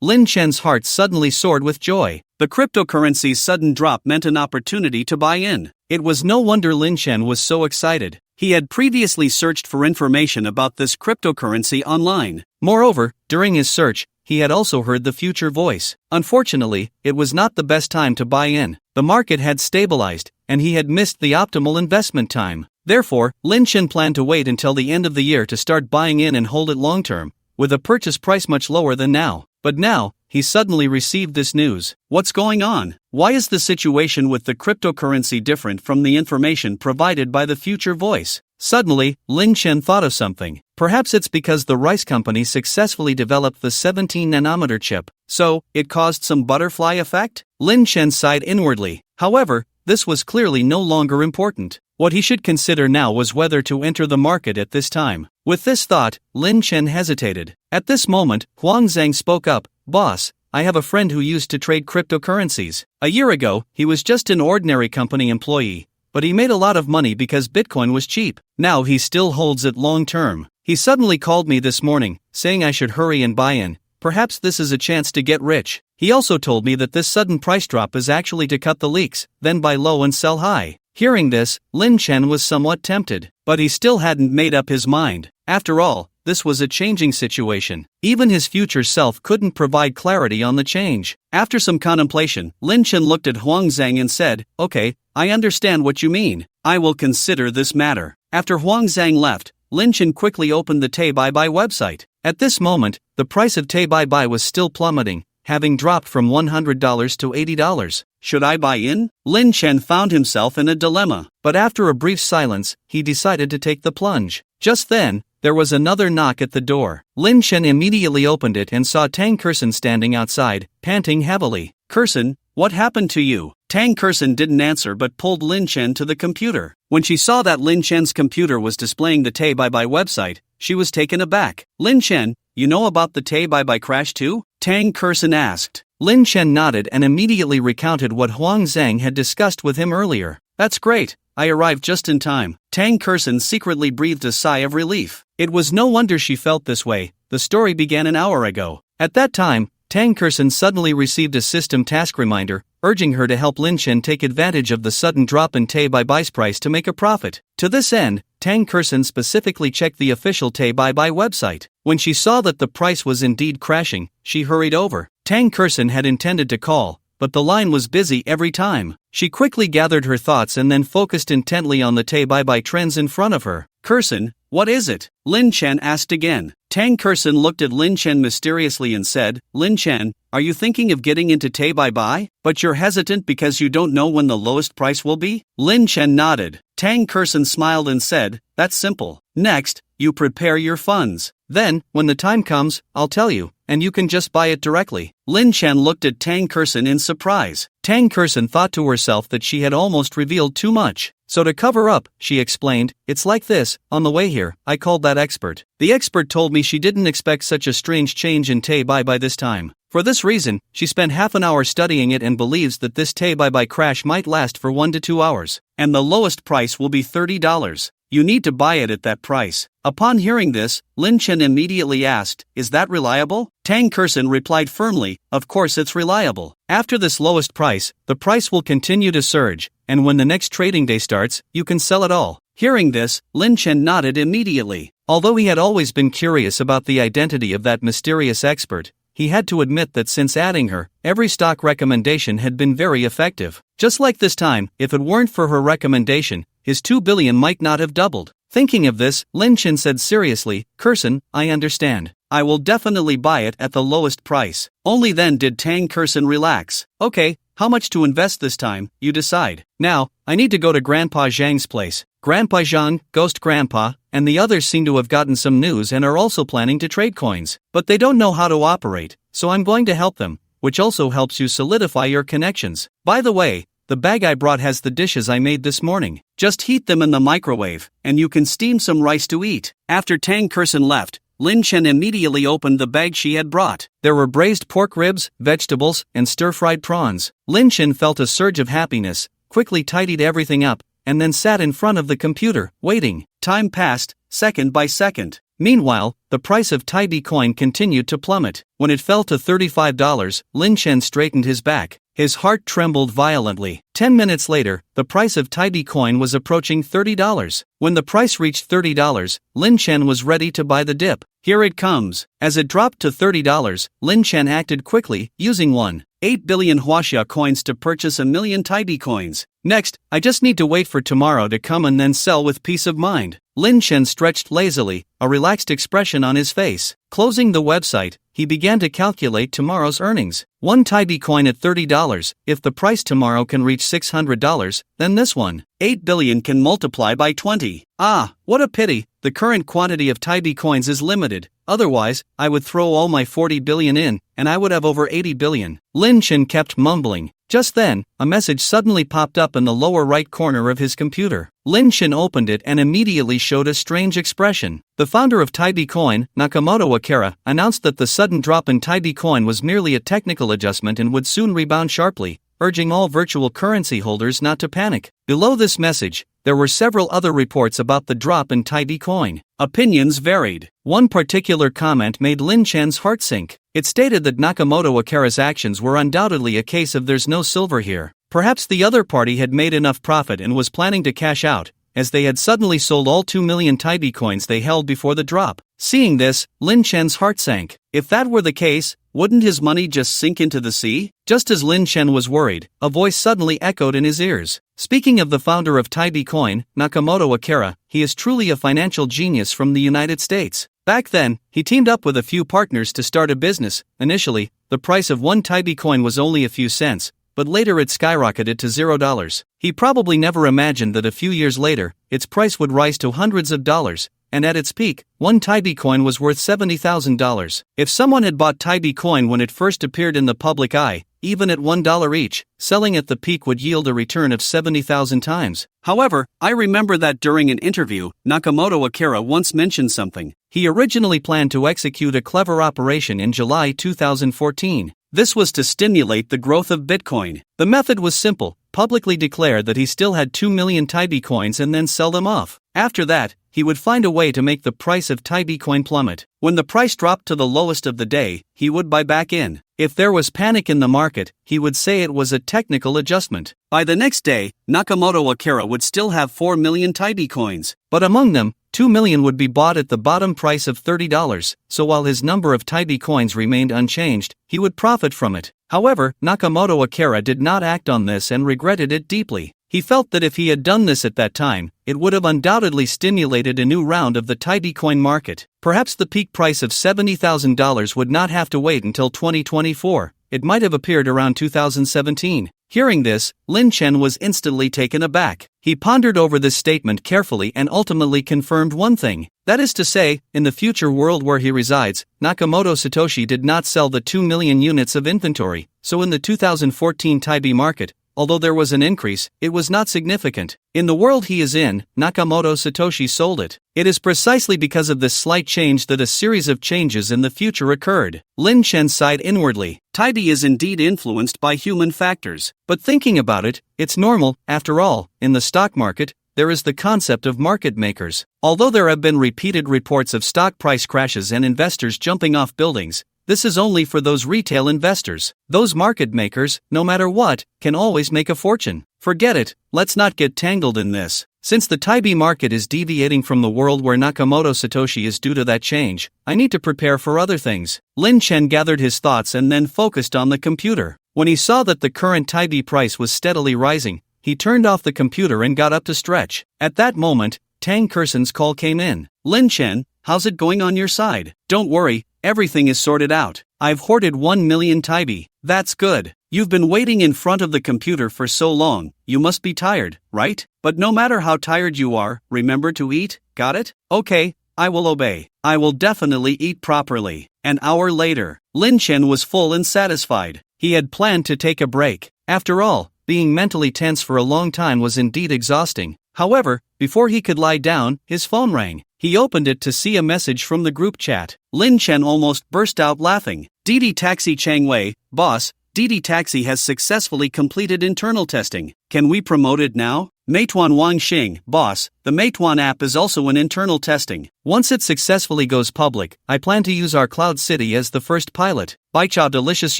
Lin Chen's heart suddenly soared with joy. The cryptocurrency's sudden drop meant an opportunity to buy in. It was no wonder Lin Chen was so excited. He had previously searched for information about this cryptocurrency online. Moreover, during his search, he had also heard the future voice. Unfortunately, it was not the best time to buy in. The market had stabilized, and he had missed the optimal investment time. Therefore, Lin Chen planned to wait until the end of the year to start buying in and hold it long-term, with a purchase price much lower than now. But now, he suddenly received this news. What's going on? Why is the situation with the cryptocurrency different from the information provided by the future voice? Suddenly, Lin Chen thought of something. Perhaps it's because the rice company successfully developed the 17-nanometer chip, so it caused some butterfly effect? Lin Chen sighed inwardly. However, this was clearly no longer important. What he should consider now was whether to enter the market at this time. With this thought, Lin Chen hesitated. At this moment, Huang Zhang spoke up. Boss, I have a friend who used to trade cryptocurrencies. A year ago, he was just an ordinary company employee, but he made a lot of money because Bitcoin was cheap. Now he still holds it long term. He suddenly called me this morning, saying I should hurry and buy in. Perhaps this is a chance to get rich. He also told me that this sudden price drop is actually to cut the leaks, then buy low and sell high. Hearing this, Lin Chen was somewhat tempted, but he still hadn't made up his mind. After all, this was a changing situation. Even his future self couldn't provide clarity on the change. After some contemplation, Lin Chen looked at Huang Zhang and said, Okay, I understand what you mean. I will consider this matter. After Huang Zhang left, Lin Chen quickly opened the Taobao website. At this moment, the price of Taobao was still plummeting, having dropped from $100 to $80. Should I buy in? Lin Chen found himself in a dilemma. But after a brief silence, he decided to take the plunge. Just then, there was another knock at the door. Lin Chen immediately opened it and saw Tang Kersen standing outside, panting heavily. Kersen, what happened to you? Tang Kersen didn't answer but pulled Lin Chen to the computer. When she saw that Lin Chen's computer was displaying the Taobao website, she was taken aback. Lin Chen, you know about the Taobao crash too? Tang Kersen asked. Lin Chen nodded and immediately recounted what Huang Zhang had discussed with him earlier. That's great. I arrived just in time. Tang Kersen secretly breathed a sigh of relief. It was no wonder she felt this way. The story began an hour ago. At that time, Tang Kerson suddenly received a system task reminder, urging her to help Lin Chen take advantage of the sudden drop in Tay Bai Bai's price to make a profit. To this end, Tang Kerson specifically checked the official Tay Bai Bai website. When she saw that the price was indeed crashing, she hurried over. Tang Kerson had intended to call, but the line was busy every time. She quickly gathered her thoughts and then focused intently on the Tay Bai Bai trends in front of her. Kerson, what is it? Lin Chen asked again. Tang Kerson looked at Lin Chen mysteriously and said, Lin Chen, are you thinking of getting into Tay Bai Bai? But you're hesitant because you don't know when the lowest price will be? Lin Chen nodded. Tang Kerson smiled and said, that's simple. Next, you prepare your funds. Then, when the time comes, I'll tell you, and you can just buy it directly. Lin Chen looked at Tang Kerson in surprise. Tang Kerson thought to herself that she had almost revealed too much. So to cover up, she explained, it's like this, on the way here, I called that expert. The expert told me she didn't expect such a strange change in Tay Bai Bai this time. For this reason, she spent half an hour studying it and believes that this Tay Bai Bai crash might last for 1 to 2 hours. And the lowest price will be $30. You need to buy it at that price. Upon hearing this, Lin Chen immediately asked, is that reliable? Tang Kerson replied firmly, of course it's reliable. After this lowest price, the price will continue to surge, and when the next trading day starts, you can sell it all. Hearing this, Lin Chen nodded immediately. Although he had always been curious about the identity of that mysterious expert, he had to admit that since adding her, every stock recommendation had been very effective. Just like this time, if it weren't for her recommendation, his 2 billion might not have doubled. Thinking of this, Lin Chen said seriously, Kerson, I understand. I will definitely buy it at the lowest price. Only then did Tang Kerson relax. Okay, how much to invest this time, you decide. Now, I need to go to Grandpa Zhang's place. Grandpa Zhang, Ghost Grandpa, and the others seem to have gotten some news and are also planning to trade coins. But they don't know how to operate, so I'm going to help them, which also helps you solidify your connections. By the way, the bag I brought has the dishes I made this morning. Just heat them in the microwave, and you can steam some rice to eat. After Tang Kerson left, Lin Chen immediately opened the bag she had brought. There were braised pork ribs, vegetables, and stir-fried prawns. Lin Chen felt a surge of happiness, quickly tidied everything up, and then sat in front of the computer, waiting. Time passed, second by second. Meanwhile, the price of Taibi coin continued to plummet. When it fell to $35, Lin Chen straightened his back. His heart trembled violently. 10 minutes later, the price of Taibi coin was approaching $30. When the price reached $30, Lin Chen was ready to buy the dip. Here it comes. As it dropped to $30, Lin Chen acted quickly, using 1.8 billion Huaxia coins to purchase 1 million Taibi coins. Next, I just need to wait for tomorrow to come and then sell with peace of mind. Lin Chen stretched lazily, a relaxed expression on his face. Closing the website, he began to calculate tomorrow's earnings. 1 Taibi coin at $30, if the price tomorrow can reach $600, then this 1.8 billion can multiply by 20. Ah, what a pity, the current quantity of Taibi coins is limited. Otherwise, I would throw all my 40 billion in, and I would have over 80 billion. Lin Chen kept mumbling. Just then, a message suddenly popped up in the lower right corner of his computer. Lin Chen opened it and immediately showed a strange expression. The founder of Taibi Coin, Nakamoto Akira, announced that the sudden drop in Taibi Coin was merely a technical adjustment and would soon rebound sharply, urging all virtual currency holders not to panic. Below this message, there were several other reports about the drop in Taibi Coin. Opinions varied. One particular comment made Lin Chen's heart sink. It stated that Nakamoto Akira's actions were undoubtedly a case of there's no silver here. Perhaps the other party had made enough profit and was planning to cash out, as they had suddenly sold all 2 million Taibi coins they held before the drop. Seeing this, Lin Chen's heart sank. If that were the case, wouldn't his money just sink into the sea? Just as Lin Chen was worried, a voice suddenly echoed in his ears. Speaking of the founder of Taibi Coin, Nakamoto Akira, he is truly a financial genius from the United States. Back then, he teamed up with a few partners to start a business. Initially, the price of 1 Taibi coin was only a few cents, but later it skyrocketed to $0. He probably never imagined that a few years later, its price would rise to hundreds of dollars, and at its peak, 1 Taibi coin was worth $70,000. If someone had bought Taibi coin when it first appeared in the public eye, even at $1 each, selling at the peak would yield a return of 70,000 times. However, I remember that during an interview, Nakamoto Akira once mentioned something. He originally planned to execute a clever operation in July 2014. This was to stimulate the growth of Bitcoin. The method was simple: publicly declare that he still had 2 million Taibi coins and then sell them off. After that, he would find a way to make the price of Thai Bitcoin plummet. When the price dropped to the lowest of the day, he would buy back in. If there was panic in the market, he would say it was a technical adjustment. By the next day, Nakamoto Akira would still have 4 million Thai Bitcoins. But among them, 2 million would be bought at the bottom price of $30, so while his number of Thai Bitcoins remained unchanged, he would profit from it. However, Nakamoto Akira did not act on this and regretted it deeply. He felt that if he had done this at that time, it would have undoubtedly stimulated a new round of the Thai Bitcoin market. Perhaps the peak price of $70,000 would not have to wait until 2024, it might have appeared around 2017. Hearing this, Lin Chen was instantly taken aback. He pondered over this statement carefully and ultimately confirmed one thing. That is to say, in the future world where he resides, Nakamoto Satoshi did not sell the 2 million units of inventory, so in the 2014 Thai Bitcoin market, although there was an increase, it was not significant. In the world he is in, Nakamoto Satoshi sold it. It is precisely because of this slight change that a series of changes in the future occurred. Lin Chen sighed inwardly. Tidy is indeed influenced by human factors. But thinking about it, it's normal. After all, in the stock market, there is the concept of market makers. Although there have been repeated reports of stock price crashes and investors jumping off buildings, this is only for those retail investors. Those market makers, no matter what, can always make a fortune. Forget it, let's not get tangled in this. Since the Thai Bitcoin market is deviating from the world where Nakamoto Satoshi is due to that change, I need to prepare for other things. Lin Chen gathered his thoughts and then focused on the computer. When he saw that the current Thai Bitcoin price was steadily rising, he turned off the computer and got up to stretch. At that moment, Tang Kerson's call came in. Lin Chen, how's it going on your side? Don't worry, everything is sorted out. I've hoarded 1 million Thai Bitcoin. That's good. You've been waiting in front of the computer for so long, you must be tired, right? But no matter how tired you are, remember to eat, got it? Okay, I will obey. I will definitely eat properly. An hour later, Lin Chen was full and satisfied. He had planned to take a break. After all, being mentally tense for a long time was indeed exhausting. However, before he could lie down, his phone rang. He opened it to see a message from the group chat. Lin Chen almost burst out laughing. Didi Taxi Chang Wei, boss, Didi Taxi has successfully completed internal testing. Can we promote it now? Meituan Wang Xing, boss, the Meituan app is also in internal testing. Once it successfully goes public, I plan to use our Cloud City as the first pilot. Baicha Delicious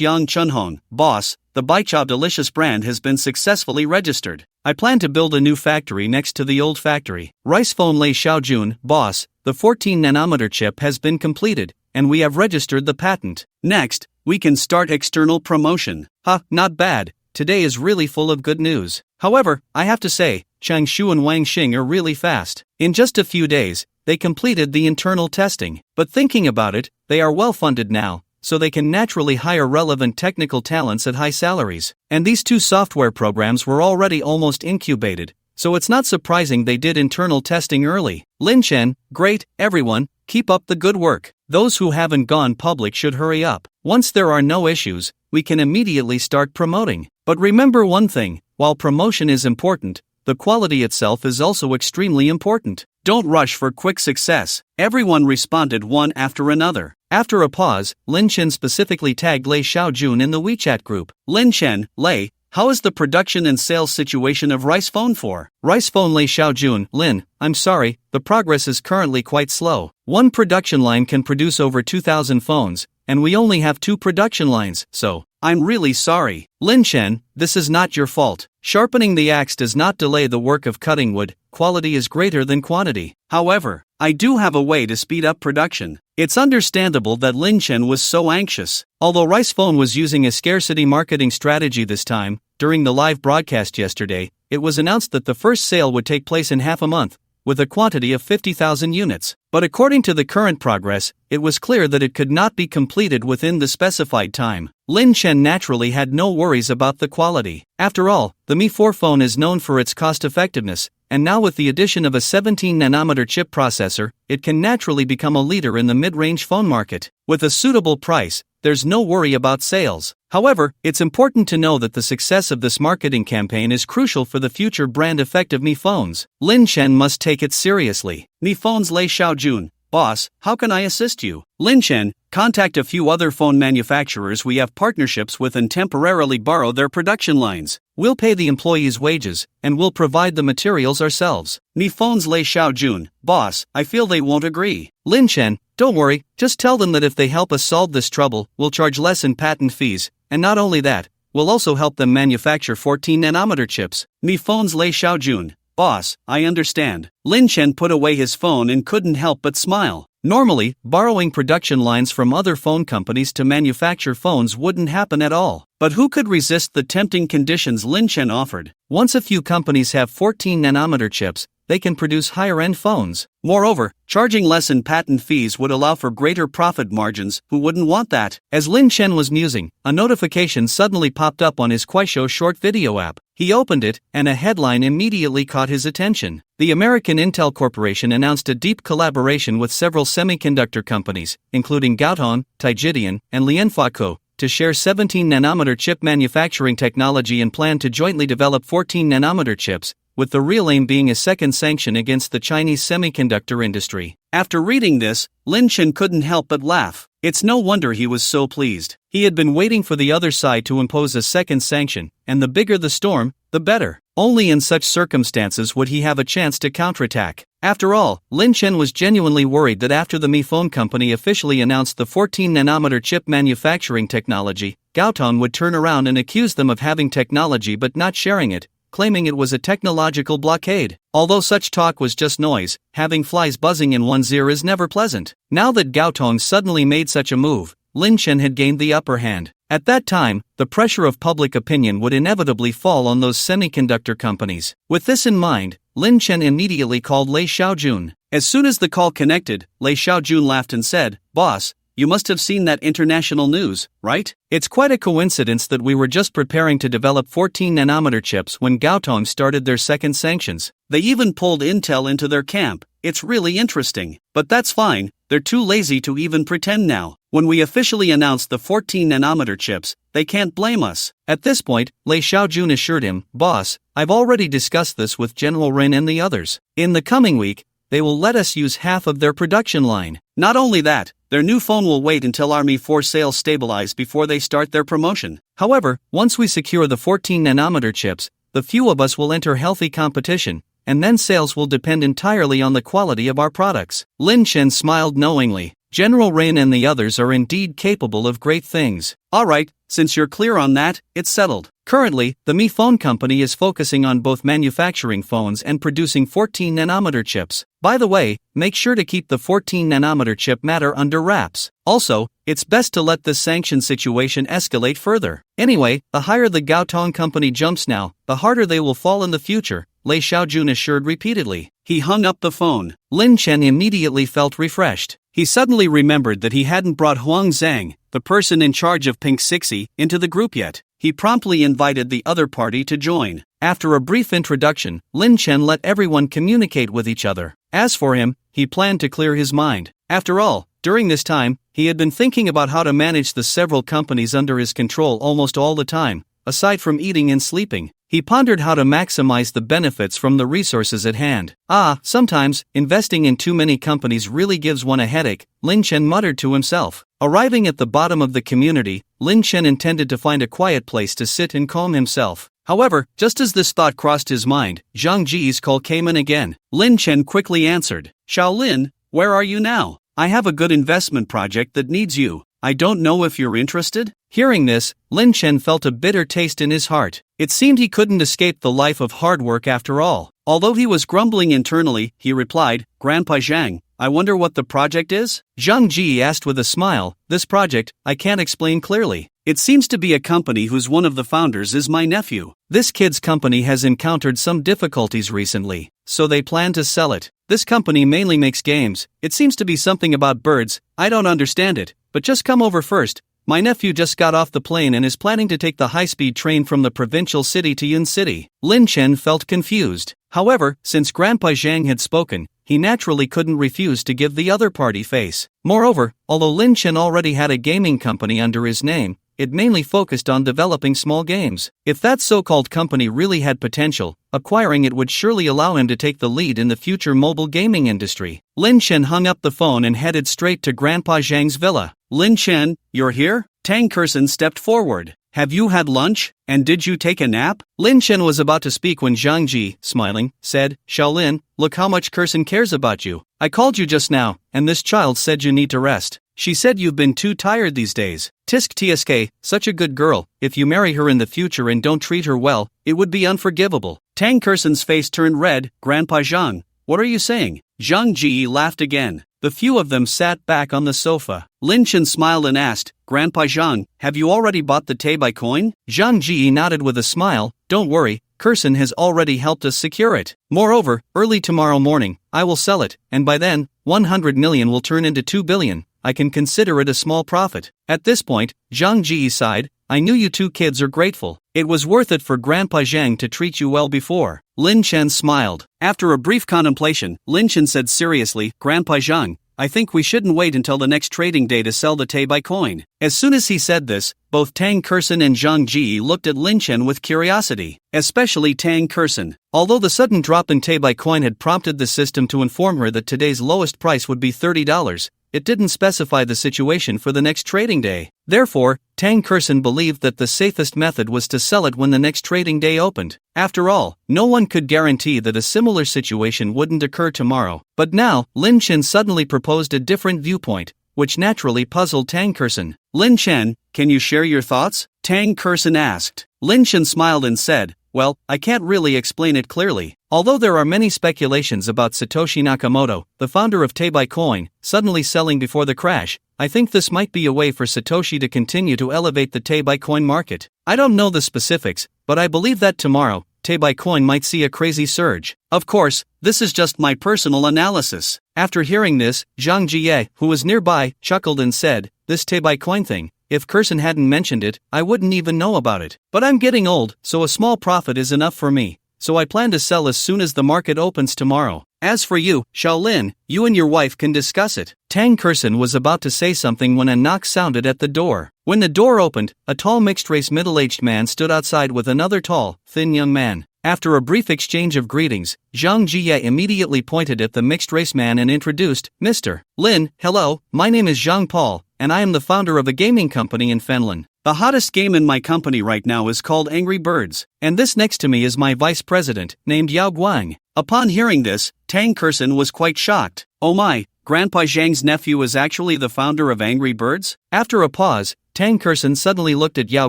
Yang Chunhong, boss, the Baicha Delicious brand has been successfully registered. I plan to build a new factory next to the old factory. Rice Phone Lei Xiaojun, boss, the 14nm chip has been completed, and we have registered the patent. Next, we can start external promotion. Not bad. Today is really full of good news. However, I have to say, Chang Shu and Wang Xing are really fast. In just a few days, they completed the internal testing. But thinking about it, they are well funded now, so they can naturally hire relevant technical talents at high salaries. And these two software programs were already almost incubated, so it's not surprising they did internal testing early. Lin Chen, great, everyone, keep up the good work. Those who haven't gone public should hurry up. Once there are no issues, we can immediately start promoting. But remember one thing, while promotion is important, the quality itself is also extremely important. Don't rush for quick success. Everyone responded one after another. After a pause, Lin Chen specifically tagged Lei Xiaojun in the WeChat group. Lin Chen, Lei, how is the production and sales situation of Rice Phone 4? Rice Phone Lei Xiaojun, Lin, I'm sorry, the progress is currently quite slow. One production line can produce over 2,000 phones, and we only have 2 production lines, so I'm really sorry. Lin Chen, this is not your fault. Sharpening the axe does not delay the work of cutting wood. Quality is greater than quantity. However, I do have a way to speed up production. It's understandable that Lin Chen was so anxious. Although Rice Phone was using a scarcity marketing strategy this time, during the live broadcast yesterday, it was announced that the first sale would take place in half a month, with a quantity of 50,000 units. But according to the current progress, it was clear that it could not be completed within the specified time. Lin Chen naturally had no worries about the quality. After all, the Mi 4 phone is known for its cost-effectiveness, and now with the addition of a 17nm chip processor, it can naturally become a leader in the mid-range phone market. With a suitable price, there's no worry about sales. However, it's important to know that the success of this marketing campaign is crucial for the future brand effect of Mi phones. Lin Chen must take it seriously. Mi phones Lei Xiaojun, boss, how can I assist you? Lin Chen, Contact a few other phone manufacturers we have partnerships with and temporarily borrow their production lines. We'll pay the employees' wages, and we'll provide the materials ourselves. Mi phone's Lei Xiaojun, boss, I feel they won't agree. Lin Chen, don't worry, just tell them that if they help us solve this trouble, we'll charge less in patent fees, and not only that, we'll also help them manufacture 14nm chips. Mi phone's Lei Xiaojun, boss, I understand. Lin Chen put away his phone and couldn't help but smile. Normally, borrowing production lines from other phone companies to manufacture phones wouldn't happen at all. But who could resist the tempting conditions Lin Chen offered? Once a few companies have 14nm chips, they can produce higher-end phones. Moreover, charging less in patent fees would allow for greater profit margins. Who wouldn't want that? As Lin Chen was musing, a notification suddenly popped up on his Kuaishou short video app. He opened it, and a headline immediately caught his attention. The American Intel Corporation announced a deep collaboration with several semiconductor companies, including Gaotong, Tijidian, and Lianhua Co., to share 17nm chip manufacturing technology and plan to jointly develop 14nm chips, with the real aim being a second sanction against the Chinese semiconductor industry. After reading this, Lin Chen couldn't help but laugh. It's no wonder he was so pleased. He had been waiting for the other side to impose a second sanction, and the bigger the storm, the better. Only in such circumstances would he have a chance to counterattack. After all, Lin Chen was genuinely worried that after the Mi Phone company officially announced the 14nm chip manufacturing technology, Gaotong would turn around and accuse them of having technology but not sharing it, claiming it was a technological blockade. Although such talk was just noise, having flies buzzing in one's ear is never pleasant. Now that Gaotong suddenly made such a move, Lin Chen had gained the upper hand. At that time, the pressure of public opinion would inevitably fall on those semiconductor companies. With this in mind, Lin Chen immediately called Lei Xiaojun. As soon as the call connected, Lei Xiaojun laughed and said, "Boss, you must have seen that international news, right? It's quite a coincidence that we were just preparing to develop 14nm chips when Gaotong started their second sanctions. They even pulled Intel into their camp. It's really interesting. But that's fine, they're too lazy to even pretend now. When we officially announce the 14nm chips, they can't blame us." At this point, Lei Xiaojun assured him, "Boss, I've already discussed this with General Ren and the others. In the coming week, they will let us use half of their production line. Not only that, their new phone will wait until Army 4 sales stabilize before they start their promotion. However, once we secure the 14nm chips, the few of us will enter healthy competition, and then sales will depend entirely on the quality of our products." Lin Chen smiled knowingly. General Ren and the others are indeed capable of great things. Alright, since you're clear on that, it's settled. Currently, the Mi Phone company is focusing on both manufacturing phones and producing 14nm chips. By the way, make sure to keep the 14nm chip matter under wraps. Also, it's best to let this sanction situation escalate further. Anyway, the higher the Gaotong company jumps now, the harder they will fall in the future, Lei Xiaojun assured repeatedly. He hung up the phone. Lin Chen immediately felt refreshed. He suddenly remembered that he hadn't brought Huang Zhang, the person in charge of Pink Sixie, into the group yet. He promptly invited the other party to join. After a brief introduction, Lin Chen let everyone communicate with each other. As for him, he planned to clear his mind. After all, during this time, he had been thinking about how to manage the several companies under his control almost all the time. Aside from eating and sleeping, he pondered how to maximize the benefits from the resources at hand. Sometimes, investing in too many companies really gives one a headache, Lin Chen muttered to himself. Arriving at the bottom of the community, Lin Chen intended to find a quiet place to sit and calm himself. However, just as this thought crossed his mind, Zhang Ji's call came in again. Lin Chen quickly answered. "Shaolin, where are you now? I have a good investment project that needs you. I don't know if you're interested?" Hearing this, Lin Chen felt a bitter taste in his heart. It seemed he couldn't escape the life of hard work after all. Although he was grumbling internally, he replied, "Grandpa Zhang, I wonder what the project is?" Zhang Ji asked with a smile, "This project, I can't explain clearly. It seems to be a company whose one of the founders is my nephew. This kid's company has encountered some difficulties recently, so they plan to sell it. This company mainly makes games. It seems to be something about birds. I don't understand it, but just come over first. My nephew just got off the plane and is planning to take the high-speed train from the provincial city to Yun City." Lin Chen felt confused. However, since Grandpa Zhang had spoken, he naturally couldn't refuse to give the other party face. Moreover, although Lin Chen already had a gaming company under his name, it mainly focused on developing small games. If that so-called company really had potential, acquiring it would surely allow him to take the lead in the future mobile gaming industry. Lin Chen hung up the phone and headed straight to Grandpa Zhang's villa. Lin Chen, you're here? Tang Kerson stepped forward. Have you had lunch, and did you take a nap? Lin Chen was about to speak when Zhang Ji, smiling, said, Shaolin, look how much Kerson cares about you. I called you just now, and this child said you need to rest. She said you've been too tired these days. Tisk tsk, such a good girl. If you marry her in the future and don't treat her well, it would be unforgivable. Tang Kerson's face turned red. Grandpa Zhang, what are you saying? Zhang Ji laughed again. The few of them sat back on the sofa. Lin Chen smiled and asked, Grandpa Zhang, have you already bought the Tei coin? Zhang Ji nodded with a smile. Don't worry, Kerson has already helped us secure it. Moreover, early tomorrow morning, I will sell it, and by then, 100 million will turn into 2 billion. I can consider it a small profit. At this point, Zhang Ji sighed, I knew you two kids are grateful. It was worth it for Grandpa Zhang to treat you well before. Lin Chen smiled. After a brief contemplation, Lin Chen said seriously, Grandpa Zhang, I think we shouldn't wait until the next trading day to sell the Tei coin. As soon as he said this, both Tang Kerson and Zhang Ji looked at Lin Chen with curiosity, especially Tang Kerson. Although the sudden drop in Tei coin had prompted the system to inform her that today's lowest price would be $30, it didn't specify the situation for the next trading day. Therefore, Tang Kerson believed that the safest method was to sell it when the next trading day opened. After all, no one could guarantee that a similar situation wouldn't occur tomorrow. But now, Lin Chen suddenly proposed a different viewpoint, which naturally puzzled Tang Kerson. Lin Chen, can you share your thoughts? Tang Kerson asked. Lin Chen smiled and said, well, I can't really explain it clearly. Although there are many speculations about Satoshi Nakamoto, the founder of Tei coin, suddenly selling before the crash, I think this might be a way for Satoshi to continue to elevate the Tei coin market. I don't know the specifics, but I believe that tomorrow, Tei coin might see a crazy surge. Of course, this is just my personal analysis. After hearing this, Zhang Jie, who was nearby, chuckled and said, this Tei coin thing, if Kerson hadn't mentioned it, I wouldn't even know about it. But I'm getting old, so a small profit is enough for me. So I plan to sell as soon as the market opens tomorrow. As for you, Shaolin, you and your wife can discuss it. Tang Kerson was about to say something when a knock sounded at the door. When the door opened, a tall mixed-race middle-aged man stood outside with another tall, thin young man. After a brief exchange of greetings, Zhang Jie immediately pointed at the mixed-race man and introduced, Mr. Lin, hello, my name is Zhang Paul, and I am the founder of a gaming company in Finland. The hottest game in my company right now is called Angry Birds, and this next to me is my vice president, named Yao Guang. Upon hearing this, Tang Kerson was quite shocked. Oh my, Grandpa Zhang's nephew is actually the founder of Angry Birds? After a pause, Tang Kerson suddenly looked at Yao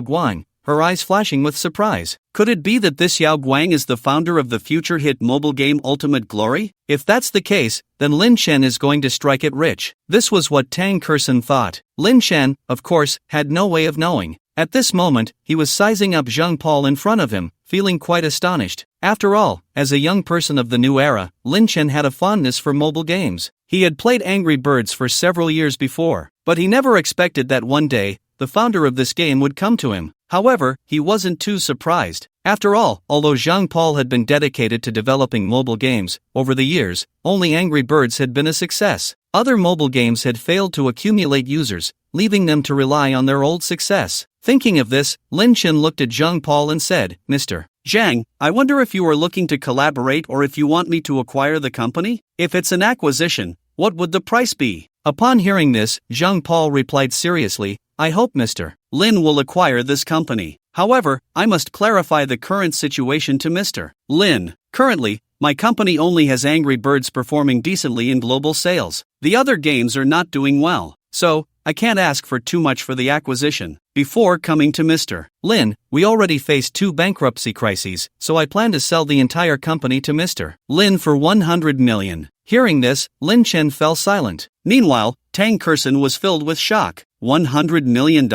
Guang, her eyes flashing with surprise. Could it be that this Yao Guang is the founder of the future hit mobile game Ultimate Glory? If that's the case, then Lin Chen is going to strike it rich. This was what Tang Kerson thought. Lin Chen, of course, had no way of knowing. At this moment, he was sizing up Zhang Paul in front of him, feeling quite astonished. After all, as a young person of the new era, Lin Chen had a fondness for mobile games. He had played Angry Birds for several years before, but he never expected that one day, the founder of this game would come to him. However, he wasn't too surprised. After all, although Zhang Paul had been dedicated to developing mobile games, over the years, only Angry Birds had been a success. Other mobile games had failed to accumulate users, leaving them to rely on their old success. Thinking of this, Lin Chen looked at Zhang Paul and said, Mr. Zhang, I wonder if you are looking to collaborate or if you want me to acquire the company? If it's an acquisition, what would the price be? Upon hearing this, Zhang Paul replied seriously, I hope Mr. Lin will acquire this company. However, I must clarify the current situation to Mr. Lin. Currently, my company only has Angry Birds performing decently in global sales. The other games are not doing well. So, I can't ask for too much for the acquisition. Before coming to Mr. Lin, we already faced 2 bankruptcy crises, so I plan to sell the entire company to Mr. Lin for 100 million. Hearing this, Lin Chen fell silent. Meanwhile, Tang Kerson was filled with shock. $100 million?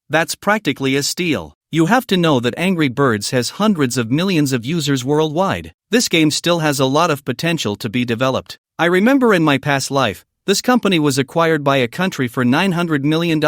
That's practically a steal. You have to know that Angry Birds has hundreds of millions of users worldwide. This game still has a lot of potential to be developed. I remember in my past life, this company was acquired by a country for $900 million.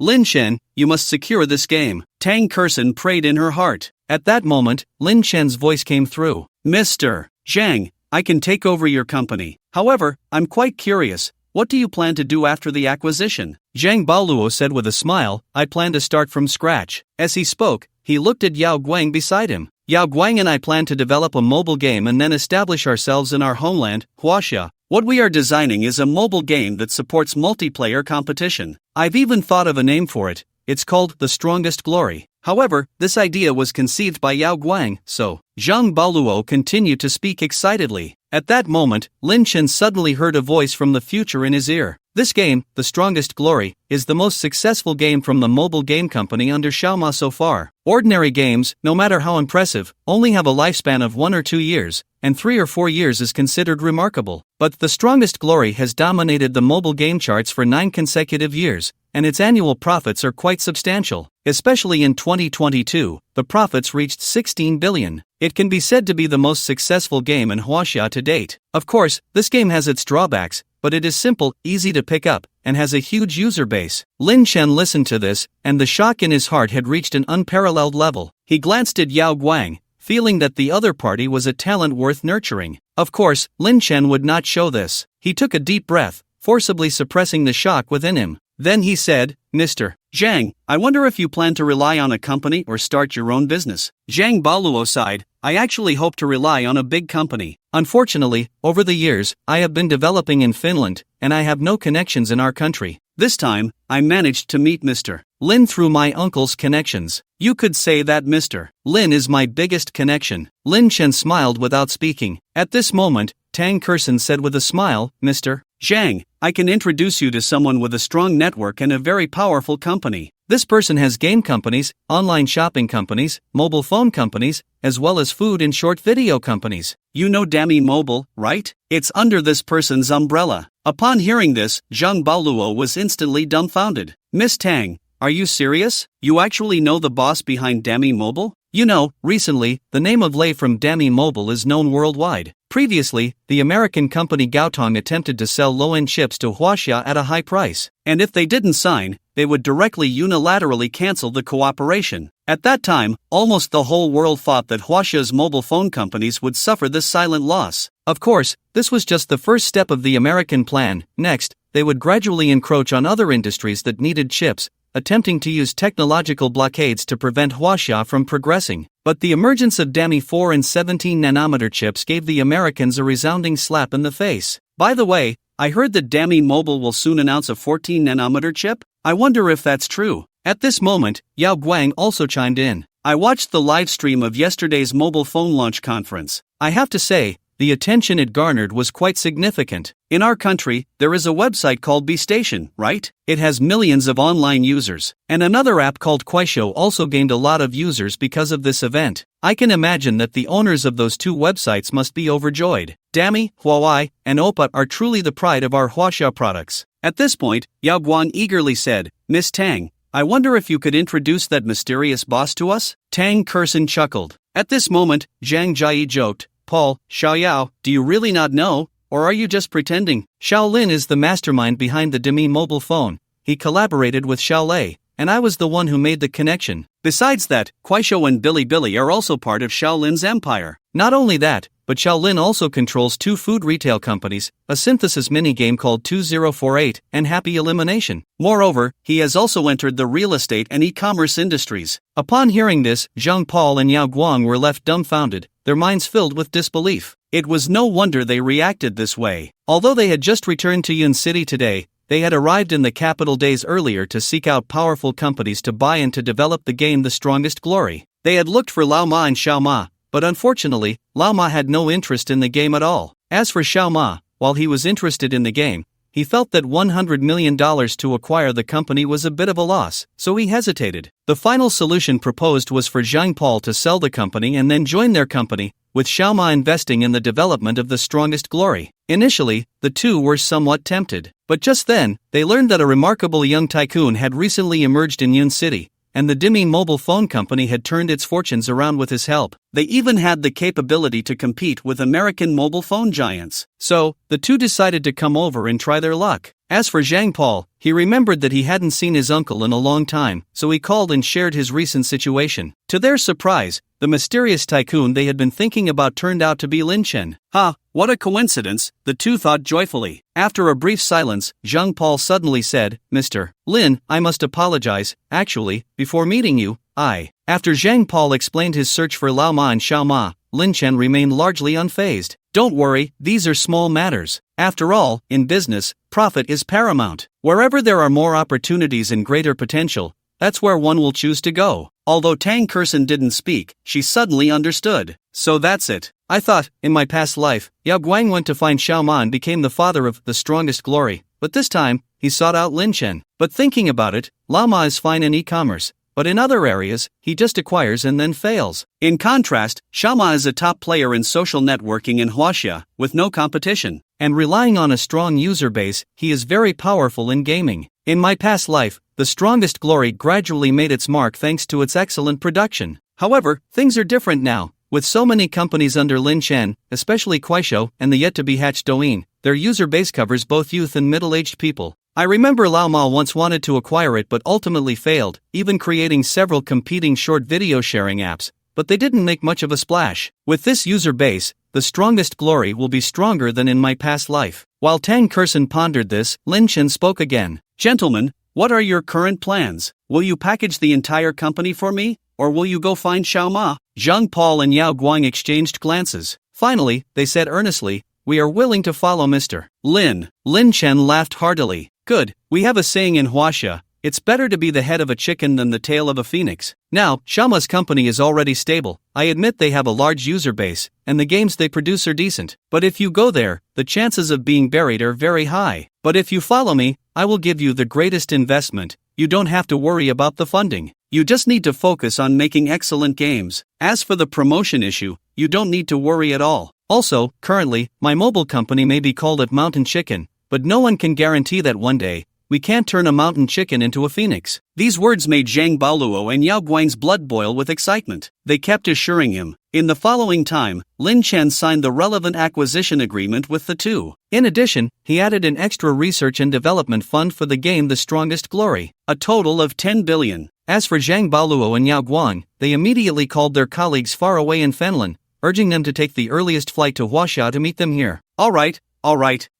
Lin Chen, you must secure this game. Tang Kerson prayed in her heart. At that moment, Lin Chen's voice came through. Mr. Zhang, I can take over your company. However, I'm quite curious. what do you plan to do after the acquisition? Zhang Baoluo said with a smile, I plan to start from scratch. As he spoke, he looked at Yao Guang beside him. Yao Guang and I plan to develop a mobile game and then establish ourselves in our homeland, Huaxia. What we are designing is a mobile game that supports multiplayer competition. I've even thought of a name for it. It's called The Strongest Glory. However, this idea was conceived by Yao Guang, so Zhang Baoluo continued to speak excitedly. At that moment, Lin Chen suddenly heard a voice from the future in his ear. This game, The Strongest Glory, is the most successful game from the mobile game company under Xiaoma so far. Ordinary games, no matter how impressive, only have a lifespan of 1 or 2 years, and 3 or 4 years is considered remarkable. But The Strongest Glory has dominated the mobile game charts for 9 consecutive years, and its annual profits are quite substantial. Especially in 2022, the profits reached 16 billion. It can be said to be the most successful game in Huaxia to date. Of course, this game has its drawbacks, but it is simple, easy to pick up, and has a huge user base. Lin Chen listened to this, and the shock in his heart had reached an unparalleled level. He glanced at Yao Guang, feeling that the other party was a talent worth nurturing. Of course, Lin Chen would not show this. He took a deep breath, forcibly suppressing the shock within him. Then he said, Mr. Zhang, I wonder if you plan to rely on a company or start your own business. Zhang Baoluo sighed, I actually hope to rely on a big company. Unfortunately, over the years, I have been developing in Finland, and I have no connections in our country. This time, I managed to meet Mr. Lin through my uncle's connections. You could say that Mr. Lin is my biggest connection. Lin Chen smiled without speaking. At this moment, Tang Kerson said with a smile, Mr. Zhang, I can introduce you to someone with a strong network and a very powerful company. This person has game companies, online shopping companies, mobile phone companies, as well as food and short video companies. You know Dami Mobile, right? It's under this person's umbrella. Upon hearing this, Zhang Baoluo was instantly dumbfounded. Miss Tang, are you serious? You actually know the boss behind Dami Mobile? You know, recently, the name of Lei from Dami Mobile is known worldwide. Previously, the American company Gaotong attempted to sell low-end chips to Huaxia at a high price. And if they didn't sign, they would directly unilaterally cancel the cooperation. At that time, almost the whole world thought that Huaxia's mobile phone companies would suffer this silent loss. Of course, this was just the first step of the American plan. Next, they would gradually encroach on other industries that needed chips, attempting to use technological blockades to prevent Huaxia from progressing. But the emergence of Dami 4 and 17nm chips gave the Americans a resounding slap in the face. By the way, I heard that Dami Mobile will soon announce a 14nm chip. I wonder if that's true. At this moment, Yao Guang also chimed in. I watched the live stream of yesterday's mobile phone launch conference. I have to say, the attention it garnered was quite significant. In our country, there is a website called BeStation, right? It has millions of online users. And another app called Kuaishou also gained a lot of users because of this event. I can imagine that the owners of those two websites must be overjoyed. Dami, Huawei, and Oppa are truly the pride of our Huaxia products. At this point, Yao Guang eagerly said, Miss Tang, I wonder if you could introduce that mysterious boss to us? Tang Kerson chuckled. At this moment, Zhang Jie joked, Paul, Xiaoyao, do you really not know, or are you just pretending? Xiao Lin is the mastermind behind the Dami mobile phone. He collaborated with Xiao Lei, and I was the one who made the connection. Besides that, Kuaishou and Bilibili are also part of Xiao Lin's empire. Not only that, but Xiao Lin also controls 2 food retail companies, a synthesis minigame called 2048, and Happy Elimination. Moreover, he has also entered the real estate and e-commerce industries. Upon hearing this, Zhang Paul and Yao Guang were left dumbfounded, their minds filled with disbelief. It was no wonder they reacted this way. Although they had just returned to Yun City today, they had arrived in the capital days earlier to seek out powerful companies to buy and to develop the game The Strongest Glory. They had looked for Lao Ma and Xiao Ma, but unfortunately, Lao Ma had no interest in the game at all. As for Xiao Ma, while he was interested in the game, he felt that $100 million to acquire the company was a bit of a loss, so he hesitated. The final solution proposed was for Zhang Paul to sell the company and then join their company, with Xiao Ma investing in the development of The Strongest Glory. Initially, the two were somewhat tempted, but just then, they learned that a remarkable young tycoon had recently emerged in Yun City, and the Dimi mobile phone company had turned its fortunes around with his help. They even had the capability to compete with American mobile phone giants. So, the two decided to come over and try their luck. As for Zhang Paul, he remembered that he hadn't seen his uncle in a long time, so he called and shared his recent situation. To their surprise, the mysterious tycoon they had been thinking about turned out to be Lin Chen. "Ha, what a coincidence," the two thought joyfully. After a brief silence, Zhang Paul suddenly said, "Mr. Lin, I must apologize. Actually, before meeting you, After Zhang Paul explained his search for Lao Ma and Xiao Ma, Lin Chen remained largely unfazed. "Don't worry, these are small matters. After all, in business, profit is paramount. Wherever there are more opportunities and greater potential, that's where one will choose to go." Although Tang Kersen didn't speak, she suddenly understood. "So that's it. I thought, in my past life, Yao Guang went to find Xiao Ma and became the father of the strongest glory, but this time, he sought out Lin Chen. But thinking about it, Lao Ma is fine in e-commerce, but in other areas, he just acquires and then fails. In contrast, Xiao Ma is a top player in social networking in Huaxia, with no competition. And relying on a strong user base, he is very powerful in gaming. In my past life, the strongest glory gradually made its mark thanks to its excellent production. However, things are different now. With so many companies under Lin Chen, especially Kuaishou and the yet-to-be-hatched Douyin, their user base covers both youth and middle-aged people. I remember Lao Ma once wanted to acquire it but ultimately failed, even creating several competing short video sharing apps, but they didn't make much of a splash. With this user base, the strongest glory will be stronger than in my past life." While Tang Kersen pondered this, Lin Chen spoke again. "Gentlemen, what are your current plans? Will you package the entire company for me, or will you go find Xiao Ma?" Zhang Paul and Yao Guang exchanged glances. Finally, they said earnestly, "We are willing to follow Mr. Lin." Lin Chen laughed heartily. "Good, we have a saying in Huaxia, it's better to be the head of a chicken than the tail of a phoenix. Now, Xiao Ma's company is already stable. I admit they have a large user base, and the games they produce are decent. But if you go there, the chances of being buried are very high. But if you follow me, I will give you the greatest investment. You don't have to worry about the funding. You just need to focus on making excellent games. As for the promotion issue, you don't need to worry at all. Also, currently, my mobile company may be called at Mountain Chicken, but no one can guarantee that one day, we can't turn a mountain chicken into a phoenix." These words made Zhang Baoluo and Yao Guang's blood boil with excitement. They kept assuring him. In the following time, Lin Chen signed the relevant acquisition agreement with the two. In addition, he added an extra research and development fund for the game The Strongest Glory, a total of 10 billion. As for Zhang Baoluo and Yao Guang, they immediately called their colleagues far away in Fenlin, urging them to take the earliest flight to Huaxia to meet them here. All right.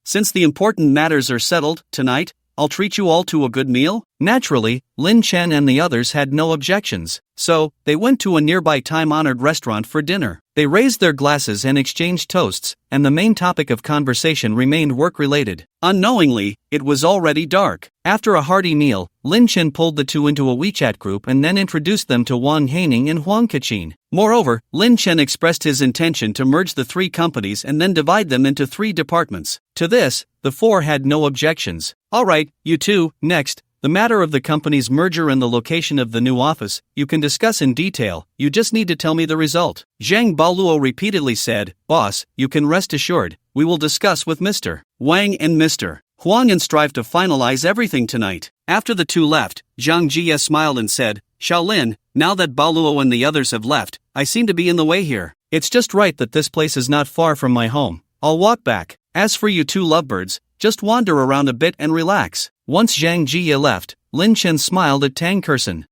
Since the important matters are settled, tonight, I'll treat you all to a good meal." Naturally, Lin Chen and the others had no objections, so they went to a nearby time-honored restaurant for dinner. They raised their glasses and exchanged toasts, and the main topic of conversation remained work-related. Unknowingly, it was already dark. After a hearty meal, Lin Chen pulled the two into a WeChat group and then introduced them to Wang Haining and Huang Kachin. Moreover, Lin Chen expressed his intention to merge the three companies and then divide them into 3 departments. To this, the four had no objections. "All right, you two, next. The matter of the company's merger and the location of the new office, you can discuss in detail, you just need to tell me the result." Zhang Baoluo repeatedly said, "Boss, you can rest assured, we will discuss with Mr. Wang and Mr. Huang and strive to finalize everything tonight." After the two left, Zhang Jie smiled and said, "Shaolin, now that Baoluo and the others have left, I seem to be in the way here. It's just right that this place is not far from my home. I'll walk back. As for you two lovebirds, just wander around a bit and relax." Once Zhang Jie left, Lin Chen smiled at Tang Kersen.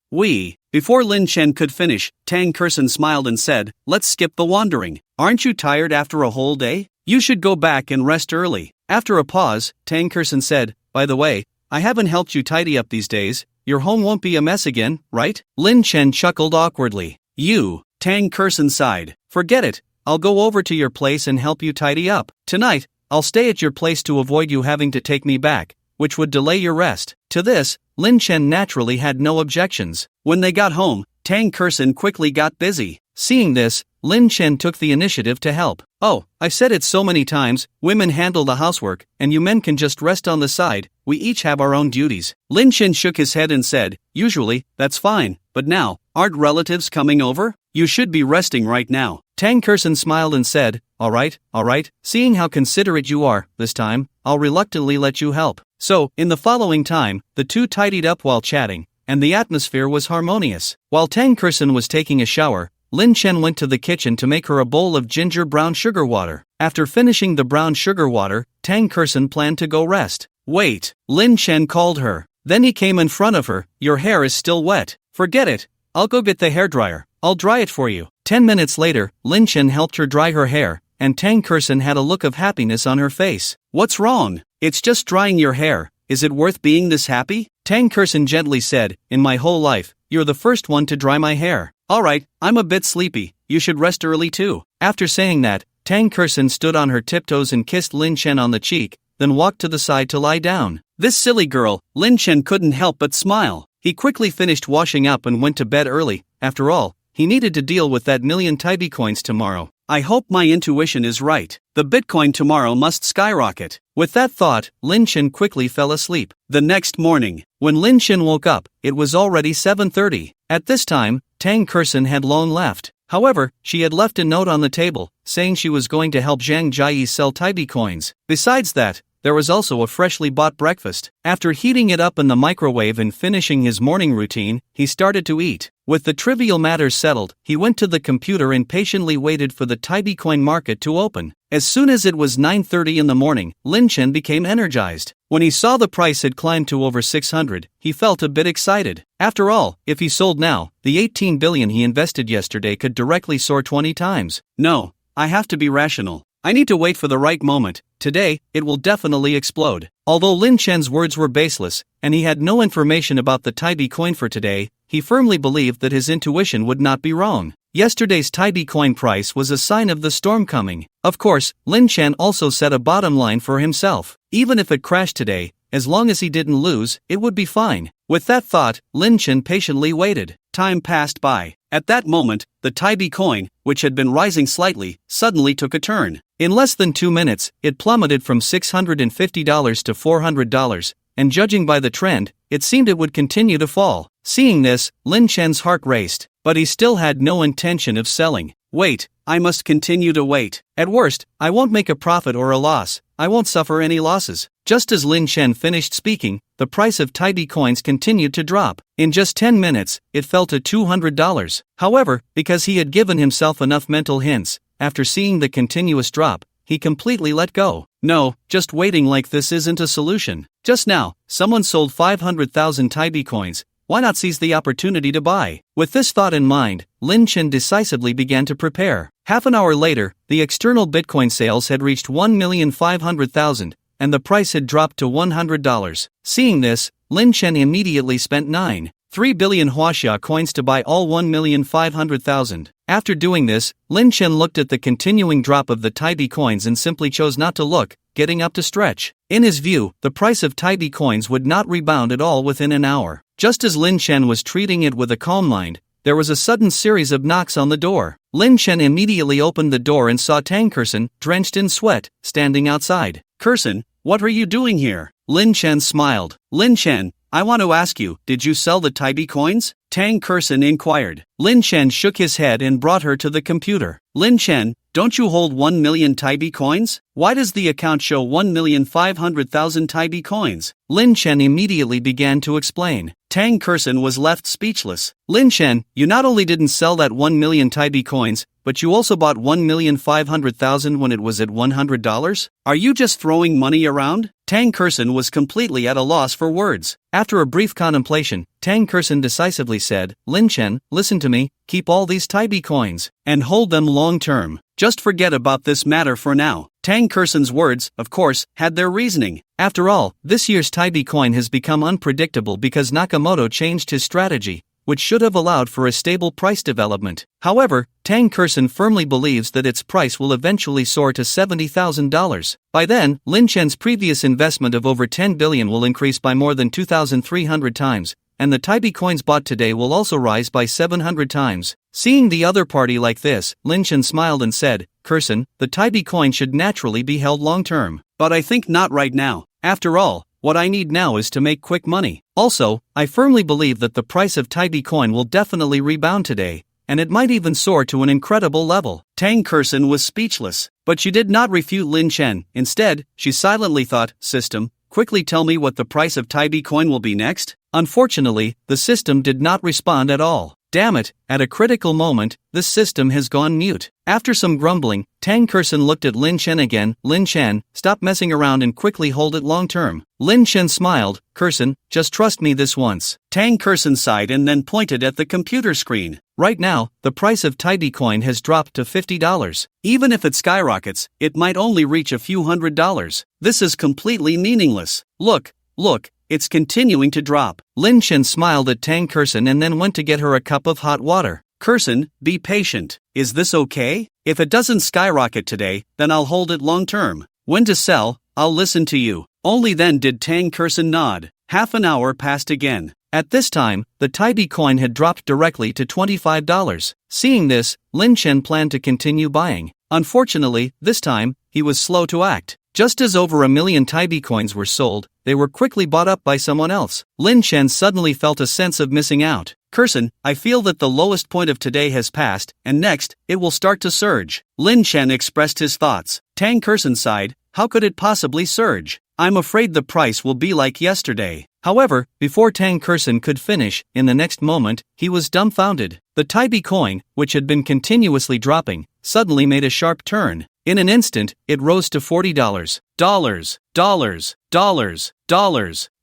Before Lin Chen could finish, Tang Kersen smiled and said, "Let's skip the wandering. Aren't you tired after a whole day? You should go back and rest early." After a pause, Tang Kersen said, "By the way, I haven't helped you tidy up these days. Your home won't be a mess again, right?" Lin Chen chuckled awkwardly. "You," Tang Kersen sighed. "Forget it. I'll go over to your place and help you tidy up. Tonight, I'll stay at your place to avoid you having to take me back, which would delay your rest." To this, Lin Chen naturally had no objections. When they got home, Tang Kersen quickly got busy. Seeing this, Lin Chen took the initiative to help. "Oh, I've said it so many times, women handle the housework, and you men can just rest on the side, we each have our own duties." Lin Chen shook his head and said, "Usually, that's fine, but now, aren't relatives coming over? You should be resting right now." Tang Kersen smiled and said, all right, seeing how considerate you are, this time, I'll reluctantly let you help." So, in the following time, the two tidied up while chatting, and the atmosphere was harmonious. While Tang Kersen was taking a shower, Lin Chen went to the kitchen to make her a bowl of ginger brown sugar water. After finishing the brown sugar water, Tang Kersen planned to go rest. Wait, Lin Chen called her. Then he came in front of her. Your hair is still wet. Forget it. I'll go get the hairdryer. I'll dry it for you. 10 minutes later, Lin Chen helped her dry her hair, and Tang Kursen had a look of happiness on her face. What's wrong? It's just drying your hair. Is it worth being this happy? Tang Kursen gently said, in my whole life, you're the first one to dry my hair. Alright, I'm a bit sleepy. You should rest early too. After saying that, Tang Kursen stood on her tiptoes and kissed Lin Chen on the cheek, then walked to the side to lie down. This silly girl, Lin Chen couldn't help but smile. He quickly finished washing up and went to bed early. After all, he needed to deal with that million Taibi coins tomorrow. I hope my intuition is right. The Bitcoin tomorrow must skyrocket. With that thought, Lin Chen quickly fell asleep. The next morning, when Lin Chen woke up, it was already 7:30. At this time, Tang Kursen had long left. However, she had left a note on the table, saying she was going to help Zhang Jiayi sell Taibi coins. Besides that, there was also a freshly bought breakfast. After heating it up in the microwave and finishing his morning routine, he started to eat. With the trivial matters settled, he went to the computer and patiently waited for the Taibi coin market to open. As soon as it was 9:30 in the morning, Lin Chen became energized. When he saw the price had climbed to over 600, he felt a bit excited. After all, if he sold now, the 18 billion he invested yesterday could directly soar 20 times. No, I have to be rational. I need to wait for the right moment. Today, it will definitely explode. Although Lin Chen's words were baseless, and he had no information about the Taibi coin for today, he firmly believed that his intuition would not be wrong. Yesterday's Taibi coin price was a sign of the storm coming. Of course, Lin Chen also set a bottom line for himself. Even if it crashed today, as long as he didn't lose, it would be fine. With that thought, Lin Chen patiently waited. Time passed by. At that moment, the Taibi coin, which had been rising slightly, suddenly took a turn. In less than 2 minutes, it plummeted from $650 to $400, and judging by the trend, it seemed it would continue to fall. Seeing this, Lin Chen's heart raced, but he still had no intention of selling. Wait, I must continue to wait. At worst, I won't make a profit or a loss. I won't suffer any losses. Just as Lin Chen finished speaking, the price of Taibi coins continued to drop. In just 10 minutes, it fell to $200. However, because he had given himself enough mental hints, after seeing the continuous drop, he completely let go. No, just waiting like this isn't a solution. Just now, someone sold 500,000 Taibi coins. Why not seize the opportunity to buy? With this thought in mind, Lin Chen decisively began to prepare. Half an hour later, the external Bitcoin sales had reached 1,500,000, and the price had dropped to $100. Seeing this, Lin Chen immediately spent 9.3 billion Huaxia coins to buy all 1,500,000. After doing this, Lin Chen looked at the continuing drop of the Taibi coins and simply chose not to look, getting up to stretch. In his view, the price of Taibi coins would not rebound at all within an hour. Just as Lin Chen was treating it with a calm mind, there was a sudden series of knocks on the door. Lin Chen immediately opened the door and saw Tang Kursen, drenched in sweat, standing outside. Kursen, what are you doing here? Lin Chen smiled. Lin Chen, I want to ask you, did you sell the Taibi coins? Tang Kursen inquired. Lin Chen shook his head and brought her to the computer. Lin Chen, don't you hold 1 million Taibi coins? Why does the account show 1,500,000 Taibi coins? Lin Chen immediately began to explain. Tang Kursen was left speechless. Lin Chen, you not only didn't sell that 1 million Taibi coins, but you also bought 1,500,000 when it was at $100? Are you just throwing money around? Tang Kursen was completely at a loss for words. After a brief contemplation, Tang Kursen decisively said, Lin Chen, listen to me, keep all these Taibi coins, and hold them long term. Just forget about this matter for now. Tang Kursen's words, of course, had their reasoning. After all, this year's Taibi coin has become unpredictable because Nakamoto changed his strategy, which should have allowed for a stable price development. However, Tang Kursen firmly believes that its price will eventually soar to $70,000. By then, Lin Chen's previous investment of over 10 billion will increase by more than 2,300 times, and the Taibi coins bought today will also rise by 700 times. Seeing the other party like this, Lin Chen smiled and said, Kursen, the Taibi coin should naturally be held long term. But I think not right now. After all, what I need now is to make quick money. Also, I firmly believe that the price of Taibi coin will definitely rebound today, and it might even soar to an incredible level. Tang Kursen was speechless, but she did not refute Lin Chen. Instead, she silently thought, System, quickly tell me what the price of Taibi coin will be next? Unfortunately, the system did not respond at all. Damn it, at a critical moment, the system has gone mute. After some grumbling, Tang Kersen looked at Lin Chen again. Lin Chen, stop messing around and quickly hold it long term. Lin Chen smiled. Kersen, just trust me this once. Tang Kersen sighed and then pointed at the computer screen. Right now, the price of Taibi coin has dropped to $50. Even if it skyrockets, it might only reach a few $100s. This is completely meaningless. Look, it's continuing to drop. Lin Chen smiled at Tang Kersen and then went to get her a cup of hot water. Kersen, be patient. Is this okay? If it doesn't skyrocket today, then I'll hold it long term. When to sell, I'll listen to you. Only then did Tang Kersen nod. Half an hour passed again. At this time, the Taibi coin had dropped directly to $25. Seeing this, Lin Chen planned to continue buying. Unfortunately, this time, he was slow to act. Just as over 1 million Taibi coins were sold, they were quickly bought up by someone else. Lin Chen suddenly felt a sense of missing out. Kersen, I feel that the lowest point of today has passed, and next, it will start to surge. Lin Chen expressed his thoughts. Tang Kersen sighed. How could it possibly surge? I'm afraid the price will be like yesterday. However, before Tang Kersen could finish, in the next moment, he was dumbfounded. The Taibi coin, which had been continuously dropping, suddenly made a sharp turn. In an instant, it rose to $40. Dollars.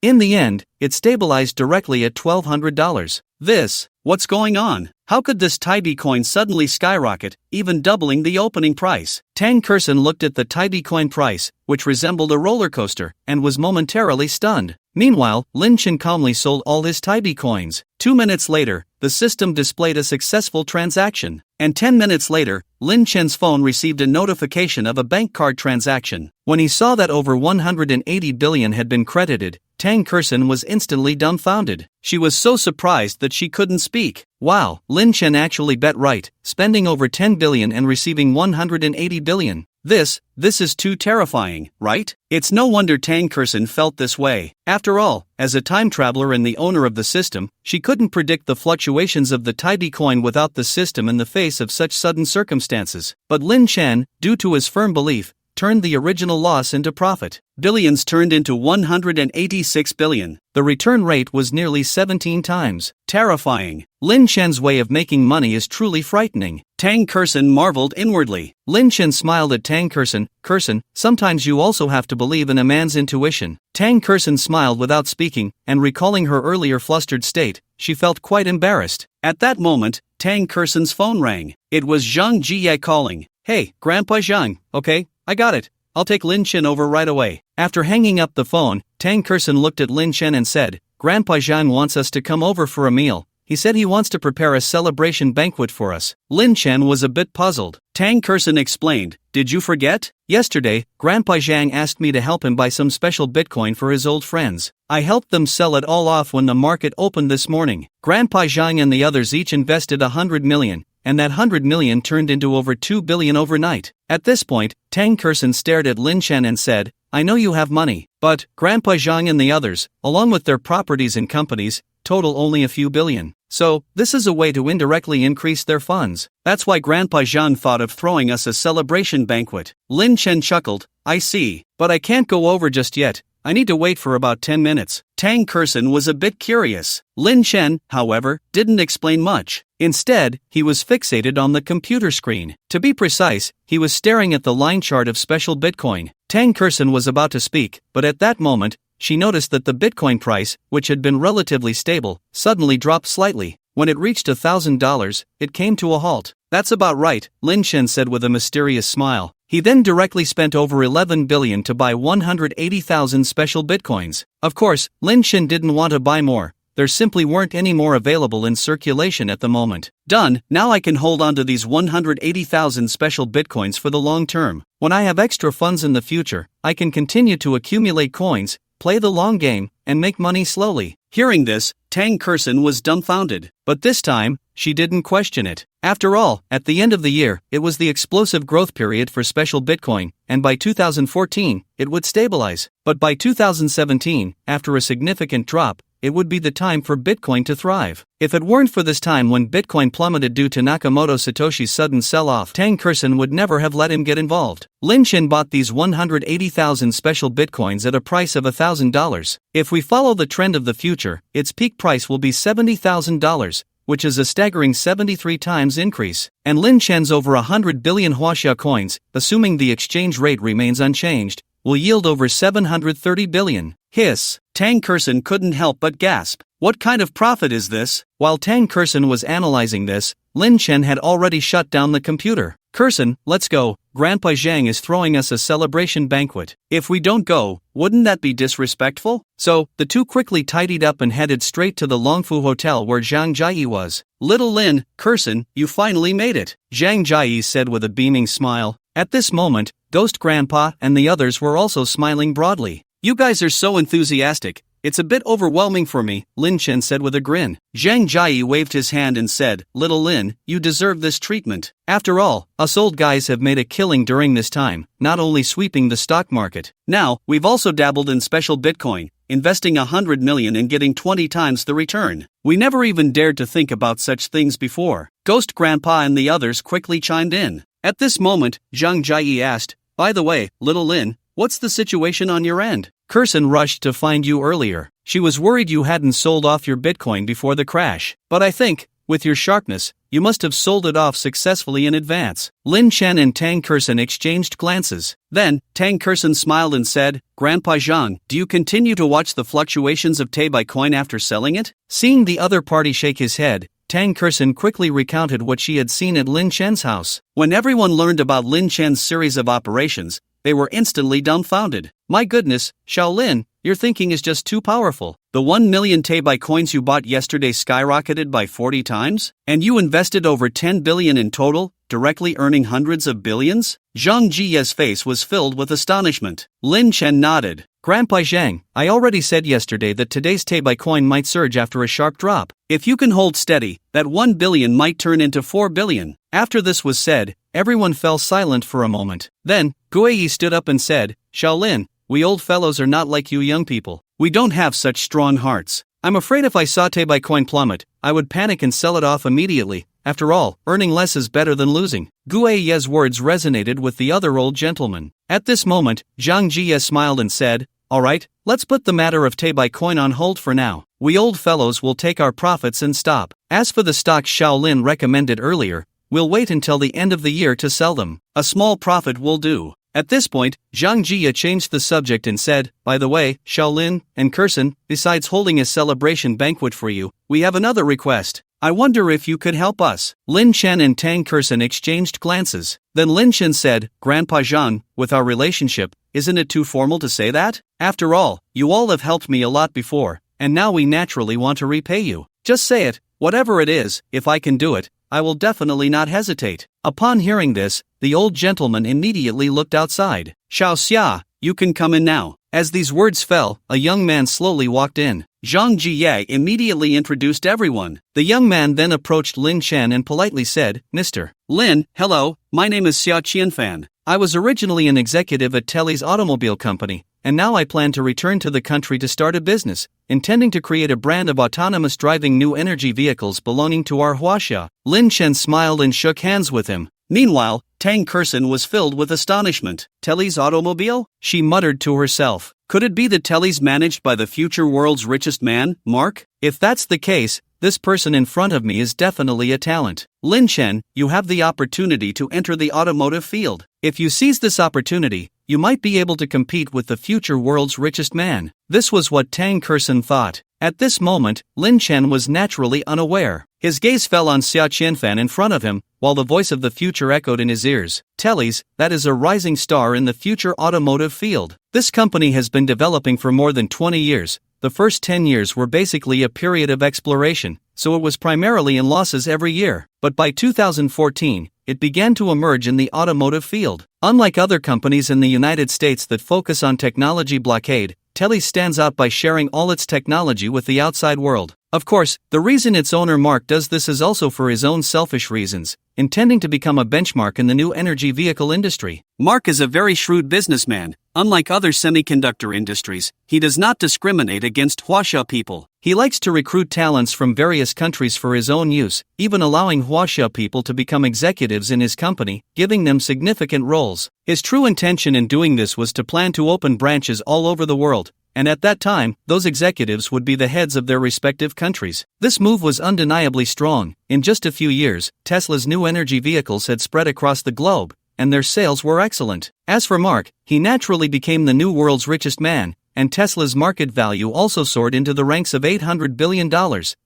In the end, it stabilized directly at $1,200. What's going on? How could this Taibi coin suddenly skyrocket, even doubling the opening price? Tang Kersen looked at the Taibi coin price, which resembled a roller coaster, and was momentarily stunned. Meanwhile, Lin Chen calmly sold all his Taibi coins. 2 minutes later, the system displayed a successful transaction. And 10 minutes later, Lin Chen's phone received a notification of a bank card transaction. When he saw that over 180 billion had been credited, Tang Kersen was instantly dumbfounded. She was so surprised that she couldn't speak. Wow, Lin Chen actually bet right, spending over 10 billion and receiving 180 billion. This is too terrifying, right? It's no wonder Tang Kersen felt this way. After all, as a time traveler and the owner of the system, she couldn't predict the fluctuations of the Taibi coin without the system in the face of such sudden circumstances. But Lin Chen, due to his firm belief, turned the original loss into profit. Billions turned into 186 billion. The return rate was nearly 17 times. Terrifying. Lin Chen's way of making money is truly frightening. Tang Kersen marveled inwardly. Lin Chen smiled at Tang Kersen. Kersen, sometimes you also have to believe in a man's intuition. Tang Kersen smiled without speaking, and recalling her earlier flustered state, she felt quite embarrassed. At that moment, Tang Kersen's phone rang. It was Zhang Jie calling. Hey, Grandpa Zhang, okay, I got it. I'll take Lin Chen over right away. After hanging up the phone, Tang Kersen looked at Lin Chen and said, Grandpa Zhang wants us to come over for a meal. He said he wants to prepare a celebration banquet for us. Lin Chen was a bit puzzled. Tang Kersen explained, did you forget? Yesterday, Grandpa Zhang asked me to help him buy some special Bitcoin for his old friends. I helped them sell it all off when the market opened this morning. Grandpa Zhang and the others each invested 100 million. And that 100 million turned into over 2 billion overnight. At this point, Tang Kersen stared at Lin Chen and said, I know you have money, but Grandpa Zhang and the others, along with their properties and companies, total only a few billion. So, this is a way to indirectly increase their funds. That's why Grandpa Zhang thought of throwing us a celebration banquet. Lin Chen chuckled, I see, but I can't go over just yet. I need to wait for about 10 minutes. Tang Kersen was a bit curious. Lin Chen, however, didn't explain much. Instead, he was fixated on the computer screen. To be precise, he was staring at the line chart of special Bitcoin. Tang Kersen was about to speak, but at that moment, she noticed that the Bitcoin price, which had been relatively stable, suddenly dropped slightly. When it reached $1,000, it came to a halt. That's about right, Lin Chen said with a mysterious smile. He then directly spent over 11 billion to buy 180,000 special Bitcoins. Of course, Lin Chen didn't want to buy more. There simply weren't any more available in circulation at the moment. Done, now I can hold on to these 180,000 special Bitcoins for the long term. When I have extra funds in the future, I can continue to accumulate coins, play the long game, and make money slowly. Hearing this, Tang Kersen was dumbfounded. But this time, she didn't question it. After all, at the end of the year, it was the explosive growth period for special Bitcoin, and by 2014, it would stabilize. But by 2017, after a significant drop, it would be the time for Bitcoin to thrive. If it weren't for this time when Bitcoin plummeted due to Nakamoto Satoshi's sudden sell-off, Tang Kersen would never have let him get involved. Lin Chen bought these 180,000 special Bitcoins at a price of $1,000. If we follow the trend of the future, its peak price will be $70,000. which is a staggering 73 times increase. And Lin Chen's over 100 billion Huaxia coins, assuming the exchange rate remains unchanged, will yield over 730 billion. Hiss. Tang Kerson couldn't help but gasp. What kind of profit is this? While Tang Kerson was analyzing this, Lin Chen had already shut down the computer. Kerson, let's go. Grandpa Zhang is throwing us a celebration banquet. If we don't go, wouldn't that be disrespectful? So, the two quickly tidied up and headed straight to the Longfu Hotel where Zhang Jiayi was. Little Lin, Kerson, you finally made it, Zhang Jiayi said with a beaming smile. At this moment, Ghost Grandpa and the others were also smiling broadly. You guys are so enthusiastic. It's a bit overwhelming for me, Lin Chen said with a grin. Zhang Jiayi waved his hand and said, Little Lin, you deserve this treatment. After all, us old guys have made a killing during this time, not only sweeping the stock market. Now, we've also dabbled in special Bitcoin, investing 100 million and getting 20 times the return. We never even dared to think about such things before. Ghost Grandpa and the others quickly chimed in. At this moment, Zhang Jiayi asked, By the way, Little Lin, what's the situation on your end? Kerson rushed to find you earlier. She was worried you hadn't sold off your Bitcoin before the crash. But I think, with your sharpness, you must have sold it off successfully in advance. Lin Chen and Tang Kerson exchanged glances. Then, Tang Kerson smiled and said, Grandpa Zhang, do you continue to watch the fluctuations of Bitcoin after selling it? Seeing the other party shake his head, Tang Kerson quickly recounted what she had seen at Lin Chen's house. When everyone learned about Lin Chen's series of operations, they were instantly dumbfounded. My goodness, Shaolin, your thinking is just too powerful. The 1 million Bitcoins you bought yesterday skyrocketed by 40 times? And you invested over 10 billion in total, directly earning hundreds of billions? Zhang Jiya's face was filled with astonishment. Lin Chen nodded. Grandpa Zhang, I already said yesterday that today's Bitcoin might surge after a sharp drop. If you can hold steady, that 1 billion might turn into 4 billion. After this was said, everyone fell silent for a moment. Then, Guiyi stood up and said, Shaolin, we old fellows are not like you young people. We don't have such strong hearts. I'm afraid if I saw Bitcoin plummet, I would panic and sell it off immediately. After all, earning less is better than losing. Guiyi's words resonated with the other old gentleman. At this moment, Zhang Jiya smiled and said, Alright, let's put the matter of Bitcoin on hold for now. We old fellows will take our profits and stop. As for the stocks Shaolin recommended earlier, we'll wait until the end of the year to sell them. A small profit will do. At this point, Zhang Jiya changed the subject and said, By the way, Shaolin and Kerson, besides holding a celebration banquet for you, we have another request. I wonder if you could help us. Lin Chen and Tang Kerson exchanged glances. Then Lin Chen said, Grandpa Zhang, with our relationship, isn't it too formal to say that? After all, you all have helped me a lot before, and now we naturally want to repay you. Just say it, whatever it is, if I can do it, I will definitely not hesitate. Upon hearing this, the old gentleman immediately looked outside. Xiao Xia, you can come in now. As these words fell, a young man slowly walked in. Zhang Jiye immediately introduced everyone. The young man then approached Lin Chen and politely said, Mr. Lin, hello, my name is Xia Qianfan. I was originally an executive at Telly's automobile company, and now I plan to return to the country to start a business, intending to create a brand of autonomous driving new energy vehicles belonging to our Huaxia. Lin Chen smiled and shook hands with him. Meanwhile, Tang Kerson was filled with astonishment. Telly's automobile? She muttered to herself. Could it be the Telly's managed by the future world's richest man, Mark? If that's the case, this person in front of me is definitely a talent. Lin Chen, you have the opportunity to enter the automotive field. If you seize this opportunity, you might be able to compete with the future world's richest man. This was what Tang Kerson thought. At this moment, Lin Chen was naturally unaware. His gaze fell on Xia Qianfan in front of him, while the voice of the future echoed in his ears. Telly's, that is a rising star in the future automotive field. This company has been developing for more than 20 years. The first 10 years were basically a period of exploration, so it was primarily in losses every year. But by 2014, it began to emerge in the automotive field. Unlike other companies in the United States that focus on technology blockade, Telly stands out by sharing all its technology with the outside world. Of course, the reason its owner Mark does this is also for his own selfish reasons, intending to become a benchmark in the new energy vehicle industry. Mark is a very shrewd businessman. Unlike other semiconductor industries, he does not discriminate against Huaxia people. He likes to recruit talents from various countries for his own use, even allowing Huaxia people to become executives in his company, giving them significant roles. His true intention in doing this was to plan to open branches all over the world, and at that time, those executives would be the heads of their respective countries. This move was undeniably strong. In just a few years, Tesla's new energy vehicles had spread across the globe, and their sales were excellent. As for Mark, he naturally became the new world's richest man, and Tesla's market value also soared into the ranks of $800 billion,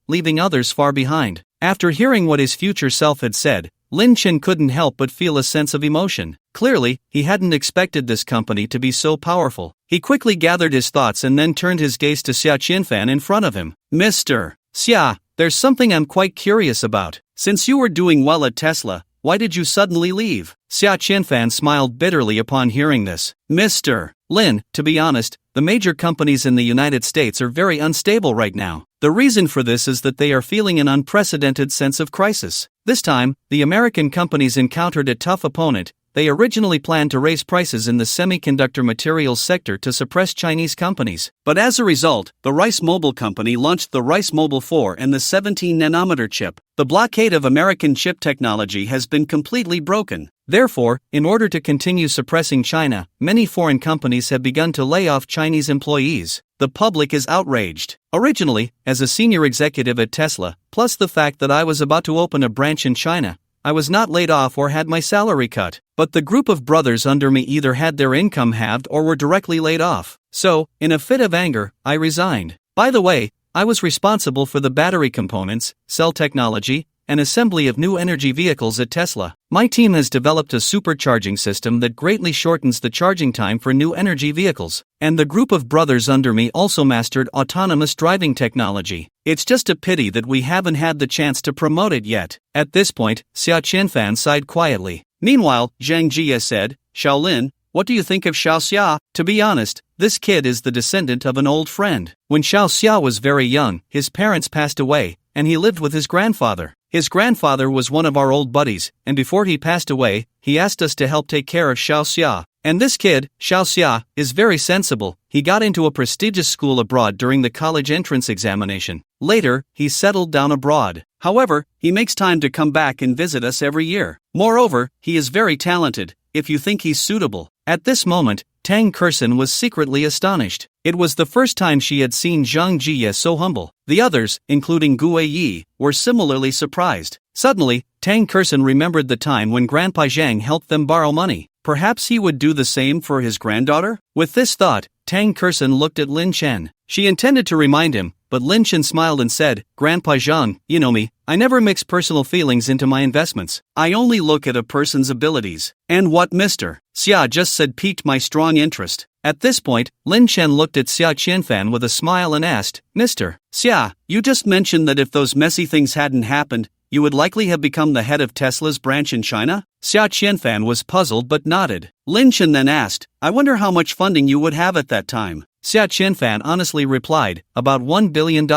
leaving others far behind. After hearing what his future self had said, Lin Chen couldn't help but feel a sense of emotion. Clearly, he hadn't expected this company to be so powerful. He quickly gathered his thoughts and then turned his gaze to Xia Qianfan in front of him. Mr. Xia, there's something I'm quite curious about. Since you were doing well at Tesla, why did you suddenly leave? Xia Qianfan smiled bitterly upon hearing this. Mr. Lin, to be honest, the major companies in the United States are very unstable right now. The reason for this is that they are feeling an unprecedented sense of crisis. This time, the American companies encountered a tough opponent. They originally planned to raise prices in the semiconductor materials sector to suppress Chinese companies. But as a result, the Rice Mobile Company launched the Rice Mobile 4 and the 17-nanometer chip. The blockade of American chip technology has been completely broken. Therefore, in order to continue suppressing China, many foreign companies have begun to lay off Chinese employees. The public is outraged. Originally, as a senior executive at Tesla, plus the fact that I was about to open a branch in China, I was not laid off or had my salary cut, but the group of brothers under me either had their income halved or were directly laid off. So, in a fit of anger, I resigned. By the way, I was responsible for the battery components, cell technology, and assembly of new energy vehicles at Tesla. My team has developed a supercharging system that greatly shortens the charging time for new energy vehicles, and the group of brothers under me also mastered autonomous driving technology. It's just a pity that we haven't had the chance to promote it yet. At this point, Xia Qianfan sighed quietly. Meanwhile, Zhang Jie said, Shaolin, what do you think of Xiao Xia? To be honest, this kid is the descendant of an old friend. When Xiao Xia was very young, his parents passed away, and he lived with his grandfather. His grandfather was one of our old buddies, and before he passed away, he asked us to help take care of Xiao Xia. And this kid, Xiao Xia, is very sensible. He got into a prestigious school abroad during the college entrance examination. Later, he settled down abroad. However, he makes time to come back and visit us every year. Moreover, he is very talented, if you think he's suitable. At this moment, Tang Kersen was secretly astonished. It was the first time she had seen Zhang Jie so humble. The others, including Gu Yi, were similarly surprised. Suddenly, Tang Kersen remembered the time when Grandpa Zhang helped them borrow money. Perhaps he would do the same for his granddaughter? With this thought, Tang Kersen looked at Lin Chen. She intended to remind him, but Lin Chen smiled and said, Grandpa Zhang, you know me, I never mix personal feelings into my investments. I only look at a person's abilities. And what Mr. Xia just said piqued my strong interest. At this point, Lin Chen looked at Xia Qianfan with a smile and asked, Mr. Xia, you just mentioned that if those messy things hadn't happened, you would likely have become the head of Tesla's branch in China? Xia Qianfan was puzzled but nodded. Lin Chen then asked, I wonder how much funding you would have at that time. Xia Qianfan honestly replied, about $1 billion.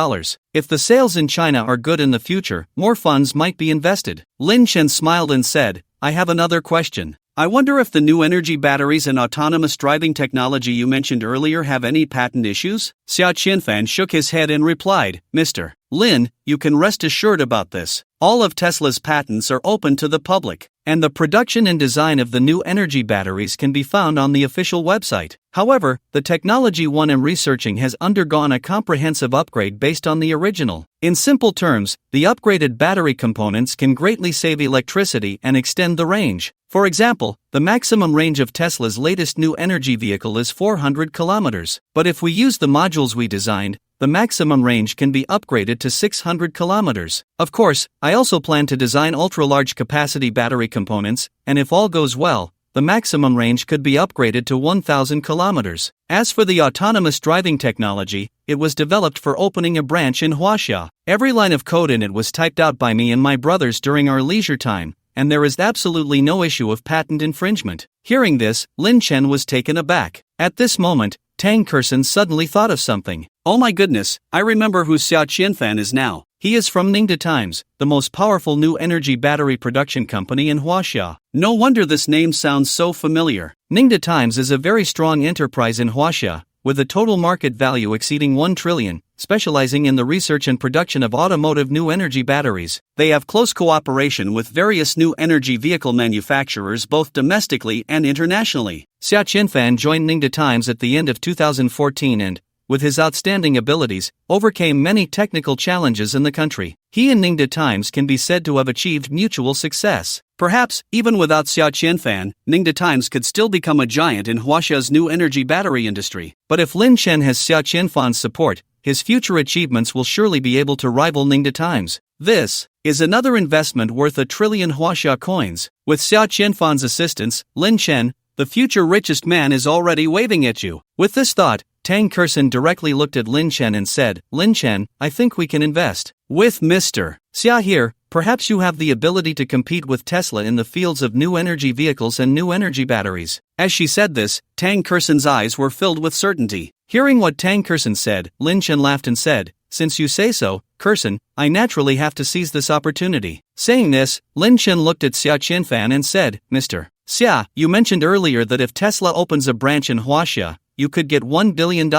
If the sales in China are good in the future, more funds might be invested. Lin Chen smiled and said, I have another question. I wonder if the new energy batteries and autonomous driving technology you mentioned earlier have any patent issues? Xia Qianfan shook his head and replied, Mr. Lin, you can rest assured about this. All of Tesla's patents are open to the public, and the production and design of the new energy batteries can be found on the official website. However, the technology one am researching has undergone a comprehensive upgrade based on the original. In simple terms, the upgraded battery components can greatly save electricity and extend the range. For example, the maximum range of Tesla's latest new energy vehicle is 400 kilometers. But if we use the modules we designed, the maximum range can be upgraded to 600 kilometers. Of course, I also plan to design ultra-large capacity battery components, and if all goes well, the maximum range could be upgraded to 1,000 kilometers. As for the autonomous driving technology, it was developed for opening a branch in Huaxia. Every line of code in it was typed out by me and my brothers during our leisure time, and there is absolutely no issue of patent infringement. Hearing this, Lin Chen was taken aback. At this moment, Tang Kersen suddenly thought of something. Oh my goodness, I remember who Xia Qianfan is now. He is from Ningde Times, the most powerful new energy battery production company in Huaxia. No wonder this name sounds so familiar. Ningde Times is a very strong enterprise in Huaxia, with a total market value exceeding 1 trillion, specializing in the research and production of automotive new energy batteries. They have close cooperation with various new energy vehicle manufacturers both domestically and internationally. Xia Qianfan joined Ningde Times at the end of 2014 and, with his outstanding abilities, overcame many technical challenges in the country. He and Ningde Times can be said to have achieved mutual success. Perhaps, even without Xia Qianfan, Ningde Times could still become a giant in Huaxia's new energy battery industry. But if Lin Chen has Xia Qianfan's support, his future achievements will surely be able to rival Ningde Times. This is another investment worth 1 trillion Huaxia coins. With Xia Qianfan's assistance, Lin Chen, the future richest man, is already waving at you. With this thought, Tang Kerson directly looked at Lin Chen and said, "Lin Chen, I think we can invest with Mr. Xia here. Perhaps you have the ability to compete with Tesla in the fields of new energy vehicles and new energy batteries." As she said this, Tang Kerson's eyes were filled with certainty. Hearing what Tang Kerson said, Lin Chen laughed and said, "Since you say so, Kerson, I naturally have to seize this opportunity." Saying this, Lin Chen looked at Xia Qianfan and said, "Mr. Xia, you mentioned earlier that if Tesla opens a branch in Huaxia, you could get $1 billion.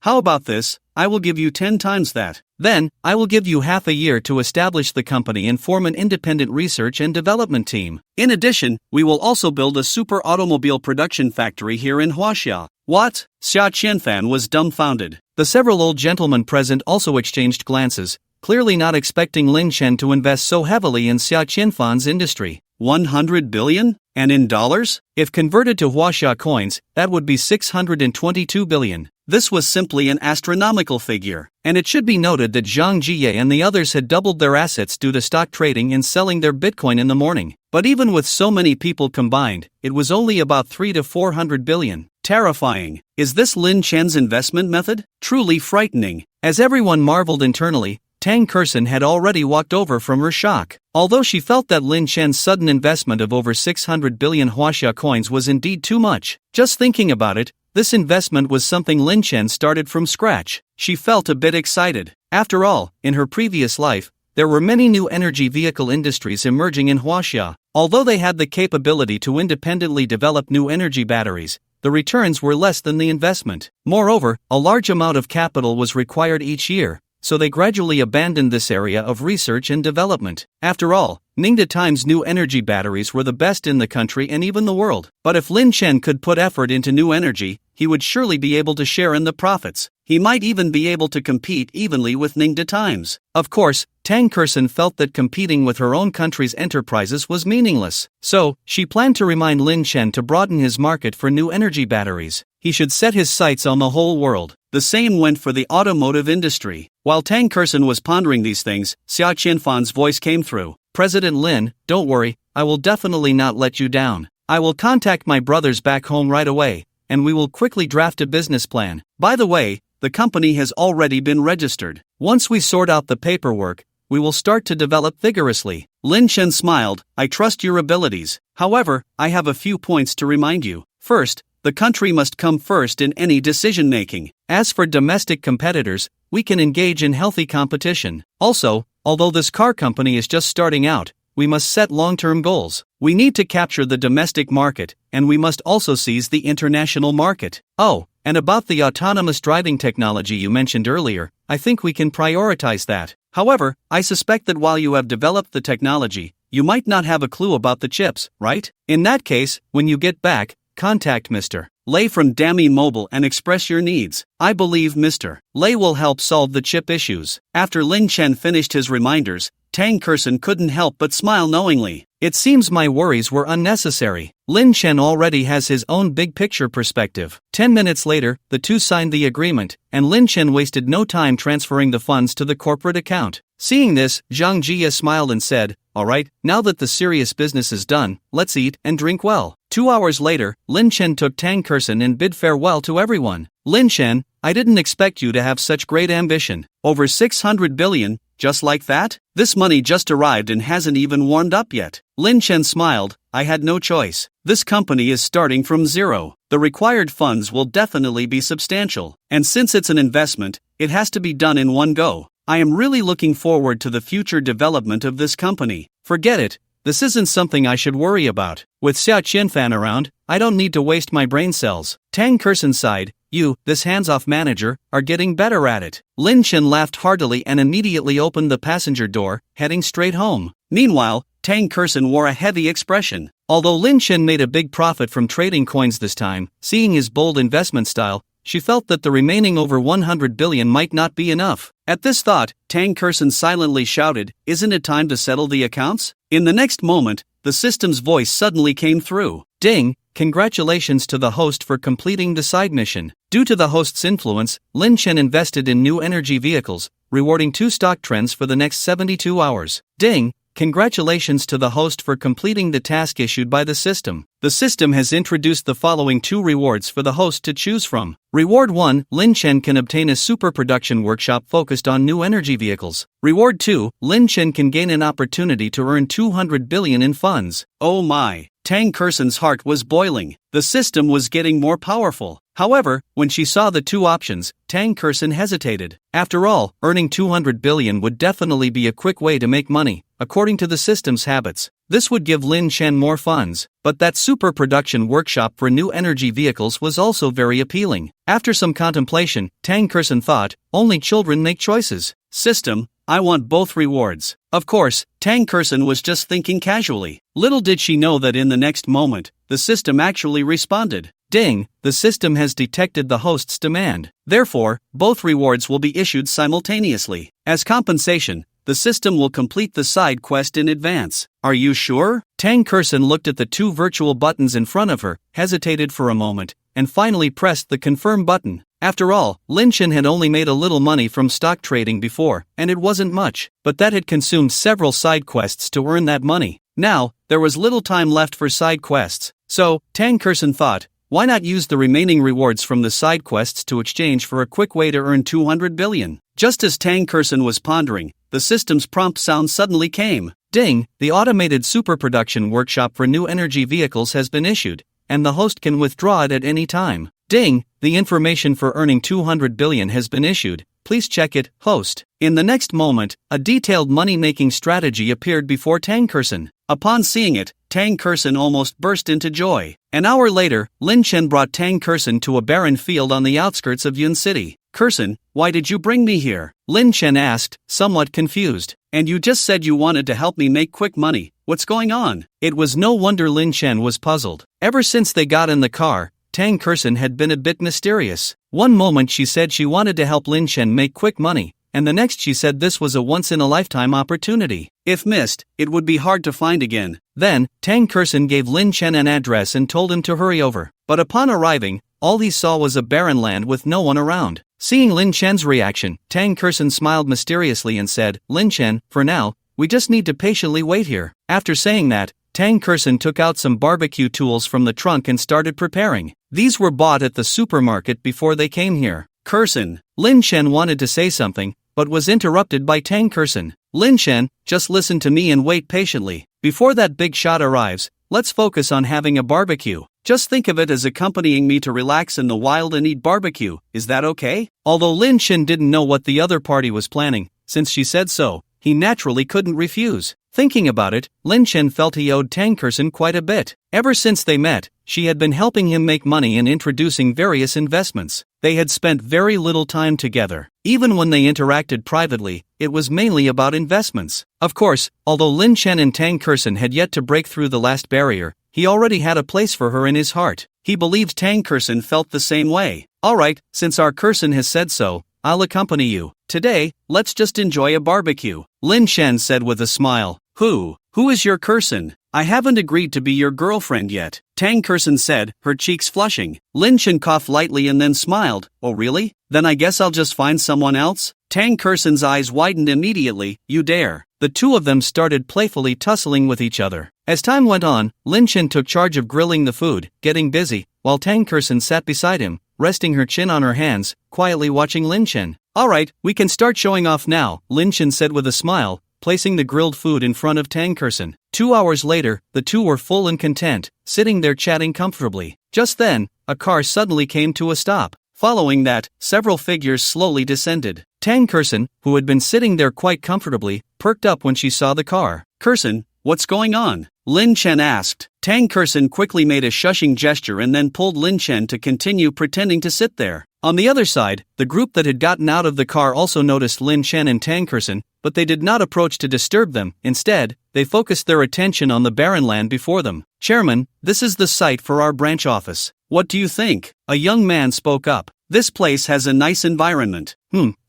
How about this? I will give you 10 times that. Then, I will give you half a year to establish the company and form an independent research and development team. In addition, we will also build a super automobile production factory here in Huaxia." What? Xia Qianfan was dumbfounded. The several old gentlemen present also exchanged glances, clearly not expecting Lin Chen to invest so heavily in Xia Qianfan's industry. 100 billion? And in dollars? If converted to Huaxia coins, that would be 622 billion. This was simply an astronomical figure. And it should be noted that Zhang Jie and the others had doubled their assets due to stock trading and selling their Bitcoin in the morning. But even with so many people combined, it was only about 300 to 400 billion. Terrifying. Is this Lin Chen's investment method? Truly frightening. As everyone marveled internally, Tang Kerson had already walked over from her shock. Although she felt that Lin Chen's sudden investment of over 600 billion Huaxia coins was indeed too much. Just thinking about it, this investment was something Lin Chen started from scratch. She felt a bit excited. After all, in her previous life, there were many new energy vehicle industries emerging in Huaxia. Although they had the capability to independently develop new energy batteries, the returns were less than the investment. Moreover, a large amount of capital was required each year, so they gradually abandoned this area of research and development. After all, Ningde Times' new energy batteries were the best in the country and even the world. But if Lin Chen could put effort into new energy, he would surely be able to share in the profits. He might even be able to compete evenly with Ningde Times. Of course, Tang Kerson felt that competing with her own country's enterprises was meaningless. So, she planned to remind Lin Chen to broaden his market for new energy batteries. He should set his sights on the whole world. The same went for the automotive industry. While Tang Kerson was pondering these things, Xia Qianfan's voice came through. "President Lin, don't worry, I will definitely not let you down. I will contact my brothers back home right away, and we will quickly draft a business plan. By the way, the company has already been registered. Once we sort out the paperwork, we will start to develop vigorously." Lin Chen smiled. "I trust your abilities. However, I have a few points to remind you. First, the country must come first in any decision-making. As for domestic competitors, we can engage in healthy competition. Also, although this car company is just starting out, we must set long-term goals. We need to capture the domestic market, and we must also seize the international market. Oh, and about the autonomous driving technology you mentioned earlier, I think we can prioritize that. However, I suspect that while you have developed the technology, you might not have a clue about the chips, right? In that case, when you get back, contact Mr. Lei from Dami Mobile and express your needs. I believe Mr. Lei will help solve the chip issues." After Lin Chen finished his reminders, Tang Kerson couldn't help but smile knowingly. It seems my worries were unnecessary. Lin Chen already has his own big picture perspective. 10 minutes later, the two signed the agreement, and Lin Chen wasted no time transferring the funds to the corporate account. Seeing this, Zhang Jie smiled and said, "Alright, now that the serious business is done, let's eat and drink well." 2 hours later, Lin Chen took Tang Kerson and bid farewell to everyone. "Lin Chen, I didn't expect you to have such great ambition. Over 600 billion, just like that? This money just arrived and hasn't even warmed up yet." Lin Chen smiled. "I had no choice. This company is starting from zero. The required funds will definitely be substantial. And since it's an investment, it has to be done in one go. I am really looking forward to the future development of this company." "Forget it. This isn't something I should worry about. With Xia Qianfan around, I don't need to waste my brain cells." Tang Kerson sighed. "You, this hands-off manager, are getting better at it." Lin Chen laughed heartily and immediately opened the passenger door, heading straight home. Meanwhile, Tang Kerson wore a heavy expression. Although Lin Chen made a big profit from trading coins this time, seeing his bold investment style, she felt that the remaining over 100 billion might not be enough. At this thought, Tang Kurson silently shouted, "Isn't it time to settle the accounts?" In the next moment, the system's voice suddenly came through. Ding! Congratulations to the host for completing the side mission. Due to the host's influence, Lin Chen invested in new energy vehicles, rewarding 2 stock trends for the next 72 hours. Ding! Congratulations to the host for completing the task issued by the system. The system has introduced the following 2 rewards for the host to choose from. Reward 1, Lin Chen can obtain a super production workshop focused on new energy vehicles. Reward 2, Lin Chen can gain an opportunity to earn 200 billion in funds. Oh my! Tang Kurson's heart was boiling. The system was getting more powerful. However, when she saw the 2 options, Tang Kurson hesitated. After all, earning 200 billion would definitely be a quick way to make money, according to the system's habits. This would give Lin Chen more funds, but that super production workshop for new energy vehicles was also very appealing. After some contemplation, Tang Kurson thought, only children make choices. System, I want both rewards. Of course, Tang Kurson was just thinking casually. Little did she know that in the next moment, the system actually responded. Ding! The system has detected the host's demand. Therefore, both rewards will be issued simultaneously. As compensation, the system will complete the side quest in advance. Are you sure? Tang Kurson looked at the 2 virtual buttons in front of her, hesitated for a moment, and finally pressed the confirm button. After all, Lin Chen had only made a little money from stock trading before, and it wasn't much, but that had consumed several side quests to earn that money. Now, there was little time left for side quests. So, Tang Kurson thought, why not use the remaining rewards from the side quests to exchange for a quick way to earn 200 billion? Just as Tang Kurson was pondering, the system's prompt sound suddenly came. Ding! The automated super production workshop for new energy vehicles has been issued, and the host can withdraw it at any time. Ding! The information for earning 200 billion has been issued. Please check it, host. In the next moment, a detailed money-making strategy appeared before Tang Kurson. Upon seeing it, Tang Kurson almost burst into joy. An hour later, Lin Chen brought Tang Kurson to a barren field on the outskirts of Yun City. "Kurson, why did you bring me here?" Lin Chen asked, somewhat confused. "And you just said you wanted to help me make quick money. What's going on?" It was no wonder Lin Chen was puzzled. Ever since they got in the car, Tang Kurson had been a bit mysterious. One moment she said she wanted to help Lin Chen make quick money, and the next she said this was a once-in-a-lifetime opportunity. If missed, it would be hard to find again. Then, Tang Kurson gave Lin Chen an address and told him to hurry over. But upon arriving, all he saw was a barren land with no one around. Seeing Lin Chen's reaction, Tang Kurson smiled mysteriously and said, "Lin Chen, for now, we just need to patiently wait here." After saying that, Tang Kurson took out some barbecue tools from the trunk and started preparing. These were bought at the supermarket before they came here. "Kurson." Lin Chen wanted to say something, but was interrupted by Tang Kurson. "Lin Chen, just listen to me and wait patiently. Before that big shot arrives, let's focus on having a barbecue. Just think of it as accompanying me to relax in the wild and eat barbecue, is that okay?" Although Lin Chen didn't know what the other party was planning, since she said so, he naturally couldn't refuse. Thinking about it, Lin Chen felt he owed Tang Kurson quite a bit. Ever since they met, she had been helping him make money and introducing various investments. They had spent very little time together. Even when they interacted privately, it was mainly about investments. Of course, although Lin Chen and Tang Kurson had yet to break through the last barrier, he already had a place for her in his heart. He believed Tang Kurson felt the same way. "Alright, since our Kurson has said so, I'll accompany you. Today, let's just enjoy a barbecue," Lin Chen said with a smile. Who is your Kurson? I haven't agreed to be your girlfriend yet," Tang Kurson said, her cheeks flushing. Lin Chen coughed lightly and then smiled. "Oh really? Then I guess I'll just find someone else?" Tang Kurson's eyes widened immediately. "You dare." The two of them started playfully tussling with each other. As time went on, Lin Chen took charge of grilling the food, getting busy, while Tang Kurson sat beside him, resting her chin on her hands, quietly watching Lin Chen. "Alright, we can start showing off now," Lin Chen said with a smile, placing the grilled food in front of Tang Kurson. 2 hours later, the two were full and content, sitting there chatting comfortably. Just then, a car suddenly came to a stop. Following that, several figures slowly descended. Tang Kurson, who had been sitting there quite comfortably, perked up when she saw the car. "Kurson, what's going on?" Lin Chen asked. Tang Kurson quickly made a shushing gesture and then pulled Lin Chen to continue pretending to sit there. On the other side, the group that had gotten out of the car also noticed Lin Chen and Tang Kurson, but they did not approach to disturb them. Instead, they focused their attention on the barren land before them. "Chairman, this is the site for our branch office. What do you think?" A young man spoke up. This place has a nice environment.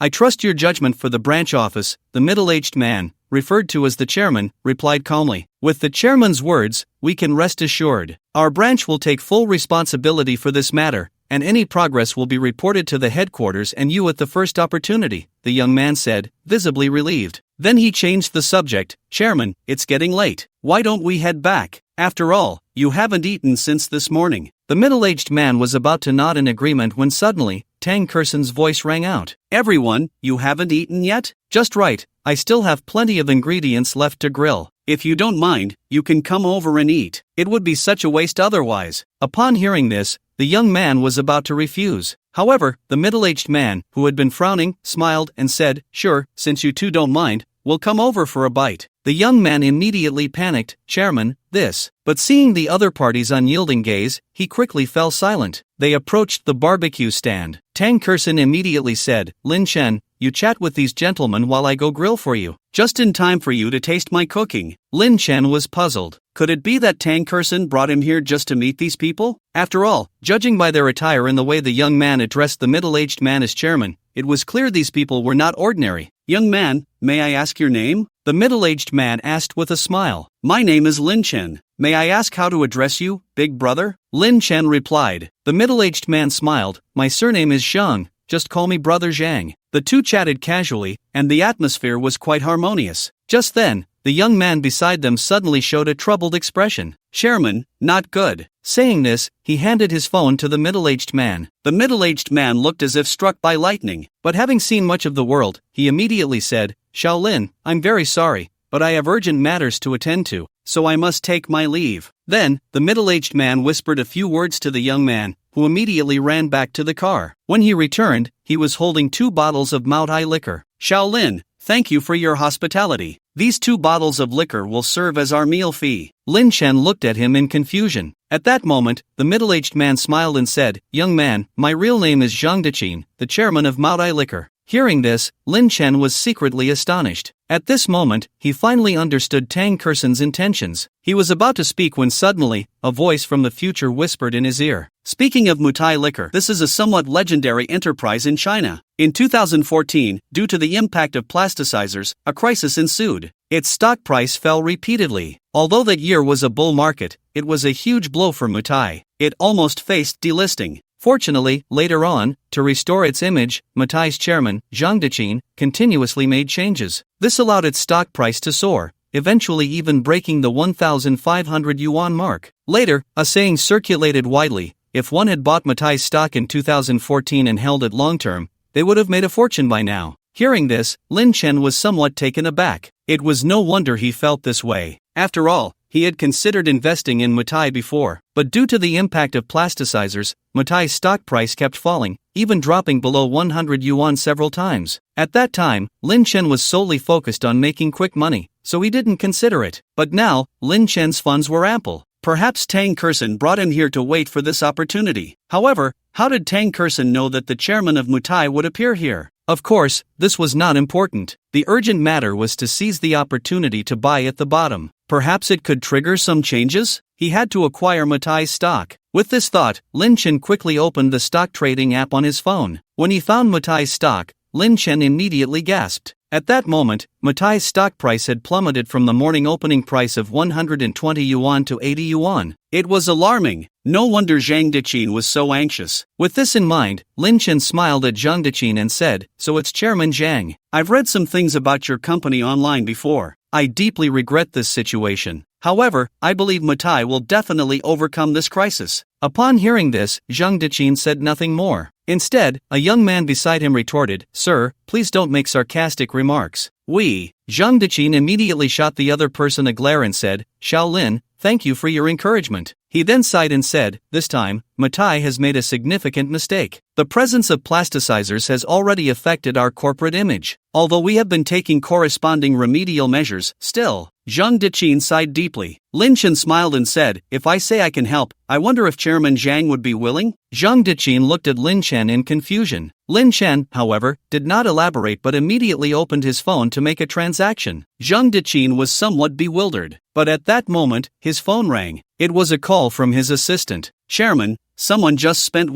I trust your judgment for the branch office, the middle-aged man, referred to as the chairman, replied calmly. With the chairman's words, we can rest assured. Our branch will take full responsibility for this matter, and any progress will be reported to the headquarters and you at the first opportunity, the young man said, visibly relieved. Then he changed the subject. Chairman, it's getting late. Why don't we head back? After all, you haven't eaten since this morning. The middle-aged man was about to nod in agreement when suddenly, Tang Kurson's voice rang out. Everyone, you haven't eaten yet? Just right, I still have plenty of ingredients left to grill. If you don't mind, you can come over and eat. It would be such a waste otherwise. Upon hearing this, the young man was about to refuse. However, the middle-aged man, who had been frowning, smiled and said, Sure, since you two don't mind, we'll come over for a bite. The young man immediately panicked, Chairman, this. But seeing the other party's unyielding gaze, he quickly fell silent. They approached the barbecue stand. Tang Kurson immediately said, Lin Chen, you chat with these gentlemen while I go grill for you. Just in time for you to taste my cooking. Lin Chen was puzzled. Could it be that Tang Kurson brought him here just to meet these people? After all, judging by their attire and the way the young man addressed the middle-aged man as chairman, it was clear these people were not ordinary. Young man, may I ask your name? The middle-aged man asked with a smile. My name is Lin Chen. May I ask how to address you, big brother? Lin Chen replied. The middle-aged man smiled. My surname is Zhang. Just call me Brother Zhang. The two chatted casually, and the atmosphere was quite harmonious. Just then, the young man beside them suddenly showed a troubled expression. Chairman, not good. Saying this, he handed his phone to the middle-aged man. The middle-aged man looked as if struck by lightning, but having seen much of the world, he immediately said, Shaolin, I'm very sorry, but I have urgent matters to attend to, so I must take my leave. Then, the middle-aged man whispered a few words to the young man, who immediately ran back to the car. When he returned, he was holding 2 bottles of Mao Tai liquor. Shaolin, thank you for your hospitality. These 2 bottles of liquor will serve as our meal fee. Lin Chen looked at him in confusion. At that moment, the middle-aged man smiled and said, Young man, my real name is Zhang Dechin, the chairman of Mao Tai Liquor. Hearing this, Lin Chen was secretly astonished. At this moment, he finally understood Tang Kurson's intentions. He was about to speak when suddenly, a voice from the future whispered in his ear. Speaking of Mutai Liquor, this is a somewhat legendary enterprise in China. In 2014, due to the impact of plasticizers, a crisis ensued. Its stock price fell repeatedly. Although that year was a bull market, it was a huge blow for Mutai. It almost faced delisting. Fortunately, later on, to restore its image, Mutai's chairman, Zhang Dechin, continuously made changes. This allowed its stock price to soar, eventually even breaking the 1,500 yuan mark. Later, a saying circulated widely, if one had bought Mutai's stock in 2014 and held it long-term, they would have made a fortune by now. Hearing this, Lin Chen was somewhat taken aback. It was no wonder he felt this way. After all, he had considered investing in Mutai before, but due to the impact of plasticizers, Mutai's stock price kept falling, even dropping below 100 yuan several times. At that time, Lin Chen was solely focused on making quick money, so he didn't consider it. But now, Lin Chen's funds were ample. Perhaps Tang Kurson brought him here to wait for this opportunity. However, how did Tang Kurson know that the chairman of Mutai would appear here? Of course, this was not important. The urgent matter was to seize the opportunity to buy at the bottom. Perhaps it could trigger some changes? He had to acquire Mutai's stock. With this thought, Lin Chen quickly opened the stock trading app on his phone. When he found Mutai's stock, Lin Chen immediately gasped. At that moment, Mutai's stock price had plummeted from the morning opening price of 120 yuan to 80 yuan. It was alarming. No wonder Zhang Dechin was so anxious. With this in mind, Lin Chen smiled at Zhang Dechin and said, So it's Chairman Zhang. I've read some things about your company online before. I deeply regret this situation. However, I believe Mutai will definitely overcome this crisis. Upon hearing this, Zhang Dechin said nothing more. Instead, a young man beside him retorted, Sir, please don't make sarcastic remarks. Zhang Dechin immediately shot the other person a glare and said, Shaolin, thank you for your encouragement. He then sighed and said, This time, Mutai has made a significant mistake. The presence of plasticizers has already affected our corporate image. Although we have been taking corresponding remedial measures, still, Zhang Dechin sighed deeply. Lin Chen smiled and said, If I say I can help, I wonder if Chairman Zhang would be willing? Zhang Dechin looked at Lin Chen in confusion. Lin Chen, however, did not elaborate but immediately opened his phone to make a transaction. Zhang Dechin was somewhat bewildered. But at that moment, his phone rang. It was a call from his assistant. Chairman, someone just spent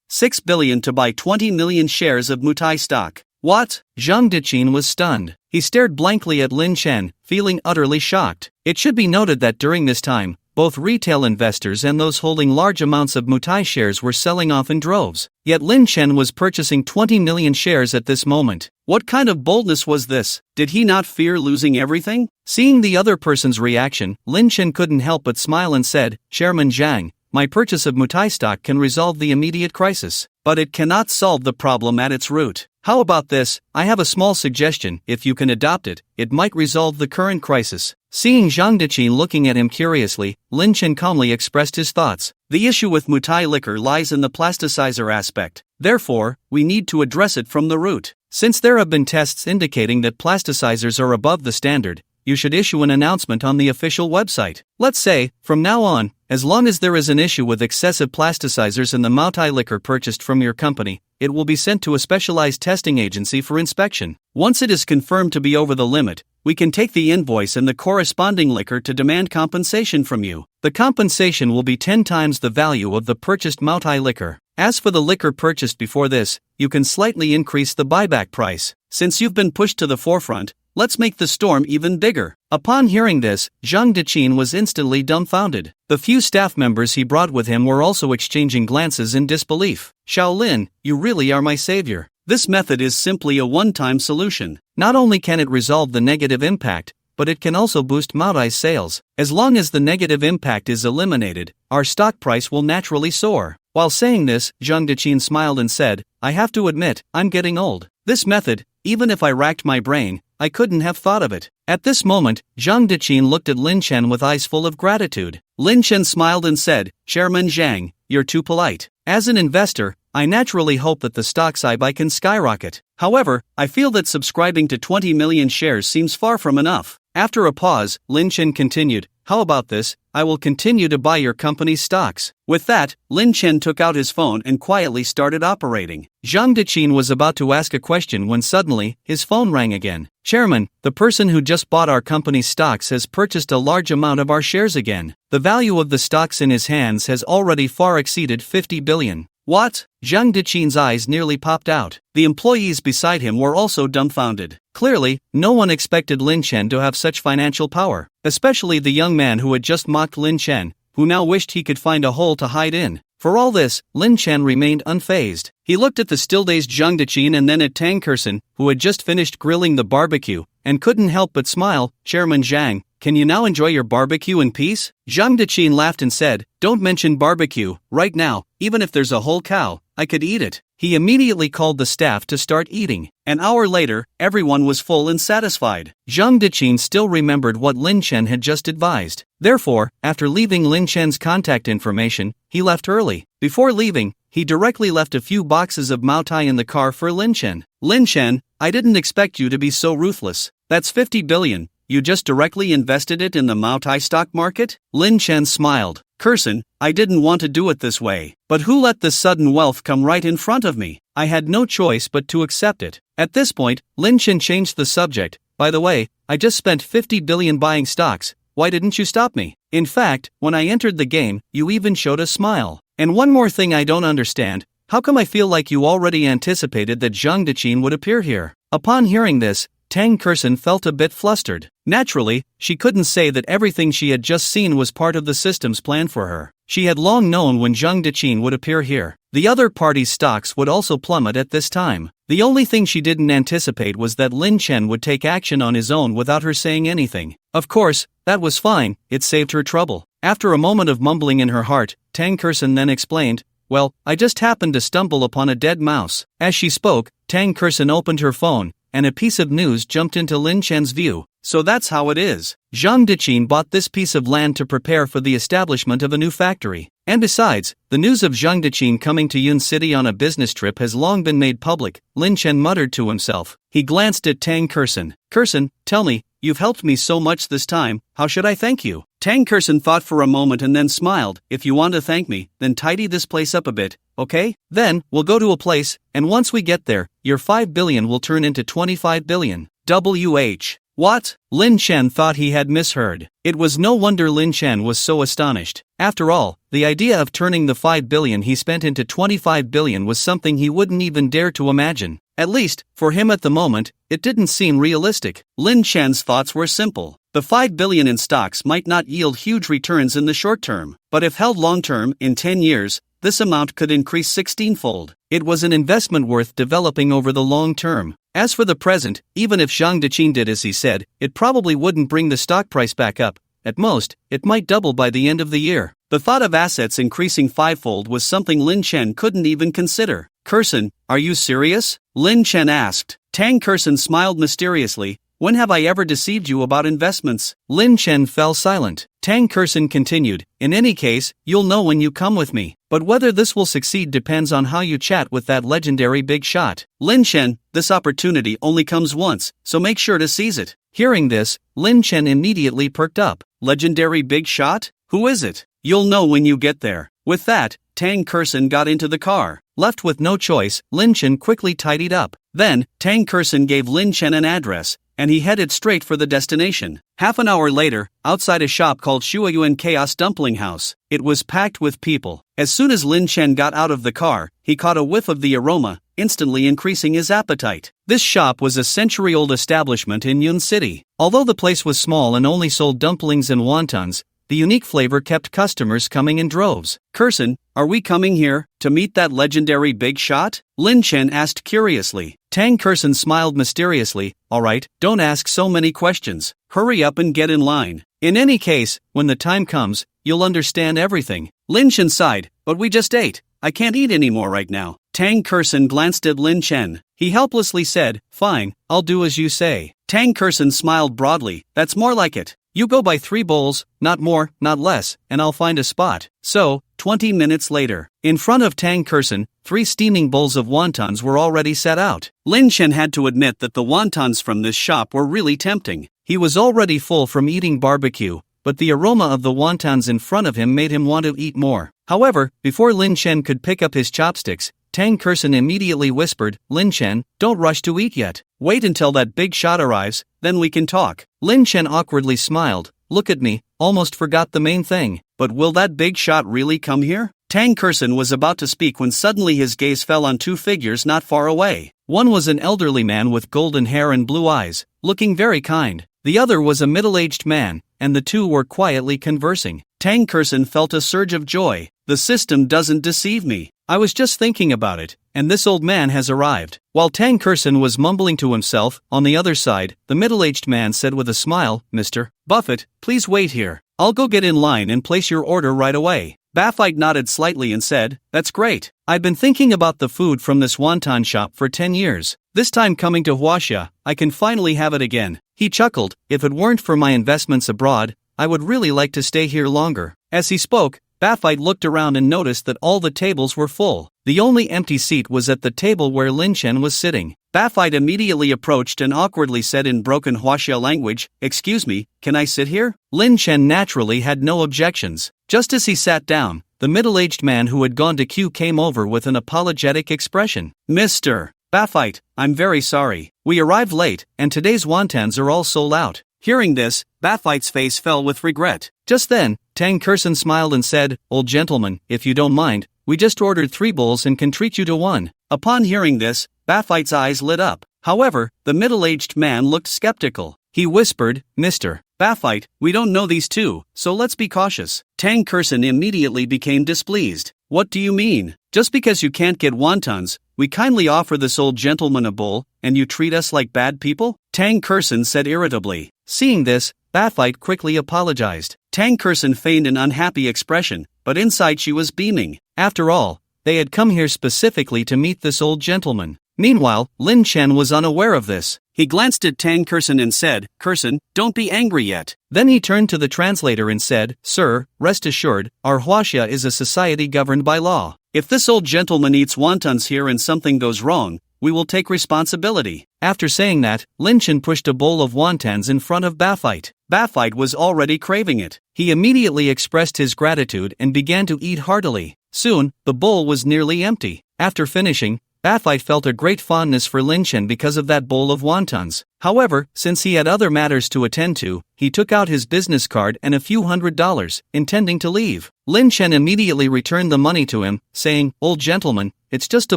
6 billion to buy 20 million shares of Mutai stock. What? Zhang Deqin was stunned. He stared blankly at Lin Chen, feeling utterly shocked. It should be noted that during this time, both retail investors and those holding large amounts of Mutai shares were selling off in droves. Yet Lin Chen was purchasing 20 million shares at this moment. What kind of boldness was this? Did he not fear losing everything? Seeing the other person's reaction, Lin Chen couldn't help but smile and said, "Chairman Zhang, my purchase of Mutai stock can resolve the immediate crisis. But it cannot solve the problem at its root. How about this? I have a small suggestion. If you can adopt it, it might resolve the current crisis." Seeing Zhang Deqin looking at him curiously, Lin Chen calmly expressed his thoughts. The issue with Mutai liquor lies in the plasticizer aspect. Therefore, we need to address it from the root. Since there have been tests indicating that plasticizers are above the standard, you should issue an announcement on the official website. Let's say, from now on, as long as there is an issue with excessive plasticizers in the Mutai liquor purchased from your company, it will be sent to a specialized testing agency for inspection. Once it is confirmed to be over the limit, we can take the invoice and the corresponding liquor to demand compensation from you. The compensation will be 10 times the value of the purchased Mutai liquor. As for the liquor purchased before this, you can slightly increase the buyback price. Since you've been pushed to the forefront, let's make the storm even bigger. Upon hearing this, Zhang Deqin was instantly dumbfounded. The few staff members he brought with him were also exchanging glances in disbelief. "Shaolin, you really are my savior." This method is simply a one-time solution. Not only can it resolve the negative impact, but it can also boost Mutai's sales. As long as the negative impact is eliminated, our stock price will naturally soar. While saying this, Zhang Deqin smiled and said, "I have to admit, I'm getting old. This method, even if I racked my brain, I couldn't have thought of it." At this moment, Zhang Deqin looked at Lin Chen with eyes full of gratitude. Lin Chen smiled and said, "Chairman Zhang, you're too polite. As an investor, I naturally hope that the stocks I buy can skyrocket. However, I feel that subscribing to 20 million shares seems far from enough." After a pause, Lin Chen continued, "How about this? I will continue to buy your company's stocks." With that, Lin Chen took out his phone and quietly started operating. Zhang Deqin was about to ask a question when suddenly, his phone rang again. "Chairman, the person who just bought our company's stocks has purchased a large amount of our shares again. The value of the stocks in his hands has already far exceeded 50 billion. What? Zhang Deqin's eyes nearly popped out. The employees beside him were also dumbfounded. Clearly, no one expected Lin Chen to have such financial power, especially the young man who had just mocked Lin Chen, who now wished he could find a hole to hide in. For all this, Lin Chen remained unfazed. He looked at the still-dazed Zhang Deqin and then at Tang Kerson, who had just finished grilling the barbecue, and couldn't help but smile. "Chairman Zhang, can you now enjoy your barbecue in peace?" Zhang Deqin laughed and said, "Don't mention barbecue. Right now, even if there's a whole cow, I could eat it." He immediately called the staff to start eating. An hour later, everyone was full and satisfied. Zhang Deqin still remembered what Lin Chen had just advised. Therefore, after leaving Lin Chen's contact information, he left early. Before leaving, he directly left a few boxes of Mutai in the car for Lin Chen. "Lin Chen, I didn't expect you to be so ruthless. That's 50 billion. You just directly invested it in the Mutai stock market?" Lin Chen smiled. "Kerson, I didn't want to do it this way. But who let this sudden wealth come right in front of me? I had no choice but to accept it." At this point, Lin Chen changed the subject. "By the way, I just spent 50 billion buying stocks. Why didn't you stop me? In fact, when I entered the game, you even showed a smile. And one more thing I don't understand. How come I feel like you already anticipated that Zhang Deqin would appear here?" Upon hearing this, Tang Kerson felt a bit flustered. Naturally, she couldn't say that everything she had just seen was part of the system's plan for her. She had long known when Zhang Deqin would appear here. The other party's stocks would also plummet at this time. The only thing she didn't anticipate was that Lin Chen would take action on his own without her saying anything. Of course, that was fine, it saved her trouble. After a moment of mumbling in her heart, Tang Kerson then explained, "Well, I just happened to stumble upon a dead mouse." As she spoke, Tang Kerson opened her phone, and a piece of news jumped into Lin Chen's view. "So that's how it is. Zhang Deqin bought this piece of land to prepare for the establishment of a new factory. And besides, the news of Zhang Deqin coming to Yun City on a business trip has long been made public," Lin Chen muttered to himself. He glanced at Tang Kerson. "Kerson, tell me, you've helped me so much this time, how should I thank you?" Tang Kerson thought for a moment and then smiled. "If you want to thank me, then tidy this place up a bit, okay? Then, we'll go to a place, and once we get there, your 5 billion will turn into 25 billion. WH. What? Lin Chen thought he had misheard. It was no wonder Lin Chen was so astonished. After all, the idea of turning the 5 billion he spent into 25 billion was something he wouldn't even dare to imagine. At least, for him at the moment, it didn't seem realistic. Lin Chen's thoughts were simple. The 5 billion in stocks might not yield huge returns in the short term, but if held long term, in 10 years, this amount could increase 16-fold. It was an investment worth developing over the long term. As for the present, even if Zhang Deqin did as he said, it probably wouldn't bring the stock price back up. At most, it might double by the end of the year. The thought of assets increasing 5-fold was something Lin Chen couldn't even consider. Curson, are you serious? Lin Chen asked. Tang Curson smiled mysteriously. When have I ever deceived you about investments? Lin Chen fell silent. Tang Curson continued, in any case, you'll know when you come with me. But whether this will succeed depends on how you chat with that legendary big shot. Lin Chen, this opportunity only comes once, so make sure to seize it. Hearing this, Lin Chen immediately perked up. Legendary big shot? Who is it? You'll know when you get there. With that, Tang Curson got into the car. Left with no choice, Lin Chen quickly tidied up. Then, Tang Curson gave Lin Chen an address, and he headed straight for the destination. Half an hour later, outside a shop called Shuayuan Chaos Dumpling House, it was packed with people. As soon as Lin Chen got out of the car, he caught a whiff of the aroma, instantly increasing his appetite. This shop was a century-old establishment in Yun City. Although the place was small and only sold dumplings and wontons, the unique flavor kept customers coming in droves. Curson, are we coming here to meet that legendary big shot? Lin Chen asked curiously. Tang Curson smiled mysteriously. Alright, don't ask so many questions. Hurry up and get in line. In any case, when the time comes, you'll understand everything. Lin Chen sighed, but we just ate. I can't eat anymore right now. Tang Curson glanced at Lin Chen. He helplessly said, fine, I'll do as you say. Tang Curson smiled broadly. That's more like it. You go buy 3 bowls, not more, not less, and I'll find a spot. So, 20 minutes later, in front of Tang Curson, 3 steaming bowls of wontons were already set out. Lin Chen had to admit that the wontons from this shop were really tempting. He was already full from eating barbecue, but the aroma of the wontons in front of him made him want to eat more. However, before Lin Chen could pick up his chopsticks, Tang Curson immediately whispered, Lin Chen, don't rush to eat yet. Wait until that big shot arrives, then we can talk. Lin Chen awkwardly smiled. Look at me, almost forgot the main thing. But will that big shot really come here? Tang Curson was about to speak when suddenly his gaze fell on 2 figures not far away. One was an elderly man with golden hair and blue eyes, looking very kind. The other was a middle-aged man, and the two were quietly conversing. Tang Curson felt a surge of joy. The system doesn't deceive me. I was just thinking about it, and this old man has arrived. While Tang Curson was mumbling to himself, on the other side, the middle-aged man said with a smile, Mr. Buffett, please wait here. I'll go get in line and place your order right away. Buffett nodded slightly and said, that's great. I've been thinking about the food from this wonton shop for 10 years. This time coming to Huaxia, I can finally have it again. He chuckled, if it weren't for my investments abroad, I would really like to stay here longer. As he spoke, Buffett looked around and noticed that all the tables were full. The only empty seat was at the table where Lin Chen was sitting. Buffett immediately approached and awkwardly said in broken Huaxia language, excuse me, can I sit here? Lin Chen naturally had no objections. Just as he sat down, the middle-aged man who had gone to queue came over with an apologetic expression. Mr. Buffett, I'm very sorry. We arrived late, and today's wontons are all sold out. Hearing this, Buffett's face fell with regret. Just then, Tang Curson smiled and said, old gentleman, if you don't mind, we just ordered 3 bowls and can treat you to 1. Upon hearing this, Buffett's eyes lit up. However, the middle-aged man looked skeptical. He whispered, Mr. Buffett, we don't know these two, so let's be cautious. Tang Curson immediately became displeased. What do you mean? Just because you can't get wontons, we kindly offer this old gentleman a bowl, and you treat us like bad people? Tang Curson said irritably. Seeing this, Buffett quickly apologized. Tang Curson feigned an unhappy expression, but inside she was beaming. After all, they had come here specifically to meet this old gentleman. Meanwhile, Lin Chen was unaware of this. He glanced at Tang Curson and said, Curson, don't be angry yet. Then he turned to the translator and said, Sir, rest assured, our Huaxia is a society governed by law. If this old gentleman eats wontons here and something goes wrong, we will take responsibility. After saying that, Lin Chen pushed a bowl of wontons in front of Buffett. Buffett was already craving it. He immediately expressed his gratitude and began to eat heartily. Soon, the bowl was nearly empty. After finishing, Buffett felt a great fondness for Lin Chen because of that bowl of wontons. However, since he had other matters to attend to, he took out his business card and a few $100s, intending to leave. Lin Chen immediately returned the money to him, saying, "Old gentleman, it's just a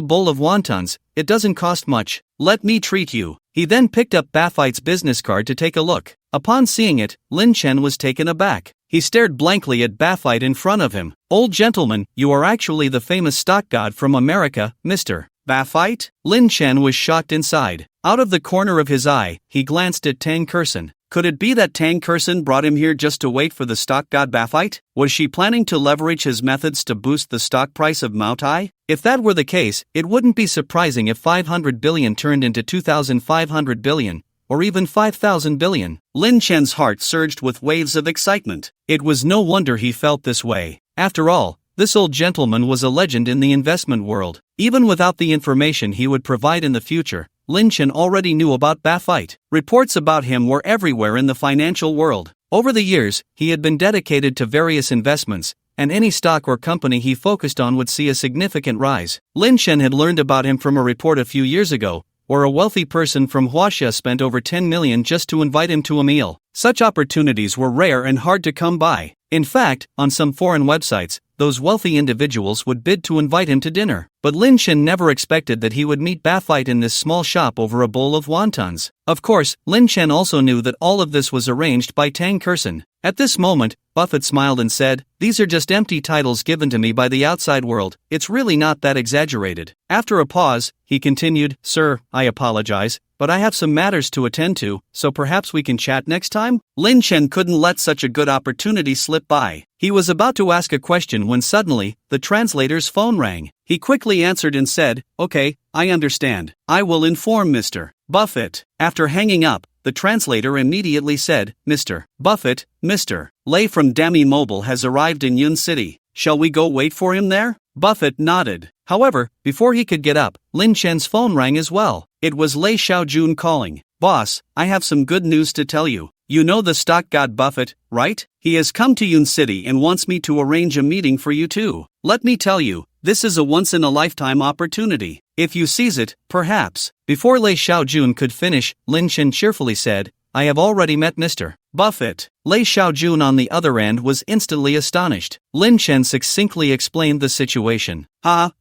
bowl of wontons, it doesn't cost much. Let me treat you." He then picked up Buffett's business card to take a look. Upon seeing it, Lin Chen was taken aback. He stared blankly at Buffett in front of him. "Old gentleman, you are actually the famous stock god from America, Mr. Buffett?" Lin Chen was shocked inside. Out of the corner of his eye, he glanced at Tang Kurson. Could it be that Tang Kurson brought him here just to wait for the stock god Buffett? Was she planning to leverage his methods to boost the stock price of Moutai? If that were the case, it wouldn't be surprising if 500 billion turned into 2,500 billion, or even 5,000 billion. Lin Chen's heart surged with waves of excitement. It was no wonder he felt this way. After all, this old gentleman was a legend in the investment world. Even without the information he would provide in the future, Lin Chen already knew about Buffett. Reports about him were everywhere in the financial world. Over the years, he had been dedicated to various investments, and any stock or company he focused on would see a significant rise. Lin Chen had learned about him from a report a few years ago, where a wealthy person from Huaxia spent over 10 million just to invite him to a meal. Such opportunities were rare and hard to come by. In fact, on some foreign websites, those wealthy individuals would bid to invite him to dinner. But Lin Chen never expected that he would meet Buffett in this small shop over a bowl of wontons. Of course, Lin Chen also knew that all of this was arranged by Tang Kurson. At this moment, Buffett smiled and said, "These are just empty titles given to me by the outside world, it's really not that exaggerated." After a pause, he continued, "Sir, I apologize, but I have some matters to attend to, so perhaps we can chat next time?" Lin Chen couldn't let such a good opportunity slip by. He was about to ask a question when suddenly, the translator's phone rang. He quickly answered and said, "Okay, I understand. I will inform Mr. Buffett." After hanging up, the translator immediately said, "Mr. Buffett, Mr. Lei from Dami Mobile has arrived in Yun City. Shall we go wait for him there?" Buffett nodded. However, before he could get up, Lin Chen's phone rang as well. It was Lei Xiaojun calling. "Boss, I have some good news to tell you. You know the stock god Buffett, right? He has come to Yun City and wants me to arrange a meeting for you too. Let me tell you, this is a once-in-a-lifetime opportunity. If you seize it, perhaps." Before Lei Xiaojun could finish, Lin Chen cheerfully said, "I have already met Mr. Buffett." Lei Xiaojun on the other end was instantly astonished. Lin Chen succinctly explained the situation.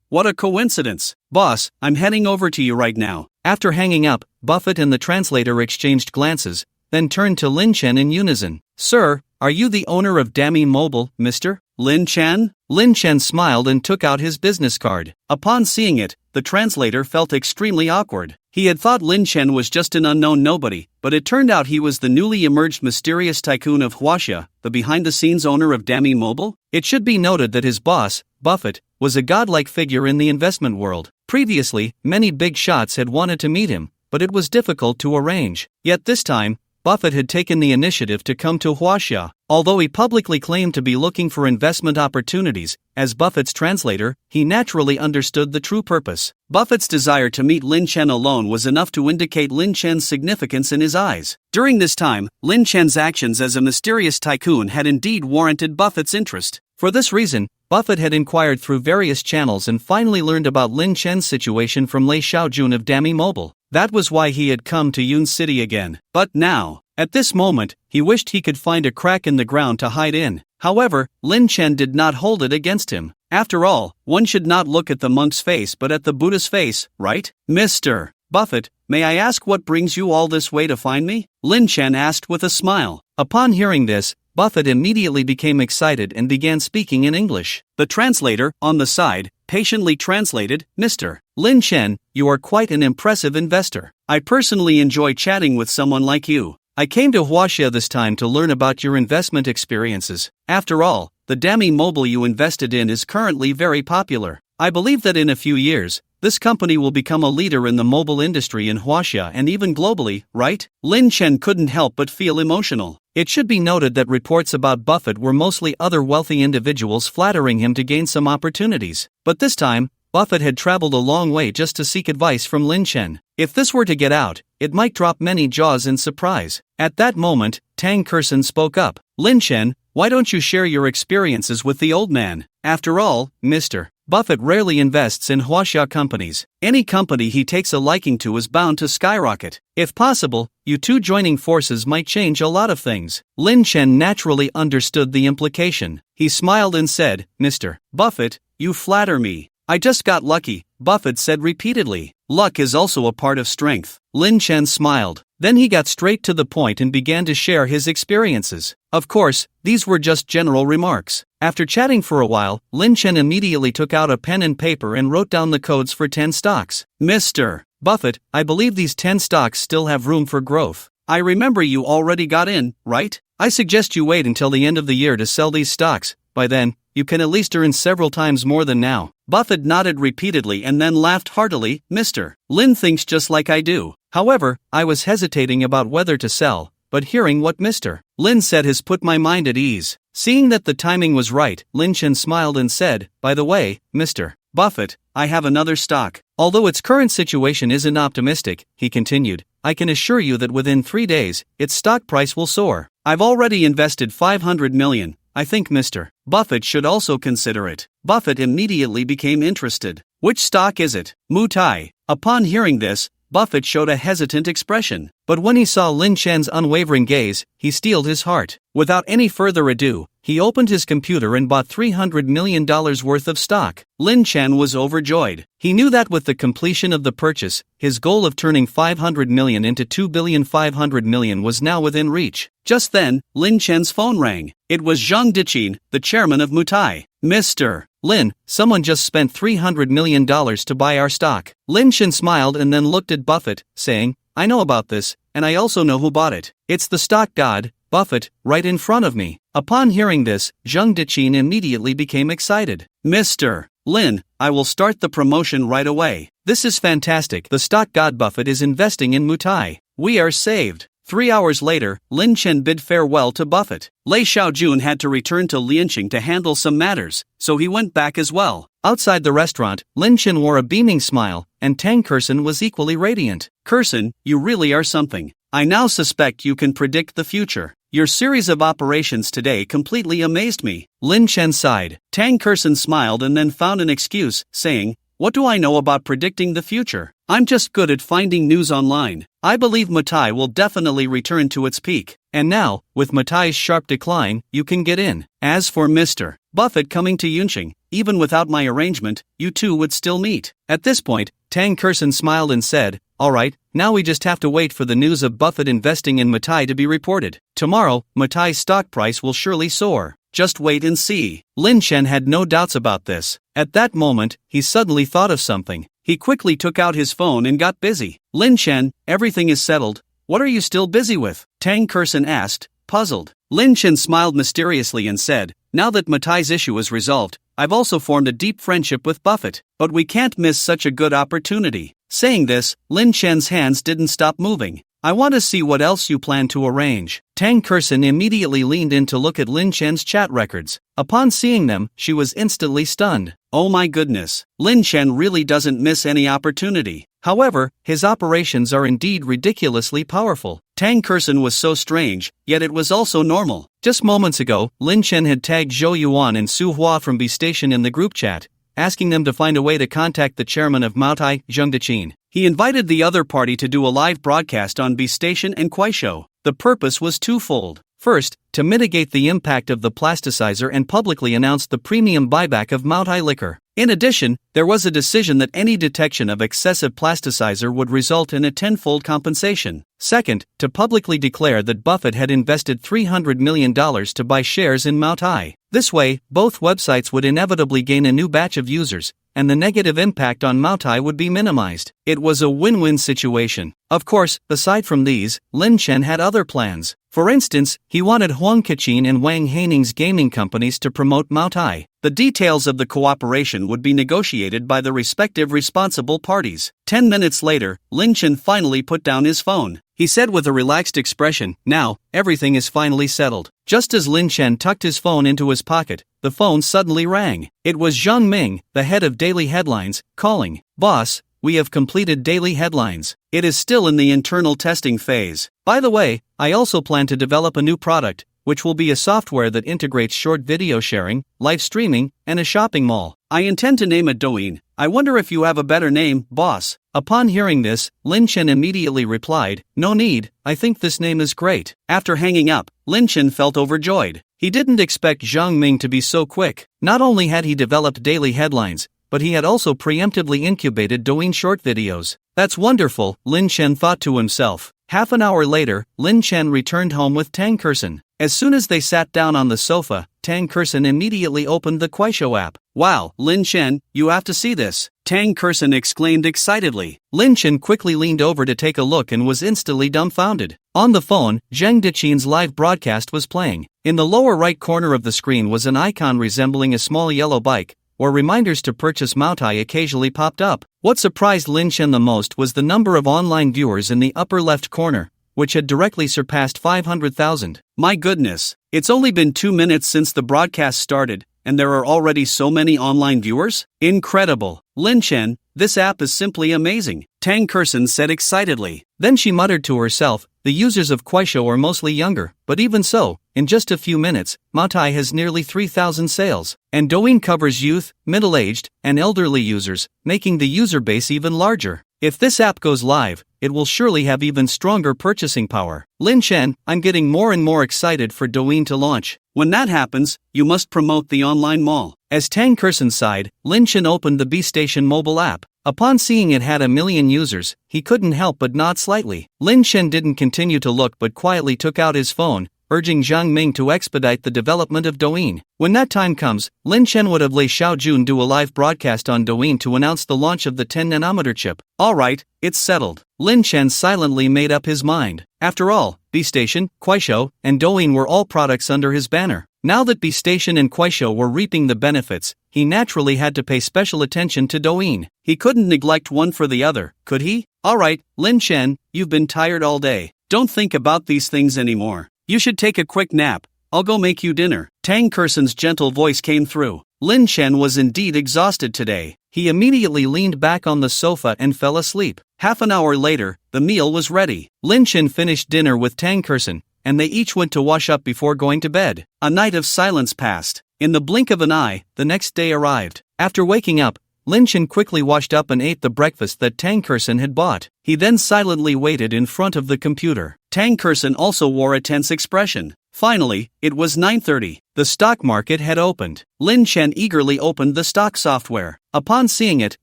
What a coincidence. Boss, I'm heading over to you right now." After hanging up, Buffett and the translator exchanged glances, then turned to Lin Chen in unison. "Sir, are you the owner of Dami Mobile, Mr. Lin Chen?" Lin Chen smiled and took out his business card. Upon seeing it, the translator felt extremely awkward. He had thought Lin Chen was just an unknown nobody, but it turned out he was the newly emerged mysterious tycoon of Huaxia, the behind-the-scenes owner of Dami Mobile. It should be noted that his boss, Buffett, was a godlike figure in the investment world. Previously, many big shots had wanted to meet him, but it was difficult to arrange. Yet this time, Buffett had taken the initiative to come to Huaxia. Although he publicly claimed to be looking for investment opportunities, as Buffett's translator, he naturally understood the true purpose. Buffett's desire to meet Lin Chen alone was enough to indicate Lin Chen's significance in his eyes. During this time, Lin Chen's actions as a mysterious tycoon had indeed warranted Buffett's interest. For this reason, Buffett had inquired through various channels and finally learned about Lin Chen's situation from Lei Xiaojun of Dami Mobile. That was why he had come to Yun City again. But now, at this moment, he wished he could find a crack in the ground to hide in. However, Lin Chen did not hold it against him. After all, one should not look at the monk's face but at the Buddha's face, right? "Mr. Buffett, may I ask what brings you all this way to find me?" Lin Chen asked with a smile. Upon hearing this, Buffett immediately became excited and began speaking in English. The translator, on the side, patiently translated, "Mr. Lin Chen, you are quite an impressive investor. I personally enjoy chatting with someone like you. I came to Huaxia this time to learn about your investment experiences. After all, the Dami Mobile you invested in is currently very popular. I believe that in a few years, this company will become a leader in the mobile industry in Huaxia and even globally, right?" Lin Chen couldn't help but feel emotional. It should be noted that reports about Buffett were mostly other wealthy individuals flattering him to gain some opportunities. But this time, Buffett had traveled a long way just to seek advice from Lin Chen. If this were to get out, it might drop many jaws in surprise. At that moment, Tang Kurson spoke up. "Lin Chen, why don't you share your experiences with the old man? After all, Mr. Buffett rarely invests in huaxia companies. Any company he takes a liking to is bound to skyrocket. If possible, you two joining forces might change a lot of things. Lin Chen naturally understood the implication. He smiled and said, Mr. Buffett, you flatter me. I just got lucky, Buffett said repeatedly. Luck is also a part of strength. Lin Chen smiled. Then he got straight to the point and began to share his experiences. Of course, these were just general remarks. After chatting for a while, Lin Chen immediately took out a pen and paper and wrote down the codes for 10 stocks. Mr. Buffett, I believe these 10 stocks still have room for growth. I remember you already got in, right? I suggest you wait until the end of the year to sell these stocks. By then, you can at least earn several times more than now. Buffett nodded repeatedly and then laughed heartily. Mr. Lin thinks just like I do. However, I was hesitating about whether to sell, but hearing what Mr. Lin said has put my mind at ease. Seeing that the timing was right, Lin Chen smiled and said, by the way, Mr. Buffett, I have another stock. Although its current situation isn't optimistic, he continued, I can assure you that within 3 days, its stock price will soar. I've already invested 500 million. I think Mr. Buffett should also consider it. Buffett immediately became interested. Which stock is it? Mutai. Upon hearing this, Buffett showed a hesitant expression. But when he saw Lin Chen's unwavering gaze, he steeled his heart. Without any further ado, he opened his computer and bought $300 million worth of stock. Lin Chen was overjoyed. He knew that with the completion of the purchase, his goal of turning 500 million into 2,500 million was now within reach. Just then, Lin Chen's phone rang. It was Zhang Dichin, the chairman of Mutai. Mr. Lin, someone just spent $300 million to buy our stock. Lin Chen smiled and then looked at Buffett, saying, I know about this, and I also know who bought it. It's the stock god, Buffett, right in front of me. Upon hearing this, Zhang Dichin immediately became excited. Mr. Lin, I will start the promotion right away. This is fantastic. The stock god Buffett is investing in Mutai. We are saved. 3 hours later, Lin Chen bid farewell to Buffett. Lei Xiaojun had to return to Lianqing to handle some matters, so he went back as well. Outside the restaurant, Lin Chen wore a beaming smile, and Tang Kersen was equally radiant. Kersen, you really are something. I now suspect you can predict the future. Your series of operations today completely amazed me. Lin Chen sighed. Tang Kersen smiled and then found an excuse, saying, What do I know about predicting the future? I'm just good at finding news online. I believe Mutai will definitely return to its peak. And now, with Mutai's sharp decline, you can get in. As for Mr. Buffett coming to Yunqing, even without my arrangement, you two would still meet. At this point, Tang Kersen smiled and said, Alright, now we just have to wait for the news of Buffett investing in Mutai to be reported. Tomorrow, Mutai's stock price will surely soar. Just wait and see. Lin Chen had no doubts about this. At that moment, he suddenly thought of something. He quickly took out his phone and got busy. Lin Chen, everything is settled. What are you still busy with? Tang Kersen asked, puzzled. Lin Chen smiled mysteriously and said, Now that Mutai's issue is resolved, I've also formed a deep friendship with Buffett. But we can't miss such a good opportunity. Saying this, Lin Chen's hands didn't stop moving. I want to see what else you plan to arrange. Tang Kersen immediately leaned in to look at Lin Chen's chat records. Upon seeing them, she was instantly stunned. Oh my goodness, Lin Chen really doesn't miss any opportunity. However, his operations are indeed ridiculously powerful. Tang Kersen was so strange, yet it was also normal. Just moments ago, Lin Chen had tagged Zhou Yuan and Su Hua from B Station in the group chat, asking them to find a way to contact the chairman of Mutai, Zhang Dichin. He invited the other party to do a live broadcast on B Station and Kuaishou. The purpose was twofold. First, to mitigate the impact of the plasticizer and publicly announce the premium buyback of Mutai liquor. In addition, there was a decision that any detection of excessive plasticizer would result in a tenfold compensation. Second, to publicly declare that Buffett had invested $300 million to buy shares in Mutai. This way, both websites would inevitably gain a new batch of users, and the negative impact on Mutai would be minimized. It was a win-win situation. Of course, aside from these, Lin Chen had other plans. For instance, he wanted Huang Kachin and Wang Haining's gaming companies to promote Mutai. The details of the cooperation would be negotiated by the respective responsible parties. 10 minutes later, Lin Chen finally put down his phone. He said with a relaxed expression, Now, everything is finally settled. Just as Lin Chen tucked his phone into his pocket, the phone suddenly rang. It was Zhang Ming, the head of Daily Headlines, calling. Boss, we have completed Daily Headlines. It is still in the internal testing phase. By the way, I also plan to develop a new product, which will be a software that integrates short video sharing, live streaming, and a shopping mall. I intend to name it Douyin. I wonder if you have a better name, boss. Upon hearing this, Lin Chen immediately replied, "No need, I think this name is great." After hanging up, Lin Chen felt overjoyed. He didn't expect Zhang Ming to be so quick. Not only had he developed daily headlines, but he had also preemptively incubated Douyin short videos. That's wonderful, Lin Chen thought to himself. Half an hour later, Lin Chen returned home with Tang Kersen. As soon as they sat down on the sofa, Tang Kersen immediately opened the Kuaishou app. "Wow, Lin Chen, you have to see this," Tang Kersen exclaimed excitedly. Lin Chen quickly leaned over to take a look and was instantly dumbfounded. On the phone, Zheng Diqin's live broadcast was playing. In the lower right corner of the screen was an icon resembling a small yellow bike, where reminders to purchase Maotai occasionally popped up. What surprised Lin Chen the most was the number of online viewers in the upper left corner, which had directly surpassed 500,000. My goodness, it's only been 2 minutes since the broadcast started, and there are already so many online viewers? Incredible. Lin Chen, this app is simply amazing, Tang Kersen said excitedly. Then she muttered to herself, the users of Kuaishou are mostly younger, but even so, in just a few minutes, Maotai has nearly 3,000 sales, and Douyin covers youth, middle-aged, and elderly users, making the user base even larger. If this app goes live, it will surely have even stronger purchasing power. Lin Chen, I'm getting more and more excited for Douyin to launch. When that happens, you must promote the online mall. As Tang Kersen sighed, Lin Chen opened the B-Station mobile app. Upon seeing it had 1 million users, he couldn't help but nod slightly. Lin Chen didn't continue to look but quietly took out his phone, urging Zhang Ming to expedite the development of Douyin. When that time comes, Lin Chen would have Lei Xiaojun do a live broadcast on Douyin to announce the launch of the 10nm chip. Alright, it's settled. Lin Chen silently made up his mind. After all, B-Station, Kuaishou, and Douyin were all products under his banner. Now that B-Station and Kuaishou were reaping the benefits, he naturally had to pay special attention to Douyin. He couldn't neglect one for the other, could he? Alright, Lin Chen, you've been tired all day. Don't think about these things anymore. You should take a quick nap. I'll go make you dinner. Tang Kersen's gentle voice came through. Lin Chen was indeed exhausted today. He immediately leaned back on the sofa and fell asleep. Half an hour later, the meal was ready. Lin Chen finished dinner with Tang Kersen, and they each went to wash up before going to bed. A night of silence passed. In the blink of an eye, the next day arrived. After waking up, Lin Chen quickly washed up and ate the breakfast that Tang Kersen had bought. He then silently waited in front of the computer. Tang Kersen also wore a tense expression. Finally, it was 9:30. The stock market had opened. Lin Chen eagerly opened the stock software. Upon seeing it,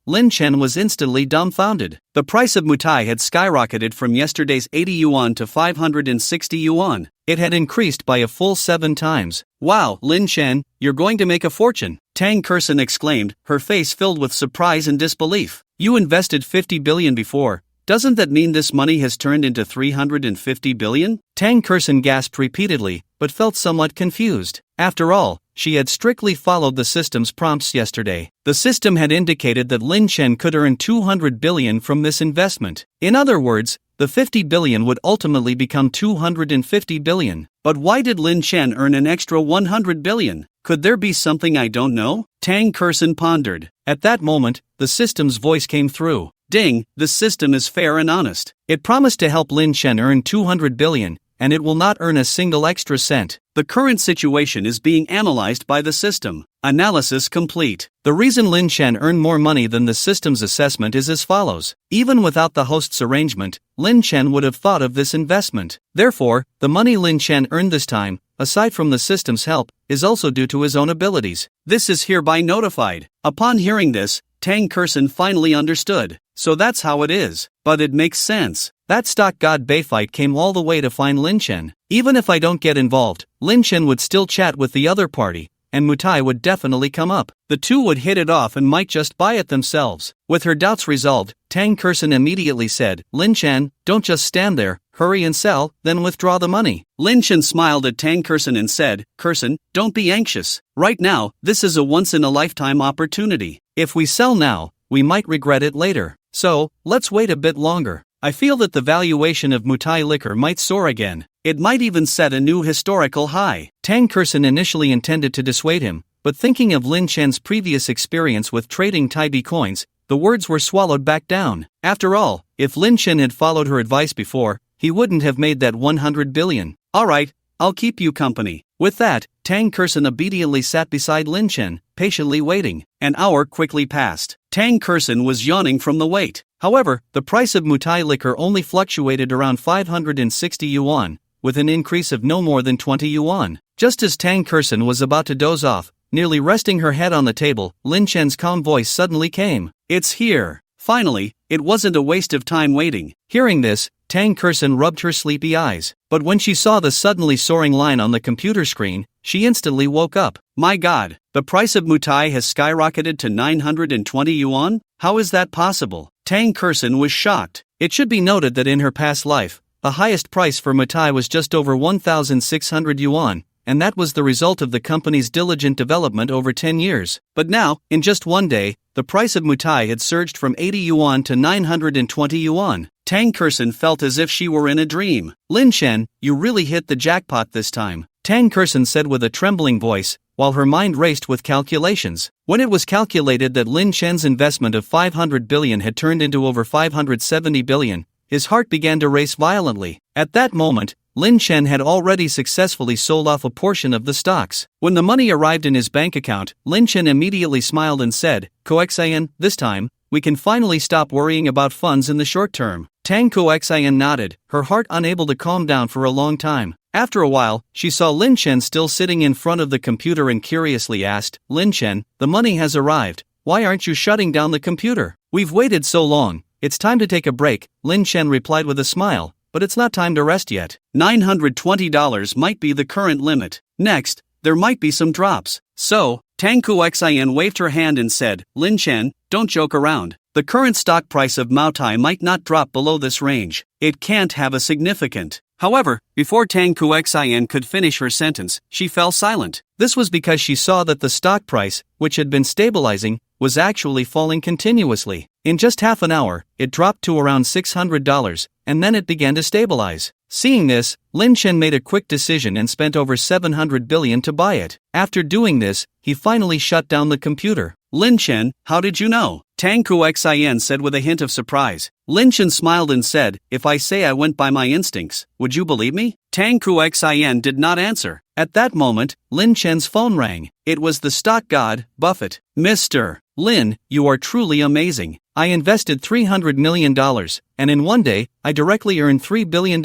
Lin Chen was instantly dumbfounded. The price of Mutai had skyrocketed from yesterday's 80 yuan to 560 yuan. It had increased by a full 7 times. Wow, Lin Chen, you're going to make a fortune, Tang Kersen exclaimed, her face filled with surprise and disbelief. You invested 50 billion before. Doesn't that mean this money has turned into 350 billion? Tang Kersen gasped repeatedly, but felt somewhat confused. After all, she had strictly followed the system's prompts yesterday. The system had indicated that Lin Chen could earn 200 billion from this investment. In other words, the 50 billion would ultimately become 250 billion. But why did Lin Chen earn an extra 100 billion? Could there be something I don't know? Tang Kersen pondered. At that moment, the system's voice came through. Ding, the system is fair and honest. It promised to help Lin Chen earn 200 billion, and it will not earn a single extra cent. The current situation is being analyzed by the system. Analysis complete. The reason Lin Chen earned more money than the system's assessment is as follows. Even without the host's arrangement, Lin Chen would have thought of this investment. Therefore, the money Lin Chen earned this time, aside from the system's help, is also due to his own abilities. This is hereby notified. Upon hearing this, Tang Kersen finally understood. So that's how it is. But it makes sense. That stock god Beifite came all the way to find Lin Chen. Even if I don't get involved, Lin Chen would still chat with the other party, and Mutai would definitely come up. The two would hit it off and might just buy it themselves. With her doubts resolved, Tang Kersen immediately said, Lin Chen, don't just stand there, hurry and sell, then withdraw the money. Lin Chen smiled at Tang Kersen and said, Kersen, don't be anxious. Right now, this is a once-in-a-lifetime opportunity. If we sell now, we might regret it later. So, let's wait a bit longer. I feel that the valuation of Mutai liquor might soar again. It might even set a new historical high. Tang Kersen initially intended to dissuade him, but thinking of Lin Chen's previous experience with trading Taibi coins, the words were swallowed back down. After all, if Lin Chen had followed her advice before, he wouldn't have made that 100 billion. Alright, I'll keep you company. With that, Tang Kurson obediently sat beside Lin Chen, patiently waiting. An hour quickly passed. Tang Kurson was yawning from the wait. However, the price of Mutai liquor only fluctuated around 560 yuan, with an increase of no more than 20 yuan. Just as Tang Kurson was about to doze off, nearly resting her head on the table, Lin Chen's calm voice suddenly came. It's here. Finally, it wasn't a waste of time waiting. Hearing this, Tang Kurson rubbed her sleepy eyes. But when she saw the suddenly soaring line on the computer screen, she instantly woke up. My god, the price of Mutai has skyrocketed to 920 yuan? How is that possible? Tang Kurson was shocked. It should be noted that in her past life, the highest price for Mutai was just over 1,600 yuan, and that was the result of the company's diligent development over 10 years. But now, in just one day, the price of Mutai had surged from 80 yuan to 920 yuan. Tang Kurson felt as if she were in a dream. Lin Chen, you really hit the jackpot this time, Tang Kurson said with a trembling voice, while her mind raced with calculations. When it was calculated that Lin Chen's investment of 500 billion had turned into over 570 billion, his heart began to race violently. At that moment, Lin Chen had already successfully sold off a portion of the stocks. When the money arrived in his bank account, Lin Chen immediately smiled and said, Koexian, this time, we can finally stop worrying about funds in the short term. Tang Koexian nodded, her heart unable to calm down for a long time. After a while, she saw Lin Chen still sitting in front of the computer and curiously asked, Lin Chen, the money has arrived, why aren't you shutting down the computer? We've waited so long, it's time to take a break, Lin Chen replied with a smile, but it's not time to rest yet. $920 might be the current limit. Next, there might be some drops. So, Tang Koexian waved her hand and said, Lin Chen, don't joke around. The current stock price of Maotai might not drop below this range. It can't have a significant. However, before Tang Koexian could finish her sentence, she fell silent. This was because she saw that the stock price, which had been stabilizing, was actually falling continuously. In just half an hour, it dropped to around $600, and then it began to stabilize. Seeing this, Lin Chen made a quick decision and spent over 700 billion to buy it. After doing this, he finally shut down the computer. Lin Chen, how did you know? Tang Koexian said with a hint of surprise. Lin Chen smiled and said, if I say I went by my instincts, would you believe me? Tang Koexian did not answer. At that moment, Lin Chen's phone rang. It was the stock god, Buffett. Mr. Lin, you are truly amazing. I invested $300 million, and in one day, I directly earned $3 billion.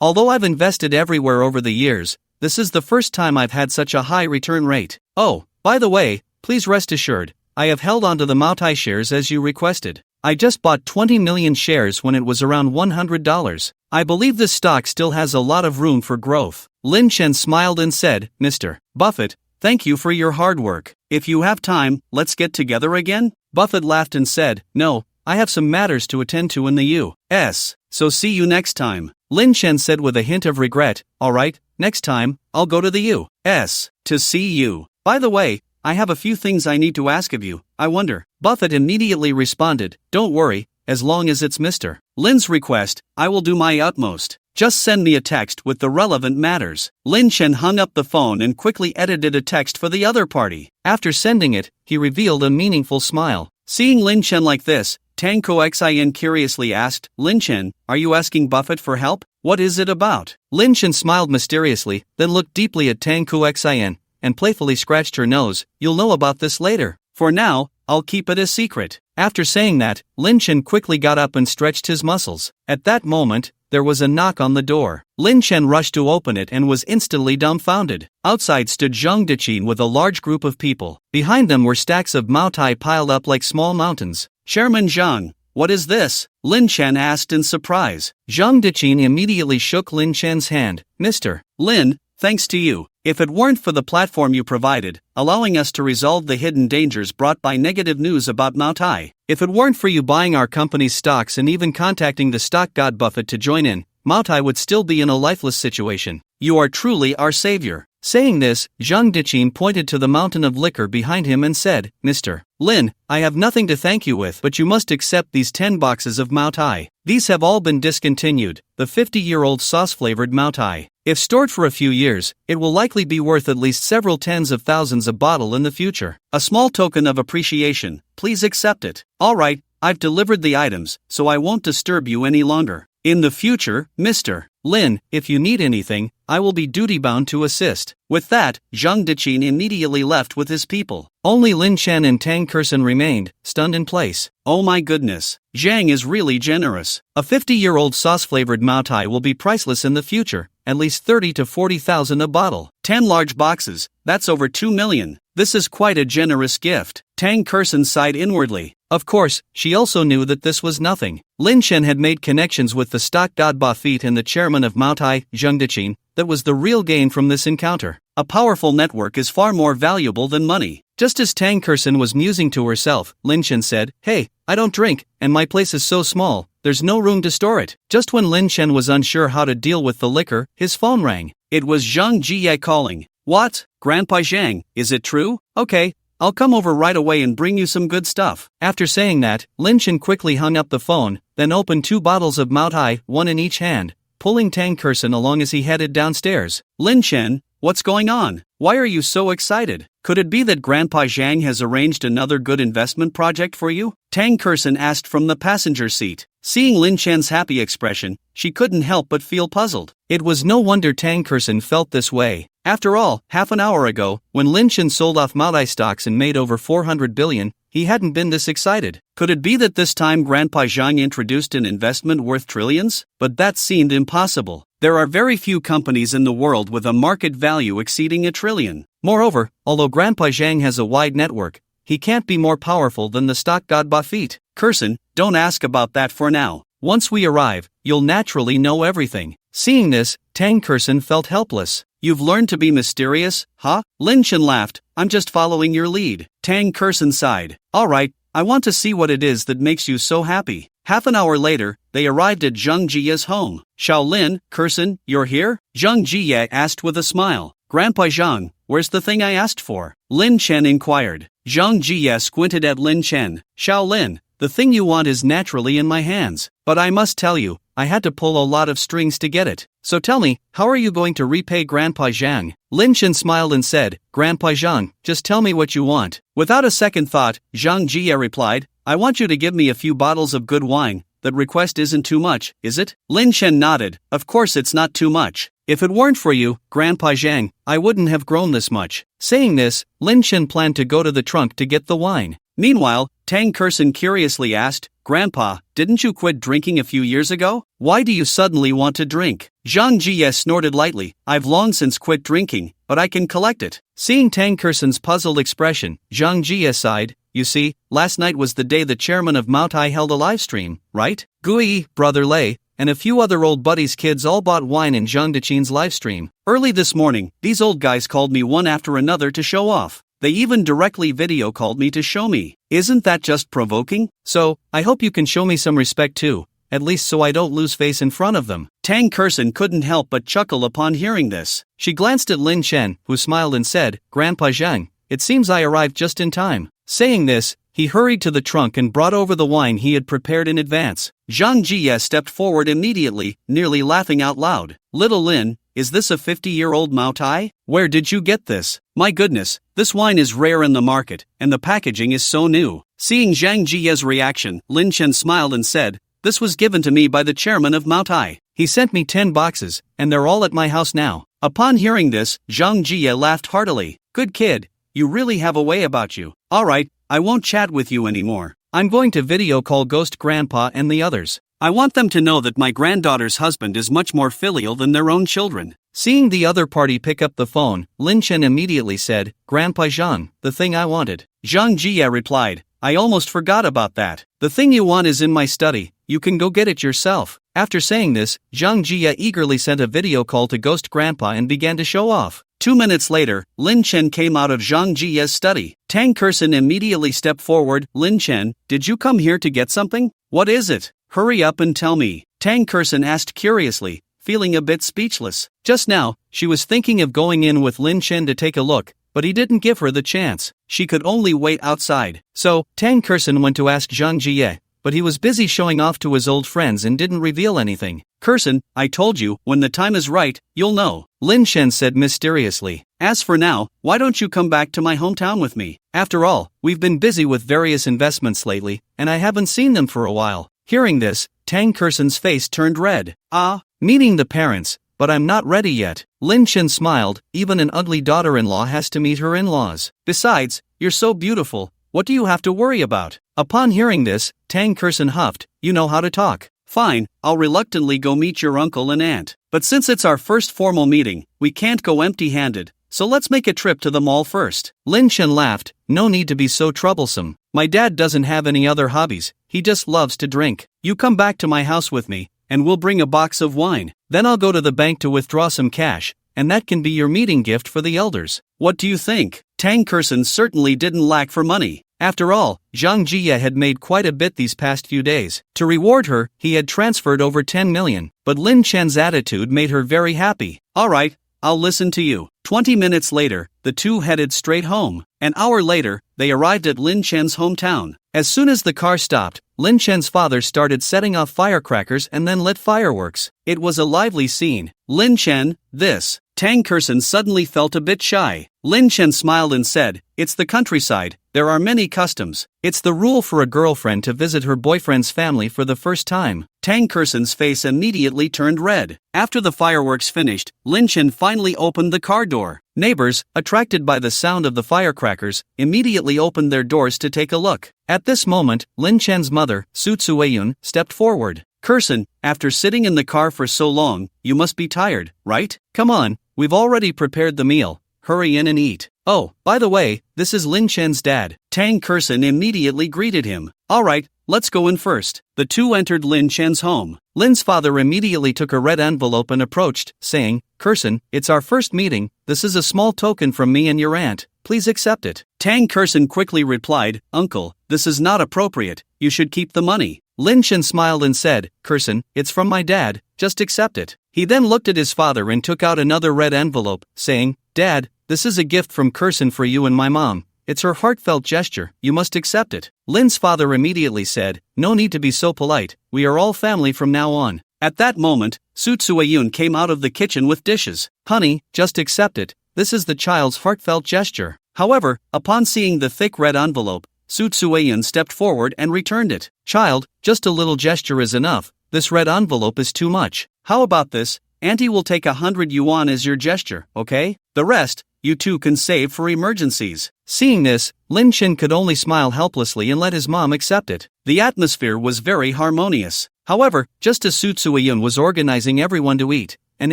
Although I've invested everywhere over the years, this is the first time I've had such a high return rate. Oh, by the way, please rest assured, I have held onto the Maotai shares as you requested. I just bought 20 million shares when it was around $100. I believe this stock still has a lot of room for growth. Lin Chen smiled and said, Mr. Buffett, thank you for your hard work. If you have time, let's get together again? Buffett laughed and said, no, I have some matters to attend to in the U.S., so see you next time. Lin Chen said with a hint of regret, alright, next time, I'll go to the U.S. to see you. By the way, I have a few things I need to ask of you, I wonder. Buffett immediately responded, don't worry, as long as it's Mr. Lin's request, I will do my utmost. Just send me a text with the relevant matters. Lin Chen hung up the phone and quickly edited a text for the other party. After sending it, he revealed a meaningful smile. Seeing Lin Chen like this, Tang Koexian curiously asked, Lin Chen, are you asking Buffett for help? What is it about? Lin Chen smiled mysteriously, then looked deeply at Tang Koexian, and playfully scratched her nose. You'll know about this later. For now, I'll keep it a secret. After saying that, Lin Chen quickly got up and stretched his muscles. At that moment, there was a knock on the door. Lin Chen rushed to open it and was instantly dumbfounded. Outside stood Zhang Deqin with a large group of people. Behind them were stacks of Maotai piled up like small mountains. Chairman Zhang, what is this? Lin Chen asked in surprise. Zhang Deqin immediately shook Lin Chen's hand. Mr. Lin, thanks to you. If it weren't for the platform you provided, allowing us to resolve the hidden dangers brought by negative news about Maotai, if it weren't for you buying our company's stocks and even contacting the stock god Buffett to join in, Maotai would still be in a lifeless situation. You are truly our savior. Saying this, Zhang Deqin pointed to the mountain of liquor behind him and said, Mr. Lin, I have nothing to thank you with, but you must accept these 10 boxes of Maotai. These have all been discontinued, the 50-year-old sauce-flavored Maotai. If stored for a few years, it will likely be worth at least several tens of thousands a bottle in the future. A small token of appreciation, please accept it. Alright, I've delivered the items, so I won't disturb you any longer. In the future, Mr. Lin, if you need anything, I will be duty-bound to assist. With that, Zhang Deqin immediately left with his people. Only Lin Chen and Tang Kersen remained, stunned in place. Oh my goodness, Zhang is really generous. A 50-year-old sauce-flavored Mao Tai will be priceless in the future, at least 30 to 40,000 a bottle. 10 large boxes, that's over 2 million. This is quite a generous gift. Tang Kersen sighed inwardly. Of course, she also knew that this was nothing. Lin Chen had made connections with the stock god Bafit and the chairman of Mao Tai, Zhang Deqin. That was the real gain from this encounter. A powerful network is far more valuable than money. Just as Tang Kersen was musing to herself, Lin Chen said, "Hey, I don't drink, and my place is so small, there's no room to store it." Just when Lin Chen was unsure how to deal with the liquor, his phone rang. It was Zhang Jie calling. What? Grandpa Zhang, is it true? Okay, I'll come over right away and bring you some good stuff. After saying that, Lin Chen quickly hung up the phone, then opened 2 bottles of Mao Tai, one in each hand, pulling Tang Kersen along as he headed downstairs. Lin Chen, what's going on? Why are you so excited? Could it be that Grandpa Zhang has arranged another good investment project for you? Tang Kersen asked from the passenger seat. Seeing Lin Chen's happy expression, she couldn't help but feel puzzled. It was no wonder Tang Kersen felt this way. After all, half an hour ago, when Lin Chen sold off Mao Tai stocks and made over 400 billion, he hadn't been this excited. Could it be that this time Grandpa Zhang introduced an investment worth trillions? But that seemed impossible. There are very few companies in the world with a market value exceeding $1 trillion. Moreover, although Grandpa Zhang has a wide network, he can't be more powerful than the stock god Bafit. Kersen, don't ask about that for now. Once we arrive, you'll naturally know everything. Seeing this, Tang Kersen felt helpless. You've learned to be mysterious, huh? Lin Chen laughed. I'm just following your lead. Tang Kersen sighed. Alright, I want to see what it is that makes you so happy. Half an hour later, they arrived at Zhang Jie's home. Shaolin, Kersen, you're here? Zhang Jie asked with a smile. Grandpa Zhang, where's the thing I asked for? Lin Chen inquired. Zhang Jie squinted at Lin Chen. Shaolin, the thing you want is naturally in my hands. But I must tell you, I had to pull a lot of strings to get it. So tell me, how are you going to repay Grandpa Zhang? Lin Chen smiled and said, Grandpa Zhang, just tell me what you want. Without a second thought, Zhang Jie replied, I want you to give me a few bottles of good wine. That request isn't too much, is it? Lin Chen nodded. Of course it's not too much. If it weren't for you, Grandpa Zhang, I wouldn't have grown this much. Saying this, Lin Chen planned to go to the trunk to get the wine. Meanwhile, Tang Kersen curiously asked, Grandpa, didn't you quit drinking a few years ago? Why do you suddenly want to drink? Zhang Jie snorted lightly. I've long since quit drinking, but I can collect it. Seeing Tang Kersen's puzzled expression, Zhang Jie sighed. You see, last night was the day the chairman of Mao Tai held a live stream, right? Gui, Brother Lei, and a few other old buddies' kids all bought wine in Zhang Deqin's live stream. Early this morning, these old guys called me one after another to show off. They even directly video called me to show me. Isn't that just provoking? So, I hope you can show me some respect too, at least so I don't lose face in front of them. Tang Kersen couldn't help but chuckle upon hearing this. She glanced at Lin Chen, who smiled and said, Grandpa Zhang, it seems I arrived just in time. Saying this, he hurried to the trunk and brought over the wine he had prepared in advance. Zhang Jie stepped forward immediately, nearly laughing out loud. Little Lin, is this a 50-year-old Mao Tai? Where did you get this? My goodness, this wine is rare in the market, and the packaging is so new. Seeing Zhang Jie's reaction, Lin Chen smiled and said, This was given to me by the chairman of Mao Tai. He sent me 10 boxes, and they're all at my house now. Upon hearing this, Zhang Jie laughed heartily. Good kid, you really have a way about you. Alright, I won't chat with you anymore. I'm going to video call Ghost Grandpa and the others. I want them to know that my granddaughter's husband is much more filial than their own children. Seeing the other party pick up the phone, Lin Chen immediately said, Grandpa Zhang, the thing I wanted. Zhang Jie replied, I almost forgot about that. The thing you want is in my study, you can go get it yourself. After saying this, Zhang Jie eagerly sent a video call to Ghost Grandpa and began to show off. 2 minutes later, Lin Chen came out of Zhang Jie's study. Tang Kersen immediately stepped forward. Lin Chen, did you come here to get something? What is it? Hurry up and tell me. Tang Kersen asked curiously, feeling a bit speechless. Just now, she was thinking of going in with Lin Chen to take a look, but he didn't give her the chance. She could only wait outside. So, Tang Kersen went to ask Zhang Jie, but he was busy showing off to his old friends and didn't reveal anything. Kersen, I told you, when the time is right, you'll know, Lin Chen said mysteriously. As for now, why don't you come back to my hometown with me? After all, we've been busy with various investments lately, and I haven't seen them for a while. Hearing this, Tang Kersen's face turned red. Ah, Meeting the parents, but I'm not ready yet. Lin Chen smiled, even an ugly daughter-in-law has to meet her in-laws. Besides, you're so beautiful, what do you have to worry about? Upon hearing this, Tang Kursen huffed, you know how to talk. Fine, I'll reluctantly go meet your uncle and aunt. But since it's our first formal meeting, we can't go empty-handed, so let's make a trip to the mall first. Lin Chen laughed, no need to be so troublesome. My dad doesn't have any other hobbies, he just loves to drink. You come back to my house with me, and we'll bring a box of wine. Then I'll go to the bank to withdraw some cash, and that can be your meeting gift for the elders. What do you think? Tang Kursen certainly didn't lack for money. After all, Zhang Jie had made quite a bit these past few days. To reward her, he had transferred over 10 million, but Lin Chen's attitude made her very happy. Alright, I'll listen to you. 20 minutes later, the two headed straight home. An hour later, they arrived at Lin Chen's hometown. As soon as the car stopped, Lin Chen's father started setting off firecrackers and then lit fireworks. It was a lively scene. Lin Chen, this. Tang Kursen suddenly felt a bit shy. Lin Chen smiled and said, it's the countryside, there are many customs. It's the rule for a girlfriend to visit her boyfriend's family for the first time. Tang Kursen's face immediately turned red. After the fireworks finished, Lin Chen finally opened the car door. Neighbors, attracted by the sound of the firecrackers, immediately opened their doors to take a look. At this moment, Lin Chen's mother, Su Tsueyun, stepped forward. Kursen, after sitting in the car for so long, you must be tired, right? Come on, we've already prepared the meal. Hurry in and eat. Oh, by the way, this is Lin Chen's dad. Tang Kursen immediately greeted him. Alright, let's go in first. The two entered Lin Chen's home. Lin's father immediately took a red envelope and approached, saying, Kursen, it's our first meeting, this is a small token from me and your aunt, please accept it. Tang Kursen quickly replied, Uncle, this is not appropriate, you should keep the money. Lin Chen smiled and said, Kursen, it's from my dad, just accept it. He then looked at his father and took out another red envelope, saying, Dad, this is a gift from Kursen for you and my mom. It's her heartfelt gesture, you must accept it. Lin's father immediately said, no need to be so polite, we are all family from now on. At that moment, Su Tsueyun came out of the kitchen with dishes. Honey, just accept it, this is the child's heartfelt gesture. However, upon seeing the thick red envelope, Su Tsueyun stepped forward and returned it. Child, just a little gesture is enough, this red envelope is too much. How about this? Auntie will take 100 yuan as your gesture, okay? The rest, you two can save for emergencies. Seeing this, Lin Chen could only smile helplessly and let his mom accept it. The atmosphere was very harmonious. However, just as Su Tsueyun was organizing everyone to eat, an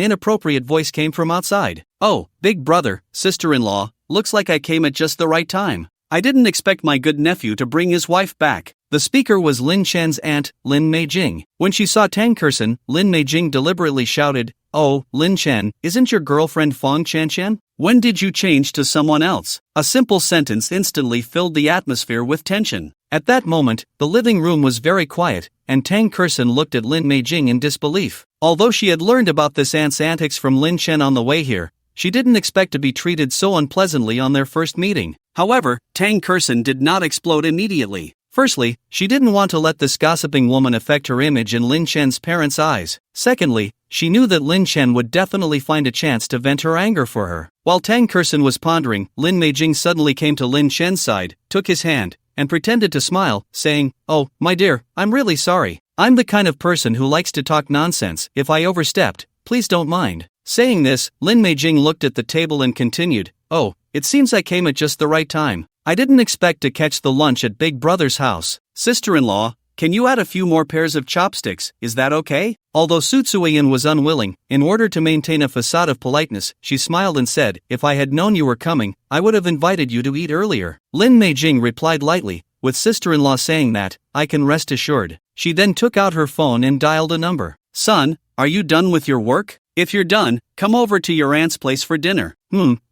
inappropriate voice came from outside. Oh, big brother, sister-in-law, looks like I came at just the right time. I didn't expect my good nephew to bring his wife back. The speaker was Lin Chen's aunt, Lin Meijing. When she saw Tang Kursen, Lin Meijing deliberately shouted, Oh, Lin Chen, isn't your girlfriend Fong Chanchen? When did you change to someone else? A simple sentence instantly filled the atmosphere with tension. At that moment, the living room was very quiet, and Tang Kursen looked at Lin Meijing in disbelief. Although she had learned about this aunt's antics from Lin Chen on the way here, she didn't expect to be treated so unpleasantly on their first meeting. However, Tang Kursen did not explode immediately. Firstly, she didn't want to let this gossiping woman affect her image in Lin Chen's parents' eyes. Secondly, she knew that Lin Chen would definitely find a chance to vent her anger for her. While Tang Kursen was pondering, Lin Meijing suddenly came to Lin Chen's side, took his hand, and pretended to smile, saying, Oh, my dear, I'm really sorry. I'm the kind of person who likes to talk nonsense. If I overstepped, please don't mind. Saying this, Lin Meijing looked at the table and continued, Oh, it seems I came at just the right time. I didn't expect to catch the lunch at Big Brother's house. Sister-in-law, can you add a few more pairs of chopsticks, is that okay? Although Su Tsueyun was unwilling, in order to maintain a facade of politeness, she smiled and said, If I had known you were coming, I would have invited you to eat earlier. Lin Meijing replied lightly, with sister-in-law saying that, I can rest assured. She then took out her phone and dialed a number. Son, are you done with your work? If you're done, come over to your aunt's place for dinner.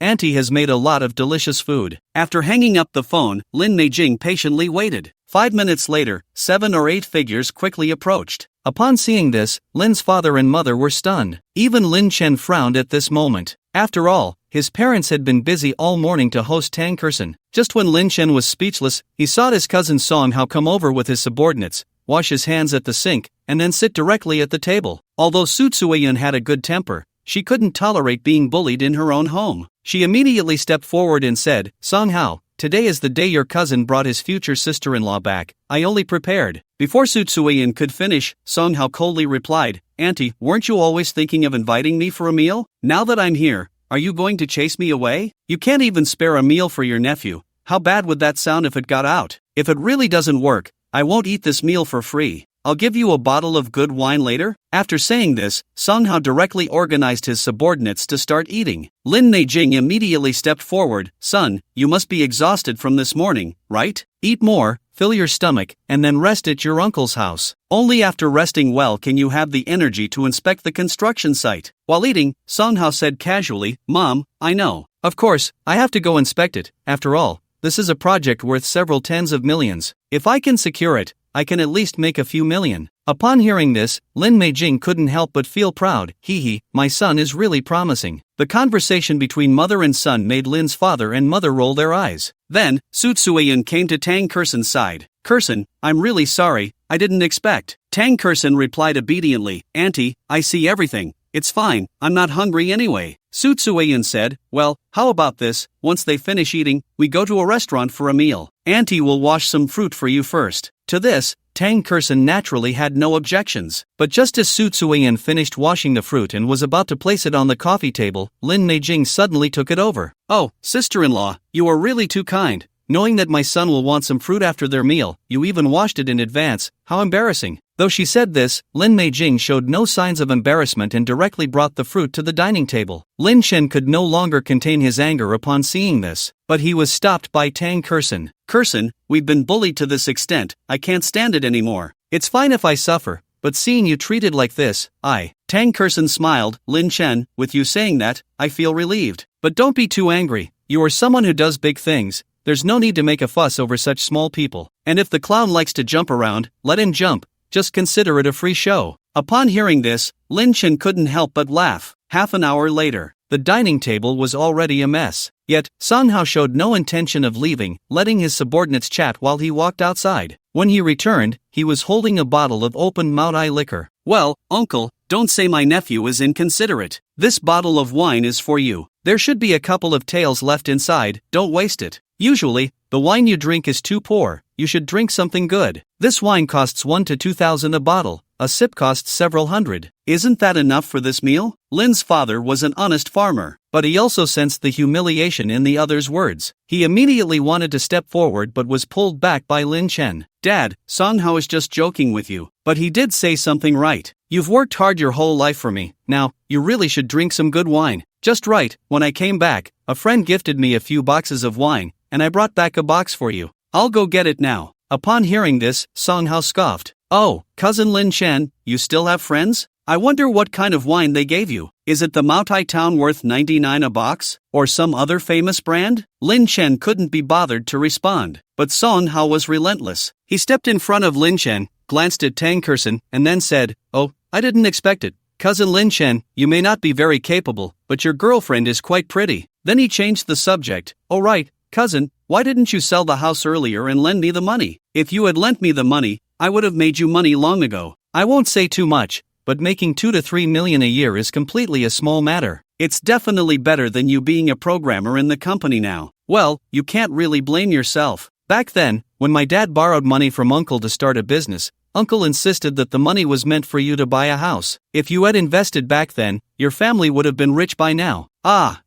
Auntie has made a lot of delicious food. After hanging up the phone, Lin Meijing patiently waited. 5 minutes later, 7 or 8 figures quickly approached. Upon seeing this, Lin's father and mother were stunned. Even Lin Chen frowned at this moment. After all, his parents had been busy all morning to host Tang Kursen. Just when Lin Chen was speechless, he saw his cousin Song Hao come over with his subordinates, wash his hands at the sink, and then sit directly at the table. Although Su Tsueyun had a good temper, she couldn't tolerate being bullied in her own home. She immediately stepped forward and said, Song Hao, today is the day your cousin brought his future sister-in-law back. I only prepared. Before Su Tsueyun could finish, Song Hao coldly replied, Auntie, weren't you always thinking of inviting me for a meal? Now that I'm here, are you going to chase me away? You can't even spare a meal for your nephew. How bad would that sound if it got out? If it really doesn't work, I won't eat this meal for free. I'll give you a bottle of good wine later. After saying this, Song Hao directly organized his subordinates to start eating. Lin Neijing immediately stepped forward. Son, you must be exhausted from this morning, right? Eat more, fill your stomach, and then rest at your uncle's house. Only after resting well can you have the energy to inspect the construction site. While eating, Song Hao said casually, Mom, I know. Of course, I have to go inspect it. After all, this is a project worth several tens of millions. If I can secure it, I can at least make a few million. Upon hearing this, Lin Meijing couldn't help but feel proud. Hee, my son is really promising. The conversation between mother and son made Lin's father and mother roll their eyes. Then, Su Tsuiyan came to Tang Kursen's side. Kursen, I'm really sorry, I didn't expect. Tang Kursen replied obediently, Auntie, I see everything. It's fine, I'm not hungry anyway. Su Tsuiyan said, well, how about this, once they finish eating, we go to a restaurant for a meal. Auntie will wash some fruit for you first. To this, Tang Kursen naturally had no objections. But just as Su Tsuiyan finished washing the fruit and was about to place it on the coffee table, Lin Neijing suddenly took it over. Oh, sister-in-law, you are really too kind. Knowing that my son will want some fruit after their meal, you even washed it in advance. How embarrassing. Though she said this, Lin Meijing showed no signs of embarrassment and directly brought the fruit to the dining table. Lin Chen could no longer contain his anger upon seeing this, but he was stopped by Tang Kursen. Kursen, we've been bullied to this extent, I can't stand it anymore. It's fine if I suffer, but seeing you treated like this, Tang Kursen smiled. Lin Chen, with you saying that, I feel relieved. But don't be too angry, you are someone who does big things. There's no need to make a fuss over such small people. And if the clown likes to jump around, let him jump. Just consider it a free show. Upon hearing this, Lin Chen couldn't help but laugh. Half an hour later, the dining table was already a mess. Yet, Song Hao showed no intention of leaving, letting his subordinates chat while he walked outside. When he returned, he was holding a bottle of open Mount Ai liquor. Well, uncle, don't say my nephew is inconsiderate. This bottle of wine is for you. There should be a couple of taels left inside, don't waste it. Usually, the wine you drink is too poor, you should drink something good. This wine costs 1 to 2,000 a bottle, a sip costs several hundred. Isn't that enough for this meal? Lin's father was an honest farmer, but he also sensed the humiliation in the other's words. He immediately wanted to step forward but was pulled back by Lin Chen. Dad, Song Hao is just joking with you, but he did say something right. You've worked hard your whole life for me, now, you really should drink some good wine. Just right, when I came back, a friend gifted me a few boxes of wine, and I brought back a box for you. I'll go get it now. Upon hearing this, Song Hao scoffed. Oh, cousin Lin Chen, you still have friends? I wonder what kind of wine they gave you. Is it the Maotai Town worth 99 a box? Or some other famous brand? Lin Chen couldn't be bothered to respond, but Song Hao was relentless. He stepped in front of Lin Chen, glanced at Tang Kursen, and then said, Oh, I didn't expect it. Cousin Lin Chen, you may not be very capable, but your girlfriend is quite pretty. Then he changed the subject. Oh right, cousin, why didn't you sell the house earlier and lend me the money? If you had lent me the money, I would have made you money long ago. I won't say too much, but making 2 to 3 million a year is completely a small matter. It's definitely better than you being a programmer in the company now. Well, you can't really blame yourself. Back then, when my dad borrowed money from Uncle to start a business, Uncle insisted that the money was meant for you to buy a house. If you had invested back then, your family would have been rich by now.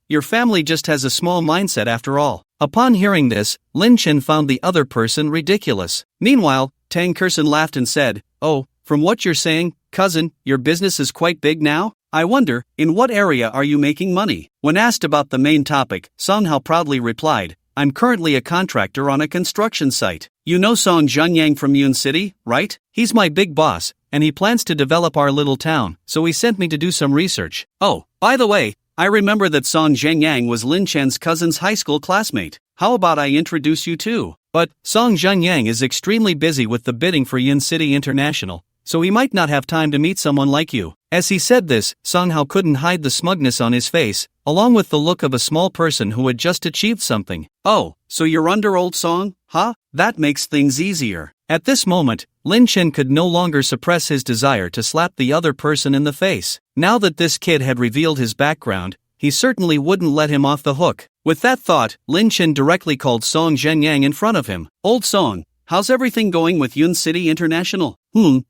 Your family just has a small mindset after all. Upon hearing this, Lin Chen found the other person ridiculous. Meanwhile, Tang Kursen laughed and said, Oh, from what you're saying, cousin, your business is quite big now? I wonder, in what area are you making money? When asked about the main topic, Song Hao proudly replied, I'm currently a contractor on a construction site. You know Song Zhenyang from Yun City, right? He's my big boss, and he plans to develop our little town, so he sent me to do some research. Oh, by the way, I remember that Song Zhenyang was Lin Chen's cousin's high school classmate. How about I introduce you too? But Song Zhenyang is extremely busy with the bidding for Yun City International, so he might not have time to meet someone like you. As he said this, Song Hao couldn't hide the smugness on his face, along with the look of a small person who had just achieved something. Oh, so you're under old Song, huh? That makes things easier. At this moment, Lin Chen could no longer suppress his desire to slap the other person in the face. Now that this kid had revealed his background, he certainly wouldn't let him off the hook. With that thought, Lin Chen directly called Song Zhenyang in front of him. Old Song, how's everything going with Yun City International?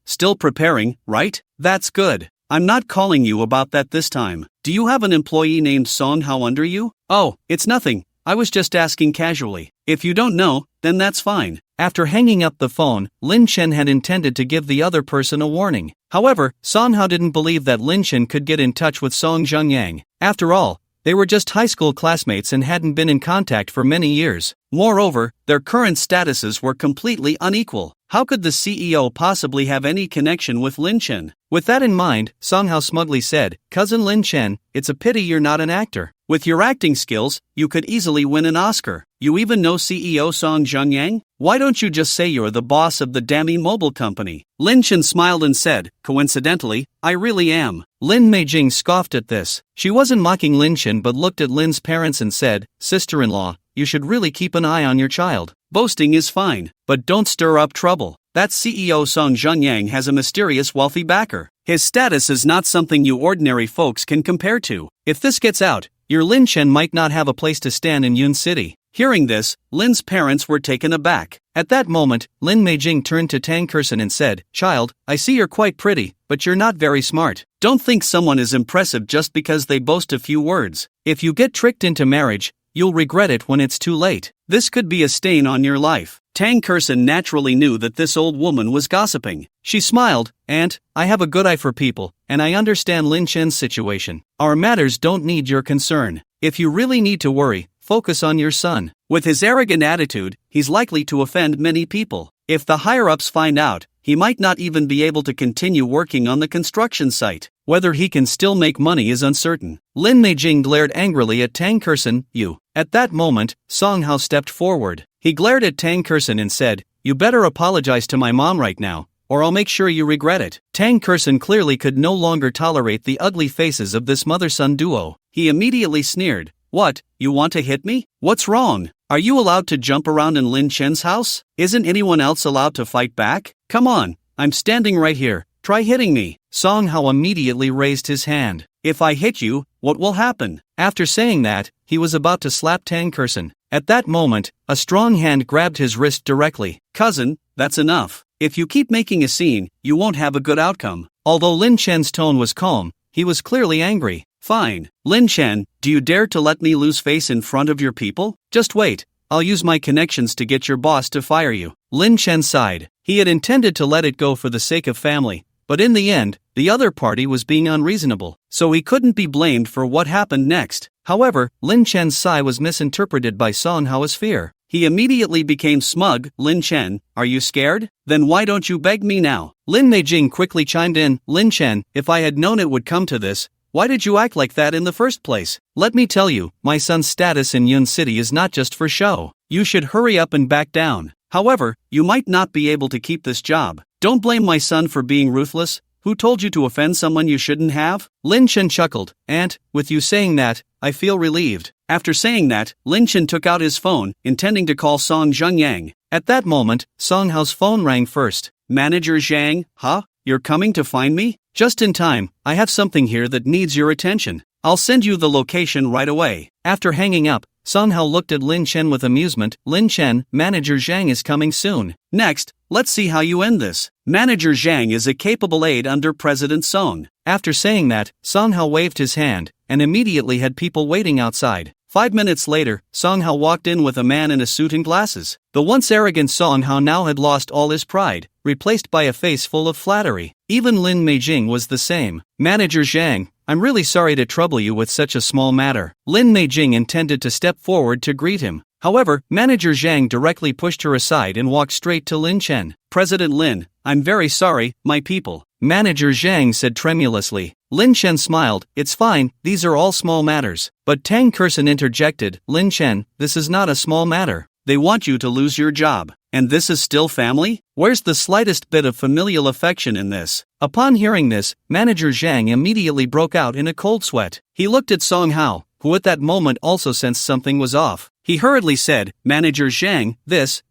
Still preparing, right? That's good. I'm not calling you about that this time. Do you have an employee named Song Hao under you? Oh, it's nothing. I was just asking casually. If you don't know, then that's fine. After hanging up the phone, Lin Chen had intended to give the other person a warning. However, Song Hao didn't believe that Lin Chen could get in touch with Song Zhengyang. After all, they were just high school classmates and hadn't been in contact for many years. Moreover, their current statuses were completely unequal. How could the CEO possibly have any connection with Lin Chen? With that in mind, Song Hao smugly said, "Cousin Lin Chen, it's a pity you're not an actor. With your acting skills, you could easily win an Oscar. You even know CEO Song Zhengyang? Why don't you just say you're the boss of the Dami Mobile Company?" Lin Chen smiled and said, "Coincidentally, I really am." Lin Meijing scoffed at this. She wasn't mocking Lin Chen but looked at Lin's parents and said, "Sister-in-law, you should really keep an eye on your child. Boasting is fine, but don't stir up trouble. That CEO Song Zhengyang has a mysterious wealthy backer. His status is not something you ordinary folks can compare to. If this gets out, your Lin Chen might not have a place to stand in Yun City." Hearing this, Lin's parents were taken aback. At that moment, Lin Meijing turned to Tang Kersen and said, "Child, I see you're quite pretty, but you're not very smart. Don't think someone is impressive just because they boast a few words. If you get tricked into marriage, you'll regret it when it's too late. This could be a stain on your life." Tang Kersen naturally knew that this old woman was gossiping. She smiled, "Aunt, I have a good eye for people, and I understand Lin Chen's situation. Our matters don't need your concern. If you really need to worry, focus on your son. With his arrogant attitude, he's likely to offend many people. If the higher-ups find out, he might not even be able to continue working on the construction site. Whether he can still make money is uncertain." Lin Meijing glared angrily at Tang Kersen. "You." At that moment, Song Hao stepped forward. He glared at Tang Kersen and said, "You better apologize to my mom right now, or I'll make sure you regret it." Tang Kersen clearly could no longer tolerate the ugly faces of this mother-son duo. He immediately sneered, "What, you want to hit me? What's wrong? Are you allowed to jump around in Lin Chen's house? Isn't anyone else allowed to fight back? Come on, I'm standing right here. Try hitting me." Song Hao immediately raised his hand. "If I hit you, what will happen?" After saying that, he was about to slap Tang Kersen. At that moment, a strong hand grabbed his wrist directly. "Cousin, that's enough. If you keep making a scene, you won't have a good outcome." Although Lin Chen's tone was calm, he was clearly angry. "Fine. Lin Chen, do you dare to let me lose face in front of your people? Just wait, I'll use my connections to get your boss to fire you." Lin Chen sighed. He had intended to let it go for the sake of family, but in the end, the other party was being unreasonable, so he couldn't be blamed for what happened next. However, Lin Chen's sigh was misinterpreted by Song Hao as fear. He immediately became smug. "Lin Chen, are you scared? Then why don't you beg me now?" Lin Meijing quickly chimed in, "Lin Chen, if I had known it would come to this, why did you act like that in the first place? Let me tell you, my son's status in Yun City is not just for show. You should hurry up and back down. However, you might not be able to keep this job. Don't blame my son for being ruthless. Who told you to offend someone you shouldn't have?" Lin Chen chuckled, "Aunt, with you saying that, I feel relieved." After saying that, Lin Chen took out his phone, intending to call Song Zhengyang. At that moment, Song Hao's phone rang first. "Manager Zhang, huh? You're coming to find me? Just in time, I have something here that needs your attention. I'll send you the location right away." After hanging up, Song Hao looked at Lin Chen with amusement. "Lin Chen, Manager Zhang is coming soon. Next, let's see how you end this. Manager Zhang is a capable aide under President Song." After saying that, Song Hao waved his hand, and immediately had people waiting outside. 5 minutes later, Song Hao walked in with a man in a suit and glasses. The once arrogant Song Hao now had lost all his pride, replaced by a face full of flattery. Even Lin Meijing was the same. "Manager Zhang, I'm really sorry to trouble you with such a small matter." Lin Meijing intended to step forward to greet him. However, Manager Zhang directly pushed her aside and walked straight to Lin Chen. "President Lin, I'm very sorry, my people," Manager Zhang said tremulously. Lin Chen smiled. "It's fine, these are all small matters." But Tang Kersen interjected, "Lin Chen, this is not a small matter. They want you to lose your job. And this is still family? Where's the slightest bit of familial affection in this?" Upon hearing this, Manager Zhang immediately broke out in a cold sweat. He looked at Song Hao, who at that moment also sensed something was off. He hurriedly said, "Manager Zhang, this.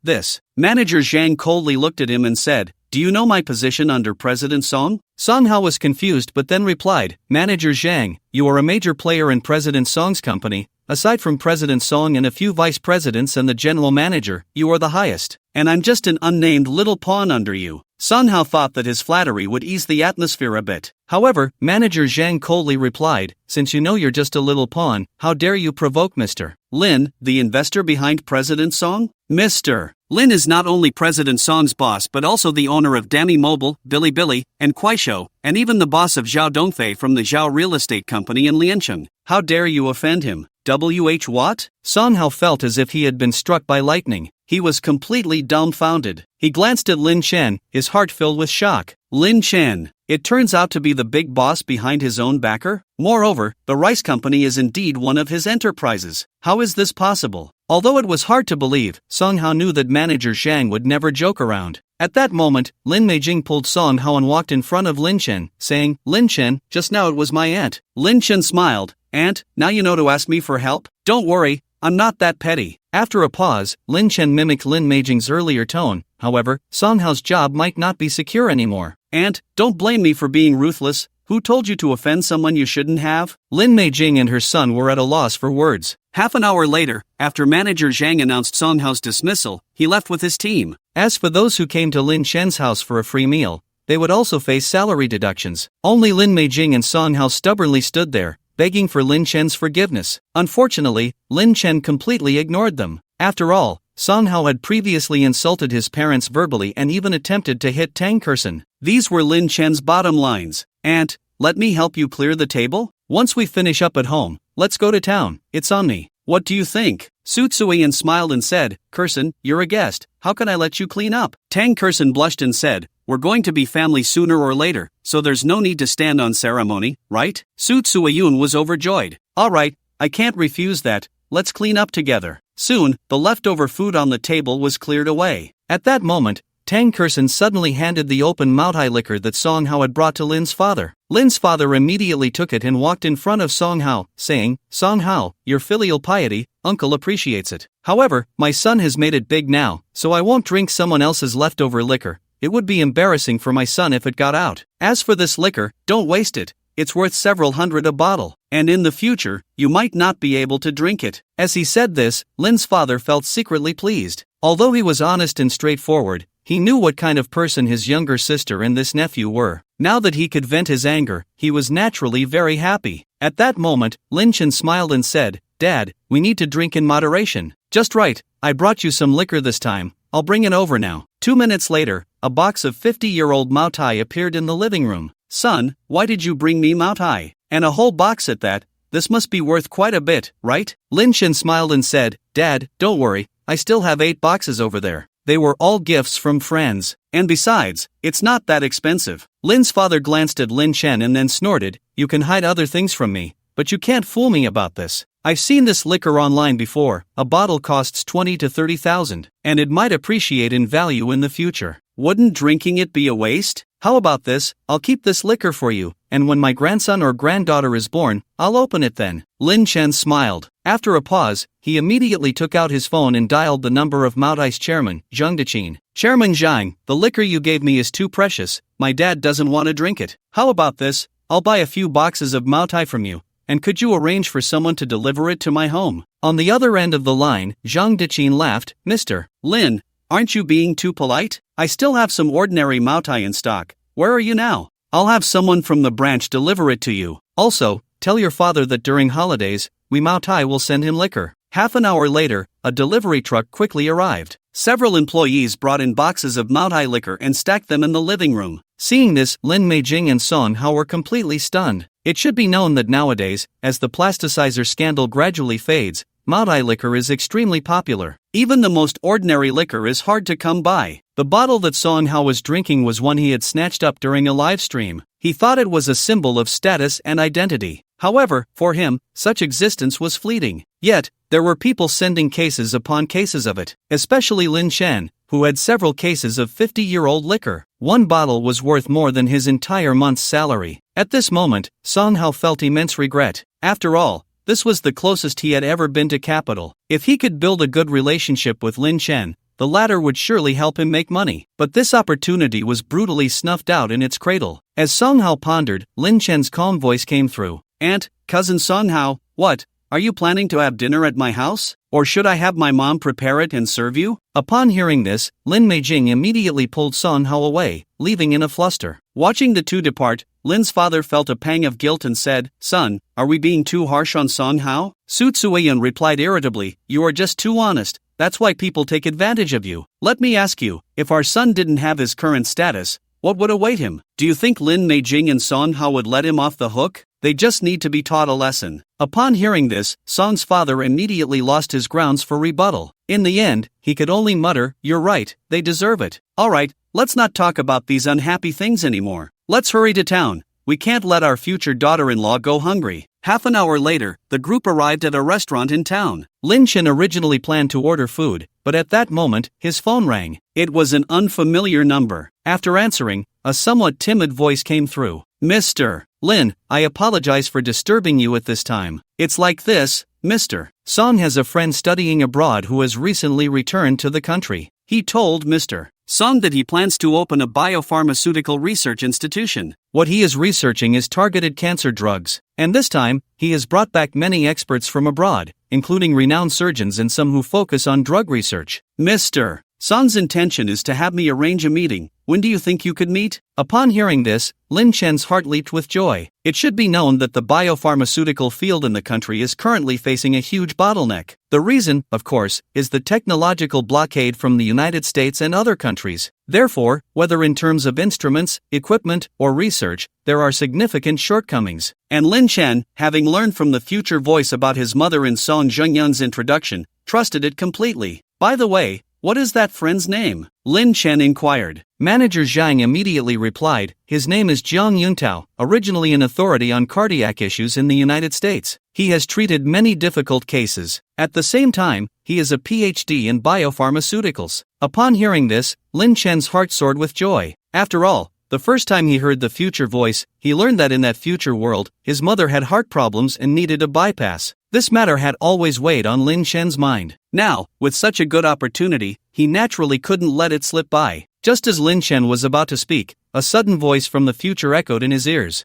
Manager Zhang coldly looked at him and said, "Do you know my position under President Song?" Song Hao was confused but then replied, "Manager Zhang, you are a major player in President Song's company. Aside from President Song and a few vice presidents and the general manager, you are the highest. And I'm just an unnamed little pawn under you." Song Hao thought that his flattery would ease the atmosphere a bit. However, manager Zhang coldly replied, "Since you know you're just a little pawn, how dare you provoke Mr. Lin, the investor behind President Song? Mr. Lin is not only President Song's boss but also the owner of Dami Mobile, Bilibili, and Kuaishou, and even the boss of Zhao Dongfei from the Zhao Real Estate Company in Liancheng. How dare you offend him? WH what?" Song Hao felt as if he had been struck by lightning. He was completely dumbfounded. He glanced at Lin Chen, his heart filled with shock. Lin Chen. It turns out to be the big boss behind his own backer? Moreover, the rice company is indeed one of his enterprises. How is this possible? Although it was hard to believe, Song Hao knew that manager Zhang would never joke around. At that moment, Lin Meijing pulled Song Hao and walked in front of Lin Chen, saying, "Lin Chen, just now it was my aunt." Lin Chen smiled. "Aunt, now you know to ask me for help? Don't worry, I'm not that petty." After a pause, Lin Chen mimicked Lin Meijing's earlier tone. However, Song Hao's job might not be secure anymore. "Aunt, don't blame me for being ruthless. Who told you to offend someone you shouldn't have?" Lin Meijing and her son were at a loss for words. Half an hour later, after manager Zhang announced Song Hao's dismissal, he left with his team. As for those who came to Lin Chen's house for a free meal, they would also face salary deductions. Only Lin Meijing and Song Hao stubbornly stood there, begging for Lin Chen's forgiveness. Unfortunately, Lin Chen completely ignored them. After all, Song Hao had previously insulted his parents verbally and even attempted to hit Tang Kersen. These were Lin Chen's bottom lines. "Aunt, let me help you clear the table? Once we finish up at home, let's go to town. It's on me." "What do you think?" Su Tsuiyan smiled and said, "Kersen, you're a guest. How can I let you clean up?" Tang Kersen blushed and said, "We're going to be family sooner or later, so there's no need to stand on ceremony, right?" Su Tsuiyun was overjoyed. "All right, I can't refuse that. Let's clean up together." Soon, the leftover food on the table was cleared away. At that moment, Tang Kersen suddenly handed the open Maotai liquor that Song Hao had brought to Lin's father. Lin's father immediately took it and walked in front of Song Hao, saying, "Song Hao, your filial piety, uncle appreciates it. However, my son has made it big now, so I won't drink someone else's leftover liquor. It would be embarrassing for my son if it got out. As for this liquor, don't waste it. It's worth several hundred a bottle, and in the future, you might not be able to drink it." As he said this, Lin's father felt secretly pleased. Although he was honest and straightforward, he knew what kind of person his younger sister and this nephew were. Now that he could vent his anger, he was naturally very happy. At that moment, Lin Chen smiled and said, "Dad, we need to drink in moderation." "Just right, I brought you some liquor this time. I'll bring it over now." 2 minutes later, a box of 50-year-old Maotai appeared in the living room. "Son, why did you bring me Maotai? And a whole box at that? This must be worth quite a bit, right?" Lin Chen smiled and said, "Dad, don't worry, I still have 8 boxes over there. They were all gifts from friends. And besides, it's not that expensive." Lin's father glanced at Lin Chen and then snorted, "You can hide other things from me, but you can't fool me about this. I've seen this liquor online before. A bottle costs 20 to 30,000, and it might appreciate in value in the future. Wouldn't drinking it be a waste? How about this? I'll keep this liquor for you, and when my grandson or granddaughter is born, I'll open it then." Lin Chen smiled. After a pause, he immediately took out his phone and dialed the number of Maotai's chairman, Zhang Daqin. "Chairman Zhang, the liquor you gave me is too precious. My dad doesn't want to drink it. How about this? I'll buy a few boxes of Maotai from you, and could you arrange for someone to deliver it to my home?" On the other end of the line, Zhang Daqin laughed, "Mr. Lin, aren't you being too polite? I still have some ordinary Maotai in stock. Where are you now? I'll have someone from the branch deliver it to you. Also, tell your father that during holidays, we Maotai will send him liquor." Half an hour later, a delivery truck quickly arrived. Several employees brought in boxes of Maotai liquor and stacked them in the living room. Seeing this, Lin Meijing and Song Hao were completely stunned. It should be known that nowadays, as the plasticizer scandal gradually fades, Maotai liquor is extremely popular. Even the most ordinary liquor is hard to come by. The bottle that Song Hao was drinking was one he had snatched up during a live stream. He thought it was a symbol of status and identity. However, for him, such existence was fleeting. Yet, there were people sending cases upon cases of it, especially Lin Chen, who had several cases of 50-year-old liquor. One bottle was worth more than his entire month's salary. At this moment, Song Hao felt immense regret. After all, this was the closest he had ever been to capital. If he could build a good relationship with Lin Chen, the latter would surely help him make money. But this opportunity was brutally snuffed out in its cradle. As Song Hao pondered, Lin Chen's calm voice came through. "Aunt, cousin Song Hao, what? Are you planning to have dinner at my house? Or should I have my mom prepare it and serve you? Upon hearing this, Lin Meijing immediately pulled Son Hao away, leaving in a fluster. Watching the two depart, Lin's father felt a pang of guilt and said, "Son, are we being too harsh on Song Hao?" Su Tsueyan replied irritably, "You are just too honest, that's why people take advantage of you. Let me ask you, if our son didn't have his current status, what would await him? Do you think Lin Meijing and Song Hao would let him off the hook? They just need to be taught a lesson." Upon hearing this, Song's father immediately lost his grounds for rebuttal. In the end, he could only mutter, "You're right, they deserve it. Alright, let's not talk about these unhappy things anymore. Let's hurry to town. We can't let our future daughter-in-law go hungry." Half an hour later, the group arrived at a restaurant in town. Lin Chen originally planned to order food, but at that moment, his phone rang. It was an unfamiliar number. After answering, a somewhat timid voice came through. "Mr. Lin, I apologize for disturbing you at this time. It's like this, Mr. Song has a friend studying abroad who has recently returned to the country. He told Mr. Song that he plans to open a biopharmaceutical research institution. What he is researching is targeted cancer drugs, and this time, he has brought back many experts from abroad, including renowned surgeons and some who focus on drug research. Mr. Song's intention is to have me arrange a meeting. When do you think you could meet?" Upon hearing this, Lin Chen's heart leaped with joy. It should be known that the biopharmaceutical field in the country is currently facing a huge bottleneck. The reason, of course, is the technological blockade from the United States and other countries. Therefore, whether in terms of instruments, equipment, or research, there are significant shortcomings. And Lin Chen, having learned from the future voice about his mother in Song Zhengyun's introduction, trusted it completely. "By the way, what is that friend's name?" Lin Chen inquired. Manager Zhang immediately replied, "His name is Jiang Yuntao, originally an authority on cardiac issues in the United States. He has treated many difficult cases. At the same time, he is a PhD in biopharmaceuticals." Upon hearing this, Lin Chen's heart soared with joy. After all, the first time he heard the future voice, he learned that in that future world, his mother had heart problems and needed a bypass. This matter had always weighed on Lin Chen's mind. Now, with such a good opportunity, he naturally couldn't let it slip by. Just as Lin Chen was about to speak, a sudden voice from the future echoed in his ears.